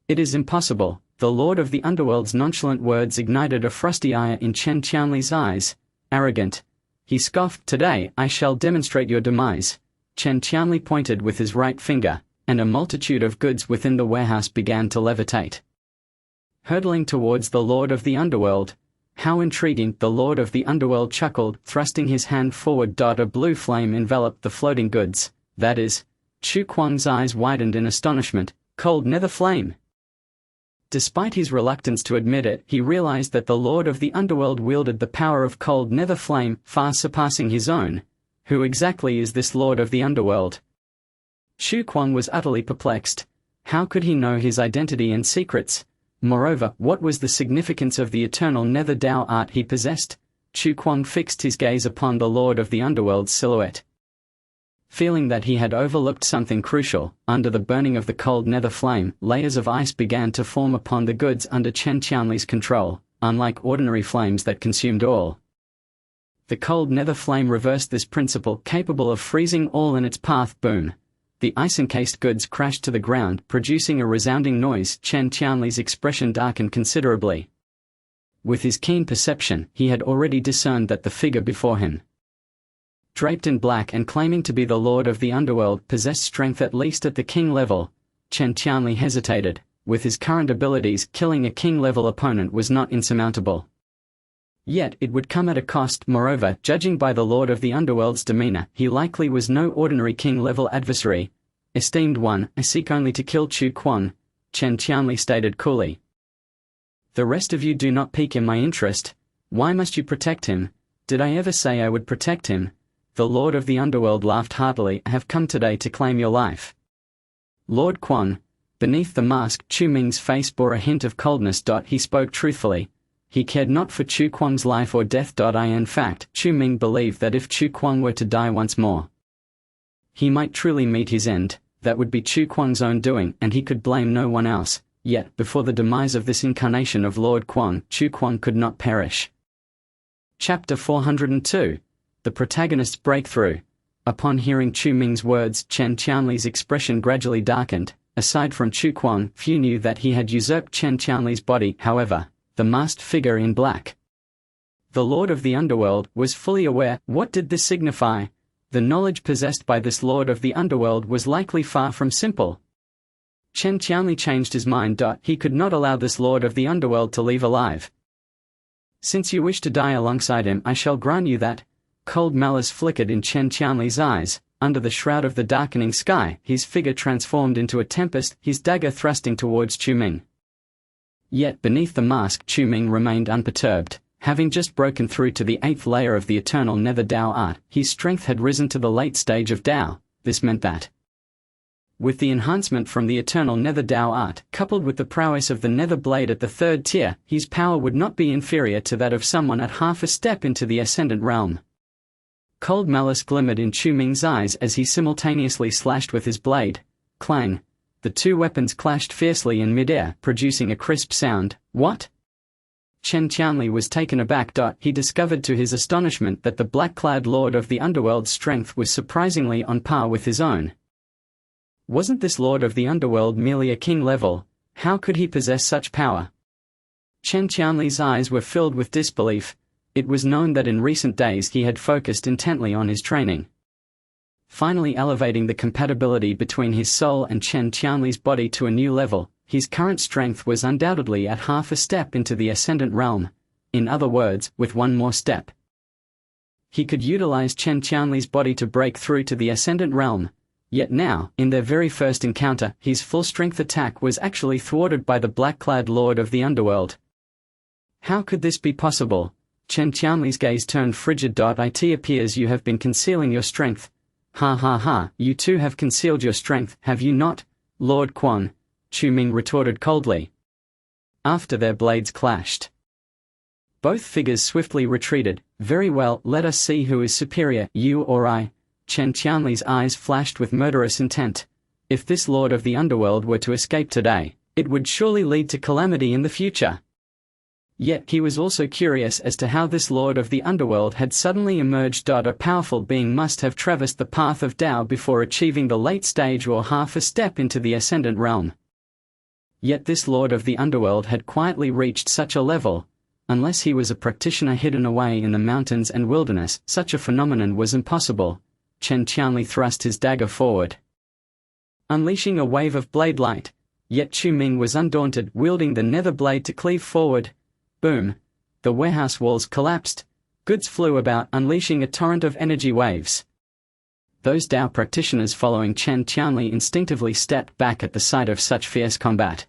it is impossible. The Lord of the Underworld's nonchalant words ignited a frosty ire in Chen Qianli's eyes. Arrogant. He scoffed. Today, I shall demonstrate your demise. Chen Qianli pointed with his right finger, and a multitude of goods within the warehouse began to levitate, hurtling towards the Lord of the Underworld. How intriguing, the Lord of the Underworld chuckled, thrusting his hand forward. A blue flame enveloped the floating goods. That is, Chu Kuang's eyes widened in astonishment. Cold nether flame. Despite his reluctance to admit it, he realized that the Lord of the Underworld wielded the power of cold nether flame, far surpassing his own. Who exactly is this Lord of the Underworld? Chu Kuang was utterly perplexed. How could he know his identity and secrets? Moreover, what was the significance of the eternal nether Dao art he possessed? Chu Kuang fixed his gaze upon the Lord of the Underworld's silhouette. Feeling that he had overlooked something crucial, under the burning of the cold nether flame, layers of ice began to form upon the goods under Chen Qianli's control, unlike ordinary flames that consumed all. The cold nether flame reversed this principle, capable of freezing all in its path. Boom! The ice-encased goods crashed to the ground, producing a resounding noise. Chen Qianli's expression darkened considerably. With his keen perception, he had already discerned that the figure before him, draped in black and claiming to be the Lord of the Underworld, possessed strength at least at the king level. Chen Qianli hesitated. With his current abilities, killing a king-level opponent was not insurmountable. Yet it would come at a cost. Moreover, judging by the Lord of the Underworld's demeanor, he likely was no ordinary king-level adversary. Esteemed one, I seek only to kill Chu Kuang, Chen Qianli stated coolly. The rest of you do not pique in my interest. Why must you protect him? Did I ever say I would protect him? The Lord of the Underworld laughed heartily. I have come today to claim your life. Lord Quan. Beneath the mask, Chu Ming's face bore a hint of coldness. He spoke truthfully. He cared not for Chu Kuang's life or death. In fact, Chu Ming believed that if Chu Kuang were to die once more, he might truly meet his end. That would be Chu Kuang's own doing, and he could blame no one else. Yet, before the demise of this incarnation of Lord Kuang, Chu Kuang could not perish. Chapter 402. The Protagonist's Breakthrough. Upon hearing Chu Ming's words, Chen Qianli's expression gradually darkened. Aside from Chu Kuang, few knew that he had usurped Chen Qianli's body. However, the masked figure in black, the Lord of the Underworld, was fully aware. What did this signify? The knowledge possessed by this Lord of the Underworld was likely far from simple. Chen Qianli changed his mind. He could not allow this Lord of the Underworld to leave alive. Since you wish to die alongside him, I shall grant you that. Cold malice flickered in Chen Qianli's eyes. Under the shroud of the darkening sky, his figure transformed into a tempest, his dagger thrusting towards Chu Ming. Yet beneath the mask, Chu Ming remained unperturbed. Having just broken through to the 8th layer of the eternal nether Dao art, his strength had risen to the late stage of Dao. This meant that, with the enhancement from the eternal nether Dao art, coupled with the prowess of the nether blade at the 3rd tier, his power would not be inferior to that of someone at half a step into the ascendant realm. Cold malice glimmered in Chu Ming's eyes as he simultaneously slashed with his blade. Clang! The two weapons clashed fiercely in midair, producing a crisp sound. What? Chen Qianli was taken aback. He discovered to his astonishment that the black-clad Lord of the Underworld's strength was surprisingly on par with his own. Wasn't this Lord of the Underworld merely a king level? How could he possess such power? Chen Qianli's eyes were filled with disbelief. It was known that in recent days he had focused intently on his training, finally elevating the compatibility between his soul and Chen Qianli's body to a new level. His current strength was undoubtedly at half a step into the ascendant realm. In other words, with one more step, he could utilize Chen Qianli's body to break through to the ascendant realm. Yet now, in their very first encounter, his full-strength attack was actually thwarted by the black-clad Lord of the Underworld. How could this be possible? Chen Qianli's gaze turned frigid. It appears you have been concealing your strength. Ha ha ha, you too have concealed your strength, have you not, Lord Quan? Chu Ming retorted coldly. After their blades clashed, both figures swiftly retreated. Very well, let us see who is superior, you or I. Chen Qianli's eyes flashed with murderous intent. If this Lord of the Underworld were to escape today, it would surely lead to calamity in the future. Yet he was also curious as to how this Lord of the Underworld had suddenly emerged. A powerful being must have traversed the path of Dao before achieving the late stage or half a step into the ascendant realm. Yet this Lord of the Underworld had quietly reached such a level. Unless he was a practitioner hidden away in the mountains and wilderness, such a phenomenon was impossible. Chen Qianli thrust his dagger forward, unleashing a wave of blade light. Yet Chu Ming was undaunted, wielding the nether blade to cleave forward. Boom! the warehouse walls collapsed, goods flew about unleashing a torrent of energy waves. Those Tao practitioners following Chen Qianli instinctively stepped back at the sight of such fierce combat.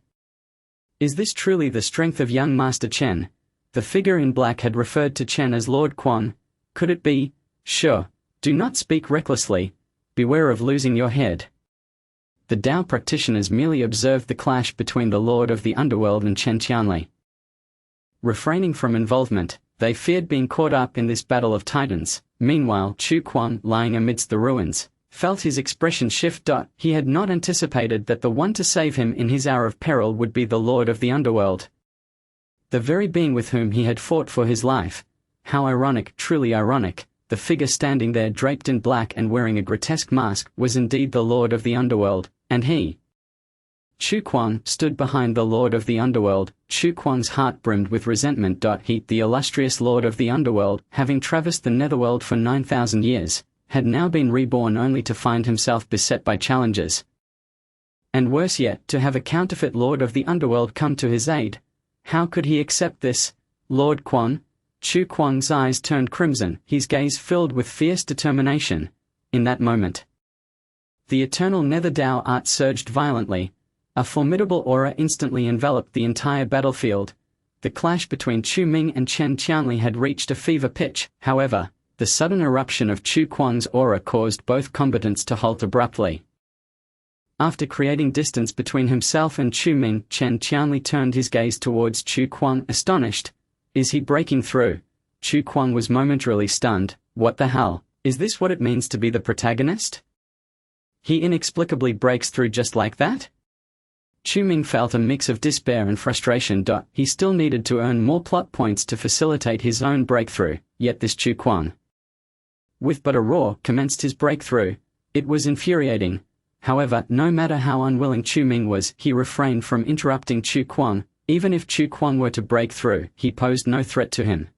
Is this truly the strength of young Master Chen? The figure in black had referred to Chen as Lord Quan. Could it be? Sure. Do not speak recklessly. Beware of losing your head. The Tao practitioners merely observed the clash between the Lord of the Underworld and Chen Qianli. Refraining from involvement, they feared being caught up in this battle of titans. Meanwhile, Chu Quan, lying amidst the ruins, felt his expression shift. He had not anticipated that the one to save him in his hour of peril would be the Lord of the Underworld. The very being with whom he had fought for his life. How ironic, truly ironic. The figure standing there draped in black and wearing a grotesque mask was indeed the Lord of the Underworld, and he. Chu Quan stood behind the Lord of the Underworld. Chu Quan's heart brimmed with resentment. He, the illustrious Lord of the Underworld, having traversed the Netherworld for 9,000 years, had now been reborn only to find himself beset by challenges. And worse yet, to have a counterfeit Lord of the Underworld come to his aid. How could he accept this? Lord Quan? Chu Quan's eyes turned crimson, his gaze filled with fierce determination. In that moment, the eternal Nether Tao art surged violently. A formidable aura instantly enveloped the entire battlefield. The clash between Chu Ming and Chen Qianli had reached a fever pitch. However, the sudden eruption of Chu Quan's aura caused both combatants to halt abruptly. After creating distance between himself and Chu Ming, Chen Qianli turned his gaze towards Chu Quan, astonished. Is he breaking through? Chu Quan was momentarily stunned. What the hell? Is this what it means to be the protagonist? He inexplicably breaks through just like that? Chu Ming felt a mix of despair and frustration. He still needed to earn more plot points to facilitate his own breakthrough, yet this Chu Quan, with but a roar, commenced his breakthrough. It was infuriating. However, no matter how unwilling Chu Ming was, he refrained from interrupting Chu Quan. Even if Chu Quan were to break through, he posed no threat to him.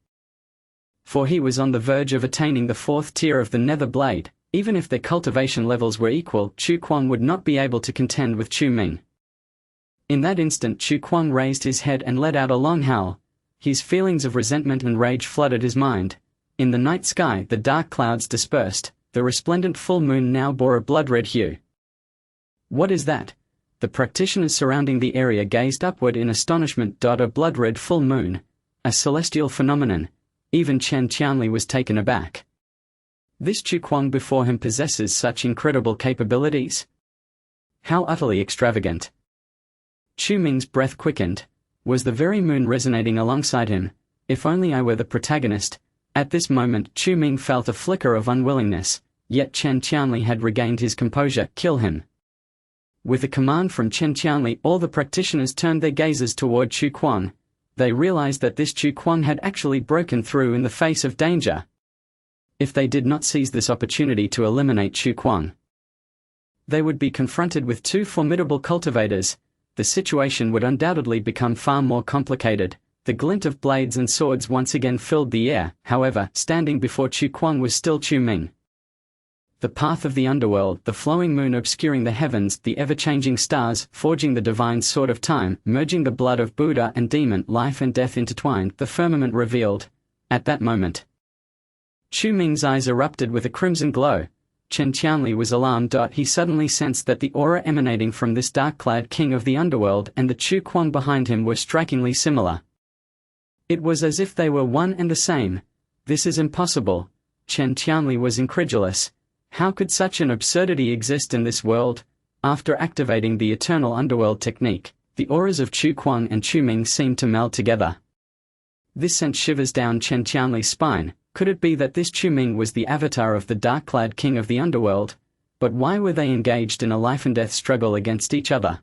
For he was on the verge of attaining the 4th tier of the Nether Blade. Even if their cultivation levels were equal, Chu Quan would not be able to contend with Chu Ming. In that instant, Chu Quan raised his head and let out a long howl. His feelings of resentment and rage flooded his mind. In the night sky, the dark clouds dispersed. The resplendent full moon now bore a blood-red hue. What is that? The practitioners surrounding the area gazed upward in astonishment. A blood-red full moon. A celestial phenomenon. Even Chen Qianli was taken aback. This Chu Quan before him possesses such incredible capabilities? How utterly extravagant. Chu Ming's breath quickened. Was the very moon resonating alongside him? If only I were the protagonist. At this moment, Chu Ming felt a flicker of unwillingness, yet Chen Qianli had regained his composure. Kill him. With a command from Chen Qianli, all the practitioners turned their gazes toward Chu Quan. They realized that this Chu Quan had actually broken through in the face of danger. If they did not seize this opportunity to eliminate Chu Quan, they would be confronted with two formidable cultivators. The situation would undoubtedly become far more complicated. The glint of blades and swords once again filled the air. However, standing before Chu Quan was still Chu Ming. The path of the underworld, the flowing moon obscuring the heavens, the ever-changing stars, forging the divine sword of time, merging the blood of Buddha and demon, life and death intertwined, the firmament revealed. At that moment, Chu Ming's eyes erupted with a crimson glow. Chen Qianli was alarmed. He suddenly sensed that the aura emanating from this dark-clad king of the underworld and the Chu Quan behind him were strikingly similar. It was as if they were one and the same. This is impossible. Chen Qianli was incredulous. How could such an absurdity exist in this world? After activating the eternal underworld technique, the auras of Chu Quan and Chu Ming seemed to meld together. This sent shivers down Chen Qianli's spine. Could it be that this Chu Ming was the avatar of the dark-clad king of the underworld? But why were they engaged in a life-and-death struggle against each other?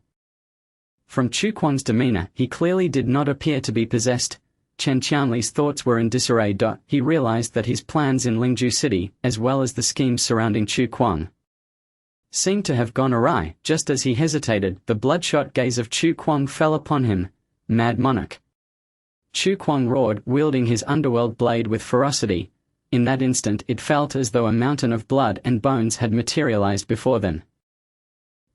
From Chu Quan's demeanor, he clearly did not appear to be possessed. Chen Qianli's thoughts were in disarray. He realized that his plans in Lingju City, as well as the schemes surrounding Chu Quan, seemed to have gone awry. Just as he hesitated, the bloodshot gaze of Chu Quan fell upon him. Mad monarch. Chu Quan roared, wielding his underworld blade with ferocity. In that instant it felt as though a mountain of blood and bones had materialized before them.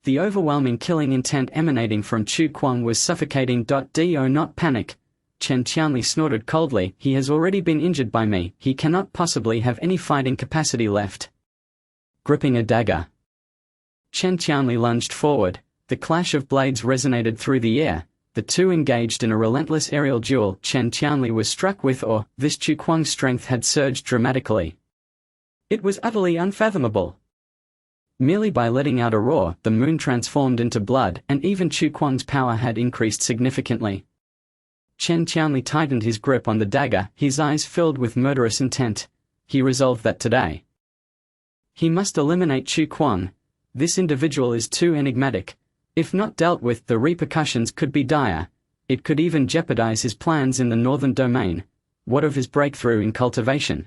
The overwhelming killing intent emanating from Chu Quan was suffocating. Do not panic. Chen Qianli snorted coldly. He has already been injured by me. He cannot possibly have any fighting capacity left. Gripping a dagger, Chen Qianli lunged forward. The clash of blades resonated through the air. The two engaged in a relentless aerial duel. Chen Qianli was struck with awe. This Chu Kuang's strength had surged dramatically. It was utterly unfathomable. Merely by letting out a roar, the moon transformed into blood, and even Chu Kuang's power had increased significantly. Chen Qianli tightened his grip on the dagger, his eyes filled with murderous intent. He resolved that today he must eliminate Chu Kuang. This individual is too enigmatic. If not dealt with, the repercussions could be dire. It could even jeopardize his plans in the northern domain. What of his breakthrough in cultivation?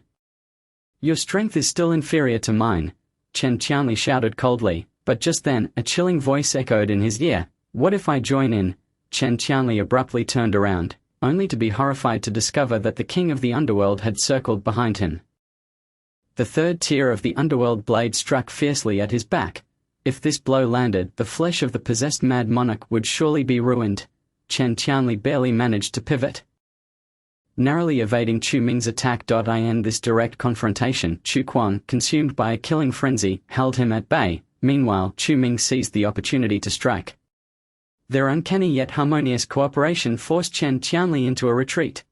Your strength is still inferior to mine, Chen Qianli shouted coldly, but just then, a chilling voice echoed in his ear. What if I join in? Chen Qianli abruptly turned around, only to be horrified to discover that the king of the underworld had circled behind him. The third tier of the underworld blade struck fiercely at his back. If this blow landed, the flesh of the possessed mad monarch would surely be ruined. Chen Qianli barely managed to pivot, narrowly evading Chu Ming's attack. In this direct confrontation, Chu Kuang, consumed by a killing frenzy, held him at bay. Meanwhile, Chu Ming seized the opportunity to strike. Their uncanny yet harmonious cooperation forced Chen Qianli into a retreat.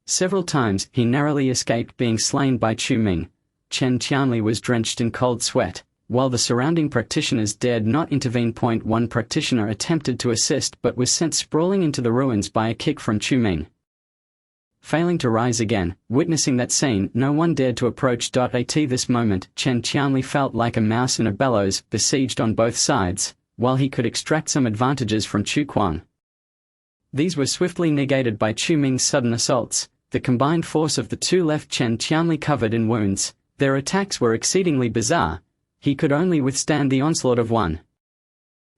Several times, he narrowly escaped being slain by Chu Ming. Chen Qianli was drenched in cold sweat, while the surrounding practitioners dared not intervene. One practitioner attempted to assist but was sent sprawling into the ruins by a kick from Chu Ming. Failing to rise again, witnessing that scene, no one dared to approach. At this moment, Chen Qianli felt like a mouse in a bellows, besieged on both sides. While he could extract some advantages from Chu Kuang, these were swiftly negated by Chu Ming's sudden assaults. The combined force of the two left Chen Qianli covered in wounds. Their attacks were exceedingly bizarre. He could only withstand the onslaught of one.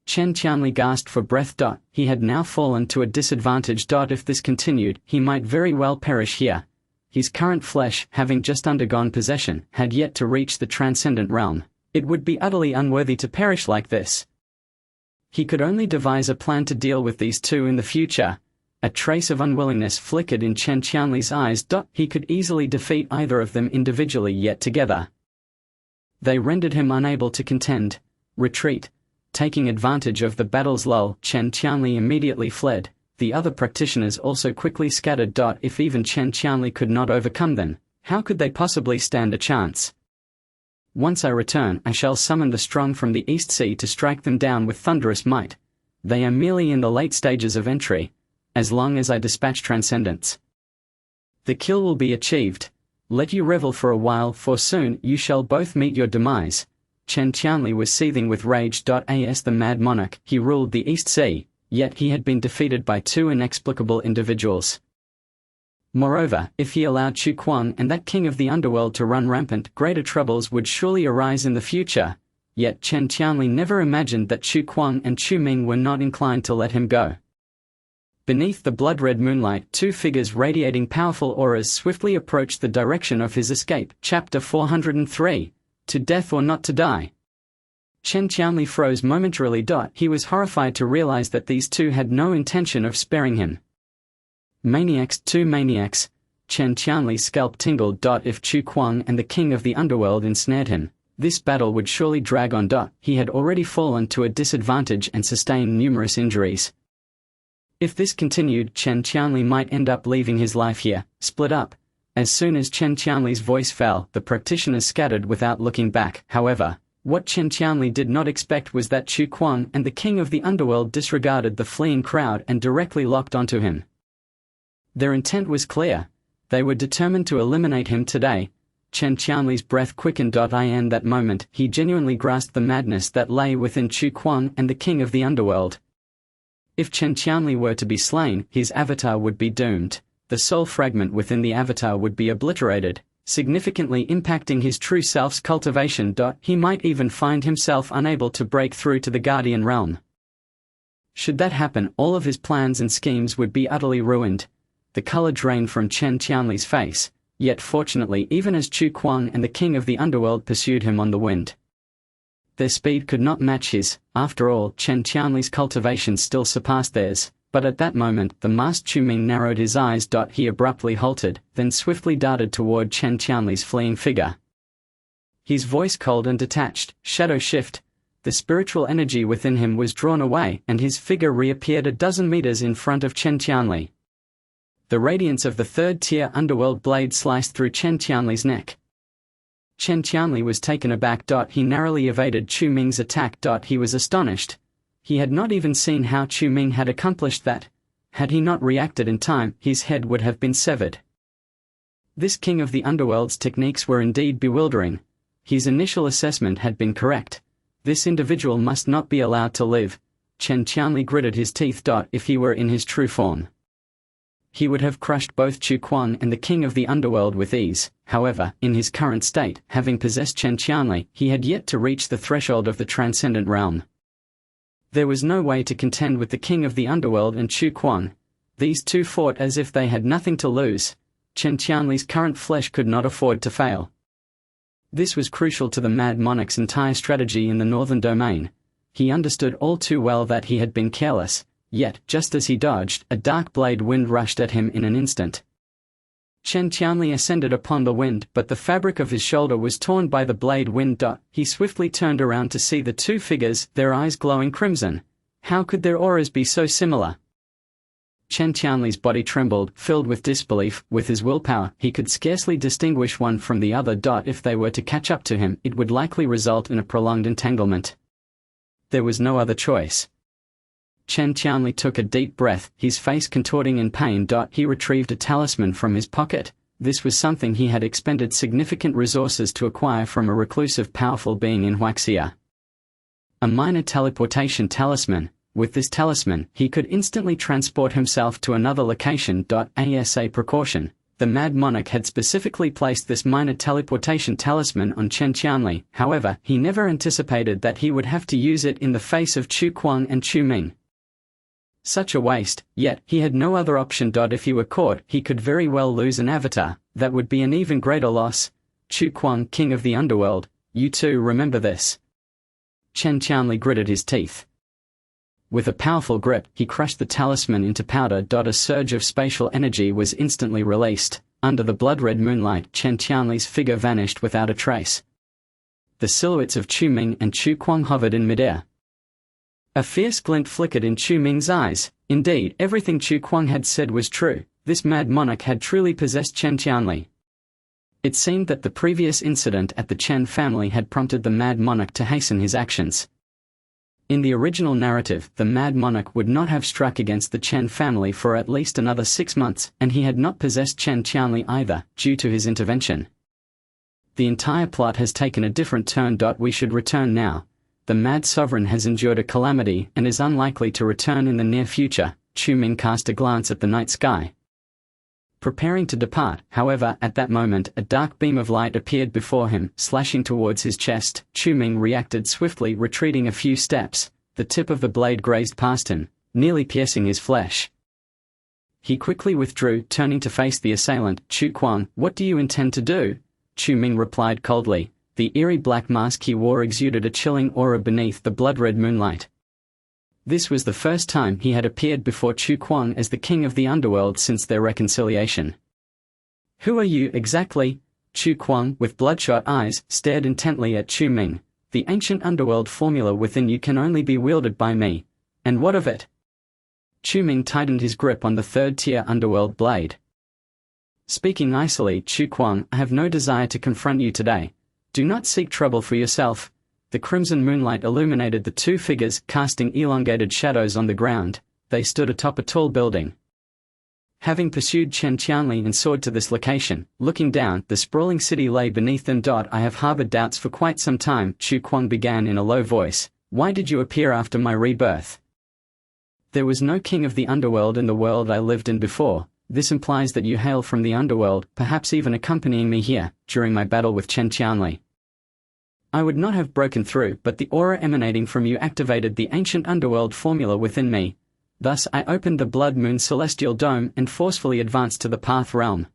Chen Qianli gasped for breath. He had now fallen to a disadvantage. If this continued, he might very well perish here. His current flesh, having just undergone possession, had yet to reach the transcendent realm. It would be utterly unworthy to perish like this. He could only devise a plan to deal with these two in the future. A trace of unwillingness flickered in Chen Qianli's eyes. He could easily defeat either of them individually, yet together they rendered him unable to contend. Retreat. Taking advantage of the battle's lull, Chen Qianli immediately fled. The other practitioners also quickly scattered. If even Chen Qianli could not overcome them, how could they possibly stand a chance? Once I return, I shall summon the strong from the East Sea to strike them down with thunderous might. They are merely in the late stages of entry. As long as I dispatch transcendence, the kill will be achieved. Let you revel for a while, for soon you shall both meet your demise. Chen Qianli was seething with rage. As the mad monarch, he ruled the East Sea, yet he had been defeated by two inexplicable individuals. Moreover, if he allowed Chu Kuang and that king of the underworld to run rampant, greater troubles would surely arise in the future. Yet Chen Qianli never imagined that Chu Kuang and Chu Ming were not inclined to let him go. Beneath the blood-red moonlight, two figures radiating powerful auras swiftly approached the direction of his escape. Chapter 403. To death or not to die. Chen Qianli froze momentarily. He was horrified to realize that these two had no intention of sparing him. Maniacs, two maniacs. Chen Qianli's scalp tingled. If Chu Kuang and the king of the underworld ensnared him, this battle would surely drag on. He had already fallen to a disadvantage and sustained numerous injuries. If this continued, Chen Qianli might end up leaving his life here, split up. As soon as Chen Qianli's voice fell, the practitioners scattered without looking back. However, what Chen Qianli did not expect was that Chu Kuang and the king of the underworld disregarded the fleeing crowd and directly locked onto him. Their intent was clear. They were determined to eliminate him today. Chen Qianli's breath quickened. In that moment, he genuinely grasped the madness that lay within Chu Kuang and the king of the underworld. If Chen Qianli were to be slain, his avatar would be doomed. The soul fragment within the avatar would be obliterated, significantly impacting his true self's cultivation. He might even find himself unable to break through to the Guardian realm. Should that happen, all of his plans and schemes would be utterly ruined. The color drained from Chen Qianli's face, yet fortunately even as Chu Kuang and the king of the underworld pursued him on the wind, their speed could not match his. After all, Chen Qianli's cultivation still surpassed theirs. But at that moment, the masked Chu Ming narrowed his eyes. He abruptly halted, then swiftly darted toward Chen Qianli's fleeing figure. His voice cold and detached, shadow shift. The spiritual energy within him was drawn away, and his figure reappeared a dozen meters in front of Chen Qianli. The radiance of the third-tier underworld blade sliced through Chen Qianli's neck. Chen Qianli was taken aback. He narrowly evaded Chu Ming's attack. He was astonished. He had not even seen how Chu Ming had accomplished that. Had he not reacted in time, his head would have been severed. This king of the underworld's techniques were indeed bewildering. His initial assessment had been correct. This individual must not be allowed to live. Chen Qianli gritted his teeth. If he were in his true form, he would have crushed both Chu Kuang and the king of the underworld with ease. However, in his current state, having possessed Chen Qianli, he had yet to reach the threshold of the transcendent realm. There was no way to contend with the king of the underworld and Chu Kuang. These two fought as if they had nothing to lose. Chen Qianli's current flesh could not afford to fail. This was crucial to the Mad Monarch's entire strategy in the northern domain. He understood all too well that he had been careless, yet, just as he dodged, a dark blade wind rushed at him in an instant. Chen Qianli ascended upon the wind, but the fabric of his shoulder was torn by the blade wind. He swiftly turned around to see the two figures, their eyes glowing crimson. How could their auras be so similar? Chen Qianli's body trembled, filled with disbelief. With his willpower, he could scarcely distinguish one from the other. If they were to catch up to him, it would likely result in a prolonged entanglement. There was no other choice. Chen Qianli took a deep breath, his face contorting in pain. He retrieved a talisman from his pocket. This was something he had expended significant resources to acquire from a reclusive powerful being in Huaxia. A minor teleportation talisman. With this talisman, he could instantly transport himself to another location. As a precaution, the Mad Monarch had specifically placed this minor teleportation talisman on Chen Qianli. However, he never anticipated that he would have to use it in the face of Chu Kuang and Chu Ming. Such a waste, yet he had no other option. If he were caught, he could very well lose an avatar. That would be an even greater loss. Chu Kuang, king of the underworld, you too remember this. Chen Qianli gritted his teeth. With a powerful grip, he crushed the talisman into powder. A surge of spatial energy was instantly released. Under the blood-red moonlight, Chen Qianli's figure vanished without a trace. The silhouettes of Chu Ming and Chu Kuang hovered in midair. A fierce glint flickered in Chu Ming's eyes. Indeed, everything Chu Kuang had said was true. This Mad Monarch had truly possessed Chen Qianli. It seemed that the previous incident at the Chen family had prompted the Mad Monarch to hasten his actions. In the original narrative, the Mad Monarch would not have struck against the Chen family for at least another 6 months, and he had not possessed Chen Qianli either, due to his intervention. The entire plot has taken a different turn. We should return now. The Mad Sovereign has endured a calamity and is unlikely to return in the near future. Chu Ming cast a glance at the night sky. Preparing to depart, however, at that moment, a dark beam of light appeared before him, slashing towards his chest. Chu Ming reacted swiftly, retreating a few steps. The tip of the blade grazed past him, nearly piercing his flesh. He quickly withdrew, turning to face the assailant. Chu Kuang, what do you intend to do? Chu Ming replied coldly. The eerie black mask he wore exuded a chilling aura beneath the blood-red moonlight. This was the first time he had appeared before Chu Kuang as the king of the underworld since their reconciliation. Who are you exactly? Chu Kuang, with bloodshot eyes, stared intently at Chu Ming. The ancient underworld formula within you can only be wielded by me. And what of it? Chu Ming tightened his grip on the third-tier underworld blade. Speaking icily, Chu Kuang, I have no desire to confront you today. Do not seek trouble for yourself. The crimson moonlight illuminated the two figures, casting elongated shadows on the ground. They stood atop a tall building. Having pursued Chen Qianli and soared to this location, looking down, the sprawling city lay beneath them. I have harbored doubts for quite some time, Chu Kuang began in a low voice. Why did you appear after my rebirth? There was no king of the underworld in the world I lived in before. This implies that you hail from the underworld, perhaps even accompanying me here, during my battle with Chen Qianli. I would not have broken through, but the aura emanating from you activated the ancient underworld formula within me. Thus I opened the Blood Moon Celestial Dome and forcefully advanced to the Path Realm.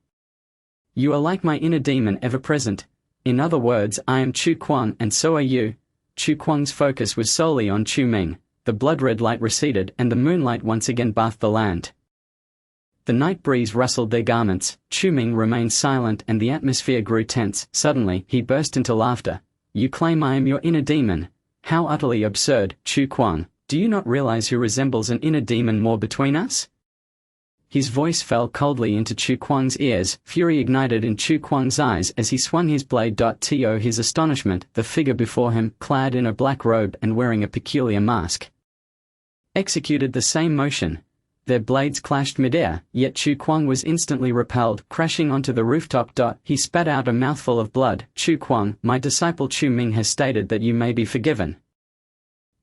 You are like my inner demon ever present. In other words, I am Chu Kuang and so are you. Chu Kuang's focus was solely on Chu Ming. the blood-red light receded and the moonlight once again bathed the land. The night breeze rustled their garments, Chu Ming remained silent and the atmosphere grew tense. Suddenly, he burst into laughter. You claim I am your inner demon? How utterly absurd, Chu Kuang. Do you not realize who resembles an inner demon more between us? His voice fell coldly into Chu Kuang's ears, fury ignited in Chu Kuang's eyes as he swung his blade. To his astonishment, the figure before him, clad in a black robe and wearing a peculiar mask, executed the same motion. Their blades clashed midair, yet Chu Kuang was instantly repelled, crashing onto the rooftop. He spat out a mouthful of blood. Chu Kuang, my disciple Chu Ming has stated that you may be forgiven.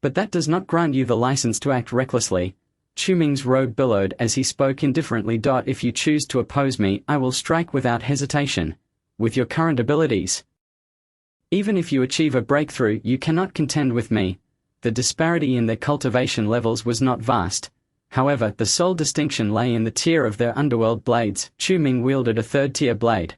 But that does not grant you the license to act recklessly. Chu Ming's robe billowed as he spoke indifferently. If you choose to oppose me, I will strike without hesitation. With your current abilities, even if you achieve a breakthrough, you cannot contend with me. The disparity in their cultivation levels was not vast. However, the sole distinction lay in the tier of their underworld blades. Chu Ming wielded a third-tier blade,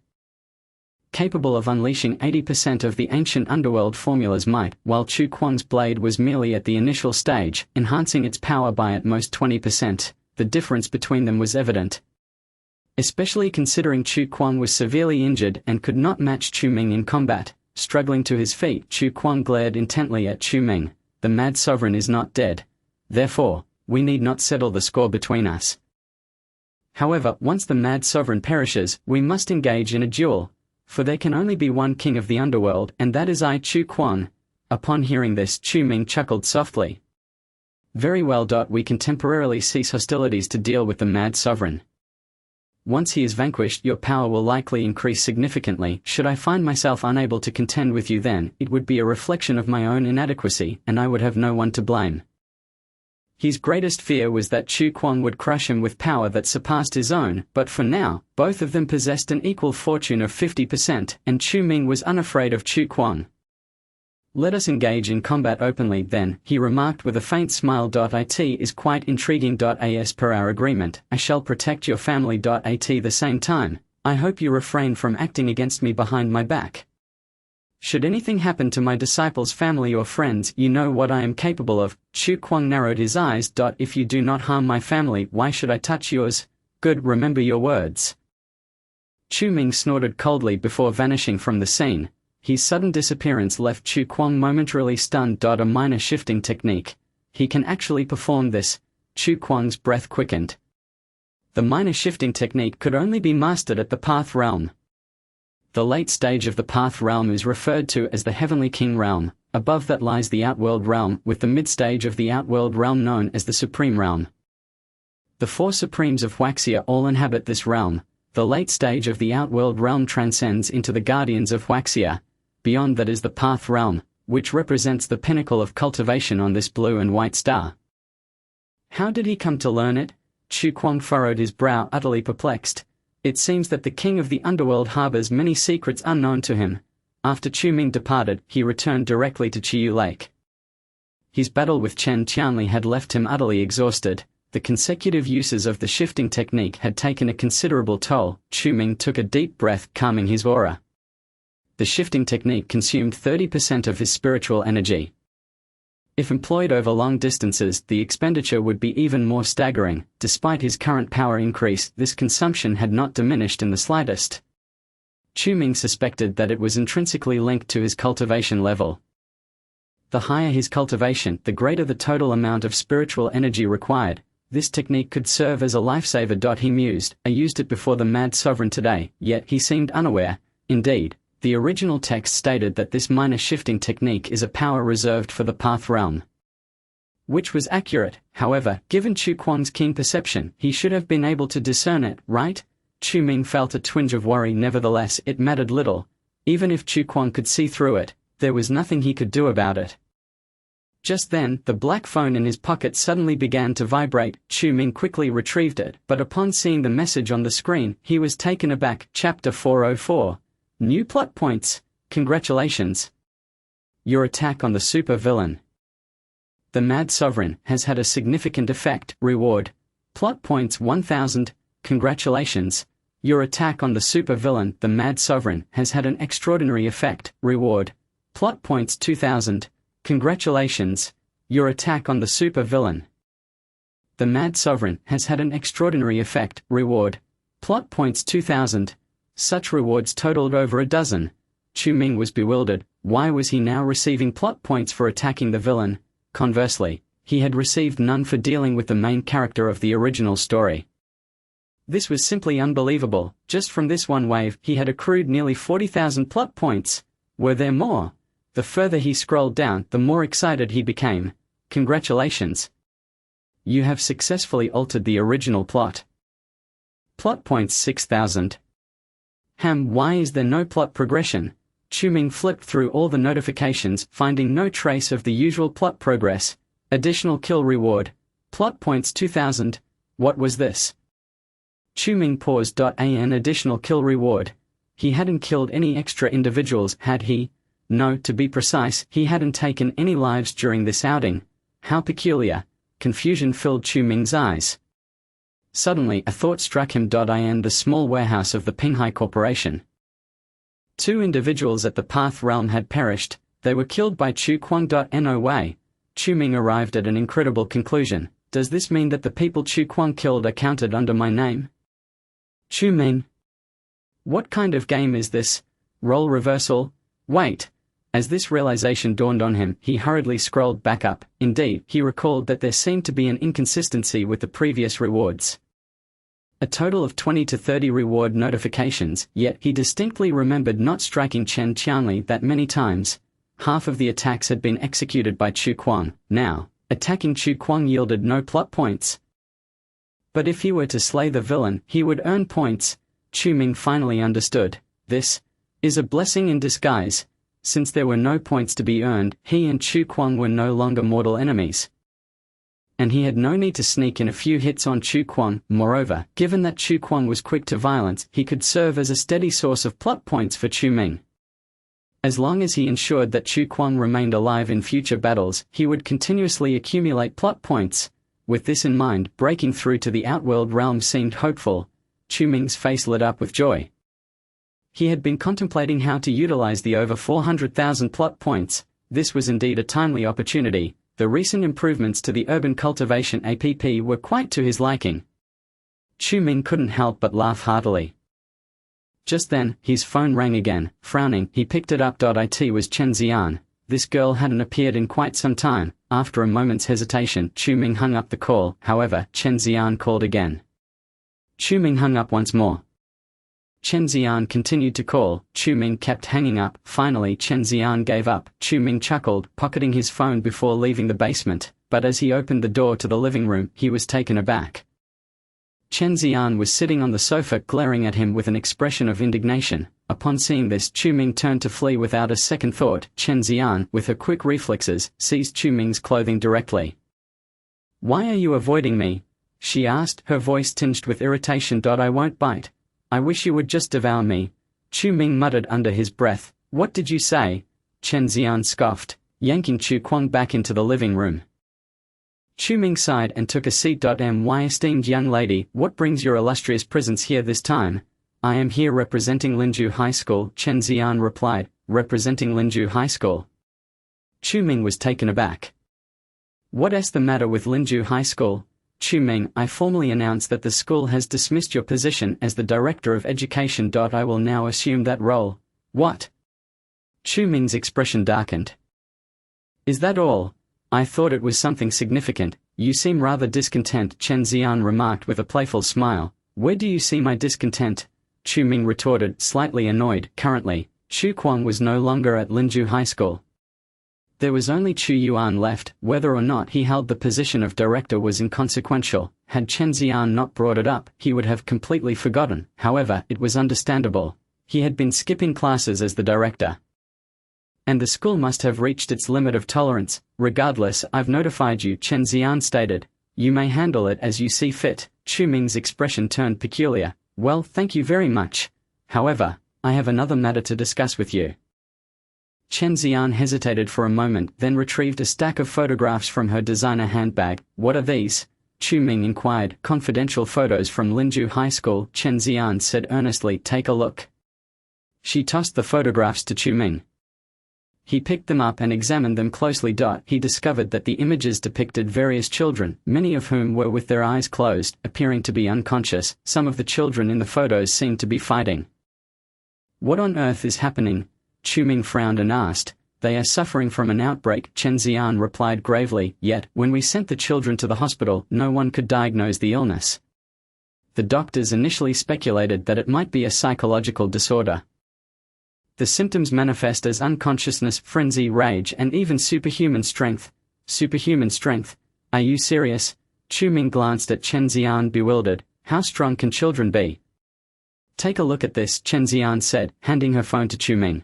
capable of unleashing 80% of the ancient underworld formula's might, while Chu Kuang's blade was merely at the initial stage, enhancing its power by at most 20%. The difference between them was evident, especially considering Chu Kuang was severely injured and could not match Chu Ming in combat. Struggling to his feet, Chu Kuang glared intently at Chu Ming. The Mad Sovereign is not dead. Therefore, we need not settle the score between us. However, once the Mad Sovereign perishes, we must engage in a duel. For there can only be one king of the underworld, and that is I, Chu Kuang. Upon hearing this, Chu Ming chuckled softly. Very well. We can temporarily cease hostilities to deal with the Mad Sovereign. Once he is vanquished, your power will likely increase significantly. Should I find myself unable to contend with you, then it would be a reflection of my own inadequacy, and I would have no one to blame. His greatest fear was that Chu Kuang would crush him with power that surpassed his own, but for now, both of them possessed an equal fortune of 50%, and Chu Ming was unafraid of Chu Kuang. Let us engage in combat openly then, he remarked with a faint smile. It is quite intriguing. As per our agreement, I shall protect your family. At the same time, I hope you refrain from acting against me behind my back. Should anything happen to my disciple's family or friends, you know what I am capable of. Chu Kuang narrowed his eyes. If you do not harm my family, why should I touch yours? Good, remember your words. Chu Ming snorted coldly before vanishing from the scene. His sudden disappearance left Chu Kuang momentarily stunned. A minor shifting technique. He can actually perform this. Chu Kuang's breath quickened. The minor shifting technique could only be mastered at the Path Realm. The late stage of the Path Realm is referred to as the Heavenly King Realm. Above that lies the Outworld Realm, with the mid-stage of the Outworld Realm known as the Supreme Realm. The four Supremes of Huaxia all inhabit this realm. The late stage of the Outworld Realm transcends into the Guardians of Huaxia. Beyond that is the Path Realm, which represents the pinnacle of cultivation on this blue and white star. How did he come to learn it? Chu Kuang furrowed his brow, utterly perplexed. It seems that the king of the underworld harbors many secrets unknown to him. After Chu Ming departed, he returned directly to Chiyu Lake. His battle with Chen Tianli had left him utterly exhausted. The consecutive uses of the shifting technique had taken a considerable toll. Chu Ming took a deep breath, calming his aura. The shifting technique consumed 30% of his spiritual energy. If employed over long distances, the expenditure would be even more staggering. Despite his current power increase, this consumption had not diminished in the slightest. Chu Ming suspected that it was intrinsically linked to his cultivation level. The higher his cultivation, the greater the total amount of spiritual energy required. This technique could serve as a lifesaver. He mused. I used it before the Mad Sovereign today, yet he seemed unaware. Indeed, the original text stated that this minor shifting technique is a power reserved for the Path Realm. Which was accurate. However, given Chu Kuang's keen perception, he should have been able to discern it, right? Chu Ming felt a twinge of worry. Nevertheless, it mattered little. Even if Chu Kuang could see through it, there was nothing he could do about it. Just then, the black phone in his pocket suddenly began to vibrate. Chu Ming quickly retrieved it, but upon seeing the message on the screen, he was taken aback. Chapter 404. New plot points. Congratulations. Your attack on the super villain, the Mad Sovereign, has had a significant effect. Reward. Plot points 1000. Congratulations. Your attack on the super villain, the Mad Sovereign, has had an extraordinary effect. Reward. Plot points 2000. Congratulations. Your attack on the super-villain, the Mad Sovereign, has had an extraordinary effect. Reward. Plot points 2,000. Such rewards totaled over a dozen. Chu Ming was bewildered. Why was he now receiving plot points for attacking the villain? Conversely, he had received none for dealing with the main character of the original story. This was simply unbelievable. Just from this one wave, he had accrued nearly 40,000 plot points. Were there more? The further he scrolled down, the more excited he became. Congratulations! You have successfully altered the original plot. Plot points 6,000. Why is there no plot progression? Chu Ming flipped through all the notifications, finding no trace of the usual plot progress. Additional kill reward. Plot points 2,000. What was this? Chu Ming paused. An additional kill reward. He hadn't killed any extra individuals, had he? No, to be precise, he hadn't taken any lives during this outing. How peculiar. Confusion filled Chu Ming's eyes. Suddenly a thought struck him. In the small warehouse of the Pinghai Corporation, 2 individuals at the Path Realm had perished. They were killed by Chu Kuang. No way. Chu Ming arrived at an incredible conclusion. Does this mean that the people Chu Kuang killed are counted under my name? Chu Ming. What kind of game is this? Role reversal? Wait. As this realization dawned on him, he hurriedly scrolled back up. Indeed, he recalled that there seemed to be an inconsistency with the previous rewards. A total of 20 to 30 reward notifications, yet he distinctly remembered not striking Chen Qianli that many times. Half of the attacks had been executed by Chu Kuang. Now, attacking Chu Kuang yielded no plot points. But if he were to slay the villain, he would earn points. Chu Ming finally understood. This is a blessing in disguise. Since there were no points to be earned, he and Chu Kuang were no longer mortal enemies. And he had no need to sneak in a few hits on Chu Kuang. Moreover, given that Chu Kuang was quick to violence, he could serve as a steady source of plot points for Chu Ming. As long as he ensured that Chu Kuang remained alive in future battles, he would continuously accumulate plot points. With this in mind, breaking through to the Outworld realm seemed hopeful. Chu Ming's face lit up with joy. He had been contemplating how to utilize the over 400,000 plot points. This was indeed a timely opportunity. The recent improvements to the urban cultivation app were quite to his liking. Chu Ming couldn't help but laugh heartily. Just then, his phone rang again. Frowning, he picked it up. It was Chen Xian. This girl hadn't appeared in quite some time. After a moment's hesitation, Chu Ming hung up the call. However, Chen Xian called again. Chu Ming hung up once more. Chen Xian continued to call. Chu Ming kept hanging up. Finally, Chen Xian gave up. Chu Ming chuckled, pocketing his phone before leaving the basement. But as he opened the door to the living room, he was taken aback. Chen Xian was sitting on the sofa glaring at him with an expression of indignation. Upon seeing this, Chu Ming turned to flee without a second thought. Chen Xian, with her quick reflexes, seized Chu Ming's clothing directly. "Why are you avoiding me?" she asked, her voice tinged with irritation. "I won't bite. I wish you would just devour me." Chu Ming muttered under his breath. "What did you say?" Chen Xian scoffed, yanking Chu Kuang back into the living room. Chu Ming sighed and took a seat. "My esteemed young lady, what brings your illustrious presence here this time?" "I am here representing Linju High School," Chen Xian replied. "Representing Linju High School?" Chu Ming was taken aback. "What's the matter with Linju High School?" "Chu Ming, I formally announce that the school has dismissed your position as the Director of Education. I will now assume that role." "What?" Chu Ming's expression darkened. "Is that all? I thought it was something significant. You seem rather discontent," Chen Xian remarked with a playful smile. "Where do you see my discontent?" Chu Ming retorted, slightly annoyed. Currently, Chu Kuang was no longer at Linju High School. There was only Chu Yuan left. Whether or not he held the position of director was inconsequential. Had Chen Xian not brought it up, he would have completely forgotten. However, it was understandable. He had been skipping classes as the director. And the school must have reached its limit of tolerance. "Regardless, I've notified you," Chen Xian stated. "You may handle it as you see fit." Chu Ming's expression turned peculiar. "Well, thank you very much. However, I have another matter to discuss with you." Chen Xian hesitated for a moment, then retrieved a stack of photographs from her designer handbag. "What are these?" Chu Ming inquired. "Confidential photos from Linju High School," Chen Xian said earnestly. "Take a look." She tossed the photographs to Chu Ming. He picked them up and examined them closely. He discovered that the images depicted various children, many of whom were with their eyes closed, appearing to be unconscious. Some of the children in the photos seemed to be fighting. What on earth is happening? Chuming frowned and asked. They are suffering from an outbreak, Chen Xian replied gravely, yet, when we sent the children to the hospital, no one could diagnose the illness. The doctors initially speculated that it might be a psychological disorder. The symptoms manifest as unconsciousness, frenzy, rage, and even superhuman strength. Superhuman strength? Are you serious? Chuming glanced at Chen Xian bewildered. How strong can children be? Take a look at this, Chen Xian said, handing her phone to Chuming.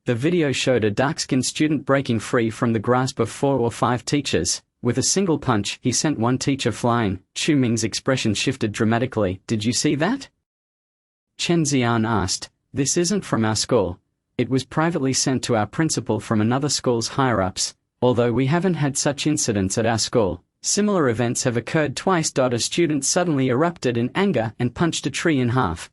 The video showed a dark-skinned student breaking free from the grasp of 4 or 5 teachers. With a single punch, he sent one teacher flying. Chuming's expression shifted dramatically. Did you see that? Chen Xian asked. This isn't from our school. It was privately sent to our principal from another school's higher-ups. Although we haven't had such incidents at our school, similar events have occurred twice. A student suddenly erupted in anger and punched a tree in half.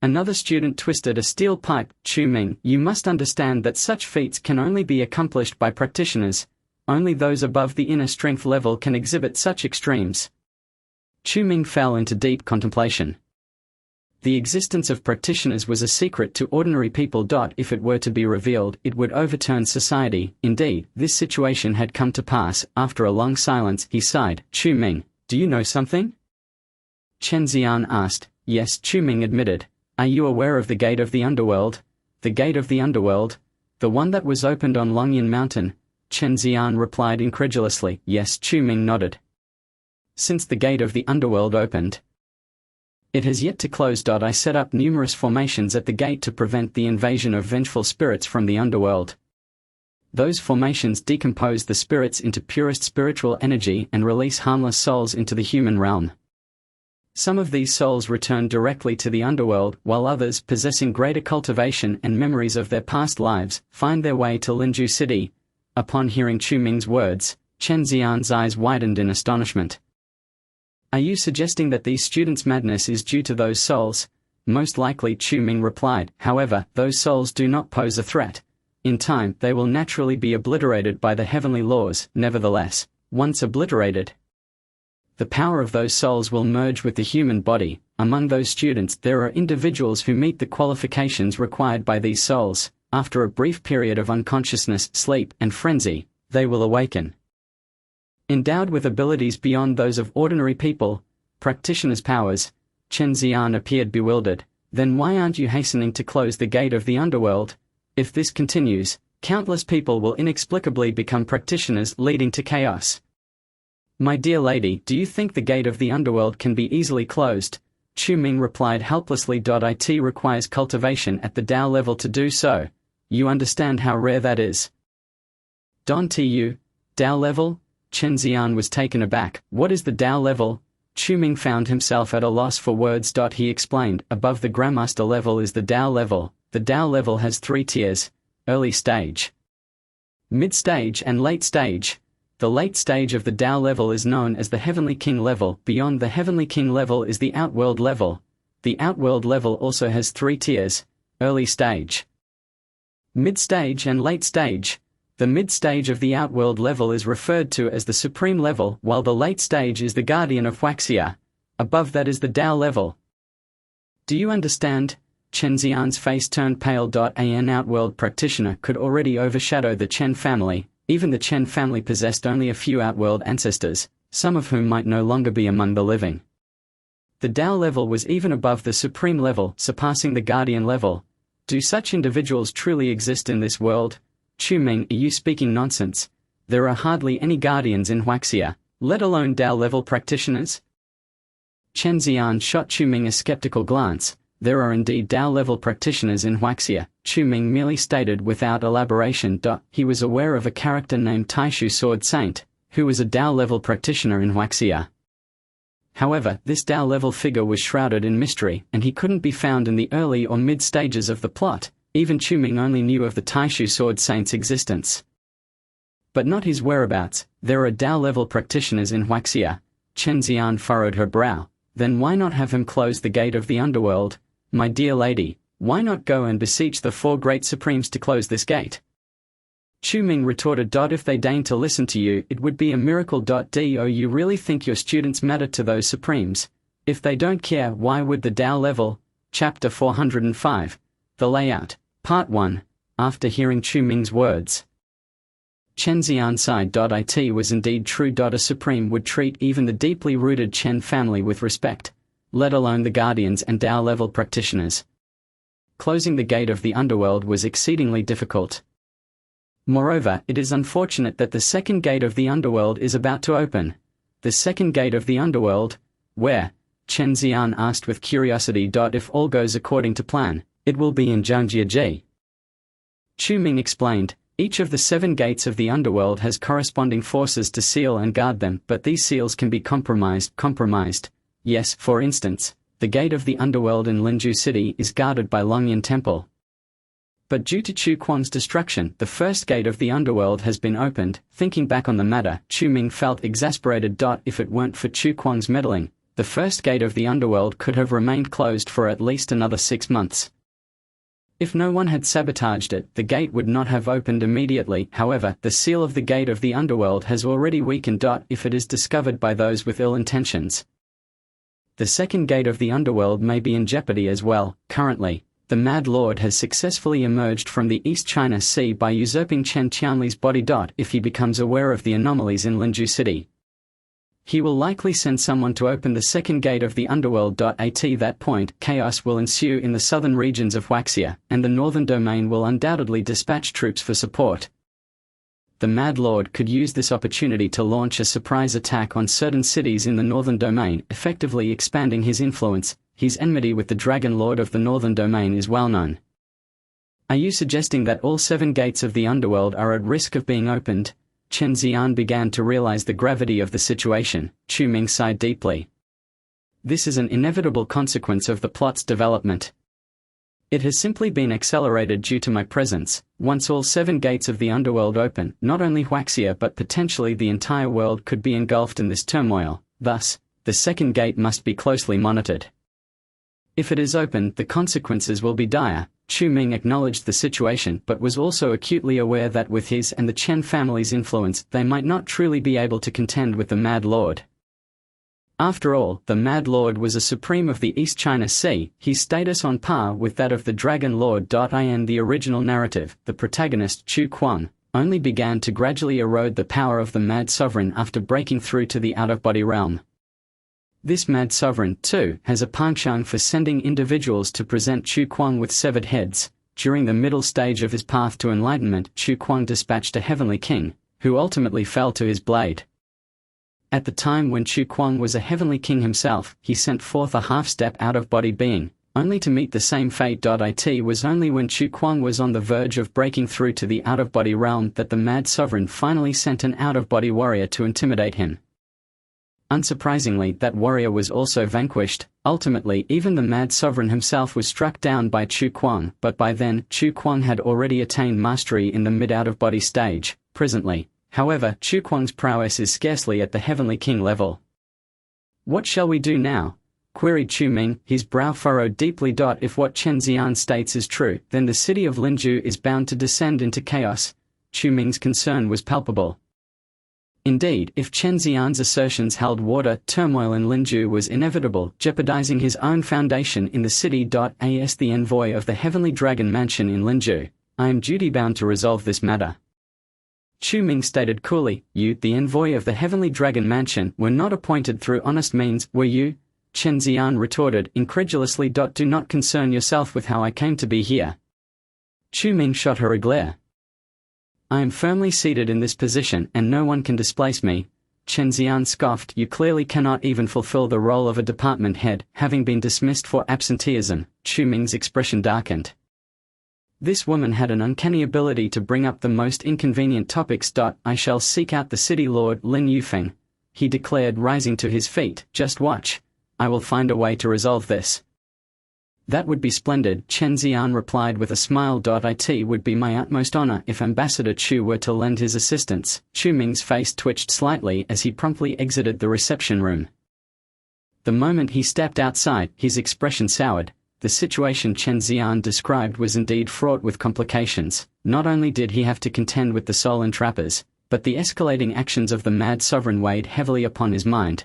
Another student twisted a steel pipe. Chuming, you must understand that such feats can only be accomplished by practitioners. Only those above the inner strength level can exhibit such extremes. Chuming fell into deep contemplation. The existence of practitioners was a secret to ordinary people. If it were to be revealed, it would overturn society. Indeed, this situation had come to pass. After a long silence, he sighed. Chuming, do you know something? Chen Xian asked. Yes, Chuming admitted. Are you aware of the gate of the underworld? The gate of the underworld? The one that was opened on Longyan Mountain? Chen Xian replied incredulously. Yes, Chuming nodded. Since the gate of the underworld opened, it has yet to close. I set up numerous formations at the gate to prevent the invasion of vengeful spirits from the underworld. Those formations decompose the spirits into purest spiritual energy and release harmless souls into the human realm. Some of these souls return directly to the underworld, while others, possessing greater cultivation and memories of their past lives, find their way to Linju City. Upon hearing Chuming's words, Chen Xian's eyes widened in astonishment. Are you suggesting that these students' madness is due to those souls? Most likely, Chuming replied. However, those souls do not pose a threat. In time, they will naturally be obliterated by the heavenly laws. Nevertheless, once obliterated, the power of those souls will merge with the human body. Among those students, there are individuals who meet the qualifications required by these souls. After a brief period of unconsciousness, sleep, and frenzy, they will awaken. Endowed with abilities beyond those of ordinary people, practitioners' powers, Chen Xian appeared bewildered. Then why aren't you hastening to close the gate of the underworld? If this continues, countless people will inexplicably become practitioners, leading to chaos. My dear lady, do you think the gate of the underworld can be easily closed? Chuming replied helplessly. It requires cultivation at the Tao level to do so. You understand how rare that is. Tu, Tao level? Chen Xian was taken aback. What is the Tao level? Chuming found himself at a loss for words. He explained, above the Grandmaster level is the Tao level. The Tao level has 3 tiers: early stage, mid-stage and late stage. The late stage of the Tao level is known as the Heavenly King level. Beyond the Heavenly King level is the Outworld level. The Outworld level also has 3 tiers: early stage, mid-stage and late stage. The mid-stage of the Outworld level is referred to as the Supreme level, while the late stage is the Guardian of Huaxia. Above that is the Tao level. Do you understand? Chen Xian's face turned pale. An Outworld practitioner could already overshadow the Chen family. Even the Chen family possessed only a few Outworld ancestors, some of whom might no longer be among the living. The Tao level was even above the Supreme level, surpassing the Guardian level. Do such individuals truly exist in this world? Chuming, are you speaking nonsense? There are hardly any guardians in Huaxia, let alone Tao level practitioners. Chen Xian shot Chuming a skeptical glance. There are indeed Tao level practitioners in Huaxia, Chuming merely stated without elaboration. He was aware of a character named Taishu Sword Saint, who was a Tao level practitioner in Huaxia. However, this Tao level figure was shrouded in mystery, and he couldn't be found in the early or mid stages of the plot. Even Chuming only knew of the Taishu Sword Saint's existence, but not his whereabouts. There are Tao level practitioners in Huaxia. Chen Xian furrowed her brow. Then why not have him close the gate of the underworld? My dear lady, Why not go and beseech the 4 great supremes to close this gate? Chu Ming retorted. If they deign to listen to you, it would be a miracle. Do you really think your students matter to those supremes? If they don't care, why would the Tao level? Chapter 405. The Layout. Part 1. After hearing Chu Ming's words, Chen Xian sighed. It was indeed true. A supreme would treat even the deeply rooted Chen family with respect, let alone the guardians and Tao level practitioners. Closing the gate of the underworld was exceedingly difficult. Moreover, it is unfortunate that the second gate of the underworld is about to open. The second gate of the underworld? Where? Chen Xian asked with curiosity. If all goes according to plan, it will be in Zhangjiajie. Chu Ming explained, each of the 7 gates of the underworld has corresponding forces to seal and guard them, but these seals can be compromised. Yes, for instance, the gate of the underworld in Linju City is guarded by Longyan Temple. But due to Chu Kuang's destruction, the first gate of the underworld has been opened. Thinking back on the matter, Chu Ming felt exasperated. If it weren't for Chu Kuang's meddling, the first gate of the underworld could have remained closed for at least another 6 months. If no one had sabotaged it, the gate would not have opened immediately. However, the seal of the gate of the underworld has already weakened. If it is discovered by those with ill intentions, the second gate of the underworld may be in jeopardy as well. Currently, the Mad Lord has successfully emerged from the East China Sea by usurping Chen Qianli's body. If he becomes aware of the anomalies in Linju City, he will likely send someone to open the second gate of the underworld. At that point, chaos will ensue in the southern regions of Huaxia, and the northern domain will undoubtedly dispatch troops for support. The Mad Lord could use this opportunity to launch a surprise attack on certain cities in the northern domain, effectively expanding his influence. His enmity with the Dragon Lord of the northern domain is well known. Are you suggesting that all 7 gates of the underworld are at risk of being opened? Chen Xian began to realize the gravity of the situation. Chu Ming sighed deeply. This is an inevitable consequence of the plot's development. It has simply been accelerated due to my presence. Once all 7 gates of the underworld open, not only Huaxia but potentially the entire world could be engulfed in this turmoil. Thus, the second gate must be closely monitored. If it is opened, the consequences will be dire. Chu Ming acknowledged the situation but was also acutely aware that with his and the Chen family's influence, they might not truly be able to contend with the Mad Lord. After all, the Mad Lord was a supreme of the East China Sea, his status on par with that of the Dragon Lord. In the original narrative, the protagonist, Chu Kuang, only began to gradually erode the power of the Mad Sovereign after breaking through to the out-of-body realm. This Mad Sovereign, too, has a penchant for sending individuals to present Chu Kuang with severed heads. During the middle stage of his path to enlightenment, Chu Kuang dispatched a heavenly king, who ultimately fell to his blade. At the time when Chu Kuang was a heavenly king himself, he sent forth a half-step out-of-body being, only to meet the same fate. It was only when Chu Kuang was on the verge of breaking through to the out-of-body realm that the Mad Sovereign finally sent an out-of-body warrior to intimidate him. Unsurprisingly, that warrior was also vanquished. Ultimately, even the Mad Sovereign himself was struck down by Chu Kuang, but by then, Chu Kuang had already attained mastery in the mid-out-of-body stage. Presently, however, Chu Kuang's prowess is scarcely at the Heavenly King level. What shall we do now? Queried Chu Ming, his brow furrowed deeply. If what Chen Xian states is true, then the city of Linju is bound to descend into chaos. Chu Ming's concern was palpable. Indeed, if Chen Xian's assertions held water, turmoil in Linju was inevitable, jeopardizing his own foundation in the city. As the envoy of the Heavenly Dragon Mansion in Linju, I am duty-bound to resolve this matter. Chu Ming stated coolly, you, the envoy of the Heavenly Dragon Mansion, were not appointed through honest means, were you? Chen Xian retorted incredulously. Do not concern yourself with how I came to be here. Chu Ming shot her a glare. I am firmly seated in this position and no one can displace me. Chen Xian scoffed. You clearly cannot even fulfill the role of a department head, having been dismissed for absenteeism. Chu Ming's expression darkened. This woman had an uncanny ability to bring up the most inconvenient topics. I shall seek out the city lord Lin Yufeng, he declared, rising to his feet. Just watch. I will find a way to resolve this. That would be splendid, Chen Xian replied with a smile. It would be my utmost honor if Ambassador Chu were to lend his assistance. Chu Ming's face twitched slightly as he promptly exited the reception room. The moment he stepped outside, his expression soured. The situation Chen Xian described was indeed fraught with complications. Not only did he have to contend with the soul entrappers, but the escalating actions of the Mad Sovereign weighed heavily upon his mind.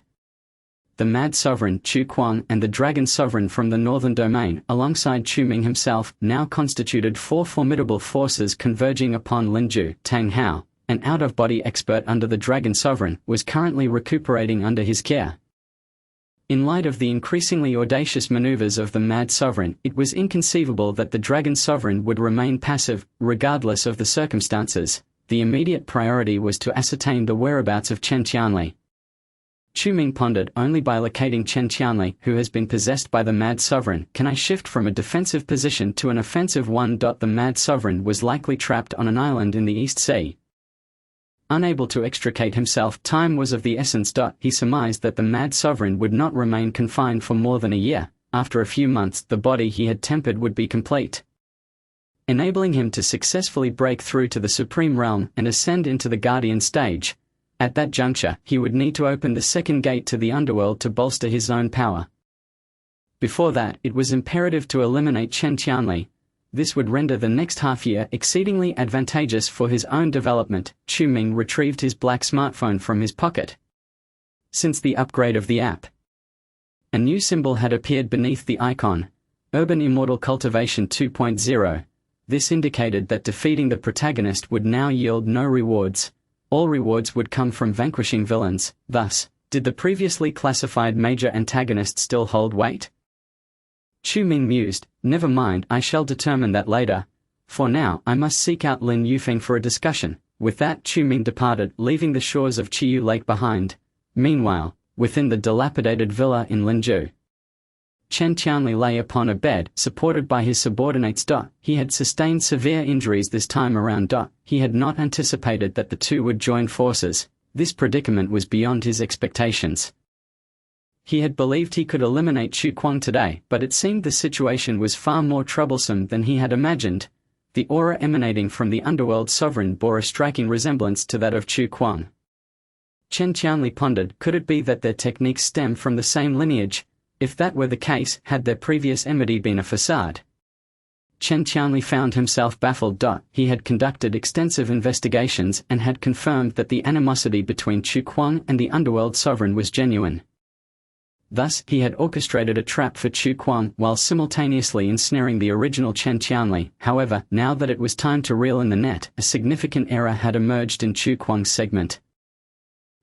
The Mad Sovereign, Chu Kuang, and the Dragon Sovereign from the Northern Domain, alongside Chu Ming himself, now constituted four formidable forces converging upon Lin Ju. Tang Hao, an out-of-body expert under the Dragon Sovereign, was currently recuperating under his care. In light of the increasingly audacious maneuvers of the Mad Sovereign, it was inconceivable that the Dragon Sovereign would remain passive, regardless of the circumstances. The immediate priority was to ascertain the whereabouts of Chen Qianli. Chu Ming pondered. Only by locating Chen Qianli, who has been possessed by the Mad Sovereign, can I shift from a defensive position to an offensive one. The Mad Sovereign was likely trapped on an island in the East Sea. Unable to extricate himself, time was of the essence. He surmised that the Mad Sovereign would not remain confined for more than a year. After a few months, the body he had tempered would be complete, enabling him to successfully break through to the Supreme Realm and ascend into the Guardian stage. At that juncture, he would need to open the second gate to the underworld to bolster his own power. Before that, it was imperative to eliminate Chen Qianli. This would render the next half-year exceedingly advantageous for his own development. Chu Ming retrieved his black smartphone from his pocket. Since the upgrade of the app, a new symbol had appeared beneath the icon: Urban Immortal Cultivation 2.0. This indicated that defeating the protagonist would now yield no rewards. All rewards would come from vanquishing villains. Thus, did the previously classified major antagonist still hold weight? Chu Ming mused. Never mind, I shall determine that later. For now, I must seek out Lin Yufeng for a discussion. With that, Chu Ming departed, leaving the shores of Chiyu Lake behind. Meanwhile, within the dilapidated villa in Linju, Chen Qianli lay upon a bed, supported by his subordinates. He had sustained severe injuries this time around. He had not anticipated that the two would join forces. This predicament was beyond his expectations. He had believed he could eliminate Chu Kuang today, but it seemed the situation was far more troublesome than he had imagined. The aura emanating from the Underworld Sovereign bore a striking resemblance to that of Chu Kuang. Chen Qianli pondered, could it be that their techniques stemmed from the same lineage? If that were the case, had their previous enmity been a facade? Chen Qianli found himself baffled. He had conducted extensive investigations and had confirmed that the animosity between Chu Kuang and the Underworld Sovereign was genuine. Thus, he had orchestrated a trap for Chu Kuang while simultaneously ensnaring the original Chen Qianli. However, now that it was time to reel in the net, a significant error had emerged in Chu Kuang's segment.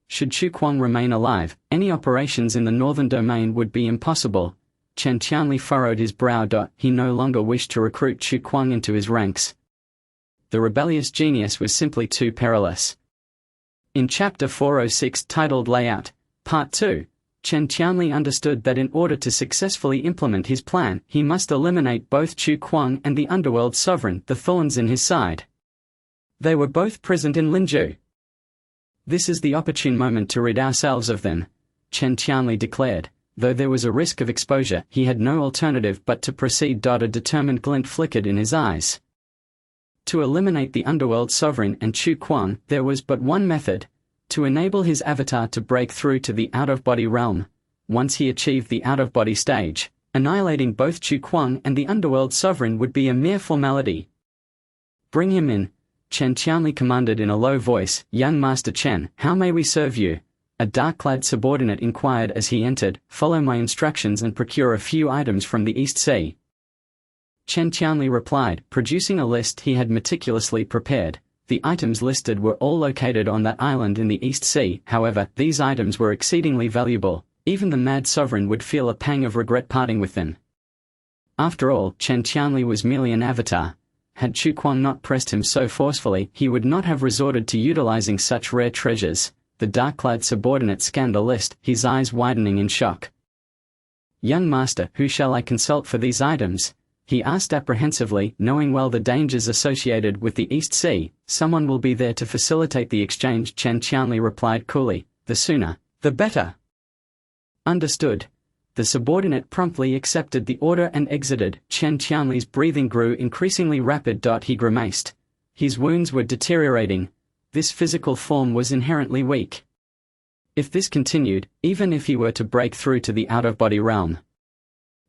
Should Chu Kuang remain alive, any operations in the Northern Domain would be impossible. Chen Qianli furrowed his brow. He no longer wished to recruit Chu Kuang into his ranks. The rebellious genius was simply too perilous. In Chapter 406 titled Layout, Part 2, Chen Qianli understood that in order to successfully implement his plan, he must eliminate both Chu Kuang and the Underworld Sovereign, the thorns in his side. They were both present in Linju. This is the opportune moment to rid ourselves of them, Chen Qianli declared. Though there was a risk of exposure, he had no alternative but to proceed. A determined glint flickered in his eyes. To eliminate the Underworld Sovereign and Chu Kuang, there was but one method: to enable his avatar to break through to the out-of-body realm. Once he achieved the out-of-body stage, annihilating both Chu Kuang and the Underworld Sovereign would be a mere formality. Bring him in, Chen Qianli commanded in a low voice. Young Master Chen, how may we serve you? A dark-clad subordinate inquired as he entered. Follow my instructions and procure a few items from the East Sea, Chen Qianli replied, producing a list he had meticulously prepared. The items listed were all located on that island in the East Sea. However, these items were exceedingly valuable. Even the Mad Sovereign would feel a pang of regret parting with them. After all, Chen Qianli was merely an avatar. Had Chu Kuang not pressed him so forcefully, he would not have resorted to utilizing such rare treasures. The dark-clad subordinate scanned the list, his eyes widening in shock. Young master, who shall I consult for these items? He asked apprehensively, knowing well the dangers associated with the East Sea. Someone will be there to facilitate the exchange, Chen Qianli replied coolly. The sooner, the better. Understood. The subordinate promptly accepted the order and exited. Chen Qianli's breathing grew increasingly rapid. He grimaced. His wounds were deteriorating. This physical form was inherently weak. If this continued, even if he were to break through to the out-of-body realm,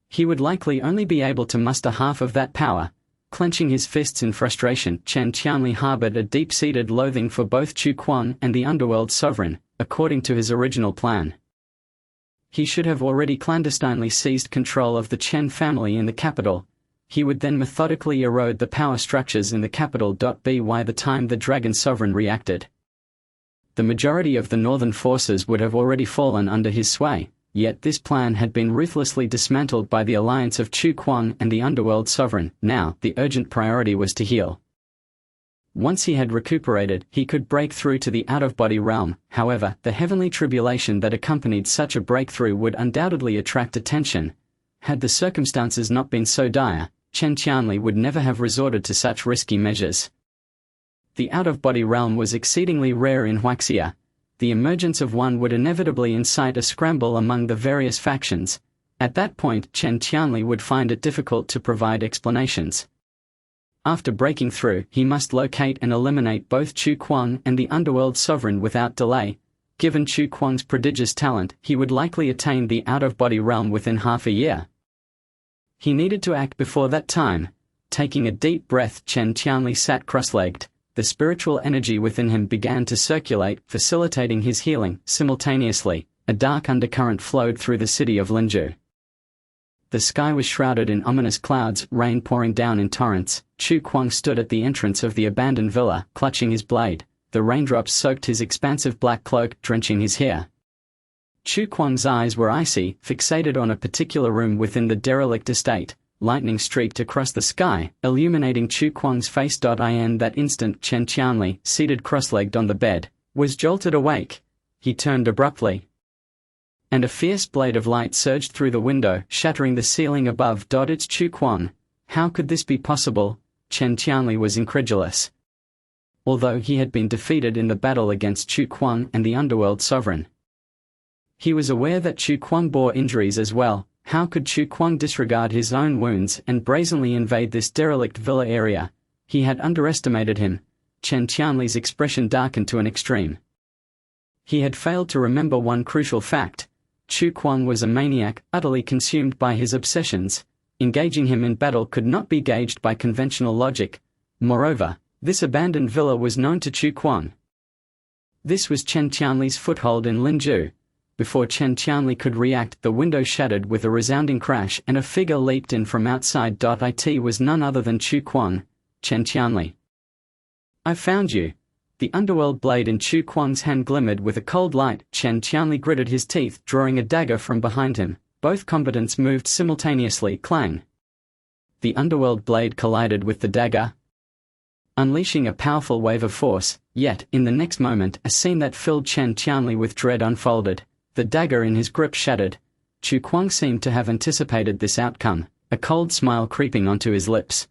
He would likely only be able to muster half of that power. Clenching his fists in frustration, Chen Qianli harbored a deep-seated loathing for both Chu Kuang and the underworld sovereign, according to his original plan. He should have already clandestinely seized control of the Chen family in the capital. He would then methodically erode the power structures in the capital. By the time the Dragon Sovereign reacted, the majority of the northern forces would have already fallen under his sway, yet this plan had been ruthlessly dismantled by the alliance of Chu Kuang and the underworld sovereign. Now, the urgent priority was to heal. Once he had recuperated, he could break through to the out-of-body realm. However, the heavenly tribulation that accompanied such a breakthrough would undoubtedly attract attention. Had the circumstances not been so dire, Chen Qianli would never have resorted to such risky measures. The out-of-body realm was exceedingly rare in Huaxia. The emergence of one would inevitably incite a scramble among the various factions. At that point, Chen Qianli would find it difficult to provide explanations. After breaking through, he must locate and eliminate both Chu Kuang and the underworld sovereign without delay. Given Chu Kuang's prodigious talent, he would likely attain the out-of-body realm within half a year. He needed to act before that time. Taking a deep breath, Chen Qianli sat cross-legged. The spiritual energy within him began to circulate, facilitating his healing. Simultaneously, a dark undercurrent flowed through the city of Linzhou. The sky was shrouded in ominous clouds, rain pouring down in torrents. Chu Kuang stood at the entrance of the abandoned villa, clutching his blade. The raindrops soaked his expansive black cloak, drenching his hair. Chu Kuang's eyes were icy, fixated on a particular room within the derelict estate. Lightning streaked across the sky, illuminating Chu Kuang's face. In that instant, Chen Qianli, seated cross-legged on the bed, was jolted awake. He turned abruptly, and a fierce blade of light surged through the window, shattering the ceiling above. It's Chu Kuang. How could this be possible? Chen Qianli was incredulous. Although he had been defeated in the battle against Chu Kuang and the underworld sovereign, he was aware that Chu Kuang bore injuries as well. How could Chu Kuang disregard his own wounds and brazenly invade this derelict villa area? He had underestimated him. Chen Qianli's expression darkened to an extreme. He had failed to remember one crucial fact. Chu Kuang was a maniac, utterly consumed by his obsessions. Engaging him in battle could not be gauged by conventional logic. Moreover, this abandoned villa was known to Chu Kuang. This was Chen Qianli's foothold in Linzhou. Before Chen Qianli could react, the window shattered with a resounding crash and a figure leaped in from outside. It was none other than Chu Kuang. Chen Qianli. I found you. The underworld blade in Chu Kuang's hand glimmered with a cold light. Chen Qianli gritted his teeth, drawing a dagger from behind him. Both combatants moved simultaneously. Clang. The underworld blade collided with the dagger, unleashing a powerful wave of force. Yet, in the next moment, a scene that filled Chen Qianli with dread unfolded. The dagger in his grip shattered. Chu Kuang seemed to have anticipated this outcome, a cold smile creeping onto his lips.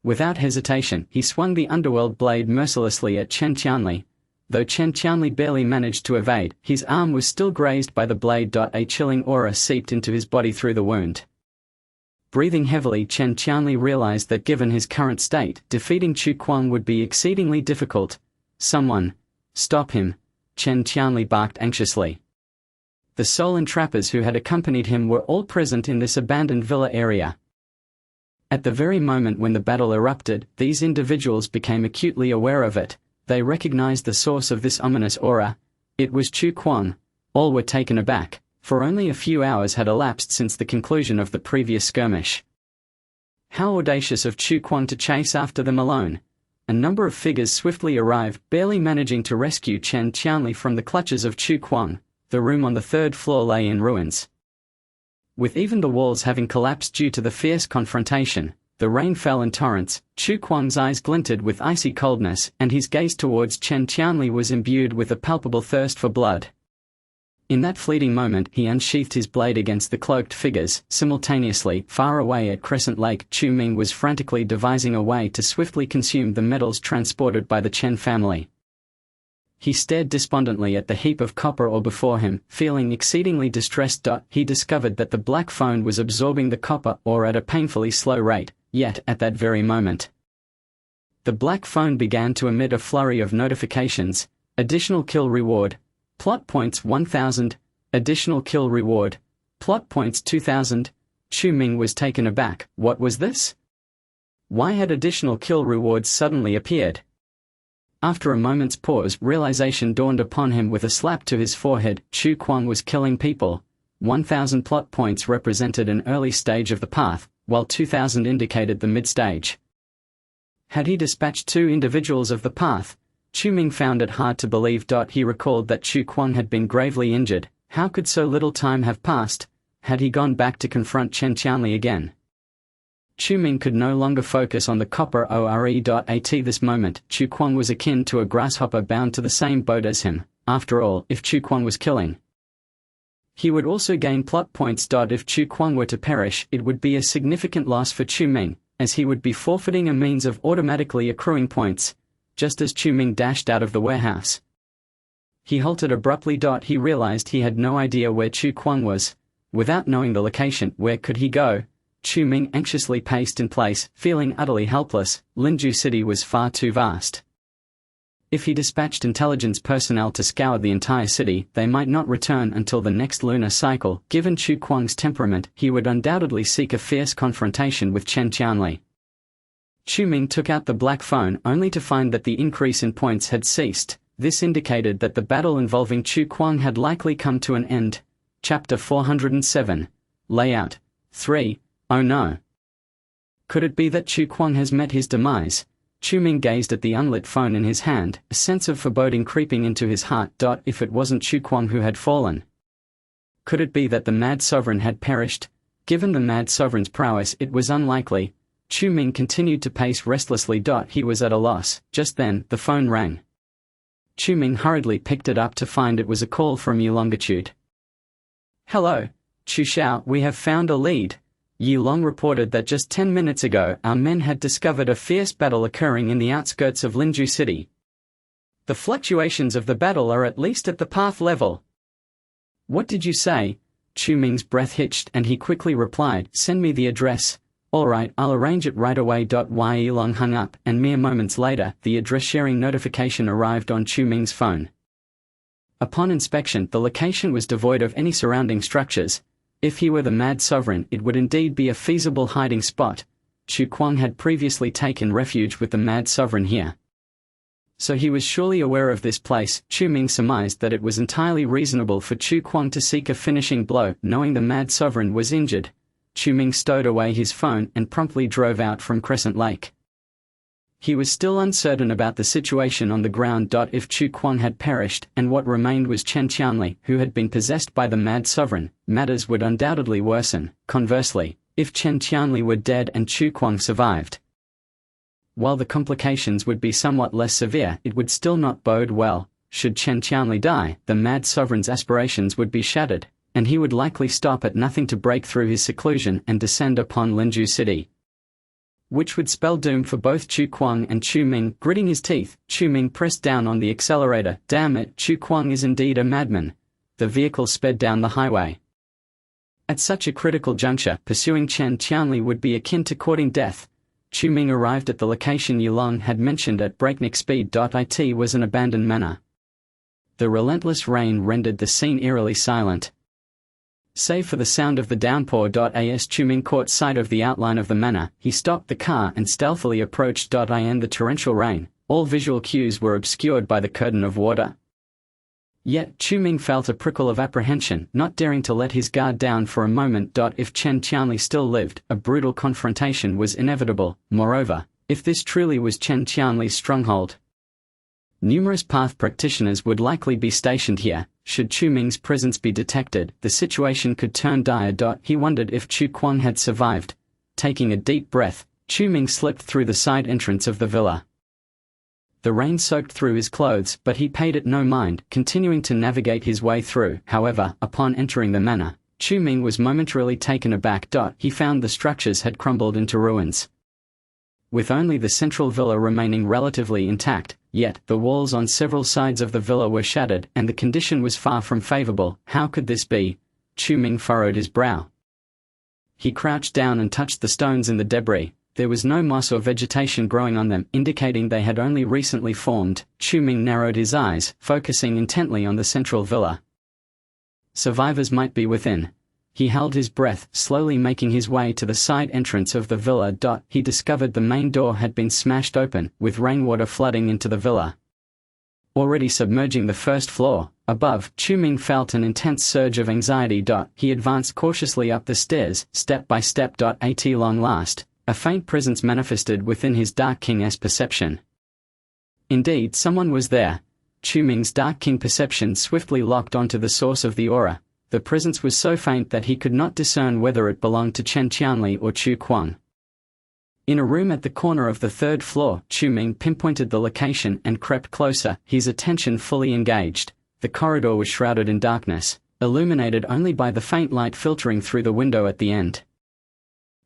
Without hesitation, he swung the underworld blade mercilessly at Chen Qianli. Though Chen Qianli barely managed to evade, his arm was still grazed by the blade. A chilling aura seeped into his body through the wound. Breathing heavily, Chen Qianli realized that given his current state, defeating Chu Kuang would be exceedingly difficult. Someone, stop him! Chen Qianli barked anxiously. The soul entrappers who had accompanied him were all present in this abandoned villa area. At the very moment when the battle erupted, these individuals became acutely aware of it. They recognized the source of this ominous aura. It was Chu Kuang. All were taken aback, for only a few hours had elapsed since the conclusion of the previous skirmish. How audacious of Chu Kuang to chase after them alone! A number of figures swiftly arrived, barely managing to rescue Chen Qianli from the clutches of Chu Kuang. The room on the third floor lay in ruins, with even the walls having collapsed due to the fierce confrontation. The rain fell in torrents. Chu Kuang's eyes glinted with icy coldness, and his gaze towards Chen Qianli was imbued with a palpable thirst for blood. In that fleeting moment, he unsheathed his blade against the cloaked figures. Simultaneously, far away at Crescent Lake, Chu Ming was frantically devising a way to swiftly consume the metals transported by the Chen family. He stared despondently at the heap of copper ore before him, feeling exceedingly distressed. He discovered that the black phone was absorbing the copper ore at a painfully slow rate, yet, at that very moment, the black phone began to emit a flurry of notifications. Additional kill reward. Plot points 1000. Additional kill reward. Plot points 2000. Chu Ming was taken aback. What was this? Why had additional kill rewards suddenly appeared? After a moment's pause, realization dawned upon him with a slap to his forehead. Chu Kuang was killing people. 1,000 plot points represented an early stage of the path, while 2,000 indicated the mid-stage. Had he dispatched 2 individuals of the path? Chu Ming found it hard to believe. He recalled that Chu Kuang had been gravely injured. How could so little time have passed? Had he gone back to confront Chen Qianli again? Chu Ming could no longer focus on the copper ore.at this moment. Chu Kuang was akin to a grasshopper bound to the same boat as him. After all, if Chu Kuang was killing, he would also gain plot points. If Chu Kuang were to perish, it would be a significant loss for Chu Ming, as he would be forfeiting a means of automatically accruing points. Just as Chu Ming dashed out of the warehouse, he halted abruptly. He realized he had no idea where Chu Kuang was. Without knowing the location, where could he go? Chu Ming anxiously paced in place, feeling utterly helpless. Linju City was far too vast. If he dispatched intelligence personnel to scour the entire city, they might not return until the next lunar cycle. Given Chu Kuang's temperament, he would undoubtedly seek a fierce confrontation with Chen Qianli. Chu Ming took out the black phone only to find that the increase in points had ceased. This indicated that the battle involving Chu Kuang had likely come to an end. Chapter 407. Layout 3. Oh no. Could it be that Chu Kuang has met his demise? Chu Ming gazed at the unlit phone in his hand, a sense of foreboding creeping into his heart. If it wasn't Chu Kuang who had fallen, could it be that the Mad Sovereign had perished? Given the Mad Sovereign's prowess, it was unlikely. Chu Ming continued to pace restlessly. He was at a loss. Just then, the phone rang. Chu Ming hurriedly picked it up to find it was a call from Yulongitude. Hello, Chu Xiao, we have found a lead. Yulong reported that just 10 minutes ago our men had discovered a fierce battle occurring in the outskirts of Linju City. The fluctuations of the battle are at least at the path level. What did you say? Chu Ming's breath hitched and he quickly replied, send me the address. Alright, I'll arrange it right away. Yulong hung up, and mere moments later, the address-sharing notification arrived on Chu Ming's phone. Upon inspection, the location was devoid of any surrounding structures. If he were the Mad Sovereign, it would indeed be a feasible hiding spot. Chu Kuang had previously taken refuge with the Mad Sovereign here, so he was surely aware of this place. Chu Ming surmised that it was entirely reasonable for Chu Kuang to seek a finishing blow, knowing the Mad Sovereign was injured. Chu Ming stowed away his phone and promptly drove out from Crescent Lake. He was still uncertain about the situation on the ground. If Chu Kuang had perished, and what remained was Chen Qianli, who had been possessed by the Mad Sovereign, matters would undoubtedly worsen. Conversely, if Chen Qianli were dead and Chu Kuang survived, while the complications would be somewhat less severe, it would still not bode well. Should Chen Qianli die, the Mad Sovereign's aspirations would be shattered, and he would likely stop at nothing to break through his seclusion and descend upon Linju City, which would spell doom for both Chu Kuang and Chu Ming. Gritting his teeth, Chu Ming pressed down on the accelerator. Damn it, Chu Kuang is indeed a madman. The vehicle sped down the highway. At such a critical juncture, pursuing Chen Qianli would be akin to courting death. Chu Ming arrived at the location Yulong had mentioned at breakneck speed. It was an abandoned manor. The relentless rain rendered the scene eerily silent. Save for the sound of the downpour. As Chu Ming caught sight of the outline of the manor, he stopped the car and stealthily approached. In the torrential rain, all visual cues were obscured by the curtain of water. Yet, Chu Ming felt a prickle of apprehension, not daring to let his guard down for a moment. If Chen Qianli still lived, a brutal confrontation was inevitable. Moreover, if this truly was Chen Qianli's stronghold, numerous path practitioners would likely be stationed here. Should Chu Ming's presence be detected, the situation could turn dire. He wondered if Chu Kuang had survived. Taking a deep breath, Chu Ming slipped through the side entrance of the villa. The rain soaked through his clothes, but he paid it no mind, continuing to navigate his way through. However, upon entering the manor, Chu Ming was momentarily taken aback. He found the structures had crumbled into ruins, with only the central villa remaining relatively intact. Yet, the walls on several sides of the villa were shattered, and the condition was far from favorable. How could this be? Chu Ming furrowed his brow. He crouched down and touched the stones in the debris. There was no moss or vegetation growing on them, indicating they had only recently formed. Chu Ming narrowed his eyes, focusing intently on the central villa. Survivors might be within. He held his breath, slowly making his way to the side entrance of the villa. He discovered the main door had been smashed open, with rainwater flooding into the villa, already submerging the first floor. Above, Chu-Ming felt an intense surge of anxiety. He advanced cautiously up the stairs, step by step. At long last, a faint presence manifested within his Dark King's perception. Indeed, someone was there. Chu-Ming's Dark King perception swiftly locked onto the source of the aura. The presence was so faint that he could not discern whether it belonged to Chen Qianli or Chu Kuang. In a room at the corner of the third floor, Chu-Ming pinpointed the location and crept closer, his attention fully engaged. The corridor was shrouded in darkness, illuminated only by the faint light filtering through the window at the end.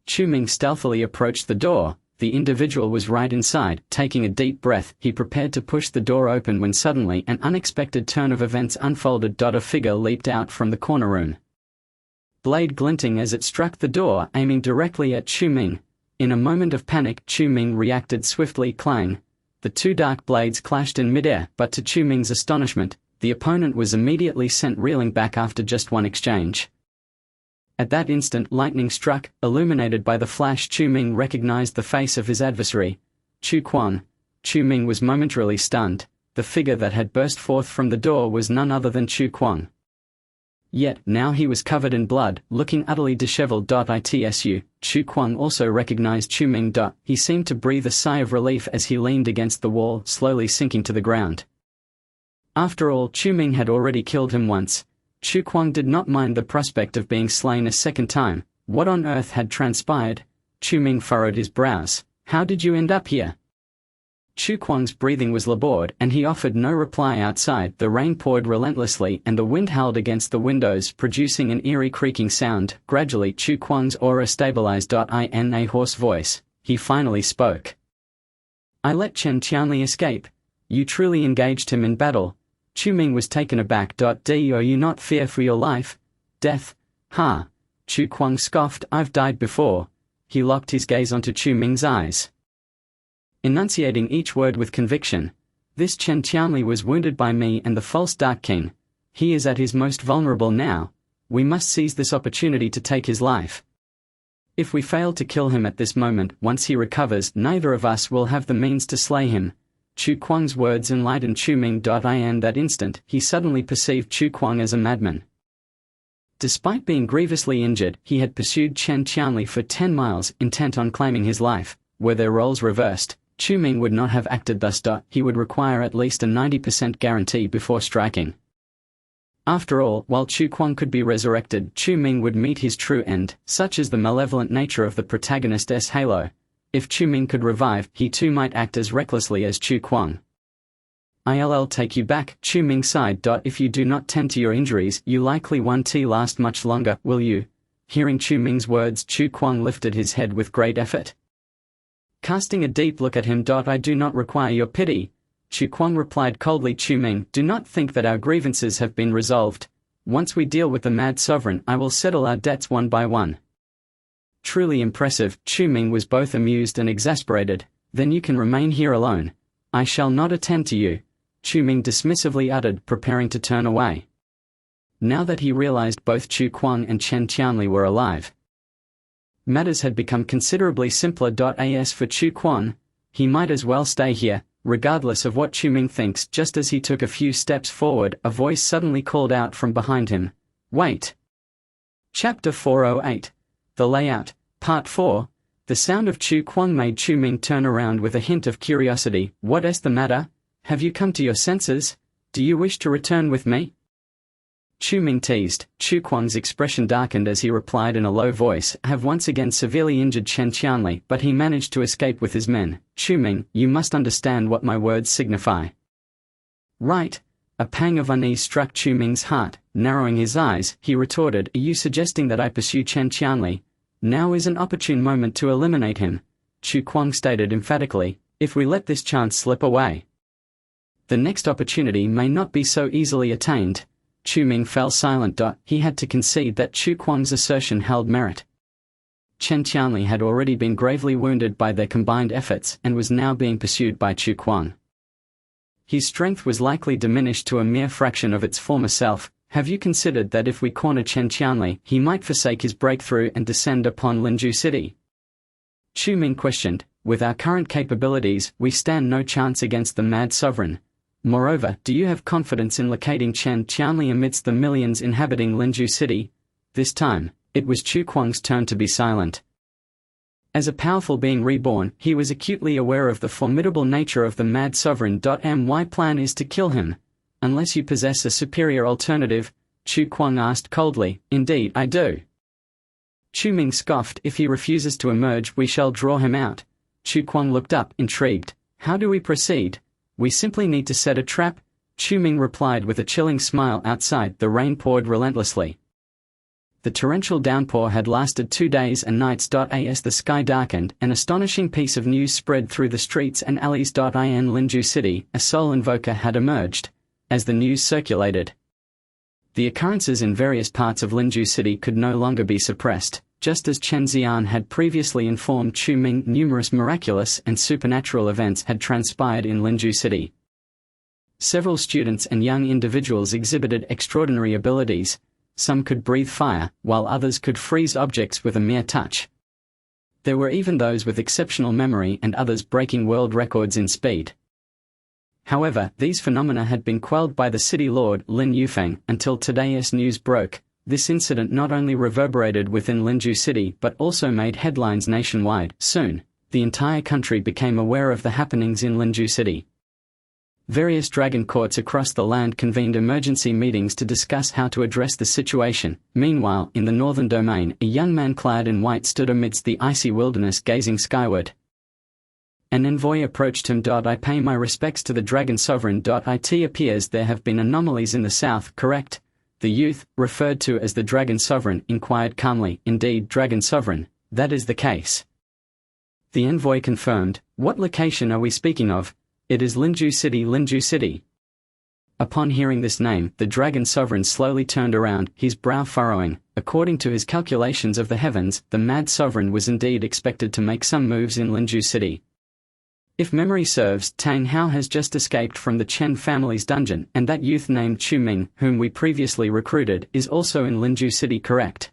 Chu-Ming stealthily approached the door. The individual was right inside. Taking a deep breath, he prepared to push the door open when suddenly an unexpected turn of events unfolded. A figure leaped out from the corner room, blade glinting as it struck the door, aiming directly at Chu-Ming. In a moment of panic, Chu-Ming reacted swiftly. Clang! The two dark blades clashed in midair, but to Chu-Ming's astonishment, the opponent was immediately sent reeling back after just one exchange. At that instant, lightning struck. Illuminated by the flash, Chu-Ming recognized the face of his adversary, Chu Kuang. Chu-Ming was momentarily stunned. The figure that had burst forth from the door was none other than Chu Kuang. Yet, now he was covered in blood, looking utterly disheveled. Itsu, Chu Kuang also recognized Chu-Ming. He seemed to breathe a sigh of relief as he leaned against the wall, slowly sinking to the ground. After all, Chu-Ming had already killed him once. Chu Kuang did not mind the prospect of being slain a second time. What on earth had transpired? Chu-Ming furrowed his brows. How did you end up here? Chu Kuang's breathing was labored, and he offered no reply. Outside, the rain poured relentlessly and the wind howled against the windows, producing an eerie creaking sound. Gradually, Chu Kuang's aura stabilized. In a hoarse voice, he finally spoke. I let Chen Qianli escape. You truly engaged him in battle. Chu-Ming was taken aback. Do you not fear for your life? Death? Ha! Chu Kuang scoffed. I've died before. He locked his gaze onto Chu-Ming's eyes, enunciating each word with conviction. This Chen Qianli was wounded by me and the false Dark King. He is at his most vulnerable now. We must seize this opportunity to take his life. If we fail to kill him at this moment, once he recovers, neither of us will have the means to slay him. Chu Kuang's words enlightened Chu-Ming. In that instant, he suddenly perceived Chu Kuang as a madman. Despite being grievously injured, he had pursued Chen Qianli for 10 miles, intent on claiming his life. Were their roles reversed, Chu-Ming would not have acted thus. He would require at least a 90% guarantee before striking. After all, while Chu Kuang could be resurrected, Chu-Ming would meet his true end. Such is the malevolent nature of the protagonist's halo. If Chu-Ming could revive, he too might act as recklessly as Chu Kuang. I'll take you back, Chu-Ming sighed. If you do not tend to your injuries, you likely won't last much longer, will you? Hearing Chu-Ming's words, Chu Kuang lifted his head with great effort, casting a deep look at him. I do not require your pity. Chu Kuang replied coldly. Chu-Ming, do not think that our grievances have been resolved. Once we deal with the mad sovereign, I will settle our debts one by one. Truly impressive. Chu-Ming was both amused and exasperated. Then you can remain here alone. I shall not attend to you, Chu-Ming dismissively uttered, preparing to turn away. Now that he realized both Chu Kuang and Chen Qianli were alive, matters had become considerably simpler. As for Chu Kuang, he might as well stay here, regardless of what Chu-Ming thinks. Just as he took a few steps forward, a voice suddenly called out from behind him. Wait! Chapter 408. The Layout, Part 4. The sound of Chu Kuang made Chu-Ming turn around with a hint of curiosity. What's the matter? Have you come to your senses? Do you wish to return with me? Chu-Ming teased. Chu Kuang's expression darkened as he replied in a low voice. I have once again severely injured Chen Qianli, but he managed to escape with his men. Chu-Ming, you must understand what my words signify. Right. A pang of unease struck Chu-Ming's heart. Narrowing his eyes, he retorted, are you suggesting that I pursue Chen Qianli? Now is an opportune moment to eliminate him, Chu Kuang stated emphatically. If we let this chance slip away, the next opportunity may not be so easily attained. Chu-Ming fell silent. He had to concede that Chu Kuang's assertion held merit. Chen Qianli had already been gravely wounded by their combined efforts and was now being pursued by Chu Kuang. His strength was likely diminished to a mere fraction of its former self. have you considered that if we corner Chen Qianli, he might forsake his breakthrough and descend upon Linju City? Chu Ming questioned. With our current capabilities, we stand no chance against the mad sovereign. Moreover, do you have confidence in locating Chen Qianli amidst the millions inhabiting Linju City? This time, it was Chu Kuang's turn to be silent. As a powerful being reborn, he was acutely aware of the formidable nature of the mad sovereign. My plan is to kill him. Unless you possess a superior alternative, Chu Kuang asked coldly. Indeed, I do. Chu Ming scoffed. If he refuses to emerge, we shall draw him out. Chu Kuang looked up, intrigued. How do we proceed? We simply need to set a trap. Chu Ming replied with a chilling smile. Outside, the rain poured relentlessly. The torrential downpour had lasted 2 days and nights. As the sky darkened, an astonishing piece of news spread through the streets and alleys. In Linju City, a soul invoker had emerged. As the news circulated, the occurrences in various parts of Linju City could no longer be suppressed. Just as Chen Xian had previously informed Chu Ming, numerous miraculous and supernatural events had transpired in Linju City. Several students and young individuals exhibited extraordinary abilities. Some could breathe fire, while others could freeze objects with a mere touch. There were even those with exceptional memory and others breaking world records in speed. However, these phenomena had been quelled by the city lord, Lin Yufeng, until today as news broke. This incident not only reverberated within Linju City but also made headlines nationwide. Soon, the entire country became aware of the happenings in Linju City. Various dragon courts across the land convened emergency meetings to discuss how to address the situation. Meanwhile, in the northern domain, a young man clad in white stood amidst the icy wilderness gazing skyward. An envoy approached him. I pay my respects to the dragon sovereign. It appears there have been anomalies in the south, correct? The youth, referred to as the Dragon Sovereign, inquired calmly. Indeed, Dragon Sovereign, that is the case. The envoy confirmed. What location are we speaking of? It is Linju City, Linju City. Upon hearing this name, the Dragon Sovereign slowly turned around, his brow furrowing. According to his calculations of the heavens, the mad sovereign was indeed expected to make some moves in Linju City. If memory serves, Tang Hao has just escaped from the Chen family's dungeon, and that youth named Chu Ming, whom we previously recruited, is also in Linju City, correct?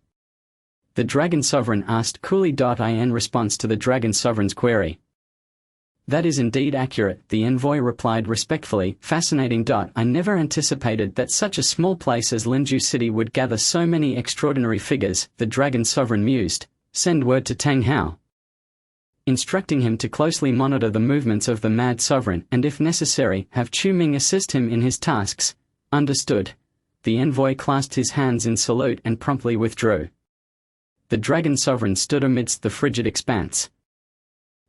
The Dragon Sovereign asked coolly. In response to the Dragon Sovereign's query. That is indeed accurate, the envoy replied respectfully. Fascinating. I never anticipated that such a small place as Linju City would gather so many extraordinary figures, the Dragon Sovereign mused. Send word to Tang Hao, instructing him to closely monitor the movements of the mad sovereign and if necessary, have Chu Ming assist him in his tasks. Understood. The envoy clasped his hands in salute and promptly withdrew. The Dragon Sovereign stood amidst the frigid expanse,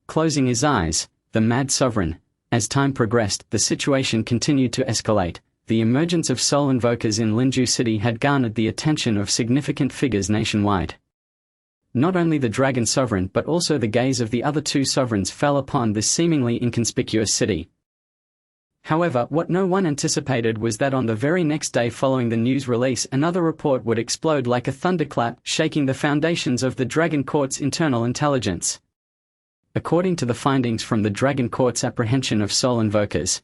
closing his eyes. The mad sovereign. As time progressed, the situation continued to escalate. The emergence of soul invokers in Linju City had garnered the attention of significant figures nationwide. Not only the Dragon Sovereign but also the gaze of the other two sovereigns fell upon this seemingly inconspicuous city. However, what no one anticipated was that on the very next day following the news release, another report would explode like a thunderclap, shaking the foundations of the Dragon Court's internal intelligence. According to the findings from the Dragon Court's apprehension of soul invokers,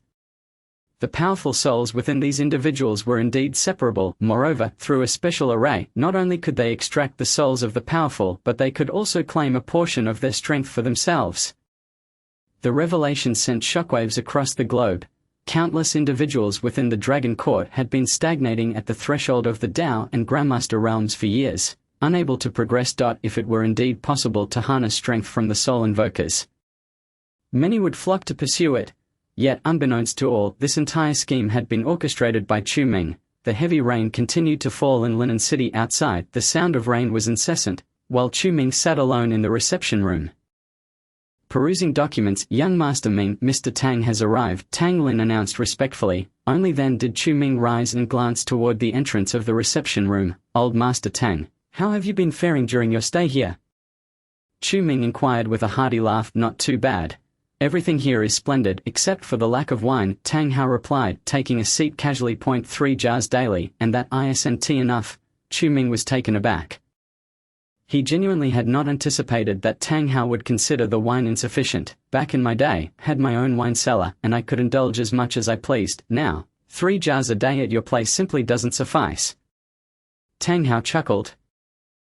the powerful souls within these individuals were indeed separable. Moreover, through a special array, not only could they extract the souls of the powerful, but they could also claim a portion of their strength for themselves. The revelation sent shockwaves across the globe. Countless individuals within the Dragon Court had been stagnating at the threshold of the Dao and Grandmaster realms for years, unable to progress. If it were indeed possible to harness strength from the soul invokers, many would flock to pursue it. Yet, unbeknownst to all, this entire scheme had been orchestrated by Chu Ming. The heavy rain continued to fall in Linen City outside. The sound of rain was incessant, while Chu Ming sat alone in the reception room, perusing documents. Young Master Ming, Mr. Tang has arrived, Tang Lin announced respectfully. Only then did Chu Ming rise and glance toward the entrance of the reception room. Old Master Tang, how have you been faring during your stay here? Chu Ming inquired with a hearty laugh. Not too bad. Everything here is splendid, except for the lack of wine, Tang Hao replied, taking a seat casually. 3 jars daily, and that isn't enough. Chu Ming was taken aback. He genuinely had not anticipated that Tang Hao would consider the wine insufficient. Back in my day, had my own wine cellar, and I could indulge as much as I pleased. Now, 3 jars a day at your place simply doesn't suffice. Tang Hao chuckled,